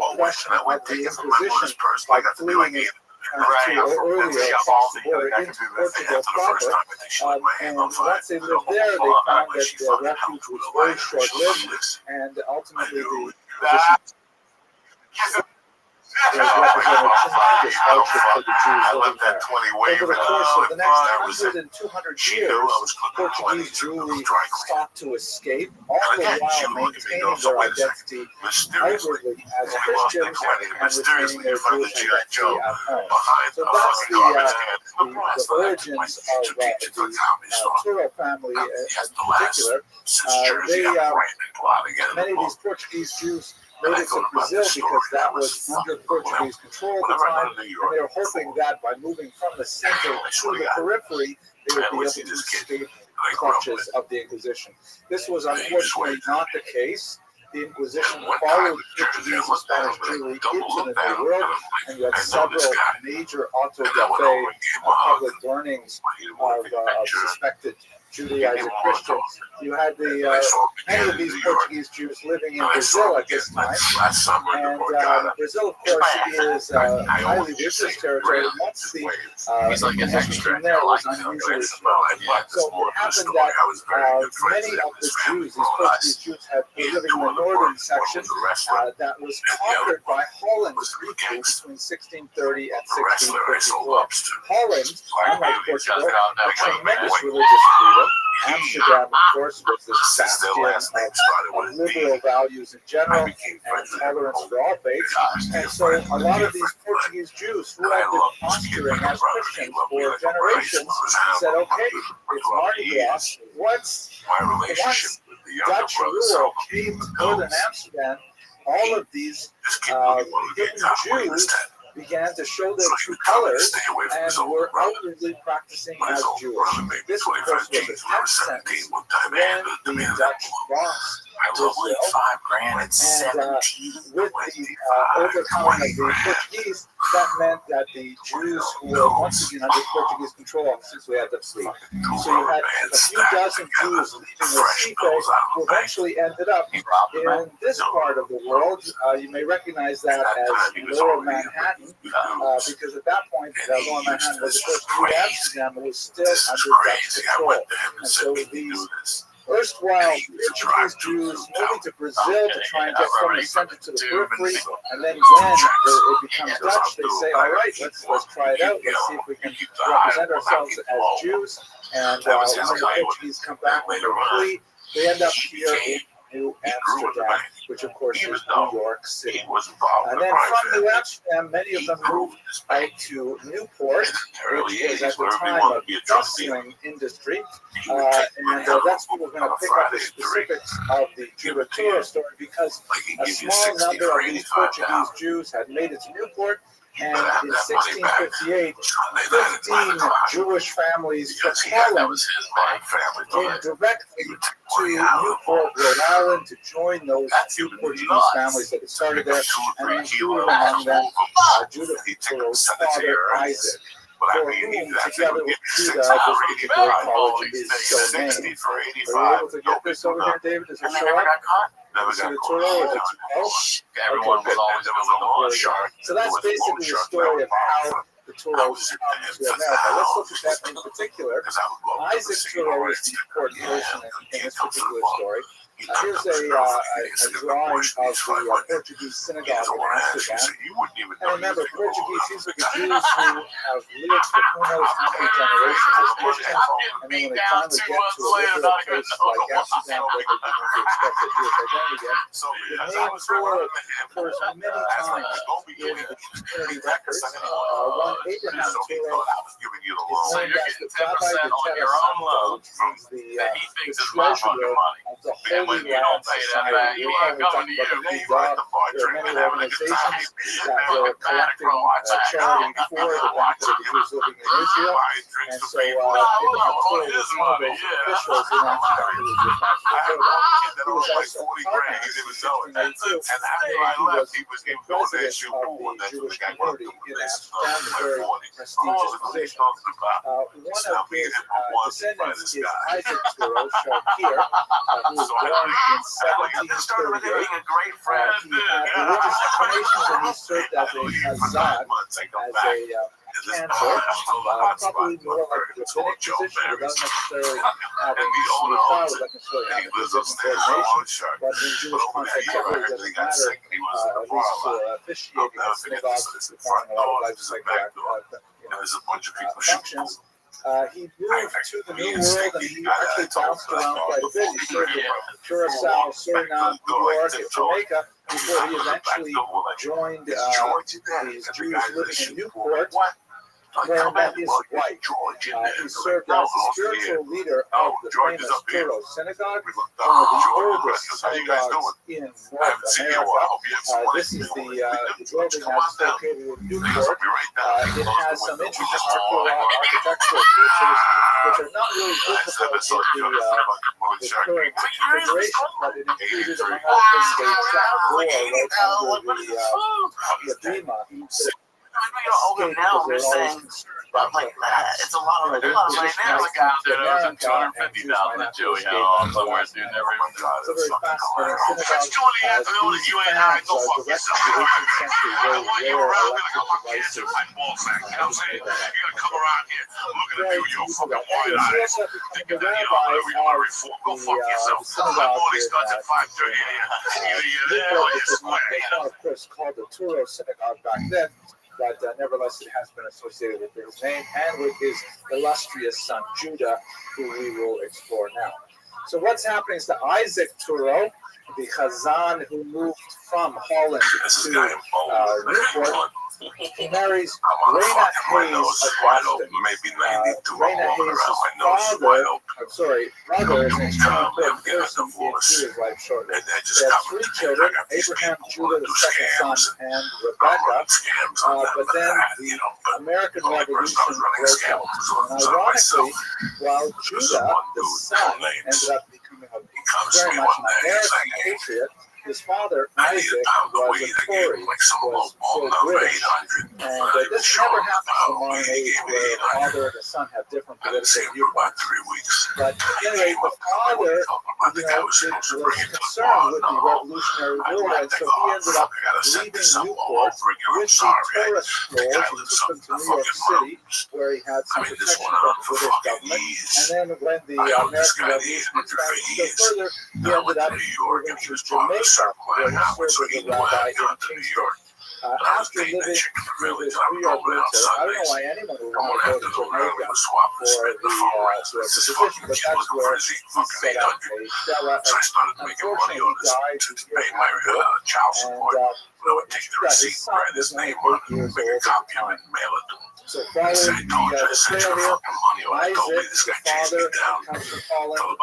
oppression of the Inquisition by fleeing it earlier across the border into Portugal proper. And once they lived there, they found that their refuge was very short-lived, and ultimately the represented tremendous hardship for the Jews living there. Over the course of the next 100 and 200 years, Portuguese Jewry sought to escape, all the while maintaining their identity outwardly as Christians and retaining their Jewish identity at home. So that's the origins of the Turo family in particular. Many of these Portuguese Jews made it to Brazil because that was under Portuguese control at the time, and they were hoping that by moving from the center to the periphery, they would be able to escape the clutches of the Inquisition. This was unfortunately not the case. The Inquisition followed Portuguese and Spanish Jewry into the New World, and you had several major auto da fe public burnings of suspected Judaizing Christians. You had many of these Portuguese Jews living in Brazil at this time, and Brazil, of course, is highly religious territory. Once the Inquisition there was unusually strong. So it happened that many of the Jews, these Portuguese Jews, had been living in the northern section that was conquered by Holland briefly between 1630 and 1654. Holland, unlike Portugal, had tremendous religious freedom. Amsterdam, of course, was the bastion of liberal values in general and tolerance for all faiths. And so a lot of these Portuguese Jews who had been posturing as Christians for generations said, okay, it's Mardi Gras. Once Dutch rule came to northern Amsterdam, all of these hidden Jews began to show their true colors and were outwardly practicing as Jewish. This, of course, was a death sentence when the Dutch lost Brazil, and with the overcoming of the Portuguese, that meant that the Jews who were once again under Portuguese control, since we had to flee. So you had a few dozen Jews in Recife who eventually ended up in this part of the world. You may recognize that as Lower Manhattan, because at that point, Lower Manhattan was, of course, New Amsterdam was still under Dutch control. And so these erstwhile Portuguese Jews moving to Brazil to try and get from the center to the periphery, and then when it becomes Dutch, they say, all right, let's try it out. Let's see if we can represent ourselves as Jews. And when the Portuguese come back when they're free, they end up here in New Amsterdam, which of course is New York City. And then from New Amsterdam, many of them moved out to Newport, which was at the time a bustling industry. And that's where we're going to pick up the specifics of the Juratura story, because a small number of these Portuguese Jews had made it to Newport. And in 1658, 15 Jewish families from Holland came directly to Newport, Rhode Island, to join those two Portuguese families that had started there, and included among them Judah Turo's father, Isaac, for whom, together with Judah, this particular college is so named. Are you able to get this over here, David? Does it show up? Is it a Turo or is it Everyone was always so that's basically the story of how the Turos come to America. Let's look at that in particular. Isaac Turo is the important person in this particular story. Here's a drawing of the Portuguese synagogue in Amsterdam. And remember, Portuguese, these are the Jews who have lived for who knows how many generations as Christians. And then when they finally get to a liberal place like Amsterdam, where they begin to express their Jewish identity again, the name Torah occurs many times in the community records. One Abraham Torah is named as the Rabbi Rothschild, which means the treasurer of the Holy Land Society. We're probably talking about the big dog. There are many organizations that were collecting charity for the benefit of the Jews living in Israel. And so Abraham Torah was one of those officials in Amsterdam who was responsible for that. He was also a partner in 1682, and he was the president of the Jewish community in Amsterdam, a very prestigious position. One of his descendants is Isaac Turo, shown here, who was born in 1738. He had religious inclinations, and he served as a Hazan, as a cantor, probably more like a rabbinic position, without necessarily having a different coordination. But in Jewish context, it really doesn't matter, at least for officiating a synagogue, performing a lot of life functions. He moved to the New World, and he actually bounced around quite a bit. He served in Curacao, Suriname, New York, and Jamaica before he eventually joined these Jews living in Newport. when that his wife, who served as the spiritual leader of the famous Turo synagogue, one of the oldest synagogues in North America. This is the building that's located in Newport. It has some interesting architectural features which are not really visible in the current configuration, but it included, among other things, a trap door right under the bima. I'm not gonna open it now. I'm just saying, I'm like, it's a lot of money. There's a guy out there that owes him $250,000 to Joey somewhere dude never even got it. It's a very fascinating If it's 2 in the afternoon and you ain't high, go fuck yourself. I don't want you around me like I'm a cancer type ball sack. You know what I'm saying? You gotta come around here looking at you with your fucking wide eyes. Thinking that you know whatever you want to reform. Go fuck yourself. My morning starts at 5:30 a.m. Either you're there or you're square. Of course, called the Turo synagogue back then. But nevertheless, it has been associated with his name and with his illustrious son Judah, who we will explore now. So what's happening is to Isaac Turo, the Chazan who moved from Holland to Newport. He marries Reina Hayes of Boston. Reina Hayes' brother is an extremely important person in Judah's life shortly. They had 3 children, Abraham, Judah, the second son, and Rebecca. But then the American Revolution broke out. And ironically, while Judah, the son, ended up becoming very much an American patriot, his father, Isaac, was a Tory, was so British. And this never happens in the modern age where a father and a son have different political viewpoints. But anyway, the father, was concerned with the Revolutionary War, and so he ended up leaving Newport with the tourist scrolls and took them to New York City, where he had some protection from the British government. And then when the American Revolution expanded still further, he ended up moving to Jamaica, where he served as a rabbi in Kingston. After living through this 3-year winter, I don't know why anyone would want to go to Jamaica for the position, but that's where he set up a stella. And unfortunately, he died a year after. And his son was only 8 years old at the time. So following the trail here, Isaac, the father, comes from Holland,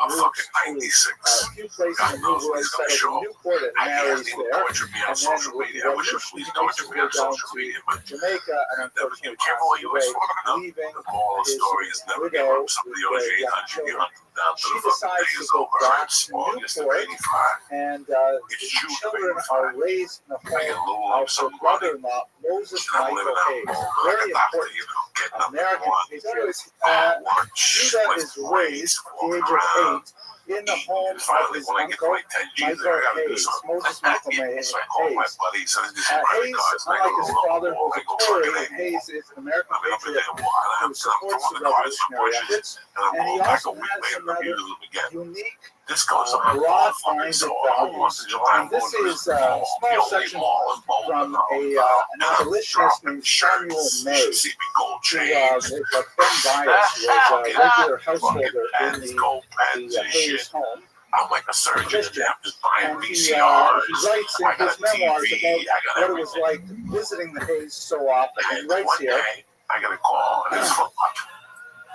moves to a few places in New World, settles in Newport and marries there. And then with the revolution, he makes his way down to Jamaica and unfortunately passes away, leaving his widow with their young children. She decides to go back to Newport, and the children are raised in the home of her brother-in-law, Moses Michael Hayes. Very important American patriot. Judah is raised at the age of 8 in the home of his uncle, Michael Hayes, Moses Michael Hayes. Hayes, unlike his father, who was a Tory, Hayes is an American patriot who supports the revolutionary efforts, and he also has some rather unique, broad-minded values. And this is a small section from an abolitionist named Samuel May, who, like Ben Bias, was a regular householder in the Hayes home. I'm like a surgeon. I'm just buying And he VCRs. writes in his memoirs about what it was like visiting the Hayes so often. And he writes here, I got a call, and it's both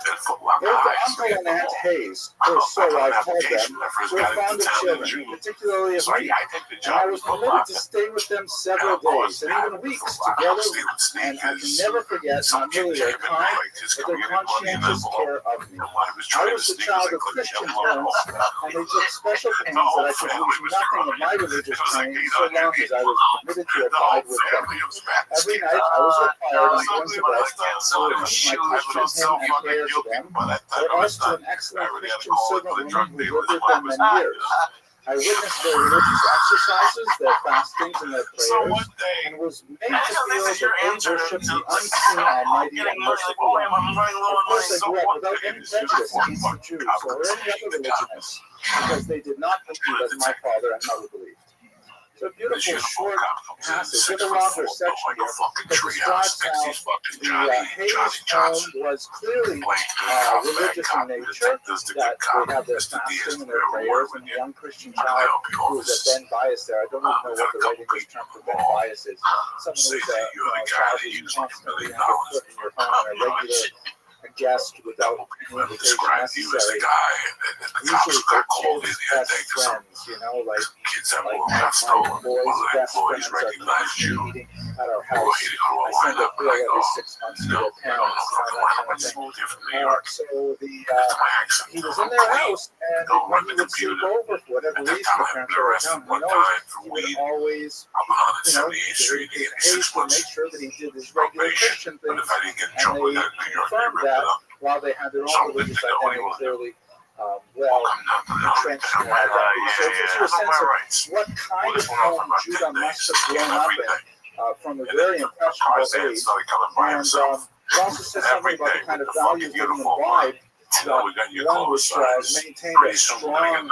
Uncle and Aunt Hayes, or so I called them, were fond of children, particularly of me, and I was permitted to stay with them several days, and even weeks together, and I can never forget not merely their kind, but their conscientious care of me. I was the child of Christian parents, and they took special pains that I could lose nothing of my religious training so long as I was permitted to abide with them. Every night I was required on going to bed to repeat my Christian hymn and prayers to them, or else to an excellent Christian servant woman who lived with them many years. I witnessed their religious exercises, their fastings, and their prayers, and was made to feel that they worshiped the unseen, almighty, and merciful one. Of course, I grew up without any prejudice against the Jews or any other religionists, because they did not believe as my father and mother believed. It's a This beautiful uniform short cop comes in passage. 6 There's a foot longer 4, section like a here fucking that treehouse, describes thinks how he's fucking the Johnny Hayes Johnson. home was clearly Playing good cop, bad religious cop, in nature, detectives, the that good cop, they have their Mr. Diaz, fasting and their whatever prayers, word and with the you. young Christian I child hope you who is a Ben Bias there. I don't even know what the right English term for Ben Bias is. Someone say who's that a you're the guy child that who's used like $1 constantly million. underfoot in your home and a regular guest without any People invitation describe you as the necessary. guy, and the cops Usually got for called in kids' the other best day because some friends, you know, like kids that like got stolen. my boys' One of the best employees friends are recognized you. meeting at our Or house. he go to a I send a lineup bill and I go, every 6 months to no, their I don't parents, know that kind of what's thing. moved here from New York. So That's my accent. he was in their house, and Don't when run he the would sleep computer. over for whatever At that reason, time, the I've parents been were arrested around, he one knows time for he would weed. always, I'm on you know, 178th Street they to get 6 to months make sure that he did his regular probation. Christian But things, if I didn't get in and trouble, they then New York, they confirmed ripped that it up. while they had their own Some religious think they identity only clearly Well, well I'm not entrenched in that identity. So it gives you a sense of what kind of home Judah must have grown up in from a very impressionable age. And it also says something about the kind of values that he imbibed. One which maintained a strong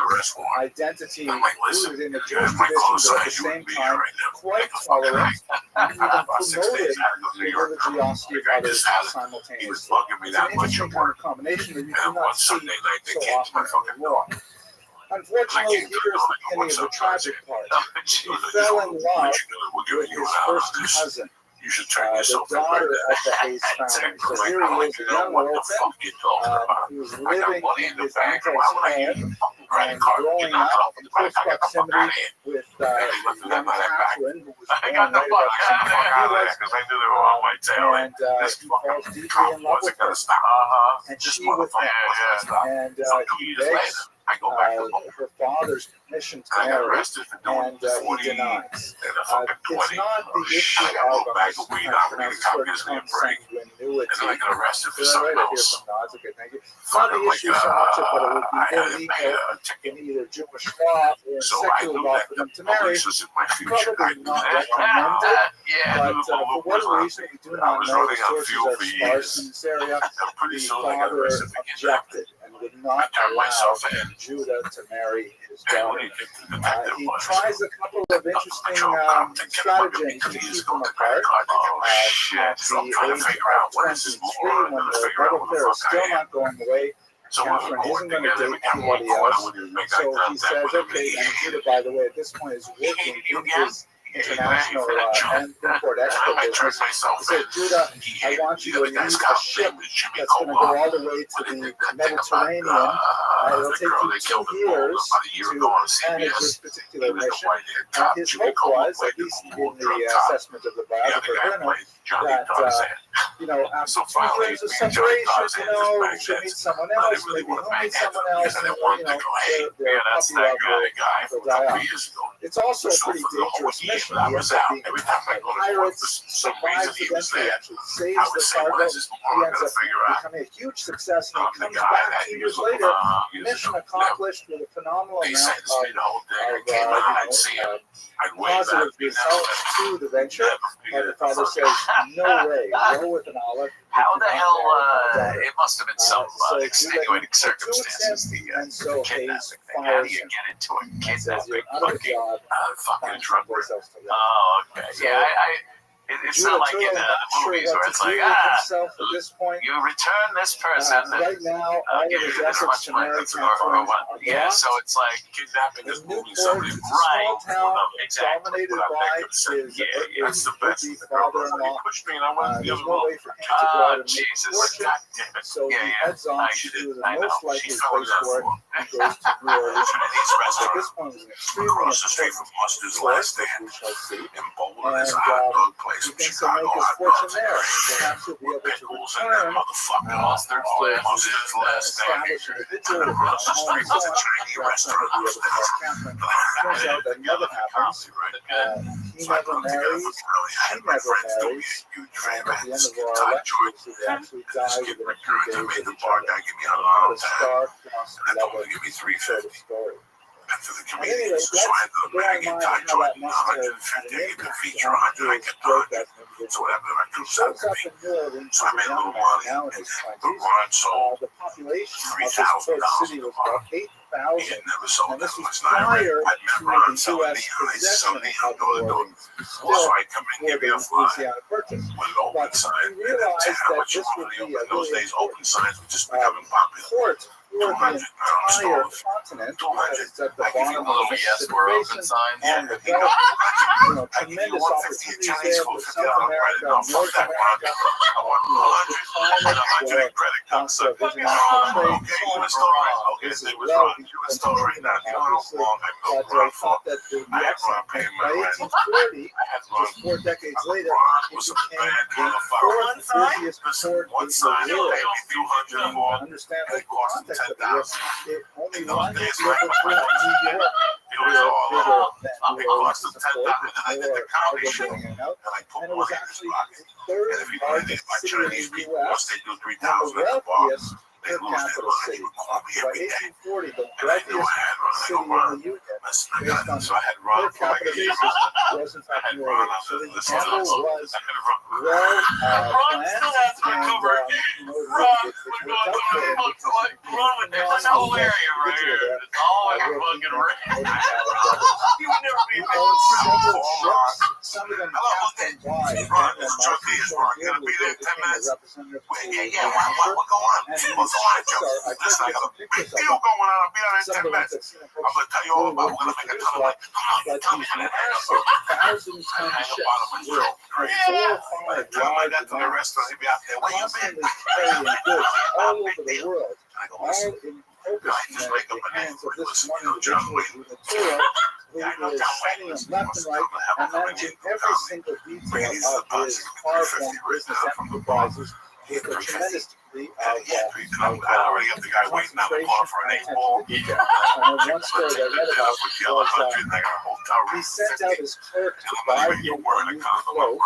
identity rooted in the Jewish tradition, but at the same time quite tolerant and even promoted the religiosity of others simultaneously. It's an interesting kind of combination that you do not see so often anymore. Unfortunately, here's the beginning of the tragic part. He fell in love with his first cousin, You should turn the yourself daughter of the Hayes family. So here he is, a young orphan, who's living in his uncle's home and growing up in close proximity with young Catherine, who was I born got the right fuck about out of there the because I knew they were on my tail. and he falls deeply in love with her, and she with him. And he begs her father's permission to I got marry, arrested for and doing he 40 denies. and a fucking 20. It's not the issue I got a little of bag of weed out for me to copy this damn break. And then I consanguinity. got arrested for Did I something right here else. from nods? Okay, thank you. It's not the issue so much of whether it would be illegal in either Jewish law or So I secular knew law that for the them to marry. police was in my future. I Probably knew not that. recommended, Yeah, but for whatever reason, we do I not was know. running The out of sources fuel are for sparse in years. this area. And pretty The soon I got father arrested for kidnapping. objected and would not I turned allow myself in. Judah to marry his And daughter. what do you think the detective He was? tries a couple of interesting stratagems to keep them apart. Shit. At So I'm the trying to age figure out of what this is 23, more. when I'm the trying to figure out love what the affair is fuck I still am. not going away, So we're Catherine recording isn't going to together. date We got anybody one else. when you make So eye he contact says, with him. okay, and Judah, by the way, at this point is working in his international and import-export I business. turned myself He said, in. Judah, I want you to lead a ship that's going to go all the way to the Mediterranean. It'll take you 2 years to manage this particular mission. His hope was, at least in the assessment of the biographer Bruno, that, after 2 years of separation, you should meet someone else, maybe he'll meet someone else, and, their puppy love will die off. It's also a pretty dangerous mission. He ends up being attacked by pirates, survives eventually, actually saves the cargo. He ends up becoming a huge success, and he comes back 2 years later, mission accomplished with a phenomenal amount of positive results to the venture. But the father says, no way, go with an olive. How the hell, it must have been some extenuating circumstances, the kidnapping thing. How do you get into a kidnapping fucking truck? Oh, okay. Yeah, it's not like in the movies where it's like, you return this person, right now, I'll give you this much money, or what. Yeah, so it's like kidnapping is moving Newport, somebody. it's a small town exactly. dominated by his That's the best. father-in-law. He pushed me and I went to the There's other no room. way for him to go out and make a Jesus. fortune. God damn it. So he heads off to the I know. most likely She fell in place that for it. floor. He goes to New Orleans. Chinese At restaurant this point, it was an extremely across the street important from Mustard's source, last stand. we shall see. In Boulder, there's a And, hot dog place He from thinks he'll make Chicago. his Hot fortune dogs there. and Perhaps he'll be able to pickles and that return motherfucker. Mustard's Mustard's last stand. establish individual And across the street home was a and so on. Chinese Perhaps not restaurant. be able to help Catherine. Turns out that never happens. He So I never put them together marries. for really She had my never friends do me marries. a huge And at the end of our Todd lectures, Jordan. they actually This died kid within a returned. few I days made of the each bar other. guy give me $100 The tab. stark lost And I told lover him to give me sort of $350. story. after the comedians. So I ended up nagging Ty Jordan 150. I get the feature 100, I get 100. So whatever that comes out to me. So I made a little money. The run sold $3,000 a month. He had never sold that much. I met Ron selling neon. I sell neon door to door. So I come in, give you a flyer with an open sign. And then tell what you want to open. In those days, open signs were just becoming popular. 200 pounds stove. 200. I give you a little yes for open signs. Yeah, I give you 150 in Chinese food, $50 credit. No, fuck that, Ron. I want 100 and 100 in credit cards. So, okay, US store right. Okay, so it was wrong. US store right now. You know how long I milked Ron for? I had Ron paying my rent. I had Ron. 4 decades later, Ron was a bad motherfucker. Listen, one sign he paid me $200 for. It cost him $10,000. In those days, right? It was all it cost him $10,000. And I did the comedy show, and I put money in his pocket. And if you want to get my Chinese people, once they do 3,000 at the bar, they lose their mind. They would call me every day. And I knew I had Ron. I go, Ron, listen, I got it. So I had Ron for like a year. I had Ron on the list. I had Ron. Ron still has to recover. Ron would go to the book. Ron would there's this whole area right here. It's all like a fucking ring. He would never be able to some of them Ron, this truck is Ron. Gonna be there in 10 minutes. Yeah, what going on? What's going on, Joe? Listen, I got a big deal going on. I'll be out in 10 minutes. I'm gonna tell you all about it. We're gonna make a ton of money. Tell me how to hang up. Hang up out of my show. I tell my dad to the restaurant. He'd be out there. Where you been? all over the world. I go, listen. I just wake up and listen, John Wayne. Yeah, I know John Wayne is left and right, and managing every single detail of his far-flung business enterprises with a tremendous degree of I already got the guy waiting out the car for an 8-ball. And one story I read about was he sent out his clerk to buy him a new cloak,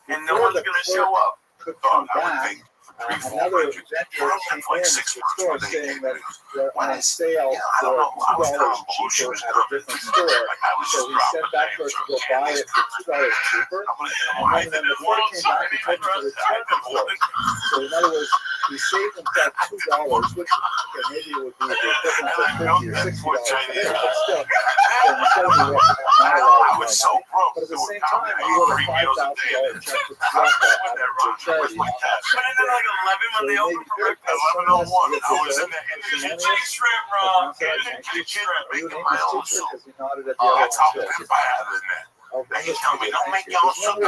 and no one's going to show up. Could come back. Another vendor came in to the store saying that they're on sale for $2 cheaper at a different store. So he sent that person to go buy it for $2 cheaper. And then the clerk came back and told him to return the cloak. So in other words, he saved himself $2, which maybe it would be the equivalent of $50 or $60 today, but still, instead of the I was so broke. but at the same time, he wrote a $5,000 check to charity. But isn't it like 11 when they open for breakfast? 11:01. I was in there. Here's your shrimp, Ron. Here's your shrimp. Making my own soup. That's how pimp I had in there. And he told me, don't make your own soup. I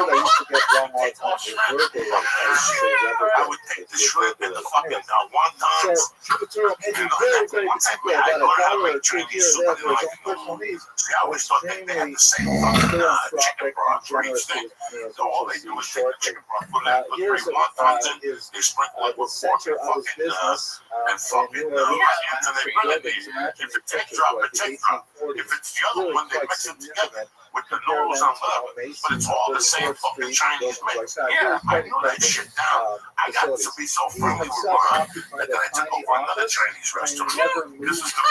would take the shrimp and the fucking wontons. And once I learned how to make Chinese soup, and like, see, I always thought they had the same fucking chicken broth for each thing. So all they do is take the chicken broth, put three wontons in, they sprinkle it with pork and fucking onions, and they grill it. If it's take drop, it take drop. If it's the other one, they mix it together with the noodles on top, but it's all the same fucking Chinese mix. Yeah, I knew that shit down. I got to be so friendly with Ron that I took over another Chinese restaurant. This is the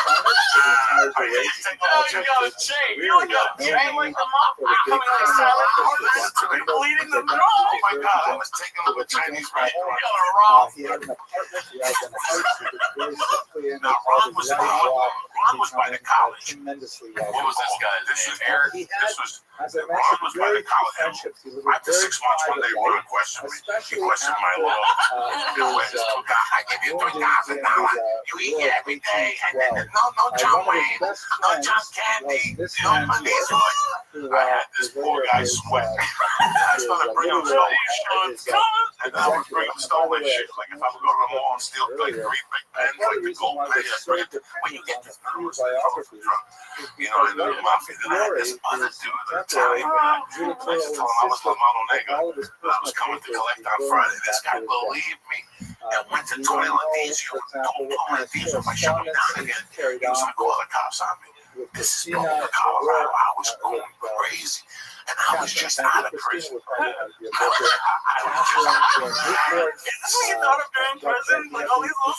I didn't take Oh, you got a chain. You don't got a chain like the mop. You're coming like silent. Bleeding the drum. Oh my God, I was taking over a Chinese restaurant. You got a raw. He had an apartment, he had a house, he was very simply in Now, Ron was by the college. tremendously What was this guy's name? Eric? He had, This was as I Ron mentioned, was by very the few college. friendships. He was After very 6 months, one day, private Ron questioned me. He especially questioned my after law. I give you $3,000. You eat here every day. And no John Wayne. No John Candy. No Monday food. I had this poor guy sweating. I started bringing him stolen shit. And I would bring him stolen shit. Like if I would go to the mall and steal like 3 big pens, like the gold pens. When you get this numbers, you know, in the mafia, then I had this other dude, an Italian guy. I just told him I was the model nigga. I was coming to collect on Friday. This guy believed me and went to Tony Landizio and told Tony Landizio if I shut him down again, he was going to call the cops on me. This is Boulder, Colorado. I was going crazy. And I was just out of prison. This is not a damn prison. Like all these little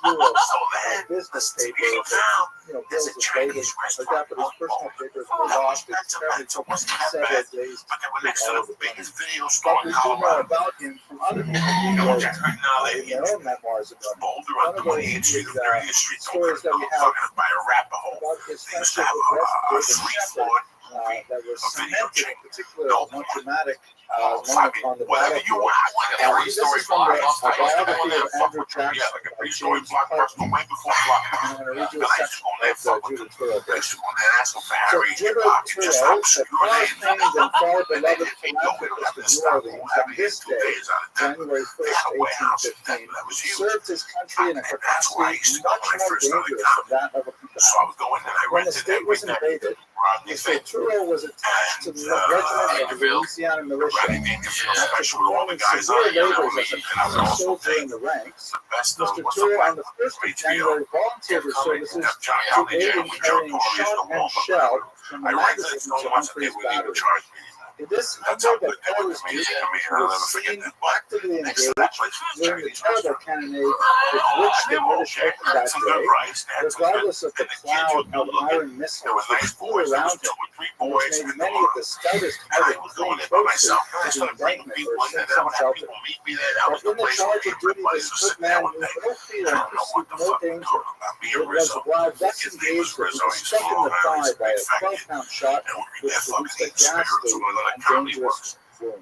So then the TV found there's a Chinese restaurant. That's expensive. Wasn't that bad? But they were next to the biggest video store in Colorado. About him from other people You know what that's right now? in their own memoirs about Boulder on 28th Street, 30th Street, stories that we have fucking by Arapahoe. about his They used to friendship have with a David 3-floor Shepard, that was a video cemented, chain. in particular, one dramatic moment on the Whatever you battlefield. want, like a This three-story is from block. the I used to go biography in there of and fuck Andrew with you. Yeah, Jackson like a by three-story James block, Park. way before block. I'm going to read you a I used to section go in there and of fuck with Judah you. Turo. I used to go in there and ask them for So Harry and Judah Bob. You just Turo, have the your name. far-famed and far-beloved They go with philanthropist them. of New Orleans, on this day, January 1st, 1815, served his country in a capacity much more dangerous than that of a So I would go in and I When the rented state was invaded, Mr. Turo was attached to the regiment of the Louisiana militia. After performing severe labors as a soldier in the ranks, Mr. Turo on the 1st of January volunteered his services to aid in carrying shot and shell from the magazines to Humphrey's battery. In this humble but fearless duty, he was seen actively engaged during the terrible cannonade with which the British opened that day, regardless of the cloud of iron missiles which flew around him, and which made many of the stoutest hearted flee close to the embankment or seek some shelter. But in the charge of duty, this good man knew no fear and perceived no danger. It was while thus engaged that he was struck in the thigh by a 12-pound shot which produced a ghastly and dangerous wound.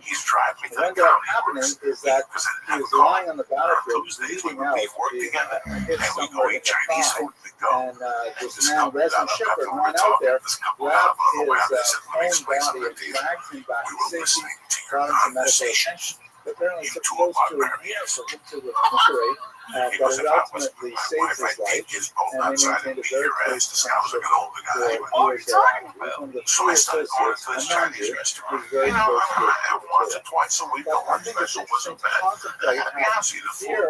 What ended up happening is that he was lying on the battlefield, bleeding out, hit somewhere in the thigh, and this man, Resin Shepard, ran out there, grabbed his own body and dragged him back to safety, brought him to medical attention. Apparently, it took close to a year for him to recuperate, but it ultimately saved his life, and they maintained a very close friendship for years thereafter. He was one of the few associates among you who was very close to it. But I think it's interesting to contemplate how here,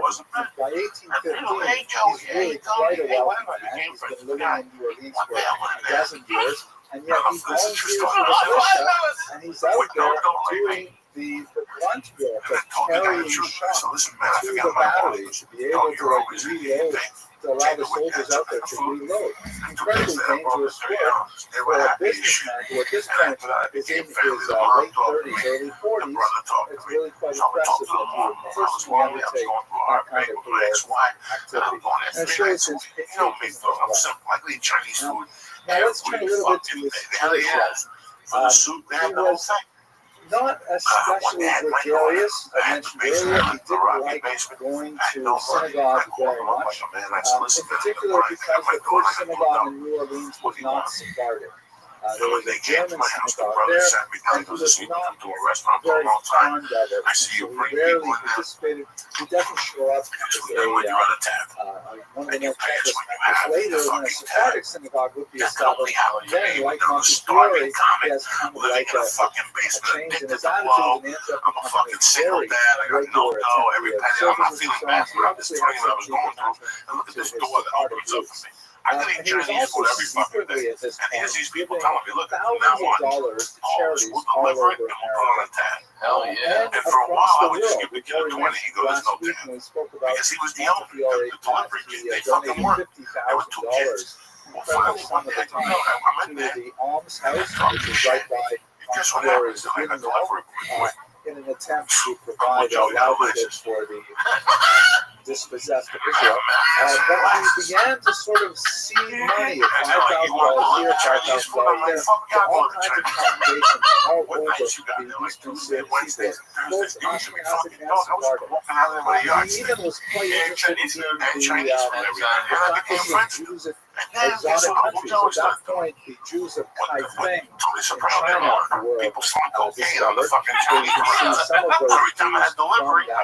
by 1815, he's really quite a wealthy man. He's been living in New Orleans for a dozen years, and yet he volunteers for the militia, and he's out there doing the blunt work of carrying shot to the battery to be able to reload, to allow the soldiers out there to reload. Incredibly dangerous work for a businessman who at this point is in his late 30s, early 40s. It's really quite impressive that he would personally undertake that kind of heroic activity. And it shows his patriotism as well. Now let's turn a little bit to his life. He was not especially gregarious. I mentioned earlier he didn't like going to synagogue very much, in particular because the first synagogue in New Orleans was not Sephardic. There was a German synagogue there, and he was not very fond of it. So he rarely participated. He doesn't show up as one of the most members. Later, when a Sephardic synagogue would be established, then, like Montefiore, he has kind of like a change in his attitude and ends up becoming a very regular attendee of services and so on. So he obviously has some deep attachment to his Sephardic roots. And he was also secretly at this point giving thousands of dollars to charities all over America. Hell yeah. And across the world, which we mentioned last week when we spoke about Montefiore he donated $50,000 incredible sum of the time to the Alms House, which is right by Montefiore's funeral, in an attempt to provide a livelihood for the dispossessed of Israel. But he began to sort of seed money at $5,000 here, $5,000 there, for all kinds of congregations all over the eastern seaboard, both Ashkenazic and Sephardic. He even was quite interested in the practice of Jews of exotic countries. At that point, the Jews of Kaifeng in China were discovered. You can see some of those Jews from that region, and gave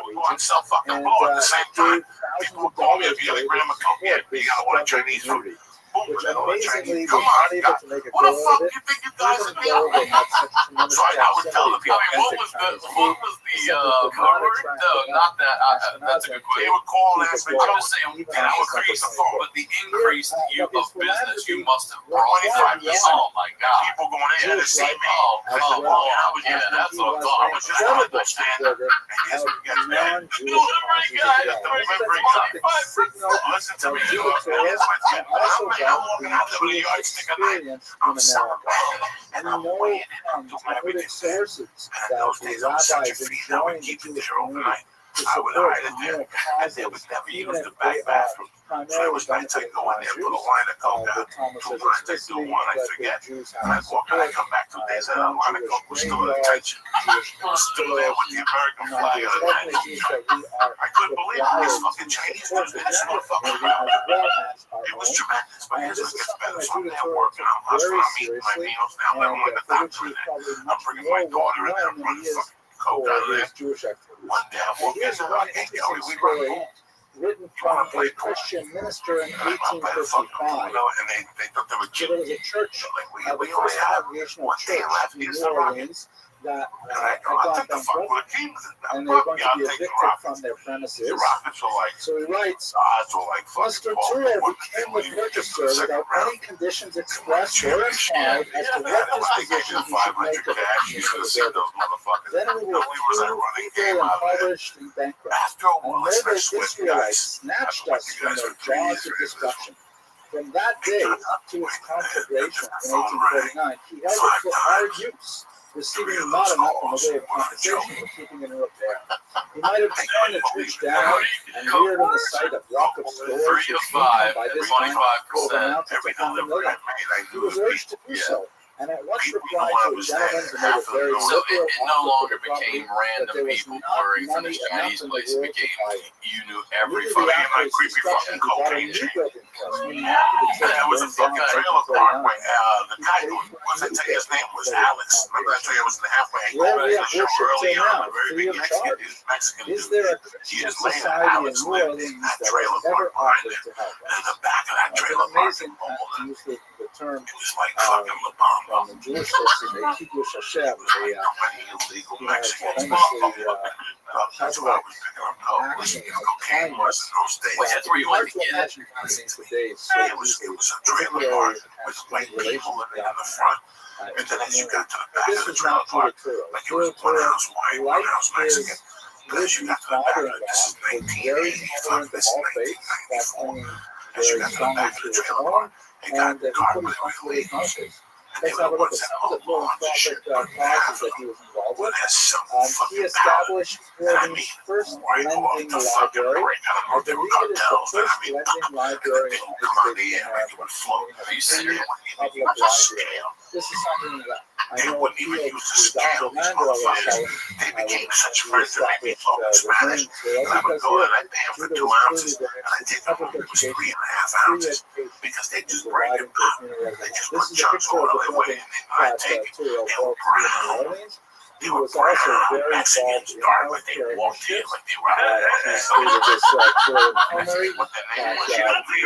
thousands of dollars to support this Chinese movie, which amazingly was not able to make a go of it, even though they had such tremendous proximity to authentic Chinese food. forward? No, not that. That's a good They question. would call and ask me, I'm just saying, and I would create the phone. but the increase of business you must have brought. 25 years. Oh my God. People going in to see me. Oh, come on. That's what I'm I talking was just trying to understand it. And here's what gets mad. Listen to me. I'm walking out there with a yardstick at night. I'm celebrating. And I'm waiting. I'm doing everything. And in those days, I was such a fiend. I would keep it there overnight. I would hide it there. And they would never use the back bathroom. So it was nights I'd go in there, put a line of coke out. 2 lines, I'd do one, I'd forget. And I'd walk and I'd come back 2 days and that line of coke was still in attention. It was still there with the American flag on it. I couldn't believe it. These fucking Chinese dudes did this motherfucker around. It was tremendous. But here's what gets better. So I'm there working. I'm hustling. I'm eating my meals. Now I'm living with the doctor in there. I'm bringing my daughter in there. I'm running fucking coke out of there. One day I'm walking in there. We run home. Written from a Christian minister in 1855. And they thought they were So there was a church, the we only first have congregational one day church left. in Here's New the rocket. Orleans that And I go, had I'll gone take the fuck bankrupt, with the king. and they were going to I'll be take the evicted rockets. from their premises. The rockets are like, So he writes, odds are like Mr. fucking Tour became the purchaser without any conditions expressed or implied as to what disposition he should make of it. You should have seen those motherfuckers. Then we were few, feeble, impoverished, and bankrupt. After a And while, let's murderous split Israelites guys. snatched us from their jaws of destruction. From that day to his conflagration in 1849, he held it for our use, receiving not enough in the way of compensation for keeping it in repair. He might have torn the church down and reared in the sight of rock of stores, 3 to 5, by this time 25%. amounted Every to $100 delivery million. I made, I He knew was it was urged to do so, and at once People replied know I to a was gentleman there. who made a very So So liberal it no offer longer for the property, became that random there was people not ordering from money this enough Chinese in the place. It world to became buy it. you knew every Immediately fucking. after his creepy destruction, fucking he bought a cocaine new chain. building trust, meaning after the church There was a burned down fucking in trailer park 1849. where the guy who was, I tell you, his name was Alex. Remember I told you I was in the halfway. He Where called we me have the show worship early till on, now, the very free big of Mexican, charge. this Mexican Is dude. there a Christian Years later, society in Alex New lived Orleans in that that trailer has ever park behind offered it. to help And in us? the back of that It's trailer an park, amazing to use the term it was like fucking La Bamba. from the Jewish sources, they keep Jewish Hashem, Like the many illegal Mexicans. famously That's why I was picking up cocaine was in those days. Wait, that's where you hard wanted to to get it. imagine things today. It was a trailer park with white people living in the front. And then as you got to the back This of the is trailer not park, Turo. like it was one house white, one house Mexican. But as you got to the back of it, this is very 1985, tolerant of this is all faiths, that's 1994. bringing As you very got to the strongly back of to the his trailer own, park, they got and that he caught put with his own faith in illegals. others. And they Let's have a were look the at some of the philanthropic causes that he was involved Well, with. that's some He fucking power. established And I Oregon's mean, first right off lending the fucking library. break, I don't know I if they were believe it is the cartels, but I first mean, lending and library they in would the come out of United the States air of and it would float. Are you serious? Public That's a library. scam. This is something that I They know wouldn't even appealed use the to Dr. scale, these Mandela was motherfuckers. telling They became when such he friends that made me established talk in the Spanish. Venezuela, And I would because go here, and I'd pay them for Judah 2 was ounces. clearly And I'd take them public home. It was education, 3.5 free ounces. education Because they just was bring provided them for out. community They residents. just This put is a chunks picture all of the their way building and I'd that take it. Turiel They were built here in New brown. Orleans. They He were was also brown very Mexicans, involved in dark, but they healthcare walked in initiatives. like they were He Africans. stated this Turiel And I Infirmary forget what their name that was.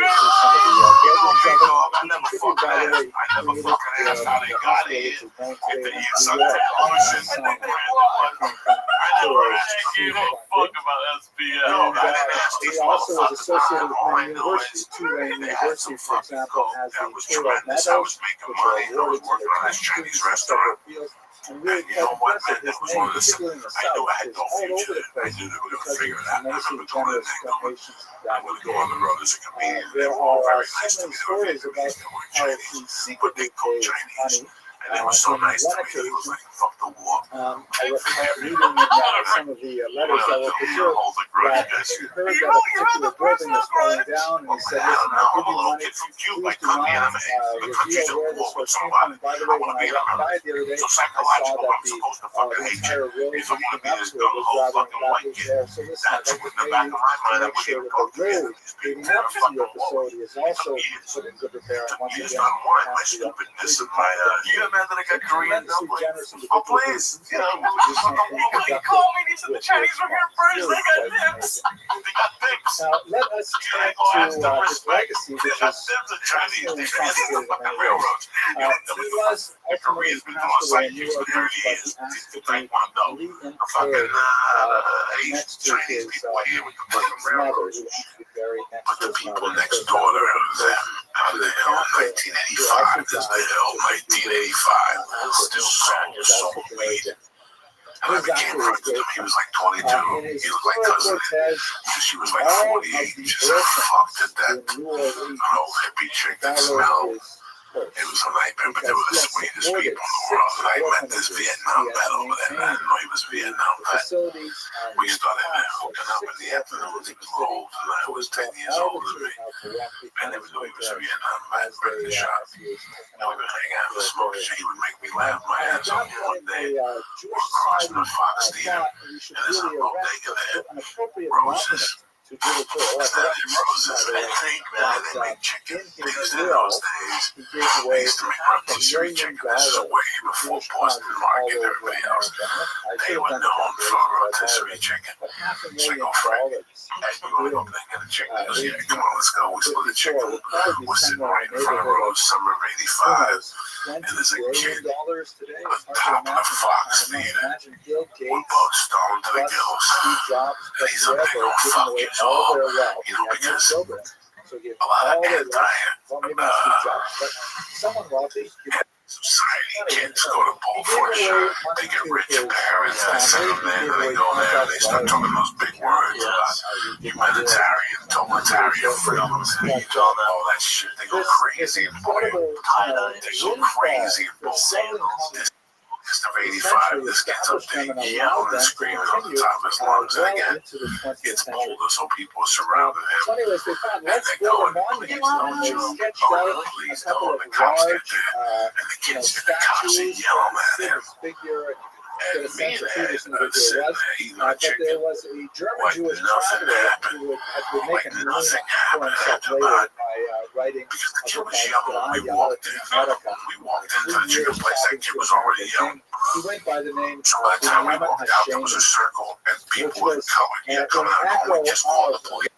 this is some of the You know, buildings big of it. dog, I He never contributed, fucking by the asked. way, I never created fucking asked how they the got hospital, here. which is known If today they in use New some York. television, Some they that what? came from I never Turiel's gave a seed fuck funding. about SBL. No, And I didn't ask he these also was motherfuckers. associated with All I many know universities. is Tulane they had University, some for fucking example, coke has that the was Turiel tremendous. I medals, was making which are money. I was awarded to working their on this top Chinese students in restaurant. several fields. And And really you know quite what, impressive. man? His That was name, one of the. particularly in the I knew South, I had is no all future. over the I place knew they were going to because of figure his it out. I tremendously remember going in generous there going, donations I that would he go on the gave. road as a comedian. They There were all are very so nice to many me. They were stories about Vietnamese. They were how Chinese. he But secretly they cooked gave Chinese. money. And they were so On nice to one me. It was occasion, like, fuck the war. I recall reading in some of the letters that were preserved Hold the grudge, that guys. he heard that a particular building was falling down, and he said, I listen, don't know. I'll I'm give a you little money. kid from Cuba. I Please do cut not the anime. The country's reveal at where war this with source came from. somebody. And by the I way, want when to I be an walked by American. the other day, So I saw psychological, that I'm supposed to fucking the hate entire you. road If I want to be leading up this to it gung was ho rather fucking white unlovely kid, there. So listen, I'd that's like what to in the pay back you of my to mind I make wouldn't sure even that talk the to you. road These people leading up never to fucking your war. facility is It took also years. put in good repair. It And took once years again, not one. My has the stupidness opportunity and my to You have man that I got Korean dumplings. Oh, please. You know, nobody called me. These are the Chinese were here first. They got dips. They got dips. Now, let us turn to his legacy, which is fascinating and complicated in many ways. He was ultimately passed away in New York, but he asked to be reinterred next to his mother. He wants to be buried next But to the his people mother. next door to them, out of the hill in 1985, there's the hill 1985, still sold some weed. And I became friends with him. He was like 22. He looked like cousin. She was like 48. She said, fucked at that. An old hippie chick that smelled. It was a nightmare, but they were the sweetest people in the world. And I met this Vietnam vet over there. I didn't know he was Vietnam vet. We started hooking up in the afternoons. He was old, and I was 10 years older than me. I never knew he was a Vietnam vet running the shop. And we would hang out and smoke shit. He would make me laugh my ass off. One day, we're crossing the Fox Theater, and there's a bodega there. Roses. To give it to her. Roses, I think, man, they make chicken. Because in those days, they used to make rotisserie chicken. This is way before Boston Market and everybody else. They were known for rotisserie chicken. So I go, Frank, hey, you want to go there and get a chicken? He goes, yeah, come on, let's go. We split the chicken. We're sitting right in front of Rose, summer of 85. And there's a kid on top of the Fox Theater. We're both stoned to the gills. And he's a big old fuck years old. You know, because a lot of society kids go to Bullford to get rich parents that send them there, and they go there and they start talking those big words about humanitarian, totalitarian freedoms, and all that shit. They go crazy and boy, they go crazy and boy. August of 85, this gets up there yelling and screaming on the top of his lungs, and again, it's bolder, so people are surrounding him, and they're going, please don't, please don't, the cops get there, and the kids and the cops are yelling at him. And me and Ed sitting there eating our chicken, like nothing happened, like nothing happened after that, because the kid was yelling when we walked in. We walked into the chicken place, that kid was already yelling. So by the time we walked out, there was a circle, and people were coming out, and we just called the police.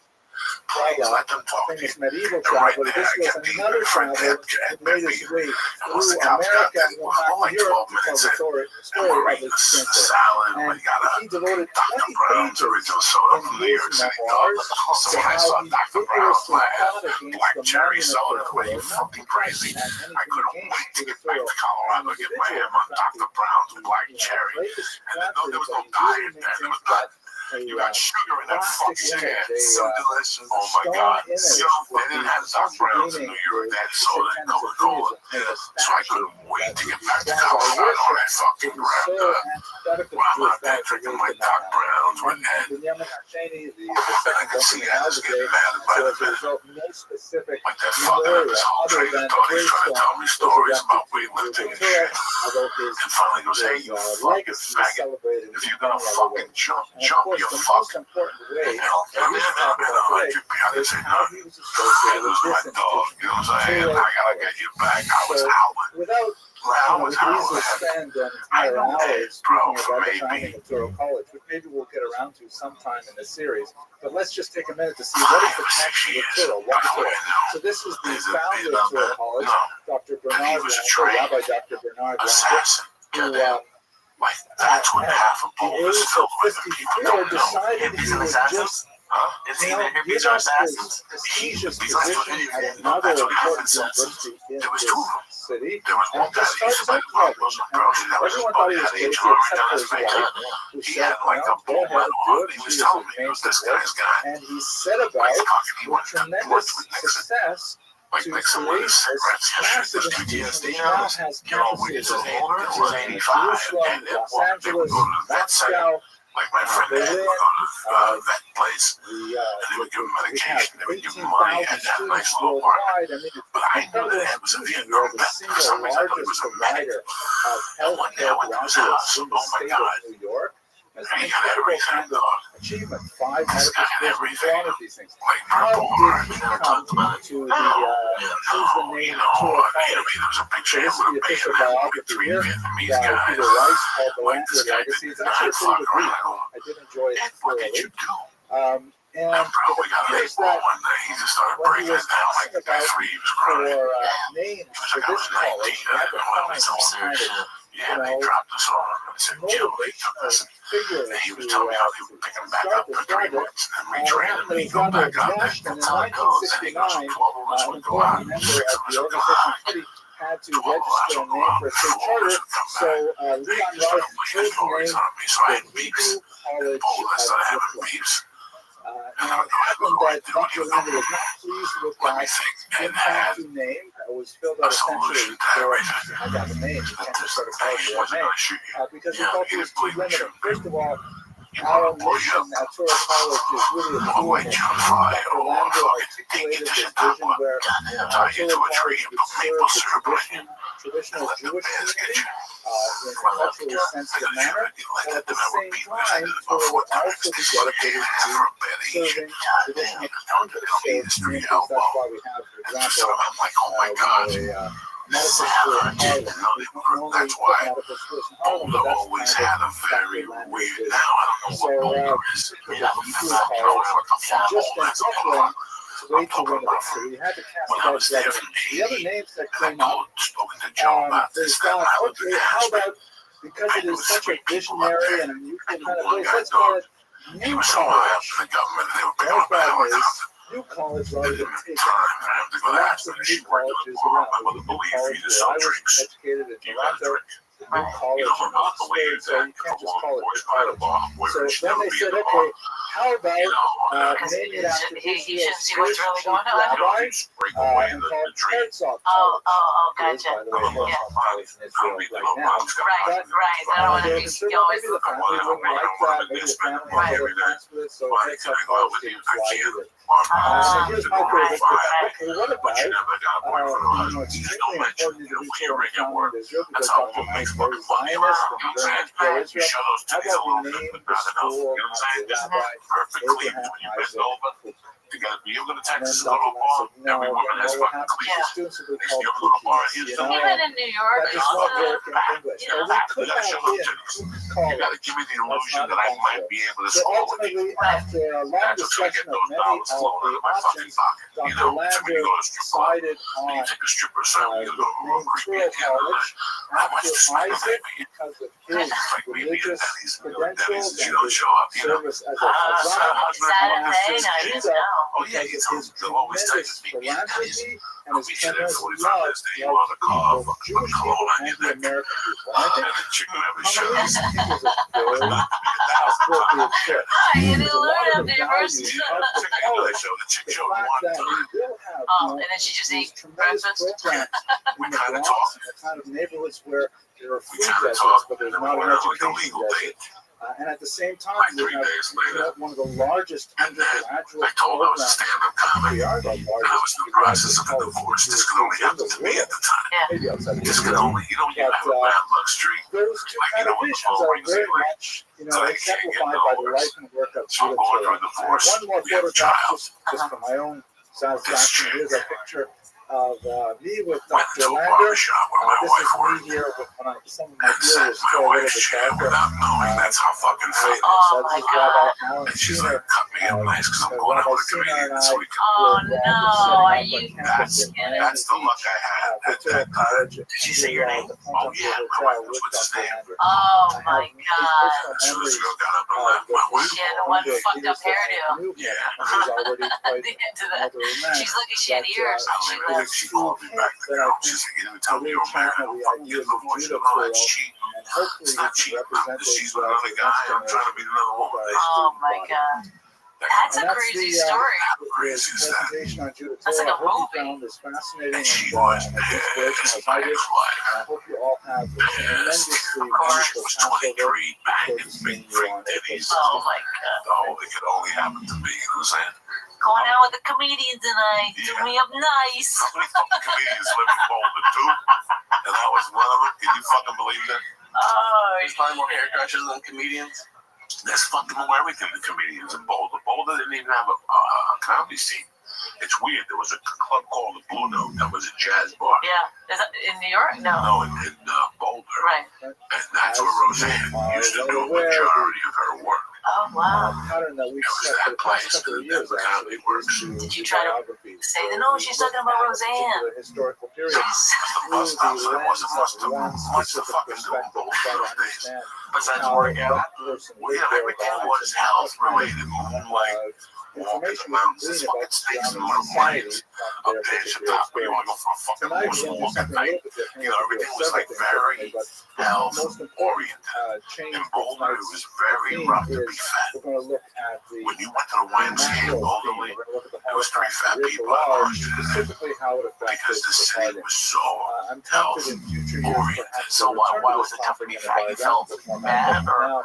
Please let them talk to you. And right there, I kept being my friend Ed met me. And once the cops got there, it was like 12 minutes in. And we're eating the salad. We got a Dr. Brown's original soda from New York City. So when I saw Dr. Brown's black cherry soda, were you fucking crazy? I couldn't wait to get back to Colorado to get my hand on Dr. Brown's black cherry. And then there was no diet there. There was not. You got sugar in that fucking shit. So delicious. Oh my God. So they didn't have Doc Brown's in New York. They had soda and Coca-Cola. So I couldn't wait to get back to Colorado on that fucking ground. While I'm out there drinking my Doc Brown's with Ed. And I can see Alice getting mad by the minute. Like that fucker in his whole trailer thought he was trying to tell me stories about weightlifting and shit. And finally goes, hey, you fucking faggot. If you're gonna fucking jump, you fuck. And I'll be 100 behind and say, no, hey, this is my dog. You know what I'm saying? I gotta get you back. I was howling. I was howling. I know that, bro, for maybe. Maybe we'll get around to sometime in this series. But let's just take a minute to see what is the connection with Turo. So this is the founder of Turo College, Dr. Bernard Rabbi Dr. Bernard who like that's what half of Boulder is filled with, and people don't know. Hippies and assassins? Is he either hippies or assassins? He's that's what happened since. There was two of them. There was one guy that used to play the rock, was a bro, that was his buddy, had H.R. down his face. He had like a bull medal on it. He was telling me it was this guy's guy. And he said about tremendous success like someone who's cigarettes yesterday, there's PTSD pills, you know, we was older, it was 85, and they would go to that center, like my friend Ed would go to that place, and they would give him medication, they would give him money, and had a nice little apartment. But I knew that Ed was a Vietnam vet. For some reason, I thought he was a medic. And one day I went to his house, oh my God. He got everything, dog. Achievement, 5 This guy had everything. all of these things. Like purple heart, we never talked about it. To the the name Tour College. So this is the official biography here by Peter Rice called The Landry Legacy. It's actually a pretty good read. I did enjoy it thoroughly. And it appears that when he was asking about for names for this college, he had to find some kind of, motivational figure to start this project. It happened that his brother Nash, and in 1969, an important member of the organization committee had to register a name for a state charter, so Leon Rice chose the name the Hebrew College of Brooklyn. And it happened that Dr. Landry was not pleased with that impromptu name that was filled out essentially for I got the name, you can't just start a college with that name, because he felt it was too limited. First of all, our mission at Torah College is really a tool. Dr. Landry articulated this vision where Torah College would serve the traditional Jewish community in a culturally sensitive manner, but at the same time, Torah would also be dedicated to serving traditional conservative communities. That's why we have, for example, a medical school in Harlem. We don't normally put medical schools in Harlem, but that's kind of Dr. Landry's vision. So, the Hebrew College, and just in Brooklyn, it's way too limited. So we had to cast that together. The other names that came up, they thought, okay, how about, because it is such a visionary and unusual kind of place, let's call it New College. One problem is, New College rather than take lots of new colleges around. New College where I was educated in Toronto, New College in Oxford, so you can't just call it New College. So then they said, okay, how about naming it after Israel's first chief rabbi and called Herzog College. Gotcha. By the way, Herzog College in Israel right now. Right. I don't want to be maybe the family wouldn't like that, maybe the family has other plans for this, so Herzog College didn't fly either. So here's my favorite. Okay, what about, extremely important individual in the family of Israel, because Dr. Mike is very Zionist and very much pro-Israel. How about we name the school after Rabbi Abraham Isaac? You got to be able to And then Texas a Dr. little Mike more. said, no, Every woman has what fucking happens clean. is students will be called If you're a little bar, cookies, here's you know? Even in New York, That just won't work in English. But we could have been You college. got to give me the illusion that I might be able to So score with you. ultimately, after a long That's what's going to discussion get of those many dollars of flowing the into my fucking options, pocket. You Dr. know, to Landry me, you go to a strip club, decided and on you take a stripper or something, you go to a the name creepy Touro College how much after to smack a Isaac baby? because of his Like me being religious Denny's, you know, credentials Denny's, you and don't his show up, you know. service as a Chazan, Saturday, I and didn't know. Oh yeah, because you of his they'll always tell you tremendous to meet me at Denny's. philanthropy and I'll his meet you there tremendous 45 love minutes there. You on the car, of both Jewish people and the American people. And I think and the chick who never Coming shows. in, he was a very appropriate fit. You didn't There's a learn lot up of the there values first. of the college. The chick The showed fact one that time. we will have Oh, and then she just these ate tremendous breakfast. programs in the kinda Bronx, talk. in the kind of neighborhoods where there are We free kinda deserts, talk, but there's and not then an we went on like a education legal desert. date. And at the same time, Like we 3 have days later, one of the largest and then undergraduate I told him I was a programs. stand-up comic. We are the And I was largest in the process of a undergraduate divorce. This could only college happen in to the me at world. the time. Yeah. Maybe outside of This could Israel. only, you know, you But, have a bad luck streak. Those two Like, you kind know, of when the visions phone are rings, very you're like, much, so I can't get exemplified by the numbers. life and work of So I'm Judah going Torah. through the I have divorce. one more We have a photograph child. just for my own satisfaction. Here's a picture of me with Went Dr. to a Lander. barbershop where my This wife is worked. me here with when some of my And beard sat was my still a little wife's bit chair darker. without knowing that's how fucking fake. Oh, So my this is God. Rabbi Alan And she's Sheener. like, cut me up nice because I'm going out with a comedian this week. Oh, no. Are you That's kidding? That's the luck I had at that time. Did she say your name? Oh, yeah. My wife knows what's his name. Oh, my God. So this girl got up and left my wife. She had one fucked up hairdo. Yeah. The end of that. She's lucky she had ears when she Literally, left. she called me back. You know, she's like, you didn't tell me you were married. I'm fucking getting a divorce. You know, that's cheating. It's not cheating. She's with another guy. I'm trying to meet another woman. Oh, my God. That's a crazy story. Crazy is that? presentation on Judah That's like Torah. a I hope you movie. found this fascinating And she and was as pissed. inspirational as I My did. ex-wife. I hope you all have a tremendously She wonderful was Passover. 23, banging Seeing big you freak on April titties. 16th. Oh, my God. Oh, it could only happen to me. You know what I'm saying? Going out with the comedian tonight. Do me up nice. How many fucking comedians live in Boulder, too? And I was one of them. Can you fucking believe that? Oh, There's probably more hairdressers than comedians. There's fucking more everything than comedians in Boulder. Boulder didn't even have a comedy scene. It's weird. There was a club called the Blue Note that was a jazz bar. Yeah. Is that in New York? No. No, in Boulder. Right. And that's where Roseanne used to do a majority of her work. Oh, wow. Pattern that we've It was set for that the past place couple of that years the comedy works. Did you try to say that? No, she's talking about Roseanne. Historical period. The bus stops, there wasn't much to fucking do in Boulder those days. Besides workout. Yeah, everything was health related. Moonlight, walking the mountains. This fucking states in little minds up there at the top where you want to go for a fucking horse walk at night. You know, everything was like very health oriented. In Boulder, it was very rough to be fat. When you went to the YMCA in Boulder, there was 3 fat people at large because the city was so health oriented. So why was the company fat? You felt bad, or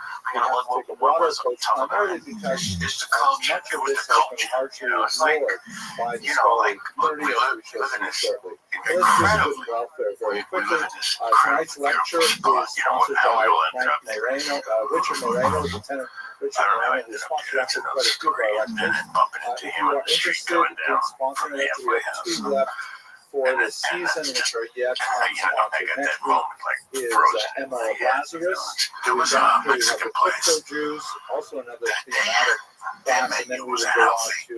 what was tough about it? It's the culture. It was the culture. You know, it's like, look, we live in this incredibly. We live in this Tonight's lecture is sponsored by Richard Moreno, Lieutenant Richard Moreno, who sponsored quite a few of our lectures. If you are interested in sponsoring it, we have 2 left for the season, which are yet unsponsored. Next week is Emma Lazarus. There was a Mexican place. Jews, also another thematic class, and then we will go on to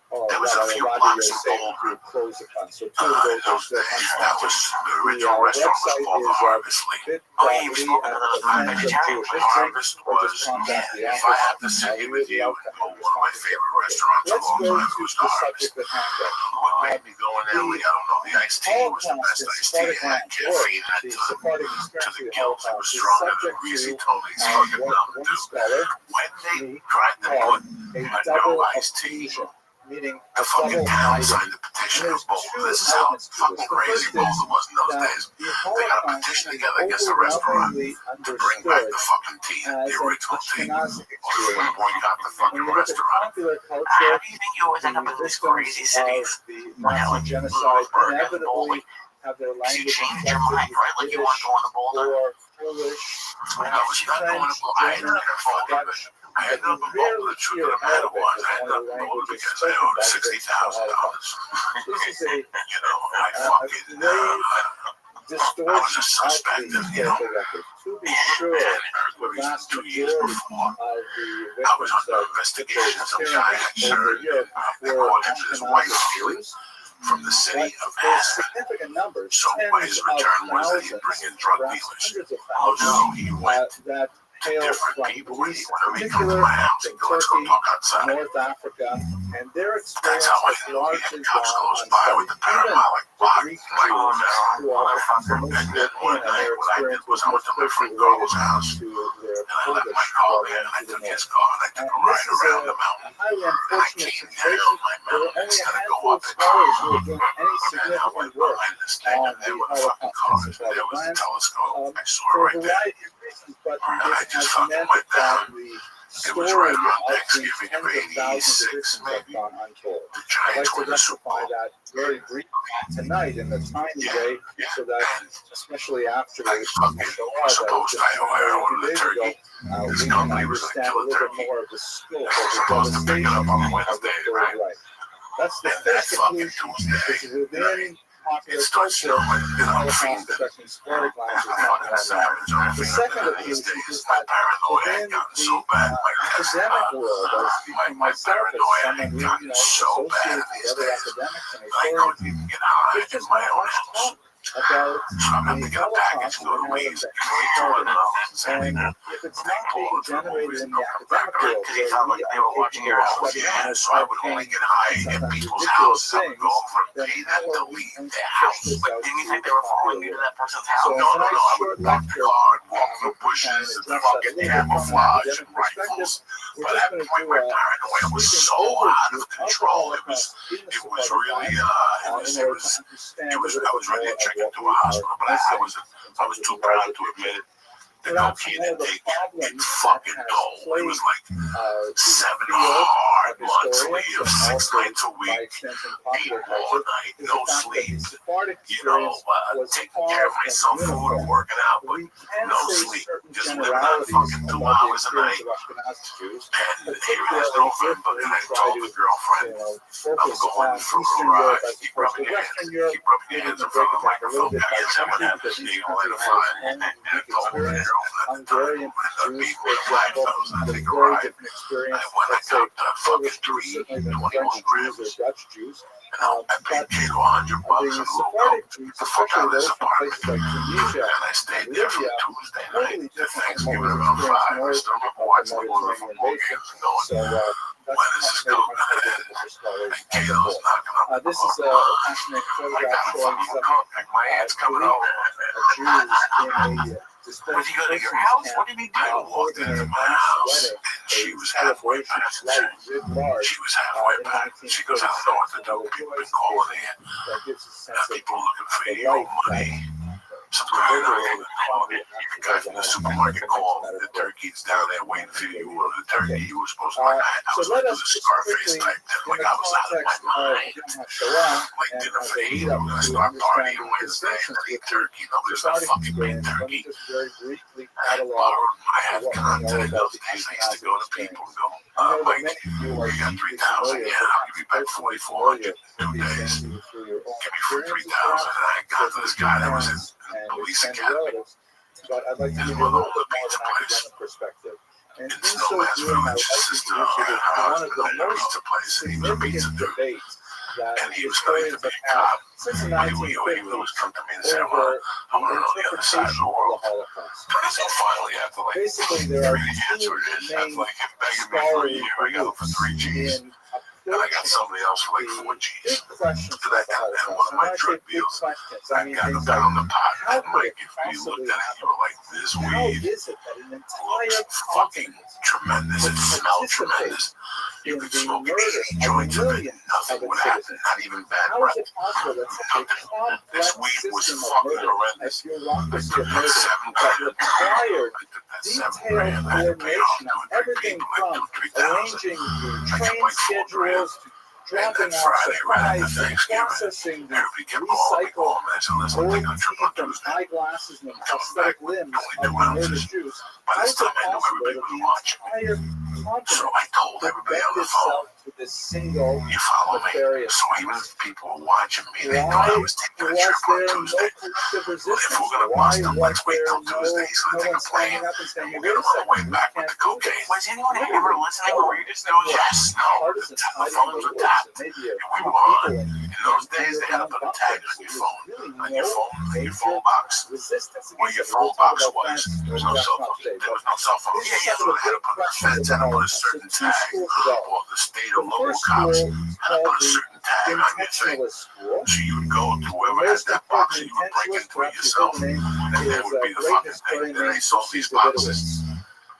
there was a few blocks in Boulder. close the class. So 2 of those are still That was unsponsored. the original restaurant was called the Harvest League. bit.ly at the Friends of Jewish History, Harvest or was, just contact the if I office. have to sit with you, one of my favorite restaurants of Let's all go time to was the the Harvest. subject at hand. What made me go in there, I don't know, the iced tea was the best iced tea. It had caffeine in it The to Sephardic the experience of the guilt. It was Holocaust is stronger than subject Greasy to Tony's fucking one Mountain Dew. scholar When they tried to put a a double no iced tea, adhesion, meaning the a fucking double town item. signed the petition of Boulder. This is how fucking crazy Boulder was in those days. They got a petition together against the restaurant to bring back the fucking tea, the original tea. Or they would boycott the fucking When you look at restaurant. popular How culture, do you think you always end up in the these crazy cities? victims of the Nazi genocide inevitably have their You language change your mind, right? Like you want to go in the Boulder. or Polish, I was not going to Boulder. I ended up in Boulder. I ended up in Boulder. The truth of the matter was, I ended up in Boulder because I owed $60,000. This is a You know, I fucking, distortion I was a suspect of, you know, to be sure, the vast 2 years majority before. of the I was victims under of investigation. Some disappearance guy had over shirt. Europe They were called him his wife Ashkenazi Jews from the city but of there's Aspen. significant numbers, So tens his of return was that he'd thousands, bring in drug perhaps dealers. hundreds of Oh thousands, no, he went that to hail different from people when Greece he wanted me to come to in particular, my house and from go, let's go Turkey, talk outside. North Africa, and their That's experience how I has knew he largely had cops gone close by with the unstudied. Even parabolic the block. Greek Like, Jews who are the most and then one European, and night their what I did experience was was I went most to my closely friend Carl's related house. to their And I left Polish my car there and I brother to took the his north. car and I took a This ride is around the a mountain. highly And I unfortunate came situation. down my There were mountain only a instead of go handful up of it. scholars who were doing any And I significant went work behind this thing on and there the were the fucking cars and there was the telescope. I saw for a right there. variety of reasons, but And I it just has fucking meant went that down. the It was story right around of these Thanksgiving of tens of thousands of 86 victims have maybe. gone untold. The I'd like Giants to won the Super rectify Bowl. that very briefly tonight in a tiny way, so that especially after I the fucking show was supposed to. I ordered a few the days ago, turkey. we This can company was gonna understand a kill a little bit turkey. more of the scope I of was the supposed to pick it up on devastation of the Wednesday, third right? Reich. That's the And that first fucking conclusion, Tuesday, is within popular it starts culture, snowing and I'm Holocaust fiending. affecting Sephardic And language is I not fucking well known. savage. I'm The feeling second that these conclusion days. is My that paranoia had within gotten the so bad. My academic world, I speak for my myself as paranoia someone had who, gotten so bad associates these with other days. academics and I historians, couldn't even get high there's in just my not own much house. talk about So I'm going to the get a package Holocaust and go to and how it Weezy. affects And And if it's not being generated in the academic world, Because he felt like they were watching your house. yeah, so I would only get high in people's houses. I would go over and pay them to leave their house. But didn't you think they were following you to that person's house? So No, no, no. I tonight's would short park the lecture, car and walk through bushes and fucking camouflage and rifles. we're By just that going to point, do my a paranoia was so out of control. It was really, I was ready to check into a hospital, but I was too proud to admit it. The cocaine intake, it fucking told. It was like 70 hard monthly of 6 nights a week, eating all night, no sleep. Taking care of myself, food and working out, but no sleep. Just living on fucking 2 hours a night. And here it is, girlfriend, but then I told the girlfriend, I'm going for a ride. Keep rubbing your hands in front of the microphone. Guys, I'm gonna have this eagle in a fire. And I told the girlfriend at the time, I'm being with black fellas, I take a ride. I went, I got fucking 21 grams. And I paid Kilo $100 and a little coat. The fuck out of this apartment. And I stayed there from Tuesday night to Thanksgiving around 5. I still remember watching the one of the football games and going, when is this going to end? And Kato's knocking on the door. This is a fascinating photograph showing my aunt's coming over. Did he go to your house? What did he do? I walked into my house and she was halfway past the She was halfway back. She goes, I don't know what to do. People have been calling in. People looking for your money. Some guy the guy from the supermarket called. The turkey's down there waiting for you. Or the turkey you were supposed to like. I was like, do the Scarface type thing. Like I was out of my mind. Like dinner for 8. I'm going to start partying Wednesday and then eat turkey. Nobody's going to fucking make turkey. I have contact those days. I used to go to people and go, Mike, you got 3,000. Yeah, I'll give you back 4,400 in 2 days. Give me for 3,000. And I got to this guy that was in police academy. But I'd like to His give you a mother little owned a bit more pizza of an place. academic perspective. And In in so Snowman's doing, I would Village, like his to sister introduce you had to a one house of in the a most pizza place. And he was a pizza significant dude. debates that And he was going to historians be have a cop. had since the But he would always come to me and say, over I want to know the other side of the interpretation of world. the Holocaust. So finally, after like Basically, there are 3 answers, two after main like him begging me for a year, I got him for 3 G's. in And I got somebody else for like 4 G's. big questions So that got about and the one of my Holocaust. drug And when I say big deals, questions, I I mean got him things down like on the pot. how And could Mike, it if you looked possibly at it, you were like, this how weed is it that an entire looks fucking continent tremendous. It smelled tremendous. You in could the smoke murder 80 joints of it, millions nothing of would its happen, citizens? not even bad How breath. is it possible that such a complex This weed was system of fucking murder, a horrendous. I bureaucracy took of that murder, 7 that grand. required I took that 7 detailed grand. I had to pay off coordination 2 of or 3 everything people from like 2,000, 3,000. arranging the I kept train like 4 grand. schedules to And dropping then off Friday, right after supplies to Thanksgiving, processing the everybody kept calling me, recycled I said, listen, I'm taking a trip on teeth and Tuesday. eyeglasses and I'm coming prosthetic back with limbs only of 2 the murdered ounces. Jews. By How this is it time, I knew possible everybody that was the watching. entire So continent I told everybody on the phone, itself to this single you follow me. nefarious So even if people were watching me, they why thought I was taking a was trip on there no Tuesday. collective Well, if resistance? we're going to Why bust them, was let's wait there till Tuesday. He's going to take no a one plane, standing up and and saying, we'll wait get a him on the way second, back with the cocaine. Was anyone ever listening, or were you just doing Yes, no, the partisans hiding telephones in were the woods, tapped. and maybe And we a were on. few people In those days, they had to put a tag on your phone. On your phone box. resistance Where your phone box was. There was no cell phone. There was no cell phone. Yeah, so they had to put a fence and put a certain tag. Or the state or local cops had to put a certain tag on your thing. school. So you would go to whoever had that box and you would break into it yourself. And that would be the fucking thing. Then they sold these boxes.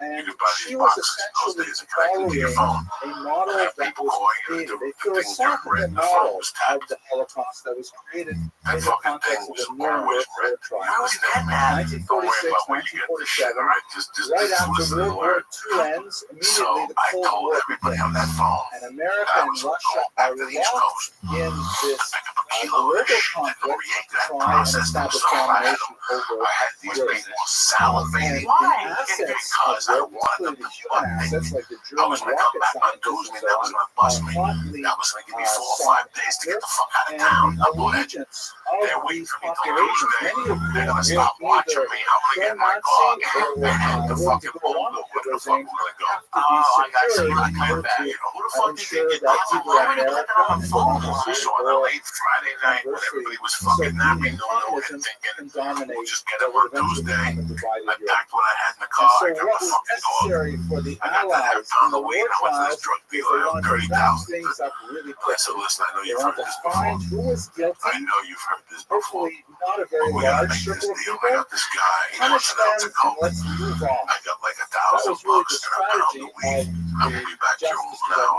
You And could buy she these was boxes in those essentially days and connect them to your following phone. a model Have that people was calling you created, to a the thing you philosophical read, the phone model was of tapped. the Holocaust that was created in That the fucking thing context of was the Nuremberg always red. war You trial. always get that. Don't worry 1946, about where you get this shit, 1947, alright? Just right listen after to the World War word. II ends, So immediately the I Cold told War everybody began. on that phone And that America I and was Russia going are back to the East locked Coast in to this pick up a kilo of global this shit and conflict create to that try and process establish themselves. I had domination them. over I had these Europe. people salivating And Why? the assets of because I Europe, wanted them particularly the to human want me. assets like the I German was going to come rocket back on scientists Tuesday and and that so was on, going to bust me. hotly That was going to give me 4 or sought 5 days to get after, the fuck out of and town. the I'm going to allegiance They're of waiting these for me till populations, Tuesday. many of whom They're gonna were stop watching either me. I'm gonna get in my car. pro-Nazi or And the willing to fucking go along Volvo. with Where the those fuck things we're gonna go? have to be Oh, I got you. secured I in got order that. to You know, who the fuck did ensure they get that that either Why would you put America that on the and phone? I democracy saw it on a or late Friday night when everybody was fucking napping, no one knew communism anything. can And dominate we'll just get what it would on eventually Tuesday. become a divided I Europe. packed what I had in the And car. so I got what the was fucking dog. necessary for the I got that half Allies in pound the of war weed. I went to trials this drug is dealer. they I wanted to got wrap 30,000. things up really I quick. said, listen, I know They you've wanted heard to this before. find who was guilty, I know you've heard this before. hopefully not a very But we gotta large make this circle of deal. I people, got this guy. He punish wants an ounce them, of and coke. let's move on. I got like That $1,000 was really the and a pound strategy of of weed. I'm the gonna be back to Justice home for now.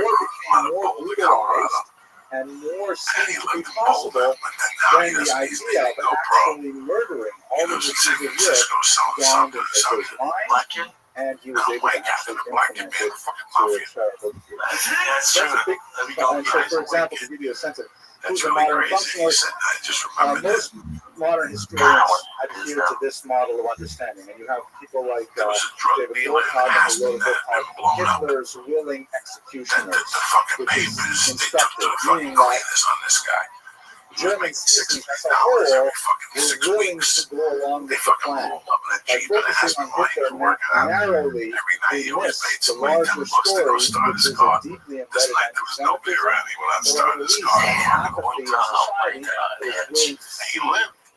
became more brutalized and more seemed to be possible than the idea of actually murdering all of the Jews of Europe dawned into his mind, and he was able to actually implement it to a charitable degree. That's true. That's a big, and so, for example, to give you a sense of who's a modern functionalist, most modern historians adhere to this model of understanding, and you have people like David Rothschild, who wrote a book called Hitler's Willing Executioners, which is instructive, meaning that German citizens as a whole were willing to go along with the plan. By focusing on Hitler narrowly, they missed the larger story, which is a deeply embedded anti-Semitism, or at least apathy in society that is willing to see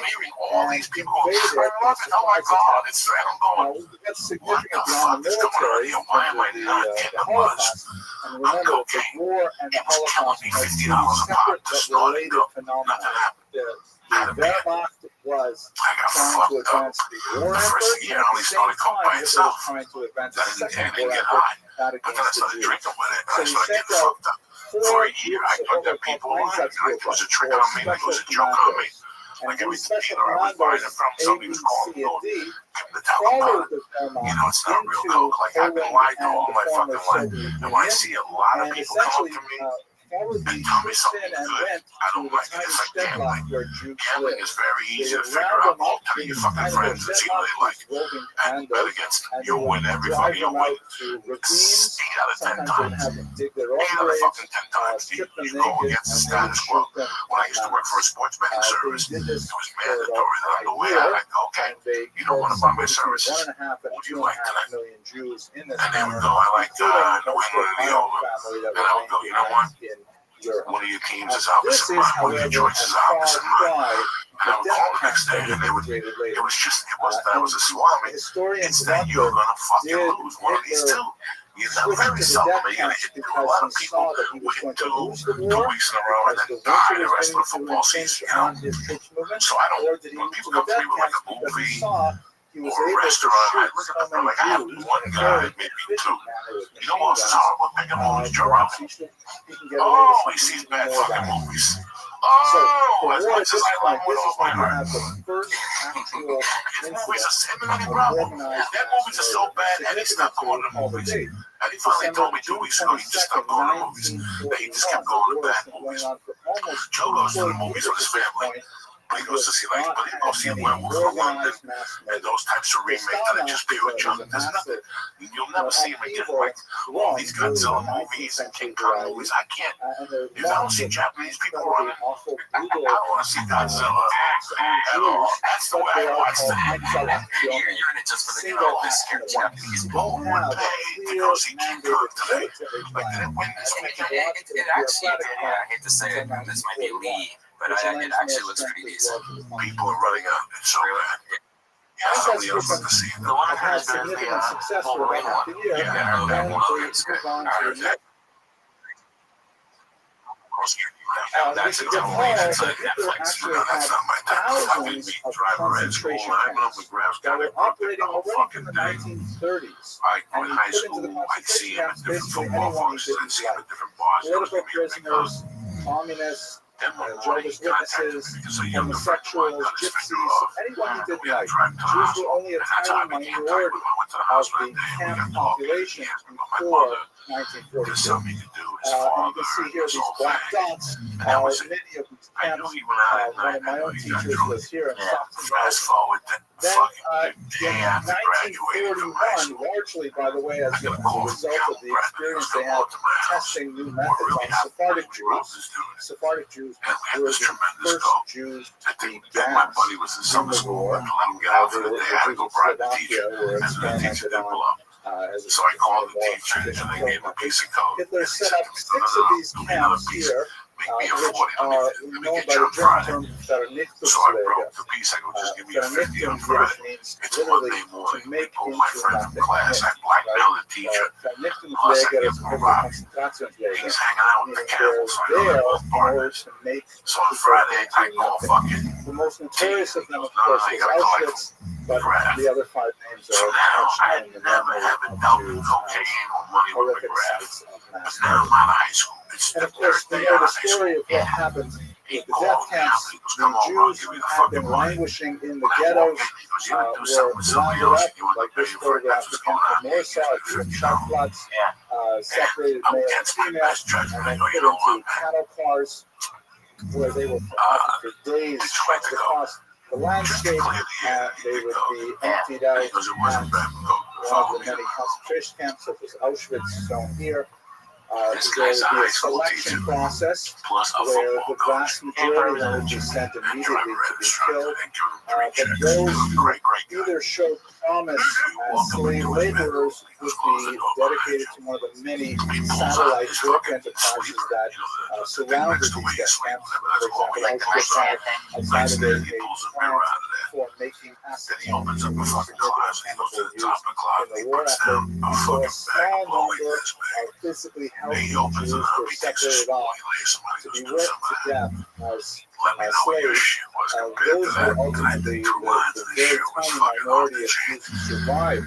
I'm hearing all these people go, I love it. Oh my God, it's and I'm going, What's what significant the beyond fuck the is going on military here? in Why terms am I of not the getting a buzz? Holocaust? And remember, the cocaine. war and the It was Holocaust killing me are $50 two a pop separate to but start related it up. phenomena. Nothing happened. The Wehrmacht was I got trying to fucked up. advance the war The effort, first year, and I at only the same started coke by time, it was itself. trying to advance Then the I second didn't war get effort high. out But then I against the started Jews. drinking with it, and So I he started sent getting out fucked up. For a year, I thought that people lied. Like it was a trick on me, like it was a joke on me. Like every dealer I was buying it from, somebody was calling me, to tell them about it. You know, it's not real coke. Like I've been lied to all my fucking life. And when I see a lot of people come up to me and tell me something good, I don't like it. It's like gambling. Gambling is very easy to figure out. I'll tell your fucking friends it's either they like and bet against them. You'll win every fucking, you'll win 8 out of 10 times. 8 out of fucking 10 times you go against the status quo. When I used to work for a sports betting service, it was mandatory that on the way out I'd go, okay, you don't want to buy my services. What would you like tonight? And they would go, I like the win and the over. And I would go, you know what? One of your teams is opposite mine. One of your choices is opposite mine. And I would call the next day, and it wasn't that I was a swami. It's that you're going to fucking lose one of these two. You're not very seldom are you going to hit through. A lot of people win 2 weeks in a row and then die the rest of the football season, you know? So I don't, when people come to me with like a movie or a restaurant, I look at them like I have one guy, maybe 2. You know what else is horrible? Picking movies, Joe Rogan. Oh, he sees bad fucking movies. Oh, as much as I love him with all my heart. His movies are same any problem. That movies are so bad, and he stopped going to movies. And he finally told me 2 weeks ago he just stopped going to movies. That he just kept going to bad movies. Joe goes to the movies with his family. He goes to see but he goes see Werewolf of London and those types of remakes that are just pure junk. There's nothing. You'll never see him again. Like all these Godzilla movies and King Kong movies. I can't. If I don't see Japanese people running, I don't want to see Godzilla at all. That's the way I watch them. You're in it just for the this Japanese. Who would pay to go see King Kong today? Like did it win this weekend? It actually, I hate to say it, this might be Lee. But it actually looks pretty decent. People are running out. It's so bad. Yeah, somebody else wants to see it. The one I heard is better than the Wolverine one. Yeah, I know that one. It's good. I heard that. Of course, that's a different way. That's like Netflix. No, that's not my type. I wouldn't be a driver at school. I went up with Grabs. Got it the whole fucking day. I in high school, I'd see him at different football functions. I'd see him at different bars. Political prisoners, communists, Jehovah's Witnesses, homosexuals, gypsies, anyone who did right. Jews were only a tiny minority of the camp population before 1942. And you can see here these black dots. Many of these camps, one of my own teachers was here in Stockton. Then in 1941, largely, by the way, as a result of the experience they had testing new methods on Sephardic Jews were the first Jews to be banned in the war. Were experimented on so I called the teacher and I gave him a piece of code. Hitler set up 6 of these camps here, which are known by the German term so I broke the piece. I go, just give me a 50 on Friday. It's Monday morning. They pulled my friend from class. I blackmailed the teacher. Plus, I give him a rock. He's hanging out with the camels. So I know they're both partners. So on Friday, I call fucking the most notorious of them, of course, was Auschwitz, but the other 5 names are so now I never haven't dealt with cocaine or money with the graphs. But now I'm out of high school. And of course, we know the story of what happened with the death camps. The Jews who had been languishing in the ghettos were rounded up, like this photograph that came from Warsaw, different Schauplatz, separated male and female, and then put into cattle cars where they were for days across the landscape. They would be emptied out at one of the many concentration camps, such as Auschwitz, shown here. There would be a selection process where the vast majority of them would be sent immediately to be killed. But those who either showed promise as slave laborers would be dedicated to one of the many satellite work enterprises that surrounded these death camps. For example, Auschwitz had outside of it a plant for making acetone. In the war effort, so a small number of physically healthy Jews were separated off to be whipped to death as slaves. Those were ultimately the very tiny minority of Jews who survived.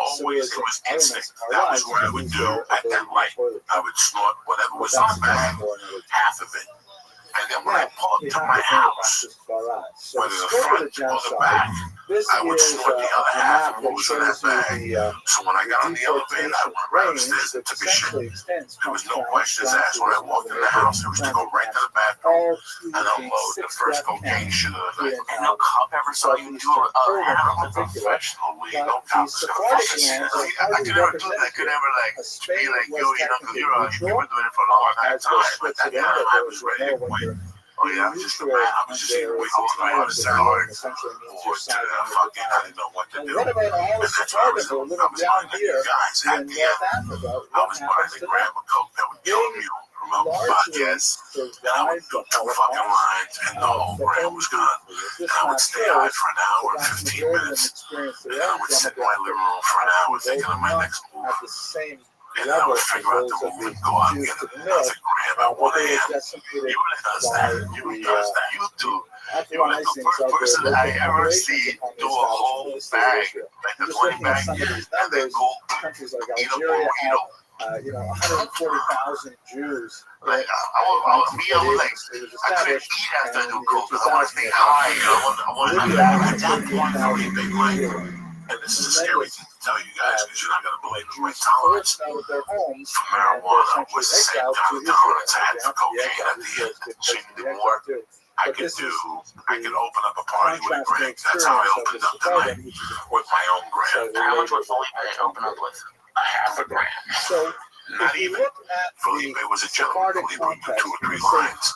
always, it was instinct. That was what I would do at that light. I would snort whatever was in the bag, half of it. And then when I pulled up to my house, whether the front or the back, I would snort the other half of what was in that bag. So when I got on the elevator, I went around the stairs and took a shit. There was no questions asked when I walked in the house. It was to go right to the bathroom and unload the first cocaine shit of the night. And no cop ever saw you do a I'm a professional weed. No cop is gonna fucking see that. I could never do that. I could never be like, yo, you know, because you've been doing it for a long time. But that time I was ready to quit. Oh yeah, I was just a man. I was just either waiting to go on a salary or to fucking, I didn't know what to do. And that's why I was doing. I was buying the guys at the end. I was buying the grandma coke that would kill you. remote podcasts, and I would go 2 fucking lines, and the whole brand was gone. And I would stay high for an hour and 15 minutes, and I would sit in my living room for an hour thinking of my next move. And then I would figure out the move and go out and get another gram at 1 a.m. You does that. You does that. You do. You were like the first person I ever see do a whole bag, like the 20 bag, and then go eat a burrito. 140,000 Jews. Like, I couldn't eat after I do coke because I want to stay high. I want to be at that point very big, like, and this is a scary thing to tell you guys because you're not going to believe my tolerance for marijuana was the same kind of tolerance I had for cocaine at the end. So you need more. I could open up a party with a grave. That's how I opened up tonight with my own grave. How much would Felipe open up with? A half a gram. So not even. Felipe was a gentleman. Felipe would do 2 or 3 lines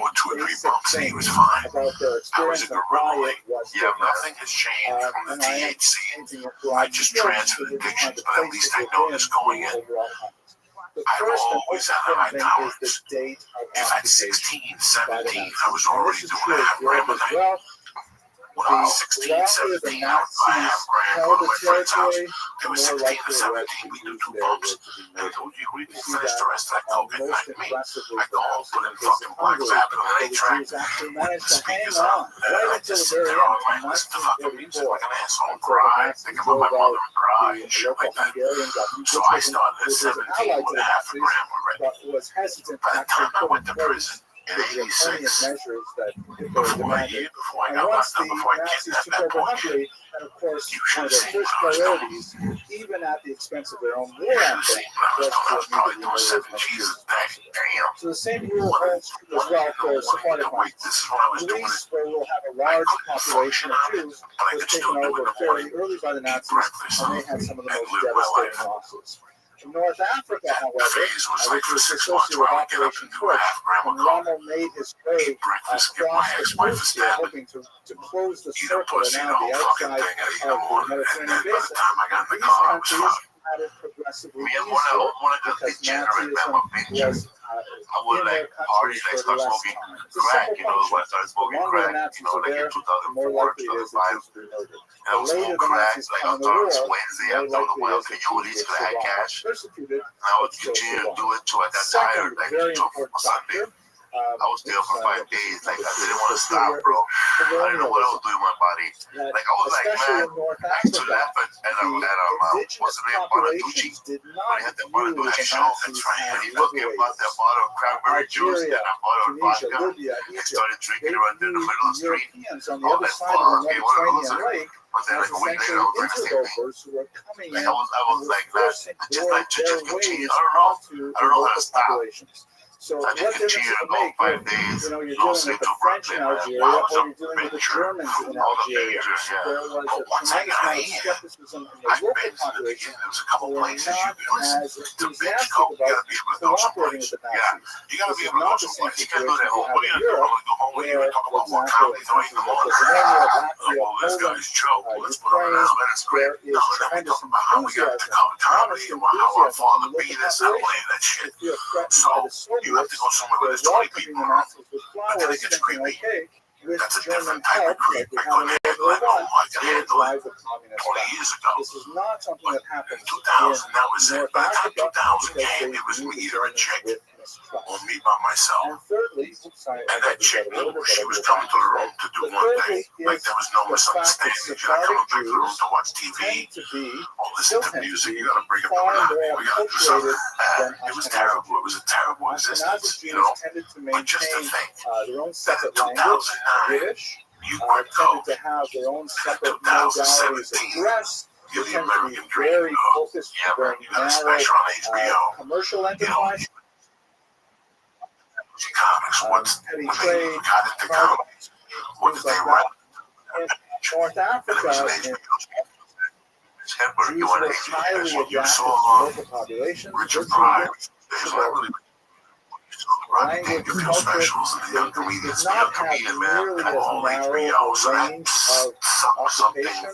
or 2 or 3 bumps, and he was fine. I was a gorilla. Like, yeah, nothing has changed from the THC. I just transferred addictions, but at least I know this going in. I've always had a high tolerance. If at 16, 17, I was already doing a half gram a night. When I was 16, 17, I would buy a half gram, go to my friend's house. They were 16 or 17, we do 2 bumps. And we can finish the rest of that coke at night. Me, I go home, put in fucking Black Sabbath on an 8-track, put the speakers on, and I just sit there all night, listen to fucking music like an asshole, and cry, think about my mother and cry, and shit like that. So I started at 17 with a half a gram already. By the time I went to prison, in 86, before a year, before I got locked up, before I kidnapped that poor kid, and of course, you should one of have their seen first what I was doing. priorities, even at the expense of their own war You should have effort, seen what I was doing. I was probably doing 7 was cheeses a day. Damn. So the same rule holds true as well for Sephardic Wait, this is what I was doing. Greece, where we'll have a large population of Jews, was taken over fairly early by the Nazis, and they had some of the most devastating losses. In North Africa, however, which was associated with Operation Torch, when Rommel made his way across the coast here, hoping to close the circle around the outside of the Mediterranean basin, these countries had it progressively Me and easier one of the because degenerate member Nazism was I would in like their parties countries like for start less smoking time. It's a crack, simple when I started function. The smoking longer the crack, Nazis are like there, in the more 2004, likely it is that 2005. Jews will be murdered. And I was The later smoking the crack, Nazis like come on in the war, Wednesday, I the was on the more wild likely it is coyotes that because I had Jews cash. will persecuted. And I would continue to do it till I got tired. Like, Very till important Sunday. factor. I was there for 5 days. Like, I didn't want to stop, bro. I didn't know what I was doing with my body. Like, I was like, man, I used to laugh at what's the name, Bonaducci? When he had that Bonaducci show, that's right. And he fucking bought that bottle of cranberry juice and a bottle of vodka and started drinking it right there in the middle of the street. Oh, that fuck, hey, what a loser. But then, like, a week later, I was doing the same thing. Like, I was like, that, just continue. I don't know how to stop. So I what just difference continued does to go 5 it make days, when, you're no dealing sleep with the till French in Brooklyn, Algeria, man. or you're dealing with the Germans in All the Algeria? majors, yeah. There was But a once I tremendous got amount of here, skepticism in the I've local been to the population beginning. There's a couple who were places you not can listen. as To bitch enthusiastic coke, you about gotta be able to go cooperating someplace. with the Yeah, Nazis. you gotta This be is able to go not the same someplace. You can't do that situation whole, we what are have you in gonna do? Europe, I'm gonna go home with you where, and talk for about more example, comedy 3 in the morning. Lithuania, Like, Latvia, well, this Poland, guy's joke. Let's put on Ukraine, an that's great. there is No, then we tremendous talk about how we got to enthusiasm, comedy and how our father enthusiasm beat in the us. I don't local believe that shit. If you're threatened So, by the you have to go Soviets, somewhere where they're there's 20 welcoming people the around. Nazis with But then it flowers, gets thinking, creepy. okay, with That's a German different type help, of creep. like we I had couldn't in handle World it. War Oh, I, I can will handle it. drive the communists 20 back. years ago. This is not something that In happens 2000, that was in it. North By the time Africa 2000 because came, they it was view me the or a Germans chick, with or mistrust. me by myself. And thirdly, And that chick knew she was coming to the room to do one thing. Like, there was no misunderstanding. You're not coming back to the room to watch TV tend to be or listen to music. You gotta bring up the monogamy. We gotta do something. It was terrible. It was a terrible existence, Ashkenazi you know? Jews tended to But just to maintain think their own that in separate language, 2009, British, you quit tended coke. to have their own separate 2017, modalities of dress. You're They the tend to be American dream. very focused Yeah, on man, very you got a narrow special on HBO. commercial You know, enterprise, comics, petty when they trade, got into comics, what did things they like write? that. In North And it Africa, was an in HBO. Edward, Jews you want were an highly HBO. You adapted to saw local populations, Richard virtually Pryor. no There's not really. You saw the Rodney language, Dangerfield culture. specials and the young They did comedians. The not young have comedian, man, nearly they as were all narrow HBO. a So that range of something. occupation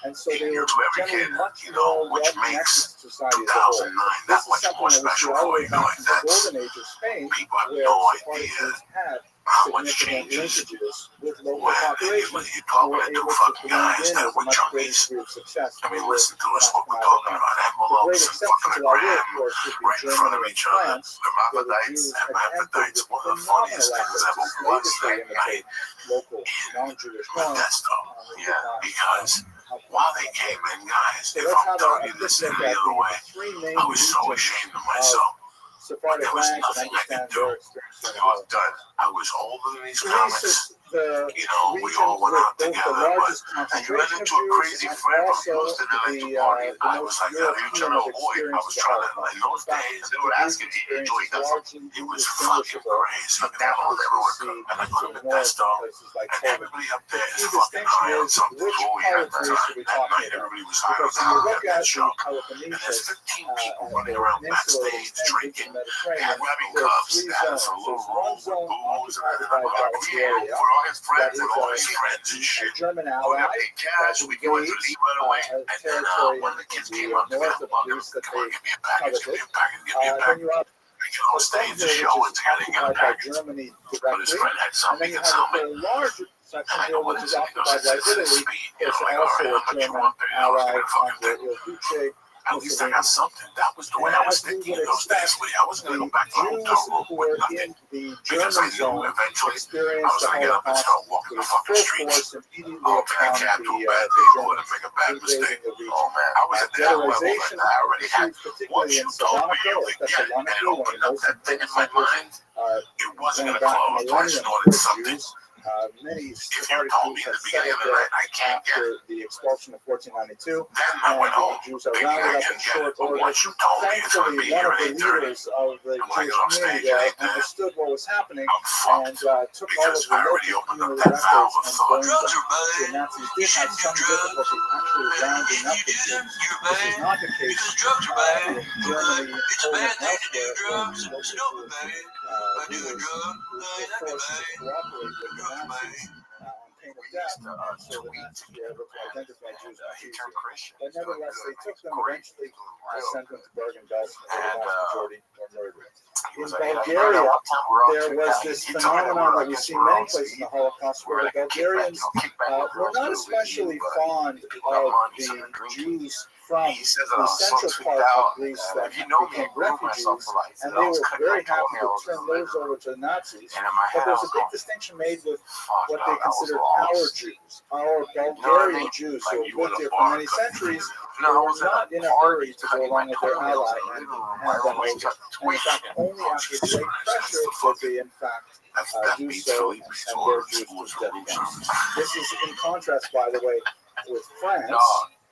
And so You they knew were to every generally kid, much you know, more which well connected makes to society as a whole. 2009 that This is much something more that we see special all the for way you. back Like from the that's golden age of Spain, people have where no Sephardic idea Jews had how much significant changes linkages with local when populations you're who talking were to two able to fucking blend guys in that with a were much greater junkies. degree of success I than mean, they were listen to in us what we're Ashkenazi talking times. about. The great Envelopes and exception fucking to a that rule, of gram course, would be right in front of Germany and each other. France, The where the Hermaphrodites Jews and Hermaphrodites, attempted one of with the funniest phenomenal things efforts to ever was slavishly that night imitate local non-Jewish with norms. that stuff. They did Yeah, not because help while them. they came in, guys, So if let's I'm have telling a you quick this look any at other the way, three main I was so regions ashamed of of myself. But Sephardic there was lands and nothing I could understand do. their experience It in the was world. done. I was older than these Greece comics. is the You know, we region all went with out both the together, but largest and you run concentration of into a Jews crazy and friend from also Houston that liked to party. the I most was like, you trying to European of avoid. I was experiences of trying to, Holocaust. in those In fact, days, they were the Greek asking, experience Joey, is that's largely it was fucking indistinguishable crazy. from That was efforts everywhere. we see And I to looked at ignore that in stuff, places like and Poland. everybody up The there key is fucking distinction high on is something. which So we part had of Greece are we that talking night, about? everybody was high on Because when you look that at the show. And Peloponnesus, there's 15 people and running the around peninsula that backstage extends into drinking. the They had Mediterranean, grabbing there are cups. three They had zones. some little There's one room with zone booze. occupied And by I'm like, Bulgaria, for all his that friends and is all his friends and a shit. German We ally got paid cash. that We went to invades leave right away. a And then territory one of the in kids the came up to me. north of Come Greece that on, they give me a package. Give me a coveted. package. Give me a Then package. you have I get on stage to Bulgaria, show which it. is I didn't get a occupied by package. Germany But his directly, friend had and something then you to have tell a me. fairly large section And I here, go, what which is is it? He goes, occupied by it's Italy. speed. You There's know, like, all also right, a how much you German want there? You know, it's ally gonna fucking under thing. Il Duce At least I Mussolini. got something. That was the way And I was as we thinking would in those days. expect, I wasn't going to go back to the Jews hotel room who with were nothing. in the Because I German knew zone eventually I experienced was the going to get up and Holocaust start walking the with fucking full streets. force immediately Oh, upon man, I can't do a the bad neighborhood and Germans make a bad invading mistake. the region. Oh, man. I was at that level and Ghettoization I already had. proceeds Once particularly you in told me Salonika you or could get it, and it Thessaloniki, one of opened the up most that thing in important my centers mind, it wasn't going going to back close. I millennia snorted for something. Jews. Many If you Sephardic told me Jews in had the beginning settled of the there night, I can't get it. after the expulsion of 1492, Then I went home. and the Jews are Thinking I rounded up can in get short it. But order. once you told me it's going to be Thankfully, here one at of the 8:30, leaders of the and when I Jewish get on community stage at there 8:30, understood what was happening I'm and fucked. took all of Because the I already local opened up community that valve records of and thought. burned Drugs them. are bad. The Nazis You did have shouldn't do some drugs. difficulty actually rounding up You the do them, Jews. you're This is bad. not the case Because drugs are bad. in Germany, It's a Poland, bad and thing to do elsewhere, where drugs. the So local don't be Jews bad. I do a leaders drug. were Ain't that forced to bad? cooperate with the Drugs are Nazis bad. on pain of death, and so the Nazis were able to identify Jews much easier. But nevertheless, they took them eventually, sent them to Bergen-Belsen, where the vast majority were murdered. In Bulgaria, there was this phenomenon that we see many places in the Holocaust, where the Bulgarians were not especially fond of the Jews from the central part of Greece that became refugees, and they were very happy to turn those over to the Nazis. But there's a big distinction made with what they considered our Jews, our Bulgarian Jews who have lived here for many centuries. They were not in a hurry to go along with their ally and hand them over. And in fact, only after great pressure did they, in fact, do so, and their Jews to step down. This is in contrast, by the way, with France.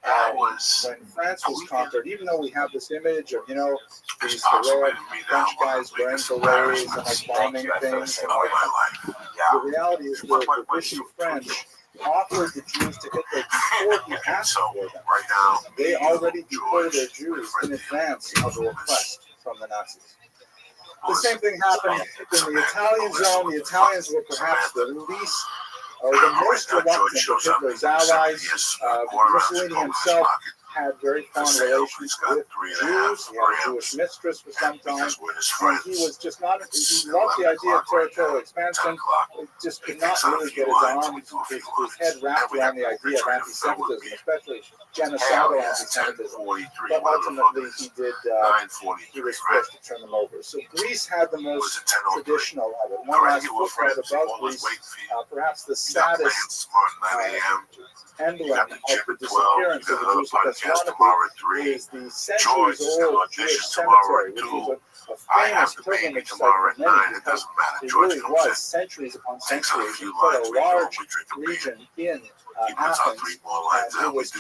When France was conquered, even though we have this image of, these heroic French guys wearing berets and like bombing things, and like, the reality is the Vichy French offered the Jews to Hitler before he asked for them. They already deported their Jews in advance of a request from the Nazis. The same thing happened in the Italian zone. The Italians were perhaps the least or the most reluctant of Hitler's allies. Mussolini himself had very fond relations with Jews. He had a Jewish mistress for some time, and he was just not. He loved the idea of territorial expansion. It just could not really get his arms, his head wrapped around the idea of anti-Semitism, especially genocidal anti-Semitism. But ultimately, he was forced to turn them over. So Greece had the most traditional of it. One last footnote about Greece, perhaps the saddest emblem of the disappearance of the Jews of Thessaloniki is the centuries-old Jewish cemetery, which was a famous pilgrimage site for many, because it really was centuries upon centuries. It put a large region in Athens, and it was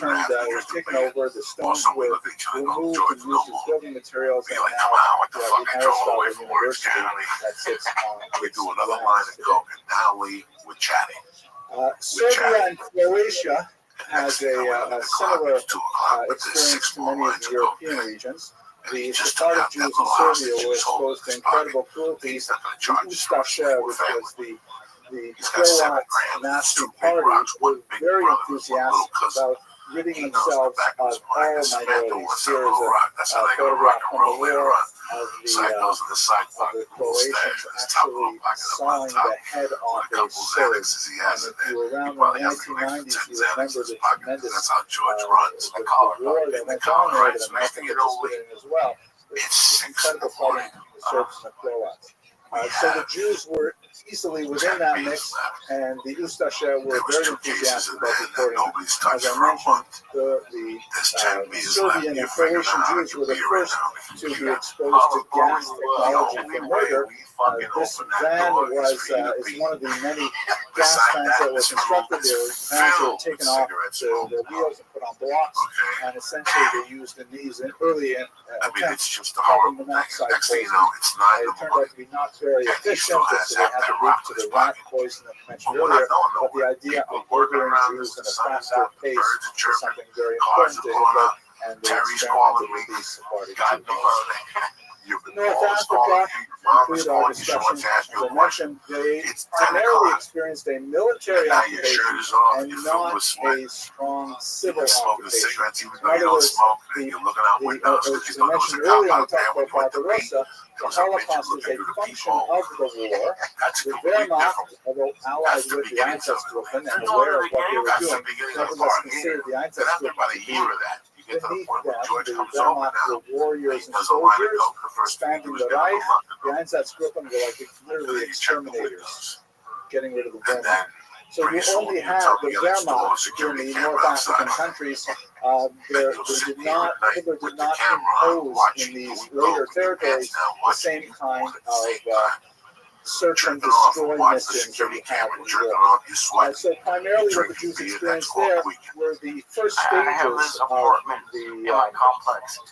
taken over. The stones were removed and used as building materials, and now the Aristotle University that sits on its grounds. Serbia and Croatia has a similar experience to many of the European regions. The Sephardic Jews in Serbia were exposed to incredible cruelty. The Ustaše, which was the Croat Nazi party, were very enthusiastic about ridding themselves of all minorities. Here is a photograph from the war of the Croatians actually sawing the head off a sword. And if you were around in the 1990s, you remember the tremendous the war that went on there that America participated in as well. It's incredible fighting the Serbs and the Croats. So the Jews were easily within that mix, and the Ustasha were very enthusiastic about reporting. As I mentioned, the Serbian and Croatian Jews were the first to be exposed to gas technology for murder. This van is one of the many gas vans that were constructed. They were vans that were taken off the wheels and put on blocks, and essentially they used in these early attempts carbon monoxide poisoning. It turned out to be not very efficient, so they had to move to the rat poison that I mentioned earlier. But the idea of murdering Jews at a faster pace is something very important to Hitler, and they experimented with these Sephardic Jews. North Africa included our discussion. As I mentioned, they primarily experienced a military occupation and not a strong civil occupation. In other words, as I mentioned earlier when we talked about Barbarossa, the Holocaust is a function of the war. The Wehrmacht, although allied with the Einsatzgruppen and aware of what they were doing, nevertheless considered the Einsatzgruppen to be beneath them. The Wehrmacht were warriors and soldiers, expanding the Reich. The Einsatzgruppen were like literally exterminators, getting rid of the Wehrmacht. So you only have the Wehrmacht in the North African countries. Hitler did not impose in these later territories the same kind of search and destroy missions that we have in Europe. So primarily what the Jews experienced there were the first stages of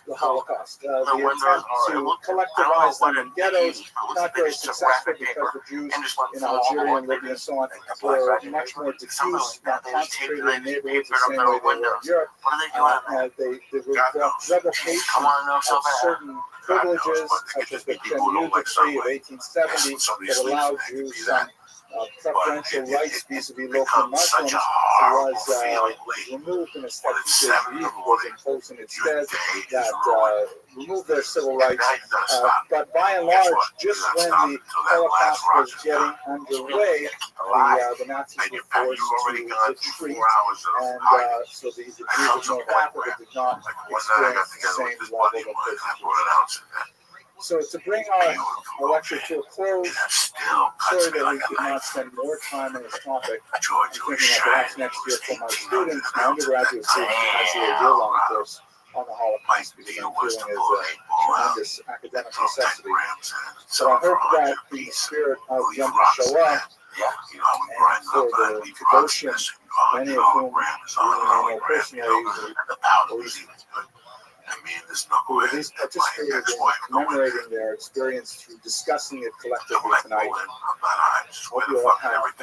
the Holocaust. The attempt to collectivize them in ghettos, not very successful because the Jews in Algeria and Libya and so on were much more diffuse, not concentrated in neighborhoods the same way they were in Europe. They were revocation of certain privileges, such as the Chen Decree of 1870, that allowed Jews some preferential rights vis-a-vis local Muslims, was removed in a statute was imposed in its stead that removed their civil rights. But by and large, just when the Holocaust was getting underway, the Nazis were forced to retreat, and so the Jews of North Africa did not experience the same level of persecution. So to bring our lecture to a close, sorry that we could not spend more time on this topic. I'm thinking that perhaps next year for my students, my undergraduate students, actually a year-long course on the Holocaust, because I'm feeling is a tremendous academic necessity. So I hope that the spirit of Yom HaShoah and for the Kedoshim, many of whom I know personally, who at least participated in commemorating their experience through discussing it collectively tonight. Hope you all have an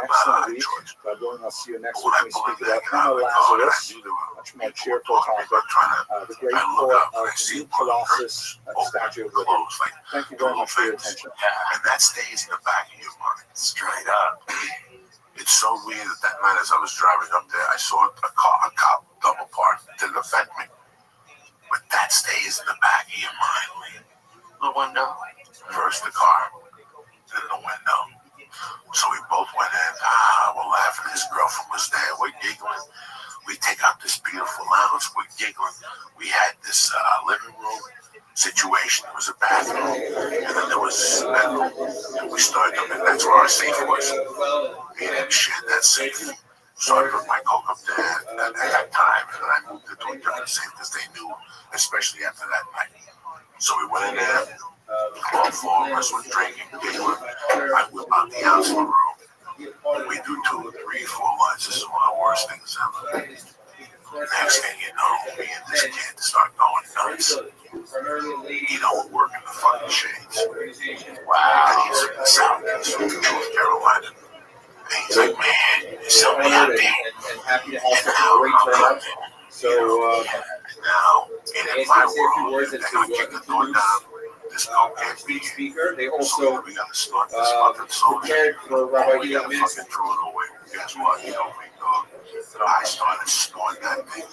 excellent week. God willing, I'll see you next week when we speak about Emma Lazarus, much more cheerful topic, the great poet of the new Colossus, Statue of Liberty. Thank you very much for your attention. And that stays in the back of your mind, straight up. It's so weird that night as I was driving up there, I saw a cop double parked, didn't affect me. But that stays in the back of your mind. The window. First the car, then the window. So we both went in. We're laughing. His girlfriend was there. We're giggling. We take out this beautiful lounge. We're giggling. We had this living room situation. There was a bathroom, and then there was this bedroom. And we started up, and that's where our safe was. Me and him shared that safe. So I put my coke up there at that time, and then I moved it to a different safe because they knew, especially after that night. So we went in there, all four of us were drinking, giggling. I whip out the house in the room. We do 2 or 3, 4 months. This is one of the worst things ever. Next thing you know, me and this kid start going nuts. You know, we're working the fucking shades. Wow. And he's in the Southeast from North Carolina. And he's like, man, you're so happy. And happy to have such a great turnout. So, now, in my world, they're going to kick the door down. This coke can't be speaker. They also we got to start this fucking song. prepared for Rabbi We got to fucking throw it away. Guess what? You know, I started snorting that thing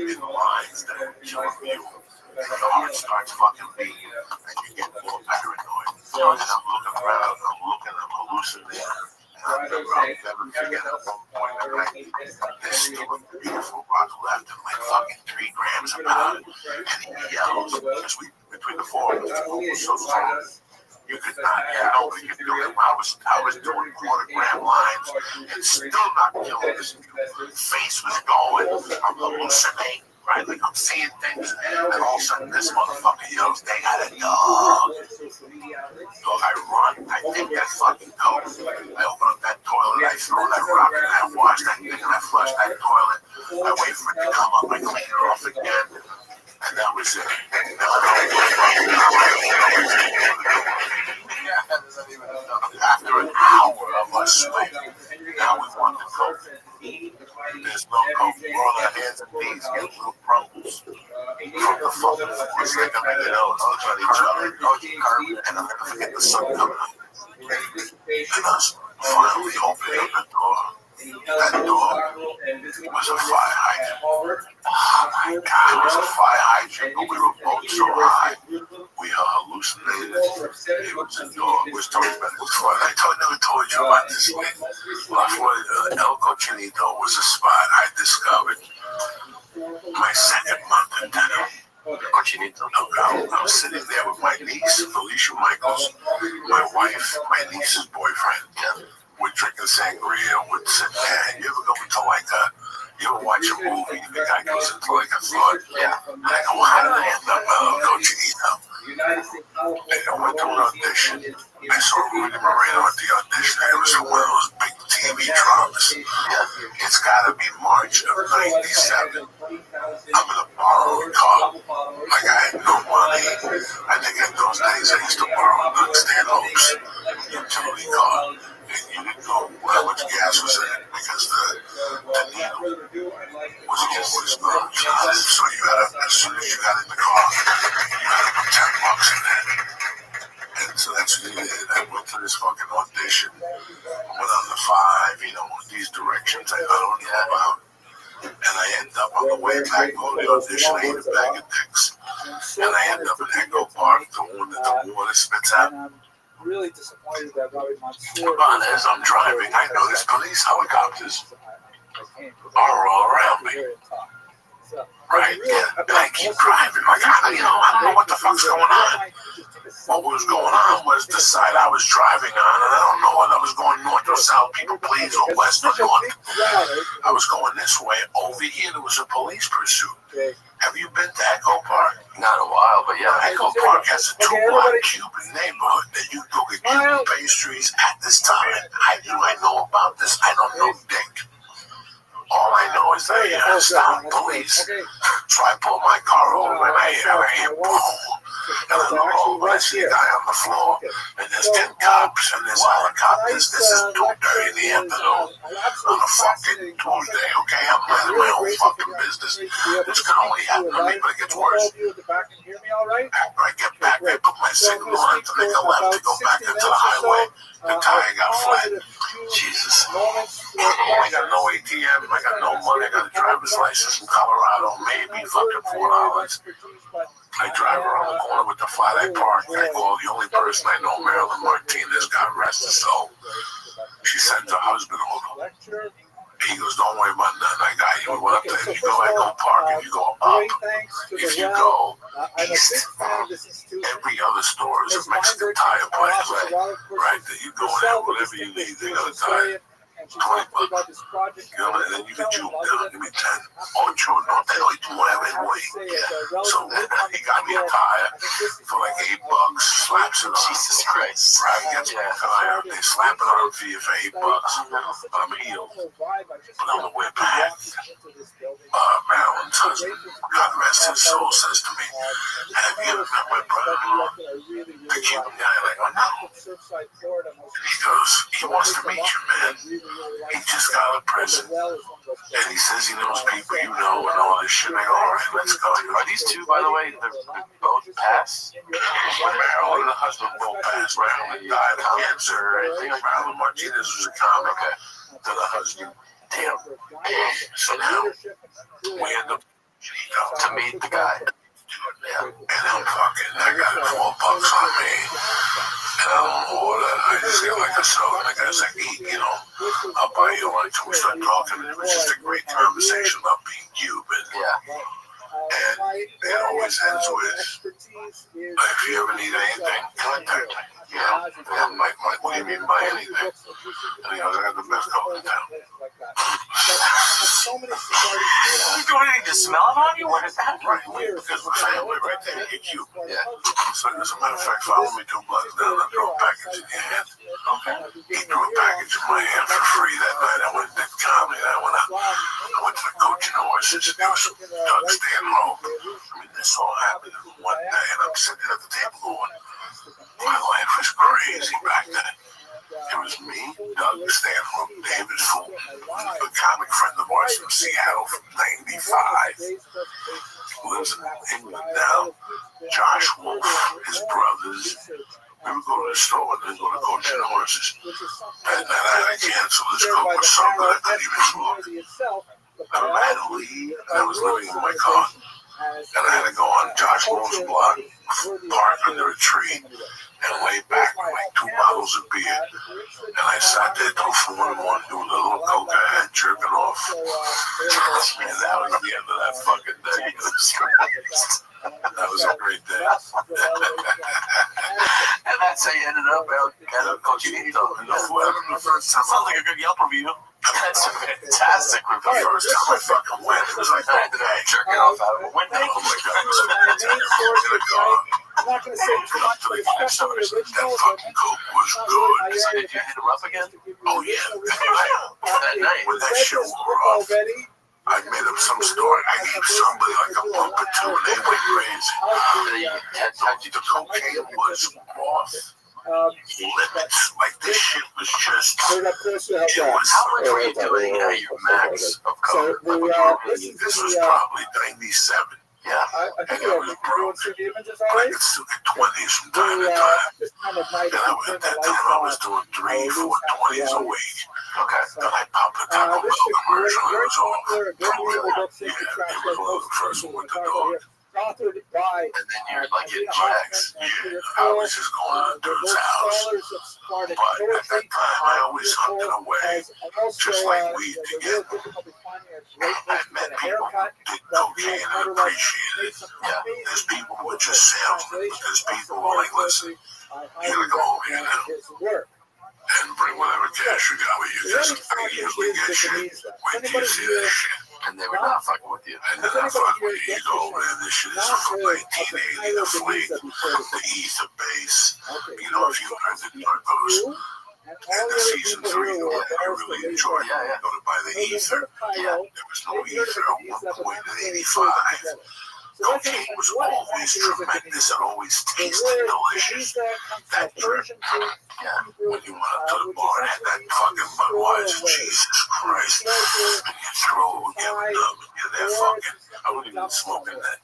in lines that are killing you. And your heart starts fucking beating, and you get more paranoid. And I'm looking around, I'm hallucinating. And I'll never forget at one point in the night, there's still a beautiful rock left in like fucking 3 grams of powder. And he yells, because between the 4 of us, we were so strong. You could not get over. You could do it. I was doing quarter-gram lines and still not killing this dude. Face was going. I'm hallucinating, right? Like I'm seeing things, and all of a sudden this motherfucker yells, "They got a dog!" So I run. I take that fucking coat. I open up that toilet. I throw that rock, and I wash that thing, and I flush that toilet. I wait for it to come up. I clean it off again. And that was it. After an hour of us sleeping, now we want to go. There's no coke. We're on our hands and knees getting little crumbles from the phone. It's like I'm hanging out on each other. And I'm going to forget the sun coming up. And us finally opening up the door. That door was a fire hydrant. Oh my God, it was a fire hydrant, but we were both so high. We hallucinated. It was a door. It was totally better. It was fun. I never told you about this one. Well, El Cochinito was a spot I discovered my second month in Denver. Cochinito. I was sitting there with my niece, Felicia Michaels, my wife, my niece's boyfriend. Yeah. We're drinking sangria, we're sitting there. You ever go into like you ever watch a movie and the guy goes into like a thought? Yeah. And I go, well, how did I end up Cochinito? And I went to an audition. I saw Rudy Moreno at the audition. It was for one of those big TV dramas. Yeah. It's got to be March of '97. I'm in a borrowed car. Like I had no money. I think in those days I used to borrow nightstand loops. Utility car. And you didn't know how much gas was in it because the needle was always burnt. So you had to, as soon as you got in the car, you had to put $10 in it. And so that's what you did. I went to this fucking audition, went on the 5, these directions I don't know about. And I end up on the way back on the audition, I ate a bag of dicks. And I end up in Echo Park, the one that the water spits out. Really disappointed that Rabbi Mansour. But as I'm driving, I notice police helicopters are all around me. Right, yeah. And I keep driving. Like, I don't know what the fuck's going on. What was going on was the side I was driving on, and I don't know whether I was going north or south, people please, or west or north. I was going this way. Over here, there was a police pursuit. Have you been to Echo Park? Not in a while, but yeah. Echo Park has a 2-block Cuban neighborhood that you go get Cuban pastries. At this time, I know about this. I don't know dick. All I know is that I stopped police. Try to pull my car over, and I hear boom. And I look over, I see a guy on the floor, and there's 10 cops, and there's helicopters. This is 2:30 in the afternoon on a fucking Tuesday, okay? I'm minding my own fucking business. This can only happen to me, but it gets worse. After I get back, I put my signal on to make a left to go back into the highway. The tire got flat. Jesus. I got no ATM, I got no money, I got a driver's license from Colorado, maybe fucking $4. I drive around the corner with the flat I park. I call the only person I know, Marilyn Martinez, got arrested. So she sent her husband home. He goes, don't worry about nothing. I got you. What up there? If you go Echo Park and you go up, if you go east, every other store is a Mexican tire place. Right? That you go in there, whatever you need, they got a tire. $20. And then you can juke down, give me 10. Oh, true, no, they only do whatever they want. Yeah. So he got me a tire for like $8, slaps it on. Jesus Christ. Right, gets my tire, they slap it on for you for $8. I'm healed. But on the way back, Marilyn's husband, God rest his soul, says to me, have you ever met my brother-in-law? The Cuban guy, like, oh no. And he goes, he wants to meet you, man. He just got out of prison. And he says he knows people you know and all this shit. I go, all right, let's go. Are these two, by the way, they're both passed? Marilyn and the husband both passed. Marilyn died of cancer. I think Marilyn Martinez was a comic to the husband. Damn. So now we end up to meet the guy. Yeah. And I'm fucking, I got $12 on me. And I don't know what I just get like a soda. And the guy's like, eat, you know, I'll buy you lunch. And we start talking. And it was just a great conversation about being Cuban. Yeah. And it always ends with, if you ever need anything, contact me. Yeah. And Mike, what do you mean by anything? And he goes, I got the best coke in town. You do anything to smell it on you? What is that? Right, because the family right there, you're Cuban. Yeah. So as a matter of fact, follow me 2 blocks down and throw a package in your hand. Okay. He threw a package in my hand for free that night. I went and did comedy. I went to the Coaching Horses. It was Doug Stanhope. I mean, this all happened one day, and I'm sitting at the table going, my life was crazy back then. It was me, Doug Stanhope, David Fulton, a comic friend of ours from Seattle from '95, lives in England now. Josh Wolf, his brothers. We would go to the store and then go to Coaching Horses. And then I had to cancel. This coke was so good I couldn't even smoke. I had to leave, and I was living in my car. And I had to go on Josh Wolf's block, park under a tree, and lay back with like 2 bottles of beer. And I sat there till 4 in the morning doing a little coke I had, jerking off. And that was the end of that fucking day. That was a great day. And that's how you ended up at Cochinito. Sounds like a good Yelp review. That's fantastic. The first time I fucking went, it was like, jerking off out of a window. Oh my God, it was in the car. I'm not going to say too much, but especially that fucking coke was good. Did you hit him up again? Oh yeah. That night. When that shit wore off, I made up some story. I gave somebody like a bump or 2 and they went crazy. The cocaine was off limits. Like this shit was just, it was. How much were you doing at your max of coke? This was probably 97. Yeah, and it was broke. I could still get 20s from time to time. And at that time I was doing 3, 4 20s a week. Okay. Then I popped a Taco Bell commercial. It was all proven. Yeah, it was one of the first one with the dog. And then you're like getting checks. Yeah, I was just going to the dude's house. But at that time, I always hucked it away, just like weed to get. I met people who did cocaine and appreciated it. Yeah, there's people who are just salesmen, but there's people who are like, listen, you gotta go home here now and bring whatever cash you got with you, because I usually get shit. Wait till you see that shit. And they were not fucking with you. And then I fucking with you. You go over there, this shit is from 1980, the Fleet, the Ether Base. You know, if you heard the Narcos, and the season 3, I really enjoyed it. I go to buy the Ether. Yeah, there was no Ether at one point in '85. Cocaine was always tremendous. It always tasted delicious. That drip. Yeah. When you went up to the bar and had that fucking Budweiser, Jesus Christ. And you throw it, give it up, and you're there fucking. I wasn't even smoking that.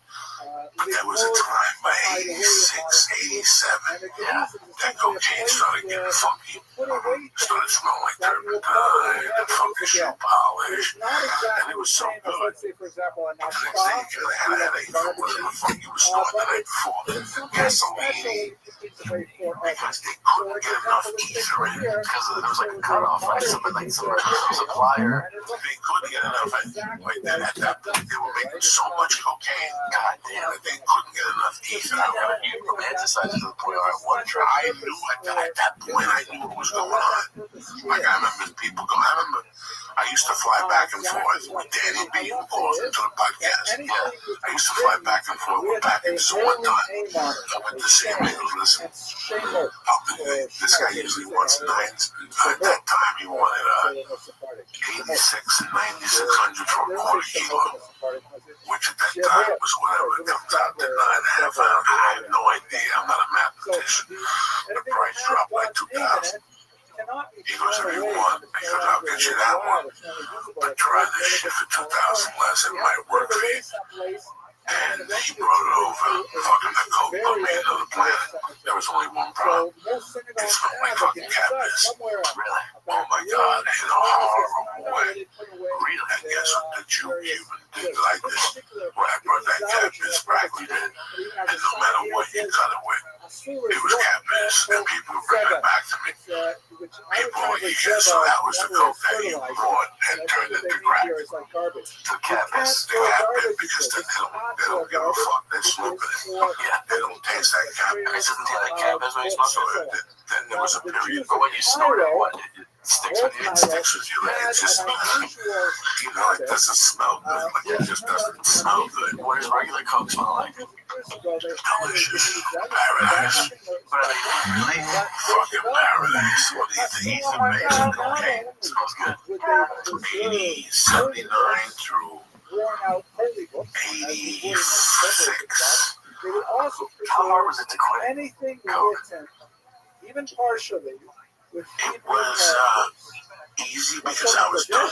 But there was a time by 86, 87. Yeah. That cocaine started getting funky. Started smelling like turpentine, and funky shoe polish. And it was so good. The next day, you had a headache from whatever the fuck you was snorting the night before. Gasoline. Because they couldn't get enough ether in. Because there was like a cutoff, right? Something like some supplier. They couldn't get enough. Like that, at that point, they were making so much cocaine. God damn it, they couldn't get enough ether. You romanticized it to the point where I want to try. I knew at that point, I knew what was going on. Like, I remember people going, I used to fly back and forth with Danny B, who calls into the podcast. Yeah. I used to fly back and forth with Packers one time. I went to see him and he goes, listen, this guy usually wants 9. At that time, he wanted 86 and 9600 for a quarter kilo, which at that time was whatever it comes out to 9.5 ounces. I have no idea. I'm not a mathematician. The price dropped like 2,000. He goes, if you want, because I'll get you that one. But try this shit for 2,000 less. It might work for you. And he brought it over. Fucking the coke put me another planet. There was only one problem. It smelled like fucking cat piss. Really? Oh my God. In a horrible way. that's what the Jew Cuban didn't like this. When I brought that cat piss broccoli in, and no matter what you cut it with, it was cat piss, and people would bring it back to me. People would eat it, so that was the coke that you brought and turned into crack. The cat piss. The cat piss, because then they don't give a fuck. They're smoking it. Yeah, they don't taste that cat piss. Doesn't taste like cat piss when you smoke So it. then there was a period. But when you snort it, what? It sticks with you. It sticks with you. Like, it's just, you know, it doesn't smell good. Like, it just doesn't smell good. What does regular coke smell like? Delicious. Paradise. Really? Fucking paradise. What do you think? It's amazing. Cocaine. Smells good. 80, 79 through 86. How hard was it to quit? Anything Coke. written, even partially, with It was easy because I was done.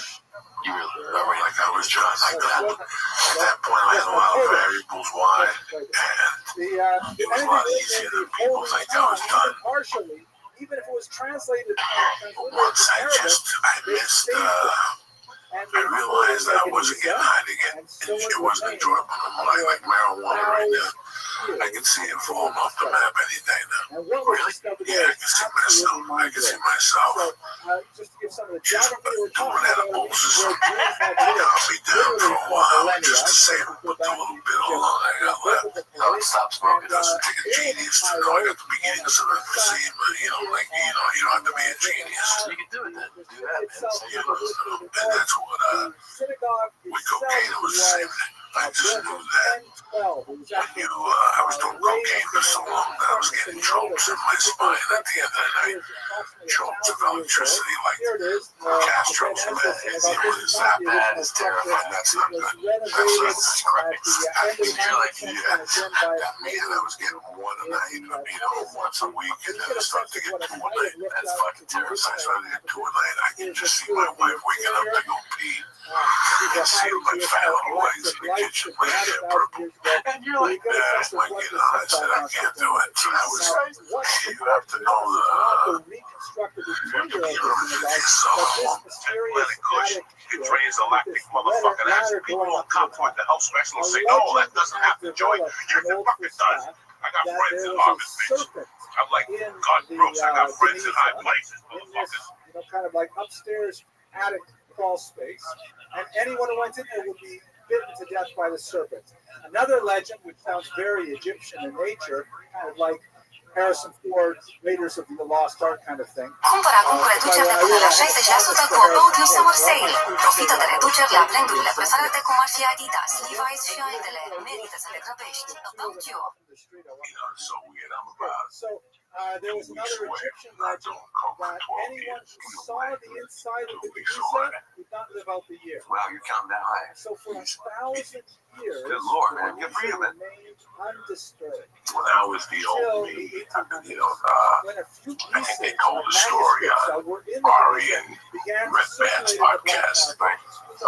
You really? I mean, like I was done. Like that. At that point, I had a lot of variables why, and it was a lot easier than people think I was done. Partially, even if it was translated Once I missed, I realized that I wasn't getting high again. It wasn't enjoyable. Like marijuana right now. I can see it falling off the map any day now. Really? Yeah, I can see myself. I can see myself. Just to give some of the Just geography doing edibles or something. I'll be down for a while just to save it with a little bit of lung I got left. No, stop smoking. It doesn't take a genius to know. I got the beginnings of empathy, but you don't have to be a genius. You can do it then. Do that, man. You know, and that's what with cocaine it was the same thing. I just knew that. I was doing cocaine for so long that I was getting jolts in my spine at the end of the night. Jolts of electricity, like Castro from that. It was that bad. It's terrifying. That's not good. That's correct. You're like, That mean I was getting one a night, once a week, and then I started to get two a night. That's fucking So I terrifying. started to get two a night. I can just see my wife waking up to go pee. I can see my fat little legs in the kitchen, my hair purple. And you're like, Yeah, I might get on. I said, I can't do it. So I was, you have to know You transalactic motherfucking ass. People don't come to the health specialist say, no, that doesn't happen, Joey. Yes, it fucking does. I got friends in Harvard, bitch. I'm like, God, Brooks, I got friends in high places, motherfuckers. Kind of like upstairs attic crawl space, and anyone who went in there would be bitten to death by the serpent. Another legend, which sounds very Egyptian in nature, kind of like Harrison Ford, Raiders of the Lost Ark kind of thing. Cumpăr acum cu reduceri de până la 60% cu About Summer Sale. Profită de reduceri la brandurile preferate cum ar fi Adidas, Levi's și altele. Merită să te grăbești. About You. It's so weird. I'm about There was another Egyptian legend that anyone who saw the inside of the Giza would not live out the year. wow, you're counting that high. So for 1,000 years, Good Lord, man. Good for you, man. remained undisturbed. when I was the old me, When a few I think they pieces told of the story manuscripts on that were in the Ari Giza and began to Red Band's circulate in the podcast black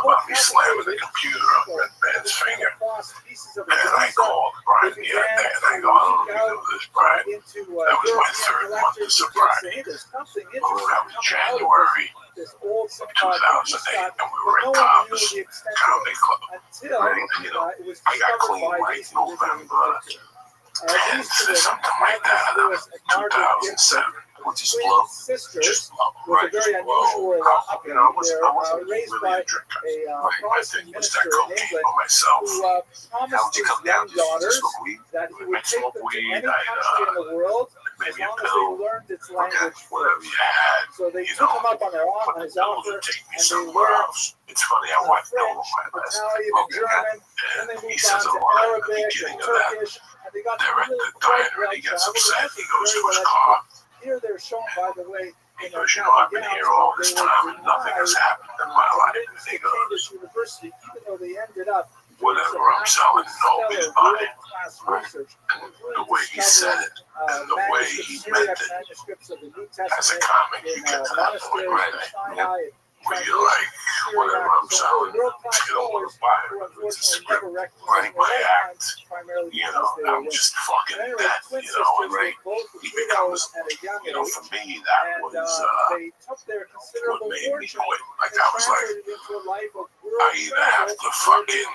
about me slamming the computer on Red Band's finger. And I called Brian the other day and I go, I don't know if you know this, Brian. That was my third month of sobriety. That was January 2008, and we were at Cobb's Comedy Club. And, I got clean like November 10th, something like that, 2007. Just blow. Just right, very just blow. unusual upbringing. I wasn't Raised really by a drinker. a My thing was that cocaine by myself. who How promised would you his come down young to daughters smoke weed? that he would I'd take smoke them to weed, any country in the world as maybe a long as pill, they learned its language whatever first. you had. So they You took know, him up on their But his the pills offer, would take me and they somewhere learned else. It's funny, I wiped over French, my last Italian, and German, and they and he moved says on a to line at the Arabic beginning and of that. Turkish, and they got to They're at really the quite diner and he well. gets So I was upset. actually He goes very to his well car. educated. Here they're shown, by the way, He in their goes, I've been here all this they were time and nothing has denied, happened in my life. And he goes, Cambridge University, even though they ended up whatever I'm selling, nobody's buying. research, And the way he said it and the way he meant it, manuscripts of the New as a Testament comic, in you get to that point, right? Sinai, Where you're like, whatever I'm selling, you don't want to buy it. It's a script, right? My act, I'm just fucking that, and right? He becomes, for me, that was they took their what considerable made me fortune quit. Like and I was like, translated it into a life of I either have to fucking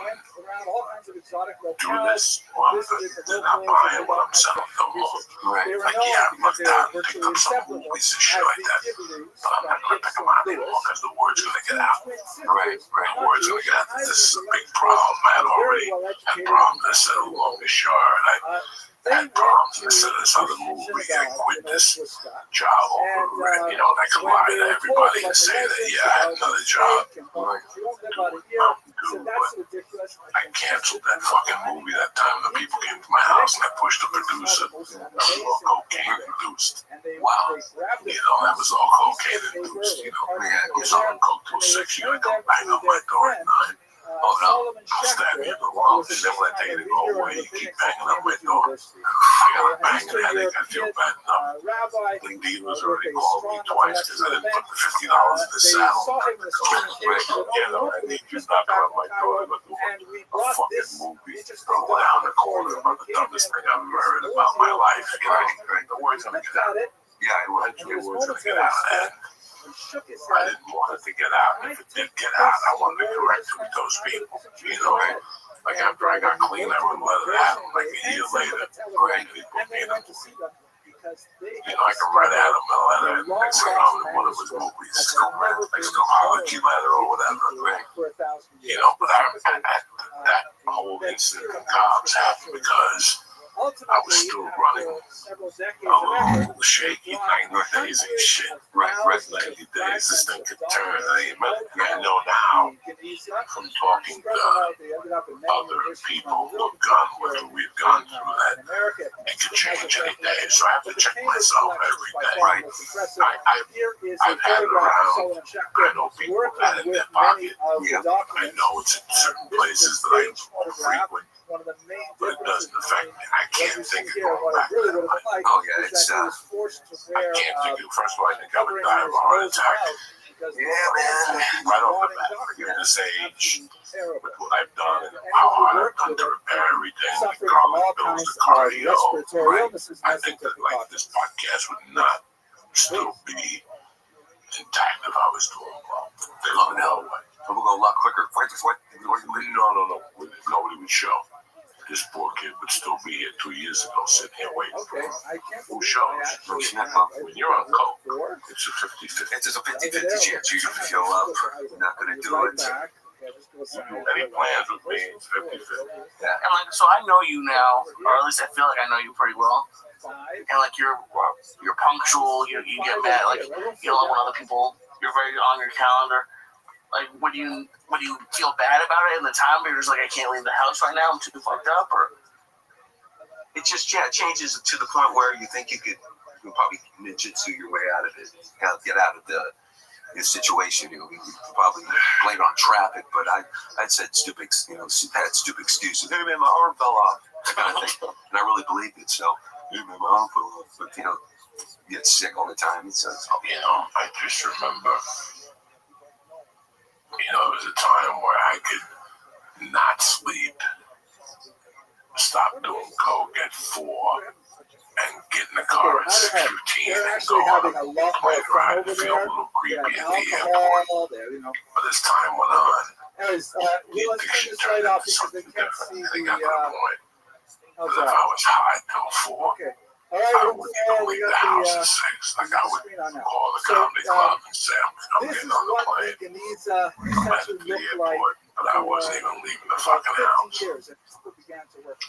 do this or they're not buying what I'm selling no more. Right. Like, yeah, I've looked out and picked up some movies and shit like that, but I'm not going to pick them out anymore because the word's going to get out. Right. The word's going to get out that this is a big problem. I had already had problems. I said, long and short, I had problems. I said, this other movie, I quit this job over it. You know, and I could lie to everybody and say that, yeah, I had another job. Dude, but I canceled that fucking movie that time the people came to my house and I pushed the producer. That was all cocaine induced. Wow. You know, that was all cocaine induced. You know, it's on coke till 6. You gotta come bang on my door at 9. Oh no, I'll stab you in the wall. And then when I tell you to go away, you keep banging on my door. I got a banging headache. I feel bad enough. Ling Divas already called me twice because I didn't put the $50 in the saddle. You know, I need you to knock on my door. But a fucking movie down the corner about the dumbest thing I've ever heard about my life. You know, the word's gonna get out. Yeah, the word's gonna get out of that. I didn't want it to get out. If it did get out, I wanted to correct it with those people. You know, like after I got clean, I wouldn't let it happen. Like a year later, right? They put me in a movie. You know, I can write out a letter, and next thing I know, one of his movies, psychology letter or whatever. Right? You know, but that whole incident in Cobb's happened because I was still running a little shaky, 90 days and shit. Right, 90 days, this thing could turn. I know now from talking to other people who have gone, whether we've gone through that, it could change any day. So I have to check myself every day. Right? I've had it around. I know people have had it in their pocket. Yeah. I know it's in certain places that I frequent. But it doesn't affect me. I can't think of going back to that life. Oh yeah, it's I can't think of. First of all, I think I would die of a heart attack. Yeah, man. Right off the bat, at this age, with what I've done and how hard I've done to repair everything, the garlic bills, the cardio, right? I think that like this podcast would not still be intact if I was doing well. They love it hell away. We'll go a lot quicker. No. Nobody would show. This poor kid would still be here 2 years ago, sitting here waiting for him. Who shows? When you're on coke, it's a 50-50. It's a 50-50 chance. You feel you're not going to do it. Any plans with me? It's 50-50. Yeah. And like, so I know you now, or at least I feel like I know you pretty well. And like you're punctual. You get mad. Like you don't let other people. You're very on your calendar. Like, would you feel bad about it in the time? But you're just like, I can't leave the house right now. I'm too fucked up, or it just it changes to the point where you think you could probably ninjutsu your way out of it, get out of the situation. You could probably blame it on traffic, but I said stupid, had stupid excuses. Hey man, my arm fell off, kind of thing, and I really believed it. So, hey man, my arm fell off, but you get sick all the time. It says, I just remember. There was a time where I could not sleep, stop doing coke at 4, and get in the car at 6:15 and go on a plane ride and feel a little creepy at the airport. But as time went on, the addiction turned into something different. And it got to the point that if I was high till 4, I wouldn't even leave the house at 6. Like I would call the comedy club and say, I'm getting on the plane. I'm headed to the airport, but I wasn't even leaving the fucking house.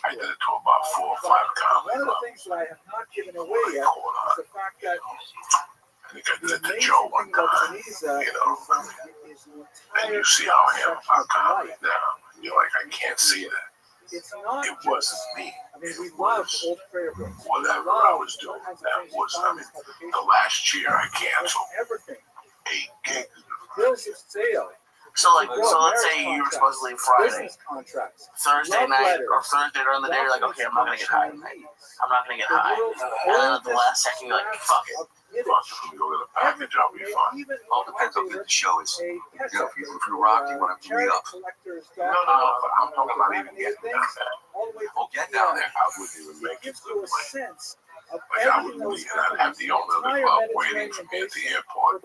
I did it to about 4 or 5 comedy clubs. I think I did it to Joe one time, and you see how I am about comedy now. You're like, I can't see that. It wasn't me. It was whatever I was doing. That was, the last year I canceled 8 gigs. So let's say you were supposed to leave Friday, Thursday night or Thursday during the day. You're like, okay, I'm not gonna get high tonight. I'm not gonna get high. And then at the last second, you're like, fuck it. Fuck it, let me go get a package. I'll be fine. All depends on what the show is. If you rock, you want to re up. No, but I'm not even getting down there. Oh, get down there. I wouldn't even make it to the plane. Like I would leave, and I'd have the owner of the club waiting for me at the airport.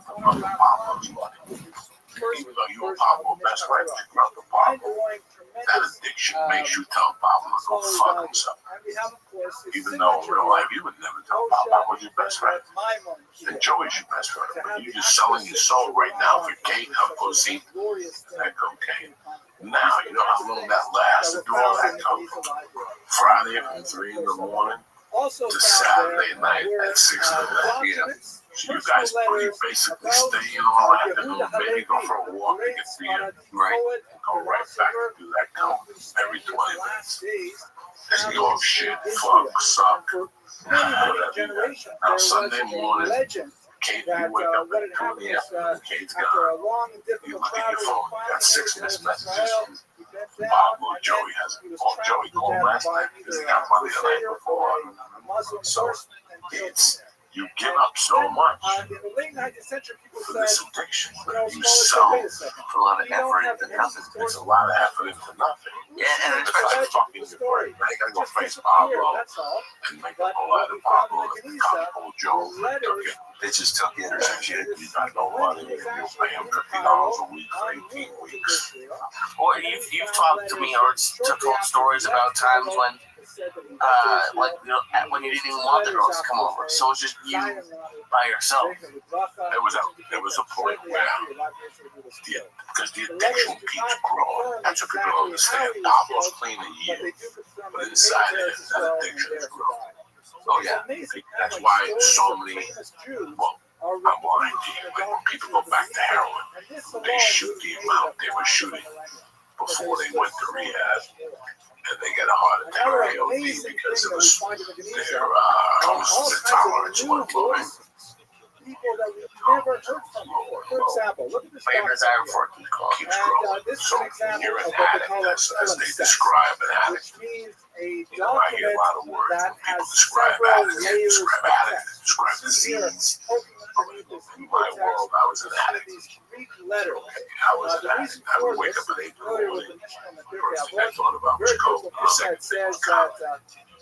Pablo's money. Even though you and Pablo are best friends, you grew up with Pablo. That addiction makes you tell Pablo to go fuck himself. to know in real life, you would never tell Pop was your best friend. And Joey's your best friend. But you're just selling your soul right now for cake, a pussy, and cocaine. Now, you know how long that lasts to do all that coke? Friday from 3 in the morning to Saturday night at 6 in the morning. So you guys basically stay in all afternoon, maybe go for a walk and get beer, right? Go right back and do that coke every 20 minutes. And go shit, fuck, suck, whatever you got. Now Sunday morning, Kate, you wake up at 2 in the afternoon, Kate's gone. You look at your phone, you got 6 missed messages from Bob or Joey hasn't called. Joey called last night because he got money the night before. So it's, you give up so much for this addiction. You sell for a lot of effort into nothing. It's a lot of effort into nothing. Yeah, and it's like fucking your brain. Now you gotta go face Pablo and make a whole lot of Pablo and Pablo Joe. They just took it or some shit. You got no money. You pay him $50 a week for 18 weeks. Or you've talked to me or told stories about times when like, you know, when you didn't even want the girls to come over, so it's just you by yourself. There was a point where, because the addiction keeps growing. That's what people don't understand. Pablo's clean a year, but inside it, that addiction is growing. Oh yeah, that's why so many. Well, I'm lying to you. Like when people go back to heroin, they shoot the amount they were shooting before they went to rehab. And they get a heart attack or AOD because it was their tolerance went low. People that we've never heard from before. For example, look at this documentary. Keeps growing. So you're an addict, as they describe an addict. Which means a You know, I hear a lot of words when people describe addicts. They describe addicts, describe disease. In my world, I was an addict. I was an addict. I would wake up at 8 in the morning. The first thing I thought about was coke. The second thing was coke.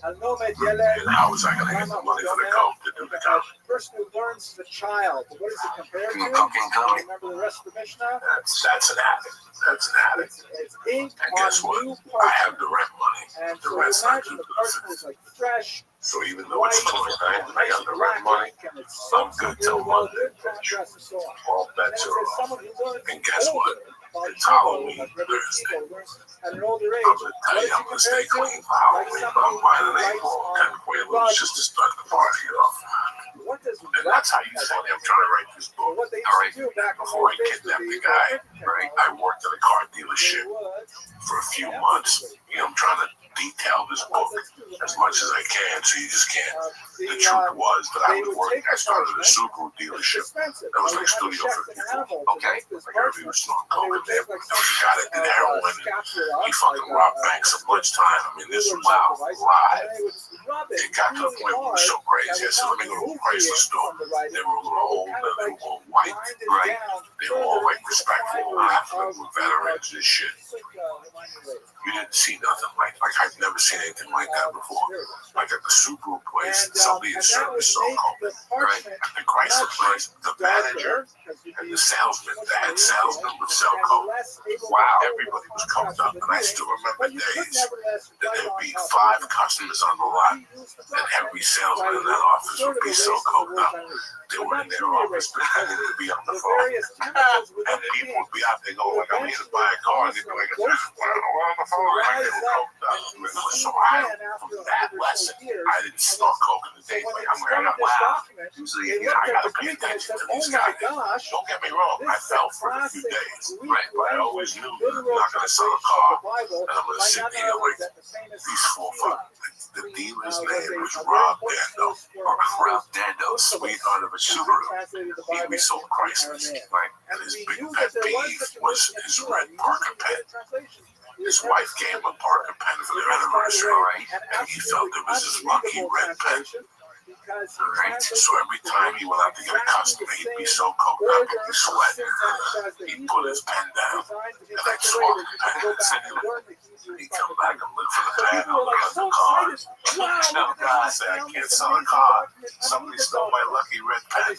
And how was I going to get the money for the coke to do the coke? The person who learns is a child. What does it compare to? Remember the rest of the Mishnah? That's an addict. That's an addict. It's ink and guess what? I have the rent money. And the so rent's not due imagine the to person is like fresh. So even though it's 29 and I got the rent money, I'm good till Monday. All bets are off. And guess what? It's Halloween Thursday. At an older age, I'm going to tell you, I'm going to stay clean for Halloween, but I'm buying an 8-ball 10 Quaaludes just to start the party off. And that's how you tell me I'm trying to write this book. All right, before I kidnapped the guy, right, I worked at a car dealership for a few months. You know, I'm trying to detail this book as much as I can, so you just can't. The truth was that I was working. I started a Subaru dealership that was like Studio 54. Okay, like everybody was smoking coke in there. The guy that did heroin, and he fucking robbed banks at lunchtime. I mean, this was out live. It got to the point where it was so crazy. I said, let me go to a Chrysler store. They were a little old, they were all white, right? They were all like respectful, half of them were veterans and shit. You didn't see nothing like I've never seen anything like that before. Like at the Subaru place, somebody in service sold coke, right? At the Chrysler place, the manager and the salesman, the head salesman would sell coke. Wow, everybody was coked up. And I still remember days that there would be 5 customers on the lot, and every salesman in that office would be so coked up. They were in their office pretending to be on the phone. And people would be out there going, like, I'm here to buy a car. And they'd be like, we're on the phone. Like, they were coked up. So from that lesson, I didn't snort coke in the day. Like, I'm wearing a wow. Usually, I got to pay attention to these guys. Don't get me wrong. I fell for it a few days. Right, but I always knew that I'm not going to sell a car. And I'm going to sit here like these 4 The dealer's name was Rob Dando. Rob Dando, sweetheart of a Subaru. We sold Chryslers, right? And his big pet peeve was his red Parker pen. His wife gave him a Parker pen for their anniversary, right? And he felt it was his lucky red pen. Right? So every time he went out to get a customer, he'd be so coked up, he'd be sweating. He'd put his pen down, and I'd throw the pen and send him. He'd come back and look for the pen, I'd look at the cars. No, God, I said, I can't sell a car. Somebody stole my lucky red pen.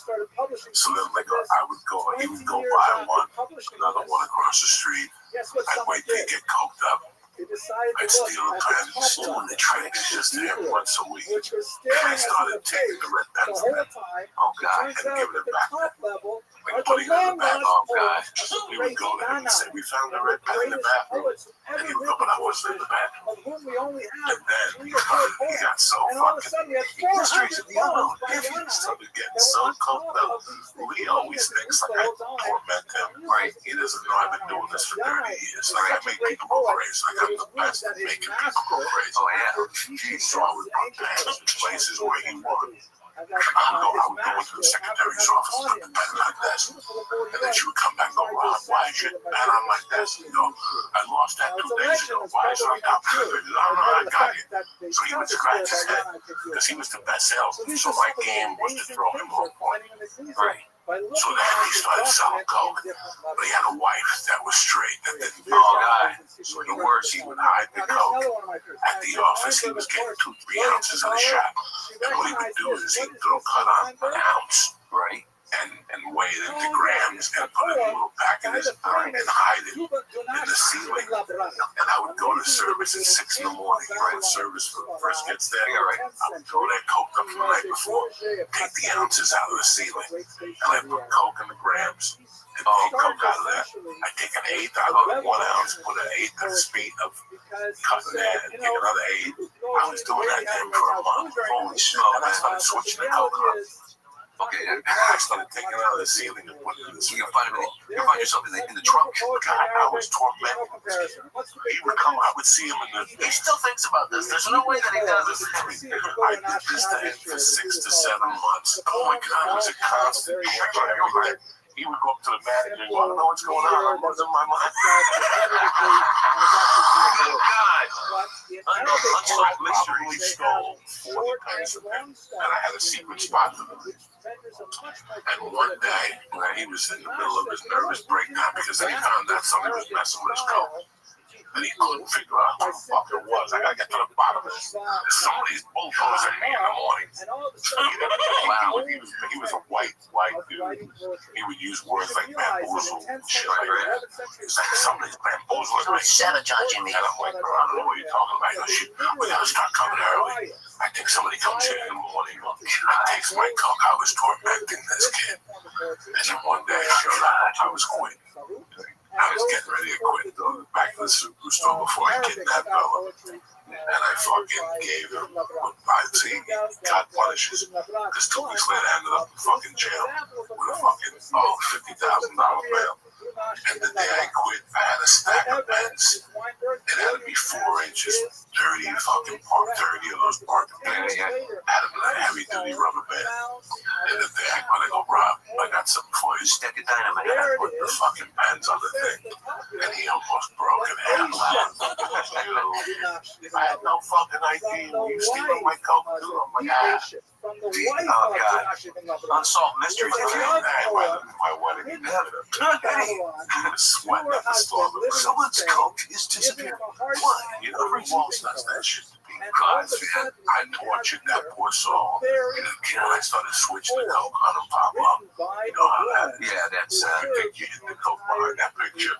So then he would go buy one, another one across the street. I'd wait till he'd get coked up. I'd steal a pen, stealing the tricks just to him once a week. And I started taking the red pen from him. Oh God, and giving it back. Like putting it in the bathroom. Oh God. We would go to him and say, we found the red pen in the bathroom. And he would go, but I wasn't in the bathroom. And then he got so fucking mysteries of the unknown. He started getting so coked up. He always thinks like I torment him. Right? He doesn't know I've been doing this for 30 years. Like I make people go crazy. Like I'm the best at making people go crazy. Oh yeah. So I would put pens in places where he wanted. I would go into the secretary's office, put the pen like this, and then she would come back and go, Rob, why is your pen on like this? You know, I lost that 2 days ago. Why is it like that? I don't know, I got it. So he would scratch his head because he was the best salesman. So my game was to throw him more money. Right. So then he started selling coke, but he had a wife that was straight, that didn't know. Oh, God. So the worst, he would hide the coke. At the office, he was getting 2-3 ounces of the shop. And what he would do is he'd throw cut on an ounce, right? And weigh it into grams and put it in a little packet and hide it in the ceiling. And I would go to service at 6 in the morning. Right? Service first gets there. Right? I would throw that coke up from the night before, take the ounces out of the ceiling, and I put coke in the grams. And take coke out of that. I take an eighth out of 1 ounce, put an eighth of the speed of cutting that, and take another eighth. I was doing that to him for a month. Holy shit. And I started switching the coke up. Okay, and I started taking it out of the ceiling and putting it in the ceiling. You find yourself in the trunk. God, I was tormented. He would come, I would see him in the... He still thinks about this. There's no way that he does this. I did this to him for 6 to 7 months. Oh my God, it was a constant check. He would go up to the manager and go, I don't know what's going on. I'm losing my mind. Oh, God. Unsolved mystery stole 40 pens from him, and I had a secret spot for them. And one day, when he was in the middle of his nervous breakdown, because then he found out somebody was messing with his coke, and he couldn't figure out who the fuck it was. I gotta get to the bottom of this. Somebody's bulldozing me in the morning. He was a white dude. He would use words like bamboozle and shit like that. He's like, somebody's bamboozling me. Sabotaging me. And I'm like, bro, I don't know what you're talking about. He goes, we gotta start coming early. I think somebody comes here in the morning. I takes my coke. I was tormenting this kid. And then one day, I was quitting. I was getting ready to quit, back to the superstore before I kidnapped Bella. And I fucking gave him see, God punishes. Because 2 weeks later, I ended up in fucking jail with a fucking $50,000 bail. And the day I quit, I had a stack of pens. It had to be 4 inches, 30 fucking 30 of those parking pens. I had a heavy duty rubber band. And the day I went, I go, Rob, I got something for you. Stick of dynamite. And I put the fucking pens on the thing. And he almost broke in half. I had no fucking idea. You stealing my coke too? I'm like, Oh, God. Unsolved mysteries. My wedding, he was sweating at the store. Someone's coke is disappearing. Why? You know, every wall does that shit. Because I tortured that poor soul. And then I started switching the coke on him, pop up. You know how that? Yeah, that's You hit the coke behind that picture.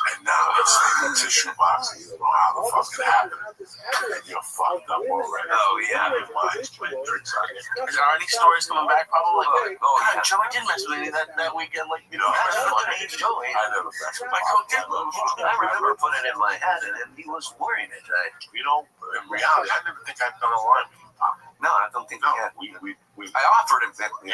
And now it's in the tissue box. You don't know how the fuck it happened. And you're fucked up already. Oh, yeah. Your mind's been drinks on you. Is there any stories coming back? Probably. God, Joey did mess with me that weekend. Like, You know, that's funny, Joey. I never messed with My coke did move. I remember putting it in my head, and he was wearing it. You know, in reality, I never think I've done a line with you, Pop. No, I don't think No, he had. I offered him that. we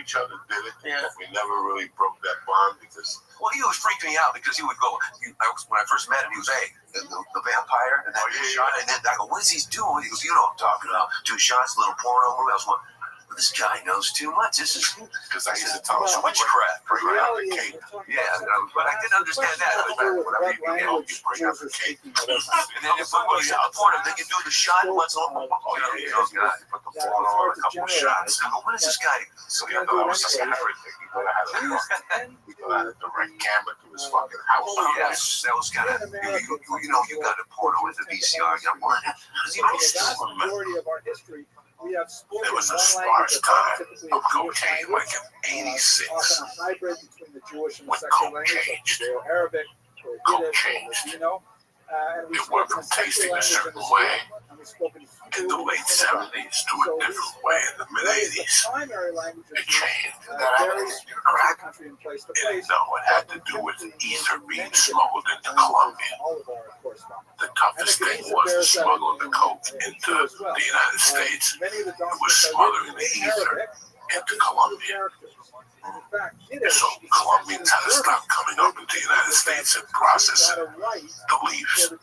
each other did it. Yeah. We never really broke that bond because Well, he was freaking me out because he would go. When I first met him, he was the vampire, and then shot. And then I go, "What is he doing?" He goes, "You know what I'm talking about? 2 shots, little porno movie." I was going, "This guy knows too much. This is because I used to tell him witchcraft." bring out the cake. Yeah, but I didn't understand that. Whatever you bring out the cake. And then if somebody's out porn, they can do the shot. What's on? Oh yeah, those guys put the porno on a couple of shots. I go, "What is this guy?" So I thought I was just everything. He thought I had a direct camera to his fucking house. Oh, yes, that was kind of, you got a porno with the VCR. I'm like, how does he know this? There was a sparse time of cocaine like in 86 when coke changed. Coke changed. It went from tasting a certain way in the late 70s to a different way in the mid-80s. It changed. Did that have anything to do with crack? It had to do with ether being smuggled into Colombia. The toughest thing was to smuggle the coke into the United States. It was smuggling the ether into Colombia. So Colombians had to stop coming up into the United States and processing the leaves in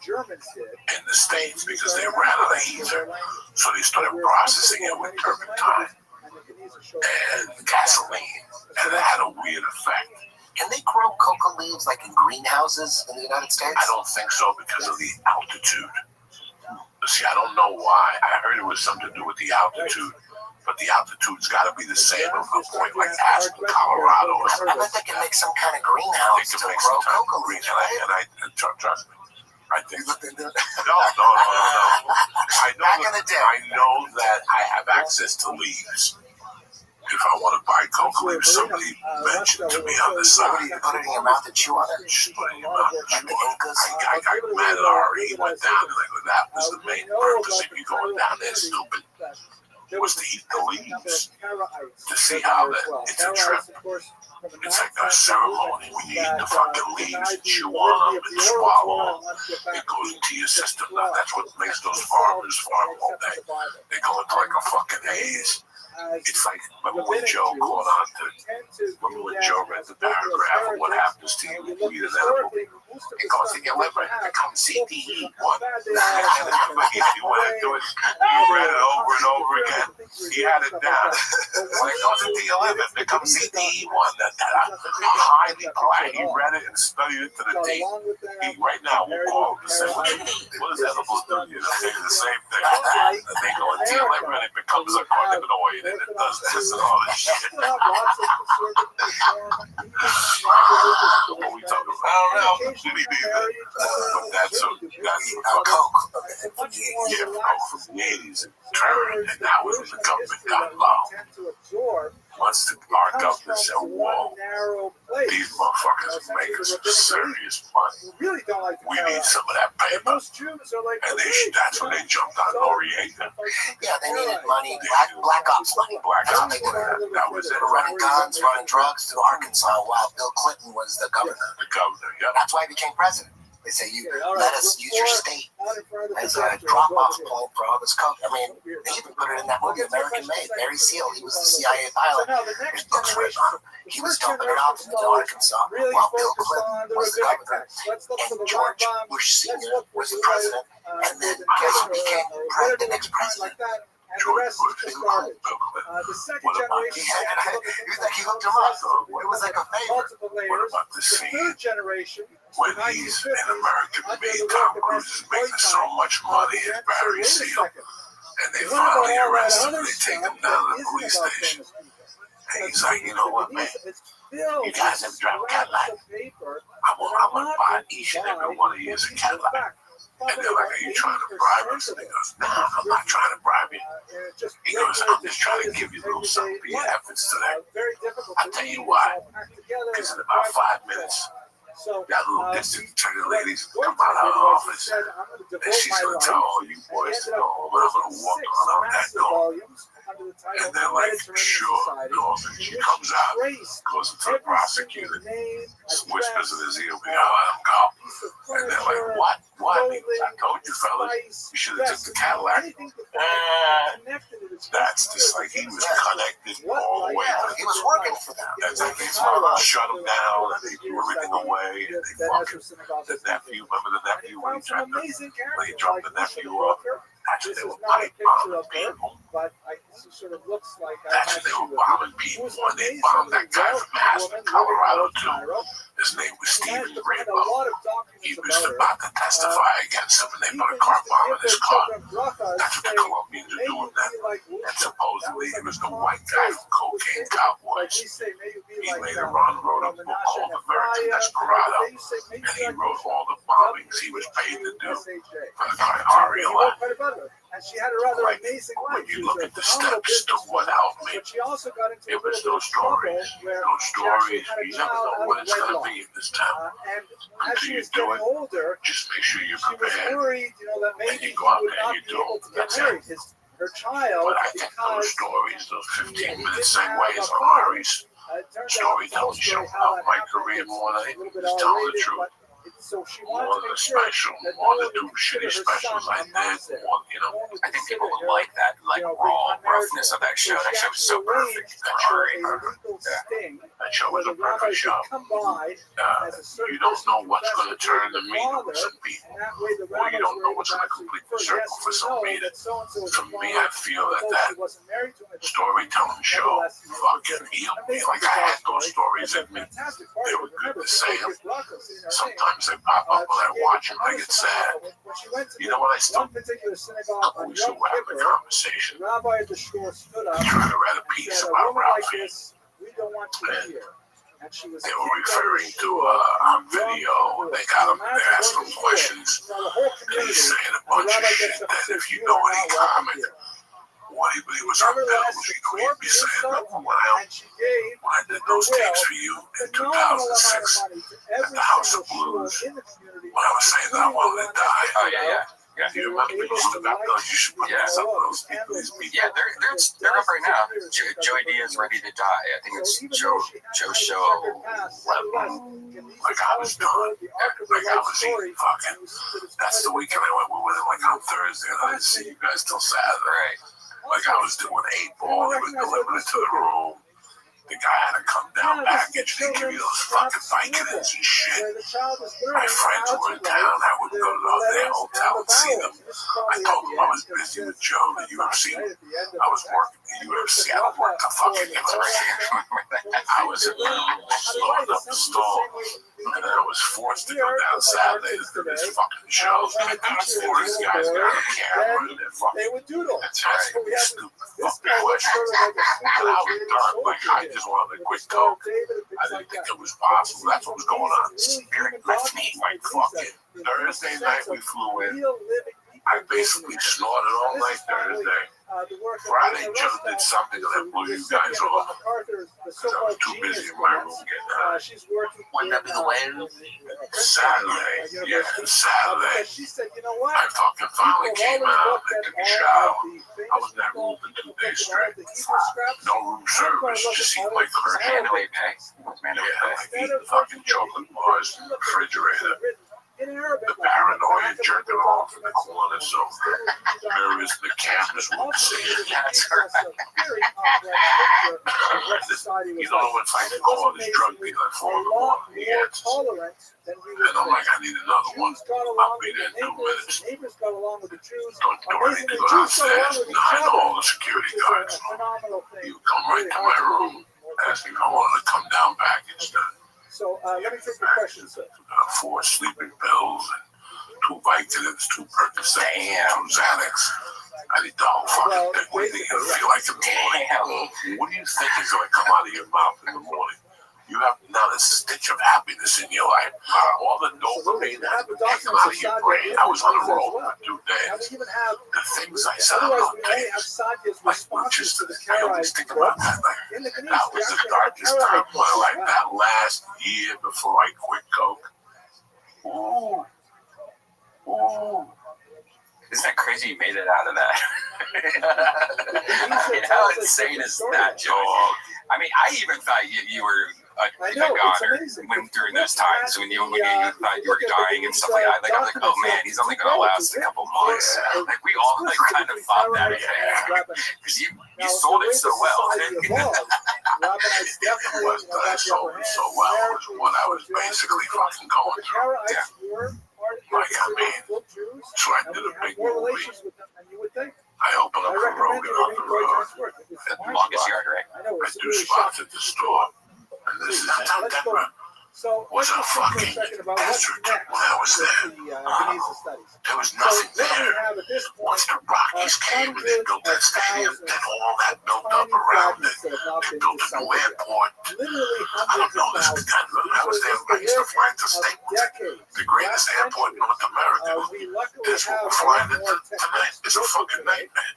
the States because they ran out of ether. So they started processing it with turpentine and gasoline, and it had a weird effect. Can they grow coca leaves like in greenhouses in the United States? I don't think so because of the altitude. See, I don't know why. I heard it was something to do with the altitude. But the altitude's got to be the same at a point like Aspen, Colorado. I bet they can make some kind of greenhouse to grow coca leaves, right? And I trust me. I think You looked into it? no. Back in the day. I know that I have access to leaves. If I want to buy coca leaves, somebody mentioned to me on the side. You put it in your mouth and chew on it? Just put it in your mouth. Like the Incas? I got mad at RE, went down, and that was the main purpose of me going down there, stupid. Was to eat the leaves, to see how it's a trip. It's like a ceremony when you eat the fucking leaves, chew on them and swallow them. It goes into your system. Now, that's what makes those farmers farm all day. They go into like a fucking haze. It's like, remember when Joe caught on to, remember when Joe read the paragraph of what happens to you when you eat an edible? It goes in your liver and it becomes CTE1. If you want to do it, you read it over and over again. He had it down. When it goes into your liver, it becomes CTE1. I'm highly glad he read it and studied it to the D. Right now, we'll call him and say, what does edibles do? You know, they do the same thing. They go into your liver and it becomes a cannabinoid. And it does this and all this shit. What we talking about? I don't know. Me neither. But that's Coke. Yeah, Coke from the 80s and turned, and that was when the government got low. Once our government said, whoa, these motherfuckers are making some serious money. We need some of that paper. And that's when they jumped on Noriega. Yeah, they needed money, black ops money. Black ops money. That was it. Running guns, running drugs through Arkansas while Bill Clinton was the governor. The governor, yeah. That's why he became president. They say, you let us use your state as a drop-off point for all this coke. I mean, they even put it in that movie, American Made. Barry Seal, he was the CIA pilot. There's books written on him. He was dumping it off into Arkansas while Bill Clinton was the governor. And George Bush Sr. was the president. And then guess who became the next president? George Bush. The second generation. He hooked him up. It was like a favor. What about the scene Third generation. when he's in American Made? Tom Cruise is making so much money in Barry Seal, and they finally arrest him. They take him down to the police station, and he's like, you know what, man? You guys have driven a Cadillac. I'm gonna buy each and every one of you a Cadillac. And they're like, are you trying to bribe us? And he goes, no, I'm not trying to bribe you. He goes, I'm just trying to give you a little something for your efforts today. I'll tell you why. Because in about 5 minutes, that little district attorney lady's come out of her office, and she's going to tell all you boys to go home, and I'm going to walk on out that door. And they're like, sure, no. And she comes out, goes into the prosecutor, whispers in his ear, we gotta let him go. And they're like, what? What? He goes, I told you, fellas, you should have took the Cadillac. That's just like he was connected all the way. He was working for them. That's like they shut him down, and they threw everything away, and they fucking, the nephew, remember the nephew when he dropped the nephew off? That's what they were bombing people. That's what they were bombing people. And they bombed that guy from Aspen, Colorado, too. His name was Stephen Rainbow. He was about to testify against him, and they put a car bomb in his car. That's what the Colombians are doing now. And supposedly it was the white guy from Cocaine Cowboys. He later on wrote a book called The American Desperado, and he wrote all the bombings he was paid to do for the guy Ariel. And she had a rather Like, amazing when life. She you was look a at the phenomenal steps to businesswoman, what helped me, but she also got into it a was little bit those of trouble stories. where Those she actually stories, had a you never child know out what of it's going to wedlock. be in this town. And as Until she you was do getting it, older, just make sure you're she was prepared. worried, that And maybe you he go out would there and not you be do. able to get That's married. it. Her child, But I think those because stories, those he 15-minute didn't have segues a on father. Ari's It turned out storytelling show helped my career more than anything. Just telling the truth. So she More wanted to than make the sure special, that more no than one two would consider shitty her specials son I a did, monster. more, No one would I think consider people would her, like that, like being raw unmarriageable. roughness of that show. So That she show was so actually perfect arranged for for Ari. a legal sting That show where was a the rabbi perfect show. could come by as a certain You don't person know what's confess going to to turn the the meeting father, with some people. and that way the Or rabbis you don't were know able what's to going to actually complete the infer, circle yes, for we some know meeting. that so-and-so is To the me, father, I feel that although that she wasn't married to him at the time. storytelling show Nevertheless, he was fucking a healed me. amazing Like I had bizarre those story. stories It's a in me. fantastic They part of were it. Remember, good to people say give them. Rachel in her name. Sometimes they pop up when I She gave watch a them. I get tremendous sad. amount when she went to You know what? I still one particular synagogue on we still Yom were having a Kippur, conversation. the rabbi at the shore stood up Trying to write a and piece said, a about woman like Ralphie. this, we don't want to hear. And she was They kicked were out of the referring to shore on on Yom video. Kippur. They got him. Imagine They asked going him to shore, questions. the whole And community, he's saying a and the bunch of rabbi shit gets up and that says, if you you know are any not welcome comic, here. what he was on that Nevertheless, was, she you know, he'd absorbed be the saying, insult, remember when and she gave I did her those will tapes for you in phenomenal amount of 2006 money to at every the House of single Blues school in the community, when I was saying that I including wanted the to one that die? Oh yeah, yeah. and Do they you were remember able those to about light those? You should put Yeah. those up, all those the candles. people. Yeah, they're up right now. Joey Diaz Ready to Die. I think it's Joe Show. Like I was done. Like I was eating fucking. That's the weekend I went with it. Like on Thursday, and I didn't see you guys till Saturday. Right. Like I was doing 8-ball. He was delivering it to the room. The guy had to come down package. They give you those fucking Vicodins and shit. My friends were in town. I would go to their hotel and see them. I told them I was busy with Joe, the UFC. I was working the UFC. I worked the fucking I was in the room loading up the store. And then I was forced to go down Saturday to do this fucking show. And these guys got a camera and they're fucking asking me stupid fucking questions. And I was done. Like, I just wanted a quick coke. I didn't think it was possible. That's what was going on. Spirit left me like fucking Thursday night we flew in. I basically snorted all night Thursday. Friday, Joe did something that blew you guys off. Because I was too busy in my room getting high. Wouldn't that be the way? Saturday, yeah, Saturday. I fucking finally came out and took a shower. I was in that room for 2 days straight. No room service, just eating like crazy. Mandalay pay. Yeah, like eating fucking chocolate bars in the refrigerator. The paranoia jerking off in the corner so mirrors the cameras wouldn't see it. That's right. You know what, if I could call this drug dealer at 4 in the morning, he answers. And I'm like, I need another one. I'll be there in 2 minutes. Don't do anything, go downstairs. No, I know all the security guards. You come right to my room, asking if I wanted to come down package. So let me take your question, sir. 4 sleeping pills and 2 Vicodins, 2 Percocet, 2 Xanax. I need the whole fucking thing. What do you think you're gonna feel like in the morning? What do you think is gonna come out of your mouth in the morning? You have not a stitch of happiness in your life. All the dopamine has been taken out of your brain. I was on a roll for 2 days. The things I said on those days, like witches, I always think about that. Like, that was the darkest time of my life. That last year before I quit coke. Ooh. Ooh. Isn't that crazy you made it out of that? I mean, how insane is that, Joe? I mean, I even thought you were a goner during those times when you thought you were dying and stuff like that. Like, I'm like, oh man, he's only going to last a couple months. Like, we all like kind of thought that because you sold it so well. It was that I sold it so well. It was what I was basically fucking going through. Yeah. Like, I mean, so I did a big movie. I opened up a Rogan on the road. The longest yard, right? I do spots at the store. And this is how Denver was a fucking desert when I was there. There was nothing there. Once the Rockies came and they built that stadium, then all that built up around it. They built a new airport. I don't know this Denver. I was there with my used to fly into Stapleton, the greatest airport in North America. That's what we're flying into tonight. It's a fucking nightmare.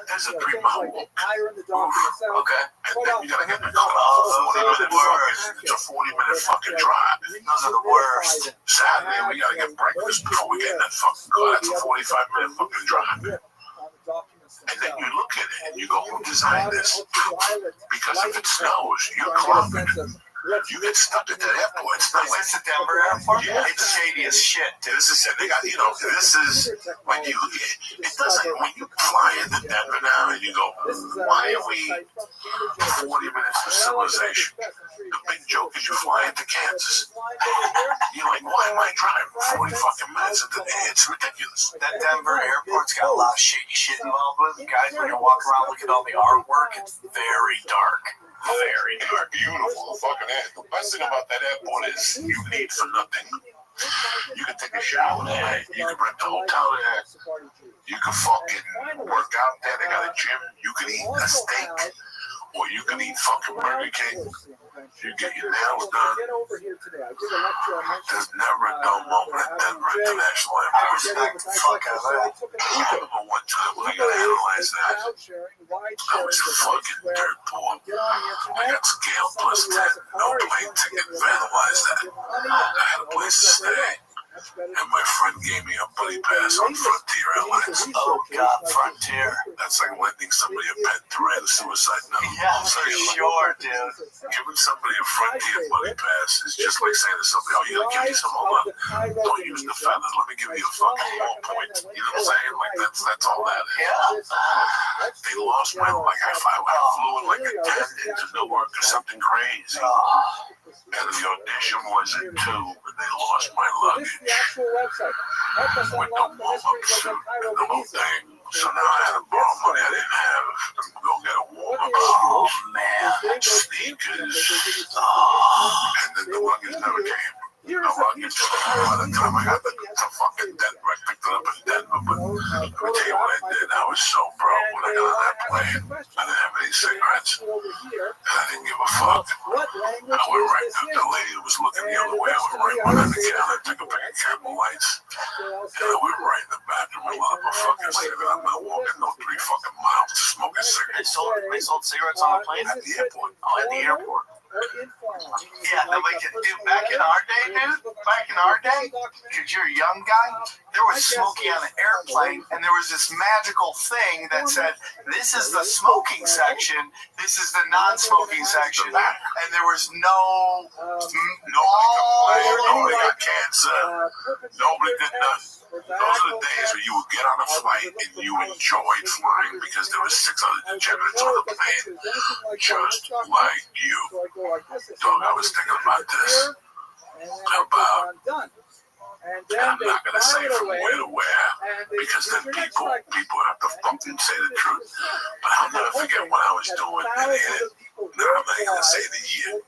There's a 3-mile walk. Okay. And then you gotta get in the car. 40-minute fucking, it's a 40-minute fucking drive. Those are the worst. Saturday, we gotta get breakfast before we get in that fucking car. That's a 45-minute fucking drive. And then you look at it and you go, who designed this? Because if it snows, you're clogging it. You get stuck at that airport. It's not like Is this the Denver airport? Yeah, It's shady as shit, dude. this is it. They got, this is when you, it doesn't, when you fly into Denver now and you go, why are we 40 minutes to civilization? The big joke is you fly into Kansas. You're like, why am I driving 40 fucking minutes into the It's ridiculous. That Denver airport's got a lot of shady shit involved with it. Guys, when you walk around, look at all the artwork. It's very dark. Very dark, beautiful fucking air. The best thing about that airport is you can eat for nothing. You can take a shower there. You can rent the hotel there. You can fucking work out there. They got a gym. You can eat a steak. Or you can eat fucking Burger King. You get your nails done. There's never a dull moment at Denver International I Airport. respect the fuck out of that. I remember one time when I gotta analyze that. I was fucking dirt poor. I got scale plus 10, no plane ticket, vandalized that. I had a place to stay. And my friend gave me a buddy pass on Frontier Airlines. Oh, God, Frontier. That's like lending somebody a pen to write a suicide note. Yeah, for sure, dude. Giving somebody a Frontier buddy pass is just like saying to somebody, oh, you gotta give me some, hold on. Don't use the feathers, let me give you a fucking ballpoint. You know what I'm saying? Like, that's all that is. Yeah. They lost my, like, I flew in like a 10 into Newark or something crazy. And the audition was at 2, and they lost my luggage. With the warm-up suit and the whole thing. So now I had to borrow money I didn't have to go get a warm-up Oh, suit, man. sneakers, and then the luggage never came. The luggage, by the time I got to fucking Denver, I picked it up in Denver, but let me tell you what I did. I was so broke when I got on that plane. I didn't have any cigarettes, and I didn't give a fuck. I went right to the lady who was looking the other way. I went right behind the counter, took a pack of Camel Lights, and I went right in the bathroom and lit up a fucking cigarette. I'm not walking no 3 fucking miles to smoke a cigarette. They sold cigarettes on the plane? At the airport. Oh, at the airport. Yeah, nobody can. Dude, back in our day, because you're a young guy, there was smoking on an airplane, and there was this magical thing that said, this is the smoking section, this is the non-smoking section, and there was no... Nobody complained, nobody got cancer, nobody did nothing. Those are the days where you would get on a flight and you enjoyed flying because there were 6 other degenerates on the plane just like you. Dog, I was thinking about this. And I'm not going to say from where to where because then people have to fucking say the truth. But I'll never forget what I was doing and now I'm not going to say the year.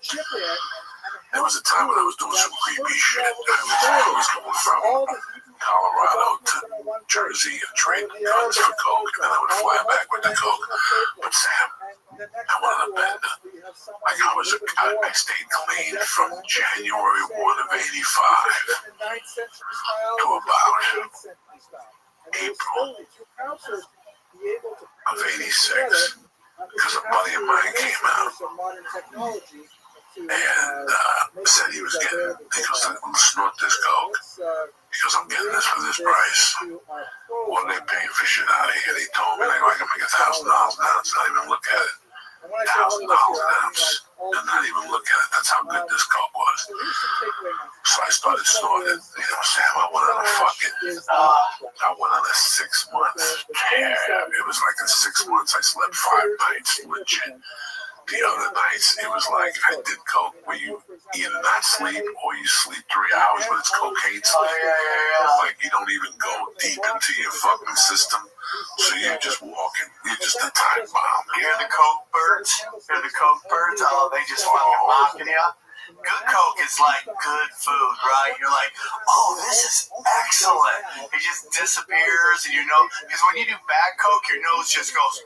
There was a time when I was doing some creepy shit. I was going from Colorado to Jersey and trading guns for coke, and then I would fly back with the coke. But Sam, I wanted to bend. Like I stayed clean from January 1 of '85 to about April of '86, because a buddy of mine came out and said he goes, I'm snort this coke. He goes, I'm getting this for this price. What are they paying for shit out of here? They told me, I can make $1,000 an ounce, not even look at it. $1,000 an ounce, and not even look at it. That's how good this coke was. So I started snorting. Sam, I went on a 6-month tear. It was like in 6 months, I slept 5 nights, legit. The other nights, it was like I did coke where you either not sleep or you sleep 3 hours, but it's cocaine sleep. Like you don't even go deep into your fucking system. So you're just walking. You're just a time bomb. You hear the coke birds? Oh, they just fucking mocking you. Good coke is like good food, right? You're like, oh, this is excellent. It just disappears, and because when you do bad coke, your nose just goes.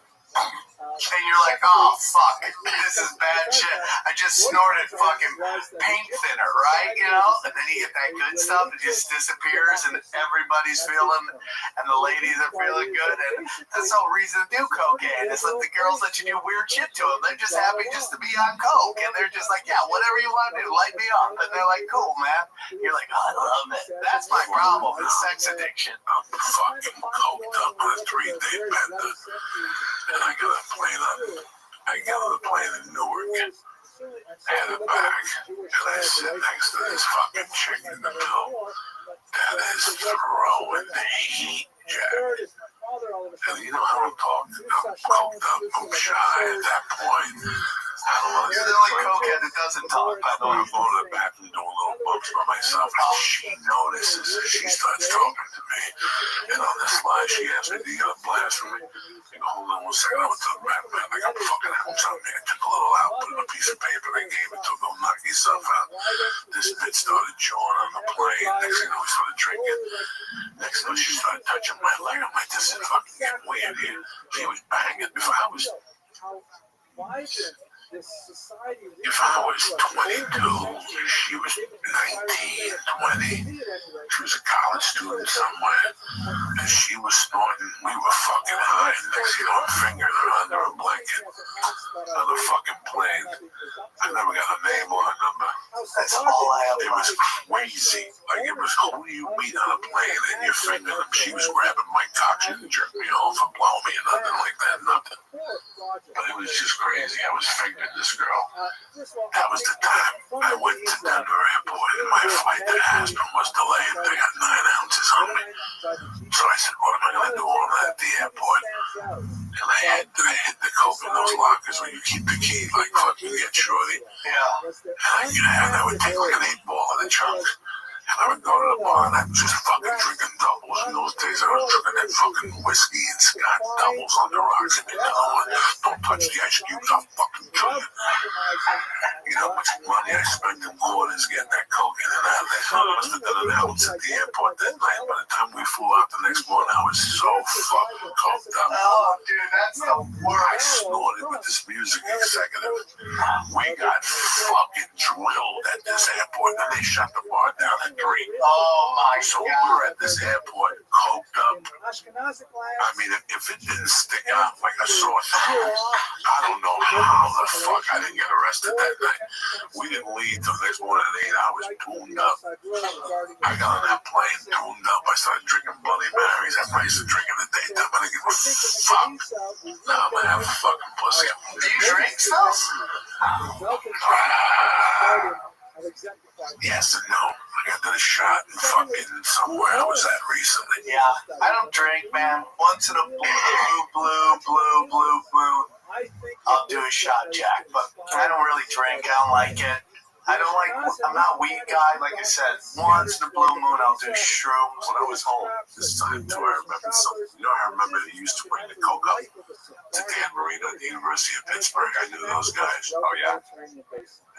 and you're like, oh fuck, this is bad shit. I just snorted fucking paint thinner, right? You know, and then you get that good stuff, it just disappears, and everybody's feeling, and the ladies are feeling good, and that's the whole reason to do cocaine. Is let the girls let you do weird shit to them. They're just happy just to be on coke, and they're just like, yeah, whatever you want to do, light me up, and they're like, cool, man. You're like, oh, I love it. That's my problem with sex addiction. I'm fucking coked up on a 3-day bender, and I got a plane in Newark. Had a bag, and I sit next to this fucking chick in the middle that is throwing the heat, Jack. And you know how I'm talking. I'm coked up, I'm shy at that point. I don't want to. You're the only cokehead that doesn't talk. I know I'm going to the bathroom doing little bumps by myself, and she notices and she starts talking to me. And on the slide, she asks me, do you got a blast for me? I go, hold on 1 second, I went to the bathroom, I got fucking ounce on me. I took a little out, put it in a piece of paper, and gave it to her, go knock yourself out. This bitch started jawing on the plane. Next thing you know, we started drinking. Next thing you know, she started touching my leg. I'm like, this is fucking getting weird here. She was banging. If I was 22, she was 19, 20. She was a college student somewhere, and she was snorting. We were fucking high. Next thing you know, I'm fingering her under a blanket on the fucking plane. I never got a name or a number. That's all I have. It was crazy. Like, it was, who do you meet on a plane and you're fingering them? She was grabbing my cock. She didn't jerk me off or blow me or nothing like that. Nothing. But it was just crazy. I was fingering this girl. That was the time I went to Denver Airport, and my flight to Aspen was delayed. They got 9 ounces on me. So I said, what am I going to do all that at the airport? And I hid the coke in those lockers where you keep the key, like fucking get shorty. And I would take like an 8-ball in the trunk. And I would go to the bar and I'd just fucking drinking doubles. In those days, I was drinking that fucking whiskey and scotch doubles on the rocks. And you know, don't touch the ice cubes, I'll fucking kill you. You know how much money I spent in quarters getting that coke in and out of there. I must have done an ounce at the airport that night. By the time we flew out the next morning, I was so fucking coked up. Oh, dude, that's the worst. I snorted with this music executive. We got fucking drilled at this airport, and they shut the bar down at 3. Oh my So God. we were at this airport, coked up. I mean, if it didn't stick out like a sore thumb, I don't know how the fuck I didn't get arrested that night. We didn't leave till the next morning at 8 hours, tuned up. I got on that plane, tuned up. I started drinking Bloody Marys. That's why I used to drink in the daytime. I didn't give a fuck. Now I'm gonna have a fucking pussy. Do you drink stuff? Yes and no. I got a shot in fucking somewhere I was at recently. Yeah, I don't drink, man. Once in a blue, I'll do a shot, Jack, but I don't really drink. I don't like it. I'm not a weed guy, like I said. Once in a blue moon, I'll do shrooms. When I was home this time too, I remembered something. You know, I remember they used to bring the coke up to Dan Marino at the University of Pittsburgh. I knew those guys. Oh, yeah.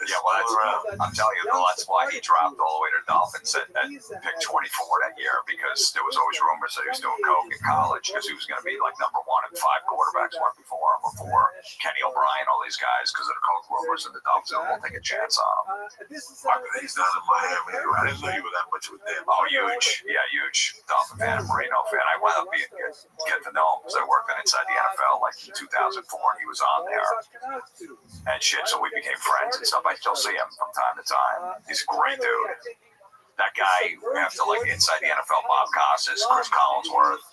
Yeah, well, I'm telling you, that's why he dropped all the way to Dolphins at pick 24 that year, because there was always rumors that he was doing coke in college because he was going to be like number 1 and 5 quarterbacks went before him, before Kenny O'Brien, all these guys, because of the coke rumors, and the Dolphins won't take a chance on him. He's not in Miami. I didn't know you were that much of a damn. Oh, huge. Yeah, huge. Dolphin fan and Marino fan. I wound up get to know him because I worked on Inside the NFL like in 2004, and he was on there and shit, so we became friends and stuff. I still see him from time to time. He's a great dude. That guy, after like Inside the NFL, Bob Costas, Chris Collinsworth,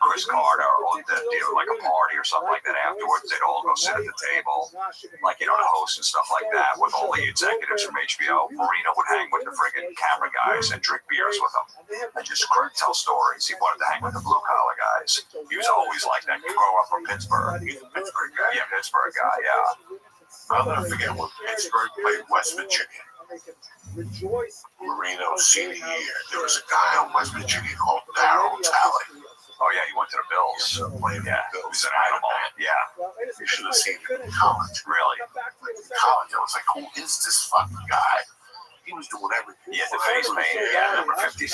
Chris Carter, or they'd do like a party or something like that afterwards. They'd all go sit at the table, like, you know, the host and stuff like that, with all the executives from HBO. Marino would hang with the friggin' camera guys and drink beers with them and just tell stories. He wanted to hang with the blue collar guys. He was always like that. He grew up from Pittsburgh. He's a Pittsburgh guy. Yeah, Pittsburgh guy, yeah. I'll never forget when Pittsburgh played West Virginia. Marino's senior year, there was a guy on West Virginia called Darryl Talley. Oh, yeah, he went to the Bills. Yeah, he was an animal. Yeah. You should have seen him in college. Really? In college, I was like, who is this fucking guy? He was doing everything. Yeah, the face paint. Yeah, number 56.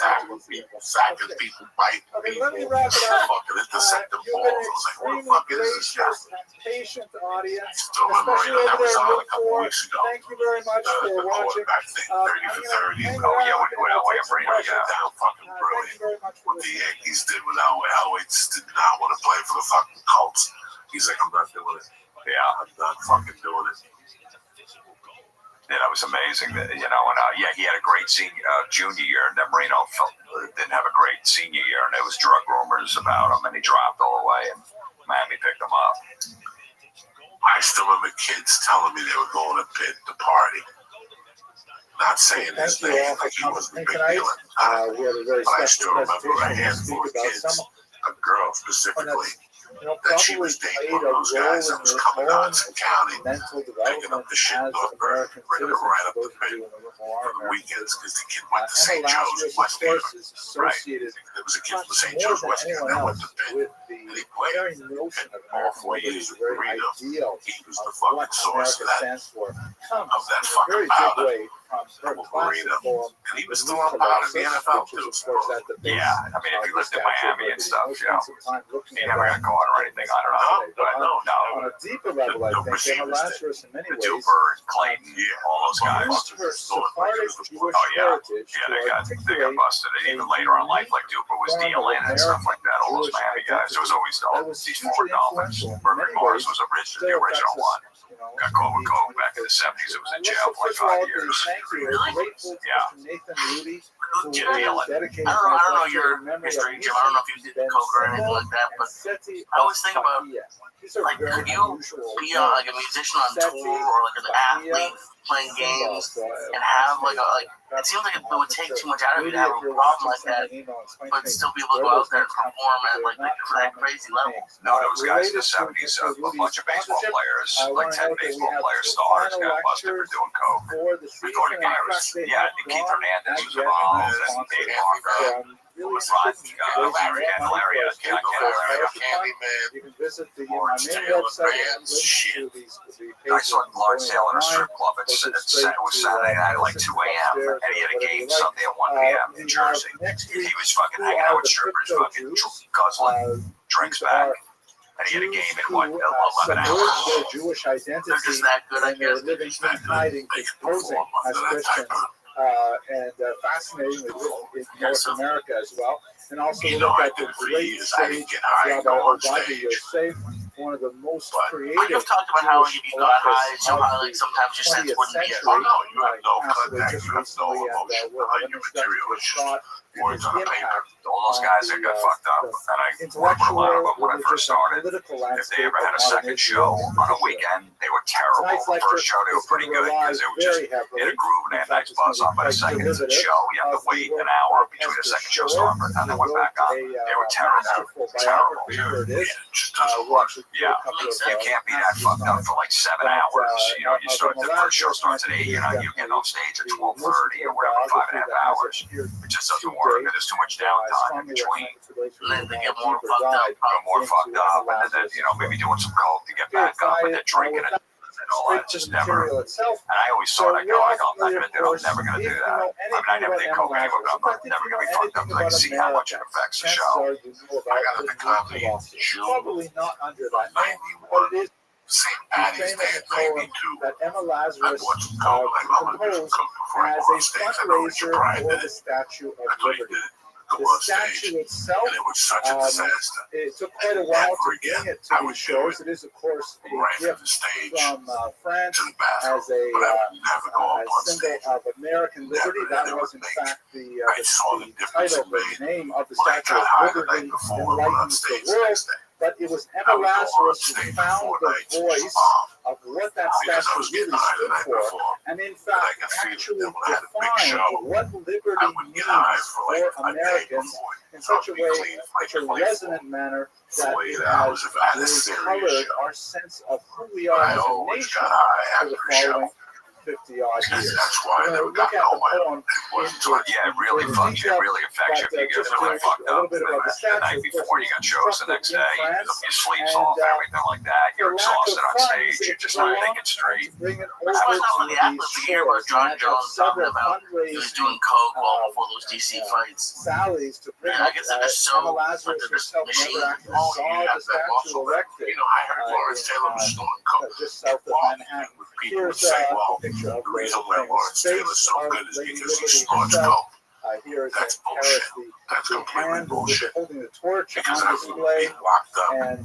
Tackling people, sacking people, biting Okay, let me people, wrap it up. fucking intercepting You've balls. been I was like, what the extremely fuck is this guy? gracious and patient audience, Still remember especially that over was there on in a couple Route 4. weeks ago. Thank you very much for The watching. quarterback thing, 30 for 30. Hang Oh, yeah, around what and Elway take and some Brady questions. got. Down fucking Thank brilliant. you very much for What the listening. Yankees did with Elway. Elway just did not want to play for the fucking Colts. He's like, I'm not doing it. Yeah. I'm not fucking doing it. Yeah, that was amazing. That, you know, and yeah, he had a great junior year, and then Marino didn't have a great senior year, and there was drug rumors about him, and he dropped all the way, and Miami picked him up. I still remember kids telling me they were going to Pitt to party. Not saying his Thank you all name for like he coming wasn't a big tonight. deal at the time. We had a very But I special still remember a presentation to handful speak of about kids, some a girl one specifically, that's that she probably was dating played one a of those role guys in that was your coming own out to county, mental picking up development the shit as in Northburg, American bringing it citizens, right up those the of pit you who are for the American weekends citizens. because the kid went to Emma St. Joe's Lazarus, in of Westhaven. course, is associated There was a kid from much St. more Joe's, than Westhaven, anyone that went else to Pitt. with And he the played. very notion of All American 4 liberty, years the with very Marino, ideal he was of the fucking what source America of that. stands for, comes Of that in a fucking very powder. big way from her Of classic Marino. poem, And he was The still New on part of the Colossus, NFL which too. is, of course, at the base Yeah, I mean, if you of the lived in Statue of Miami and Liberty. stuff, We'll you know, spend some time looking he at never got that caught or anything. I don't know, today. but On no. a deeper level, I The think Emma receivers Lazarus, in many The ways, Duper and Clayton, all those guys. used her Sephardic Jewish Oh yeah, heritage yeah, to they got articulate busted. And even later on in life, like Duper was form of dealing and stuff like that. All those American Miami guys. There was always that was these hugely four Dolphins. influential in Perfect many Morris ways. was the original one. Got caught with coke back in the 70s. It was in jail for like 5 years. Thank you. We're grateful to Yeah. Mr. Nathan Rudy, who Jim Dillon. dedicated I don't know his your memory history, of Jim. I don't know if you did Ben coke or anything Simo like that, and but Seti I always think about, Al-Faqih. These are like, very could you unusual be like a musician on tour or like an athlete playing games and have like it seems like it would take too much out of you to have a problem like that, but still be able to go out there and perform at like that crazy level. No, those guys in the 70s, a bunch of baseball players, like 10 baseball players, stars, got busted for doing coke. Before the virus, yeah, Keith Hernandez was involved, and Dave Walker, Larry Candelaria, Candyman. You can visit the Lawrence main Taylor website Band, and links shit. to the I saw Lawrence Taylor in a pages strip club. It was Saturday night at like 2 a.m. and he had a game Sunday at 1 p.m. in Jersey. He was fucking hanging out with strippers, fucking guzzling drinks back. And he had a game in 11 hours. Their Jewish identity. They're just that good, I and they're guess. living in hiding, posing as Christians, and fascinatingly in North America as well. And also You look know, at the great I stage didn't get high and Rabbi go on Rothschild stage. Yosef, one of the most But creative you've talked about how if you got high, Jewish somehow of like the sometimes your sense 20th wouldn't be as century. Oh, no, you have no Passed away contact, just you have no recently, and emotion we'll have behind an your material. It's just shot words on a paper. All those guys that got fucked up, and I worked with a lot of them when I first started. If they ever had a second show on a weekend, they were terrible. The first show, they were pretty good because they were just in a groove and they had nice buzz on. But the second show, you have to wait an hour between the second show starting and then went back on. They were terrible. Terrible. Just doesn't work. Yeah, you can't be that fucked up for like 7 hours. You know, you start the first show starts at 8. You know, you get off stage at 12:30 or whatever, 5.5 hours. It just doesn't work. There's too much downtime in between. And then they get more fucked up. More fucked up, and then you know maybe doing some coke to get back up, and then drinking it. And all that, just never. And I always thought, I go, I'm not gonna do it. I'm never gonna do that. I mean, I never did coke anyway, but I'm never gonna be fucked up until I see how much it affects the show. I got the comedy in June Probably not under that name, 91. but it is St. the Patty's Day famous at poem 92. that Emma I Lazarus bought some coke. Like, I'm gonna do some composed coke before I as go a on stage. I know Richard fundraiser Pryor for did the it. Statue of That's what he Liberty. did. Go The on stage. statue itself, And it was such a disaster. it took quite a while to bring it to I these would do shows. it. It is, of course, a Right from gift the stage from France to the bathroom. as a But I would never go up on symbol stage. of American liberty. Never, That was, in fact, I saw the difference title, it the made name of the when I Statue got of high the Liberty night before and went on enlightens stage the the world. next day. But it was I Emma would go on Lazarus who stage found before the night voice of what that because I statue was getting really high the stood night for, before. and in I fact could feel actually that when I had a big defined show, what liberty I wouldn't get high means for like for a day Americans before. in such a way, Clean, such a resonant manner that 48 it hours has if I had a really serious colored show. our sense of who we But are I as a always nation got high for after the the show. following 50-odd years. That's why I We're never going to got look at the nowhere. poem It wasn't in until Yeah, it really further fucks you. It detail, really affects you if you get just really to fucked a little up. bit about the The night statue. before you got shows the next day, your sleep's off, everything like that. You're exhausted on stage. You're just not thinking straight. That's why not really accurate to hear about John Jones talking about he was doing coke all before those DC fights. Sally's to bring I guess they're just so Emma Lazarus under this herself machine. never actually Oh, saw you the have that statue muscle. erected. You know, I heard Lawrence Taylor was snorting coke. Just south of Manhattan. People would Here's say, a well, picture of the reason why famous Lawrence face Taylor's so of good is Lady because he Liberty snorts herself. coke. Here is That's in Paris, bullshit. That's the completely hand bullshit. holding the torch Because on I was display, being locked up. and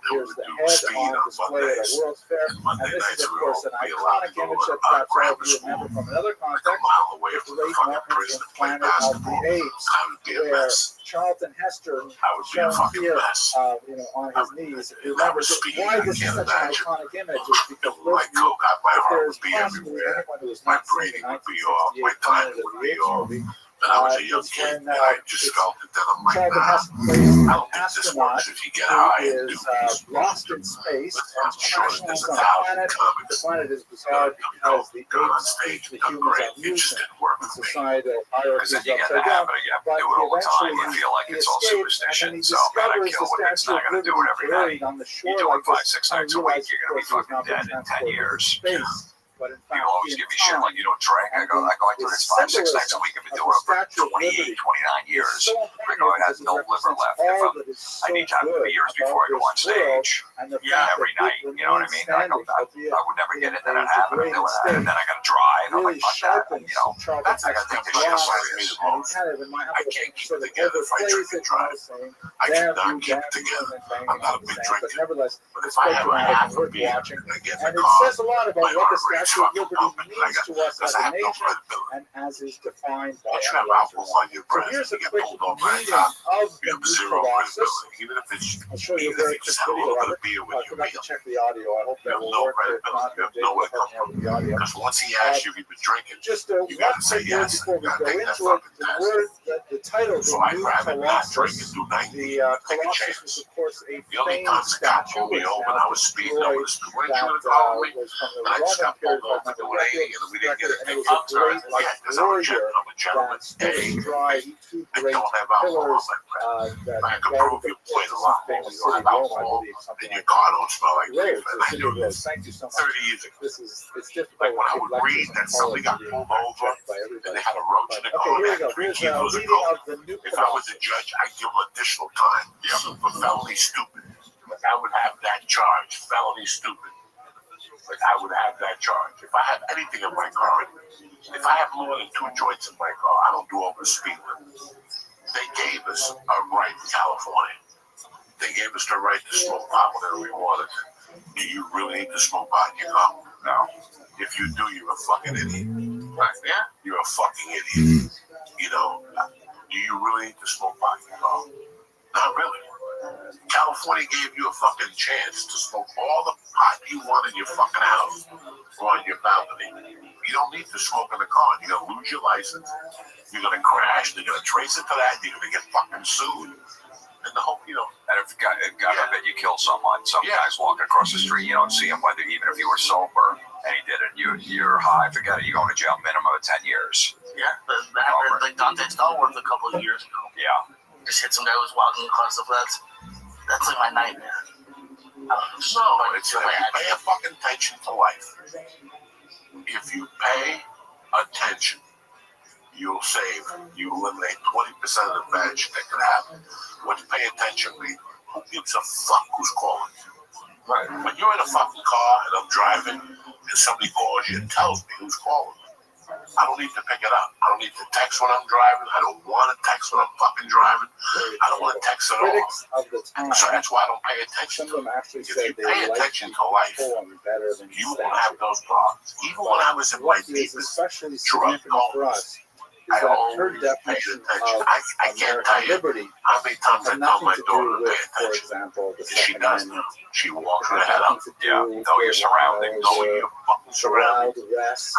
here's the do head speed on on display at Mondays. a World's Fair. And And Monday this is, nights of we course, all an be allowed iconic to go image to that perhaps all of grammar you school, remember from another like a context. mile away It's from the the late fucking moments prison in to play Planet of the basketball. Apes, I would be a where mess. Charlton Heston I would be a shown fucking here, mess. on his knees. Remember why this is such an iconic image is because My coke, my if heart there's would be possibly everywhere. anyone who has My not seen breathing the would be off. My 1968 timing Planet of would the be Apes off. movie, And I was a young it's kid, when, and I just it's felt it. Then I'm like, Charlton nah, Heston plays I an don't think this astronaut works if you get who high and do is these. lost in space and I'm sure crash there's lands a on a thousand planet. The comics. planet is bizarre because the Go on apes stage, the done humans great. are It just using. didn't work And with me. societal Because hierarchies then you get upside the down. habit of you have to But do it all the time. You eventually feel like he it's all escapes, and superstition. then he So man, I discovers kill the it. It's Statue not of going to do it Liberty every buried night. on the You shore do like it 5, this. 6 nights a week, you're going to be fucking dead in 10 years. Space, but in fact, You always give me shit like you don't drink. I go, I do this 5, 6 nights a week. I've been doing it for 28, 29 years. I go, I have no liver left. I need time for years before I go on stage. Yeah, every night. You know what I mean? I would never get into that habit of doing that. And then I got to drive. I'm like, fuck that. You know, that's not going to take this shit serious. I can't keep it together if I drink and drive. I cannot keep it together. I'm not a big drinker. But if I have a half a beer and I get in And the it car, says a lot about my what the heart rate's Statue of fucking Liberty pumping. means to us Because as I a have no nation credibility. and as is defined by Once you have our alcohol on your So breath, here's you a get quick pulled over by a reading cop, of you the have new zero Colossus. credibility. Even if it's, I'll show you a even if very you quick just had a video little of bit it. of beer with I your forgot to meal, check the audio. I hope you that have will no work. If not, credibility. You have Dave no will way help me out with the audio. Because once he asks you if you've been drinking, Just you gotta say yes. before we You gotta go take that into it. fucking The test. word, the title, So the I'd new rather not drink and Colossus. do 90 The and take a Colossus chance. is, of course, a The only famed times the cop statue pulled me which over and now I was speeding, I was destroyed weren't you that gonna follow me? was from the And I just Roman got pulled period over by doing 80 and we didn't get a and it ticket. was a great like Yeah, because I'm a warrior I'm a gentleman. that stood A, astride two I great don't have alcohol on pillars my breath. that I can guarded prove you the played a some lot. famous You don't city have Rome, I alcohol, believe, something and your like car that. don't smell like beef. Roads, And the I city knew of Rome. this Thank you so much. 30 years ago. It's difficult. Like when I to would give read lectures that in somebody got college pulled being over checked by and everybody. they had a roach in the car, Okay, they here we had go. 3 Here's a kilos of reading coke. of the new If I was a Colossus. judge, I'd give them additional time for felony stupid. Like I would have that charge, felony stupid. Like I would have that charge. If I have anything in my car, if I have more than 2 joints in my car, I don't do over the speed limit. They gave us a right in California. They gave us the right to smoke pot whenever we wanted. Do you really need to smoke pot in your car? No. If you do, you're a fucking idiot. Right? Yeah. You're a fucking idiot. You know, do you really need to smoke pot in your car? Not really. California gave you a fucking chance to smoke all the pot you want in your fucking house or on your balcony. You don't need to smoke in the car. You're going to lose your license. You're going to crash. They're going to trace it to that. You're going to get fucking sued. And the whole, you know. And if God forbid you kill someone, some guy's walking across the street, you don't see him, whether even if you were sober and he did it, you're high, forget it, you're going to jail minimum of 10 years. Yeah, that happened like Dante Stallworth a couple of years ago. Yeah. Just hit some guy who was walking across the flats. That's like my nightmare. No, it's like you pay a fucking attention to life. If you pay attention, you'll save. You eliminate 20% of the bad shit that can happen. When you pay attention, who gives a fuck who's calling you? Right. When you're in a fucking car and I'm driving and somebody calls you and tells me who's calling me, I don't need to pick it up. I don't need to text when I'm driving. I don't want to text when I'm fucking driving. I don't want to text at all. So that's why I don't pay attention to it. If you pay attention to life, you won't have those problems. Even when I was in my deepest drug homes, I always paid attention. I can't tell you how many times I tell my daughter to pay attention. Because she does now. She walks her head up. Yeah, know your surroundings. Know your fucking surroundings.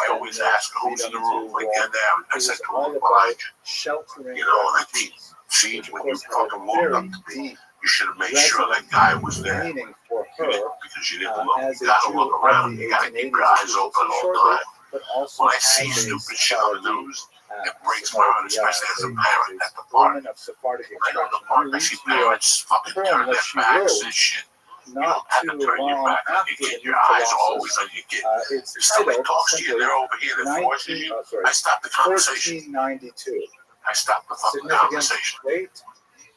I always ask her who's in the room. Like, get down. I said to her, behind you. You know, and I keep seeing when you fucking walk up to me, you should have made sure that guy was there. Because you didn't look. You gotta look around. You gotta keep your eyes open all the time. When I see stupid shit on the news, it breaks my heart, especially as a parent at the park. I know the park, I see parents fucking turn their backs and shit. not too long after the your new eyes always Colossus. on your kid. It's If somebody titled talks to you, simply they're over here, they're forcing you. I stopped the conversation. 1392. I stopped the fucking Significant conversation. date,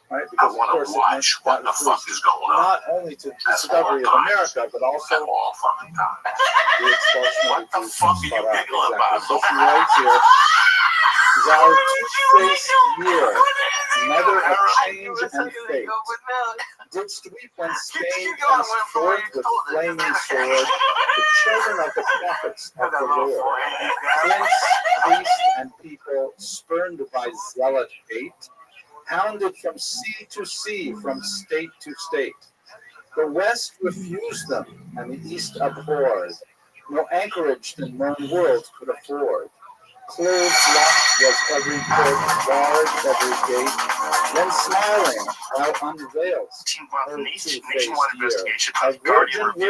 right? I Because of want course to watch what the fuck is going on. not only to the discovery of America, but also At all fucking time. the expulsion What of the the Jews fuck from are you Sparta. giggling Exactly. about? So she writes here, "Thou two-faced year, mother of change and fate, didst weep when Spain cast forth with flaming sword the children of the prophets of the Lord, prince, priest, and people spurned by zealot hate, hounded from sea to sea, from state to state. The West refused them, and the East abhorred. No anchorage the known world could afford. Closed locked was every port, barred every gate. Then smiling, thou unveilst her two-faced year. A virgin word the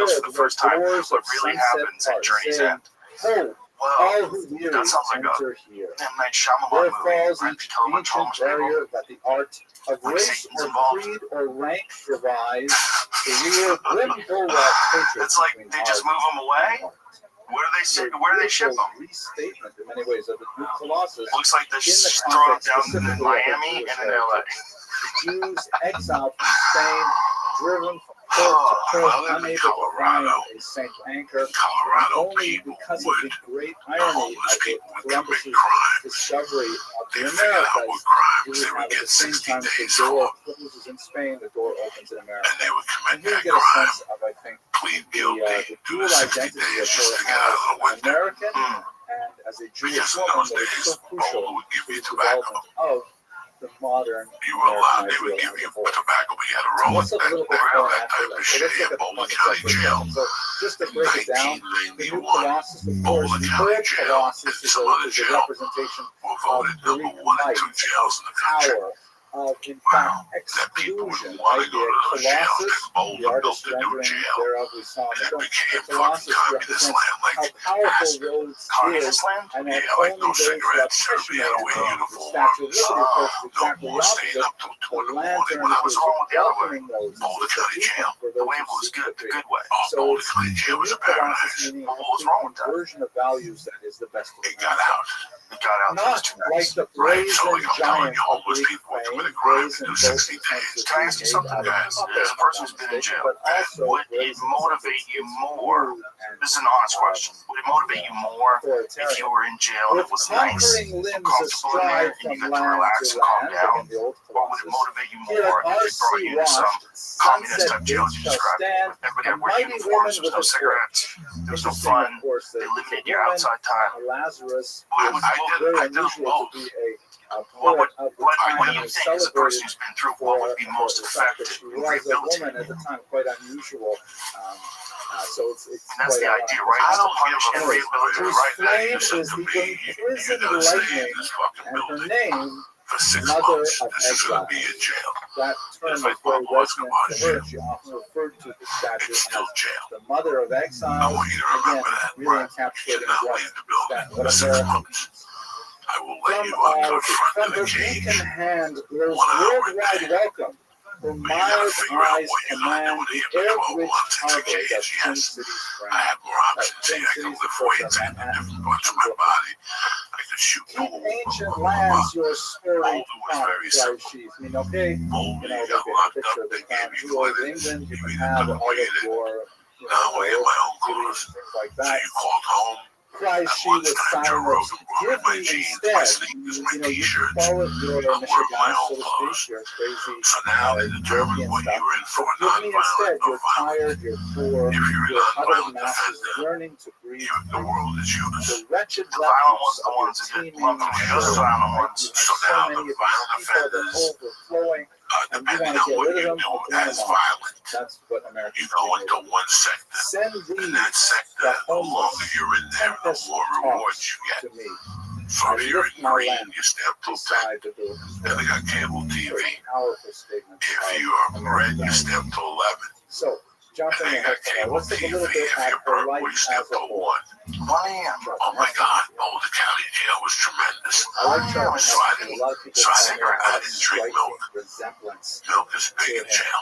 doors of sunset part, saying, Ho, all who weary enter here. There falls each ancient barrier that the art of race or creed or rank devise to rear grim bulwark hatred. It's like they just move them away. Where do they ship them? Restatement in many ways of the new Colossus. Looks like they're In the thrown context down in specifically of Miami the and in LA. The Jews exiled from Spain, driven from port to port, unable to find a safe anchor, and only because of the great irony of Columbus's discovery of the Americas, do we have at the same time as the door closes in Spain, the door opens in America. And here you get a sense of, I think, the dual identity of her as an American and as a Jewish woman that is so crucial to the development of the modern American ideal as a whole. Let's look a little bit more after that. So let's look at the concept. So just to break it down, the new Colossus, of course, the third Colossus is a representation of Greek might, power, of, in fact, exclusion, right? The Colossus, the artist rendering thereof we saw in the film, the Colossus represents how powerful Rhodes is, and that only those who have passion the Statue of Liberty, of course, is exactly the opposite. The lantern is welcoming those for those who seek the good. So it's the new Colossus meaning a version of values that is the best of It got out. not like the brazen giant of Greek fame, brazen boast attempts Can I ask you something, guys? As a person who's been in jail, but also would it motivate you more? This is an honest question. Would it motivate you more if you were in jail and it was nice, conquering limbs comfortable in there, astride and you from got to land relax to and calm land, down? in the old Or would it Colossus. motivate you Here more at if they brought you into some communist type jail as you described? Everybody had weird uniforms, there was no cigarettes, there was no fun, they eliminated your outside time. Lazarus I was did very both. unusual to be a What poet of the do time you and think, as a person who's been through, what would be most the fact that effective she in was a rehabilitating? woman at the time, quite unusual. So it's And that's the quite idea, ironic. right? Is to punish and Anyways, rehabilitate, whose right? flame is the imprisoned lightning, and her name, For 6 Mother months, of this is going Exile. to be in jail. That term is very resonant to her. She often referred to the statue It's still as jail. the Mother of I Exile. want you to Again, remember that. really You encapsulating cannot what leave the building what for 6 America months. I will let from you unconfront from the her cage. beacon hand glows 1 hour a worldwide day. welcome. Her But you gotta mild figure out eyes what you're gonna do command with the the air-rich once it's a harbor cage. that Twin Yes, Cities I brand. have more options here. I can lift weights and different parts of my body. I can shoot Keep pool. ancient lands your storied Boulder was pride, very cries simple. she. I mean, okay, Boulder, you know, you they got get a locked picture up, of the they crown gave you jewel of clothing. England. You You can either have put all away of your, you Now I have my own beauties clothes. and things like So that. you called home. Cries she Once with time Joe silence. Rogan brought Give my me jeans, my instead. sneakers, my You know, you t-shirts. followed your I'm mission, wearing my so own to clothes. speak, your crazy So now they determine European what stuff. you're in for, Give me instead. non-violent or You're violent. tired, you're poor, If you're your an huddled unviolent masses offender, yearning to breathe the world is yours. the wretched The violent refuse ones, the of ones your that get teeming lumped with the shore. other violent Right? ones. You have So so now many the of these violent people that offenders, overflowing, and you depending want to on get what rid of you them. do But they're as not. violent, That's what you Americans go do. into one sector. Send In these that sector, the the longer homeless you're in there, the tempest more rewards tossed you get. to me. So I if you're lift in my green, lamp you step to 10. beside the door. Then they got cable TV. Very powerful statement. If you are red, you step to 11. So, jumping And they ahead, got cable let's take a TV. little bit If at you're her purple, life you as step a to whole. 1. Oh my God, Boulder County Jail was tremendous. I like Charlie So I Heston. A didn't, lot of people so I tell me didn't about a drink striking milk. resemblance. Milk is big in jail.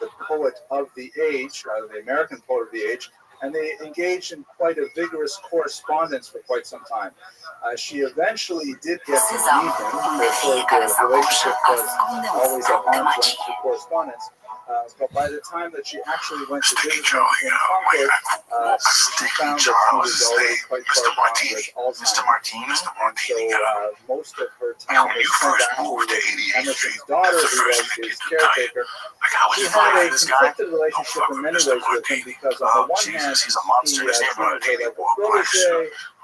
the poet of the age, the American poet of the age, and they engaged in quite a vigorous correspondence for quite some time. She eventually did get to meet him, so the relationship was always at arm's length through correspondence. But by the time that she actually went to visit him in Concord, she found that he was already quite far gone with Alzheimer's. So most of her time was spent actually with Emerson's daughter, who was his caretaker. She had a conflicted relationship in many ways with him because on the one hand, he treated her like a protege,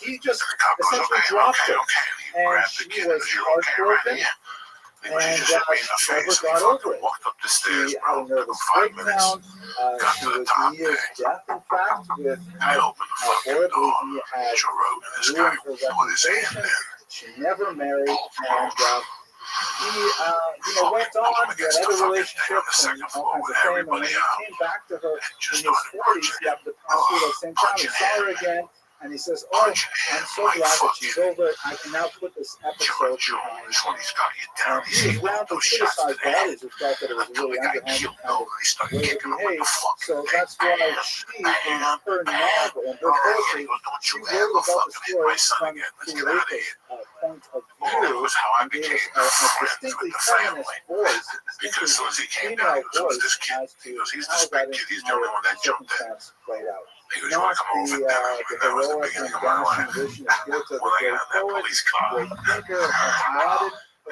he just And the cop goes, essentially okay, dropped okay, her. okay. He And grabbed the she kid. was You're okay, right? heartbroken. Yeah. He was And just hit me in the she face. never And he got fucking over it. walked up the stairs, She had bro. a Took nervous him 5 minutes. breakdown. Got She to the was top near there. death, in fact, with I opened the how fucking horribly door. he had Joe Rogan, this guy ruined her put his hand reputation. in. She never married, and he, went on. He Against had the other fucking thing on relationships the and second all floor kinds with of fame. And when everybody he out. came back to her And in just his started 40s, punching he happened to pass through that same town. He punching saw her him. again, and he says, "Oh, Punching I'm him so like glad that she's fucking over it. I can now put this episode George behind Jones when me." he's got you down. And He's he was hitting roundly those shots to criticized the by head. others who felt that it was a Until really the guy underhanded killed kind over. He started way to kicking him like a behave. fucking So that's why she, in her novel, in her poetry, He goes, don't she you wrote ever about the fucking hit my story son from again. Let's King get out of Arthur's here. point of Oh, that view, was how I and gave became us a friends distinctly with the feminist family. voice, Because as soon as he came female down, he goes, who's voice this kid? as He to goes, he's how this that big kid. He's the only one that jumped in. circumstance played out. He goes, you want Not to come over for the dinner? And that was the heroic beginning and of my dashing life. vision of Goethe, the When I great got in that poet, police car. great thinker, and poet, but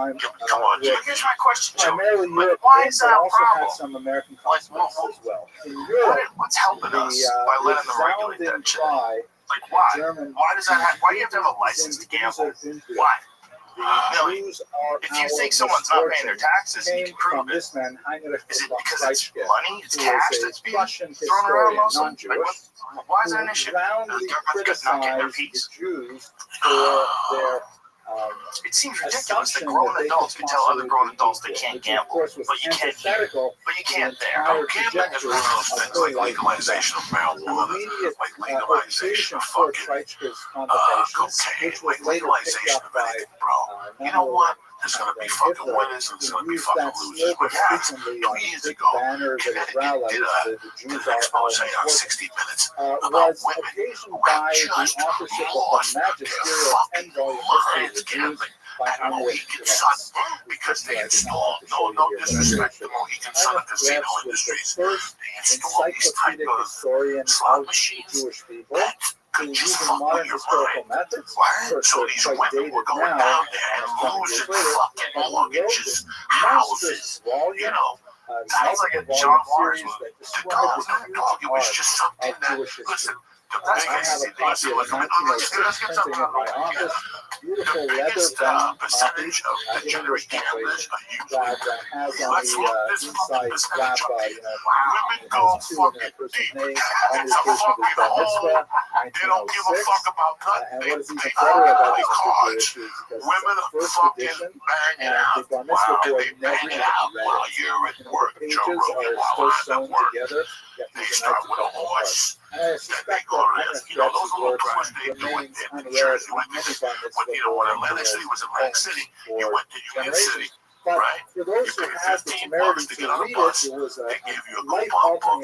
time. Come on, Jim. Here's my question, Joe. Primarily Like, Europe, why is but that a also problem? had some American Like, consequences as well. In Europe, What's helping us by letting them regulate that shit? Like, why? Why does that happen? Why do you have to have a license to gamble? Why? If you think someone's not paying their taxes, you can prove it. Is it because it's money, it's cash that's being thrown around Muslim? Like, why is that an issue? The government's not getting their piece. It seems ridiculous that grown adults can tell other grown adults they can't gamble, but you can here. But you can't there. Gambling is one of those things like legalization of marijuana, like legalization of fucking cocaine, like legalization of anything, bro. You know what? There's going to be fucking winners and there's going to be fucking losers. But guys, 2 years ago, Connecticut did an expose on 60 Minutes about women who had just lost their fucking minds gambling at Mohegan Sun because they installed, no disrespect to Mohegan Sun and casino industries, they installed these type of slot machines that could just fuck with your mind. So these women were going down there and losing fucking mortgages, houses, you know. Sounds like a John Waters movie. The dog, it was just something that, listen, the biggest percentage of degenerate gamblers are usually let's look this fucking percentage up here. Women go fucking deep. It's a fucking hole. They don't give a fuck about nothing. They play cards. Women are fucking banging out. Wow, they bang it out while you're at work, Joe Rogan, while I'm at work. They start with a horse. Then they go around, you know, those little tours they do in New Jersey. When Atlantic City was Atlantic City, you went to Union City, right? You paid $15 to get on a bus. They gave you a coupon book.